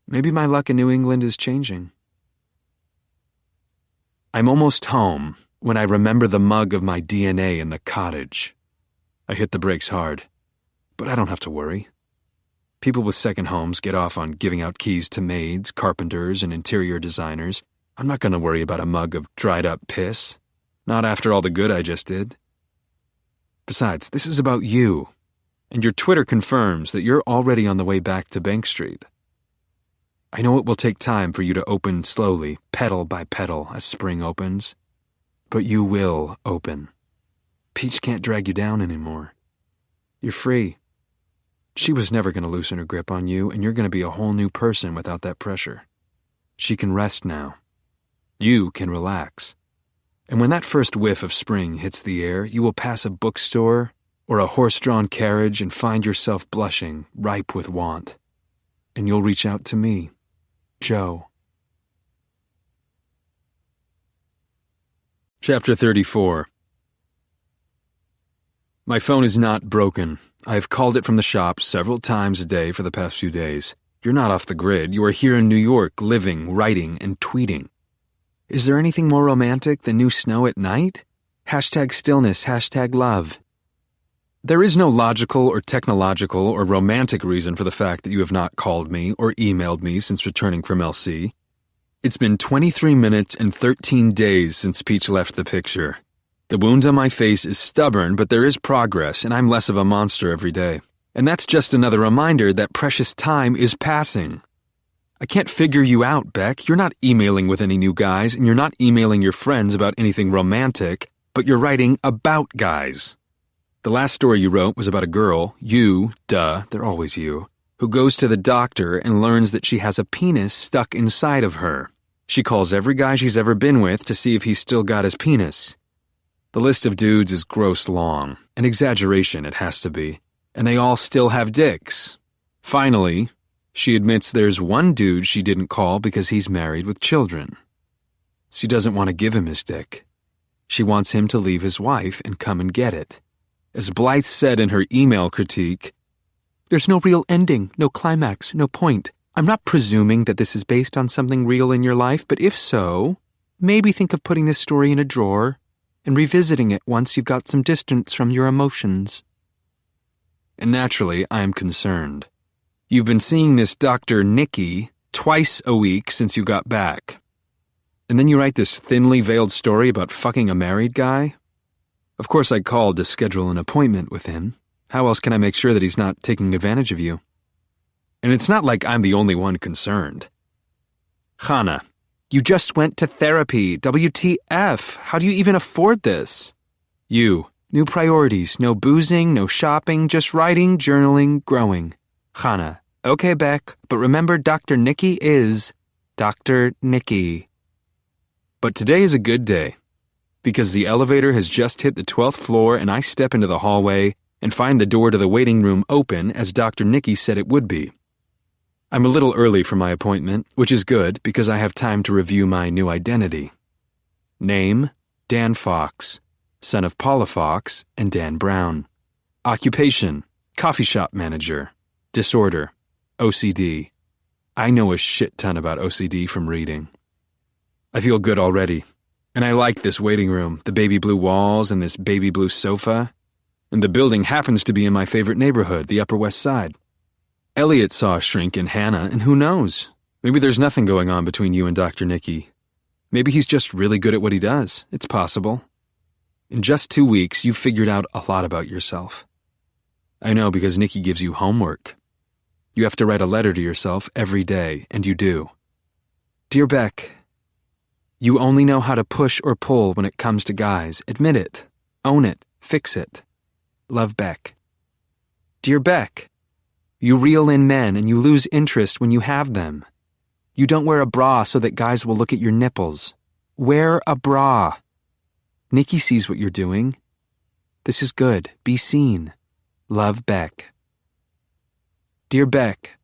Maybe my luck in New England is changing. I'm almost home when I remember the mug of my DNA in the cottage. I hit the brakes hard, but I don't have to worry. People with second homes get off on giving out keys to maids, carpenters, and interior designers. I'm not going to worry about a mug of dried-up piss. Not after all the good I just did. Besides, this is about you, and your Twitter confirms that you're already on the way back to Bank Street. I know it will take time for you to open slowly, petal by petal, as spring opens. But you will open. Peach can't drag you down anymore. You're free. She was never going to loosen her grip on you, and you're going to be a whole new person without that pressure. She can rest now. You can relax. And when that first whiff of spring hits the air, you will pass a bookstore or a horse-drawn carriage and find yourself blushing, ripe with want. And you'll reach out to me, Joe. Chapter 34. My phone is not broken. I have called it from the shop several times a day for the past few days. You're not off the grid. You are here in New York, living, writing, and tweeting. Is there anything more romantic than new snow at night? Hashtag stillness, hashtag love. There is no logical or technological or romantic reason for the fact that you have not called me or emailed me since returning from LC. It's been 23 minutes and 13 days since Peach left the picture. The wound on my face is stubborn, but there is progress, and I'm less of a monster every day. And that's just another reminder that precious time is passing. I can't figure you out, Beck. You're not emailing with any new guys, and you're not emailing your friends about anything romantic, but you're writing about guys. The last story you wrote was about a girl, you, duh, they're always you, who goes to the doctor and learns that she has a penis stuck inside of her. She calls every guy she's ever been with to see if he's still got his penis. The list of dudes is gross long, an exaggeration it has to be, and they all still have dicks. Finally, she admits there's one dude she didn't call because he's married with children. She doesn't want to give him his dick. She wants him to leave his wife and come and get it. As Blythe said in her email critique, "There's no real ending, no climax, no point. I'm not presuming that this is based on something real in your life, but if so, maybe think of putting this story in a drawer and revisiting it once you've got some distance from your emotions." And naturally, I am concerned. You've been seeing this Dr. Nikki twice a week since you got back. And then you write this thinly veiled story about fucking a married guy? Of course I called to schedule an appointment with him. How else can I make sure that he's not taking advantage of you? And it's not like I'm the only one concerned. Hannah, You just went to therapy. WTF? How do you even afford this? You. New priorities. No boozing, no shopping, just writing, journaling, growing. Hannah. Okay, Beck, but remember Dr. Nikki is Dr. Nikki. But today is a good day, because the elevator has just hit the 12th floor and I step into the hallway and find the door to the waiting room open as Dr. Nikki said it would be. I'm a little early for my appointment, which is good because I have time to review my new identity. Name, Dan Fox, son of Paula Fox and Dan Brown. Occupation, coffee shop manager. Disorder, OCD. I know a shit ton about OCD from reading. I feel good already, and I like this waiting room, the baby blue walls and this baby blue sofa, and the building happens to be in my favorite neighborhood, the Upper West Side. Elliot saw a shrink in Hannah, and who knows? Maybe there's nothing going on between you and Dr. Nikki. Maybe he's just really good at what he does. It's possible. In just 2 weeks, you've figured out a lot about yourself. I know because Nikki gives you homework. You have to write a letter to yourself every day, and you do. Dear Beck, you only know how to push or pull when it comes to guys. Admit it. Own it. Fix it. Love, Beck. Dear Beck, you reel in men and you lose interest when you have them. You don't wear a bra so that guys will look at your nipples. Wear a bra. Nikki sees what you're doing. This is good. Be seen. Love, Beck. Dear Beck,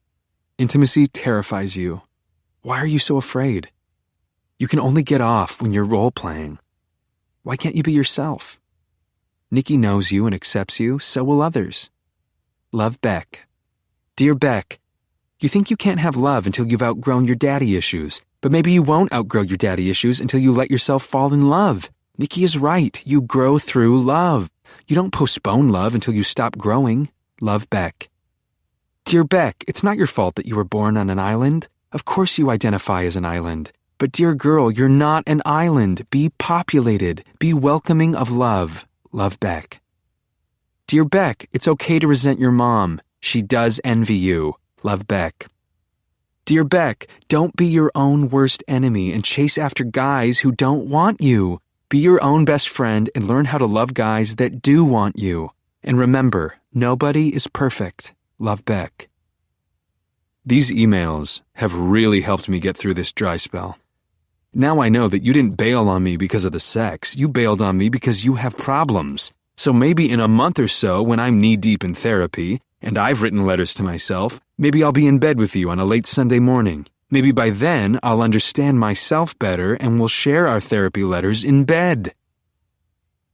intimacy terrifies you. Why are you so afraid? You can only get off when you're role-playing. Why can't you be yourself? Nikki knows you and accepts you, so will others. Love, Beck. Dear Beck, you think you can't have love until you've outgrown your daddy issues, but maybe you won't outgrow your daddy issues until you let yourself fall in love. Nikki is right. You grow through love. You don't postpone love until you stop growing. Love, Beck. Dear Beck, it's not your fault that you were born on an island. Of course you identify as an island. But dear girl, you're not an island. Be populated. Be welcoming of love. Love, Beck. Dear Beck, it's okay to resent your mom. She does envy you. Love, Beck. Dear Beck, don't be your own worst enemy and chase after guys who don't want you. Be your own best friend and learn how to love guys that do want you. And remember, nobody is perfect. Love, Beck. These emails have really helped me get through this dry spell. Now I know that you didn't bail on me because of the sex. You bailed on me because you have problems. So maybe in a month or so, when I'm knee-deep in therapy, and I've written letters to myself, maybe I'll be in bed with you on a late Sunday morning. Maybe by then, I'll understand myself better and we'll share our therapy letters in bed.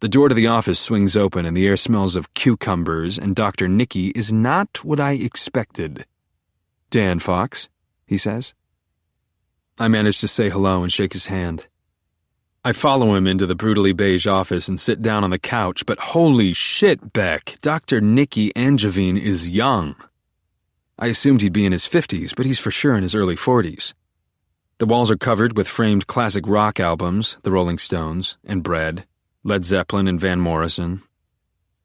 The door to the office swings open and the air smells of cucumbers, and Dr. Nikki is not what I expected. Dan Fox, he says. I manage to say hello and shake his hand. I follow him into the brutally beige office and sit down on the couch, but holy shit, Beck, Dr. Nikki Angevine is young. I assumed he'd be in his 50s, but he's for sure in his early 40s. The walls are covered with framed classic rock albums, the Rolling Stones, and Bread, Led Zeppelin and Van Morrison.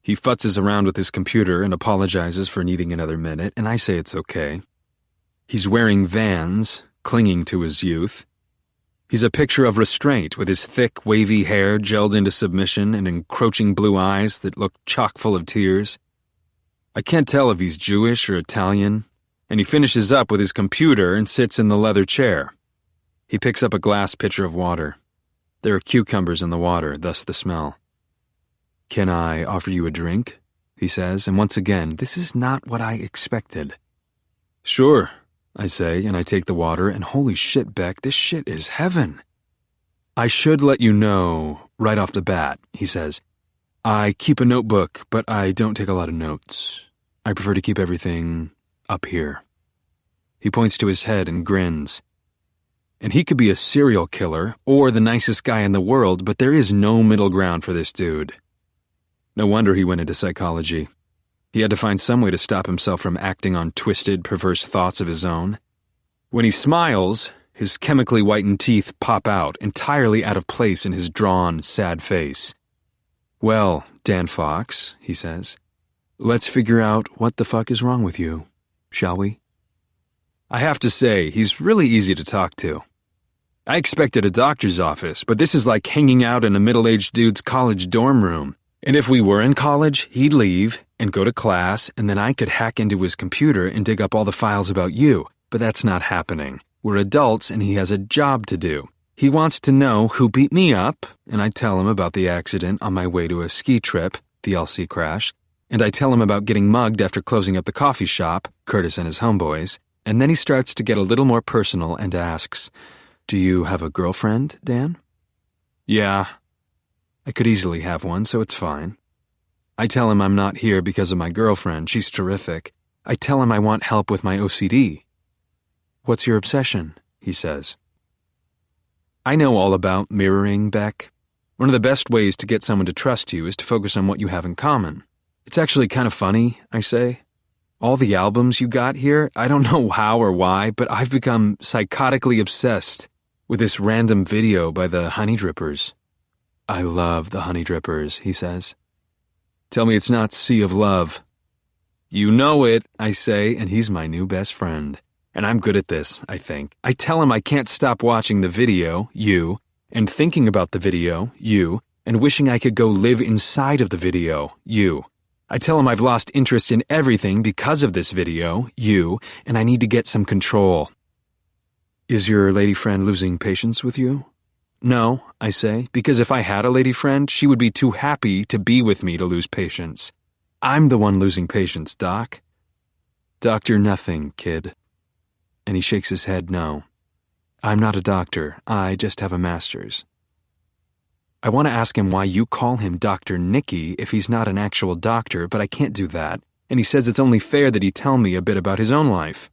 He futzes around with his computer and apologizes for needing another minute, and I say it's okay. He's wearing Vans, clinging to his youth. He's a picture of restraint with his thick, wavy hair gelled into submission and encroaching blue eyes that look chock full of tears. I can't tell if he's Jewish or Italian, and he finishes up with his computer and sits in the leather chair. He picks up a glass pitcher of water. There are cucumbers in the water, thus the smell. Can I offer you a drink? He says, and once again, this is not what I expected. Sure, I say, and I take the water, and holy shit, Beck, this shit is heaven. I should let you know right off the bat, he says. I keep a notebook, but I don't take a lot of notes. I prefer to keep everything up here. He points to his head and grins. And he could be a serial killer or the nicest guy in the world, but there is no middle ground for this dude. No wonder he went into psychology. He had to find some way to stop himself from acting on twisted, perverse thoughts of his own. When he smiles, his chemically whitened teeth pop out, entirely out of place in his drawn, sad face. Well, Dan Fox, he says, let's figure out what the fuck is wrong with you, shall we? I have to say, he's really easy to talk to. I expected a doctor's office, but this is like hanging out in a middle-aged dude's college dorm room. And if we were in college, he'd leave and go to class, and then I could hack into his computer and dig up all the files about you. But that's not happening. We're adults, and he has a job to do. He wants to know who beat me up, and I tell him about the accident on my way to a ski trip, the LC crash, and I tell him about getting mugged after closing up the coffee shop, Curtis and his homeboys, and then he starts to get a little more personal and asks, "Do you have a girlfriend, Dan?" "Yeah. I could easily have one, so it's fine." I tell him I'm not here because of my girlfriend. She's terrific. I tell him I want help with my OCD. "What's your obsession?" he says. I know all about mirroring, Beck. One of the best ways to get someone to trust you is to focus on what you have in common. It's actually kind of funny, I say. All the albums you got here, I don't know how or why, but I've become psychotically obsessed with this random video by the Honey Drippers. "I love the Honey Drippers," he says. "Tell me it's not Sea of Love." "You know it," I say, and he's my new best friend. And I'm good at this, I think. I tell him I can't stop watching the video, you, and thinking about the video, you, and wishing I could go live inside of the video, you. I tell him I've lost interest in everything because of this video, you, and I need to get some control. "Is your lady friend losing patience with you?" "No," I say, because if I had a lady friend, she would be too happy to be with me to lose patience. I'm the one losing patience, Doc. "Doctor nothing, kid." And he shakes his head no. "I'm not a doctor. I just have a master's." I want to ask him why you call him Dr. Nicky if he's not an actual doctor, but I can't do that, and he says it's only fair that he tell me a bit about his own life.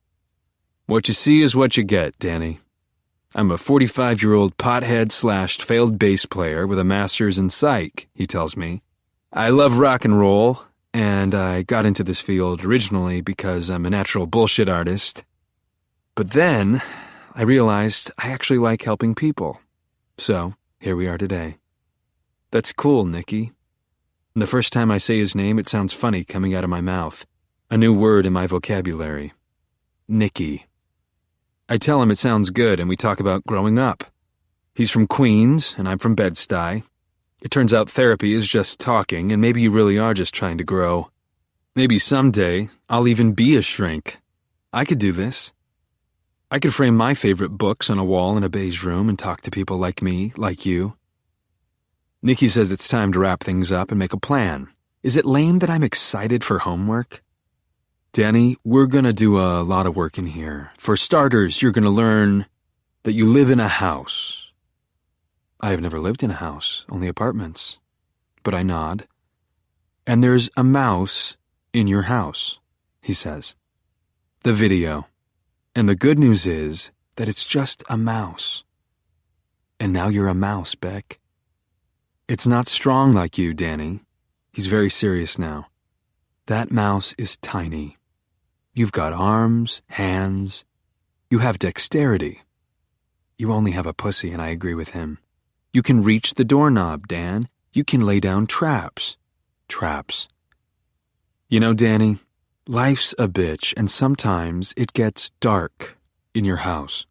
"What you see is what you get, Danny. I'm a 45-year-old pothead/failed bass player with a master's in psych," he tells me. "I love rock and roll, and I got into this field originally because I'm a natural bullshit artist. But then I realized I actually like helping people. So here we are today." "That's cool, Nicky." And the first time I say his name, it sounds funny coming out of my mouth. A new word in my vocabulary. Nicky. I tell him it sounds good, and we talk about growing up. He's from Queens, and I'm from Bed-Stuy. It turns out therapy is just talking, and maybe you really are just trying to grow. Maybe someday I'll even be a shrink. I could do this. I could frame my favorite books on a wall in a beige room and talk to people like me, like you. Nicky says it's time to wrap things up and make a plan. Is it lame that I'm excited for homework? "Danny, we're gonna do a lot of work in here. For starters, you're gonna learn that you live in a house." I have never lived in a house, only apartments. But I nod. "And there's a mouse in your house," he says. "The video. And the good news is that it's just a mouse. And now you're a mouse, Beck. It's not strong like you, Danny." He's very serious now. "That mouse is tiny. You've got arms, hands. You have dexterity. You only have a pussy," and I agree with him. "You can reach the doorknob, Dan. You can lay down traps." Traps. "You know, Danny, life's a bitch, and sometimes it gets dark in your house."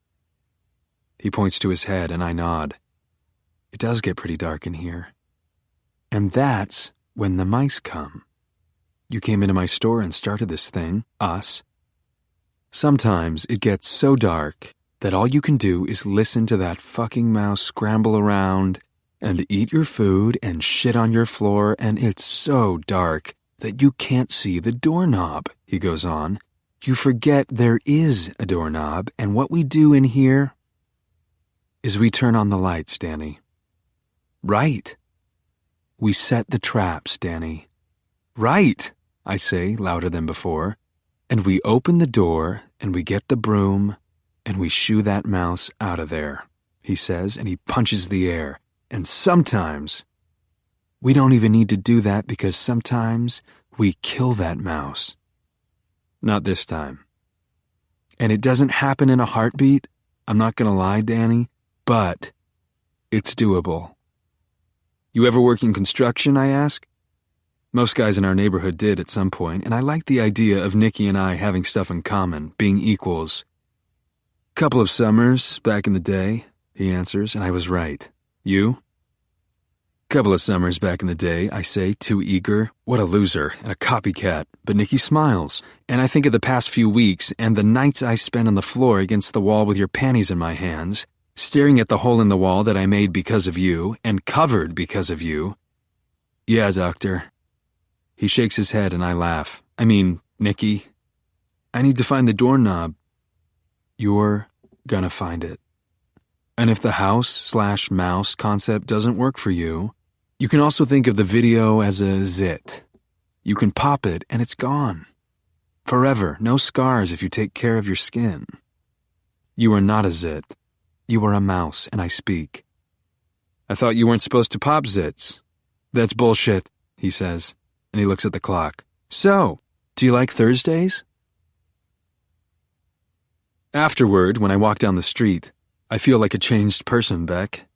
He points to his head, and I nod. It does get pretty dark in here. "And that's when the mice come. You came into my store and started this thing, us. Sometimes it gets so dark that all you can do is listen to that fucking mouse scramble around and eat your food and shit on your floor, and it's so dark that you can't see the doorknob," he goes on. "You forget there is a doorknob, and what we do in here is we turn on the lights, Danny." "Right. We set the traps, Danny." "Right," I say louder than before. "And we open the door, and we get the broom, and we shoo that mouse out of there," he says, and he punches the air. "And sometimes we don't even need to do that because sometimes we kill that mouse." Not this time. And it doesn't happen in a heartbeat, I'm not gonna lie, Danny, but it's doable. "You ever work in construction?" I ask. Most guys in our neighborhood did at some point, and I liked the idea of Nicky and I having stuff in common, being equals. Couple of summers back in the day, he answers, and I was right. You? Couple of summers back in the day, I say, too eager. What a loser, and a copycat. But Nikki smiles, and I think of the past few weeks and the nights I spent on the floor against the wall with your panties in my hands, staring at the hole in the wall that I made because of you, and covered because of you. Yeah, doctor. He shakes his head and I laugh. I mean, Nikki, I need to find the doorknob. You're gonna find it. And if the house/mouse concept doesn't work for you, you can also think of the video as a zit. You can pop it and it's gone. Forever, no scars if you take care of your skin. You are not a zit. You are a mouse, and I speak. I thought you weren't supposed to pop zits. That's bullshit, he says, and he looks at the clock. So, do you like Thursdays? Afterward, when I walk down the street, I feel like a changed person, Beck.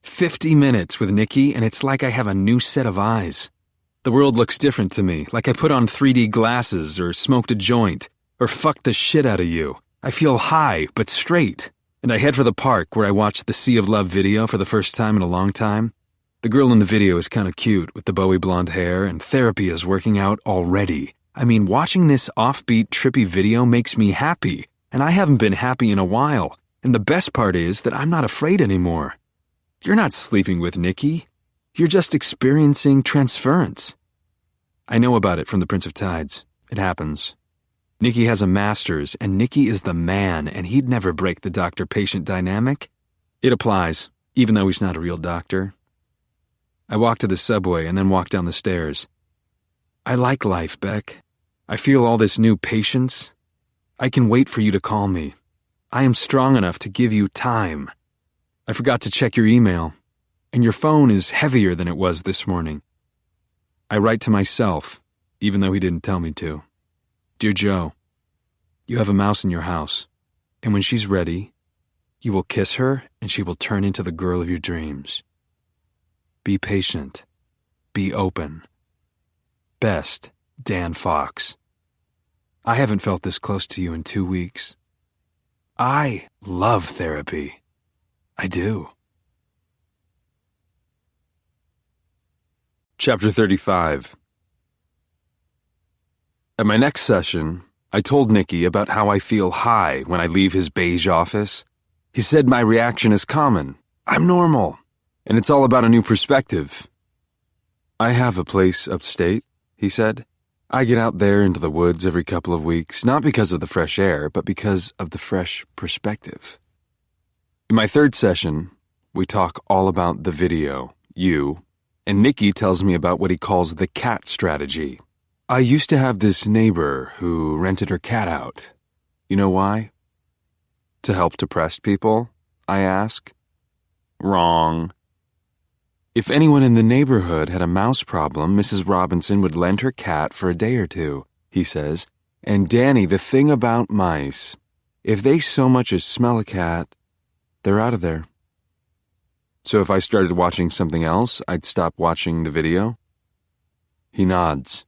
50 minutes with Nikki, and it's like I have a new set of eyes. The world looks different to me, like I put on 3D glasses or smoked a joint or fucked the shit out of you. I feel high, but straight. And I head for the park where I watched the Sea of Love video for the first time in a long time. The girl in the video is kind of cute with the Bowie blonde hair, and therapy is working out already. I mean, watching this offbeat, trippy video makes me happy, and I haven't been happy in a while. And the best part is that I'm not afraid anymore. You're not sleeping with Nikki. You're just experiencing transference. I know about it from the Prince of Tides. It happens. Nikki has a master's, and Nikki is the man, and he'd never break the doctor-patient dynamic. It applies, even though he's not a real doctor. I walk to the subway and then walk down the stairs. I like life, Beck. I feel all this new patience. I can wait for you to call me. I am strong enough to give you time. I forgot to check your email, and your phone is heavier than it was this morning. I write to myself, even though he didn't tell me to. Dear Joe, you have a mouse in your house, and when she's ready, you will kiss her and she will turn into the girl of your dreams. Be patient. Be open. Best, Dan Fox. I haven't felt this close to you in 2 weeks. I love therapy. I do. Chapter 35. At my next session, I told Nikki about how I feel high when I leave his beige office. He said my reaction is common. I'm normal, and it's all about a new perspective. I have a place upstate, he said. I get out there into the woods every couple of weeks, not because of the fresh air, but because of the fresh perspective. In my third session, we talk all about the video, you, and Nikki tells me about what he calls the cat strategy. I used to have this neighbor who rented her cat out. You know why? To help depressed people, I ask. Wrong. If anyone in the neighborhood had a mouse problem, Mrs. Robinson would lend her cat for a day or two, he says. And Danny, the thing about mice, if they so much as smell a cat, they're out of there. So if I started watching something else, I'd stop watching the video? He nods.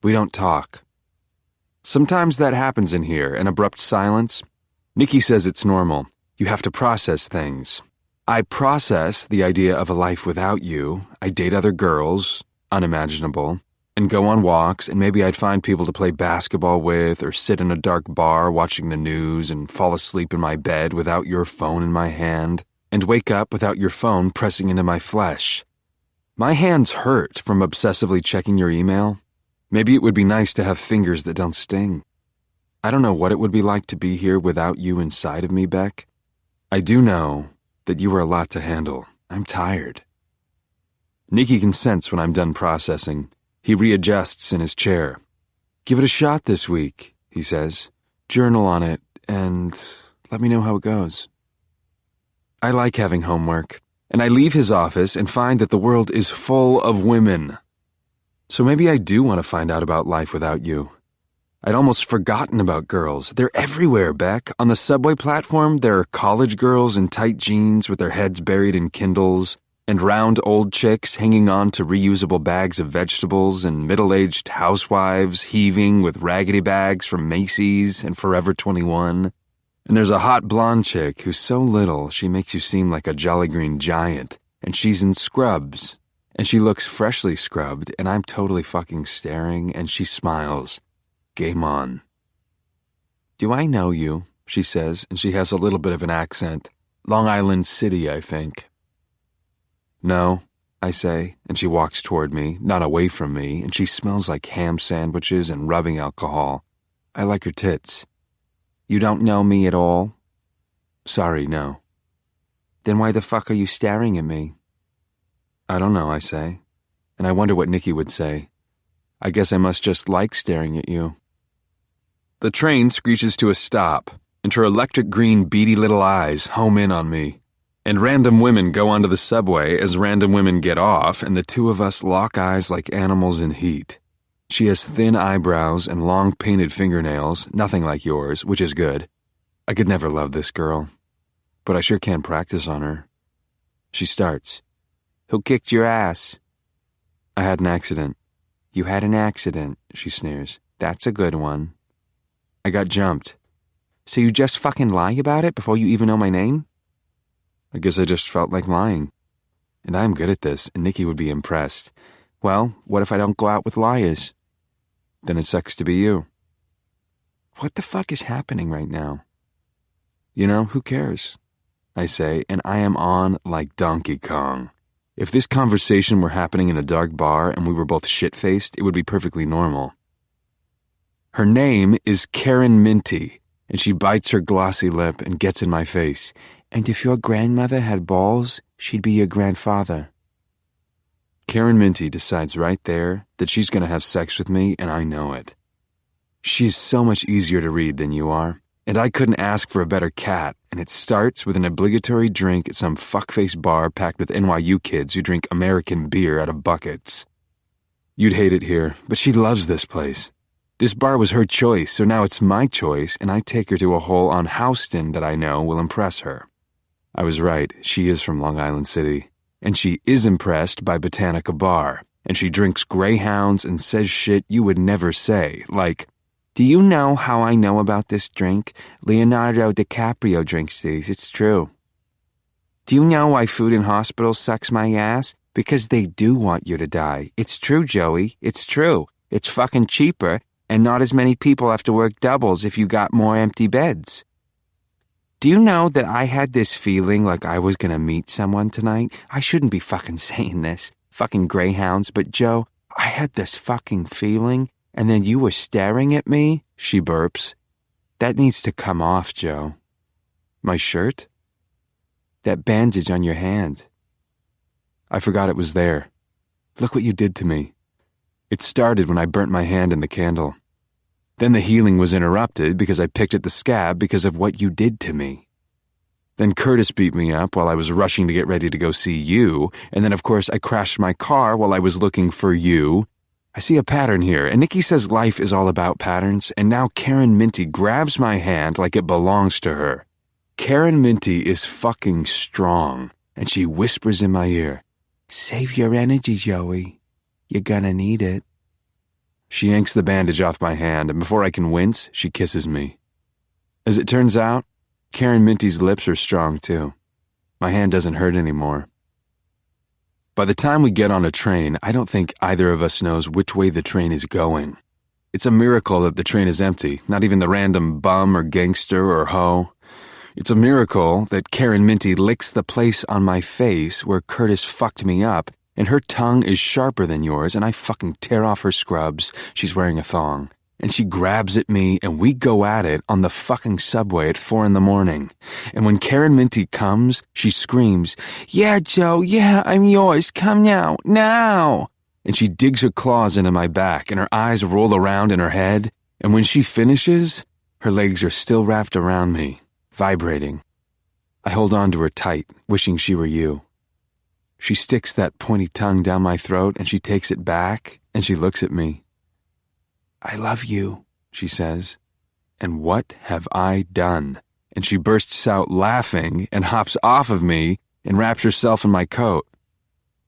We don't talk. Sometimes that happens in here, an abrupt silence. Nikki says it's normal. You have to process things. I process the idea of a life without you. I date other girls, unimaginable, and go on walks, and maybe I'd find people to play basketball with or sit in a dark bar watching the news and fall asleep in my bed without your phone in my hand, and wake up without your phone pressing into my flesh. My hands hurt from obsessively checking your email. Maybe it would be nice to have fingers that don't sting. I don't know what it would be like to be here without you inside of me, Beck. I do know that you are a lot to handle. I'm tired. Nikki can sense when I'm done processing. He readjusts in his chair. Give it a shot this week, he says. Journal on it, and let me know how it goes. I like having homework, and I leave his office and find that the world is full of women. So maybe I do want to find out about life without you. I'd almost forgotten about girls. They're everywhere, Beck. On the subway platform, there are college girls in tight jeans with their heads buried in Kindles, and round old chicks hanging on to reusable bags of vegetables, and middle-aged housewives heaving with raggedy bags from Macy's and Forever 21. And there's a hot blonde chick who's so little she makes you seem like a Jolly Green Giant, and she's in scrubs, and she looks freshly scrubbed, and I'm totally fucking staring, and she smiles. Game on. "Do I know you?" she says, and she has a little bit of an accent. Long Island City, I think. "No," I say, and she walks toward me, not away from me, and she smells like ham sandwiches and rubbing alcohol. I like her tits. "You don't know me at all?" "Sorry, no." "Then why the fuck are you staring at me?" "I don't know," I say, and I wonder what Nikki would say. I guess I must just like staring at you. The train screeches to a stop, and her electric green beady little eyes home in on me. And random women go onto the subway as random women get off, and the two of us lock eyes like animals in heat. She has thin eyebrows and long painted fingernails, nothing like yours, which is good. I could never love this girl, but I sure can practice on her. She starts. "Who kicked your ass?" "I had an accident." "You had an accident," she sneers. "That's a good one." "I got jumped." "So you just fucking lie about it before you even know my name?" I guess I just felt like lying. And I'm good at this, and Nikki would be impressed. "Well, what if I don't go out with liars?" "Then it sucks to be you." What the fuck is happening right now? "You know, who cares?" I say, and I am on like Donkey Kong. If this conversation were happening in a dark bar and we were both shit-faced, it would be perfectly normal. Her name is Karen Minty, and she bites her glossy lip and gets in my face. "And if your grandmother had balls, she'd be your grandfather." Karen Minty decides right there that she's going to have sex with me, and I know it. She is so much easier to read than you are, and I couldn't ask for a better cat, and it starts with an obligatory drink at some fuckface bar packed with NYU kids who drink American beer out of buckets. You'd hate it here, but she loves this place. This bar was her choice, so now it's my choice, and I take her to a hole on Houston that I know will impress her. I was right, she is from Long Island City, and she is impressed by Botanica Bar, and she drinks Greyhounds and says shit you would never say, like, "Do you know how I know about this drink? Leonardo DiCaprio drinks these, it's true." "Do you know why food in hospitals sucks my ass? Because they do want you to die. It's true, Joey, it's true. It's fucking cheaper, and not as many people have to work doubles if you got more empty beds. Do you know that I had this feeling like I was gonna meet someone tonight? I shouldn't be fucking saying this, fucking Greyhounds, but Joe, I had this fucking feeling, and then you were staring at me," she burps. "That needs to come off, Joe." "My shirt?" "That bandage on your hand." "I forgot it was there. Look what you did to me." It started when I burnt my hand in the candle. Then the healing was interrupted because I picked at the scab because of what you did to me. Then Curtis beat me up while I was rushing to get ready to go see you, and then of course I crashed my car while I was looking for you. I see a pattern here, and Nikki says life is all about patterns, and now Karen Minty grabs my hand like it belongs to her. Karen Minty is fucking strong, and she whispers in my ear, "Save your energy, Joey. You're gonna need it." She yanks the bandage off my hand, and before I can wince, she kisses me. As it turns out, Karen Minty's lips are strong too. My hand doesn't hurt anymore. By the time we get on a train, I don't think either of us knows which way the train is going. It's a miracle that the train is empty, not even the random bum or gangster or hoe. It's a miracle that Karen Minty licks the place on my face where Curtis fucked me up, and her tongue is sharper than yours, and I fucking tear off her scrubs. She's wearing a thong. And she grabs at me, and we go at it on the fucking subway at 4 a.m. And when Karen Minty comes, she screams, "Yeah, Joe, yeah, I'm yours. Come now, now." And she digs her claws into my back, and her eyes roll around in her head. And when she finishes, her legs are still wrapped around me, vibrating. I hold on to her tight, wishing she were you. She sticks that pointy tongue down my throat, and she takes it back, and she looks at me. "I love you," she says. And what have I done? And she bursts out laughing and hops off of me and wraps herself in my coat.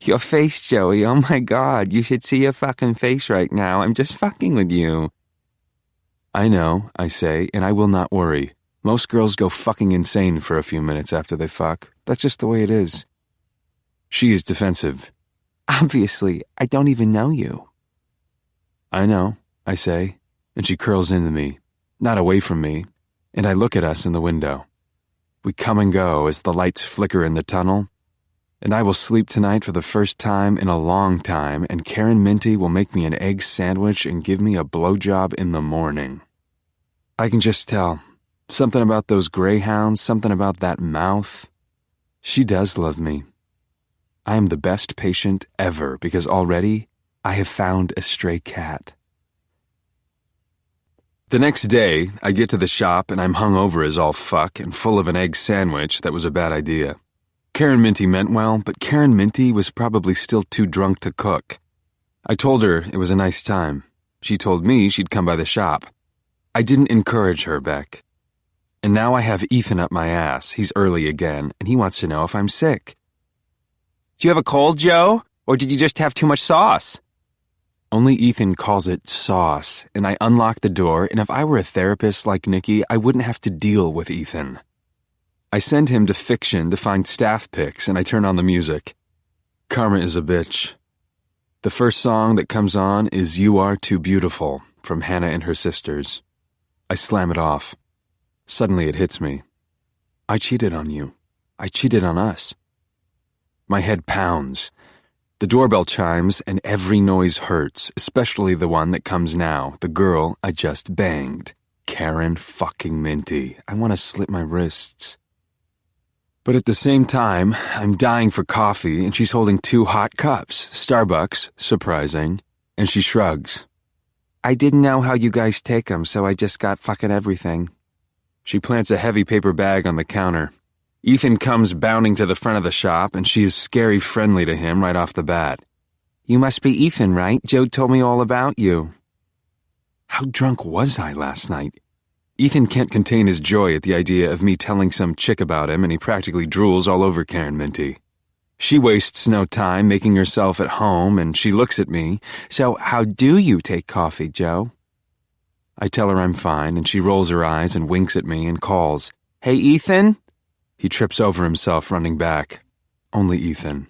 "Your face, Joey, oh my God, you should see your fucking face right now. I'm just fucking with you." "I know," I say, "and I will not worry. Most girls go fucking insane for a few minutes after they fuck. That's just the way it is. She is defensive. Obviously, I don't even know you. I know, I say, and she curls into me, not away from me, and I look at us in the window. We come and go as the lights flicker in the tunnel, and I will sleep tonight for the first time in a long time, and Karen Minty will make me an egg sandwich and give me a blowjob in the morning. I can just tell. Something about those greyhounds, something about that mouth. She does love me. I am the best patient ever because already I have found a stray cat. The next day, I get to the shop and I'm hungover as all fuck and full of an egg sandwich that was a bad idea. Karen Minty meant well, but Karen Minty was probably still too drunk to cook. I told her it was a nice time. She told me she'd come by the shop. I didn't encourage her, Beck. And now I have Ethan up my ass. He's early again, and he wants to know if I'm sick. Do you have a cold, Joe? Or did you just have too much sauce? Only Ethan calls it sauce, and I unlock the door, and if I were a therapist like Nikki, I wouldn't have to deal with Ethan. I send him to Fiction to find staff pics, and I turn on the music. Karma is a bitch. The first song that comes on is You Are Too Beautiful from Hannah and Her Sisters. I slam it off. Suddenly it hits me. I cheated on you. I cheated on us. My head pounds. The doorbell chimes and every noise hurts, especially the one that comes now, the girl I just banged. Karen fucking Minty. I want to slit my wrists. But at the same time, I'm dying for coffee and she's holding 2 hot cups, Starbucks, surprising, and she shrugs. I didn't know how you guys take them, so I just got fucking everything. She plants a heavy paper bag on the counter. Ethan comes bounding to the front of the shop, and she is scary friendly to him right off the bat. You must be Ethan, right? Joe told me all about you. How drunk was I last night? Ethan can't contain his joy at the idea of me telling some chick about him, and he practically drools all over Karen Minty. She wastes no time making herself at home, and she looks at me. So how do you take coffee, Joe? I tell her I'm fine, and she rolls her eyes and winks at me and calls, Hey, Ethan? He trips over himself running back. Only Ethan.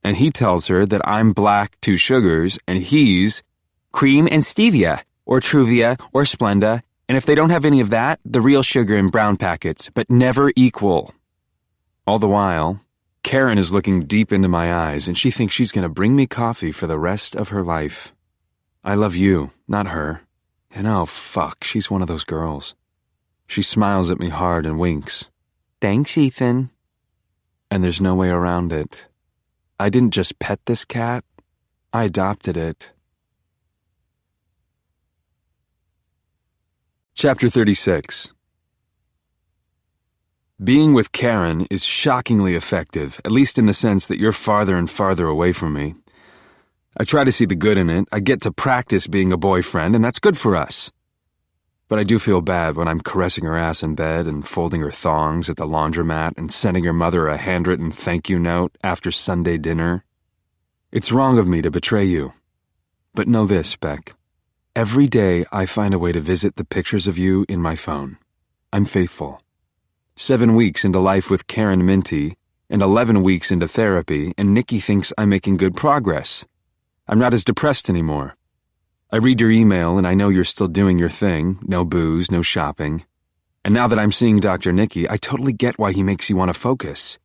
And he tells her that I'm black 2 sugars, and he's cream and stevia, or Truvia, or Splenda, and if they don't have any of that, the real sugar in brown packets, but never equal. All the while, Karen is looking deep into my eyes, and she thinks she's going to bring me coffee for the rest of her life. I love you, not her. And oh, fuck, she's one of those girls. She smiles at me hard and winks. Thanks, Ethan. And there's no way around it. I didn't just pet this cat. I adopted it. Chapter 36. Being with Karen is shockingly effective, at least in the sense that you're farther and farther away from me. I try to see the good in it. I get to practice being a boyfriend, and that's good for us. But I do feel bad when I'm caressing her ass in bed and folding her thongs at the laundromat and sending her mother a handwritten thank you note after Sunday dinner. It's wrong of me to betray you. But know this, Beck. Every day I find a way to visit the pictures of you in my phone. I'm faithful. 7 weeks into life with Karen Minty, and 11 weeks into therapy, and Nikki thinks I'm making good progress. I'm not as depressed anymore. I read your email and I know you're still doing your thing, no booze, no shopping. And now that I'm seeing Dr. Nikki, I totally get why he makes you want to focus.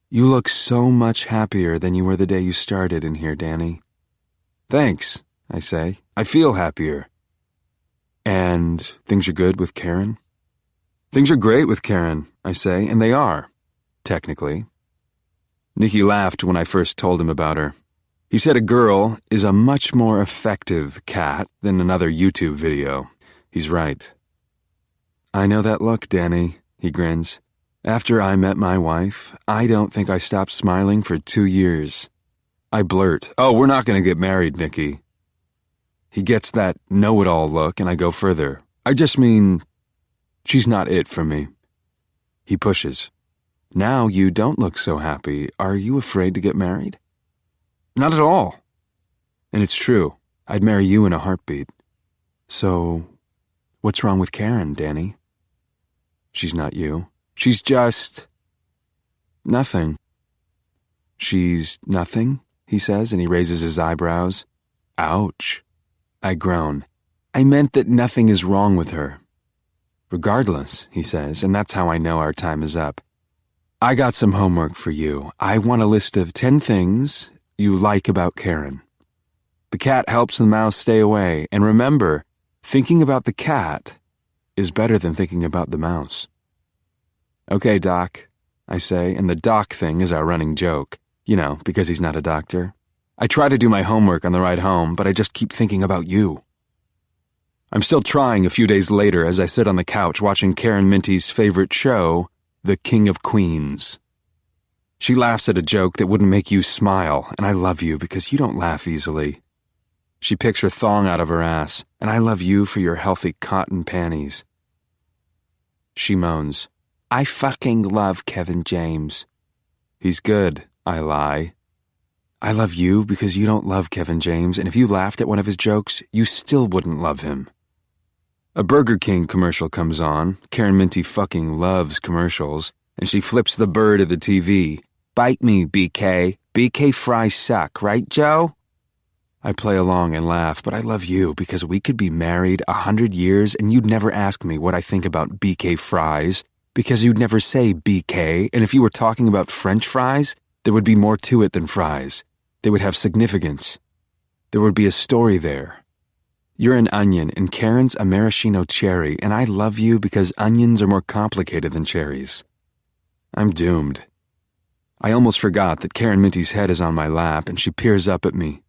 You look so much happier than you were the day you started in here, Danny. Thanks, I say. I feel happier. And things are good with Karen? Things are great with Karen, I say, and they are, technically. Nikki laughed when I first told him about her. He said a girl is a much more effective cat than another YouTube video. He's right. I know that look, Danny, he grins. After I met my wife, I don't think I stopped smiling for 2 years. I blurt, oh, we're not going to get married, Nikki. He gets that know-it-all look, and I go further. I just mean, she's not it for me. He pushes. Now you don't look so happy. Are you afraid to get married? Not at all. And it's true. I'd marry you in a heartbeat. So, what's wrong with Karen, Danny? She's not you. She's just... nothing. She's nothing, he says, and he raises his eyebrows. Ouch. I groan. I meant that nothing is wrong with her. Regardless, he says, and that's how I know our time is up. I got some homework for you. I want a list of 10 things you like about Karen. The cat helps the mouse stay away, and remember, thinking about the cat is better than thinking about the mouse. Okay, Doc, I say, and the doc thing is our running joke, because he's not a doctor. I try to do my homework on the ride home, but I just keep thinking about you. I'm still trying a few days later as I sit on the couch watching Karen Minty's favorite show, The King of Queens. She laughs at a joke that wouldn't make you smile, and I love you because you don't laugh easily. She picks her thong out of her ass, and I love you for your healthy cotton panties. She moans, I fucking love Kevin James. He's good, I lie. I love you because you don't love Kevin James, and if you laughed at one of his jokes, you still wouldn't love him. A Burger King commercial comes on. Karen Minty fucking loves commercials, and she flips the bird at the TV. Bite me, BK. BK fries suck, right, Joe? I play along and laugh, but I love you because we could be married 100 years and you'd never ask me what I think about BK fries because you'd never say BK, and if you were talking about French fries, there would be more to it than fries. They would have significance. There would be a story there. You're an onion and Karen's a maraschino cherry, and I love you because onions are more complicated than cherries. I'm doomed. I almost forgot that Karen Minty's head is on my lap and she peers up at me.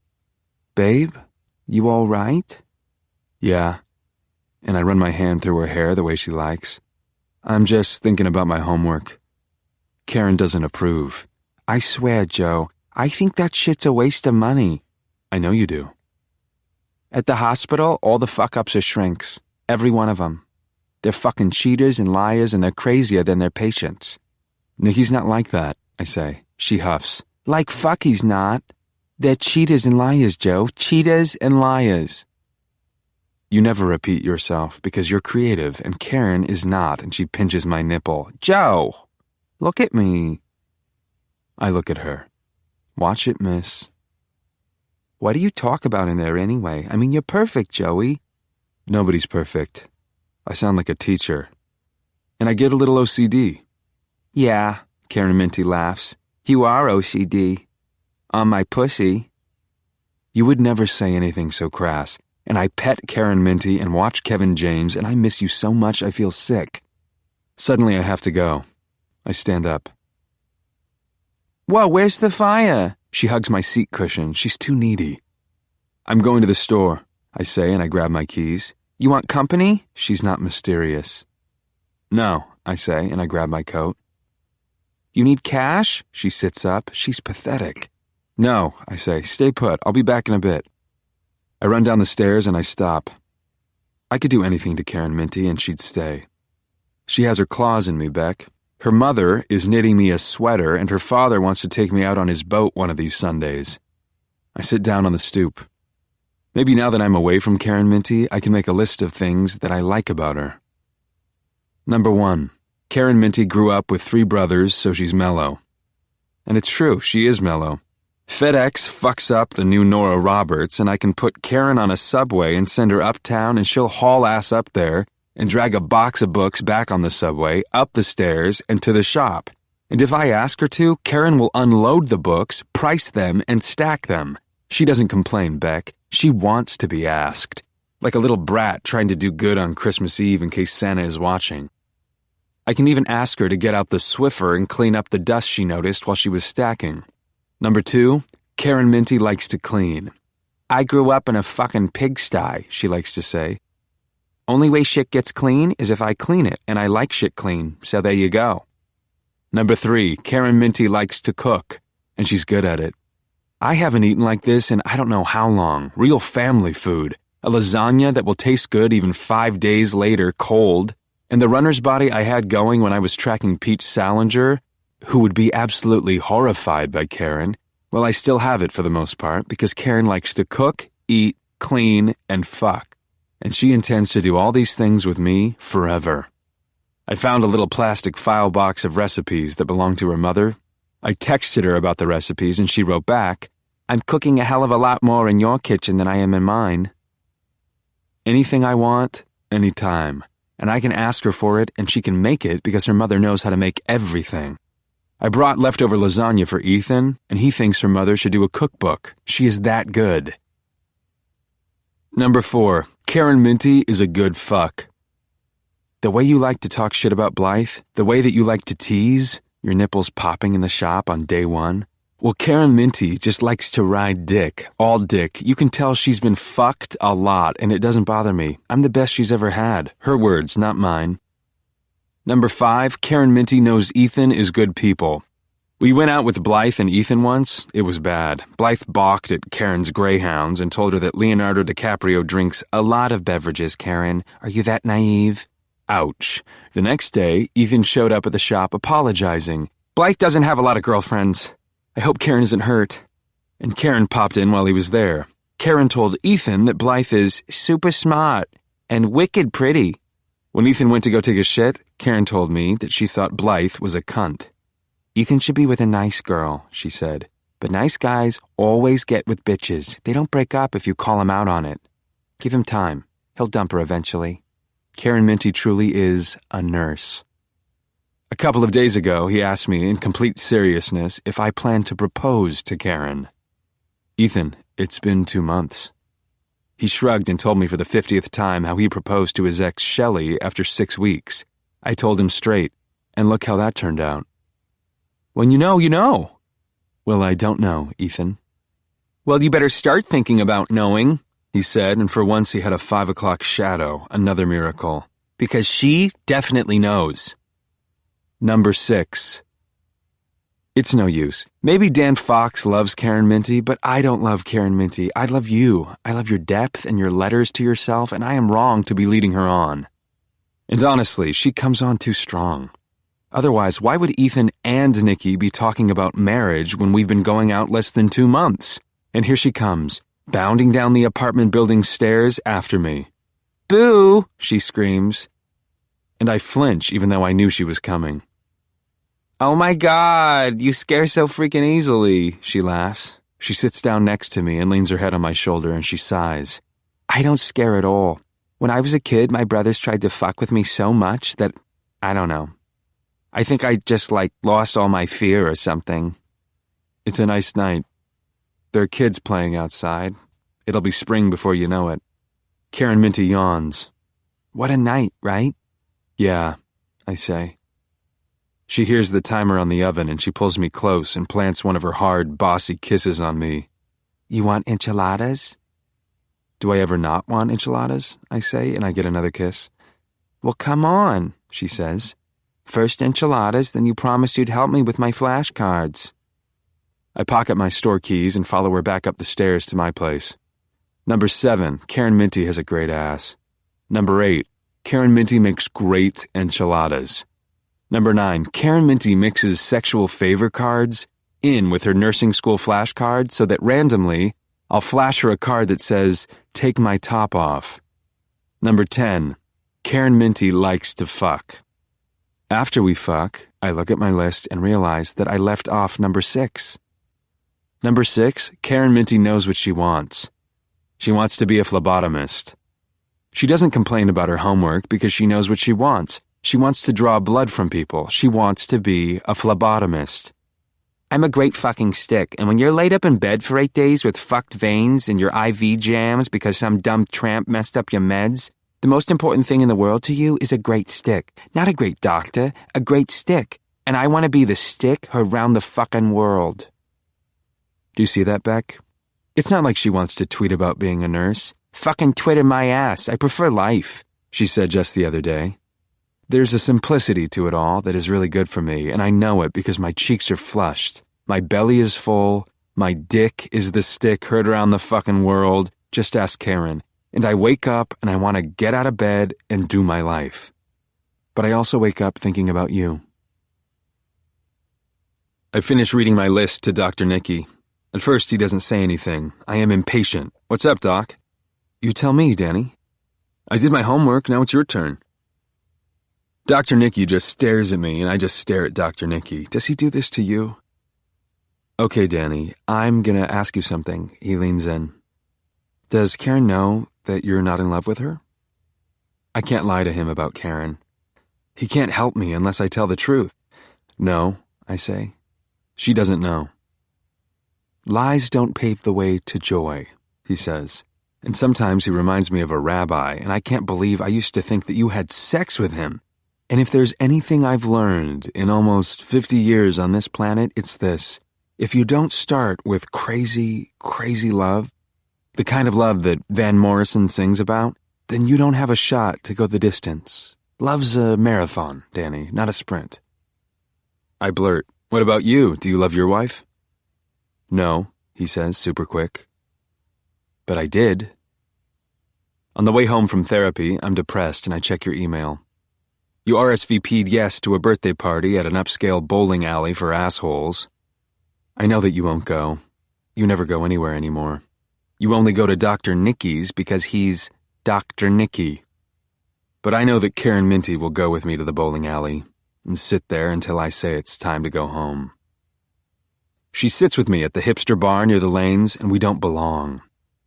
Babe, you all right? Yeah. And I run my hand through her hair the way she likes. I'm just thinking about my homework. Karen doesn't approve. I swear, Joe, I think that shit's a waste of money. I know you do. At the hospital, all the fuck-ups are shrinks. Every one of them. They're fucking cheaters and liars, and they're crazier than their patients. No, he's not like that, I say. She huffs. Like fuck he's not. They're cheaters and liars, Joe. Cheaters and liars. You never repeat yourself because you're creative, and Karen is not, and she pinches my nipple. Joe! Look at me. I look at her. Watch it, miss. What do you talk about in there anyway? I mean, you're perfect, Joey. Nobody's perfect. I sound like a teacher. And I get a little OCD. Yeah, Karen Minty laughs. You are OCD. On my pussy. You would never say anything so crass. And I pet Karen Minty and watch Kevin James, and I miss you so much I feel sick. Suddenly I have to go. I stand up. Whoa, where's the fire? She hugs my seat cushion. She's too needy. I'm going to the store, I say, and I grab my keys. You want company? She's not mysterious. No, I say, and I grab my coat. You need cash? She sits up. She's pathetic. No, I say, stay put. I'll be back in a bit. I run down the stairs and I stop. I could do anything to Karen Minty and she'd stay. She has her claws in me, Beck. Her mother is knitting me a sweater and her father wants to take me out on his boat one of these Sundays. I sit down on the stoop. Maybe now that I'm away from Karen Minty, I can make a list of things that I like about her. Number 1, Karen Minty grew up with 3 brothers, so she's mellow. And it's true, she is mellow. FedEx fucks up the new Nora Roberts, and I can put Karen on a subway and send her uptown, and she'll haul ass up there and drag a box of books back on the subway, up the stairs, and to the shop. And if I ask her to, Karen will unload the books, price them, and stack them. She doesn't complain, Beck. She wants to be asked. Like a little brat trying to do good on Christmas Eve in case Santa is watching. I can even ask her to get out the Swiffer and clean up the dust she noticed while she was stacking. Number 2, Karen Minty likes to clean. I grew up in a fucking pigsty, she likes to say. Only way shit gets clean is if I clean it, and I like shit clean, so there you go. Number 3, Karen Minty likes to cook, and she's good at it. I haven't eaten like this in I don't know how long. Real family food. A lasagna that will taste good even 5 days later, cold. And the runner's body I had going when I was tracking Pete Salinger, who would be absolutely horrified by Karen, well, I still have it for the most part, because Karen likes to cook, eat, clean, and fuck. And she intends to do all these things with me forever. I found a little plastic file box of recipes that belonged to her mother. I texted her about the recipes and she wrote back, "I'm cooking a hell of a lot more in your kitchen than I am in mine." Anything I want, anytime. And I can ask her for it and she can make it because her mother knows how to make everything. I brought leftover lasagna for Ethan and he thinks her mother should do a cookbook. She is that good. Number 4, Karen Minty is a good fuck. The way you like to talk shit about Blythe, the way that you like to tease, your nipples popping in the shop on day one. Well, Karen Minty just likes to ride dick, all dick. You can tell she's been fucked a lot and it doesn't bother me. I'm the best she's ever had. Her words, not mine. Number 5, Karen Minty knows Ethan is good people. We went out with Blythe and Ethan once. It was bad. Blythe balked at Karen's greyhounds and told her that Leonardo DiCaprio drinks a lot of beverages, Karen. Are you that naive? Ouch. The next day, Ethan showed up at the shop apologizing. Blythe doesn't have a lot of girlfriends. I hope Karen isn't hurt. And Karen popped in while he was there. Karen told Ethan that Blythe is super smart and wicked pretty. When Ethan went to go take a shit, Karen told me that she thought Blythe was a cunt. Ethan should be with a nice girl, she said. But nice guys always get with bitches. They don't break up if you call him out on it. Give him time. He'll dump her eventually. Karen Minty truly is a nurse. A couple of days ago, he asked me in complete seriousness if I planned to propose to Karen. Ethan, it's been 2 months. He shrugged and told me for the 50th time how he proposed to his ex Shelley after 6 weeks. I told him straight, and look how that turned out. When you know, you know. Well, I don't know, Ethan. Well, you better start thinking about knowing, he said, and for once he had a 5 o'clock shadow, another miracle. Because she definitely knows. Number 6. It's no use. Maybe Dan Fox loves Karen Minty, but I don't love Karen Minty. I love you. I love your depth and your letters to yourself, and I am wrong to be leading her on. And honestly, she comes on too strong. Otherwise, why would Ethan and Nikki be talking about marriage when we've been going out less than 2 months? And here she comes, bounding down the apartment building stairs after me. Boo, she screams. And I flinch even though I knew she was coming. Oh my God, you scare so freaking easily, she laughs. She sits down next to me and leans her head on my shoulder and she sighs. I don't scare at all. When I was a kid, my brothers tried to fuck with me so much that, I don't know. I think I just lost all my fear or something. It's a nice night. There are kids playing outside. It'll be spring before you know it. Karen Minty yawns. What a night, right? Yeah, I say. She hears the timer on the oven and she pulls me close and plants one of her hard, bossy kisses on me. You want enchiladas? Do I ever not want enchiladas? I say, and I get another kiss. Well, come on, she says. First enchiladas, then you promised you'd help me with my flashcards. I pocket my store keys and follow her back up the stairs to my place. Number 7, Karen Minty has a great ass. Number 8, Karen Minty makes great enchiladas. Number 9, Karen Minty mixes sexual favor cards in with her nursing school flashcards so that randomly, I'll flash her a card that says, take my top off. Number 10, Karen Minty likes to fuck. After we fuck, I look at my list and realize that I left off number 6. Number 6, Karen Minty knows what she wants. She wants to be a phlebotomist. She doesn't complain about her homework because she knows what she wants. She wants to draw blood from people. She wants to be a phlebotomist. I'm a great fucking stick, and when you're laid up in bed for 8 days with fucked veins and your IV jams because some dumb tramp messed up your meds, the most important thing in the world to you is a great stick. Not a great doctor, a great stick. And I want to be the stick around the fucking world. Do you see that, Beck? It's not like she wants to tweet about being a nurse. Fucking Twitter my ass. I prefer life, she said just the other day. There's a simplicity to it all that is really good for me, and I know it because my cheeks are flushed. My belly is full. My dick is the stick heard around the fucking world. Just ask Karen. And I wake up and I want to get out of bed and do my life. But I also wake up thinking about you. I finish reading my list to Dr. Nicky. At first, he doesn't say anything. I am impatient. What's up, Doc? You tell me, Danny. I did my homework, now it's your turn. Dr. Nicky just stares at me, and I just stare at Dr. Nicky. Does he do this to you? Okay, Danny, I'm gonna ask you something. He leans in. Does Karen know that you're not in love with her? I can't lie to him about Karen. He can't help me unless I tell the truth. No, I say. She doesn't know. Lies don't pave the way to joy, he says. And sometimes he reminds me of a rabbi, and I can't believe I used to think that you had sex with him. And if there's anything I've learned in almost 50 years on this planet, it's this. If you don't start with crazy, crazy love, the kind of love that Van Morrison sings about, then you don't have a shot to go the distance. Love's a marathon, Danny, not a sprint. I blurt, what about you? Do you love your wife? No, he says, super quick. But I did. On the way home from therapy, I'm depressed and I check your email. You RSVP'd yes to a birthday party at an upscale bowling alley for assholes. I know that you won't go. You never go anywhere anymore. You only go to Dr. Nicky's because he's Dr. Nicky. But I know that Karen Minty will go with me to the bowling alley and sit there until I say it's time to go home. She sits with me at the hipster bar near the lanes, and we don't belong.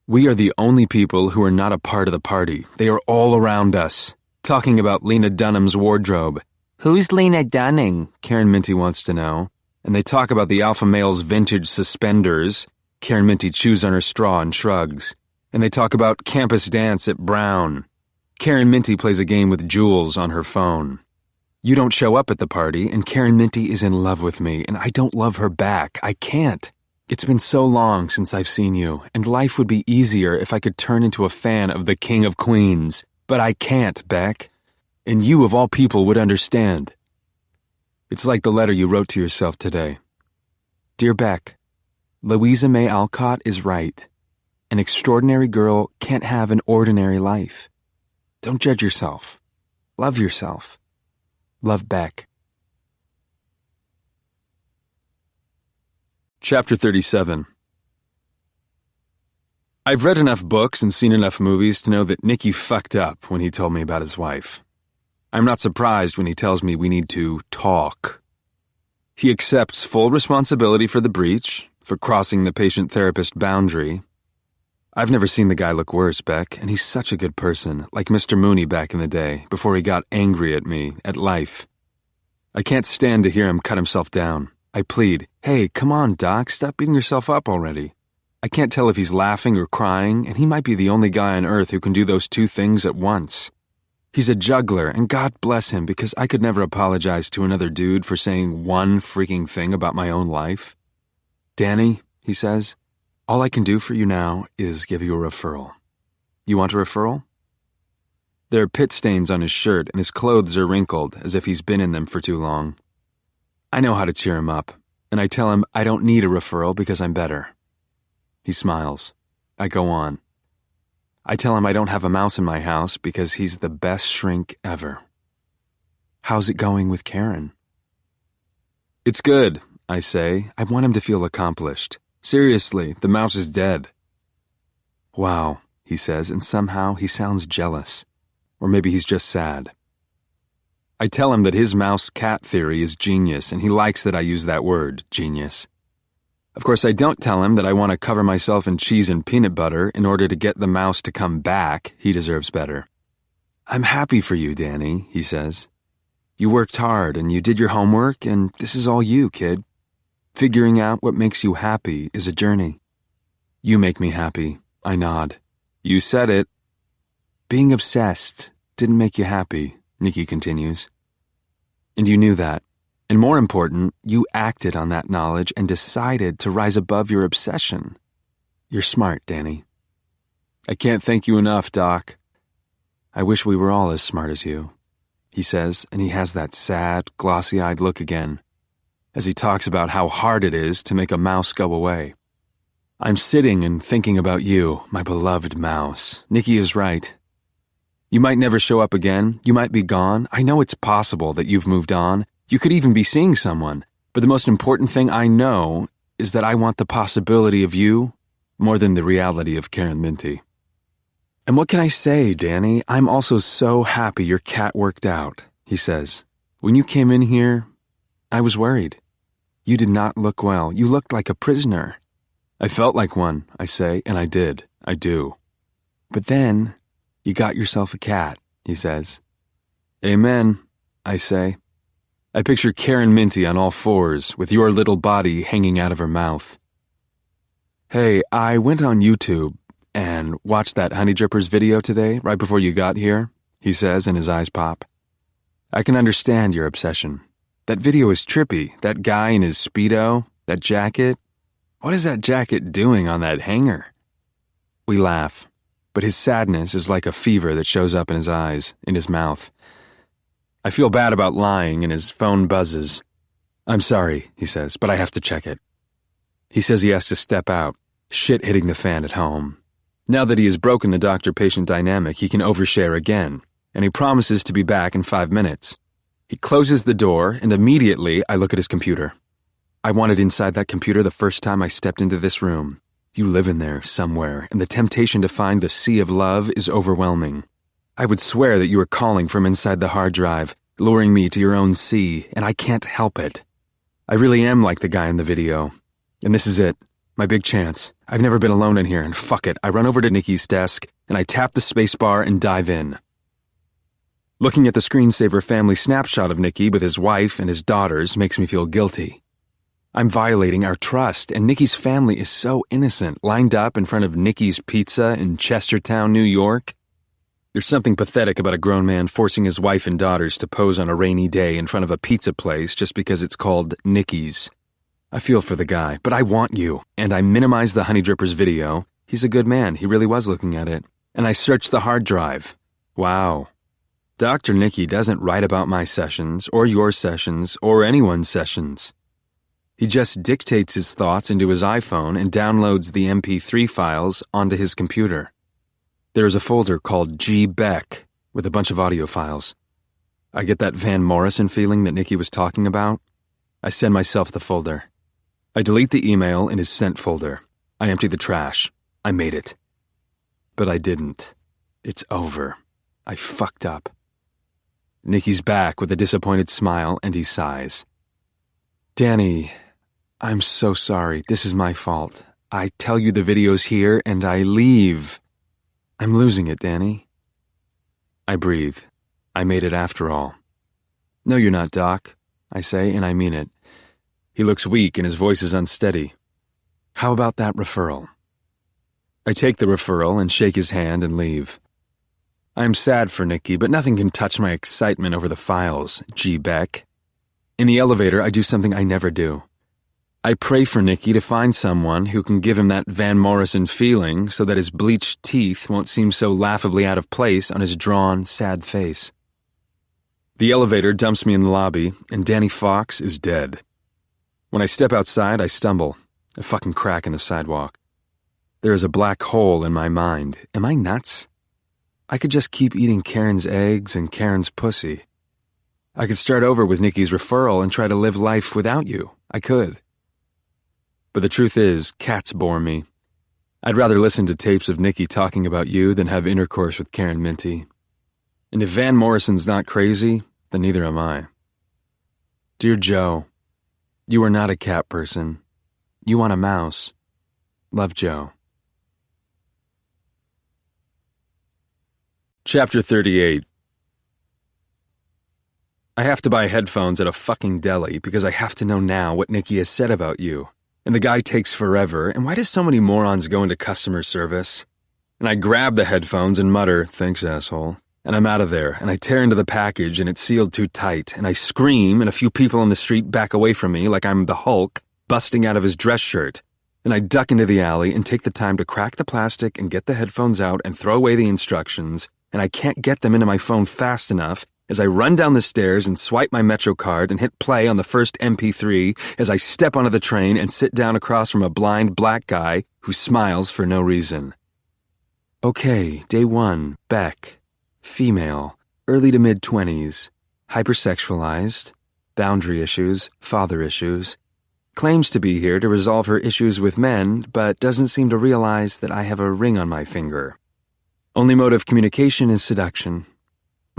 We are the only people who are not a part of the party. They are all around us, talking about Lena Dunham's wardrobe. Who's Lena Dunham? Karen Minty wants to know. And they talk about the alpha male's vintage suspenders. Karen Minty chews on her straw and shrugs. And they talk about campus dance at Brown. Karen Minty plays a game with Jules on her phone. You don't show up at the party, and Karen Minty is in love with me, and I don't love her back. I can't. It's been so long since I've seen you, and life would be easier if I could turn into a fan of the King of Queens. But I can't, Beck. And you, of all people, would understand. It's like the letter you wrote to yourself today. Dear Beck, Louisa May Alcott is right. An extraordinary girl can't have an ordinary life. Don't judge yourself. Love yourself. Love, Beck. Chapter 37. I've read enough books and seen enough movies to know that Nicky fucked up when he told me about his wife. I'm not surprised when he tells me we need to talk. He accepts full responsibility for the breach, for crossing the patient-therapist boundary. I've never seen the guy look worse, Beck, and he's such a good person, like Mr. Mooney back in the day, before he got angry at me, at life. I can't stand to hear him cut himself down. I plead, hey, come on, Doc, stop beating yourself up already. I can't tell if he's laughing or crying, and he might be the only guy on earth who can do those two things at once. He's a juggler, and God bless him, because I could never apologize to another dude for saying one freaking thing about my own life. Danny, he says, all I can do for you now is give you a referral. You want a referral? There are pit stains on his shirt, and his clothes are wrinkled, as if he's been in them for too long. I know how to cheer him up, and I tell him I don't need a referral because I'm better. He smiles. I go on. I tell him I don't have a mouse in my house because he's the best shrink ever. How's it going with Karen? It's good, I say. I want him to feel accomplished. Seriously, the mouse is dead. Wow, he says, and somehow he sounds jealous. Or maybe he's just sad. I tell him that his mouse-cat theory is genius, and he likes that I use that word, genius. Of course, I don't tell him that I want to cover myself in cheese and peanut butter in order to get the mouse to come back. He deserves better. I'm happy for you, Danny, he says. You worked hard, and you did your homework, and this is all you, kid. Figuring out what makes you happy is a journey. You make me happy. I nod. You said it. Being obsessed didn't make you happy, Nicky continues. And you knew that. And more important, you acted on that knowledge and decided to rise above your obsession. You're smart, Danny. I can't thank you enough, Doc. I wish we were all as smart as you, he says, and he has that sad, glossy-eyed look again, as he talks about how hard it is to make a mouse go away. I'm sitting and thinking about you, my beloved mouse. Nicky is right. You might never show up again. You might be gone. I know it's possible that you've moved on. You could even be seeing someone. But the most important thing I know is that I want the possibility of you more than the reality of Karen Minty. And what can I say, Danny? I'm also so happy your cat worked out, he says. When you came in here, I was worried. You did not look well. You looked like a prisoner. I felt like one, I say, and I did. I do. But then, you got yourself a cat, he says. Amen, I say. I picture Karen Minty on all fours, with your little body hanging out of her mouth. Hey, I went on YouTube and watched that Honey Drippers video today, right before you got here, he says, and his eyes pop. I can understand your obsession. That video is trippy. That guy in his Speedo, that jacket. What is that jacket doing on that hanger? We laugh, but his sadness is like a fever that shows up in his eyes, in his mouth. I feel bad about lying, and his phone buzzes. I'm sorry, he says, but I have to check it. He says he has to step out, shit hitting the fan at home. Now that he has broken the doctor-patient dynamic, he can overshare again, and he promises to be back in 5 minutes. He closes the door, and immediately I look at his computer. I wanted inside that computer the first time I stepped into this room. You live in there somewhere, and the temptation to find the sea of love is overwhelming. I would swear that you are calling from inside the hard drive, luring me to your own sea, and I can't help it. I really am like the guy in the video. And this is it. My big chance. I've never been alone in here, and fuck it. I run over to Nikki's desk, and I tap the spacebar and dive in. Looking at the screensaver family snapshot of Nikki with his wife and his daughters makes me feel guilty. I'm violating our trust, and Nikki's family is so innocent, lined up in front of Nikki's Pizza in Chestertown, New York. There's something pathetic about a grown man forcing his wife and daughters to pose on a rainy day in front of a pizza place just because it's called Nikki's. I feel for the guy, but I want you, and I minimize the Honey Drippers video. He's a good man, he really was looking at it. And I search the hard drive. Wow. Dr. Nikki doesn't write about my sessions, or your sessions, or anyone's sessions. He just dictates his thoughts into his iPhone and downloads the MP3 files onto his computer. There is a folder called G. Beck with a bunch of audio files. I get that Van Morrison feeling that Nikki was talking about. I send myself the folder. I delete the email in his sent folder. I empty the trash. I made it. But I didn't. It's over. I fucked up. Nikki's back with a disappointed smile, and he sighs. Danny, I'm so sorry. This is my fault. I tell you the video's here, and I leave. I'm losing it, Danny. I breathe. I made it after all. No, you're not, Doc, I say, and I mean it. He looks weak, and his voice is unsteady. How about that referral? I take the referral and shake his hand and leave. I'm sad for Nikki, but nothing can touch my excitement over the files, G. Beck. In the elevator, I do something I never do. I pray for Nikki to find someone who can give him that Van Morrison feeling so that his bleached teeth won't seem so laughably out of place on his drawn, sad face. The elevator dumps me in the lobby, and Danny Fox is dead. When I step outside, I stumble, a fucking crack in the sidewalk. There is a black hole in my mind. Am I nuts? I could just keep eating Karen's eggs and Karen's pussy. I could start over with Nikki's referral and try to live life without you. I could. But the truth is, cats bore me. I'd rather listen to tapes of Nikki talking about you than have intercourse with Karen Minty. And if Van Morrison's not crazy, then neither am I. Dear Joe, you are not a cat person. You want a mouse. Love, Joe. Chapter 38. I have to buy headphones at a fucking deli because I have to know now what Nikki has said about you. And the guy takes forever, and why do so many morons go into customer service? And I grab the headphones and mutter, thanks, asshole. And I'm out of there, and I tear into the package, and it's sealed too tight, and I scream, and a few people on the street back away from me like I'm the Hulk, busting out of his dress shirt. And I duck into the alley and take the time to crack the plastic and get the headphones out and throw away the instructions, and I can't get them into my phone fast enough as I run down the stairs and swipe my Metro card and hit play on the first MP3 as I step onto the train and sit down across from a blind black guy who smiles for no reason. Okay, day 1, Beck. Female, early to mid-20s, hypersexualized, boundary issues, father issues. Claims to be here to resolve her issues with men, but doesn't seem to realize that I have a ring on my finger. Only mode of communication is seduction.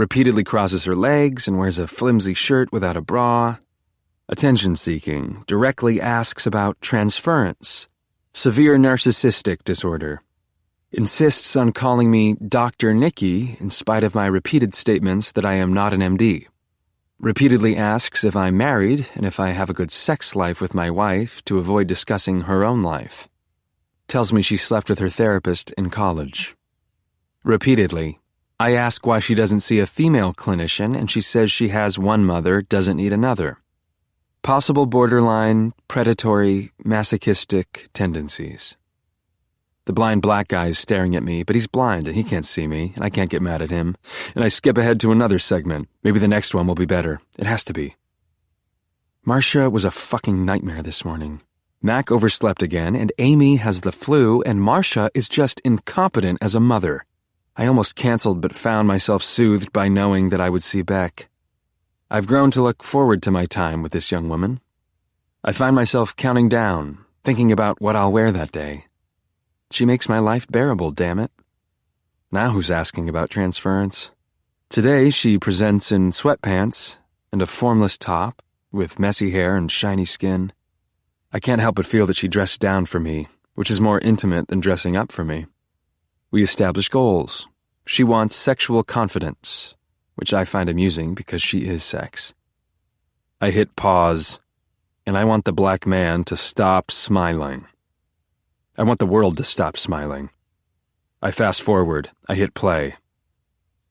repeatedly crosses her legs and wears a flimsy shirt without a bra. Attention-seeking, directly asks about transference, severe narcissistic disorder. Insists on calling me Dr. Nikki in spite of my repeated statements that I am not an MD. Repeatedly asks if I'm married and if I have a good sex life with my wife to avoid discussing her own life. Tells me she slept with her therapist in college. Repeatedly, I ask why she doesn't see a female clinician and she says she has one mother, doesn't need another. Possible borderline, predatory, masochistic tendencies. The blind black guy is staring at me, but he's blind and he can't see me, and I can't get mad at him. And I skip ahead to another segment. Maybe the next one will be better. It has to be. Marcia was a fucking nightmare this morning. Mac overslept again, and Amy has the flu, and Marcia is just incompetent as a mother. I almost canceled but found myself soothed by knowing that I would see Beck. I've grown to look forward to my time with this young woman. I find myself counting down, thinking about what I'll wear that day. She makes my life bearable, damn it. Now who's asking about transference? Today she presents in sweatpants and a formless top with messy hair and shiny skin. I can't help but feel that she dressed down for me, which is more intimate than dressing up for me. We establish goals. She wants sexual confidence, which I find amusing because she is sex. I hit pause, and I want the black man to stop smiling. I want the world to stop smiling. I fast forward. I hit play.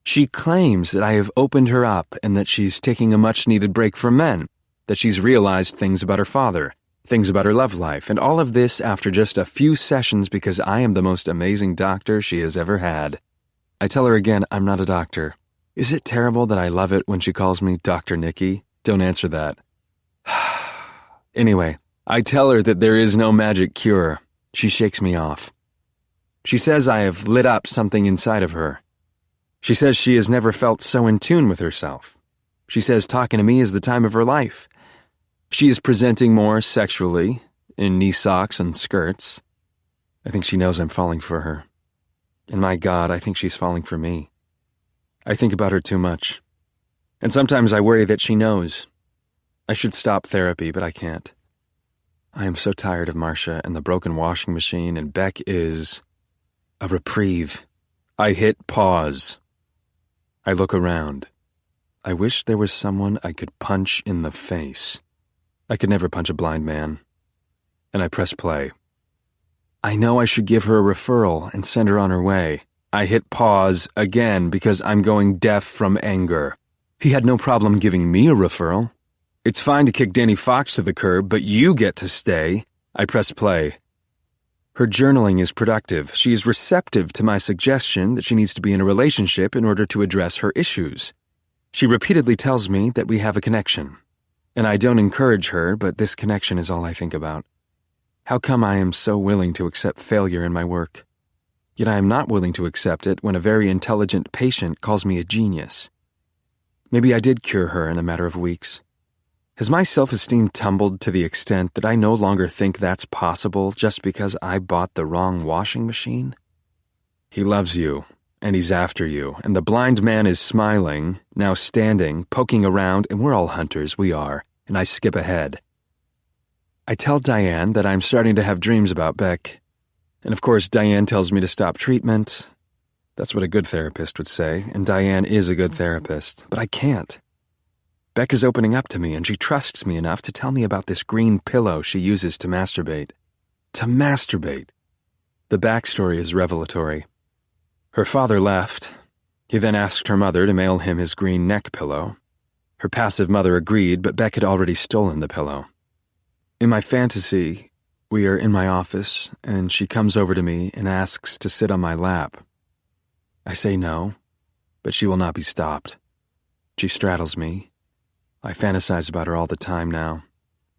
She claims that I have opened her up and that she's taking a much-needed break from men, that she's realized things about her father, things about her love life, and all of this after just a few sessions because I am the most amazing doctor she has ever had. I tell her again I'm not a doctor. Is it terrible that I love it when she calls me Dr. Nikki? Don't answer that. Anyway, I tell her that there is no magic cure. She shakes me off. She says I have lit up something inside of her. She says she has never felt so in tune with herself. She says talking to me is the time of her life. She is presenting more sexually, in knee socks and skirts. I think she knows I'm falling for her. And my God, I think she's falling for me. I think about her too much. And sometimes I worry that she knows. I should stop therapy, but I can't. I am so tired of Marcia and the broken washing machine, and Beck is a reprieve. I hit pause. I look around. I wish there was someone I could punch in the face. I could never punch a blind man. And I press play. I know I should give her a referral and send her on her way. I hit pause again because I'm going deaf from anger. He had no problem giving me a referral. It's fine to kick Danny Fox to the curb, but you get to stay. I press play. Her journaling is productive. She is receptive to my suggestion that she needs to be in a relationship in order to address her issues. She repeatedly tells me that we have a connection. And I don't encourage her, but this connection is all I think about. How come I am so willing to accept failure in my work? Yet I am not willing to accept it when a very intelligent patient calls me a genius. Maybe I did cure her in a matter of weeks. Has my self-esteem tumbled to the extent that I no longer think that's possible just because I bought the wrong washing machine? He loves you, and he's after you, and the blind man is smiling, now standing, poking around, and we're all hunters, we are, and I skip ahead. I tell Diane that I'm starting to have dreams about Beck, and of course Diane tells me to stop treatment. That's what a good therapist would say, and Diane is a good therapist, but I can't. Beck is opening up to me, and she trusts me enough to tell me about this green pillow she uses to masturbate. To masturbate! The backstory is revelatory. Her father left. He then asked her mother to mail him his green neck pillow. Her passive mother agreed, but Beck had already stolen the pillow. In my fantasy, we are in my office, and she comes over to me and asks to sit on my lap. I say no, but she will not be stopped. She straddles me. I fantasize about her all the time now.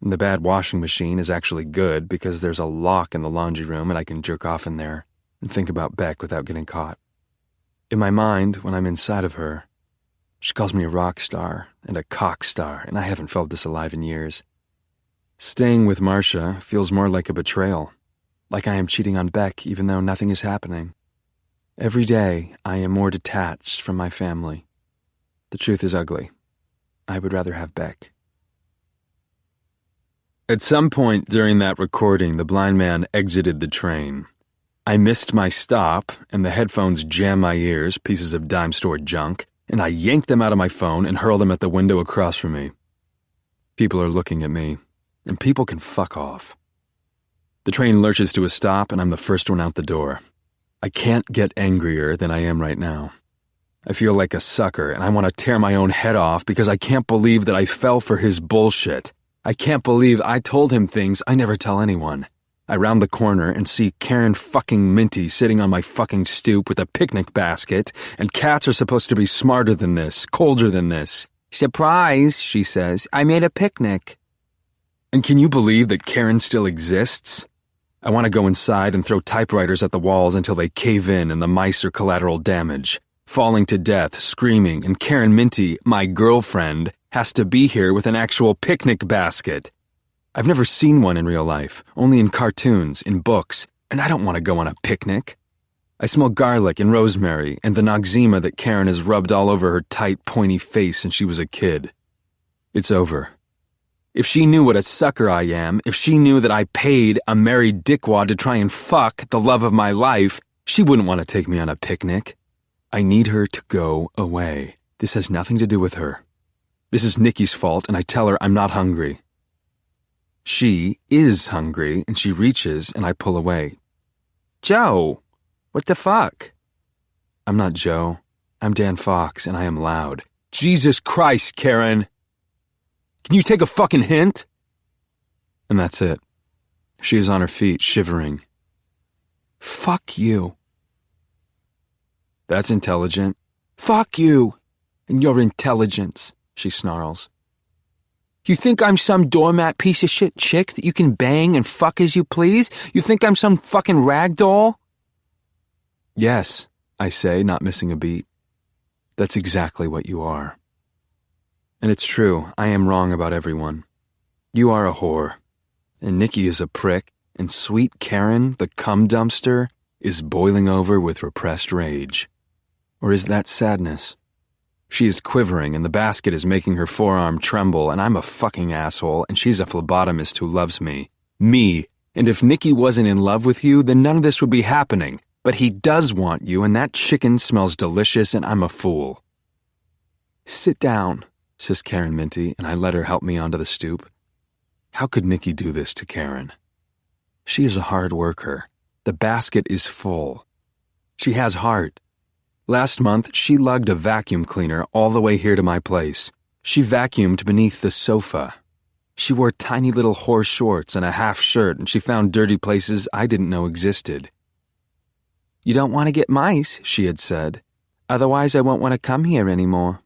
And the bad washing machine is actually good because there's a lock in the laundry room and I can jerk off in there and think about Beck without getting caught. In my mind, when I'm inside of her, she calls me a rock star and a cock star, and I haven't felt this alive in years. Staying with Marcia feels more like a betrayal, like I am cheating on Beck even though nothing is happening. Every day, I am more detached from my family. The truth is ugly. I would rather have Beck. At some point during that recording, the blind man exited the train. I missed my stop, and the headphones jammed my ears, pieces of dime-store junk, and I yanked them out of my phone and hurled them at the window across from me. People are looking at me, and people can fuck off. The train lurches to a stop, and I'm the first one out the door. I can't get angrier than I am right now. I feel like a sucker, and I want to tear my own head off because I can't believe that I fell for his bullshit. I can't believe I told him things I never tell anyone. I round the corner and see Karen fucking Minty sitting on my fucking stoop with a picnic basket, and cats are supposed to be smarter than this, colder than this. "Surprise," she says, "I made a picnic." And can you believe that Karen still exists? I want to go inside and throw typewriters at the walls until they cave in and the mice are collateral damage. Falling to death, screaming, and Karen Minty, my girlfriend, has to be here with an actual picnic basket. I've never seen one in real life, only in cartoons, in books, and I don't want to go on a picnic. I smell garlic and rosemary and the noxema that Karen has rubbed all over her tight, pointy face since she was a kid. It's over. If she knew what a sucker I am, if she knew that I paid a married dickwad to try and fuck the love of my life, she wouldn't want to take me on a picnic. I need her to go away. This has nothing to do with her. This is Nikki's fault, and I tell her I'm not hungry. She is hungry, and she reaches, and I pull away. "Joe, what the fuck?" I'm not Joe. I'm Dan Fox, and I am loud. "Jesus Christ, Karen! Can you take a fucking hint?" And that's it. She is on her feet, shivering. "Fuck you." "That's intelligent." "Fuck you and your intelligence," she snarls. "You think I'm some doormat piece of shit chick that you can bang and fuck as you please? You think I'm some fucking rag doll?" "Yes," I say, not missing a beat. "That's exactly what you are." And it's true, I am wrong about everyone. You are a whore, and Nikki is a prick, and sweet Karen, the cum dumpster, is boiling over with repressed rage. Or is that sadness? She is quivering, and the basket is making her forearm tremble, and I'm a fucking asshole, and she's a phlebotomist who loves me. Me. And if Nikki wasn't in love with you, then none of this would be happening. But he does want you, and that chicken smells delicious, and I'm a fool. "Sit down," says Karen Minty, and I let her help me onto the stoop. How could Nikki do this to Karen? She is a hard worker. The basket is full. She has heart. Last month, she lugged a vacuum cleaner all the way here to my place. She vacuumed beneath the sofa. She wore tiny little horse shorts and a half shirt, and she found dirty places I didn't know existed. "You don't want to get mice," she had said. "Otherwise, I won't want to come here anymore."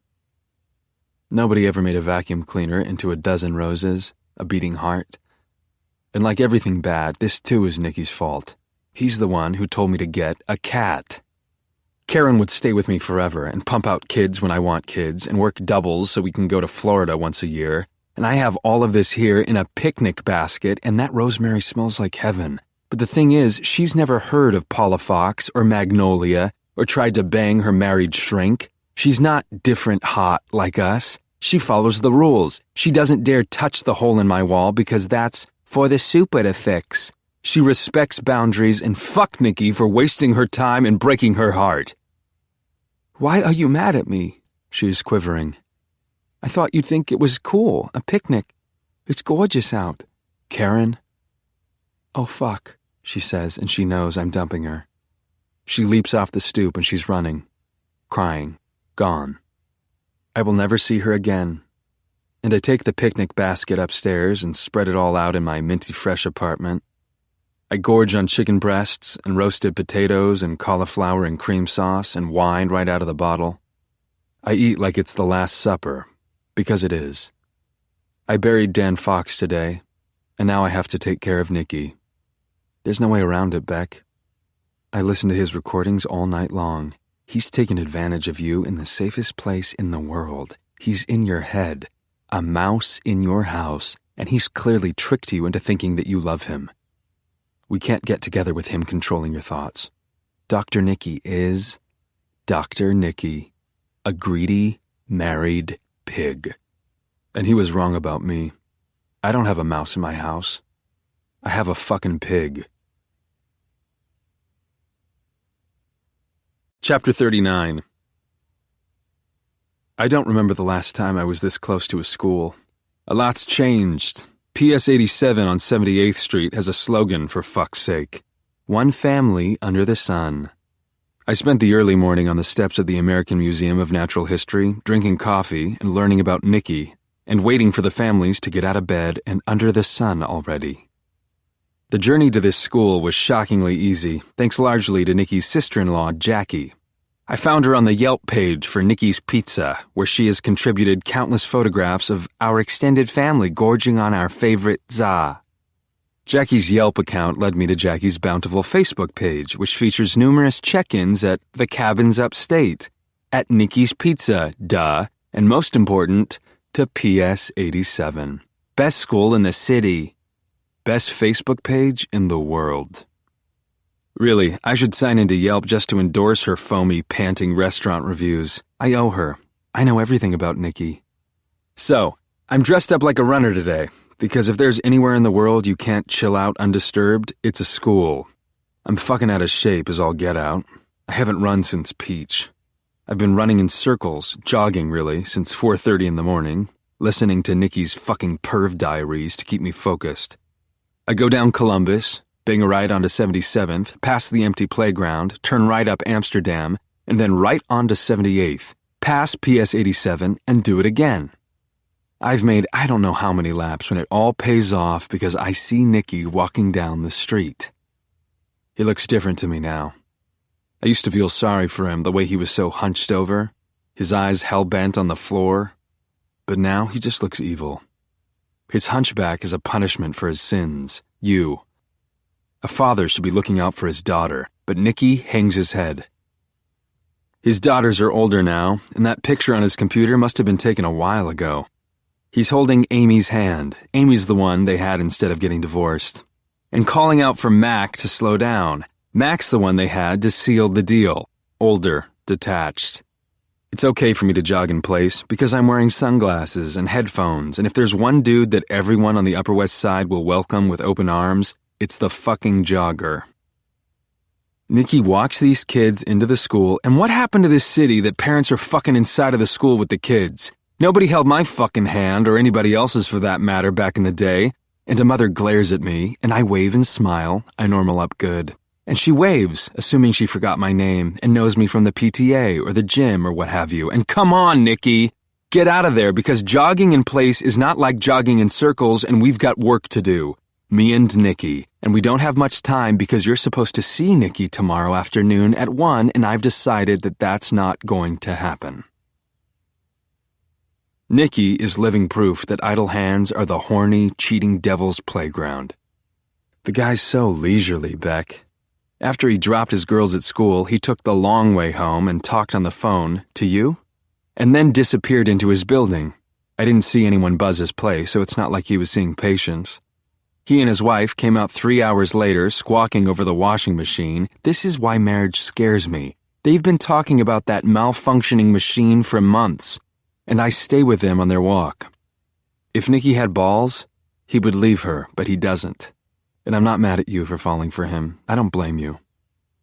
Nobody ever made a vacuum cleaner into a dozen roses, a beating heart. And like everything bad, this too is Nikki's fault. He's the one who told me to get a cat. Karen would stay with me forever and pump out kids when I want kids and work doubles so we can go to Florida once a year. And I have all of this here in a picnic basket, and that rosemary smells like heaven. But the thing is, she's never heard of Paula Fox or Magnolia or tried to bang her married shrink. She's not different hot like us. She follows the rules. She doesn't dare touch the hole in my wall because that's for the super to fix. She respects boundaries, and fuck Nikki for wasting her time and breaking her heart. "Why are you mad at me?" She is quivering. "I thought you'd think it was cool, a picnic. It's gorgeous out." "Karen?" "Oh, fuck," she says, and she knows I'm dumping her. She leaps off the stoop and she's running, crying, gone. I will never see her again. And I take the picnic basket upstairs and spread it all out in my minty fresh apartment. I gorge on chicken breasts and roasted potatoes and cauliflower and cream sauce and wine right out of the bottle. I eat like it's the Last Supper, because it is. I buried Dan Fox today, and now I have to take care of Nikki. There's no way around it, Beck. I listened to his recordings all night long. He's taken advantage of you in the safest place in the world. He's in your head, a mouse in your house, and he's clearly tricked you into thinking that you love him. We can't get together with him controlling your thoughts. Dr. Nikki is Dr. Nikki, a greedy, married pig. And he was wrong about me. I don't have a mouse in my house. I have a fucking pig. Chapter 39. I don't remember the last time I was this close to a school. A lot's changed. PS 87 on 78th Street has a slogan, for fuck's sake. One family under the sun. I spent the early morning on the steps of the American Museum of Natural History, drinking coffee and learning about Nikki, and waiting for the families to get out of bed and under the sun already. The journey to this school was shockingly easy, thanks largely to Nikki's sister-in-law, Jackie. I found her on the Yelp page for Nikki's Pizza, where she has contributed countless photographs of our extended family gorging on our favorite za. Jackie's Yelp account led me to Jackie's Bountiful Facebook page, which features numerous check-ins at the cabins upstate, at Nikki's Pizza, and most important, to PS 87. Best school in the city. Best Facebook page in the world. Really, I should sign into Yelp just to endorse her foamy, panting restaurant reviews. I owe her. I know everything about Nikki. So, I'm dressed up like a runner today, because if there's anywhere in the world you can't chill out undisturbed, it's a school. I'm fucking out of shape as all get out. I haven't run since Peach. I've been running in circles, jogging really, since 4:30 in the morning, listening to Nikki's fucking perv diaries to keep me focused. I go down Columbus, bang a right onto 77th, past the empty playground, turn right up Amsterdam, and then right onto 78th, past PS 87, and do it again. I've made I don't know how many laps when it all pays off because I see Nikki walking down the street. He looks different to me now. I used to feel sorry for him the way he was so hunched over, his eyes hell-bent on the floor, but now he just looks evil. His hunchback is a punishment for his sins. A father should be looking out for his daughter, but Nikki hangs his head. His daughters are older now, and that picture on his computer must have been taken a while ago. He's holding Amy's hand. Amy's the one they had instead of getting divorced. And calling out for Mac to slow down. Mac's the one they had to seal the deal. Older, detached. It's okay for me to jog in place because I'm wearing sunglasses and headphones, and if there's one dude that everyone on the Upper West Side will welcome with open arms, it's the fucking jogger. Nikki walks these kids into the school, and what happened to this city that parents are fucking inside of the school with the kids? Nobody held my fucking hand, or anybody else's for that matter, back in the day, and a mother glares at me, and I wave and smile, I normal up good. And she waves, assuming she forgot my name, and knows me from the PTA or the gym or what have you. And come on, Nikki! Get out of there, because jogging in place is not like jogging in circles, and we've got work to do. Me and Nikki. And we don't have much time because you're supposed to see Nikki tomorrow afternoon at 1, and I've decided that that's not going to happen. Nikki is living proof that idle hands are the horny, cheating devil's playground. The guy's so leisurely, Beck. After he dropped his girls at school, he took the long way home and talked on the phone to you, and then disappeared into his building. I didn't see anyone buzz his play, so it's not like he was seeing patients. He and his wife came out 3 hours later, squawking over the washing machine. This is why marriage scares me. They've been talking about that malfunctioning machine for months, and I stay with them on their walk. If Nikki had balls, he would leave her, but he doesn't. And I'm not mad at you for falling for him. I don't blame you.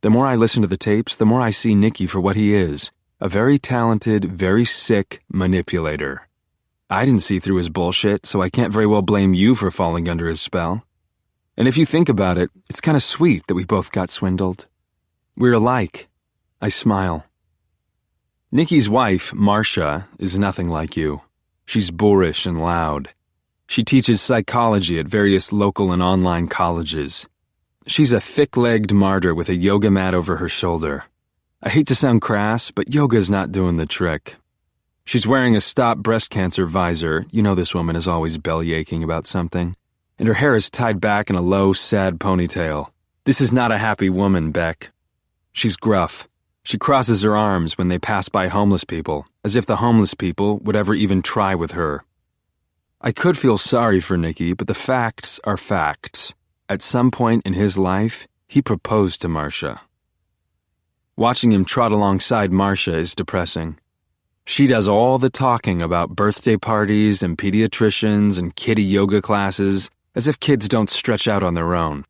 The more I listen to the tapes, the more I see Nikki for what he is, a very talented, very sick manipulator. I didn't see through his bullshit, so I can't very well blame you for falling under his spell. And if you think about it, it's kind of sweet that we both got swindled. We're alike. I smile. Nikki's wife, Marcia, is nothing like you. She's boorish and loud. She teaches psychology at various local and online colleges. She's a thick-legged martyr with a yoga mat over her shoulder. I hate to sound crass, but yoga's not doing the trick. She's wearing a Stop Breast Cancer visor. You know this woman is always bellyaching about something. And her hair is tied back in a low, sad ponytail. This is not a happy woman, Beck. She's gruff. She crosses her arms when they pass by homeless people, as if the homeless people would ever even try with her. I could feel sorry for Nikki, but the facts are facts. At some point in his life, he proposed to Marcia. Watching him trot alongside Marcia is depressing. She does all the talking about birthday parties and pediatricians and kiddie yoga classes, as if kids don't stretch out on their own.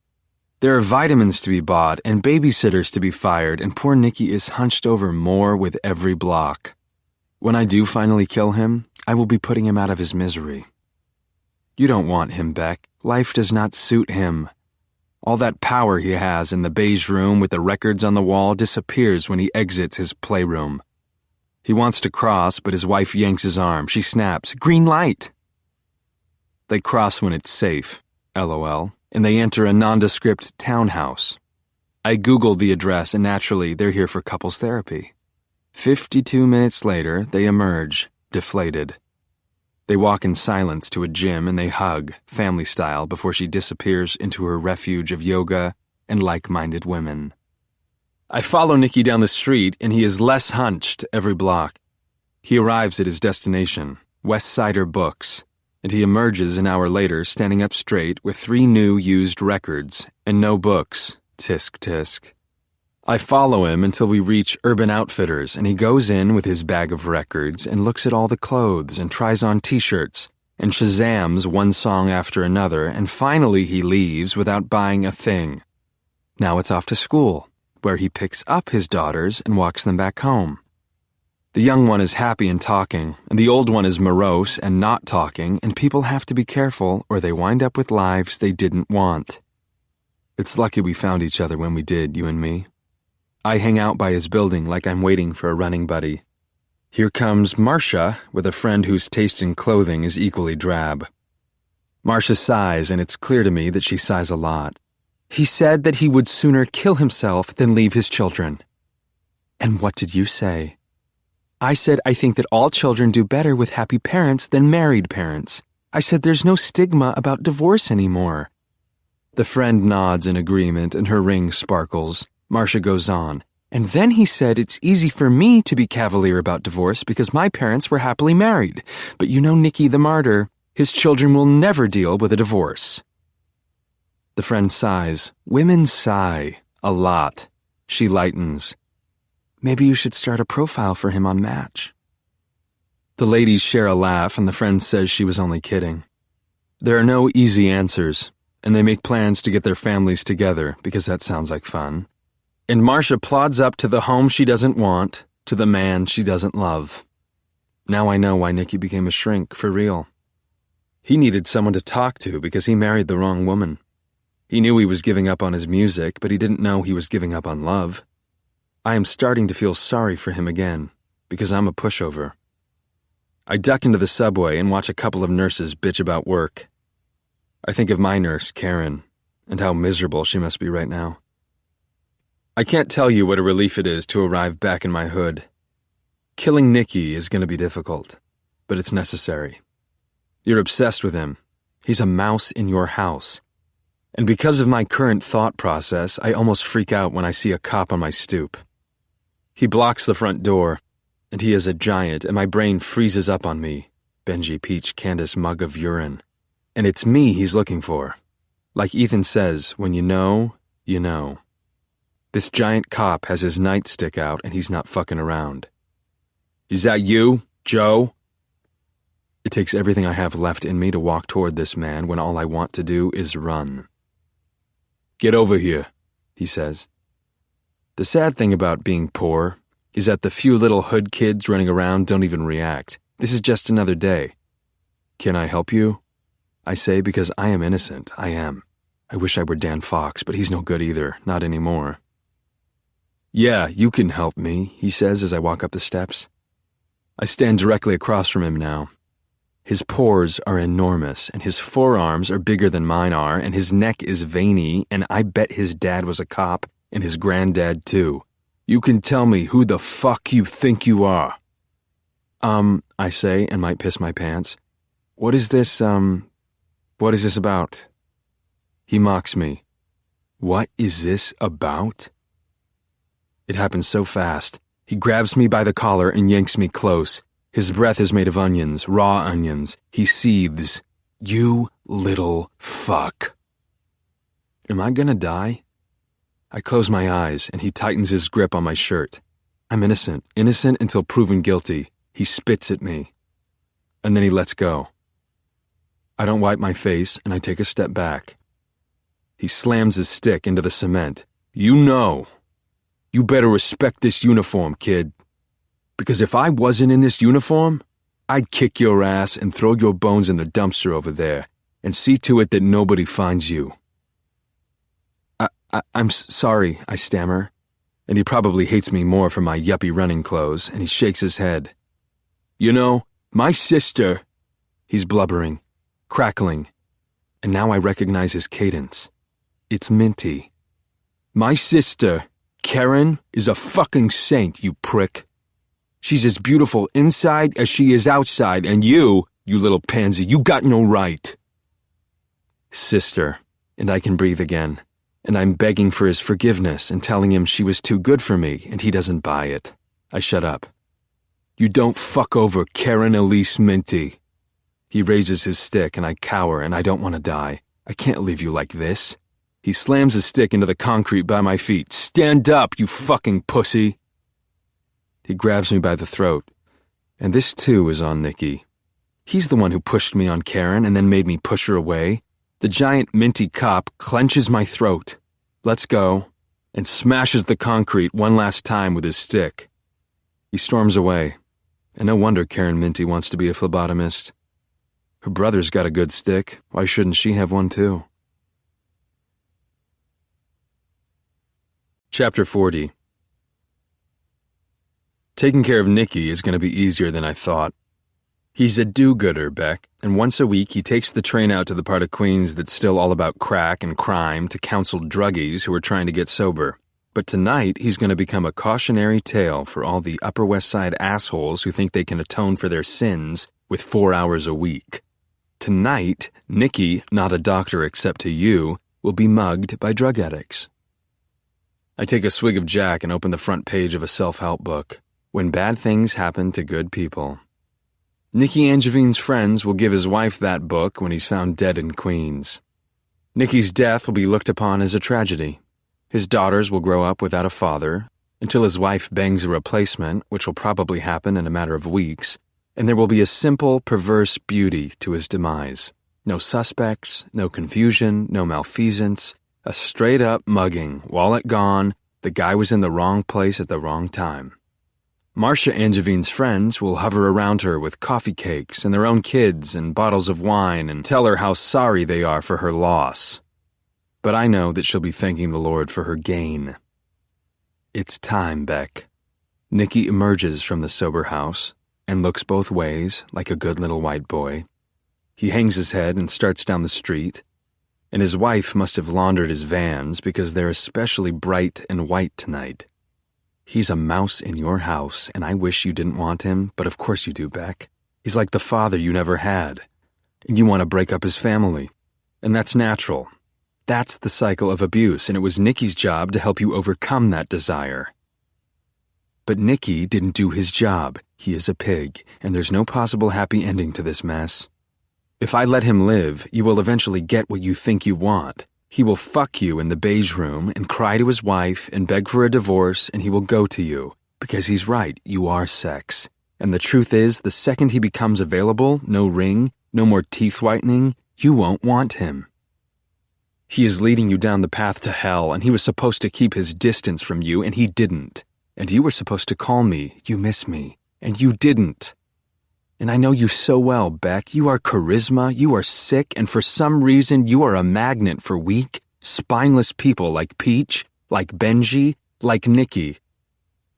There are vitamins to be bought and babysitters to be fired, and poor Nicky is hunched over more with every block. When I do finally kill him, I will be putting him out of his misery. You don't want him, Beck. Life does not suit him. All that power he has in the beige room with the records on the wall disappears when he exits his playroom. He wants to cross, but his wife yanks his arm. She snaps, "Green light!" They cross when it's safe, LOL, and they enter a nondescript townhouse. I Googled the address, and naturally, they're here for couples therapy. 52 minutes later, they emerge, deflated. They walk in silence to a gym, and they hug, family style, before she disappears into her refuge of yoga and like-minded women. I follow Nicky down the street, and he is less hunched every block. He arrives at his destination, West Sider Books, and he emerges an hour later standing up straight with 3 new used records and no books, tisk tisk. I follow him until we reach Urban Outfitters, and he goes in with his bag of records and looks at all the clothes and tries on t-shirts and Shazams one song after another, and finally he leaves without buying a thing. Now it's off to school, where he picks up his daughters and walks them back home. The young one is happy and talking, and the old one is morose and not talking, and people have to be careful or they wind up with lives they didn't want. It's lucky we found each other when we did, you and me. I hang out by his building like I'm waiting for a running buddy. Here comes Marcia with a friend whose taste in clothing is equally drab. Marcia sighs, and it's clear to me that she sighs a lot. He said that he would sooner kill himself than leave his children. And what did you say? I said I think that all children do better with happy parents than married parents. I said there's no stigma about divorce anymore. The friend nods in agreement, and her ring sparkles. Marcia goes on, and then he said it's easy for me to be cavalier about divorce because my parents were happily married. But you know Nicky the martyr, his children will never deal with a divorce. The friend sighs. Women sigh. A lot. She lightens. Maybe you should start a profile for him on Match. The ladies share a laugh, and the friend says she was only kidding. There are no easy answers, and they make plans to get their families together because that sounds like fun. And Marcia plods up to the home she doesn't want, to the man she doesn't love. Now I know why Nicky became a shrink, for real. He needed someone to talk to because he married the wrong woman. He knew he was giving up on his music, but he didn't know he was giving up on love. I am starting to feel sorry for him again, because I'm a pushover. I duck into the subway and watch a couple of nurses bitch about work. I think of my nurse, Karen, and how miserable she must be right now. I can't tell you what a relief it is to arrive back in my hood. Killing Nicky is going to be difficult, but it's necessary. You're obsessed with him. He's a mouse in your house. And because of my current thought process, I almost freak out when I see a cop on my stoop. He blocks the front door, and he is a giant, and my brain freezes up on me, Benji Peach Candace mug of urine. And it's me he's looking for. Like Ethan says, when you know, you know. This giant cop has his nightstick out, and he's not fucking around. Is that you, Joe? It takes everything I have left in me to walk toward this man when all I want to do is run. Get over here, he says. The sad thing about being poor is that the few little hood kids running around don't even react. This is just another day. Can I help you? I say because I am innocent. I am. I wish I were Dan Fox, but he's no good either. Not anymore. Yeah, you can help me, he says as I walk up the steps. I stand directly across from him now. His pores are enormous, and his forearms are bigger than mine are, and his neck is veiny, and I bet his dad was a cop, and his granddad too. You can tell me who the fuck you think you are. I say, and might piss my pants. What is this about? He mocks me. What is this about? It happens so fast. He grabs me by the collar and yanks me close. His breath is made of onions, raw onions. He seethes. You little fuck. Am I gonna die? I close my eyes, and he tightens his grip on my shirt. I'm innocent until proven guilty. He spits at me. And then he lets go. I don't wipe my face, and I take a step back. He slams his stick into the cement. You know. You better respect this uniform, kid. Because if I wasn't in this uniform, I'd kick your ass and throw your bones in the dumpster over there and see to it that nobody finds you. I'm sorry, I stammer, and he probably hates me more for my yuppie running clothes, and he shakes his head. You know, my sister... He's blubbering, crackling, and now I recognize his cadence. It's Minty. My sister, Karen, is a fucking saint, you prick. She's as beautiful inside as she is outside, and you little pansy, you got no right. Sister, and I can breathe again, and I'm begging for his forgiveness and telling him she was too good for me, and he doesn't buy it. I shut up. You don't fuck over Karen Elise Minty. He raises his stick, and I cower, and I don't want to die. I can't leave you like this. He slams his stick into the concrete by my feet. Stand up, you fucking pussy. He grabs me by the throat, and this too is on Nicky. He's the one who pushed me on Karen and then made me push her away. The giant Minty cop clenches my throat, lets go, and smashes the concrete one last time with his stick. He storms away, and no wonder Karen Minty wants to be a phlebotomist. Her brother's got a good stick. Why shouldn't she have one too? Chapter 40. Taking care of Nicky is going to be easier than I thought. He's a do-gooder, Beck, and once a week he takes the train out to the part of Queens that's still all about crack and crime to counsel druggies who are trying to get sober. But tonight he's going to become a cautionary tale for all the Upper West Side assholes who think they can atone for their sins with 4 hours a week. Tonight, Nicky, not a doctor except to you, will be mugged by drug addicts. I take a swig of Jack and open the front page of a self-help book. When Bad Things Happen to Good People. Nicky Angevine's friends will give his wife that book when he's found dead in Queens. Nicky's death will be looked upon as a tragedy. His daughters will grow up without a father, until his wife bangs a replacement, which will probably happen in a matter of weeks, and there will be a simple, perverse beauty to his demise. No suspects, no confusion, no malfeasance, a straight-up mugging, wallet gone, the guy was in the wrong place at the wrong time. Marcia Angevine's friends will hover around her with coffee cakes and their own kids and bottles of wine and tell her how sorry they are for her loss. But I know that she'll be thanking the Lord for her gain. It's time, Beck. Nicky emerges from the sober house and looks both ways like a good little white boy. He hangs his head and starts down the street, and his wife must have laundered his Vans because they're especially bright and white tonight. He's a mouse in your house, and I wish you didn't want him, but of course you do, Beck. He's like the father you never had, and you want to break up his family. And that's natural. That's the cycle of abuse, and it was Nicky's job to help you overcome that desire. But Nicky didn't do his job. He is a pig, and there's no possible happy ending to this mess. If I let him live, you will eventually get what you think you want. He will fuck you in the beige room and cry to his wife and beg for a divorce, and he will go to you. Because he's right, you are sex. And the truth is, the second he becomes available, no ring, no more teeth whitening, you won't want him. He is leading you down the path to hell, and he was supposed to keep his distance from you, and he didn't. And you were supposed to call me, you miss me, and you didn't. And I know you so well, Beck. You are charisma, you are sick, and for some reason you are a magnet for weak, spineless people like Peach, like Benji, like Nicky.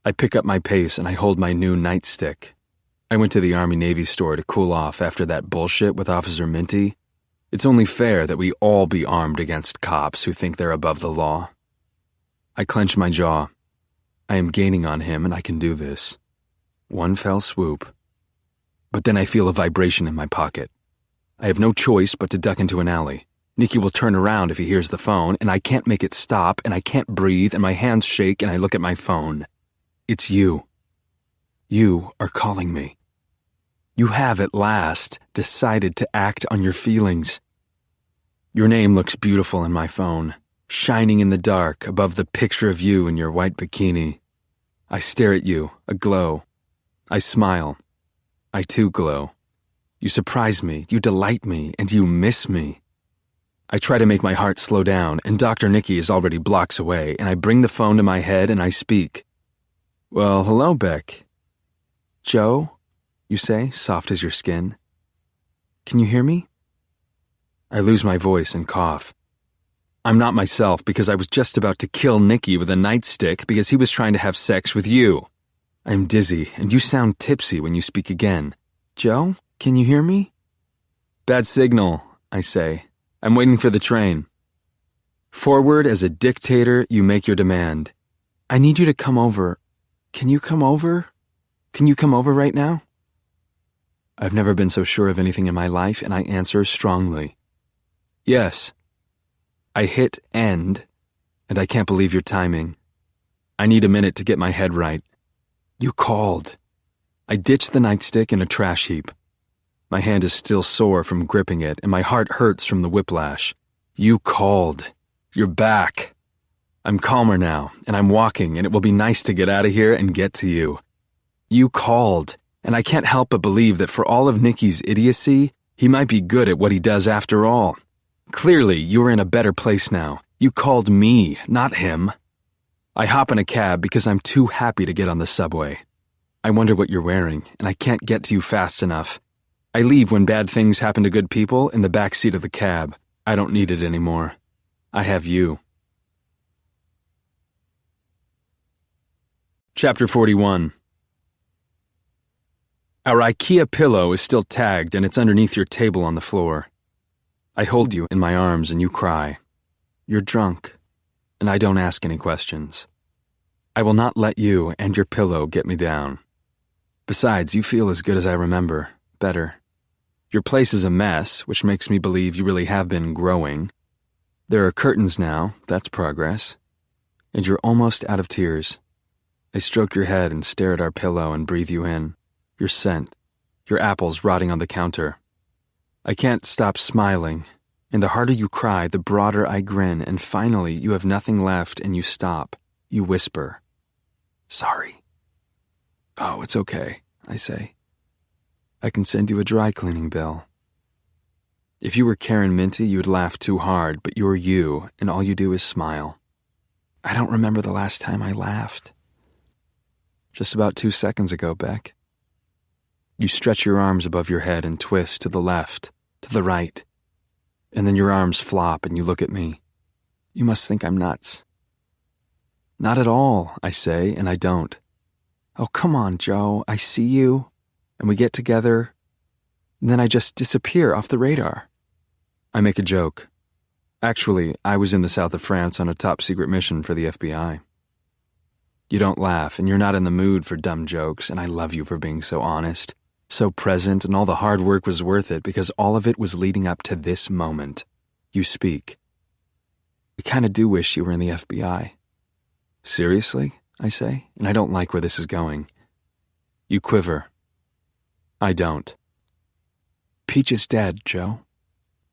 I pick up my pace and I hold my new nightstick. I went to the Army-Navy store to cool off after that bullshit with Officer Minty. It's only fair that we all be armed against cops who think they're above the law. I clench my jaw. I am gaining on him and I can do this. One fell swoop. But then I feel a vibration in my pocket. I have no choice but to duck into an alley. Nicky will turn around if he hears the phone, and I can't make it stop, and I can't breathe, and my hands shake, and I look at my phone. It's you. You are calling me. You have, at last, decided to act on your feelings. Your name looks beautiful in my phone, shining in the dark above the picture of you in your white bikini. I stare at you, aglow. I smile. I too glow. You surprise me, you delight me, and you miss me. I try to make my heart slow down, and Dr. Nikki is already blocks away, and I bring the phone to my head and I speak. Well, hello, Beck. Joe, you say, soft as your skin. Can you hear me? I lose my voice and cough. I'm not myself because I was just about to kill Nikki with a nightstick because he was trying to have sex with you. I'm dizzy, and you sound tipsy when you speak again. Joe, can you hear me? Bad signal, I say. I'm waiting for the train. Forward as a dictator, you make your demand. I need you to come over. Can you come over? Can you come over right now? I've never been so sure of anything in my life, and I answer strongly. Yes. I hit end, and I can't believe your timing. I need a minute to get my head right. You called. I ditched the nightstick in a trash heap. My hand is still sore from gripping it, and my heart hurts from the whiplash. You called. You're back. I'm calmer now, and I'm walking, and it will be nice to get out of here and get to you. You called, and I can't help but believe that for all of Nicky's idiocy, he might be good at what he does after all. Clearly, you are in a better place now. You called me, not him. I hop in a cab because I'm too happy to get on the subway. I wonder what you're wearing, and I can't get to you fast enough. I leave when bad things happen to good people in the back seat of the cab. I don't need it anymore. I have you. Chapter 41. Our IKEA pillow is still tagged, and it's underneath your table on the floor. I hold you in my arms and you cry. You're drunk, and I don't ask any questions. I will not let you and your pillow get me down. Besides, you feel as good as I remember, better. Your place is a mess, which makes me believe you really have been growing. There are curtains now, that's progress. And you're almost out of tears. I stroke your head and stare at our pillow and breathe you in. Your scent, your apples rotting on the counter. I can't stop smiling, and the harder you cry, the broader I grin, and finally you have nothing left and you stop. You whisper, "Sorry." "Oh, it's okay," I say. "I can send you a dry cleaning bill." If you were Karen Minty, you'd laugh too hard, but you're you, and all you do is smile. I don't remember the last time I laughed. Just about 2 seconds ago, Beck. You stretch your arms above your head and twist to the left, to the right, and then your arms flop and you look at me. You must think I'm nuts. Not at all, I say, and I don't. Oh, come on, Joe, I see you, and we get together, and then I just disappear off the radar. I make a joke. Actually, I was in the south of France on a top-secret mission for the FBI. You don't laugh, and you're not in the mood for dumb jokes, and I love you for being so honest, so present, and all the hard work was worth it because all of it was leading up to this moment. You speak. I kind of do wish you were in the FBI. Seriously? I say, and I don't like where this is going. You quiver. I don't. Peach is dead, Joe.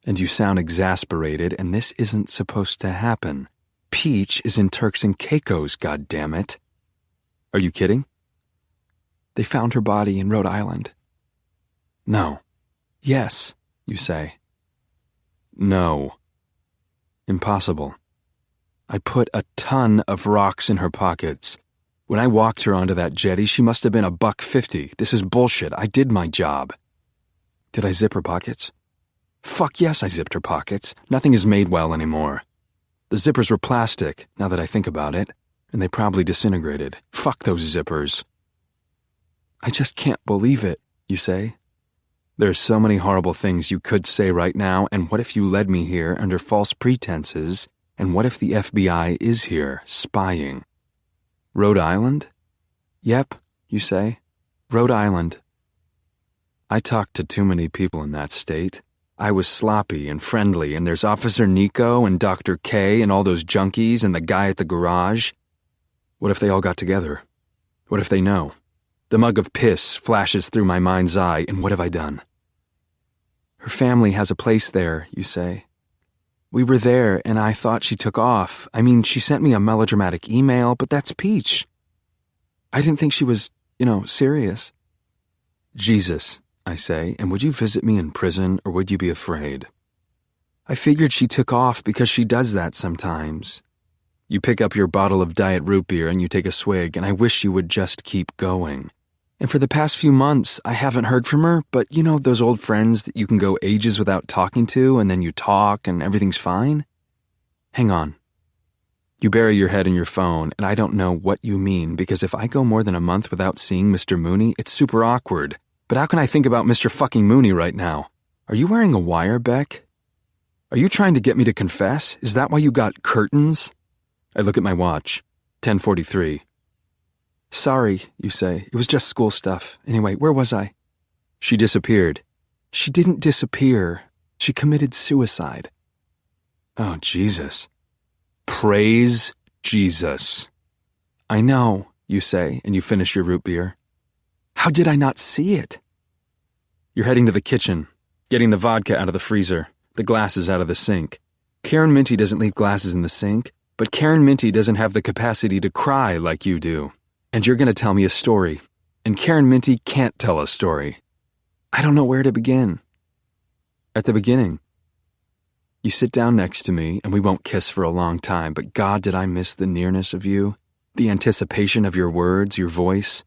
And you sound exasperated, and this isn't supposed to happen. Peach is in Turks and Caicos, goddammit. Are you kidding? They found her body in Rhode Island. No. Yes, you say. No. Impossible. I put a ton of rocks in her pockets. When I walked her onto that jetty, she must have been $1.50. This is bullshit. I did my job. Did I zip her pockets? Fuck yes, I zipped her pockets. Nothing is made well anymore. The zippers were plastic, now that I think about it, and they probably disintegrated. Fuck those zippers. I just can't believe it, you say. There's so many horrible things you could say right now, and what if you led me here under false pretenses, and what if the FBI is here, spying? Rhode Island? Yep, you say. Rhode Island. I talked to too many people in that state. I was sloppy and friendly, and there's Officer Nico and Dr. K and all those junkies and the guy at the garage. What if they all got together? What if they know? The mug of piss flashes through my mind's eye, and what have I done? Her family has a place there, you say. We were there, and I thought she took off. I mean, she sent me a melodramatic email, but that's Peach. I didn't think she was, serious. Jesus, I say, and would you visit me in prison or would you be afraid? I figured she took off because she does that sometimes. You pick up your bottle of diet root beer and you take a swig, and I wish you would just keep going. And for the past few months, I haven't heard from her, but you know those old friends that you can go ages without talking to and then you talk and everything's fine? Hang on. You bury your head in your phone, and I don't know what you mean because if I go more than a month without seeing Mr. Mooney, it's super awkward. But how can I think about Mr. fucking Mooney right now? Are you wearing a wire, Beck? Are you trying to get me to confess? Is that why you got curtains? I look at my watch. 10:43. Sorry, you say. It was just school stuff. Anyway, where was I? She disappeared. She didn't disappear. She committed suicide. Oh, Jesus. Praise Jesus. I know, you say, and you finish your root beer. How did I not see it? You're heading to the kitchen, getting the vodka out of the freezer, the glasses out of the sink. Karen Minty doesn't leave glasses in the sink, but Karen Minty doesn't have the capacity to cry like you do. And you're going to tell me a story. And Karen Minty can't tell a story. I don't know where to begin. At the beginning. You sit down next to me, and we won't kiss for a long time, but God, did I miss the nearness of you, the anticipation of your words, your voice.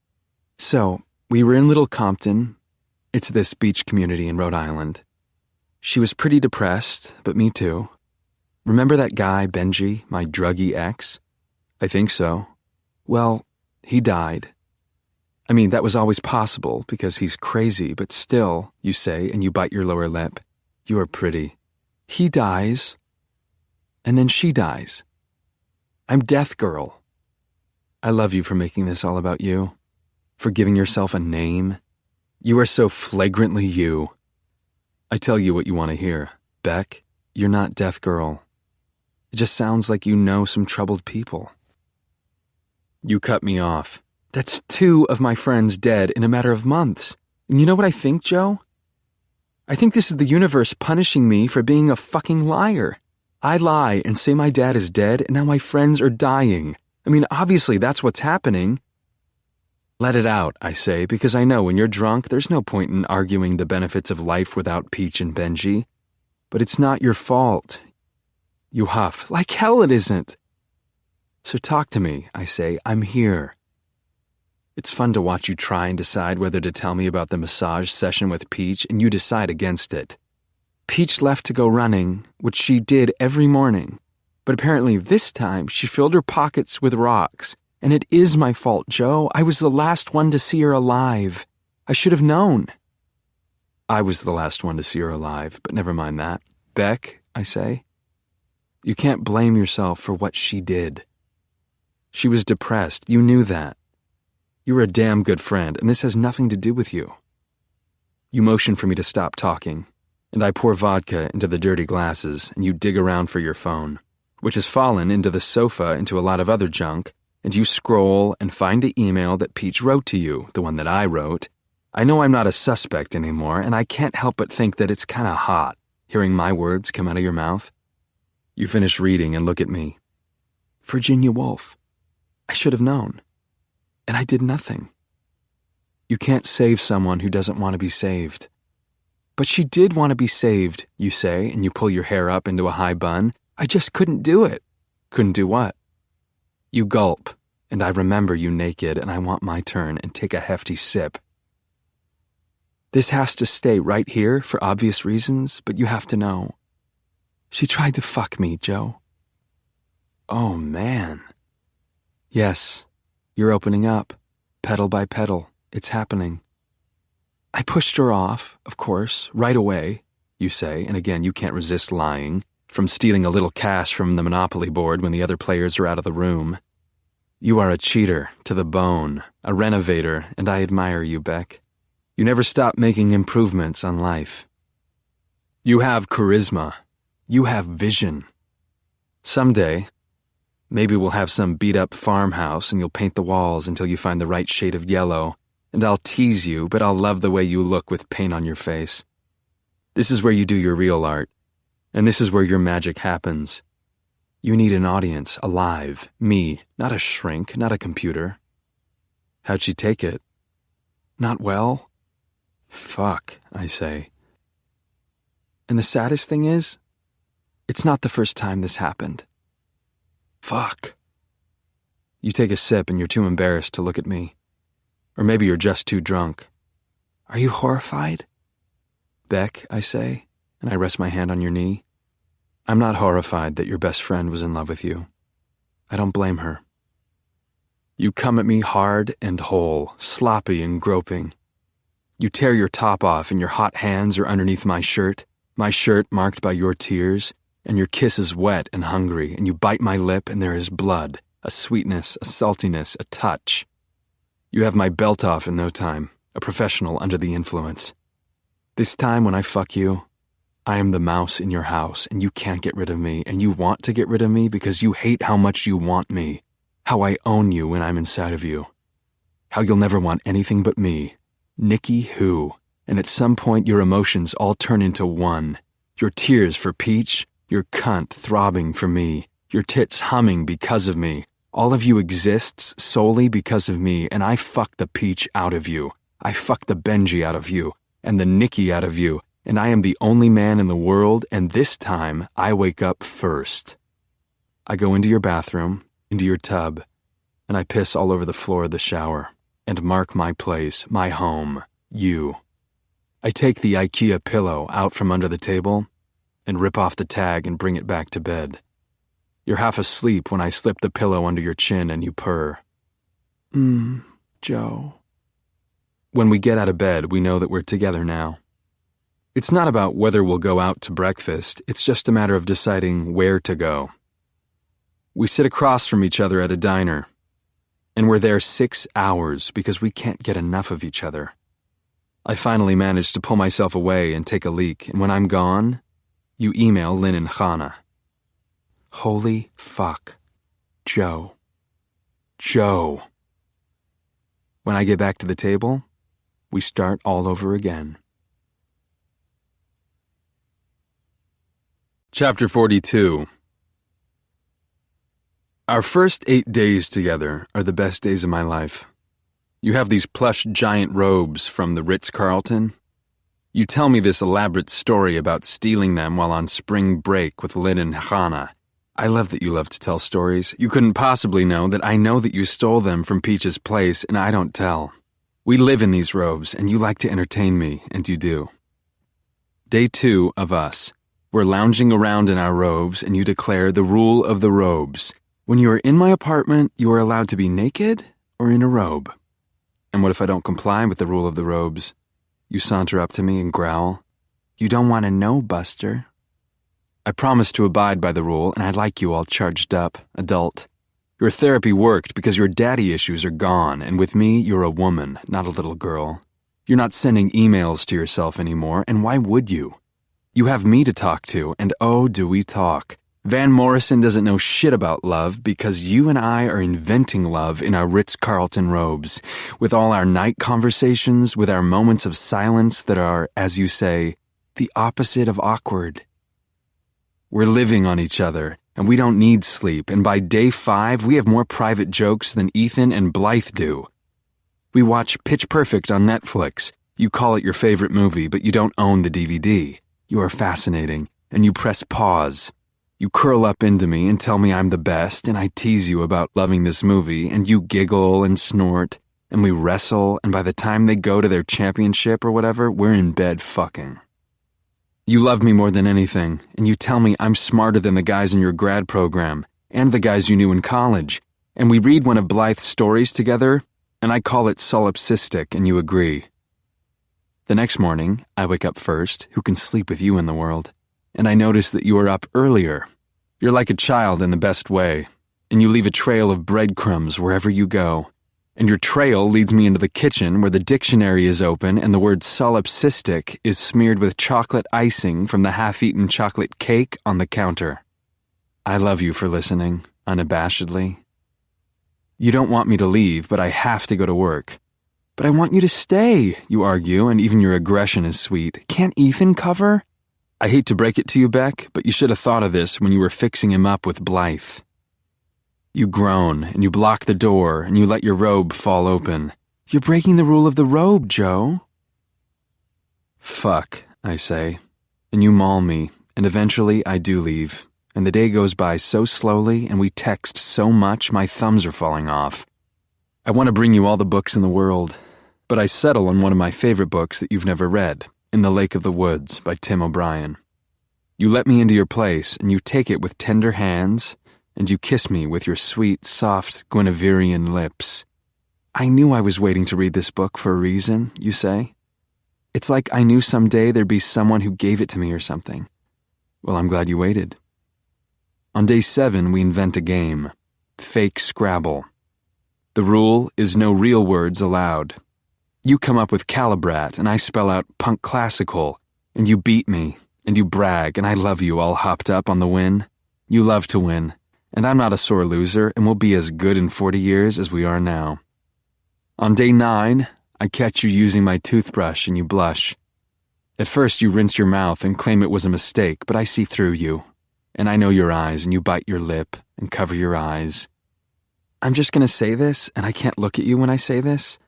So, we were in Little Compton. It's this beach community in Rhode Island. She was pretty depressed, but me too. Remember that guy, Benji, my druggy ex? I think so. Well, he died. I mean, that was always possible because he's crazy, but still, you say, and you bite your lower lip. You are pretty. He dies, and then she dies. I'm Death Girl. I love you for making this all about you, for giving yourself a name. You are so flagrantly you. I tell you what you want to hear. Beck, you're not Death Girl. It just sounds like you know some troubled people. You cut me off. That's 2 of my friends dead in a matter of months. And you know what I think, Joe? I think this is the universe punishing me for being a fucking liar. I lie and say my dad is dead, and now my friends are dying. I mean, obviously that's what's happening. Let it out, I say, because I know when you're drunk, there's no point in arguing the benefits of life without Peach and Benji. But it's not your fault. You huff. Like hell it isn't. So talk to me, I say. I'm here. It's fun to watch you try and decide whether to tell me about the massage session with Peach, and you decide against it. Peach left to go running, which she did every morning. But apparently this time she filled her pockets with rocks. And it is my fault, Joe. I was the last one to see her alive. I should have known. I was the last one to see her alive, but never mind that. Beck, I say, you can't blame yourself for what she did. She was depressed. You knew that. You were a damn good friend, and this has nothing to do with you. You motion for me to stop talking, and I pour vodka into the dirty glasses, and you dig around for your phone, which has fallen into the sofa into a lot of other junk, and you scroll and find the email that Peach wrote to you, the one that I wrote. I know I'm not a suspect anymore, and I can't help but think that it's kind of hot, hearing my words come out of your mouth. You finish reading and look at me. Virginia Woolf. I should have known. And I did nothing. You can't save someone who doesn't want to be saved. But she did want to be saved, you say, and you pull your hair up into a high bun. I just couldn't do it. Couldn't do what? You gulp, and I remember you naked, and I want my turn and take a hefty sip. This has to stay right here for obvious reasons, but you have to know. She tried to fuck me, Joe. Oh, man. Yes, you're opening up, pedal by pedal. It's happening. I pushed her off, of course, right away, you say, and again, you can't resist lying, from stealing a little cash from the Monopoly board when the other players are out of the room. You are a cheater to the bone, a renovator, and I admire you, Beck. You never stop making improvements on life. You have charisma. You have vision. Someday, maybe we'll have some beat-up farmhouse and you'll paint the walls until you find the right shade of yellow, and I'll tease you, but I'll love the way you look with paint on your face. This is where you do your real art, and this is where your magic happens. You need an audience, alive, me, not a shrink, not a computer. How'd she take it? Not well? Fuck, I say. And the saddest thing is, it's not the first time this happened. Fuck. You take a sip and you're too embarrassed to look at me. Or maybe you're just too drunk. Are you horrified? Beck, I say, and I rest my hand on your knee. I'm not horrified that your best friend was in love with you. I don't blame her. You come at me hard and whole, sloppy and groping. You tear your top off and your hot hands are underneath my shirt marked by your tears, and your kiss is wet and hungry, and you bite my lip and there is blood, a sweetness, a saltiness, a touch. You have my belt off in no time, a professional under the influence. This time when I fuck you, I am the mouse in your house, and you can't get rid of me, and you want to get rid of me because you hate how much you want me, how I own you when I'm inside of you, how you'll never want anything but me, Nikki who, and at some point your emotions all turn into one, your tears for Peach, your cunt throbbing for me, your tits humming because of me. All of you exists solely because of me, and I fuck the Peach out of you. I fuck the Benji out of you, and the Nikki out of you, and I am the only man in the world, and this time I wake up first. I go into your bathroom, into your tub, and I piss all over the floor of the shower, and mark my place, my home, you. I take the IKEA pillow out from under the table, and rip off the tag and bring it back to bed. You're half asleep when I slip the pillow under your chin and you purr. Joe. When we get out of bed, we know that we're together now. It's not about whether we'll go out to breakfast, it's just a matter of deciding where to go. We sit across from each other at a diner, and we're there 6 hours because we can't get enough of each other. I finally manage to pull myself away and take a leak, and when I'm gone, you email Lynn and Hannah. Holy fuck. Joe. Joe. When I get back to the table, we start all over again. Chapter 42. Our first 8 days together are the best days of my life. You have these plush giant robes from the Ritz-Carlton. You tell me this elaborate story about stealing them while on spring break with Lynn and Hannah. I love that you love to tell stories. You couldn't possibly know that I know that you stole them from Peach's place, and I don't tell. We live in these robes, and you like to entertain me, and you do. Day 2 of us. We're lounging around in our robes, and you declare the rule of the robes. When you are in my apartment, you are allowed to be naked or in a robe. And what if I don't comply with the rule of the robes? You saunter up to me and growl, "You don't want to know, Buster." I promise to abide by the rule, and I like you all charged up, adult. Your therapy worked because your daddy issues are gone, and with me, you're a woman, not a little girl. You're not sending emails to yourself anymore, and why would you? You have me to talk to, and oh, do we talk. Van Morrison doesn't know shit about love because you and I are inventing love in our Ritz-Carlton robes, with all our night conversations, with our moments of silence that are, as you say, the opposite of awkward. We're living on each other, and we don't need sleep, and by day 5, we have more private jokes than Ethan and Blythe do. We watch Pitch Perfect on Netflix. You call it your favorite movie, but you don't own the DVD. You are fascinating, and you press pause. You curl up into me and tell me I'm the best, and I tease you about loving this movie, and you giggle and snort, and we wrestle, and by the time they go to their championship or whatever, we're in bed fucking. You love me more than anything, and you tell me I'm smarter than the guys in your grad program, and the guys you knew in college, and we read one of Blythe's stories together, and I call it solipsistic, and you agree. The next morning, I wake up first, who can sleep with you in the world, and I notice that you are up earlier. You're like a child in the best way, and you leave a trail of breadcrumbs wherever you go, and your trail leads me into the kitchen where the dictionary is open and the word solipsistic is smeared with chocolate icing from the half-eaten chocolate cake on the counter. I love you for listening, unabashedly. You don't want me to leave, but I have to go to work. But I want you to stay, you argue, and even your aggression is sweet. Can't Ethan cover? I hate to break it to you, Beck, but you should have thought of this when you were fixing him up with Blythe. You groan, and you block the door, and you let your robe fall open. You're breaking the rule of the robe, Joe. Fuck, I say, and you maul me, and eventually I do leave, and the day goes by so slowly and we text so much my thumbs are falling off. I want to bring you all the books in the world, but I settle on one of my favorite books that you've never read, In the Lake of the Woods by Tim O'Brien. You let me into your place, and you take it with tender hands, and you kiss me with your sweet, soft, Guineverean lips. I knew I was waiting to read this book for a reason, you say. It's like I knew someday there'd be someone who gave it to me or something. Well, I'm glad you waited. On day 7, we invent a game. Fake Scrabble. The rule is no real words allowed. You come up with Calibrat, and I spell out punk classical, and you beat me, and you brag, and I love you all hopped up on the win. You love to win, and I'm not a sore loser, and we'll be as good in 40 years as we are now. On day 9, I catch you using my toothbrush, and you blush. At first, you rinse your mouth and claim it was a mistake, but I see through you, and I know your eyes, and you bite your lip and cover your eyes. I'm just going to say this, and I can't look at you when I say this.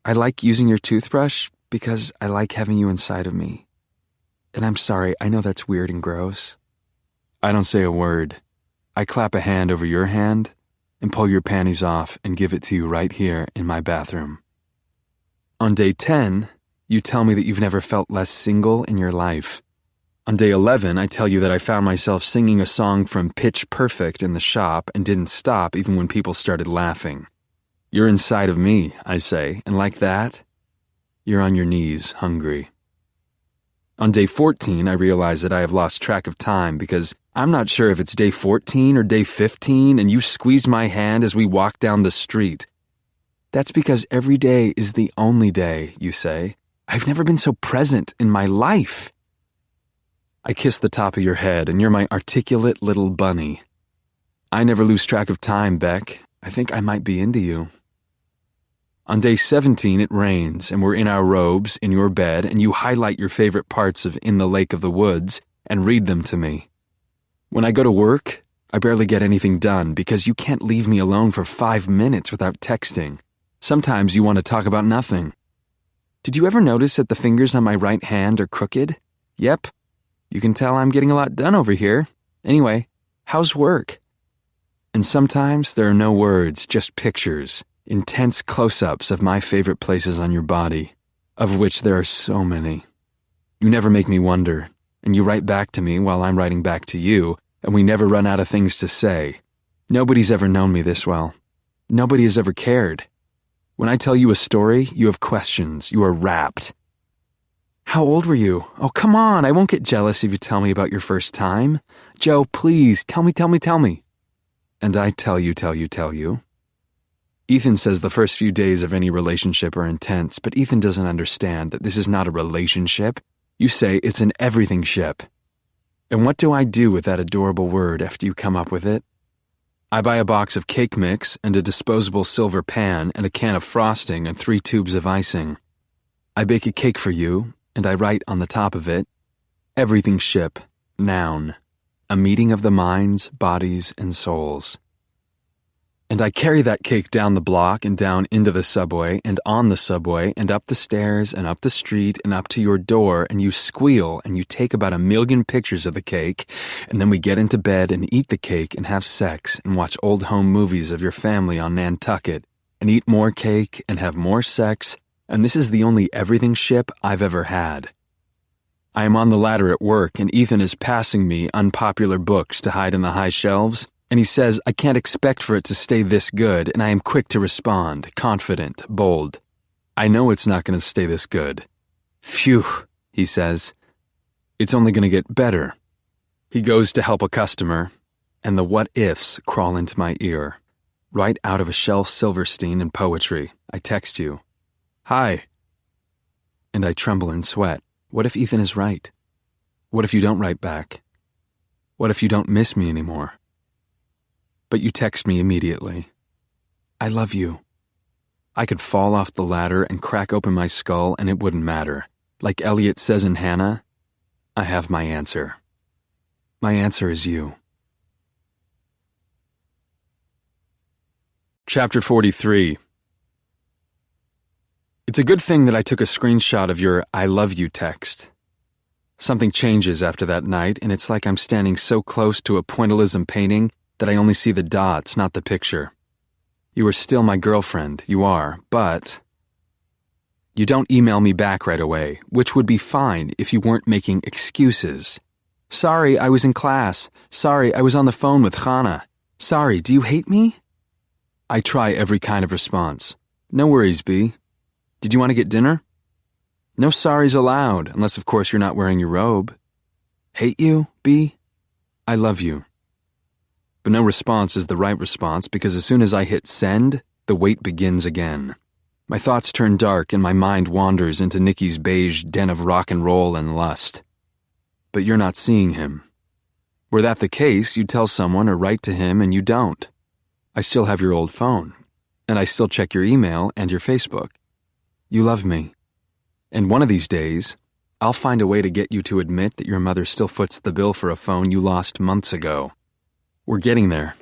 I like using your toothbrush because I like having you inside of me. And I'm sorry, I know that's weird and gross. I don't say a word. I clap a hand over your hand and pull your panties off and give it to you right here in my bathroom. On day 10, you tell me that you've never felt less single in your life. On day 11, I tell you that I found myself singing a song from Pitch Perfect in the shop and didn't stop even when people started laughing. You're inside of me, I say, and like that, you're on your knees, hungry. On day 14, I realize that I have lost track of time because I'm not sure if it's day 14 or day 15, and you squeeze my hand as we walk down the street. That's because every day is the only day, you say. I've never been so present in my life. I kiss the top of your head, and you're my articulate little bunny. I never lose track of time, Beck. I think I might be into you. On day 17, it rains, and we're in our robes in your bed, and you highlight your favorite parts of In the Lake of the Woods and read them to me. When I go to work, I barely get anything done because you can't leave me alone for 5 minutes without texting. Sometimes you want to talk about nothing. Did you ever notice that the fingers on my right hand are crooked? Yep. You can tell I'm getting a lot done over here. Anyway, how's work? And sometimes there are no words, just pictures, intense close-ups of my favorite places on your body, of which there are so many. You never make me wonder, and you write back to me while I'm writing back to you, and we never run out of things to say. Nobody's ever known me this well. Nobody has ever cared. When I tell you a story, you have questions. You are rapt. How old were you? Oh, come on, I won't get jealous if you tell me about your first time. Joe, please, tell me. And I tell you. Ethan says the first few days of any relationship are intense, but Ethan doesn't understand that this is not a relationship. You say it's an everything-ship. And what do I do with that adorable word after you come up with it? I buy a box of cake mix and a disposable silver pan and a can of frosting and 3 tubes of icing. I bake a cake for you, and I write on the top of it, Everything Ship, noun, a meeting of the minds, bodies, and souls. And I carry that cake down the block and down into the subway and on the subway and up the stairs and up the street and up to your door, and you squeal and you take about 1 million pictures of the cake, and then we get into bed and eat the cake and have sex and watch old home movies of your family on Nantucket and eat more cake and have more sex, and this is the only everything ship I've ever had. I am on the ladder at work, and Ethan is passing me unpopular books to hide in the high shelves, and he says I can't expect for it to stay this good, and I am quick to respond, confident, bold. I know it's not going to stay this good. Phew, he says. It's only going to get better. He goes to help a customer, and the what-ifs crawl into my ear. Right out of a Shel Silverstein in poetry, I text you. Hi. And I tremble and sweat. What if Ethan is right? What if you don't write back? What if you don't miss me anymore? But you text me immediately. I love you. I could fall off the ladder and crack open my skull and it wouldn't matter. Like Eliot says in Hannah, I have my answer. My answer is you. Chapter 43. It's a good thing that I took a screenshot of your I love you text. Something changes after that night, and it's like I'm standing so close to a pointillism painting that I only see the dots, not the picture. You are still my girlfriend, you are, but you don't email me back right away, which would be fine if you weren't making excuses. Sorry, I was in class. Sorry, I was on the phone with Hannah. Sorry, do you hate me? I try every kind of response. No worries, B. Did you want to get dinner? No sorries allowed, unless of course you're not wearing your robe. Hate you, B? I love you. But no response is the right response because as soon as I hit send, the wait begins again. My thoughts turn dark and my mind wanders into Nikki's beige den of rock and roll and lust. But you're not seeing him. Were that the case, you'd tell someone or write to him and you don't. I still have your old phone, and I still check your email and your Facebook. You love me. And one of these days, I'll find a way to get you to admit that your mother still foots the bill for a phone you lost months ago. We're getting there.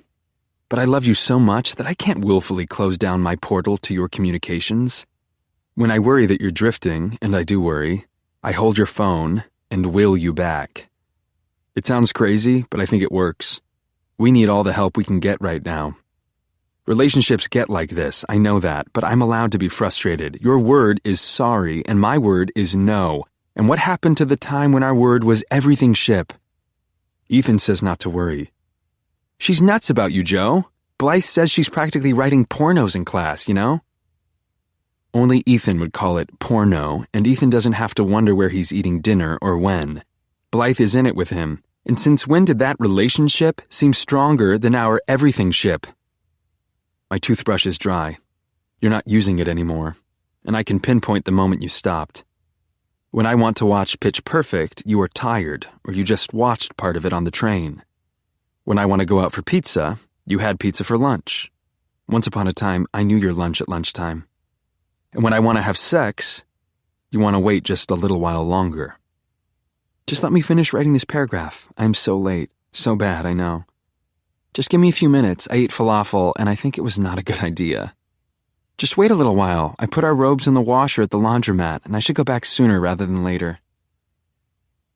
But I love you so much that I can't willfully close down my portal to your communications. When I worry that you're drifting, and I do worry, I hold your phone and will you back. It sounds crazy, but I think it works. We need all the help we can get right now. Relationships get like this, I know that, but I'm allowed to be frustrated. Your word is sorry, and my word is no. And what happened to the time when our word was everything ship? Ethan says not to worry. She's nuts about you, Joe. Blythe says she's practically writing pornos in class, you know? Only Ethan would call it porno, and Ethan doesn't have to wonder where he's eating dinner or when. Blythe is in it with him, and since when did that relationship seem stronger than our everything ship? My toothbrush is dry. You're not using it anymore, and I can pinpoint the moment you stopped. When I want to watch Pitch Perfect, you are tired, or you just watched part of it on the train. When I want to go out for pizza, you had pizza for lunch. Once upon a time, I knew your lunch at lunchtime. And when I want to have sex, you want to wait just a little while longer. Just let me finish writing this paragraph. I'm so late. So bad, I know. Just give me a few minutes. I ate falafel, and I think it was not a good idea. Just wait a little while. I put our robes in the washer at the laundromat, and I should go back sooner rather than later.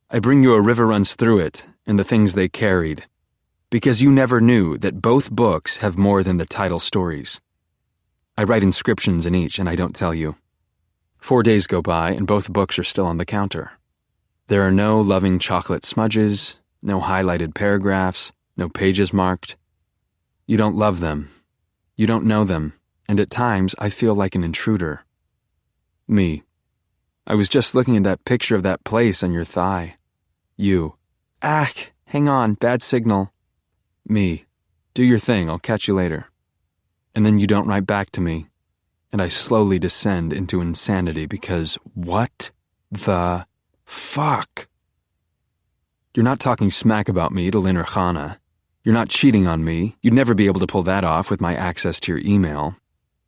I bring you A River Runs Through It and the things they carried, because you never knew that both books have more than the title stories. I write inscriptions in each, and I don't tell you. 4 days go by, and both books are still on the counter. There are no loving chocolate smudges, no highlighted paragraphs, no pages marked. You don't love them. You don't know them, and at times I feel like an intruder. Me. I was just looking at that picture of that place on your thigh. You. Hang on, bad signal. Me. Do your thing, I'll catch you later. And then you don't write back to me, and I slowly descend into insanity because what the fuck? You're not talking smack about me to Lynn or Hannah. You're not cheating on me. You'd never be able to pull that off with my access to your email.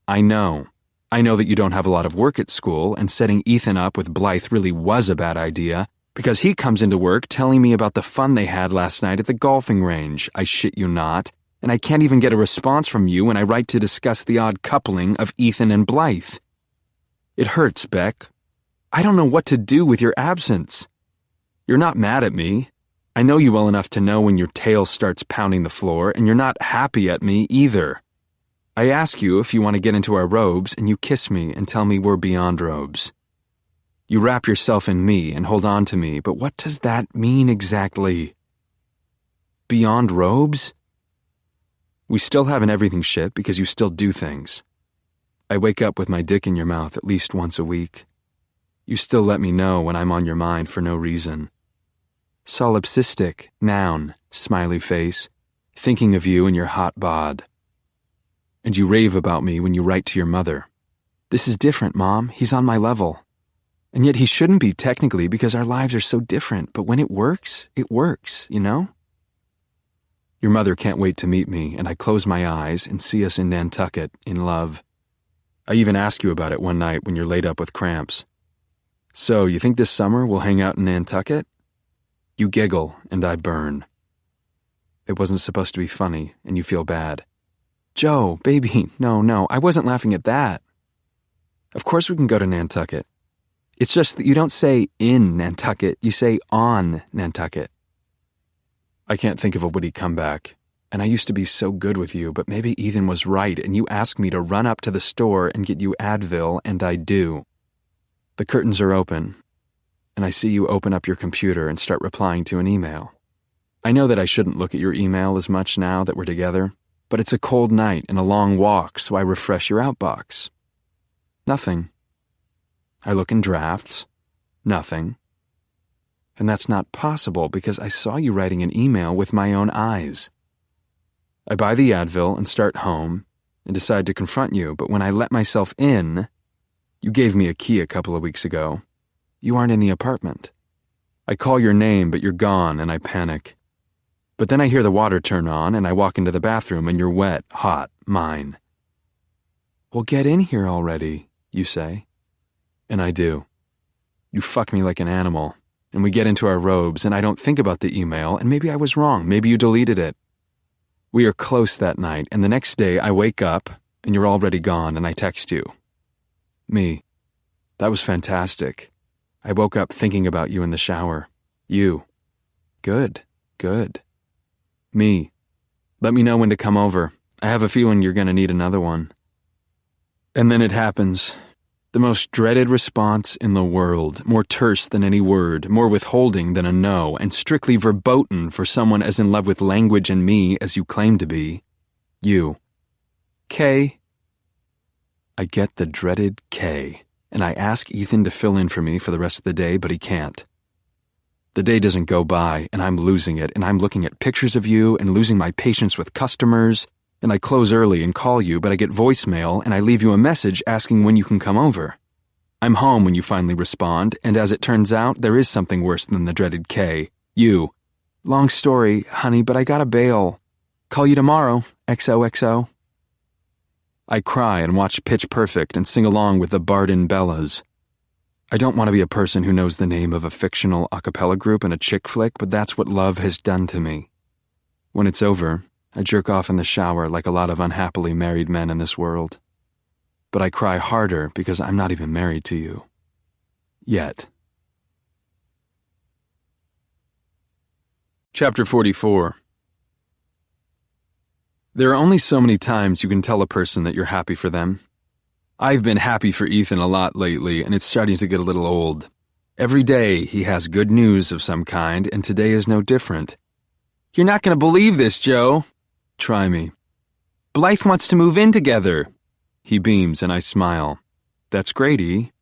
I know that you don't have a lot of work at school, and setting Ethan up with Blythe really was a bad idea, because he comes into work telling me about the fun they had last night at the golfing range, I shit you not, and I can't even get a response from you when I write to discuss the odd coupling of Ethan and Blythe. It hurts, Beck. I don't know what to do with your absence. You're not mad at me. I know you well enough to know when your tail starts pounding the floor, and you're not happy at me either. I ask you if you want to get into our robes, and you kiss me and tell me we're beyond robes. You wrap yourself in me and hold on to me, but what does that mean exactly? Beyond robes? We still have an everything ship because you still do things. I wake up with my dick in your mouth at least once a week. You still let me know when I'm on your mind for no reason. Solipsistic, noun, smiley face, thinking of you in your hot bod. And you rave about me when you write to your mother. This is different, Mom. He's on my level. And yet he shouldn't be technically because our lives are so different, but when it works, you know? Your mother can't wait to meet me, and I close my eyes and see us in Nantucket, in love. I even ask you about it one night when you're laid up with cramps. So, you think this summer we'll hang out in Nantucket? You giggle, and I burn. It wasn't supposed to be funny, and you feel bad. Joe, baby, no, I wasn't laughing at that. Of course we can go to Nantucket. It's just that you don't say in Nantucket, you say on Nantucket. I can't think of a witty comeback. And I used to be so good with you, but maybe Ethan was right and you asked me to run up to the store and get you Advil, and I do. The curtains are open, and I see you open up your computer and start replying to an email. I know that I shouldn't look at your email as much now that we're together, but it's a cold night and a long walk, so I refresh your outbox. Nothing. I look in drafts. Nothing. And that's not possible because I saw you writing an email with my own eyes. I buy the Advil and start home and decide to confront you, but when I let myself in, you gave me a key a couple of weeks ago. You aren't in the apartment. I call your name, but you're gone, and I panic. But then I hear the water turn on, and I walk into the bathroom, and you're wet, hot, mine. Well, get in here already, you say. And I do. You fuck me like an animal, and we get into our robes, and I don't think about the email, and maybe I was wrong, maybe you deleted it. We are close that night, and the next day I wake up, and you're already gone, and I text you. Me. That was fantastic. I woke up thinking about you in the shower. You. Good. Me. Let me know when to come over. I have a feeling you're going to need another one. And then it happens. The most dreaded response in the world, more terse than any word, more withholding than a no, and strictly verboten for someone as in love with language and me as you claim to be. You. K. I get the dreaded K, and I ask Ethan to fill in for me for the rest of the day, but he can't. The day doesn't go by, and I'm losing it, and I'm looking at pictures of you and losing my patience with customers, and I close early and call you, but I get voicemail, and I leave you a message asking when you can come over. I'm home when you finally respond, and as it turns out, there is something worse than the dreaded K. You. Long story, honey, but I gotta bail. Call you tomorrow, XOXO. I cry and watch Pitch Perfect and sing along with the Bardin Bellas. I don't want to be a person who knows the name of a fictional a cappella group in a chick flick, but that's what love has done to me. When it's over, I jerk off in the shower like a lot of unhappily married men in this world. But I cry harder because I'm not even married to you. Yet. Chapter 44. There are only so many times you can tell a person that you're happy for them. I've been happy for Ethan a lot lately, and it's starting to get a little old. Every day he has good news of some kind, and today is no different. You're not going to believe this, Joe. Try me. Blythe wants to move in together. He beams, and I smile. That's great, E.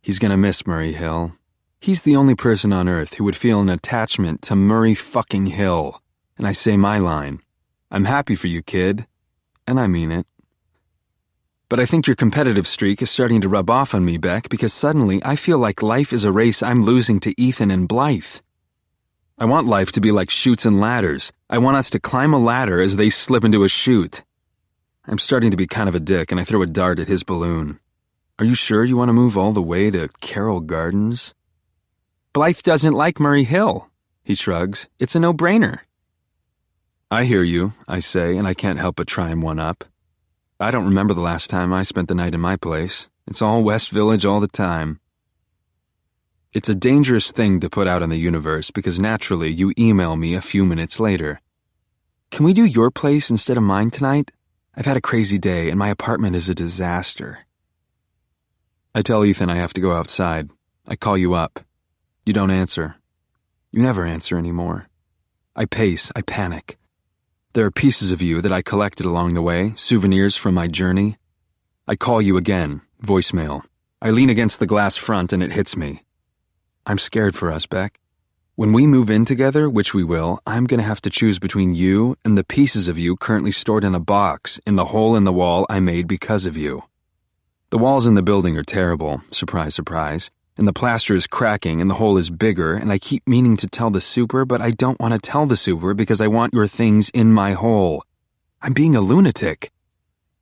He's going to miss Murray Hill. He's the only person on earth who would feel an attachment to Murray fucking Hill. And I say my line. I'm happy for you, kid. And I mean it. But I think your competitive streak is starting to rub off on me, Beck, because suddenly I feel like life is a race I'm losing to Ethan and Blythe. I want life to be like chutes and ladders. I want us to climb a ladder as they slip into a chute. I'm starting to be kind of a dick, and I throw a dart at his balloon. Are you sure you want to move all the way to Carroll Gardens? Blythe doesn't like Murray Hill. He shrugs. It's a no-brainer. I hear you, I say, and I can't help but try and one-up. I don't remember the last time I spent the night in my place. It's all West Village all the time. It's a dangerous thing to put out in the universe because naturally you email me a few minutes later. Can we do your place instead of mine tonight? I've had a crazy day and my apartment is a disaster. I tell Ethan I have to go outside. I call you up. You don't answer. You never answer anymore. I pace, I panic. There are pieces of you that I collected along the way, souvenirs from my journey. I call you again, voicemail. I lean against the glass front and it hits me. I'm scared for us, Beck. When we move in together, which we will, I'm going to have to choose between you and the pieces of you currently stored in a box in the hole in the wall I made because of you. The walls in the building are terrible, surprise, surprise, and the plaster is cracking and the hole is bigger, and I keep meaning to tell the super, but I don't want to tell the super because I want your things in my hole. I'm being a lunatic.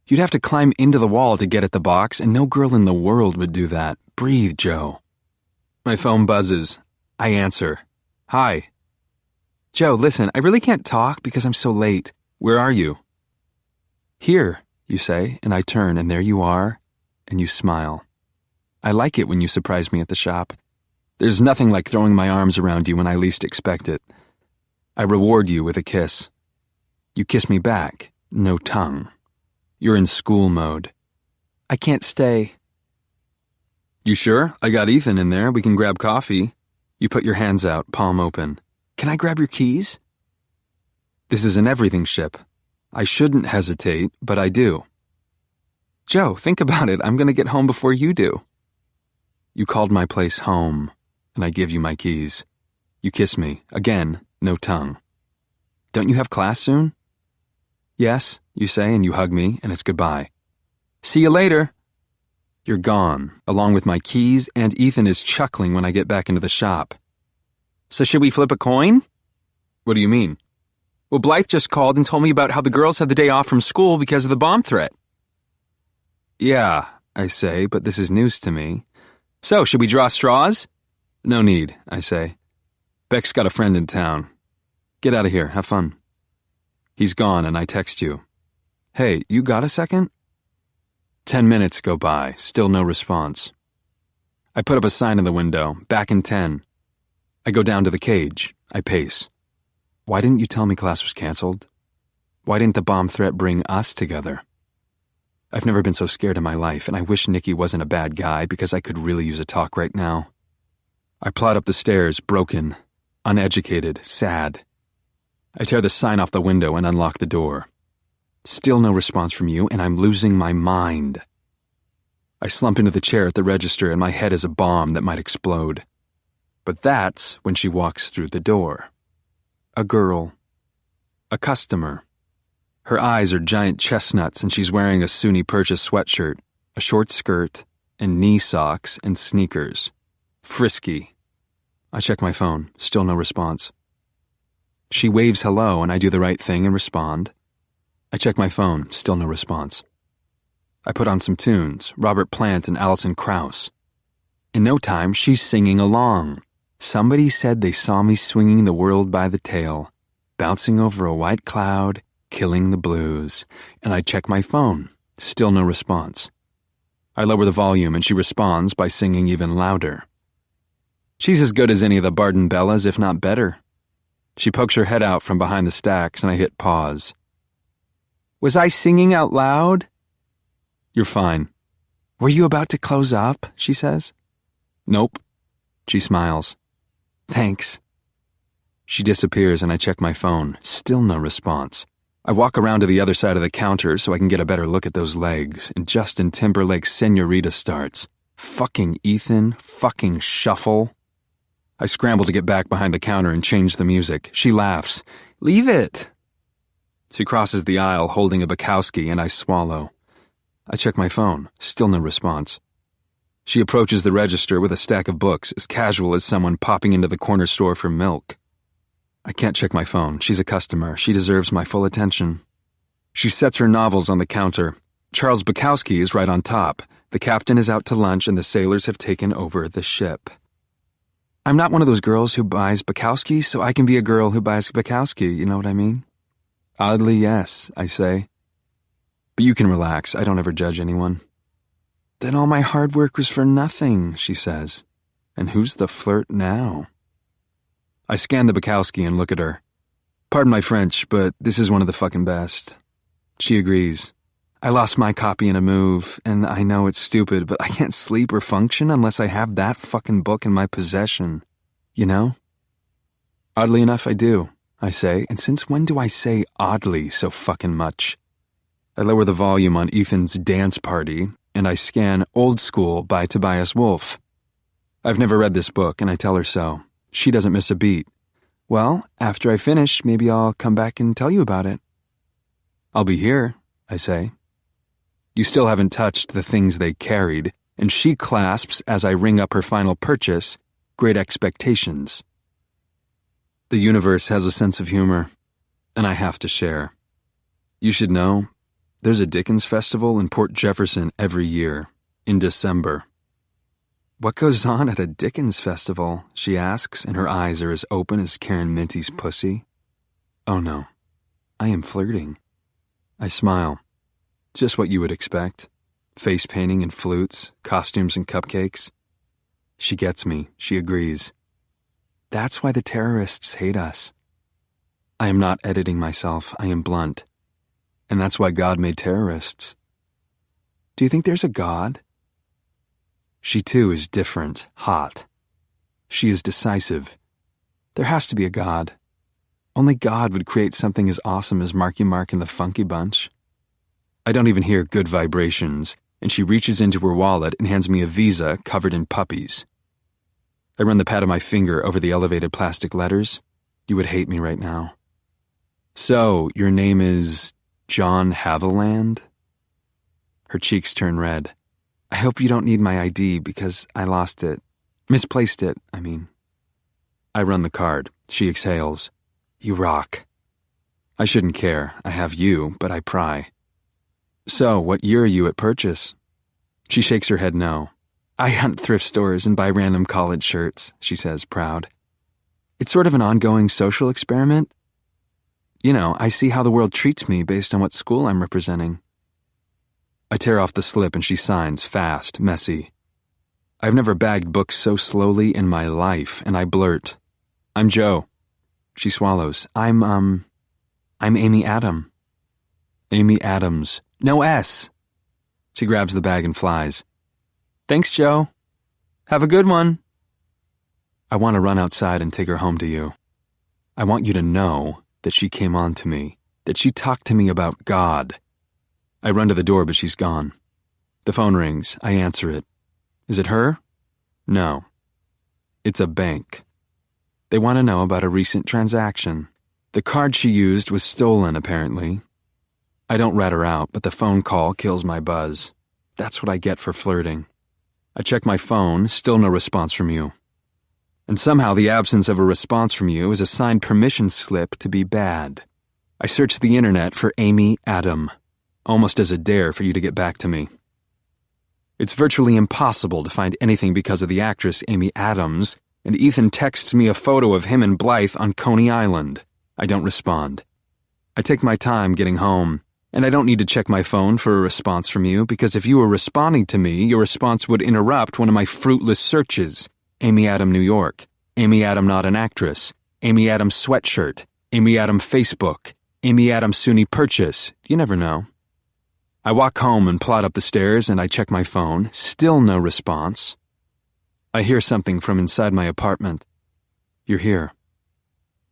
You'd have to climb into the wall to get at the box, and no girl in the world would do that. Breathe, Joe. My phone buzzes. I answer. Hi. Joe, listen, I really can't talk because I'm so late. Where are you? Here, you say, and I turn, and there you are, and you smile. I like it when you surprise me at the shop. There's nothing like throwing my arms around you when I least expect it. I reward you with a kiss. You kiss me back, no tongue. You're in school mode. I can't stay. You sure? I got Ethan in there. We can grab coffee. You put your hands out, palm open. Can I grab your keys? This is an everything ship. I shouldn't hesitate, but I do. Joe, think about it. I'm going to get home before you do. You called my place home, and I give you my keys. You kiss me. Again, no tongue. Don't you have class soon? Yes, you say, and you hug me, and it's goodbye. See you later. You're gone, along with my keys, and Ethan is chuckling when I get back into the shop. So should we flip a coin? What do you mean? Well, Blythe just called and told me about how the girls had the day off from school because of the bomb threat. Yeah, I say, but this is news to me. So, should we draw straws? No need, I say. Beck's got a friend in town. Get out of here, have fun. He's gone, and I text you. Hey, you got a second? 10 minutes go by, still no response. I put up a sign in the window, back in 10. I go down to the cage. I pace. Why didn't you tell me class was canceled? Why didn't the bomb threat bring us together? I've never been so scared in my life, and I wish Nicky wasn't a bad guy because I could really use a talk right now. I plod up the stairs, broken, uneducated, sad. I tear the sign off the window and unlock the door. Still no response from you, and I'm losing my mind. I slump into the chair at the register, and my head is a bomb that might explode. But that's when she walks through the door. A girl. A customer. Her eyes are giant chestnuts, and she's wearing a SUNY Purchase sweatshirt, a short skirt, and knee socks and sneakers. Frisky. I check my phone. Still no response. She waves hello, and I do the right thing and respond. I check my phone. Still no response. I put on some tunes, Robert Plant and Alison Krauss. In no time, she's singing along. Somebody said they saw me swinging the world by the tail, bouncing over a white cloud, killing the blues. And I check my phone. Still no response. I lower the volume, and she responds by singing even louder. She's as good as any of the Barden Bellas, if not better. She pokes her head out from behind the stacks, and I hit pause. Was I singing out loud? You're fine. Were you about to close up? She says. Nope. She smiles. Thanks. She disappears, and I check my phone. Still no response. I walk around to the other side of the counter so I can get a better look at those legs, and Justin Timberlake's Senorita starts. Fucking Ethan. Fucking shuffle. I scramble to get back behind the counter and change the music. She laughs. Leave it. She crosses the aisle holding a Bukowski, and I swallow. I check my phone. Still no response. She approaches the register with a stack of books, as casual as someone popping into the corner store for milk. I can't check my phone. She's a customer. She deserves my full attention. She sets her novels on the counter. Charles Bukowski is right on top. The captain is out to lunch, and the sailors have taken over the ship. I'm not one of those girls who buys Bukowski, so I can be a girl who buys Bukowski, you know what I mean? Oddly, yes, I say. But you can relax. I don't ever judge anyone. Then all my hard work was for nothing, she says. And who's the flirt now? I scan the Bukowski and look at her. Pardon my French, but this is one of the fucking best. She agrees. I lost my copy in a move, and I know it's stupid, but I can't sleep or function unless I have that fucking book in my possession. You know? Oddly enough, I do, I say, and since when do I say oddly so fucking much? I lower the volume on Ethan's Dance Party, and I scan Old School by Tobias Wolff. I've never read this book, and I tell her so. She doesn't miss a beat. Well, after I finish, maybe I'll come back and tell you about it. I'll be here, I say. You still haven't touched the things they carried, and she clasps, as I ring up her final purchase, Great Expectations. The universe has a sense of humor, and I have to share. You should know, there's a Dickens Festival in Port Jefferson every year, in December. What goes on at a Dickens Festival? She asks, and her eyes are as open as Karen Minty's pussy. Oh no, I am flirting. I smile. Just what you would expect. face painting and flutes, costumes and cupcakes. She gets me. She agrees. That's why the terrorists hate us. I am not editing myself. I am blunt. And that's why God made terrorists. Do you think there's a God? She too is different, hot. She is decisive. There has to be a God. Only God would create something as awesome as Marky Mark and the Funky Bunch. I don't even hear good vibrations, and she reaches into her wallet and hands me a Visa covered in puppies. I run the pad of my finger over the elevated plastic letters. You would hate me right now. So, your name is John Haviland? Her cheeks turn red. I hope you don't need my ID because I lost it. Misplaced it, I mean. I run the card. She exhales. You rock. I shouldn't care. I have you, but I pry. So, what year are you at Purchase? She shakes her head no. I hunt thrift stores and buy random college shirts, she says, proud. It's sort of an ongoing social experiment. You know, I see how the world treats me based on what school I'm representing. I tear off the slip and she signs, fast, messy. I've never bagged books so slowly in my life, and I blurt. I'm Joe. She swallows. I'm Amy Adam. Amy Adams. No S. She grabs the bag and flies. Thanks, Joe. Have a good one. I want to run outside and take her home to you. I want you to know that she came on to me, that she talked to me about God. I run to the door, but she's gone. The phone rings. I answer it. Is it her? No. It's a bank. They want to know about a recent transaction. The card she used was stolen, apparently. I don't rat her out, but the phone call kills my buzz. That's what I get for flirting. I check my phone, still no response from you. And somehow the absence of a response from you is a signed permission slip to be bad. I search the internet for Amy Adam, almost as a dare for you to get back to me. It's virtually impossible to find anything because of the actress Amy Adams, and Ethan texts me a photo of him and Blythe on Coney Island. I don't respond. I take my time getting home, and I don't need to check my phone for a response from you because if you were responding to me, your response would interrupt one of my fruitless searches. Amy Adam, New York. Amy Adam, not an actress. Amy Adam sweatshirt. Amy Adam Facebook. Amy Adam SUNY Purchase. You never know. I walk home and plod up the stairs and I check my phone. Still no response. I hear something from inside my apartment. You're here.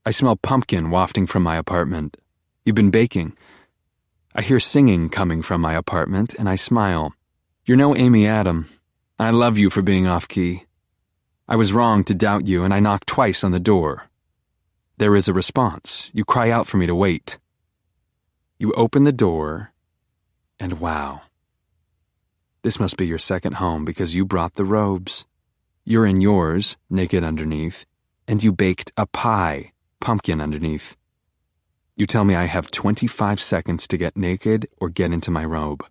I smell pumpkin wafting from my apartment. You've been baking. I hear singing coming from my apartment and I smile. You're no Amy Adam. I love you for being off-key. I was wrong to doubt you and I knock twice on the door. There is a response. You cry out for me to wait. You open the door, and wow. This must be your second home because you brought the robes. You're in yours, naked underneath, and you baked a pie, pumpkin underneath. You tell me I have 25 seconds to get naked or get into my robe.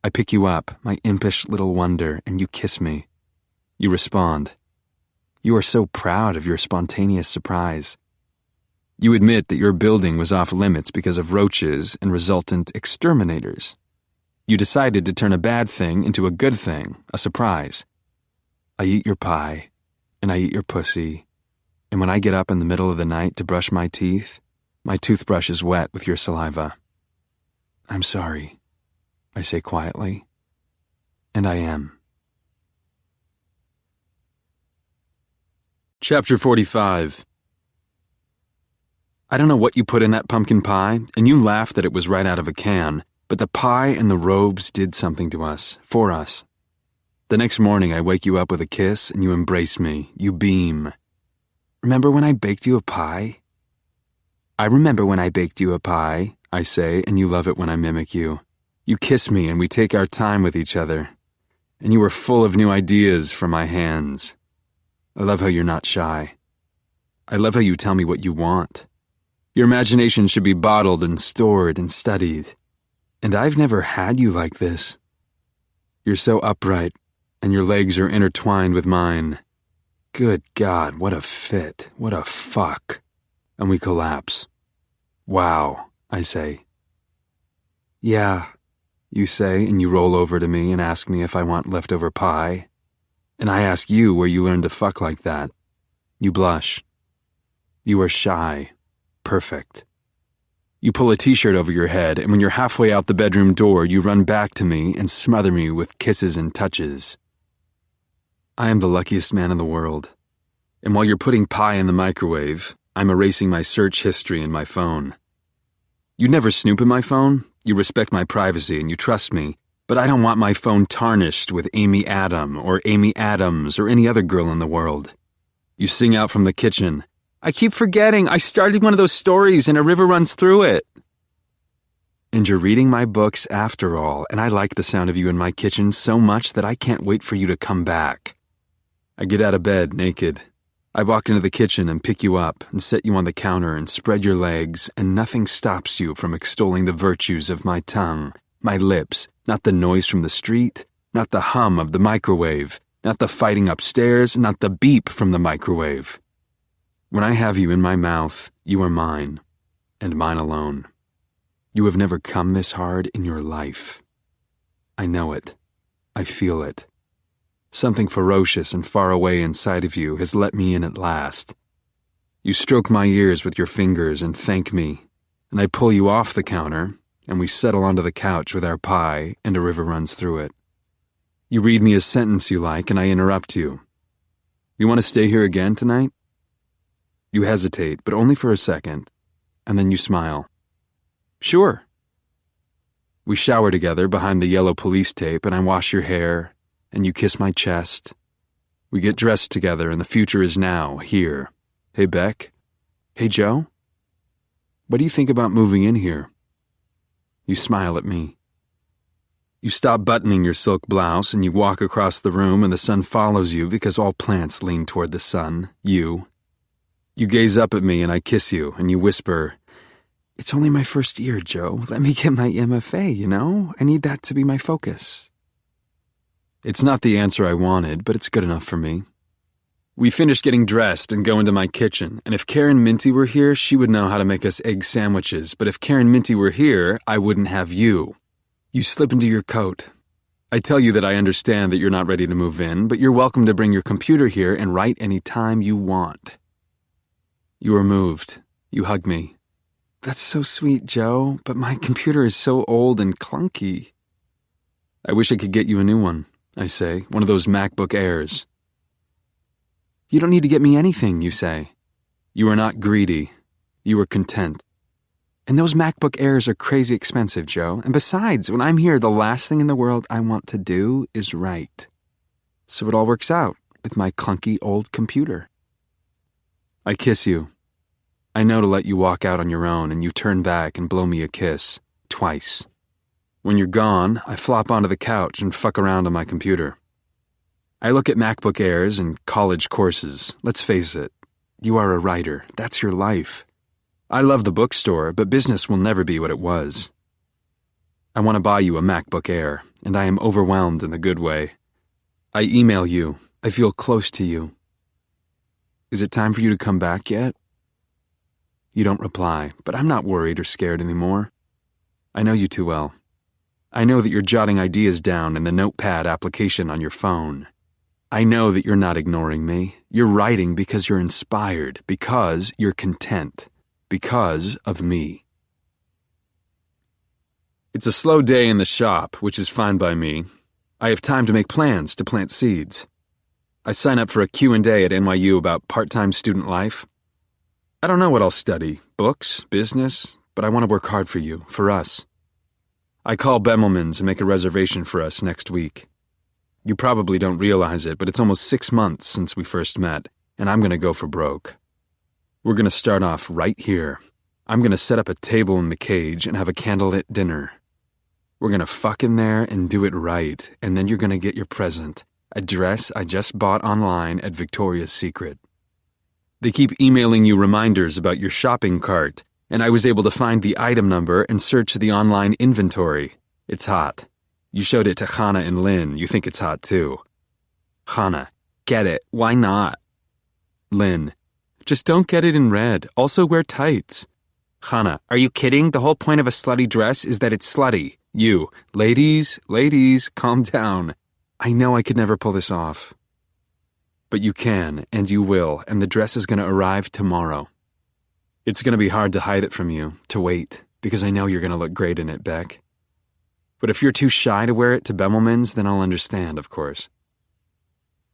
I pick you up, my impish little wonder, and you kiss me. You respond. You are so proud of your spontaneous surprise. You admit that your building was off limits because of roaches and resultant exterminators. You decided to turn a bad thing into a good thing, a surprise. I eat your pie, and I eat your pussy, and when I get up in the middle of the night to brush my teeth, my toothbrush is wet with your saliva. I'm sorry, I say quietly, and I am. Chapter 45. I don't know what you put in that pumpkin pie, and you laughed that it was right out of a can, but the pie and the robes did something to us, for us. The next morning I wake you up with a kiss, and you embrace me, you beam. Remember when I baked you a pie? I remember when I baked you a pie, I say, and you love it when I mimic you. You kiss me and we take our time with each other, and you are full of new ideas from my hands. I love how you're not shy. I love how you tell me what you want. Your imagination should be bottled and stored and studied. And I've never had you like this. You're so upright, and your legs are intertwined with mine. Good God, what a fit, what a fuck. And we collapse. Wow, I say. Yeah, you say, and you roll over to me and ask me if I want leftover pie. And I ask you where you learned to fuck like that. You blush. You are shy. Perfect. You pull a t-shirt over your head, and when you're halfway out the bedroom door, you run back to me and smother me with kisses and touches. I am the luckiest man in the world. And while you're putting pie in the microwave, I'm erasing my search history in my phone. You never snoop in my phone. You respect my privacy and you trust me, but I don't want my phone tarnished with Amy Adam or Amy Adams or any other girl in the world. You sing out from the kitchen, "I keep forgetting, I started one of those stories and a river runs through it." And you're reading my books after all, and I like the sound of you in my kitchen so much that I can't wait for you to come back. I get out of bed naked. I walk into the kitchen and pick you up and set you on the counter and spread your legs, and nothing stops you from extolling the virtues of my tongue, my lips, not the noise from the street, not the hum of the microwave, not the fighting upstairs, not the beep from the microwave. When I have you in my mouth, you are mine, and mine alone. You have never come this hard in your life. I know it. I feel it. Something ferocious and far away inside of you has let me in at last. You stroke my ears with your fingers and thank me, and I pull you off the counter, and we settle onto the couch with our pie, and a river runs through it. You read me a sentence you like, and I interrupt you. You want to stay here again tonight? You hesitate, but only for a second, and then you smile. Sure. We shower together behind the yellow police tape, and I wash your hair, and you kiss my chest. We get dressed together, and the future is now, here. Hey, Beck? Hey, Joe? What do you think about moving in here? You smile at me. You stop buttoning your silk blouse, and you walk across the room, and the sun follows you because all plants lean toward the sun, you. You gaze up at me, and I kiss you, and you whisper, "It's only my first year, Joe. Let me get my MFA, you know? I need that to be my focus." It's not the answer I wanted, but it's good enough for me. We finish getting dressed and go into my kitchen, and if Karen Minty were here, she would know how to make us egg sandwiches, but if Karen Minty were here, I wouldn't have you. You slip into your coat. I tell you that I understand that you're not ready to move in, but you're welcome to bring your computer here and write any time you want. You are moved. You hug me. "That's so sweet, Joe, but my computer is so old and clunky." "I wish I could get you a new one," I say, "one of those MacBook Airs." "You don't need to get me anything," you say. You are not greedy. You are content. And those MacBook Airs are crazy expensive, Joe. And besides, when I'm here, the last thing in the world I want to do is write. So it all works out with my clunky old computer. I kiss you. I know to let you walk out on your own, and you turn back and blow me a kiss. Twice. When you're gone, I flop onto the couch and fuck around on my computer. I look at MacBook Airs and college courses. Let's face it, you are a writer. That's your life. I love the bookstore, but business will never be what it was. I want to buy you a MacBook Air, and I am overwhelmed in the good way. I email you. I feel close to you. Is it time for you to come back yet? You don't reply, but I'm not worried or scared anymore. I know you too well. I know that you're jotting ideas down in the notepad application on your phone. I know that you're not ignoring me. You're writing because you're inspired, because you're content, because of me. It's a slow day in the shop, which is fine by me. I have time to make plans to plant seeds. I sign up for a Q&A at NYU about part-time student life. I don't know what I'll study, books, business, but I want to work hard for you, for us. I call Bemelman's and make a reservation for us next week. You probably don't realize it, but it's almost 6 months since we first met, and I'm going to go for broke. We're going to start off right here. I'm going to set up a table in the cage and have a candlelit dinner. We're going to fuck in there and do it right, and then you're going to get your present, a dress I just bought online at Victoria's Secret. They keep emailing you reminders about your shopping cart, and I was able to find the item number and search the online inventory. It's hot. You showed it to Hannah and Lynn. You think it's hot too. Hannah, get it. Why not? Lynn, just don't get it in red. Also wear tights. Hannah, are you kidding? The whole point of a slutty dress is that it's slutty. You, ladies, calm down. I know I could never pull this off. But you can, and you will, and the dress is going to arrive tomorrow. It's going to be hard to hide it from you, to wait, because I know you're going to look great in it, Beck. But if you're too shy to wear it to Bemelman's, then I'll understand, of course.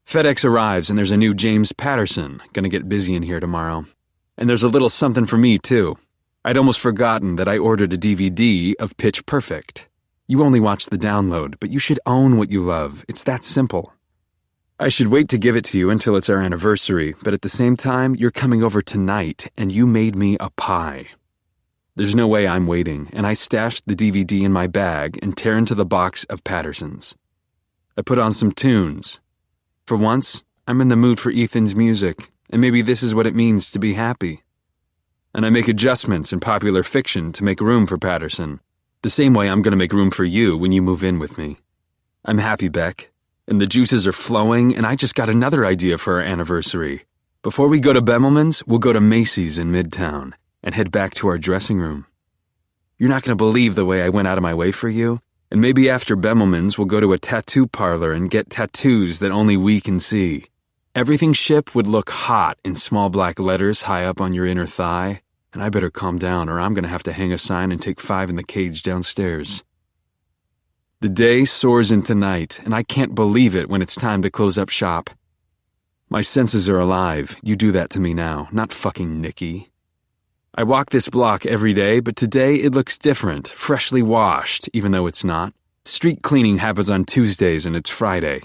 FedEx arrives, and there's a new James Patterson. Gonna get busy in here tomorrow. And there's a little something for me, too. I'd almost forgotten that I ordered a DVD of Pitch Perfect. You only watch the download, but you should own what you love. It's that simple. I should wait to give it to you until it's our anniversary, but at the same time, you're coming over tonight, and you made me a pie. There's no way I'm waiting, and I stashed the DVD in my bag and tear into the box of Pattersons. I put on some tunes. For once, I'm in the mood for Ethan's music, and maybe this is what it means to be happy. And I make adjustments in popular fiction to make room for Patterson, the same way I'm going to make room for you when you move in with me. I'm happy, Beck, and the juices are flowing, and I just got another idea for our anniversary. Before we go to Bemelman's, we'll go to Macy's in Midtown and head back to our dressing room. You're not going to believe the way I went out of my way for you, and maybe after Bemelman's we'll go to a tattoo parlor and get tattoos that only we can see. Everything ship would look hot in small black letters high up on your inner thigh, and I better calm down or I'm going to have to hang a sign and take 5 in the cage downstairs. The day soars into night, and I can't believe it when it's time to close up shop. My senses are alive. You do that to me now, not fucking Nikki. I walk this block every day, but today it looks different, freshly washed, even though it's not. Street cleaning happens on Tuesdays and it's Friday.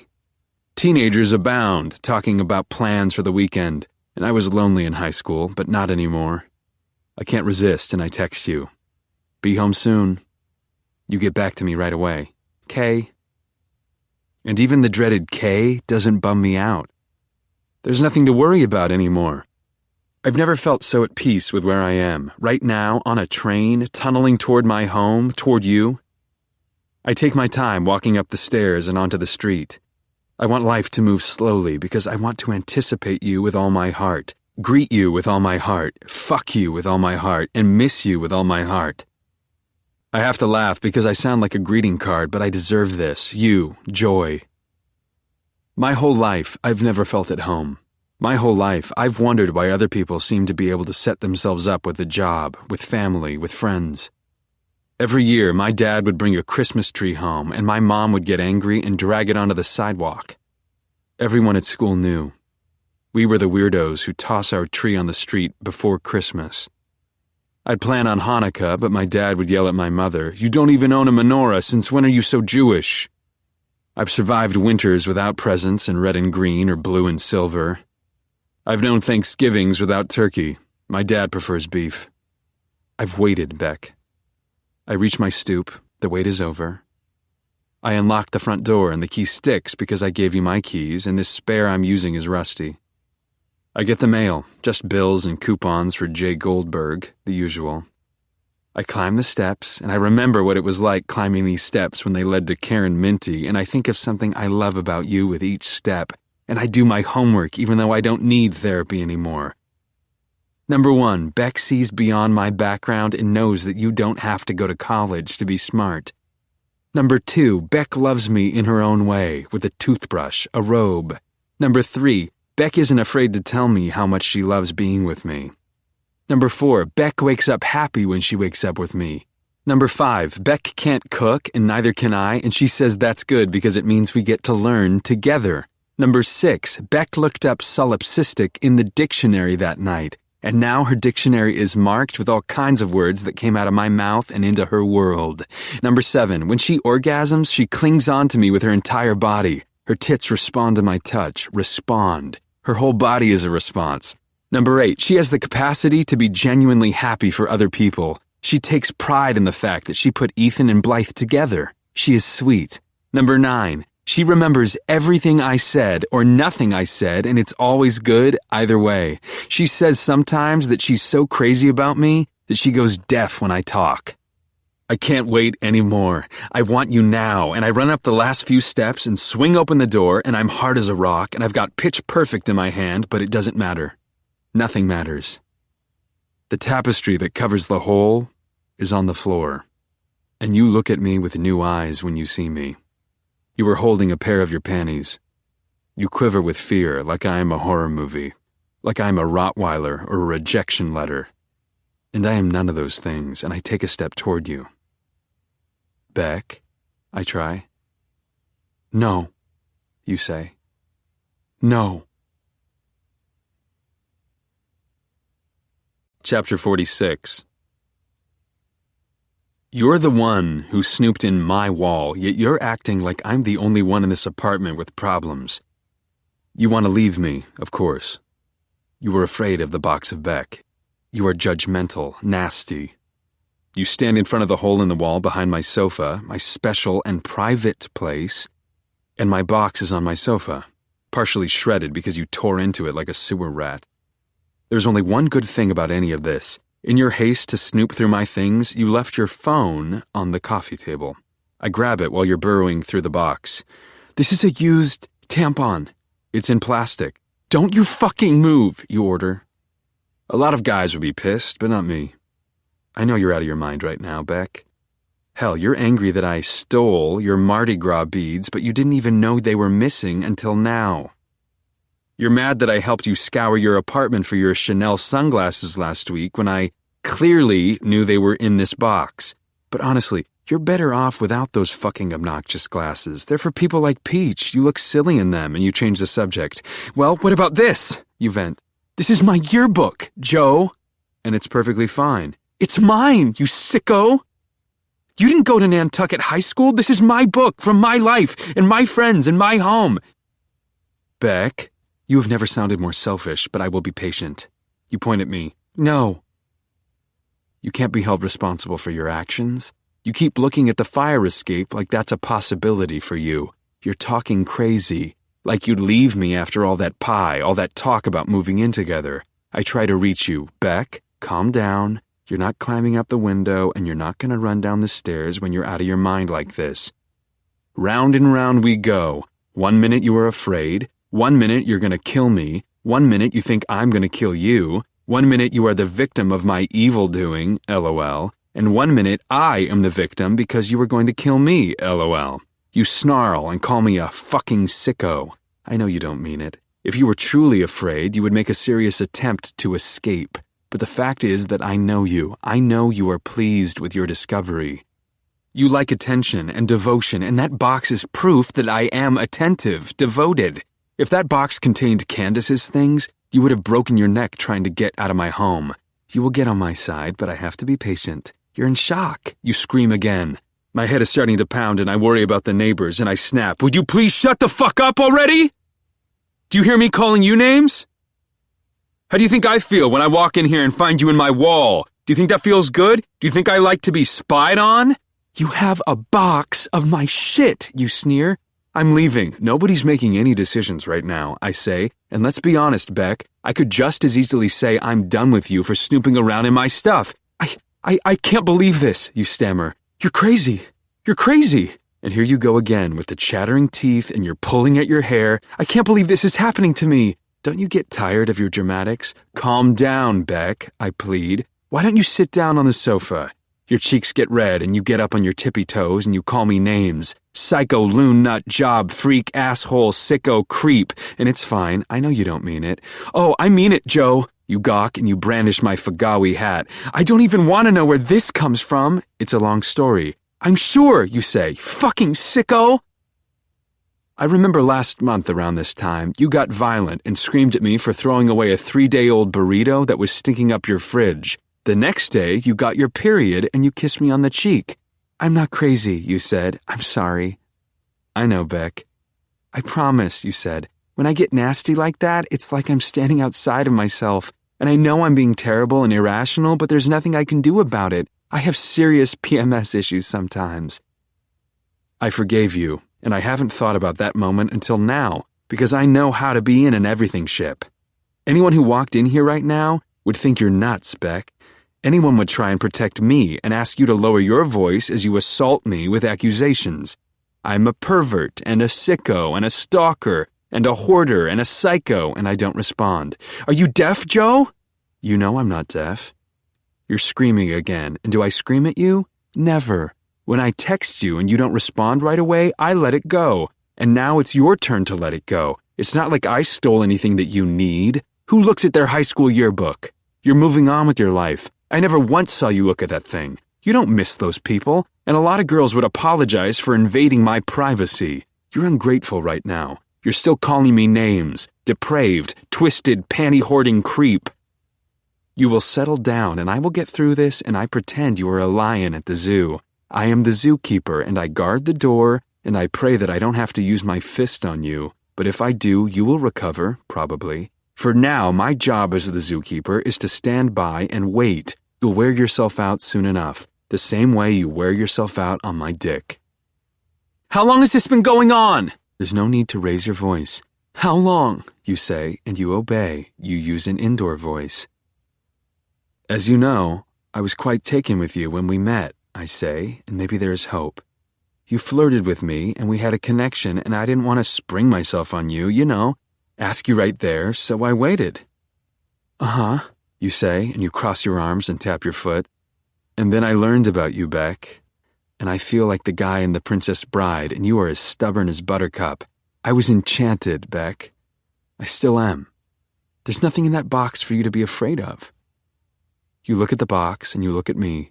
Teenagers abound, talking about plans for the weekend, and I was lonely in high school, but not anymore. I can't resist, and I text you. Be home soon. You get back to me right away. K. And even the dreaded K doesn't bum me out. There's nothing to worry about anymore. I've never felt so at peace with where I am, right now, on a train, tunneling toward my home, toward you. I take my time walking up the stairs and onto the street. I want life to move slowly because I want to anticipate you with all my heart, greet you with all my heart, fuck you with all my heart, and miss you with all my heart. I have to laugh because I sound like a greeting card, but I deserve this, you, joy. My whole life, I've never felt at home. My whole life, I've wondered why other people seem to be able to set themselves up with a job, with family, with friends. Every year, my dad would bring a Christmas tree home, and my mom would get angry and drag it onto the sidewalk. Everyone at school knew. We were the weirdos who toss our tree on the street before Christmas. I'd plan on Hanukkah, but my dad would yell at my mother, "You don't even own a menorah, since when are you so Jewish?" I've survived winters without presents in red and green or blue and silver. I've known Thanksgivings without turkey. My dad prefers beef. I've waited, Beck. I reach my stoop. The wait is over. I unlock the front door and the key sticks because I gave you my keys and this spare I'm using is rusty. I get the mail, just bills and coupons for J. Goldberg, the usual. I climb the steps and I remember what it was like climbing these steps when they led to Karen Minty, and I think of something I love about you with each step. And I do my homework even though I don't need therapy anymore. Number 1, Beck sees beyond my background and knows that you don't have to go to college to be smart. Number 2, Beck loves me in her own way, with a toothbrush, a robe. Number 3, Beck isn't afraid to tell me how much she loves being with me. Number 4, Beck wakes up happy when she wakes up with me. Number 5, Beck can't cook and neither can I, and she says that's good because it means we get to learn together. Number 6, Beck looked up solipsistic in the dictionary that night, and now her dictionary is marked with all kinds of words that came out of my mouth and into her world. Number 7, when she orgasms, she clings on to me with her entire body. Her tits respond to my touch, respond. Her whole body is a response. Number 8, she has the capacity to be genuinely happy for other people. She takes pride in the fact that she put Ethan and Blythe together. She is sweet. Number 9, she remembers everything I said or nothing I said, and it's always good either way. She says sometimes that she's so crazy about me that she goes deaf when I talk. I can't wait anymore. I want you now, and I run up the last few steps and swing open the door, and I'm hard as a rock, and I've got Pitch Perfect in my hand, but it doesn't matter. Nothing matters. The tapestry that covers the whole is on the floor, and you look at me with new eyes when you see me. You are holding a pair of your panties. You quiver with fear like I am a horror movie, like I am a Rottweiler or a rejection letter. And I am none of those things, and I take a step toward you. Beck, I try. No, you say. No. Chapter 46. You're the one who snooped in my wall, yet you're acting like I'm the only one in this apartment with problems. You want to leave me, of course. You were afraid of the box of Beck. You are judgmental, nasty. You stand in front of the hole in the wall behind my sofa, my special and private place, and my box is on my sofa, partially shredded because you tore into it like a sewer rat. There's only one good thing about any of this. In your haste to snoop through my things, you left your phone on the coffee table. I grab it while you're burrowing through the box. This is a used tampon. It's in plastic. Don't you fucking move, you order. A lot of guys would be pissed, but not me. I know you're out of your mind right now, Beck. Hell, you're angry that I stole your Mardi Gras beads, but you didn't even know they were missing until now. You're mad that I helped you scour your apartment for your Chanel sunglasses last week when I clearly knew they were in this box. But honestly, you're better off without those fucking obnoxious glasses. They're for people like Peach. You look silly in them, and you change the subject. Well, what about this? You vent. This is my yearbook, Joe. And it's perfectly fine. It's mine, you sicko. You didn't go to Nantucket High School. This is my book from my life and my friends and my home. Beck, you have never sounded more selfish, but I will be patient. You point at me. No. You can't be held responsible for your actions. You keep looking at the fire escape like that's a possibility for you. You're talking crazy. Like you'd leave me after all that pie, all that talk about moving in together. I try to reach you. Beck, calm down. You're not climbing up the window, and you're not going to run down the stairs when you're out of your mind like this. Round and round we go. 1 minute you are afraid. 1 minute you're going to kill me. 1 minute you think I'm going to kill you. 1 minute you are the victim of my evil doing, LOL. And 1 minute I am the victim because you were going to kill me, LOL. You snarl and call me a fucking sicko. I know you don't mean it. If you were truly afraid, you would make a serious attempt to escape. But the fact is that I know you. I know you are pleased with your discovery. You like attention and devotion, and that box is proof that I am attentive, devoted. If that box contained Candace's things, you would have broken your neck trying to get out of my home. You will get on my side, but I have to be patient. You're in shock. You scream again. My head is starting to pound, and I worry about the neighbors, and I snap. Would you please shut the fuck up already? Do you hear me calling you names? How do you think I feel when I walk in here and find you in my wall? Do you think that feels good? Do you think I like to be spied on? You have a box of my shit, you sneer. I'm leaving. Nobody's making any decisions right now, I say. And let's be honest, Beck. I could just as easily say I'm done with you for snooping around in my stuff. I can't believe this, you stammer. You're crazy. You're crazy. And here you go again with the chattering teeth and you're pulling at your hair. I can't believe this is happening to me. Don't you get tired of your dramatics? Calm down, Beck, I plead. Why don't you sit down on the sofa? Your cheeks get red and you get up on your tippy toes and you call me names. Psycho, loon, nut, job, freak, asshole, sicko, creep. And it's fine. I know you don't mean it. Oh, I mean it, Joe. You gawk and you brandish my Fagawi hat. I don't even want to know where this comes from. It's a long story. I'm sure, you say. Fucking sicko. I remember last month around this time, you got violent and screamed at me for throwing away a 3-day-old burrito that was stinking up your fridge. The next day, you got your period and you kissed me on the cheek. I'm not crazy, you said. I'm sorry. I know, Beck. I promise, you said. When I get nasty like that, it's like I'm standing outside of myself. And I know I'm being terrible and irrational, but there's nothing I can do about it. I have serious PMS issues sometimes. I forgave you. And I haven't thought about that moment until now, because I know how to be in an everything ship. Anyone who walked in here right now would think you're nuts, Beck. Anyone would try and protect me and ask you to lower your voice as you assault me with accusations. I'm a pervert and a sicko and a stalker and a hoarder and a psycho, and I don't respond. Are you deaf, Joe? You know I'm not deaf. You're screaming again, and do I scream at you? Never. When I text you and you don't respond right away, I let it go. And now it's your turn to let it go. It's not like I stole anything that you need. Who looks at their high school yearbook? You're moving on with your life. I never once saw you look at that thing. You don't miss those people, and a lot of girls would apologize for invading my privacy. You're ungrateful right now. You're still calling me names. Depraved, twisted, panty-hoarding creep. You will settle down, and I will get through this, and I pretend you are a lion at the zoo. I am the zookeeper, and I guard the door, and I pray that I don't have to use my fist on you. But if I do, you will recover, probably. For now, my job as the zookeeper is to stand by and wait. You'll wear yourself out soon enough, the same way you wear yourself out on my dick. How long has this been going on? There's no need to raise your voice. How long? You say, and you obey. You use an indoor voice. As you know, I was quite taken with you when we met, I say, and maybe there is hope. You flirted with me, and we had a connection, and I didn't want to spring myself on you, ask you right there, so I waited. Uh-huh, you say, and you cross your arms and tap your foot. And then I learned about you, Beck, and I feel like the guy in The Princess Bride, and you are as stubborn as Buttercup. I was enchanted, Beck. I still am. There's nothing in that box for you to be afraid of. You look at the box, and you look at me.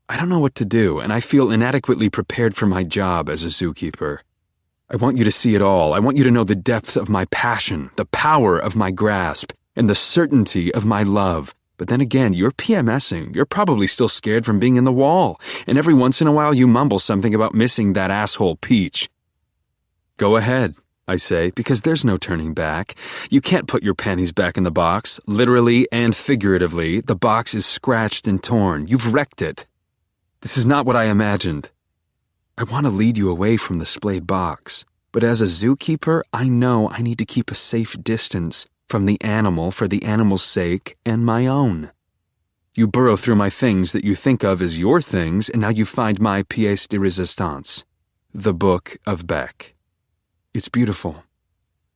I don't know what to do, and I feel inadequately prepared for my job as a zookeeper. I want you to see it all. I want you to know the depth of my passion, the power of my grasp, and the certainty of my love. But then again, you're PMSing. You're probably still scared from being in the wall, and every once in a while you mumble something about missing that asshole Peach. Go ahead, I say, because there's no turning back. You can't put your panties back in the box. Literally and figuratively, the box is scratched and torn. You've wrecked it. This is not what I imagined. I want to lead you away from the splayed box, but as a zookeeper, I know I need to keep a safe distance from the animal for the animal's sake and my own. You burrow through my things that you think of as your things, and now you find my pièce de résistance, the Book of Beck. It's beautiful.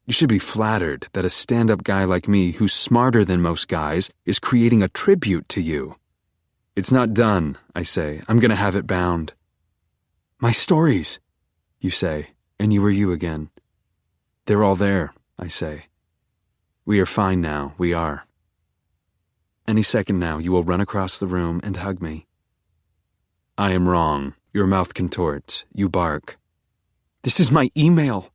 You should be flattered that a stand-up guy like me, who's smarter than most guys, is creating a tribute to you. It's not done, I say. I'm going to have it bound. My stories, you say, and you are you again. They're all there, I say. We are fine now, we are. Any second now, you will run across the room and hug me. I am wrong. Your mouth contorts. You bark. This is my email.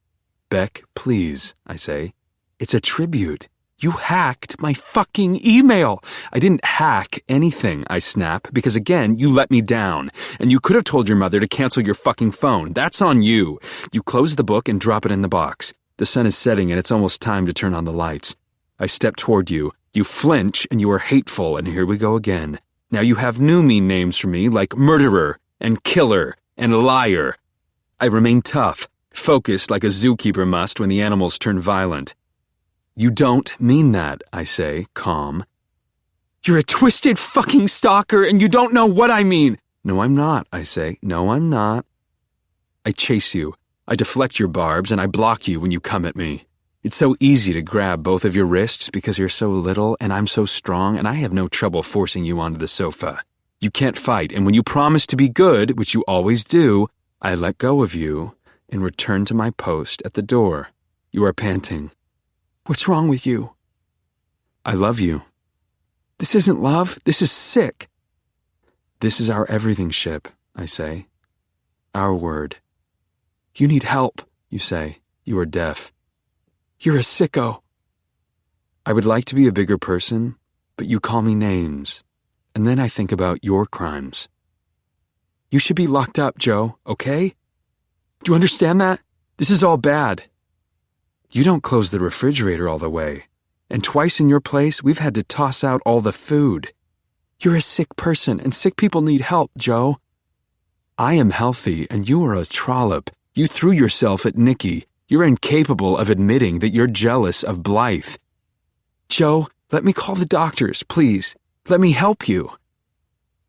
Beck, please, I say. It's a tribute. You hacked my fucking email. I didn't hack anything, I snap, because again, you let me down. And you could have told your mother to cancel your fucking phone. That's on you. You close the book and drop it in the box. The sun is setting and it's almost time to turn on the lights. I step toward you. You flinch and you are hateful, and here we go again. Now you have new mean names for me like murderer and killer and liar. I remain tough, focused like a zookeeper must when the animals turn violent. You don't mean that, I say, calm. You're a twisted fucking stalker and you don't know what I mean. No, I'm not, I say. No, I'm not. I chase you. I deflect your barbs and I block you when you come at me. It's so easy to grab both of your wrists because you're so little and I'm so strong and I have no trouble forcing you onto the sofa. You can't fight, and when you promise to be good, which you always do, I let go of you and return to my post at the door. You are panting. What's wrong with you? I love you. This isn't love. This is sick. This is our everything ship, I say. Our word. You need help, you say. You are deaf. You're a sicko. I would like to be a bigger person, but you call me names, and then I think about your crimes. You should be locked up, Joe, okay? Do you understand that? This is all bad. You don't close the refrigerator all the way, and twice in your place we've had to toss out all the food. You're a sick person, and sick people need help, Joe. I am healthy, and you are a trollop. You threw yourself at Nikki. You're incapable of admitting that you're jealous of Blythe. Joe, let me call the doctors, please. Let me help you.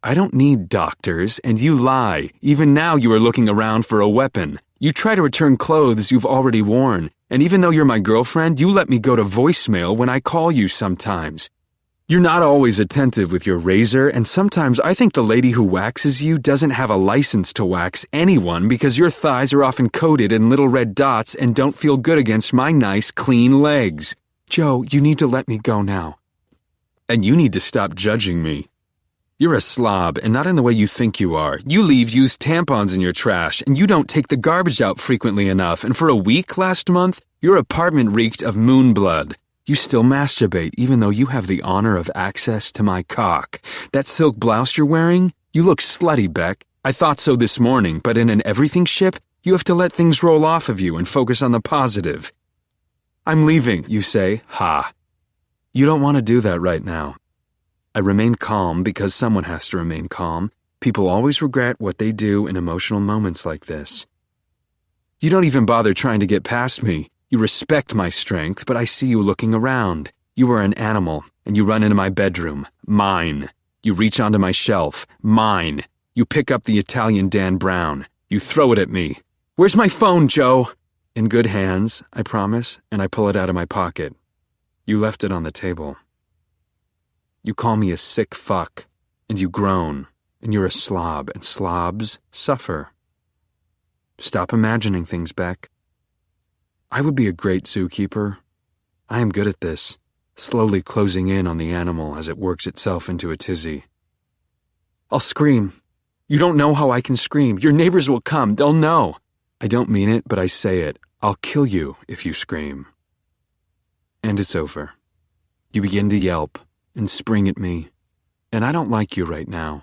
I don't need doctors, and you lie. Even now you are looking around for a weapon. You try to return clothes you've already worn, and even though you're my girlfriend, you let me go to voicemail when I call you sometimes. You're not always attentive with your razor, and sometimes I think the lady who waxes you doesn't have a license to wax anyone because your thighs are often coated in little red dots and don't feel good against my nice, clean legs. Joe, you need to let me go now. And you need to stop judging me. You're a slob, and not in the way you think you are. You leave used tampons in your trash, and you don't take the garbage out frequently enough, and for a week last month, your apartment reeked of moon blood. You still masturbate even though you have the honor of access to my cock. That silk blouse you're wearing? You look slutty, Beck. I thought so this morning, but in an everything ship, you have to let things roll off of you and focus on the positive. I'm leaving, you say. Ha. You don't want to do that right now. I remain calm because someone has to remain calm. People always regret what they do in emotional moments like this. You don't even bother trying to get past me. You respect my strength, but I see you looking around. You are an animal, and you run into my bedroom. Mine. You reach onto my shelf. Mine. You pick up the Italian Dan Brown. You throw it at me. Where's my phone, Joe? In good hands, I promise, and I pull it out of my pocket. You left it on the table. You call me a sick fuck, and you groan, and you're a slob, and slobs suffer. Stop imagining things, Beck. I would be a great zookeeper. I am good at this, slowly closing in on the animal as it works itself into a tizzy. I'll scream. You don't know how I can scream. Your neighbors will come. They'll know. I don't mean it, but I say it. I'll kill you if you scream. And it's over. You begin to yelp and spring at me, and I don't like you right now.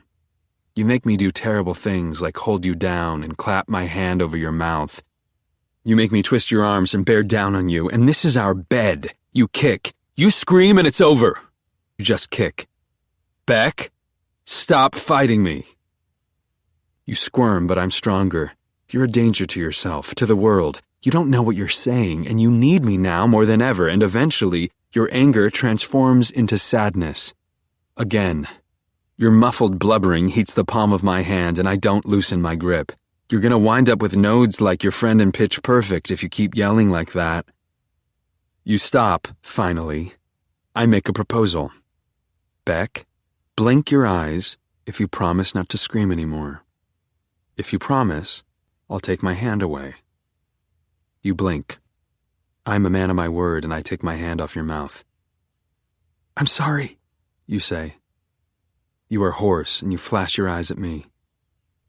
You make me do terrible things like hold you down and clap my hand over your mouth. You make me twist your arms and bear down on you, and this is our bed. You kick. You scream and it's over. You just kick. Beck, stop fighting me. You squirm, but I'm stronger. You're a danger to yourself, to the world. You don't know what you're saying, and you need me now more than ever, and eventually, your anger transforms into sadness. Again. Your muffled blubbering heats the palm of my hand, and I don't loosen my grip. You're gonna wind up with nodes like your friend in Pitch Perfect if you keep yelling like that. You stop, finally. I make a proposal. Beck, blink your eyes if you promise not to scream anymore. If you promise, I'll take my hand away. You blink. I'm a man of my word, and I take my hand off your mouth. I'm sorry, you say. You are hoarse, and you flash your eyes at me.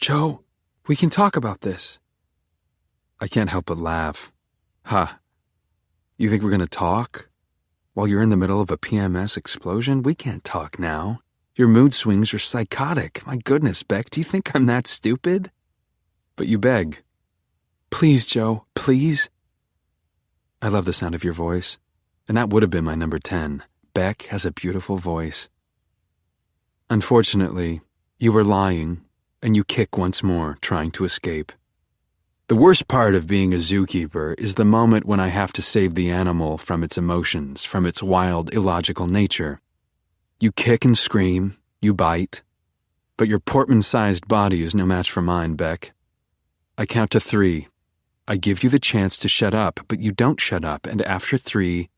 Joe, we can talk about this. I can't help but laugh. Ha. You think we're going to talk? While you're in the middle of a PMS explosion? We can't talk now. Your mood swings are psychotic. My goodness, Beck, do you think I'm that stupid? But you beg. Please, Joe, please. I love the sound of your voice, and that would have been my number 10. Beck has a beautiful voice. Unfortunately, you were lying, and you kick once more, trying to escape. The worst part of being a zookeeper is the moment when I have to save the animal from its emotions, from its wild, illogical nature. You kick and scream, you bite, but your Portman-sized body is no match for mine, Beck. I count to 3. I give you the chance to shut up, but you don't shut up, and after 3,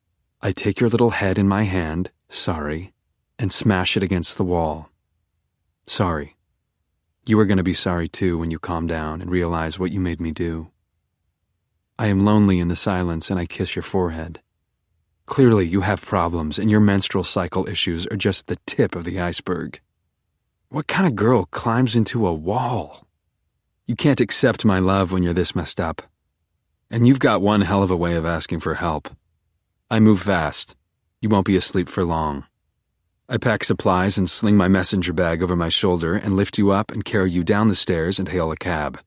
I take your little head in my hand, sorry, and smash it against the wall. Sorry. You are going to be sorry too when you calm down and realize what you made me do. I am lonely in the silence, and I kiss your forehead. Clearly you have problems, and your menstrual cycle issues are just the tip of the iceberg. What kind of girl climbs into a wall? You can't accept my love when you're this messed up. And you've got one hell of a way of asking for help. I move fast. You won't be asleep for long. I pack supplies and sling my messenger bag over my shoulder and lift you up and carry you down the stairs and hail a cab.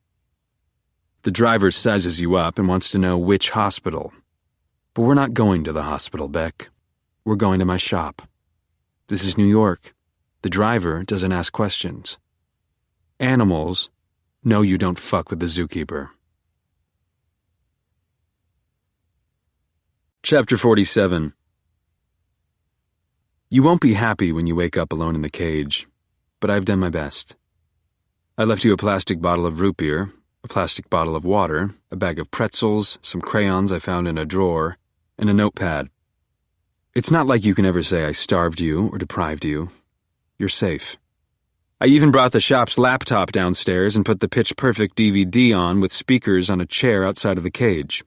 The driver sizes you up and wants to know which hospital. But we're not going to the hospital, Beck. We're going to my shop. This is New York. The driver doesn't ask questions. Animals know you don't fuck with the zookeeper. Chapter 47. You won't be happy when you wake up alone in the cage, but I've done my best. I left you a plastic bottle of root beer, a plastic bottle of water, a bag of pretzels, some crayons I found in a drawer, and a notepad. It's not like you can ever say I starved you or deprived you. You're safe. I even brought the shop's laptop downstairs and put the Pitch Perfect DVD on with speakers on a chair outside of the cage.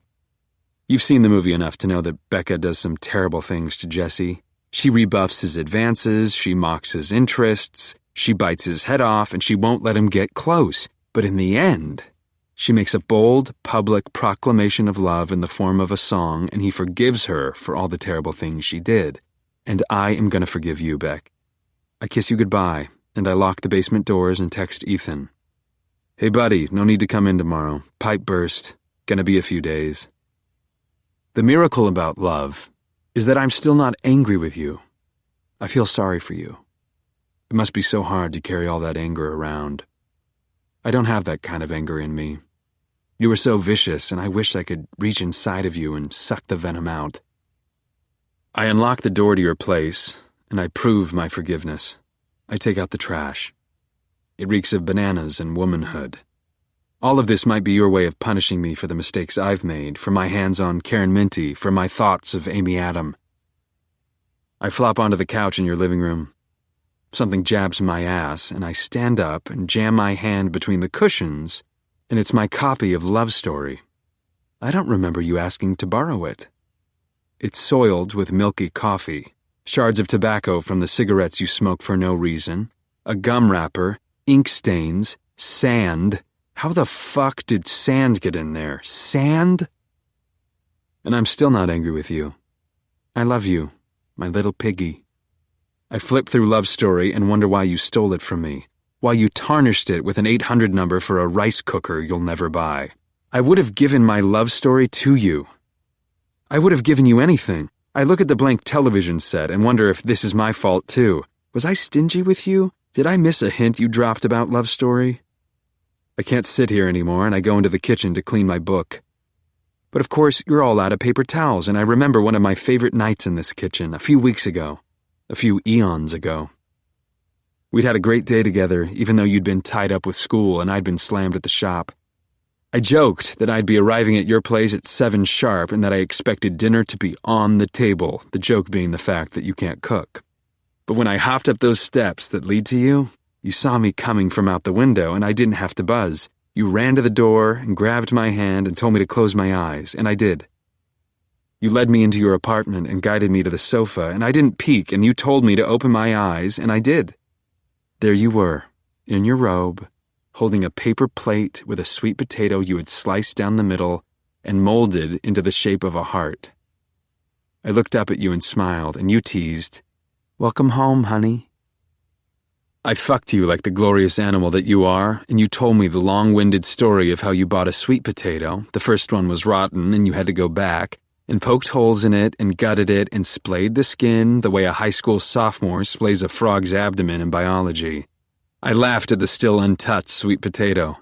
You've seen the movie enough to know that Becca does some terrible things to Jesse. She rebuffs his advances, she mocks his interests, she bites his head off, and she won't let him get close. But in the end, she makes a bold, public proclamation of love in the form of a song, and he forgives her for all the terrible things she did. And I am going to forgive you, Beck. I kiss you goodbye, and I lock the basement doors and text Ethan. Hey buddy, no need to come in tomorrow. Pipe burst. Gonna be a few days. The miracle about love is that I'm still not angry with you. I feel sorry for you. It must be so hard to carry all that anger around. I don't have that kind of anger in me. You were so vicious, and I wish I could reach inside of you and suck the venom out. I unlock the door to your place, and I prove my forgiveness. I take out the trash. It reeks of bananas and womanhood. All of this might be your way of punishing me for the mistakes I've made, for my hands on Karen Minty, for my thoughts of Amy Adam. I flop onto the couch in your living room. Something jabs my ass, and I stand up and jam my hand between the cushions, and it's my copy of Love Story. I don't remember you asking to borrow it. It's soiled with milky coffee, shards of tobacco from the cigarettes you smoke for no reason, a gum wrapper, ink stains, sand. How the fuck did sand get in there? Sand? And I'm still not angry with you. I love you, my little piggy. I flip through Love Story and wonder why you stole it from me, why you tarnished it with an 800 number for a rice cooker you'll never buy. I would have given my love story to you. I would have given you anything. I look at the blank television set and wonder if this is my fault too. Was I stingy with you? Did I miss a hint you dropped about Love Story? I can't sit here anymore, and I go into the kitchen to clean my book. But of course, you're all out of paper towels, and I remember one of my favorite nights in this kitchen, a few weeks ago. A few eons ago. We'd had a great day together, even though you'd been tied up with school and I'd been slammed at the shop. I joked that I'd be arriving at your place at 7 sharp and that I expected dinner to be on the table, the joke being the fact that you can't cook. But when I hopped up those steps that lead to you, you saw me coming from out the window and I didn't have to buzz. You ran to the door and grabbed my hand and told me to close my eyes, and I did. You led me into your apartment and guided me to the sofa, and I didn't peek, and you told me to open my eyes, and I did. There you were, in your robe, holding a paper plate with a sweet potato you had sliced down the middle and molded into the shape of a heart. I looked up at you and smiled, and you teased, "Welcome home, honey." I fucked you like the glorious animal that you are, and you told me the long-winded story of how you bought a sweet potato, the first one was rotten and you had to go back, and poked holes in it and gutted it and splayed the skin the way a high school sophomore splays a frog's abdomen in biology. I laughed at the still untouched sweet potato.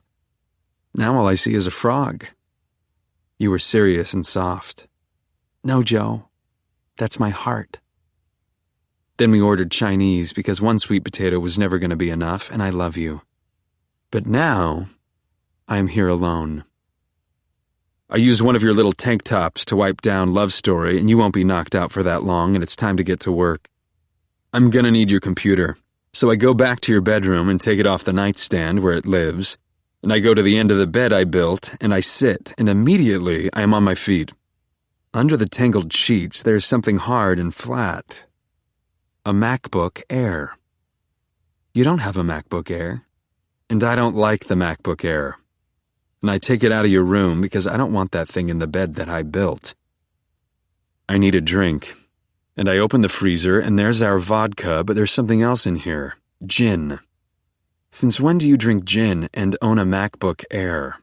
Now all I see is a frog. You were serious and soft. "No, Joe, that's my heart." Then we ordered Chinese because one sweet potato was never going to be enough, and I love you. But now, I am here alone. I used one of your little tank tops to wipe down Love Story, and you won't be knocked out for that long, and it's time to get to work. I'm gonna need your computer, so I go back to your bedroom and take it off the nightstand where it lives, and I go to the end of the bed I built, and I sit, and immediately I am on my feet. Under the tangled sheets, there's something hard and flat. A MacBook Air. You don't have a MacBook Air, and I don't like the MacBook Air. And I take it out of your room because I don't want that thing in the bed that I built. I need a drink, and I open the freezer, and there's our vodka, but there's something else in here. Gin. Since when do you drink gin and own a MacBook Air?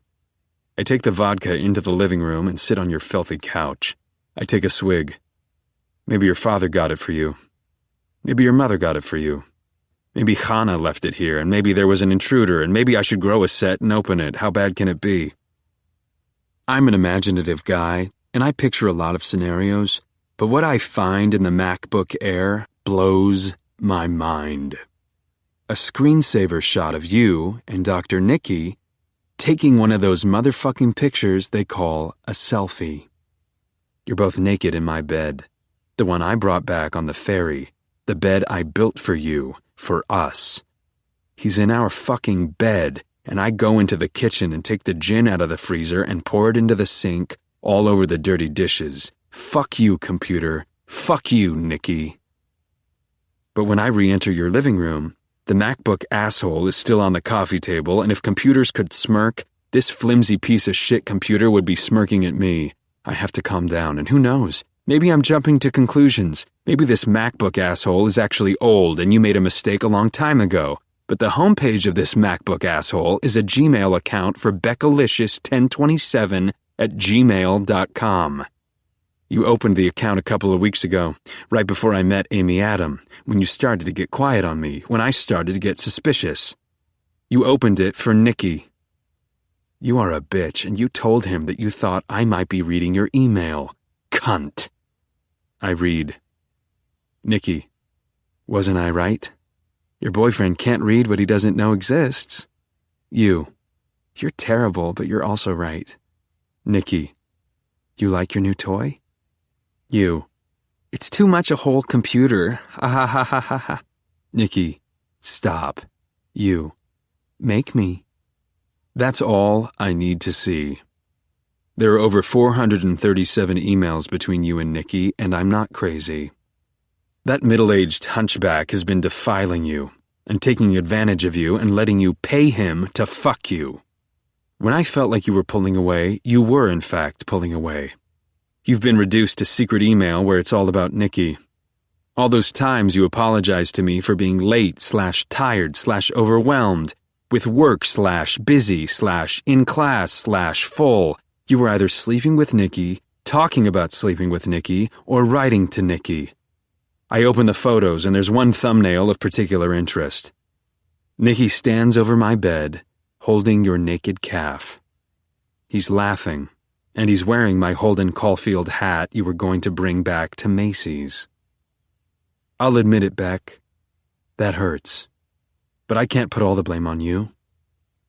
I take the vodka into the living room and sit on your filthy couch. I take a swig. Maybe your father got it for you. Maybe your mother got it for you. Maybe Hannah left it here, and maybe there was an intruder, and maybe I should grow a set and open it. How bad can it be? I'm an imaginative guy, and I picture a lot of scenarios, but what I find in the MacBook Air blows my mind. A screensaver shot of you and Dr. Nikki taking one of those motherfucking pictures they call a selfie. You're both naked in my bed. The one I brought back on the ferry. The bed I built for you. For us. He's in our fucking bed, and I go into the kitchen and take the gin out of the freezer and pour it into the sink, all over the dirty dishes. Fuck you, computer. Fuck you, Nikki. But when I re-enter your living room, the MacBook asshole is still on the coffee table, and if computers could smirk, this flimsy piece of shit computer would be smirking at me. I have to calm down, and who knows? Maybe I'm jumping to conclusions. Maybe this MacBook asshole is actually old and you made a mistake a long time ago. But the homepage of this MacBook asshole is a Gmail account for beckalicious1027@gmail.com. You opened the account a couple of weeks ago, right before I met Amy Adam, when you started to get quiet on me, when I started to get suspicious. You opened it for Nikki. You are a bitch, and you told him that you thought I might be reading your email. Cunt. I read. Nikki, wasn't I right? Your boyfriend can't read what he doesn't know exists. You're terrible, but you're also right. Nikki, you like your new toy? It's too much a whole computer. Ha ha ha ha ha ha. Nikki, stop. Make me. That's all I need to see. There are over 437 emails between you and Nikki, and I'm not crazy. That middle-aged hunchback has been defiling you, and taking advantage of you and letting you pay him to fuck you. When I felt like you were pulling away, you were in fact pulling away. You've been reduced to secret email where it's all about Nikki. All those times you apologized to me for being late/tired/overwhelmed, with work/busy/in class/full. You were either sleeping with Nikki, talking about sleeping with Nikki, or writing to Nikki. I open the photos and there's one thumbnail of particular interest. Nikki stands over my bed, holding your naked calf. He's laughing, and he's wearing my Holden Caulfield hat you were going to bring back to Macy's. I'll admit it, Beck. That hurts. But I can't put all the blame on you.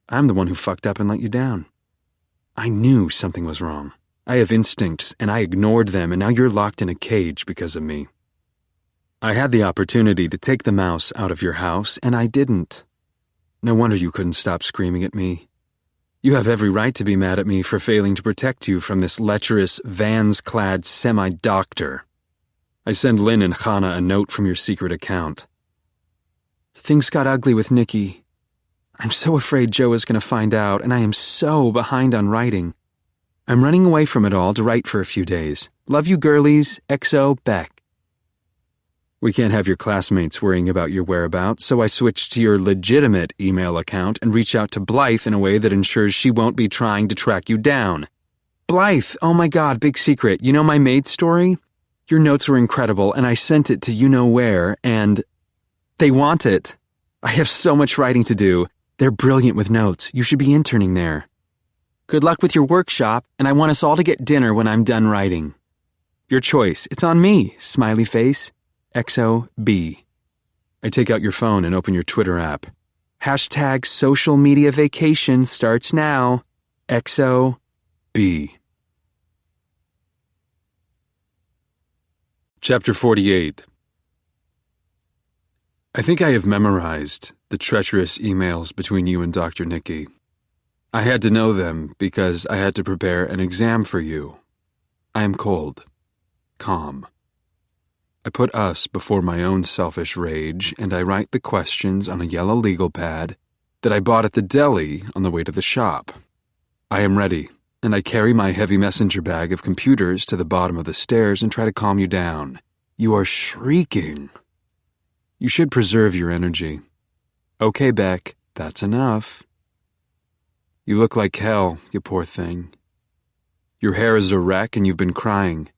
I'm the one who fucked up and let you down. I knew something was wrong. I have instincts, and I ignored them, and now you're locked in a cage because of me. I had the opportunity to take the mouse out of your house, and I didn't. No wonder you couldn't stop screaming at me. You have every right to be mad at me for failing to protect you from this lecherous, Vans-clad semi-doctor. I send Lynn and Hannah a note from your secret account. Things got ugly with Nikki. I'm so afraid Joe is going to find out, and I am so behind on writing. I'm running away from it all to write for a few days. Love you, girlies. XO, Beck. We can't have your classmates worrying about your whereabouts, so I switched to your legitimate email account and reach out to Blythe in a way that ensures she won't be trying to track you down. Blythe, oh my God, big secret. You know my maid story? Your notes were incredible, and I sent it to you-know-where, and they want it. I have so much writing to do. They're brilliant with notes. You should be interning there. Good luck with your workshop, and I want us all to get dinner when I'm done writing. Your choice. It's on me, smiley face. XOB. I take out your phone and open your Twitter app. Hashtag social media vacation starts now. XOB. Chapter 48. I think I have memorized the treacherous emails between you and Dr. Nikki. I had to know them because I had to prepare an exam for you. I am cold, calm. I put us before my own selfish rage, and I write the questions on a yellow legal pad that I bought at the deli on the way to the shop. I am ready, and I carry my heavy messenger bag of computers to the bottom of the stairs and try to calm you down. You are shrieking. You should preserve your energy. Okay, Beck, that's enough. You look like hell, you poor thing. Your hair is a wreck and you've been crying.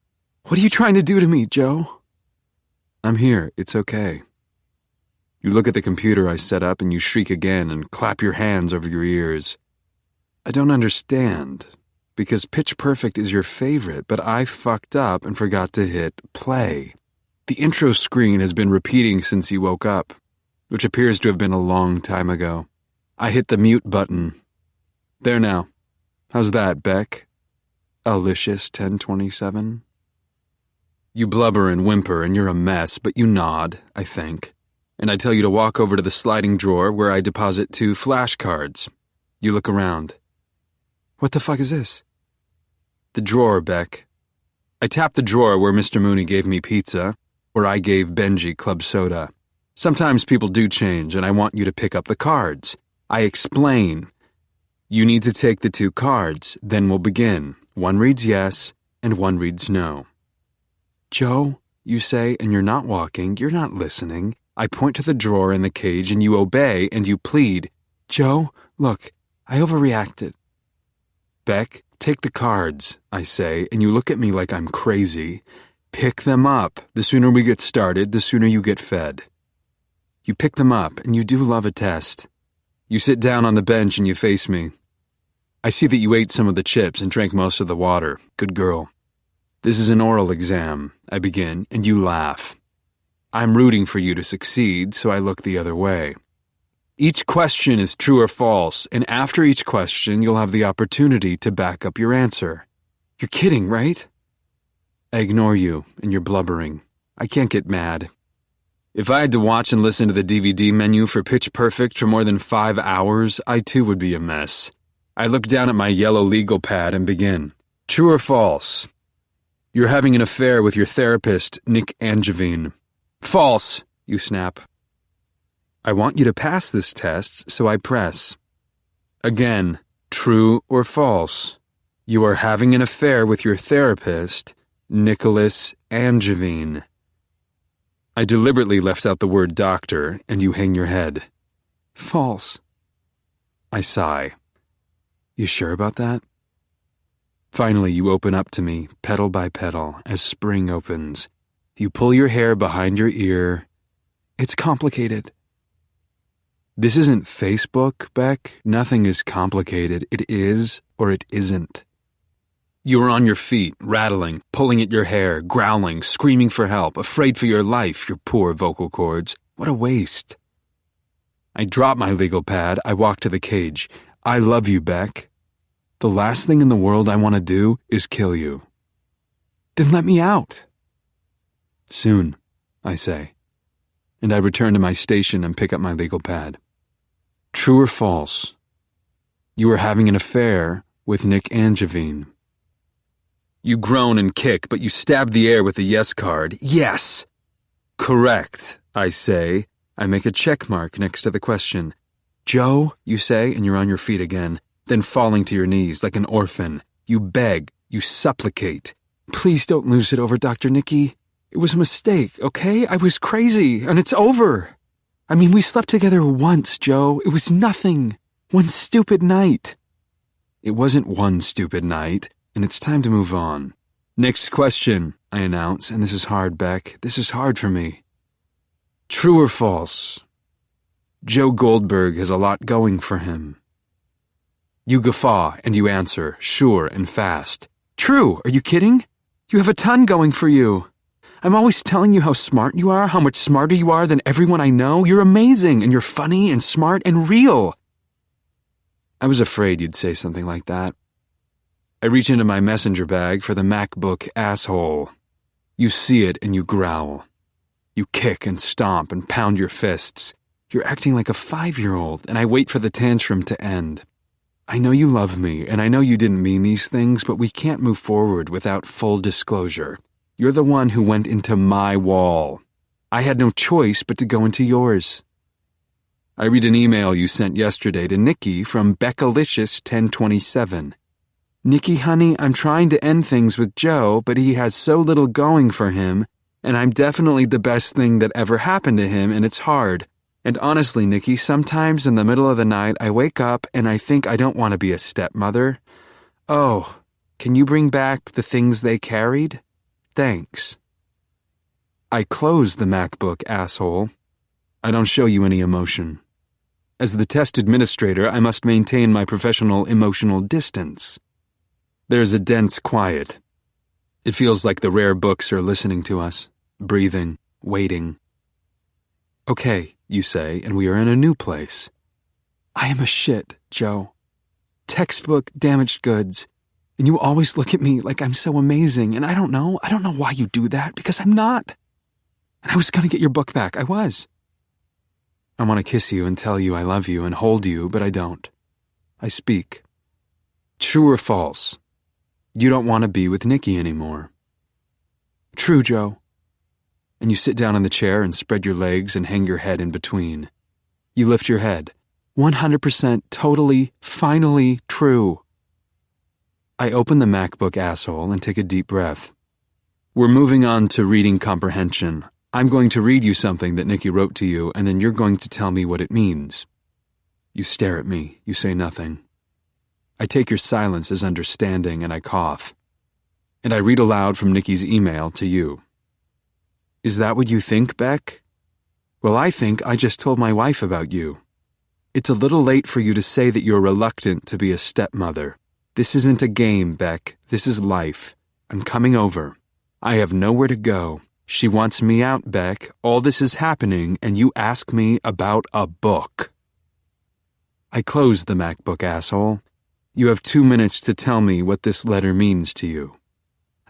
What are you trying to do to me, Joe? I'm here, it's okay. You look at the computer I set up and you shriek again and clap your hands over your ears. I don't understand, because Pitch Perfect is your favorite, but I fucked up and forgot to hit play. The intro screen has been repeating since you woke up, which appears to have been a long time ago. I hit the mute button. There now. How's that, Beck? Alicious 1027? You blubber and whimper and you're a mess, but you nod, I think. And I tell you to walk over to the sliding drawer where I deposit 2 flashcards. You look around. What the fuck is this? The drawer, Beck. I tap the drawer where Mr. Mooney gave me pizza, where I gave Benji club soda. Sometimes people do change, and I want you to pick up the cards. I explain. You need to take the 2 cards, then we'll begin. One reads yes, and one reads no. Joe, you say, and you're not walking, you're not listening. I point to the drawer in the cage, and you obey, and you plead. Joe, look, I overreacted. Beck, take the cards, I say, and you look at me like I'm crazy. Pick them up. The sooner we get started, the sooner you get fed. You pick them up, and you do love a test. You sit down on the bench and you face me. I see that you ate some of the chips and drank most of the water. Good girl. This is an oral exam, I begin, and you laugh. I'm rooting for you to succeed, so I look the other way. Each question is true or false, and after each question, you'll have the opportunity to back up your answer. You're kidding, right? I ignore you, and you're blubbering. I can't get mad. If I had to watch and listen to the DVD menu for Pitch Perfect for more than 5 hours, I too would be a mess. I look down at my yellow legal pad and begin. True or false? You're having an affair with your therapist, Nick Angevine. False, you snap. I want you to pass this test, so I press. Again, true or false? You are having an affair with your therapist, Nicholas Angevine. I deliberately left out the word doctor, and you hang your head. False. I sigh. You sure about that? Finally, you open up to me, petal by petal, as spring opens. You pull your hair behind your ear. It's complicated. This isn't Facebook, Beck. Nothing is complicated. It is or it isn't. You are on your feet, rattling, pulling at your hair, growling, screaming for help, afraid for your life, your poor vocal cords. What a waste. I drop my legal pad. I walk to the cage. I love you, Beck. The last thing in the world I want to do is kill you. Then let me out. Soon, I say, and I return to my station and pick up my legal pad. True or false? You are having an affair with Nick Angevine. You groan and kick, but you stab the air with a yes card. Yes! Correct, I say. I make a check mark next to the question. Joe, you say, and you're on your feet again, then falling to your knees like an orphan. You beg, you supplicate. Please don't lose it over Dr. Nicky. It was a mistake, okay? I was crazy, and it's over. I mean, we slept together once, Joe. It was nothing. One stupid night. It wasn't one stupid night, and it's time to move on. Next question, I announce, and this is hard, Beck. This is hard for me. True or false? Joe Goldberg has a lot going for him. You guffaw, and you answer, sure and fast. True, are you kidding? You have a ton going for you. I'm always telling you how smart you are, how much smarter you are than everyone I know. You're amazing, and you're funny and smart and real. I was afraid you'd say something like that. I reach into my messenger bag for the MacBook asshole. You see it and you growl. You kick and stomp and pound your fists. You're acting like a 5-year-old, and I wait for the tantrum to end. I know you love me, and I know you didn't mean these things, but we can't move forward without full disclosure. You're the one who went into my wall. I had no choice but to go into yours. I read an email you sent yesterday to Nikki from Beckalicious 1027. Nikki, honey, I'm trying to end things with Joe, but he has so little going for him, and I'm definitely the best thing that ever happened to him, and it's hard. And honestly, Nikki, sometimes in the middle of the night I wake up and I think I don't want to be a stepmother. Oh, can you bring back the things they carried? Thanks. I close the MacBook, asshole. I don't show you any emotion. As the test administrator, I must maintain my professional emotional distance. There's a dense quiet. It feels like the rare books are listening to us, breathing, waiting. Okay, you say, and we are in a new place. I am a shit, Joe. Textbook damaged goods. And you always look at me like I'm so amazing, and I don't know why you do that, because I'm not. And I was going to get your book back, I was. I want to kiss you and tell you I love you and hold you, but I don't. I speak. True or false? You don't want to be with Nikki anymore. True, Joe. And you sit down in the chair and spread your legs and hang your head in between. You lift your head. 100% totally, finally true. I open the MacBook asshole and take a deep breath. We're moving on to reading comprehension. I'm going to read you something that Nikki wrote to you, and then you're going to tell me what it means. You stare at me. You say nothing. I take your silence as understanding, and I cough. And I read aloud from Nikki's email to you. Is that what you think, Beck? Well, I think I just told my wife about you. It's a little late for you to say that you're reluctant to be a stepmother. This isn't a game, Beck. This is life. I'm coming over. I have nowhere to go. She wants me out, Beck. All this is happening, and you ask me about a book. I close the MacBook, asshole. You have 2 minutes to tell me what this letter means to you.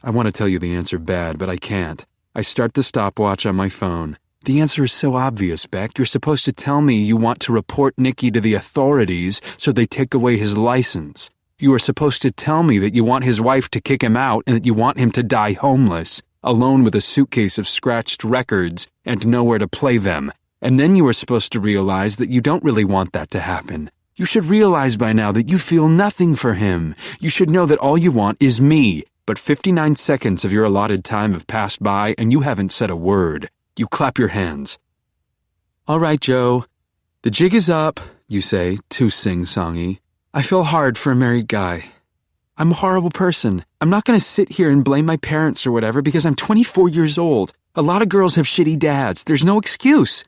I want to tell you the answer bad, but I can't. I start the stopwatch on my phone. The answer is so obvious, Beck. You're supposed to tell me you want to report Nikki to the authorities so they take away his license. You are supposed to tell me that you want his wife to kick him out and that you want him to die homeless, alone with a suitcase of scratched records and nowhere to play them. And then you are supposed to realize that you don't really want that to happen. You should realize by now that you feel nothing for him. You should know that all you want is me. But 59 seconds of your allotted time have passed by and you haven't said a word. You clap your hands. All right, Joe. The jig is up, you say, too sing-songy. I feel hard for a married guy. I'm a horrible person. I'm not going to sit here and blame my parents or whatever because I'm 24 years old. A lot of girls have shitty dads. There's no excuse.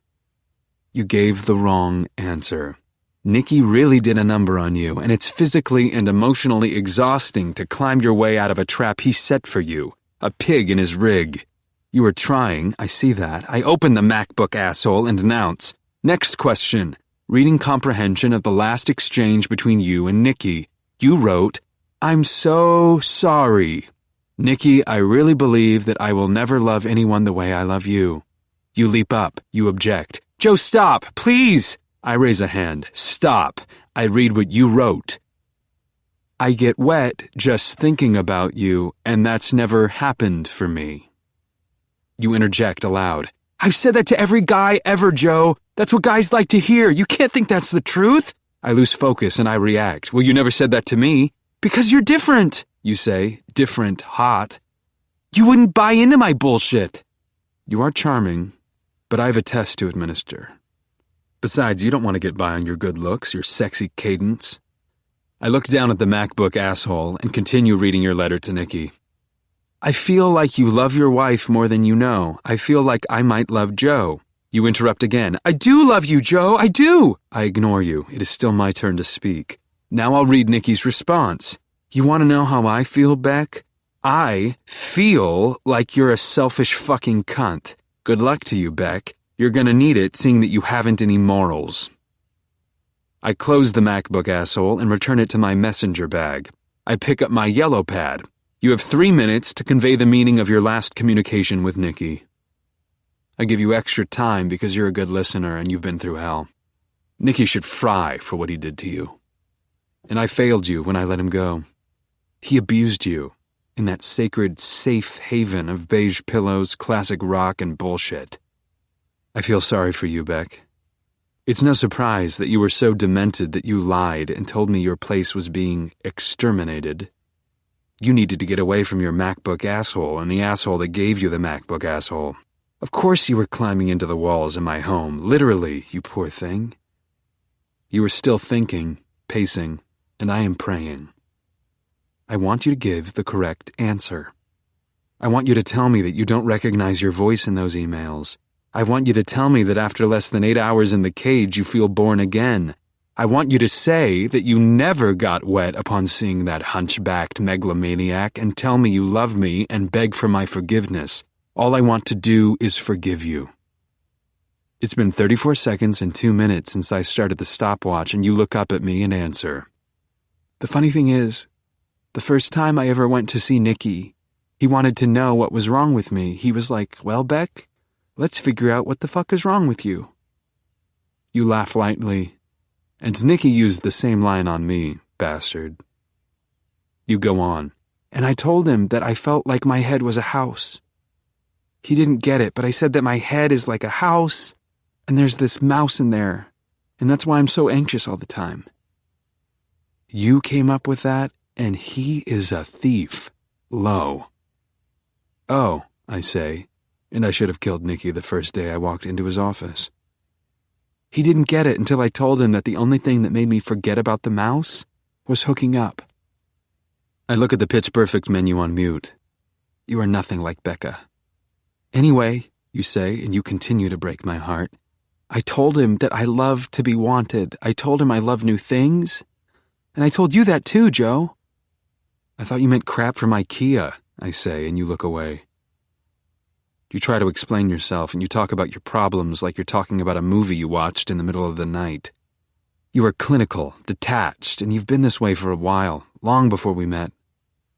You gave the wrong answer. Nikki really did a number on you, and it's physically and emotionally exhausting to climb your way out of a trap he set for you, a pig in his rig. You are trying, I see that. I open the MacBook, asshole, and announce. Next question. Reading comprehension of the last exchange between you and Nikki. You wrote, I'm so sorry. Nikki, I really believe that I will never love anyone the way I love you. You leap up. You object. Joe, stop, please. I raise a hand. Stop. I read what you wrote. I get wet just thinking about you, and that's never happened for me. You interject aloud. I've said that to every guy ever, Joe. That's what guys like to hear. You can't think that's the truth. I lose focus and I react. Well, you never said that to me. Because you're different, you say. Different, hot. You wouldn't buy into my bullshit. You are charming, but I have a test to administer. Besides, you don't want to get by on your good looks, your sexy cadence. I look down at the MacBook, asshole, and continue reading your letter to Nikki. I feel like you love your wife more than you know. I feel like I might love Joe. You interrupt again. I do love you, Joe. I do. I ignore you. It is still my turn to speak. Now I'll read Nikki's response. You want to know how I feel, Beck? I feel like you're a selfish fucking cunt. Good luck to you, Beck. You're gonna need it, seeing that you haven't any morals. I close the MacBook, asshole, and return it to my messenger bag. I pick up my yellow pad. You have 3 minutes to convey the meaning of your last communication with Nikki. I give you extra time because you're a good listener and you've been through hell. Nikki should fry for what he did to you. And I failed you when I let him go. He abused you in that sacred safe haven of beige pillows, classic rock, and bullshit. I feel sorry for you, Beck. It's no surprise that you were so demented that you lied and told me your place was being exterminated. You needed to get away from your MacBook, asshole, and the asshole that gave you the MacBook, asshole. Of course you were climbing into the walls in my home, literally, you poor thing. You were still thinking, pacing, and I am praying. I want you to give the correct answer. I want you to tell me that you don't recognize your voice in those emails. I want you to tell me that after less than 8 hours in the cage you feel born again. I want you to say that you never got wet upon seeing that hunchbacked megalomaniac and tell me you love me and beg for my forgiveness. All I want to do is forgive you. It's been 34 seconds and 2 minutes since I started the stopwatch and you look up at me and answer. The funny thing is, The first time I ever went to see Nicky, he wanted to know what was wrong with me. He was like, well, Beck, let's figure out what the fuck is wrong with you. You laugh lightly, and Nicky used the same line on me, bastard. You go on, and I told him that I felt like my head was a house. He didn't get it, but I said that my head is like a house, and there's this mouse in there, and that's why I'm so anxious all the time. You came up with that, and he is a thief. Low. Oh, I say, and I should have killed Nicky the first day I walked into his office. He didn't get it until I told him that the only thing that made me forget about the mouse was hooking up. I look at the Pitch Perfect menu on mute. You are nothing like Becca. Anyway, you say, and you continue to break my heart. I told him that I love to be wanted. I told him I love new things. And I told you that too, Joe. I thought you meant crap from IKEA, I say, and you look away. You try to explain yourself, and you talk about your problems like you're talking about a movie you watched in the middle of the night. You are clinical, detached, and you've been this way for a while, long before we met.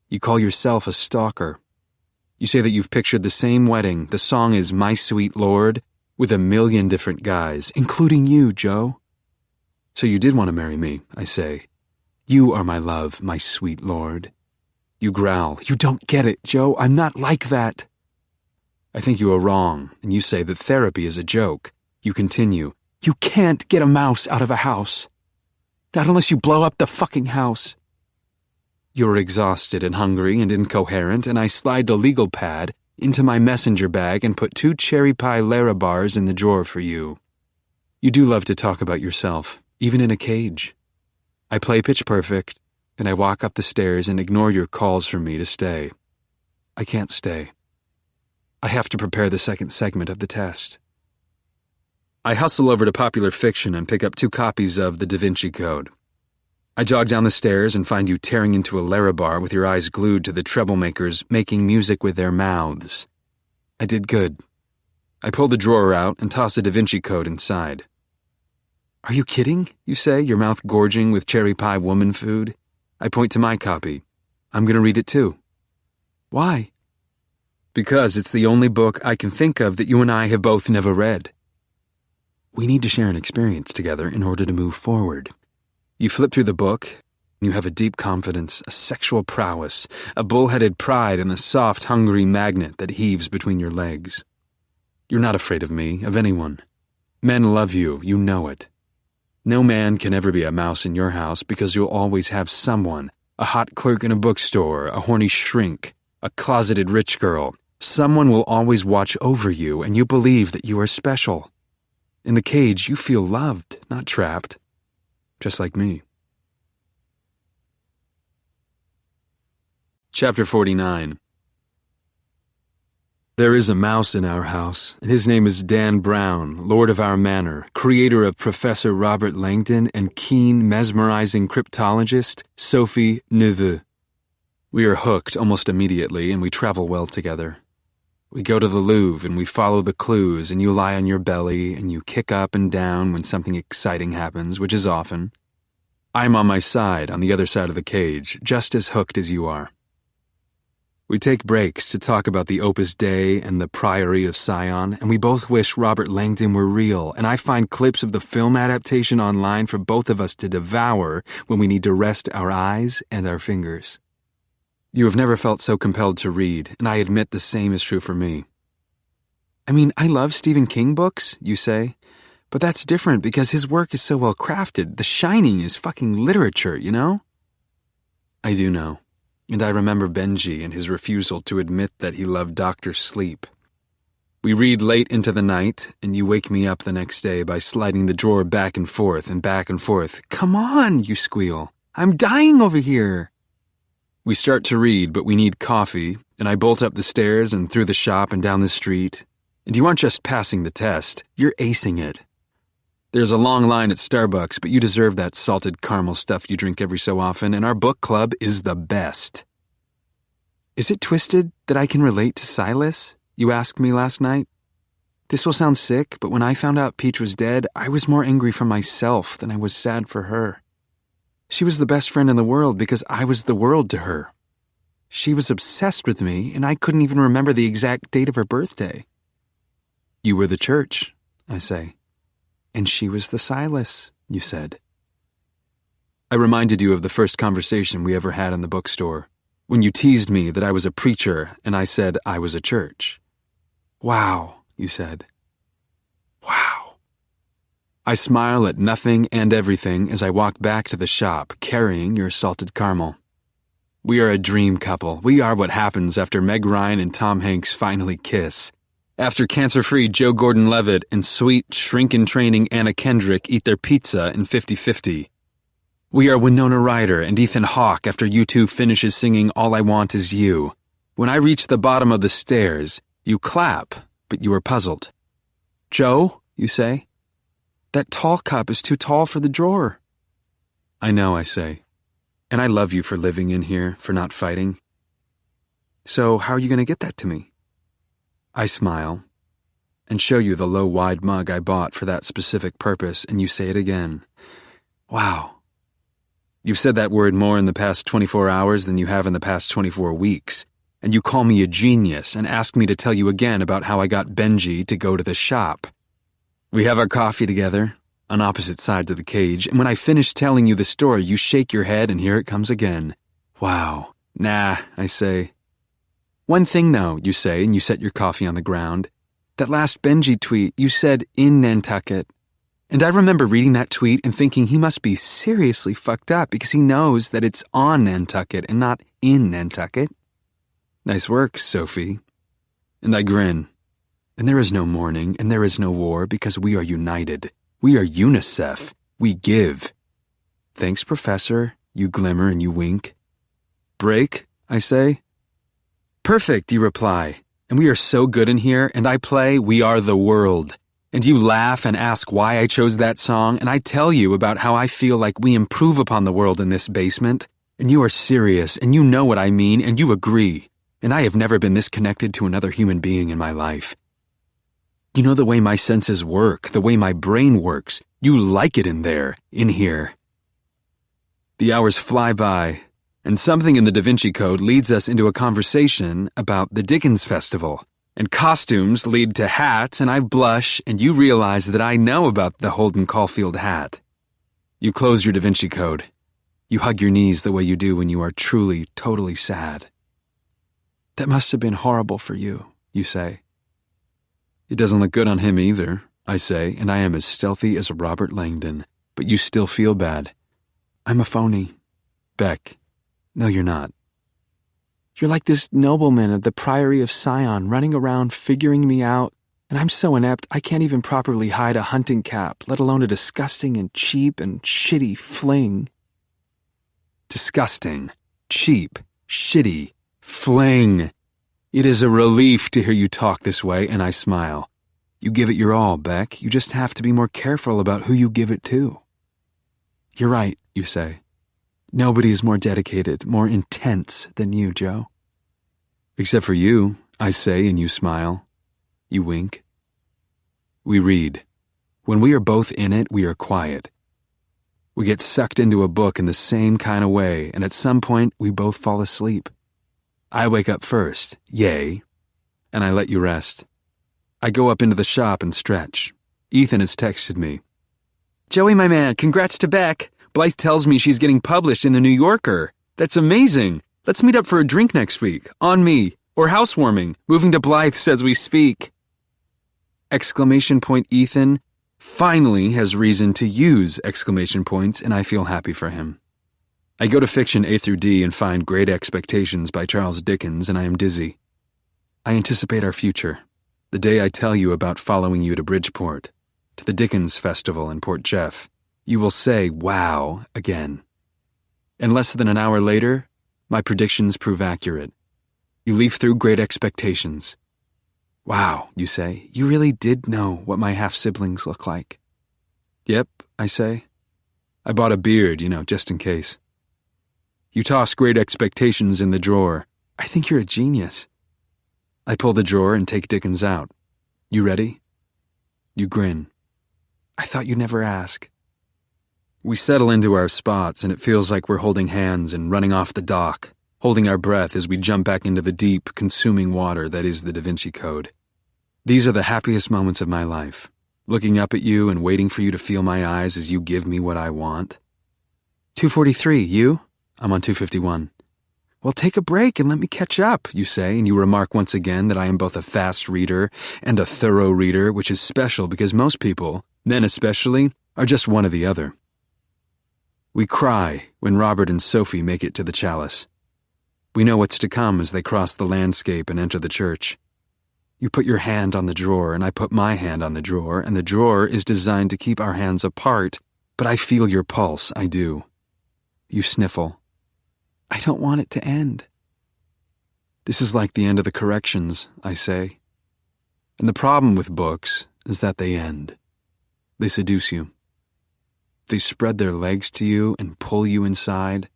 You call yourself a stalker. You say that you've pictured the same wedding, the song is My Sweet Lord, with a million different guys, including you, Joe. So you did want to marry me, I say. You are my love, my sweet Lord. You growl, you don't get it, Joe, I'm not like that. I think you are wrong, and you say that therapy is a joke. You continue, you can't get a mouse out of a house. Not unless you blow up the fucking house. You're exhausted and hungry and incoherent, and I slide the legal pad into my messenger bag and put 2 cherry pie Lara bars in the drawer for you. You do love to talk about yourself, even in a cage. I play Pitch Perfect, and I walk up the stairs and ignore your calls for me to stay. I can't stay. I have to prepare the second segment of the test. I hustle over to Popular Fiction and pick up 2 copies of The Da Vinci Code. I jog down the stairs and find you tearing into a Lara bar with your eyes glued to the treblemakers making music with their mouths. I did good. I pull the drawer out and toss the Da Vinci Code inside. Are you kidding? You say, your mouth gorging with cherry pie woman food. I point to my copy. I'm going to read it too. Why? Because it's the only book I can think of that you and I have both never read. We need to share an experience together in order to move forward. You flip through the book, and you have a deep confidence, a sexual prowess, a bullheaded pride, and a soft, hungry magnet that heaves between your legs. You're not afraid of me, of anyone. Men love you, you know it. No man can ever be a mouse in your house because you'll always have someone, a hot clerk in a bookstore, a horny shrink, a closeted rich girl. Someone will always watch over you, and you believe that you are special. In the cage, you feel loved, not trapped. Just like me. Chapter 49. There is a mouse in our house, and his name is Dan Brown, Lord of our Manor, creator of Professor Robert Langdon and keen, mesmerizing cryptologist Sophie Neveu. We are hooked almost immediately, and we travel well together. We go to the Louvre, and we follow the clues, and you lie on your belly, and you kick up and down when something exciting happens, which is often. I'm on my side, on the other side of the cage, just as hooked as you are. We take breaks to talk about the Opus Dei and the Priory of Sion, and we both wish Robert Langdon were real, and I find clips of the film adaptation online for both of us to devour when we need to rest our eyes and our fingers. You have never felt so compelled to read, and I admit the same is true for me. I mean, I love Stephen King books, you say, but that's different because his work is so well crafted. The Shining is fucking literature, you know? I do know, and I remember Benji and his refusal to admit that he loved Dr. Sleep. We read late into the night, and you wake me up the next day by sliding the drawer back and forth and back and forth. Come on, you squeal. I'm dying over here. We start to read, but we need coffee, and I bolt up the stairs and through the shop and down the street. And you aren't just passing the test, you're acing it. There's a long line at Starbucks, but you deserve that salted caramel stuff you drink every so often, and our book club is the best. Is it twisted that I can relate to Silas? You asked me last night. This will sound sick, but when I found out Peach was dead, I was more angry for myself than I was sad for her. She was the best friend in the world because I was the world to her. She was obsessed with me, and I couldn't even remember the exact date of her birthday. You were the church, I say. And she was the Silas, you said. I reminded you of the first conversation we ever had in the bookstore, when you teased me that I was a preacher and I said I was a church. Wow, you said. Wow. I smile at nothing and everything as I walk back to the shop carrying your salted caramel. We are a dream couple. We are what happens after Meg Ryan and Tom Hanks finally kiss. After cancer-free Joe Gordon-Levitt and sweet, shrink-in-training Anna Kendrick eat their pizza in 50-50. We are Winona Ryder and Ethan Hawke after U2 finishes singing All I Want Is You. When I reach the bottom of the stairs, you clap, but you are puzzled. Joe, you say, that tall cup is too tall for the drawer. I know, I say, and I love you for living in here, for not fighting. So how are you going to get that to me? I smile and show you the low, wide mug I bought for that specific purpose, and you say it again. Wow. You've said that word more in the past 24 hours than you have in the past 24 weeks, and you call me a genius and ask me to tell you again about how I got Benji to go to the shop. We have our coffee together, on opposite sides of the cage, and when I finish telling you the story, you shake your head and here it comes again. Wow. Nah, I say. One thing though, you say, and you set your coffee on the ground. That last Benji tweet, you said in Nantucket. And I remember reading that tweet and thinking he must be seriously fucked up because he knows that it's on Nantucket and not in Nantucket. Nice work, Sophie. And I grin. And there is no mourning and there is no war because we are united. We are UNICEF. We give. Thanks, Professor. You glimmer and you wink. Break, I say. Perfect, you reply. And we are so good in here, and I play We Are the World. And you laugh and ask why I chose that song, and I tell you about how I feel like we improve upon the world in this basement. And you are serious, and you know what I mean, and you agree. And I have never been this connected to another human being in my life. You know the way my senses work, the way my brain works. You like it in there, in here. The hours fly by, and something in the Da Vinci Code leads us into a conversation about the Dickens Festival. And costumes lead to hats, and I blush, and you realize that I know about the Holden Caulfield hat. You close your Da Vinci Code. You hug your knees the way you do when you are truly, totally sad. That must have been horrible for you, you say. It doesn't look good on him either, I say, and I am as stealthy as Robert Langdon, but you still feel bad. I'm a phony. Beck. No, you're not. You're like this nobleman of the Priory of Sion running around figuring me out, and I'm so inept I can't even properly hide a hunting cap, let alone a disgusting and cheap and shitty fling. Disgusting, cheap, shitty, fling. It is a relief to hear you talk this way, and I smile. You give it your all, Beck. You just have to be more careful about who you give it to. You're right, you say. Nobody is more dedicated, more intense than you, Joe. Except for you, I say, and you smile. You wink. We read. When we are both in it, we are quiet. We get sucked into a book in the same kind of way, and at some point, we both fall asleep. I wake up first, yay, and I let you rest. I go up into the shop and stretch. Ethan has texted me. Joey, my man, congrats to Beck. Blythe tells me she's getting published in the New Yorker. That's amazing. Let's meet up for a drink next week. On me. Or housewarming. Moving to Blythe's as we speak. Exclamation point Ethan finally has reason to use exclamation points, and I feel happy for him. I go to fiction A through D and find Great Expectations by Charles Dickens, and I am dizzy. I anticipate our future. The day I tell you about following you to Bridgeport, to the Dickens Festival in Port Jeff. You will say, wow, again. And less than an hour later, my predictions prove accurate. You leaf through Great Expectations. Wow, you say, you really did know what my half-siblings look like. Yep, I say. I bought a beard, just in case. You toss Great Expectations in the drawer. I think you're a genius. I pull the drawer and take Dickens out. You ready? You grin. I thought you'd never ask. We settle into our spots, and it feels like we're holding hands and running off the dock, holding our breath as we jump back into the deep, consuming water that is the Da Vinci Code. These are the happiest moments of my life, looking up at you and waiting for you to feel my eyes as you give me what I want. 243, you? I'm on 251. Well, take a break and let me catch up, you say, and you remark once again that I am both a fast reader and a thorough reader, which is special because most people, men especially, are just one or the other. We cry when Robert and Sophie make it to the chalice. We know what's to come as they cross the landscape and enter the church. You put your hand on the drawer, and I put my hand on the drawer, and the drawer is designed to keep our hands apart, but I feel your pulse, I do. You sniffle. I don't want it to end. This is like the end of the corrections, I say. And the problem with books is that they end. They seduce you. They spread their legs to you and pull you inside.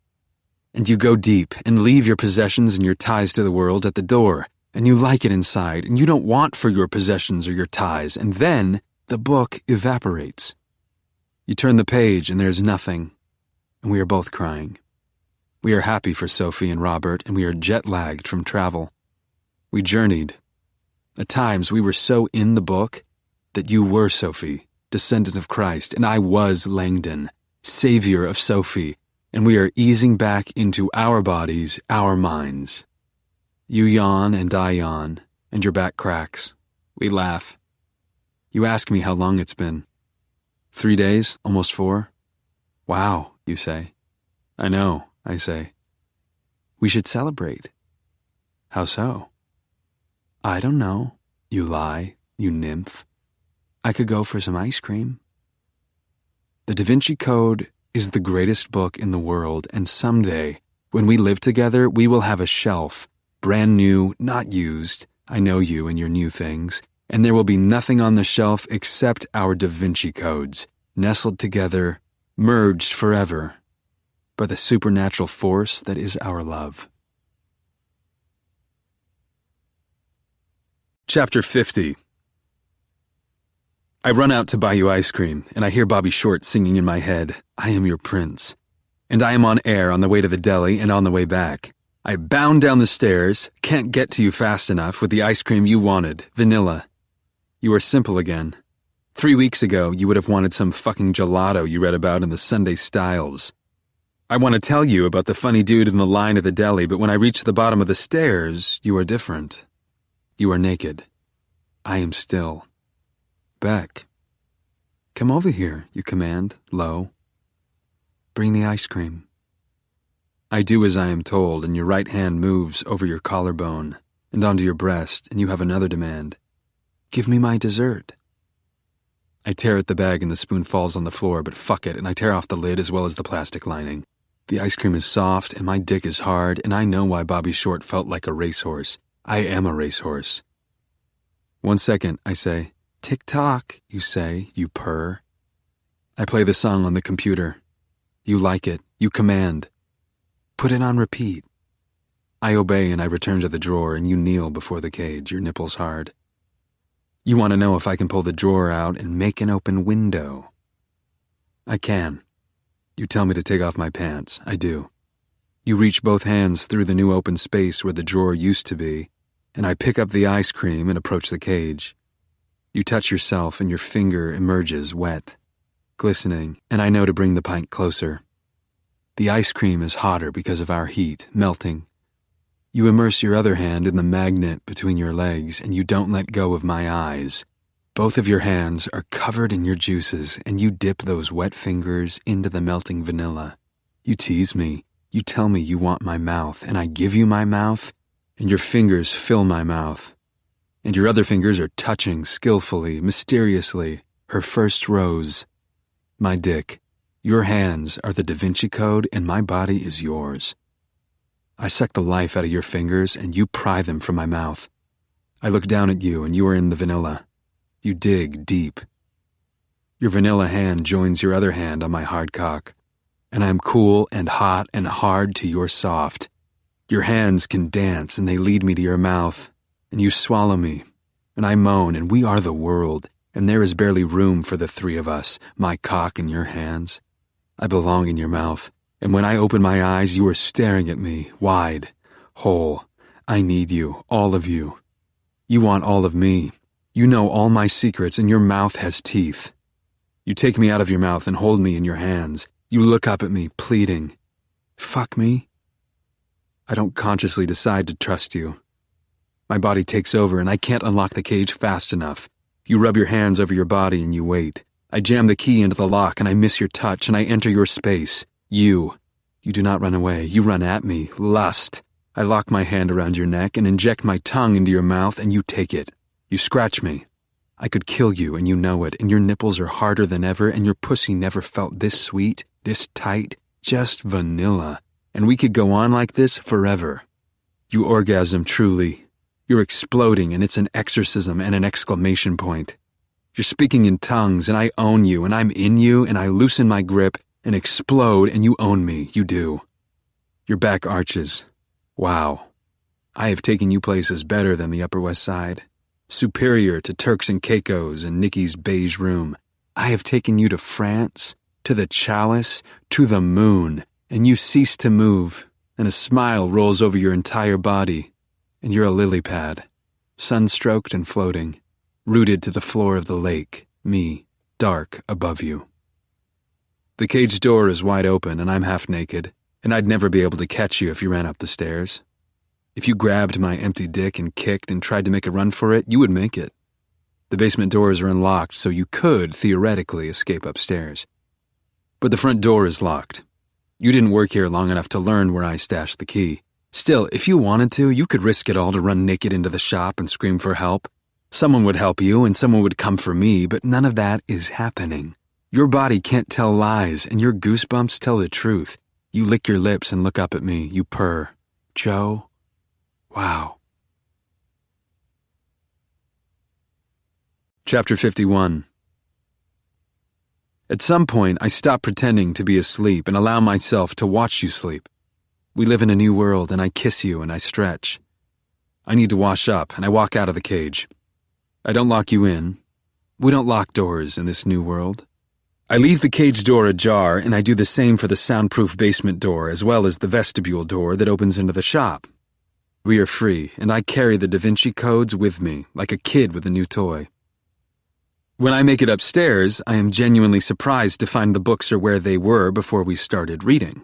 And you go deep and leave your possessions and your ties to the world at the door, and you like it inside, and you don't want for your possessions or your ties, and then the book evaporates. You turn the page and there's nothing, and we are both crying. We are happy for Sophie and Robert, and we are jet-lagged from travel. We journeyed. At times we were so in the book that you were Sophie, descendant of Christ, and I was Langdon, savior of Sophie, and we are easing back into our bodies, our minds. You yawn and I yawn, and your back cracks. We laugh. You ask me how long it's been. 3 days, almost 4. Wow, you say. I know, I say. We should celebrate. How so? I don't know, you lie, you nymph. I could go for some ice cream. The Da Vinci Code is the greatest book in the world, and someday, when we live together, we will have a shelf, brand new, not used, I know you and your new things, and there will be nothing on the shelf except our Da Vinci Codes, nestled together, merged forever, by the supernatural force that is our love. Chapter 50. I run out to buy you ice cream, and I hear Bobby Short singing in my head, I am your prince. And I am on air on the way to the deli and on the way back. I bound down the stairs, can't get to you fast enough with the ice cream you wanted, vanilla. You are simple again. 3 weeks ago, you would have wanted some fucking gelato you read about in the Sunday Styles. I want to tell you about the funny dude in the line at the deli, but when I reach the bottom of the stairs, you are different. You are naked. I am still. Beck. Come over here, you command, low. Bring the ice cream. I do as I am told, and your right hand moves over your collarbone and onto your breast, and you have another demand. Give me my dessert. I tear at the bag and the spoon falls on the floor, but fuck it, and I tear off the lid as well as the plastic lining. The ice cream is soft, and my dick is hard, and I know why Bobby Short felt like a racehorse. I am a racehorse. 1 second, I say. Tick-tock, you say, you purr. I play the song on the computer. You like it. You command. Put it on repeat. I obey and I return to the drawer and you kneel before the cage, your nipples hard. You want to know if I can pull the drawer out and make an open window. I can. You tell me to take off my pants. I do. You reach both hands through the new open space where the drawer used to be, and I pick up the ice cream and approach the cage. You touch yourself and your finger emerges wet, glistening, and I know to bring the pint closer. The ice cream is hotter because of our heat, melting. You immerse your other hand in the magnet between your legs and you don't let go of my eyes. Both of your hands are covered in your juices and you dip those wet fingers into the melting vanilla. You tease me. You tell me you want my mouth and I give you my mouth and your fingers fill my mouth. And your other fingers are touching skillfully, mysteriously, her first rose. My dick, your hands are the Da Vinci Code and my body is yours. I suck the life out of your fingers and you pry them from my mouth. I look down at you and you are in the vanilla. You dig deep. Your vanilla hand joins your other hand on my hard cock, and I am cool and hot and hard to your soft. Your hands can dance and they lead me to your mouth. And you swallow me, and I moan, and we are the world, and there is barely room for the three of us, my cock in your hands. I belong in your mouth, and when I open my eyes, you are staring at me, wide, whole. I need you, all of you. You want all of me. You know all my secrets, and your mouth has teeth. You take me out of your mouth and hold me in your hands. You look up at me, pleading. Fuck me? I don't consciously decide to trust you. My body takes over, and I can't unlock the cage fast enough. You rub your hands over your body, and you wait. I jam the key into the lock, and I miss your touch, and I enter your space. You do not run away. You run at me. Lust. I lock my hand around your neck and inject my tongue into your mouth, and you take it. You scratch me. I could kill you, and you know it, and your nipples are harder than ever, and your pussy never felt this sweet, this tight, just vanilla, and we could go on like this forever. You orgasm truly. You're exploding, and it's an exorcism and an exclamation point. You're speaking in tongues, and I own you, and I'm in you, and I loosen my grip and explode, and you own me. You do. Your back arches. Wow. I have taken you places better than the Upper West Side. Superior to Turks and Caicos and Nikki's beige room. I have taken you to France, to the Chalice, to the moon, and you cease to move, and a smile rolls over your entire body, and you're a lily pad, sun-stroked and floating, rooted to the floor of the lake, me, dark above you. The cage door is wide open, and I'm half naked, and I'd never be able to catch you if you ran up the stairs. If you grabbed my empty dick and kicked and tried to make a run for it, you would make it. The basement doors are unlocked, so you could, theoretically, escape upstairs. But the front door is locked. You didn't work here long enough to learn where I stashed the key. Still, if you wanted to, you could risk it all to run naked into the shop and scream for help. Someone would help you, and someone would come for me, but none of that is happening. Your body can't tell lies, and your goosebumps tell the truth. You lick your lips and look up at me. You purr. Joe? Wow. Chapter 51. At some point, I stop pretending to be asleep and allow myself to watch you sleep. We live in a new world, and I kiss you and I stretch. I need to wash up, and I walk out of the cage. I don't lock you in. We don't lock doors in this new world. I leave the cage door ajar, and I do the same for the soundproof basement door as well as the vestibule door that opens into the shop. We are free, and I carry the Da Vinci codes with me, like a kid with a new toy. When I make it upstairs, I am genuinely surprised to find the books are where they were before we started reading.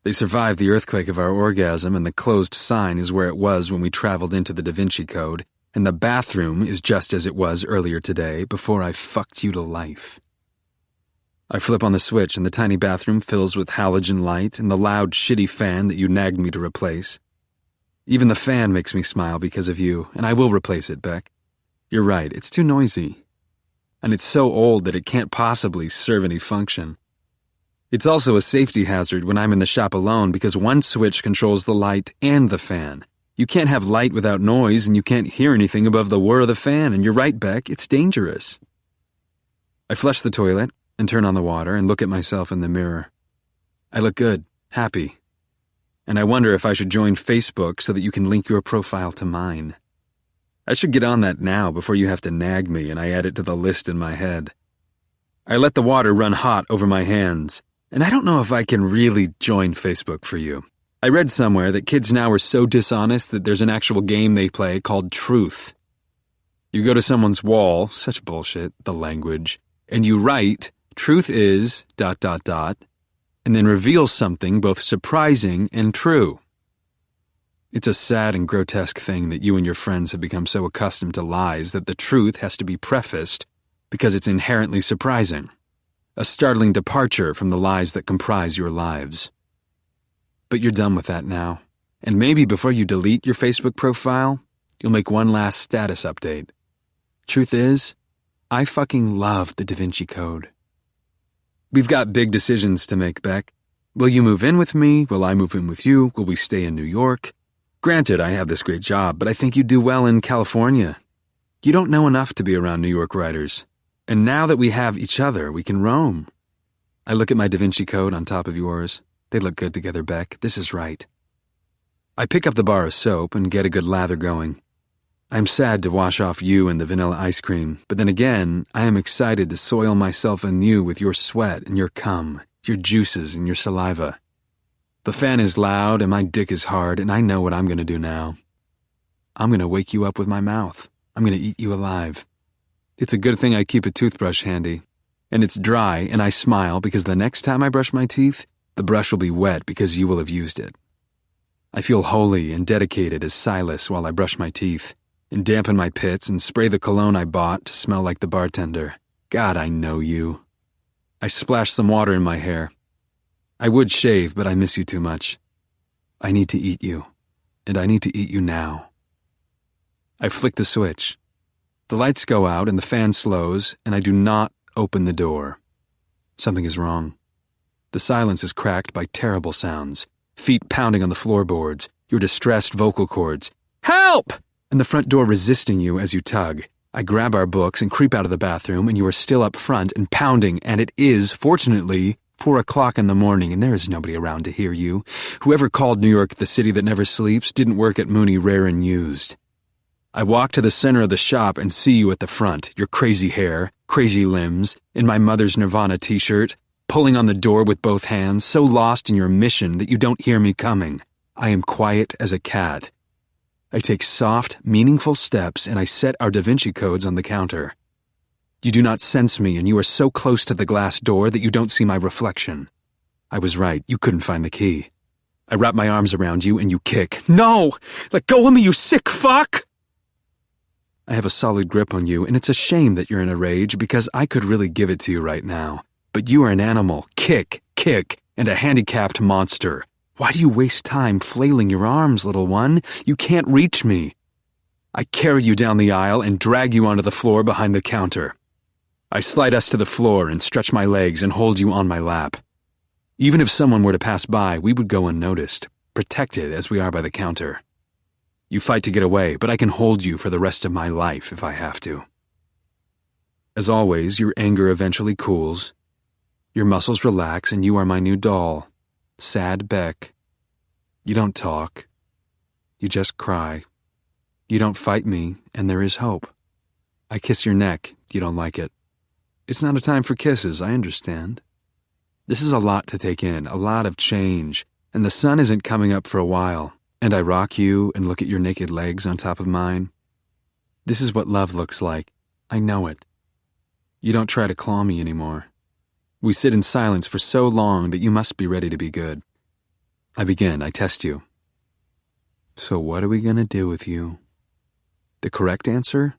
They survived the earthquake of our orgasm, and the closed sign is where it was when we traveled into the Da Vinci Code, and the bathroom is just as it was earlier today before I fucked you to life. I flip on the switch, and the tiny bathroom fills with halogen light and the loud, shitty fan that you nagged me to replace. Even the fan makes me smile because of you, and I will replace it, Beck. You're right, it's too noisy. And it's so old that it can't possibly serve any function. It's also a safety hazard when I'm in the shop alone because one switch controls the light and the fan. You can't have light without noise, and you can't hear anything above the whir of the fan, and you're right, Beck, it's dangerous. I flush the toilet and turn on the water and look at myself in the mirror. I look good, happy. And I wonder if I should join Facebook so that you can link your profile to mine. I should get on that now before you have to nag me and I add it to the list in my head. I let the water run hot over my hands, and I don't know if I can really join Facebook for you. I read somewhere that kids now are so dishonest that there's an actual game they play called Truth. You go to someone's wall, such bullshit, the language, and you write, "Truth is ... and then reveals something both surprising and true. It's a sad and grotesque thing that you and your friends have become so accustomed to lies that the truth has to be prefaced because it's inherently surprising, a startling departure from the lies that comprise your lives. But you're done with that now, and maybe before you delete your Facebook profile, you'll make one last status update. Truth is, I fucking love the Da Vinci Code. We've got big decisions to make, Beck. Will you move in with me? Will I move in with you? Will we stay in New York? Granted, I have this great job, but I think you'd do well in California. You don't know enough to be around New York writers. And now that we have each other, we can roam. I look at my Da Vinci Code on top of yours. They look good together, Beck. This is right. I pick up the bar of soap and get a good lather going. I'm sad to wash off you and the vanilla ice cream, but then again, I am excited to soil myself anew with your sweat and your cum, your juices and your saliva. The fan is loud and my dick is hard, and I know what I'm going to do now. I'm going to wake you up with my mouth. I'm going to eat you alive. It's a good thing I keep a toothbrush handy. And it's dry, and I smile because the next time I brush my teeth, the brush will be wet because you will have used it. I feel holy and dedicated as Silas while I brush my teeth, and dampen my pits and spray the cologne I bought to smell like the bartender. God, I know you. I splash some water in my hair. I would shave, but I miss you too much. I need to eat you, and I need to eat you now. I flick the switch. The lights go out and the fan slows, and I do not open the door. Something is wrong. The silence is cracked by terrible sounds, feet pounding on the floorboards, your distressed vocal cords. Help! And the front door resisting you as you tug. I grab our books and creep out of the bathroom, and you are still up front and pounding, and it is, fortunately, 4 o'clock in the morning, and there is nobody around to hear you. Whoever called New York the city that never sleeps didn't work at Mooney Rare and Used. I walk to the center of the shop and see you at the front, your crazy hair, crazy limbs, in my mother's Nirvana t-shirt, pulling on the door with both hands, so lost in your mission that you don't hear me coming. I am quiet as a cat. I take soft, meaningful steps and I set our Da Vinci codes on the counter. You do not sense me, and you are so close to the glass door that you don't see my reflection. I was right, you couldn't find the key. I wrap my arms around you and you kick. No! Let go of me, you sick fuck! I have a solid grip on you, and it's a shame that you're in a rage because I could really give it to you right now. But you are an animal, kick, and a handicapped monster. Why do you waste time flailing your arms, little one? You can't reach me. I carry you down the aisle and drag you onto the floor behind the counter. I slide us to the floor and stretch my legs and hold you on my lap. Even if someone were to pass by, we would go unnoticed, protected as we are by the counter. You fight to get away, but I can hold you for the rest of my life if I have to. As always, your anger eventually cools. Your muscles relax, and you are my new doll, sad Beck. You don't talk. You just cry. You don't fight me, and there is hope. I kiss your neck. You don't like it. It's not a time for kisses, I understand. This is a lot to take in, a lot of change, and the sun isn't coming up for a while. And I rock you and look at your naked legs on top of mine. This is what love looks like. I know it. You don't try to claw me anymore. We sit in silence for so long that you must be ready to be good. I begin. I test you. So what are we going to do with you? The correct answer?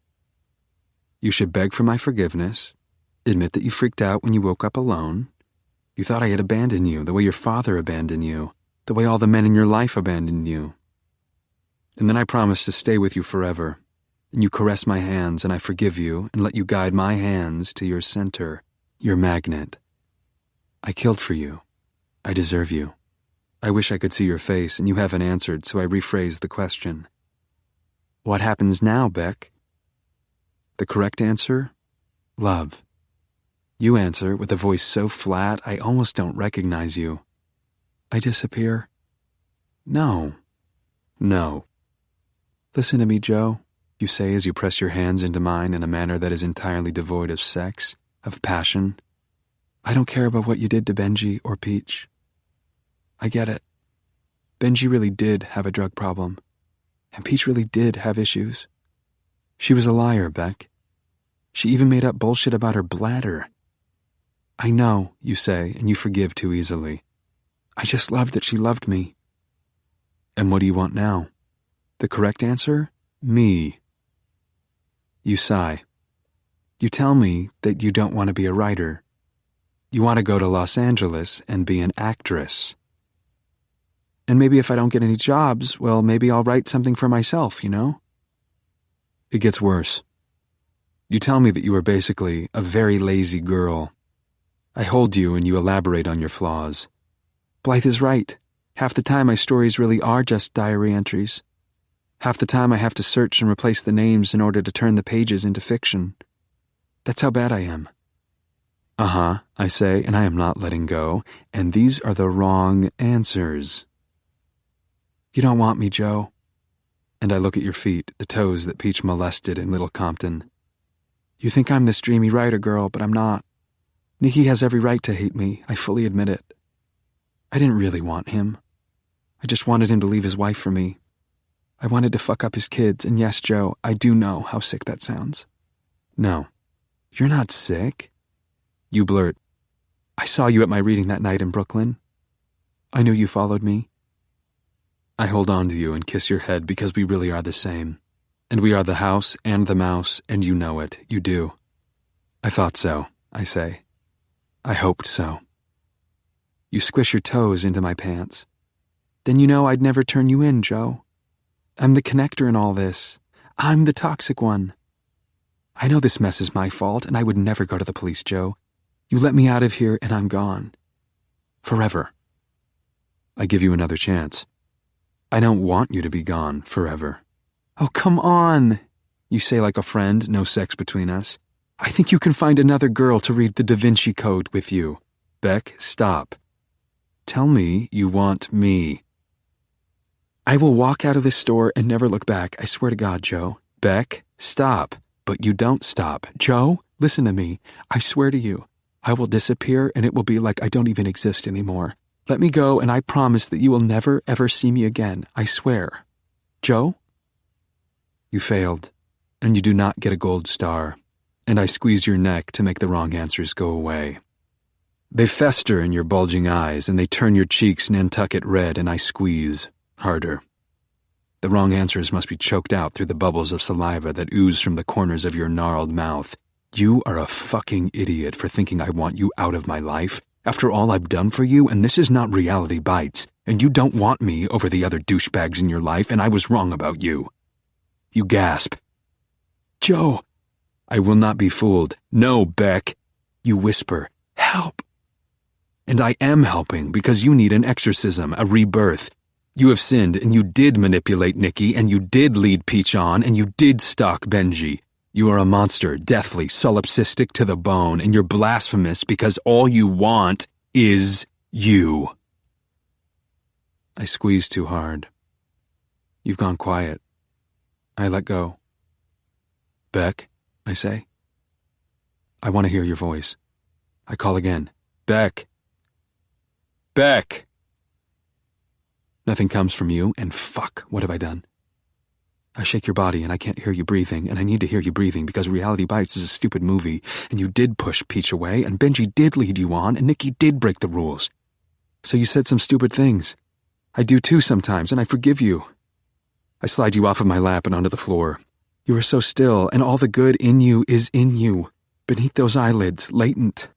You should beg for my forgiveness, admit that you freaked out when you woke up alone. You thought I had abandoned you the way your father abandoned you. The way all the men in your life abandoned you. And then I promise to stay with you forever, and you caress my hands, and I forgive you and let you guide my hands to your center, your magnet. I killed for you. I deserve you. I wish I could see your face, and you haven't answered, so I rephrase the question. What happens now, Beck? The correct answer? Love. You answer with a voice so flat I almost don't recognize you. I disappear? No. Listen to me, Joe, you say as you press your hands into mine in a manner that is entirely devoid of sex, of passion. I don't care about what you did to Benji or Peach. I get it. Benji really did have a drug problem, and Peach really did have issues. She was a liar, Beck. She even made up bullshit about her bladder. I know, you say, and you forgive too easily. I just loved that she loved me. And what do you want now? The correct answer? Me. You sigh. You tell me that you don't want to be a writer. You want to go to Los Angeles and be an actress. And maybe if I don't get any jobs, well, maybe I'll write something for myself, you know? It gets worse. You tell me that you are basically a very lazy girl. I hold you and you elaborate on your flaws. Blythe is right. Half the time my stories really are just diary entries. Half the time I have to search and replace the names in order to turn the pages into fiction. That's how bad I am. Uh-huh, I say, and I am not letting go, and these are the wrong answers. You don't want me, Joe. And I look at your feet, the toes that Peach molested in Little Compton. You think I'm this dreamy writer girl, but I'm not. Nikki has every right to hate me. I fully admit it. I didn't really want him. I just wanted him to leave his wife for me. I wanted to fuck up his kids, and yes, Joe, I do know how sick that sounds. No, you're not sick. You blurt. I saw you at my reading that night in Brooklyn. I knew you followed me. I hold on to you and kiss your head because we really are the same. And we are the house and the mouse, and you know it. You do. I thought so, I say. I hoped so. You squish your toes into my pants. Then you know I'd never turn you in, Joe. I'm the connector in all this. I'm the toxic one. I know this mess is my fault, and I would never go to the police, Joe. You let me out of here, and I'm gone. Forever. I give you another chance. I don't want you to be gone forever. Oh, come on, you say like a friend, no sex between us. I think you can find another girl to read the Da Vinci Code with you. Beck, stop. Tell me you want me. I will walk out of this store and never look back. I swear to God, Joe. Beck, stop. But you don't stop. Joe, listen to me. I swear to you. I will disappear and it will be like I don't even exist anymore. Let me go and I promise that you will never, ever see me again. I swear. Joe? You failed, and you do not get a gold star, and I squeeze your neck to make the wrong answers go away. They fester in your bulging eyes, and they turn your cheeks Nantucket red, and I squeeze harder. The wrong answers must be choked out through the bubbles of saliva that ooze from the corners of your gnarled mouth. You are a fucking idiot for thinking I want you out of my life, after all I've done for you, and this is not Reality Bites, and you don't want me over the other douchebags in your life, and I was wrong about you. You gasp. Joe! I will not be fooled. No, Beck. You whisper, help. And I am helping because you need an exorcism, a rebirth. You have sinned, and you did manipulate Nikki, and you did lead Peach on, and you did stalk Benji. You are a monster, deathly, solipsistic to the bone, and you're blasphemous because all you want is you. I squeeze too hard. You've gone quiet. I let go. Beck, I say. I want to hear your voice. I call again. Beck. Beck! Nothing comes from you, and fuck, what have I done? I shake your body, and I can't hear you breathing, and I need to hear you breathing because Reality Bites is a stupid movie, and you did push Peach away, and Benji did lead you on, and Nikki did break the rules. So you said some stupid things. I do too sometimes, and I forgive you. I slide you off of my lap and onto the floor. You are so still, and all the good in you is in you, beneath those eyelids, latent.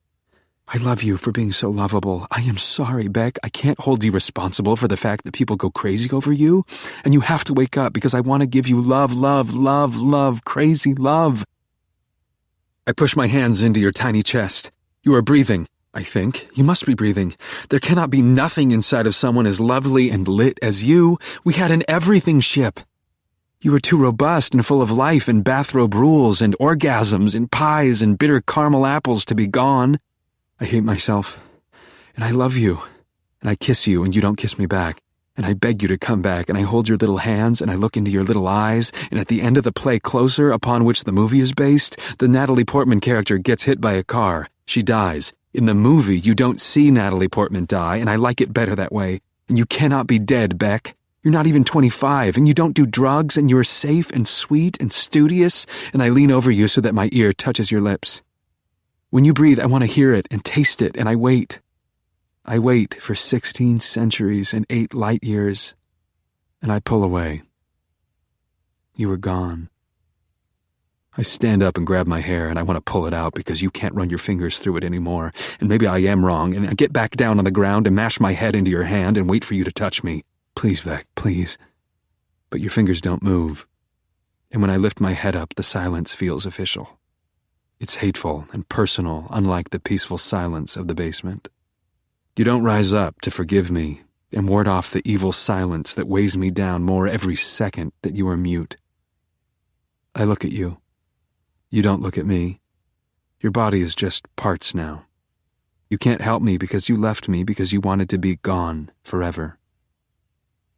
I love you for being so lovable. I am sorry, Beck. I can't hold you responsible for the fact that people go crazy over you, and you have to wake up because I want to give you love, love, love, love, crazy love. I push my hands into your tiny chest. You are breathing, I think. You must be breathing. There cannot be nothing inside of someone as lovely and lit as you. We had an everything ship. You were too robust and full of life and bathrobe rules and orgasms and pies and bitter caramel apples to be gone. I hate myself, and I love you, and I kiss you and you don't kiss me back, and I beg you to come back, and I hold your little hands, and I look into your little eyes, and at the end of the play Closer, upon which the movie is based, the Natalie Portman character gets hit by a car. She dies. In the movie, you don't see Natalie Portman die, and I like it better that way, and you cannot be dead, Beck. You're not even 25, and you don't do drugs, and you're safe and sweet and studious, and I lean over you so that my ear touches your lips. When you breathe, I want to hear it and taste it, and I wait. I wait for 16 centuries and 8 light years, and I pull away. You are gone. I stand up and grab my hair, and I want to pull it out because you can't run your fingers through it anymore, and maybe I am wrong, and I get back down on the ground and mash my head into your hand and wait for you to touch me. Please, Beck, please. But your fingers don't move, and when I lift my head up, the silence feels official. It's hateful and personal, unlike the peaceful silence of the basement. You don't rise up to forgive me and ward off the evil silence that weighs me down more every second that you are mute. I look at you. You don't look at me. Your body is just parts now. You can't help me because you left me because you wanted to be gone forever.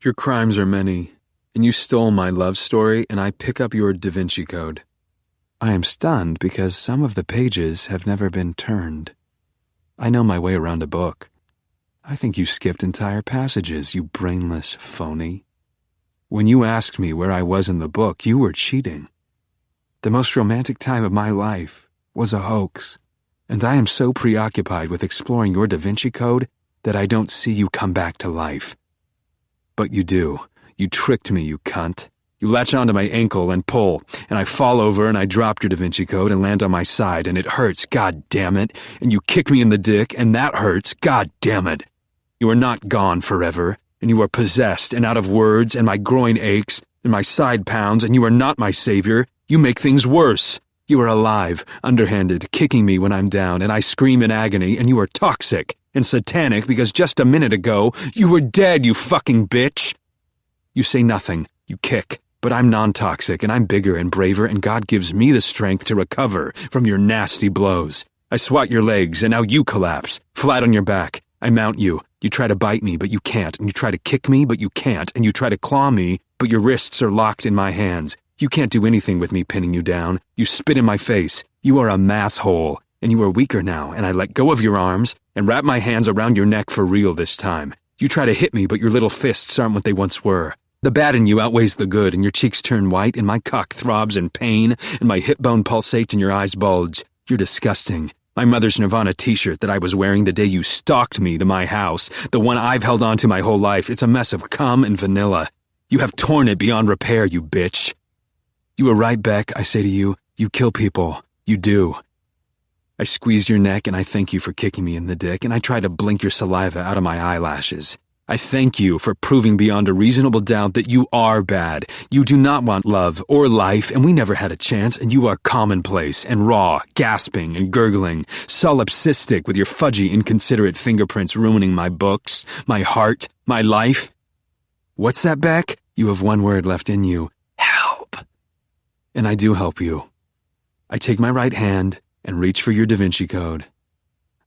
Your crimes are many, and you stole my love story, and I pick up your Da Vinci Code. I am stunned because some of the pages have never been turned. I know my way around a book. I think you skipped entire passages, you brainless phony. When you asked me where I was in the book, you were cheating. The most romantic time of my life was a hoax, and I am so preoccupied with exploring your Da Vinci Code that I don't see you come back to life. But you do. You tricked me, you cunt. You latch onto my ankle and pull, and I fall over and I drop your Da Vinci Code and land on my side, and it hurts, god damn it, and you kick me in the dick, and that hurts, god damn it. You are not gone forever, and you are possessed and out of words, and my groin aches, and my side pounds, and you are not my savior. You make things worse. You are alive, underhanded, kicking me when I'm down, and I scream in agony, and you are toxic and satanic because just a minute ago, you were dead, you fucking bitch. You say nothing, you kick, but I'm non-toxic, and I'm bigger and braver, and God gives me the strength to recover from your nasty blows. I swat your legs, and now you collapse, flat on your back. I mount you. You try to bite me, but you can't, and you try to kick me, but you can't, and you try to claw me, but your wrists are locked in my hands. You can't do anything with me pinning you down. You spit in my face. You are a mass hole, and you are weaker now, and I let go of your arms and wrap my hands around your neck for real this time. You try to hit me, but your little fists aren't what they once were. The bad in you outweighs the good, and your cheeks turn white, and my cock throbs in pain, and my hip bone pulsates, and your eyes bulge. You're disgusting. My mother's Nirvana t-shirt that I was wearing the day you stalked me to my house, the one I've held on to my whole life, it's a mess of cum and vanilla. You have torn it beyond repair, you bitch. You were right, Beck, I say to you. You kill people. You do. I squeeze your neck, and I thank you for kicking me in the dick, and I try to blink your saliva out of my eyelashes. I thank you for proving beyond a reasonable doubt that you are bad. You do not want love or life, and we never had a chance, and you are commonplace and raw, gasping and gurgling, solipsistic with your fudgy, inconsiderate fingerprints ruining my books, my heart, my life. What's that, Beck? You have one word left in you. Help. And I do help you. I take my right hand and reach for your Da Vinci Code.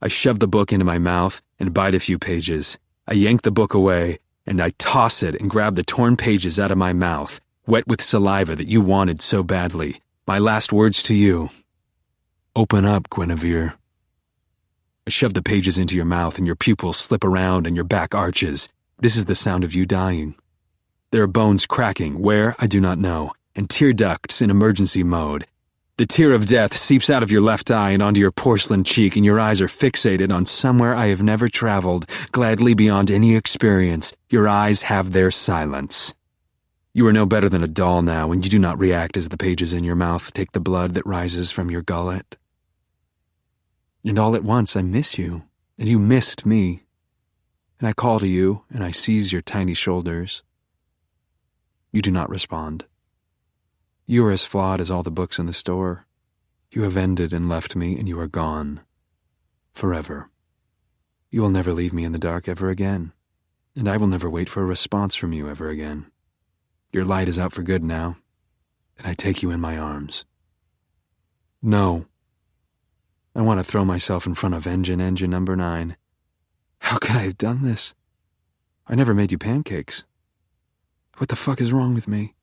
I shove the book into my mouth and bite a few pages. I yank the book away, and I toss it and grab the torn pages out of my mouth, wet with saliva that you wanted so badly. My last words to you. Open up, Guinevere. I shove the pages into your mouth, and your pupils slip around and your back arches. This is the sound of you dying. There are bones cracking, where, I do not know, and tear ducts in emergency mode. The tear of death seeps out of your left eye and onto your porcelain cheek, and your eyes are fixated on somewhere I have never traveled, gladly beyond any experience. Your eyes have their silence. You are no better than a doll now, and you do not react as the pages in your mouth take the blood that rises from your gullet. And all at once I miss you, and you missed me. And I call to you, and I seize your tiny shoulders. You do not respond. You are as flawed as all the books in the store. You have ended and left me, and you are gone. Forever. You will never leave me in the dark ever again, and I will never wait for a response from you ever again. Your light is out for good now, and I take you in my arms. No. I want to throw myself in front of engine number 9. How could I have done this? I never made you pancakes. What the fuck is wrong with me?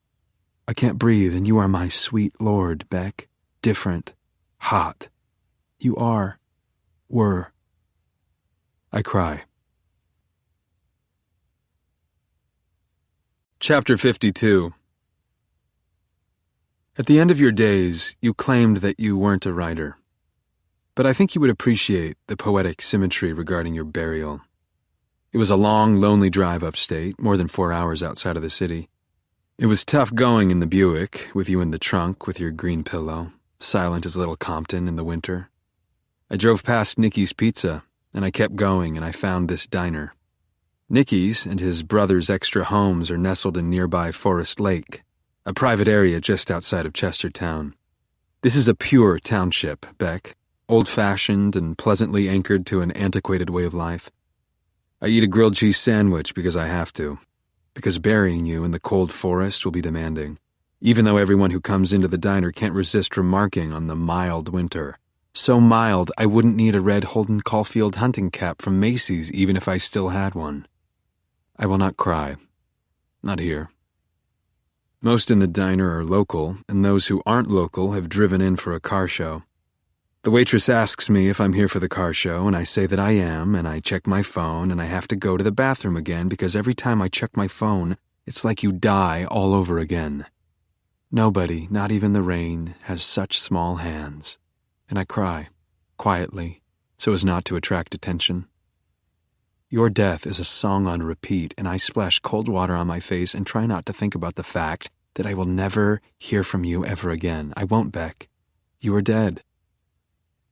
I can't breathe, and you are my sweet Lord, Beck. Different. Hot. You were. I cry. Chapter 52. At the end of your days, you claimed that you weren't a writer. But I think you would appreciate the poetic symmetry regarding your burial. It was a long, lonely drive upstate, more than 4 hours outside of the city. It was tough going in the Buick, with you in the trunk with your green pillow, silent as little Compton in the winter. I drove past Nicky's Pizza, and I kept going, and I found this diner. Nicky's and his brother's extra homes are nestled in nearby Forest Lake, a private area just outside of Chestertown. This is a pure township, Beck, old-fashioned and pleasantly anchored to an antiquated way of life. I eat a grilled cheese sandwich because I have to. Because burying you in the cold forest will be demanding, even though everyone who comes into the diner can't resist remarking on the mild winter. So mild, I wouldn't need a red Holden Caulfield hunting cap from Macy's even if I still had one. I will not cry. Not here. Most in the diner are local, and those who aren't local have driven in for a car show. The waitress asks me if I'm here for the car show, and I say that I am, and I check my phone, and I have to go to the bathroom again because every time I check my phone, it's like you die all over again. Nobody, not even the rain, has such small hands. And I cry, quietly, so as not to attract attention. Your death is a song on repeat, and I splash cold water on my face and try not to think about the fact that I will never hear from you ever again. I won't, Beck. You are dead.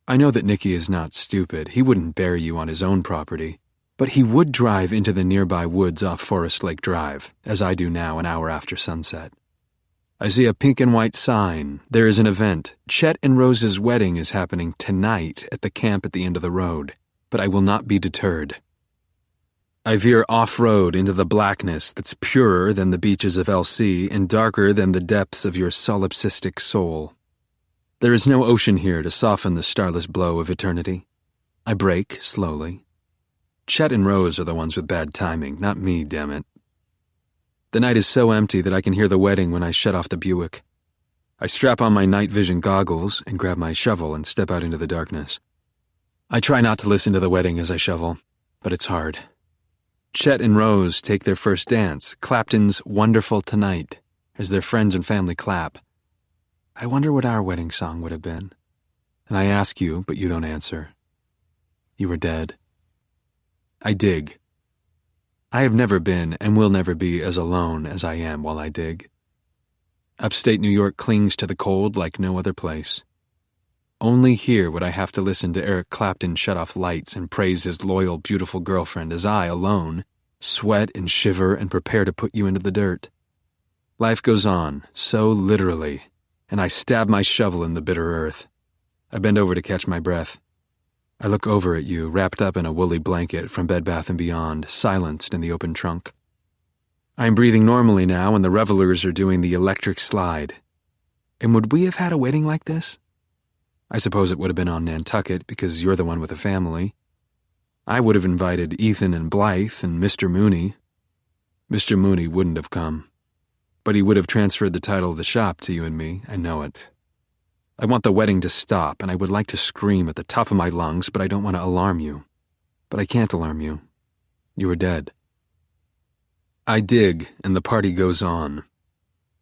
I know that Nicky is not stupid. He wouldn't bury you on his own property. But he would drive into the nearby woods off Forest Lake Drive, as I do now an hour after sunset. I see a pink and white sign. There is an event. Chet and Rose's wedding is happening tonight at the camp at the end of the road. But I will not be deterred. I veer off-road into the blackness that's purer than the beaches of LC and darker than the depths of your solipsistic soul. There is no ocean here to soften the starless blow of eternity. I brake slowly. Chet and Rose are the ones with bad timing, not me, damn it. The night is so empty that I can hear the wedding when I shut off the Buick. I strap on my night vision goggles and grab my shovel and step out into the darkness. I try not to listen to the wedding as I shovel, but it's hard. Chet and Rose take their first dance, Clapton's Wonderful Tonight, as their friends and family clap. I wonder what our wedding song would have been. And I ask you, but you don't answer. You are dead. I dig. I have never been and will never be as alone as I am while I dig. Upstate New York clings to the cold like no other place. Only here would I have to listen to Eric Clapton shut off lights and praise his loyal, beautiful girlfriend as I, alone, sweat and shiver and prepare to put you into the dirt. Life goes on, so literally, and I stab my shovel in the bitter earth. I bend over to catch my breath. I look over at you, wrapped up in a woolly blanket from Bed Bath & Beyond, silenced in the open trunk. I am breathing normally now, and the revelers are doing the electric slide. And would we have had a wedding like this? I suppose it would have been on Nantucket, because you're the one with a family. I would have invited Ethan and Blythe and Mr. Mooney. Mr. Mooney wouldn't have come. But he would have transferred the title of the shop to you and me, I know it. I want the wedding to stop, and I would like to scream at the top of my lungs, but I don't want to alarm you. But I can't alarm you. You are dead. I dig, and the party goes on.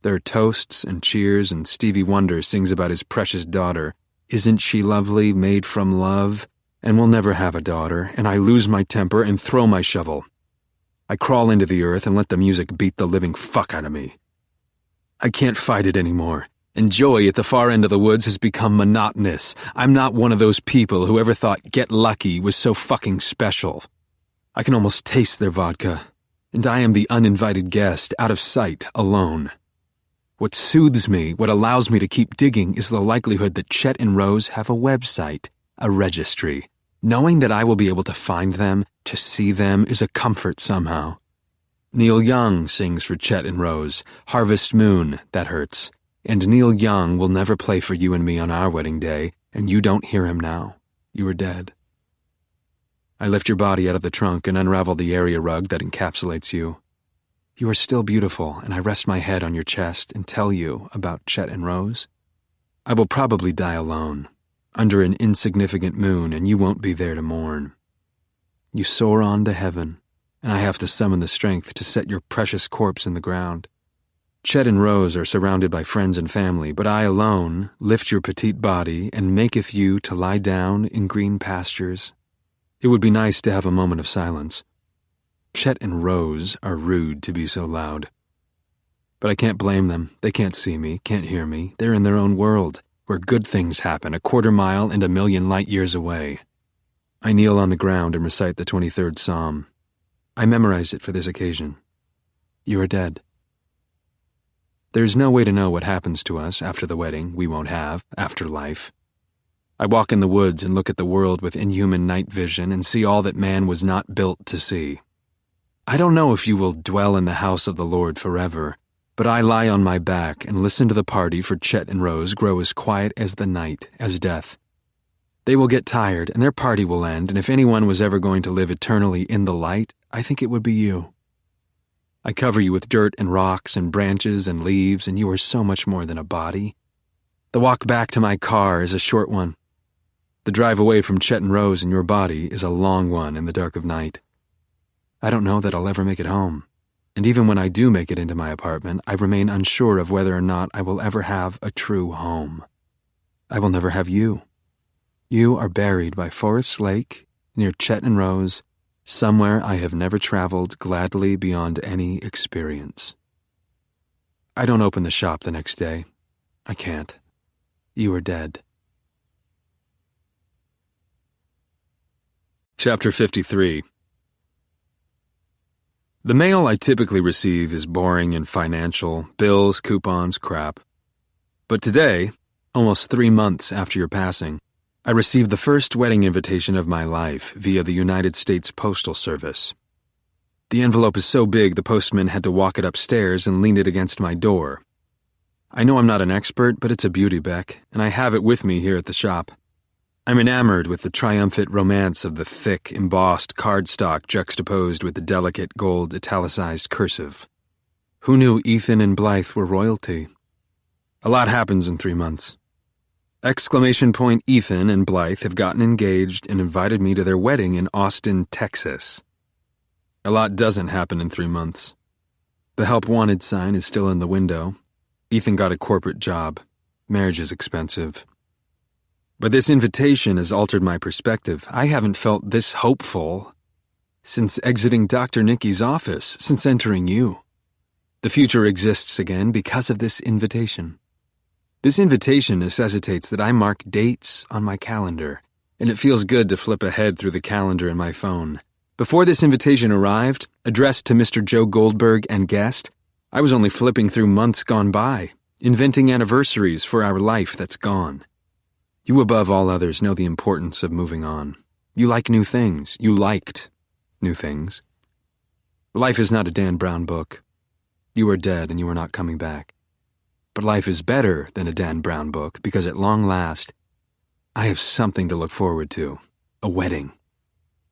There are toasts and cheers, and Stevie Wonder sings about his precious daughter. Isn't she lovely, made from love? And we'll never have a daughter, and I lose my temper and throw my shovel. I crawl into the earth and let the music beat the living fuck out of me. I can't fight it anymore, and joy at the far end of the woods has become monotonous. I'm not one of those people who ever thought Get Lucky was so fucking special. I can almost taste their vodka, and I am the uninvited guest, out of sight, alone. What soothes me, what allows me to keep digging, is the likelihood that Chet and Rose have a website, a registry. Knowing that I will be able to find them, to see them, is a comfort somehow. Neil Young sings for Chet and Rose. Harvest Moon, that hurts. And Neil Young will never play for you and me on our wedding day, and you don't hear him now. You are dead. I lift your body out of the trunk and unravel the area rug that encapsulates you. You are still beautiful, and I rest my head on your chest and tell you about Chet and Rose. I will probably die alone, under an insignificant moon, and you won't be there to mourn. You soar on to heaven, and I have to summon the strength to set your precious corpse in the ground. Chet and Rose are surrounded by friends and family, but I alone lift your petite body and maketh you to lie down in green pastures. It would be nice to have a moment of silence. Chet and Rose are rude to be so loud. But I can't blame them. They can't see me, can't hear me. They're in their own world, where good things happen a quarter mile and a million light years away. I kneel on the ground and recite the 23rd Psalm. I memorized it for this occasion. You are dead. There's no way to know what happens to us after the wedding. We won't have afterlife. I walk in the woods and look at the world with inhuman night vision and see all that man was not built to see. I don't know if you will dwell in the house of the Lord forever, but I lie on my back and listen to the party for Chet and Rose grow as quiet as the night, as death. They will get tired, and their party will end, and if anyone was ever going to live eternally in the light, I think it would be you. I cover you with dirt and rocks and branches and leaves, and you are so much more than a body. The walk back to my car is a short one. The drive away from Chet and Rose and your body is a long one in the dark of night. I don't know that I'll ever make it home, and even when I do make it into my apartment, I remain unsure of whether or not I will ever have a true home. I will never have you. You are buried by Forest Lake, near Chet and Rose, somewhere I have never traveled gladly beyond any experience. I don't open the shop the next day. I can't. You are dead. Chapter 53. The mail I typically receive is boring and financial, bills, coupons, crap. But today, almost 3 months after your passing, I received the first wedding invitation of my life via the United States Postal Service. The envelope is so big the postman had to walk it upstairs and lean it against my door. I know I'm not an expert, but it's a beauty, Beck, and I have it with me here at the shop. I'm enamored with the triumphant romance of the thick, embossed cardstock juxtaposed with the delicate gold italicized cursive. Who knew Ethan and Blythe were royalty? A lot happens in 3 months. Ethan and Blythe have gotten engaged and invited me to their wedding in Austin, Texas. A lot doesn't happen in 3 months. The help wanted sign is still in the window. Ethan got a corporate job. Marriage is expensive. But this invitation has altered my perspective. I haven't felt this hopeful since exiting Dr. Nikki's office, since entering you. The future exists again because of this invitation. This invitation necessitates that I mark dates on my calendar, and it feels good to flip ahead through the calendar in my phone. Before this invitation arrived, addressed to Mr. Joe Goldberg and guest, I was only flipping through months gone by, inventing anniversaries for our life that's gone. You above all others know the importance of moving on. You like new things. You liked new things. Life is not a Dan Brown book. You are dead and you are not coming back. But life is better than a Dan Brown book because at long last, I have something to look forward to. A wedding.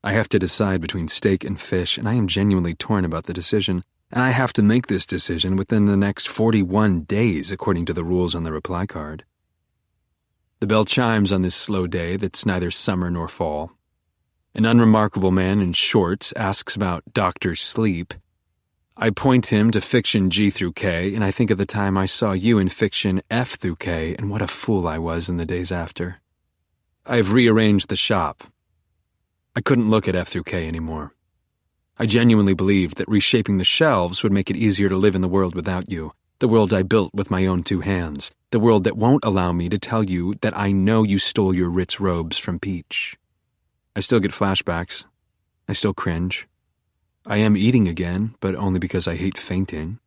I have to decide between steak and fish, and I am genuinely torn about the decision, and I have to make this decision within the next 41 days according to the rules on the reply card. The bell chimes on this slow day that's neither summer nor fall. An unremarkable man in shorts asks about Dr. Sleep. I point him to fiction G through K, and I think of the time I saw you in fiction F through K, and what a fool I was in the days after. I have rearranged the shop. I couldn't look at F through K anymore. I genuinely believed that reshaping the shelves would make it easier to live in the world without you, the world I built with my own 2 hands, the world that won't allow me to tell you that I know you stole your Ritz robes from Peach. I still get flashbacks. I still cringe. I am eating again, but only because I hate fainting.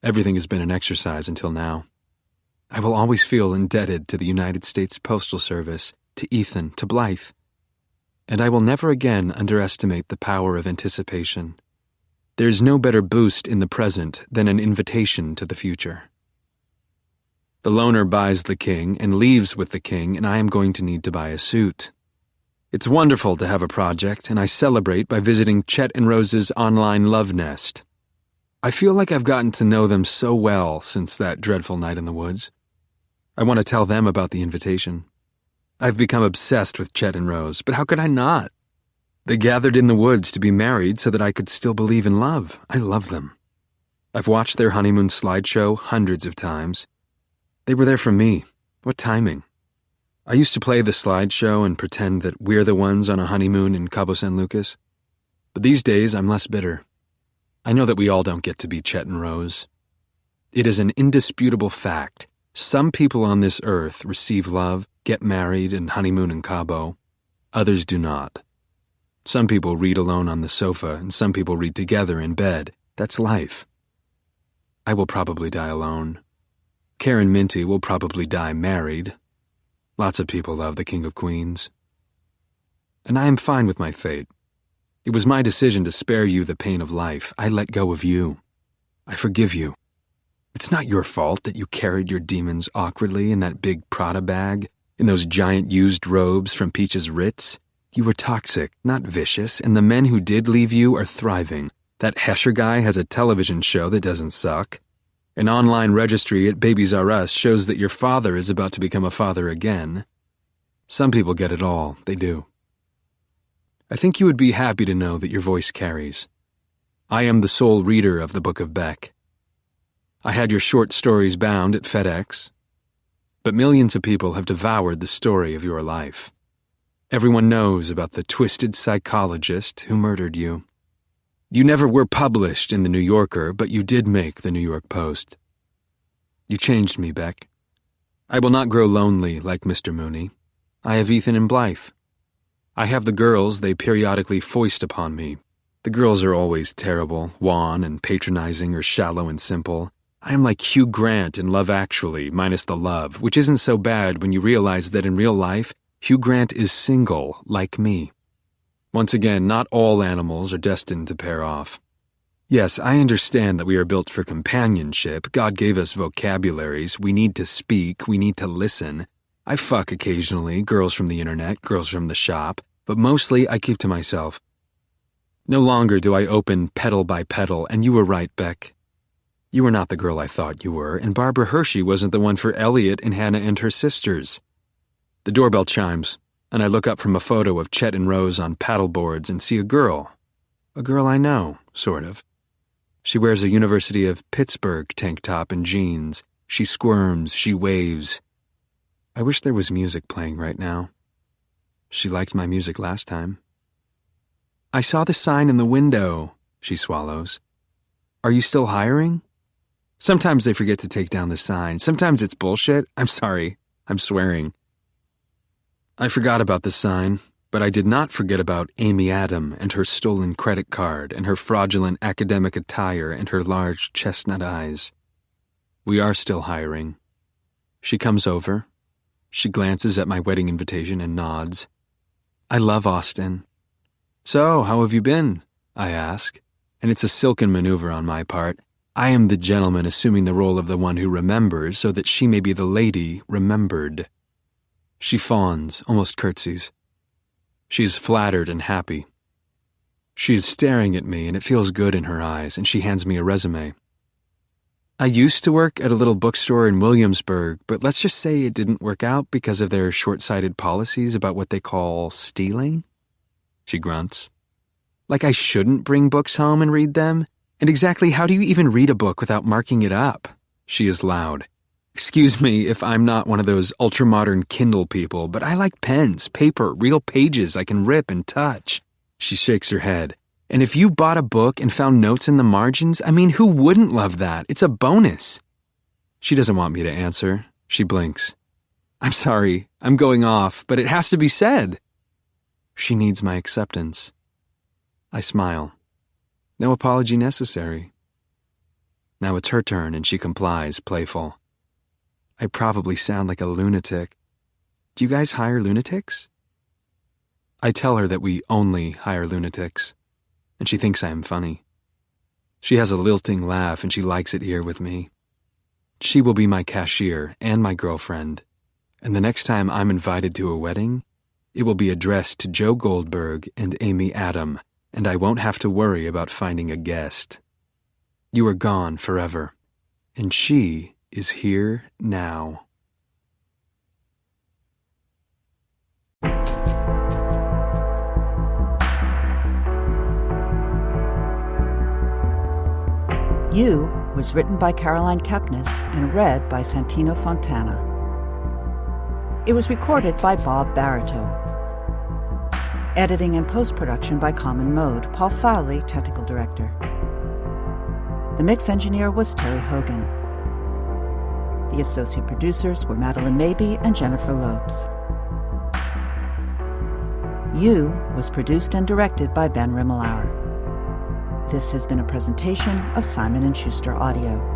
Everything has been an exercise until now. I will always feel indebted to the United States Postal Service, to Ethan, to Blythe. And I will never again underestimate the power of anticipation. There is no better boost in the present than an invitation to the future. The loner buys the king and leaves with the king, and I am going to need to buy a suit. It's wonderful to have a project, and I celebrate by visiting Chet and Rose's online love nest. I feel like I've gotten to know them so well since that dreadful night in the woods. I want to tell them about the invitation. I've become obsessed with Chet and Rose, but how could I not? They gathered in the woods to be married so that I could still believe in love. I love them. I've watched their honeymoon slideshow hundreds of times. They were there for me. What timing. I used to play the slideshow and pretend that we're the ones on a honeymoon in Cabo San Lucas. But these days, I'm less bitter. I know that we all don't get to be Chet and Rose. It is an indisputable fact. Some people on this earth receive love, get married, and honeymoon in Cabo. Others do not. Some people read alone on the sofa, and some people read together in bed. That's life. I will probably die alone. Karen Minty will probably die married. Lots of people love the King of Queens. And I am fine with my fate. It was my decision to spare you the pain of life. I let go of you. I forgive you. It's not your fault that you carried your demons awkwardly in that big Prada bag, in those giant used robes from Peach's Ritz. You were toxic, not vicious, and the men who did leave you are thriving. That Hesher guy has a television show that doesn't suck. An online registry at Babies R Us shows that your father is about to become a father again. Some people get it all, they do. I think you would be happy to know that your voice carries. I am the sole reader of the Book of Beck. I had your short stories bound at FedEx, but millions of people have devoured the story of your life. Everyone knows about the twisted psychologist who murdered you. You never were published in the New Yorker, but you did make the New York Post. You changed me, Beck. I will not grow lonely like Mr. Mooney. I have Ethan and Blythe. I have the girls they periodically foist upon me. The girls are always terrible, wan and patronizing, or shallow and simple. I am like Hugh Grant in Love Actually, minus the love, which isn't so bad when you realize that in real life, Hugh Grant is single, like me. Once again, not all animals are destined to pair off. Yes, I understand that we are built for companionship. God gave us vocabularies. We need to speak. We need to listen. I fuck occasionally, girls from the internet, girls from the shop, but mostly I keep to myself. No longer do I open petal by petal, and you were right, Beck. You were not the girl I thought you were, and Barbara Hershey wasn't the one for Elliot and Hannah and her sisters. The doorbell chimes, and I look up from a photo of Chet and Rose on paddleboards and see a girl I know, sort of. She wears a University of Pittsburgh tank top and jeans. She squirms, she waves. I wish there was music playing right now. She liked my music last time. I saw the sign in the window, she swallows. Are you still hiring? Sometimes they forget to take down the sign. Sometimes it's bullshit. I'm sorry. I'm swearing. I forgot about the sign, but I did not forget about Amy Adam and her stolen credit card and her fraudulent academic attire and her large chestnut eyes. We are still hiring. She comes over. She glances at my wedding invitation and nods. I love Austin. So, how have you been? I ask, and it's a silken maneuver on my part. I am the gentleman assuming the role of the one who remembers so that she may be the lady remembered. She fawns, almost curtsies. She is flattered and happy. She is staring at me, and it feels good in her eyes, and she hands me a resume. I used to work at a little bookstore in Williamsburg, but let's just say it didn't work out because of their short-sighted policies about what they call stealing. She grunts. Like I shouldn't bring books home and read them? And exactly how do you even read a book without marking it up? She is loud. Excuse me if I'm not one of those ultra-modern Kindle people, but I like pens, paper, real pages I can rip and touch. She shakes her head. And if you bought a book and found notes in the margins, I mean, who wouldn't love that? It's a bonus. She doesn't want me to answer. She blinks. I'm sorry, I'm going off, but it has to be said. She needs my acceptance. I smile. No apology necessary. Now it's her turn and she complies, playful. I probably sound like a lunatic. Do you guys hire lunatics? I tell her that we only hire lunatics, and she thinks I am funny. She has a lilting laugh and she likes it here with me. She will be my cashier and my girlfriend, and the next time I'm invited to a wedding, it will be addressed to Joe Goldberg and Amy Adam, and I won't have to worry about finding a guest. You are gone forever, and she is here now. You was written by Caroline Kepnes and read by Santino Fontana. It was recorded by Bob Barito. Editing and post-production by Common Mode, Paul Fowley, technical director. The mix engineer was Terry Hogan. The associate producers were Madeline Mabey and Jennifer Lopes. You was produced and directed by Ben Rimmelauer. This has been a presentation of Simon & Schuster Audio.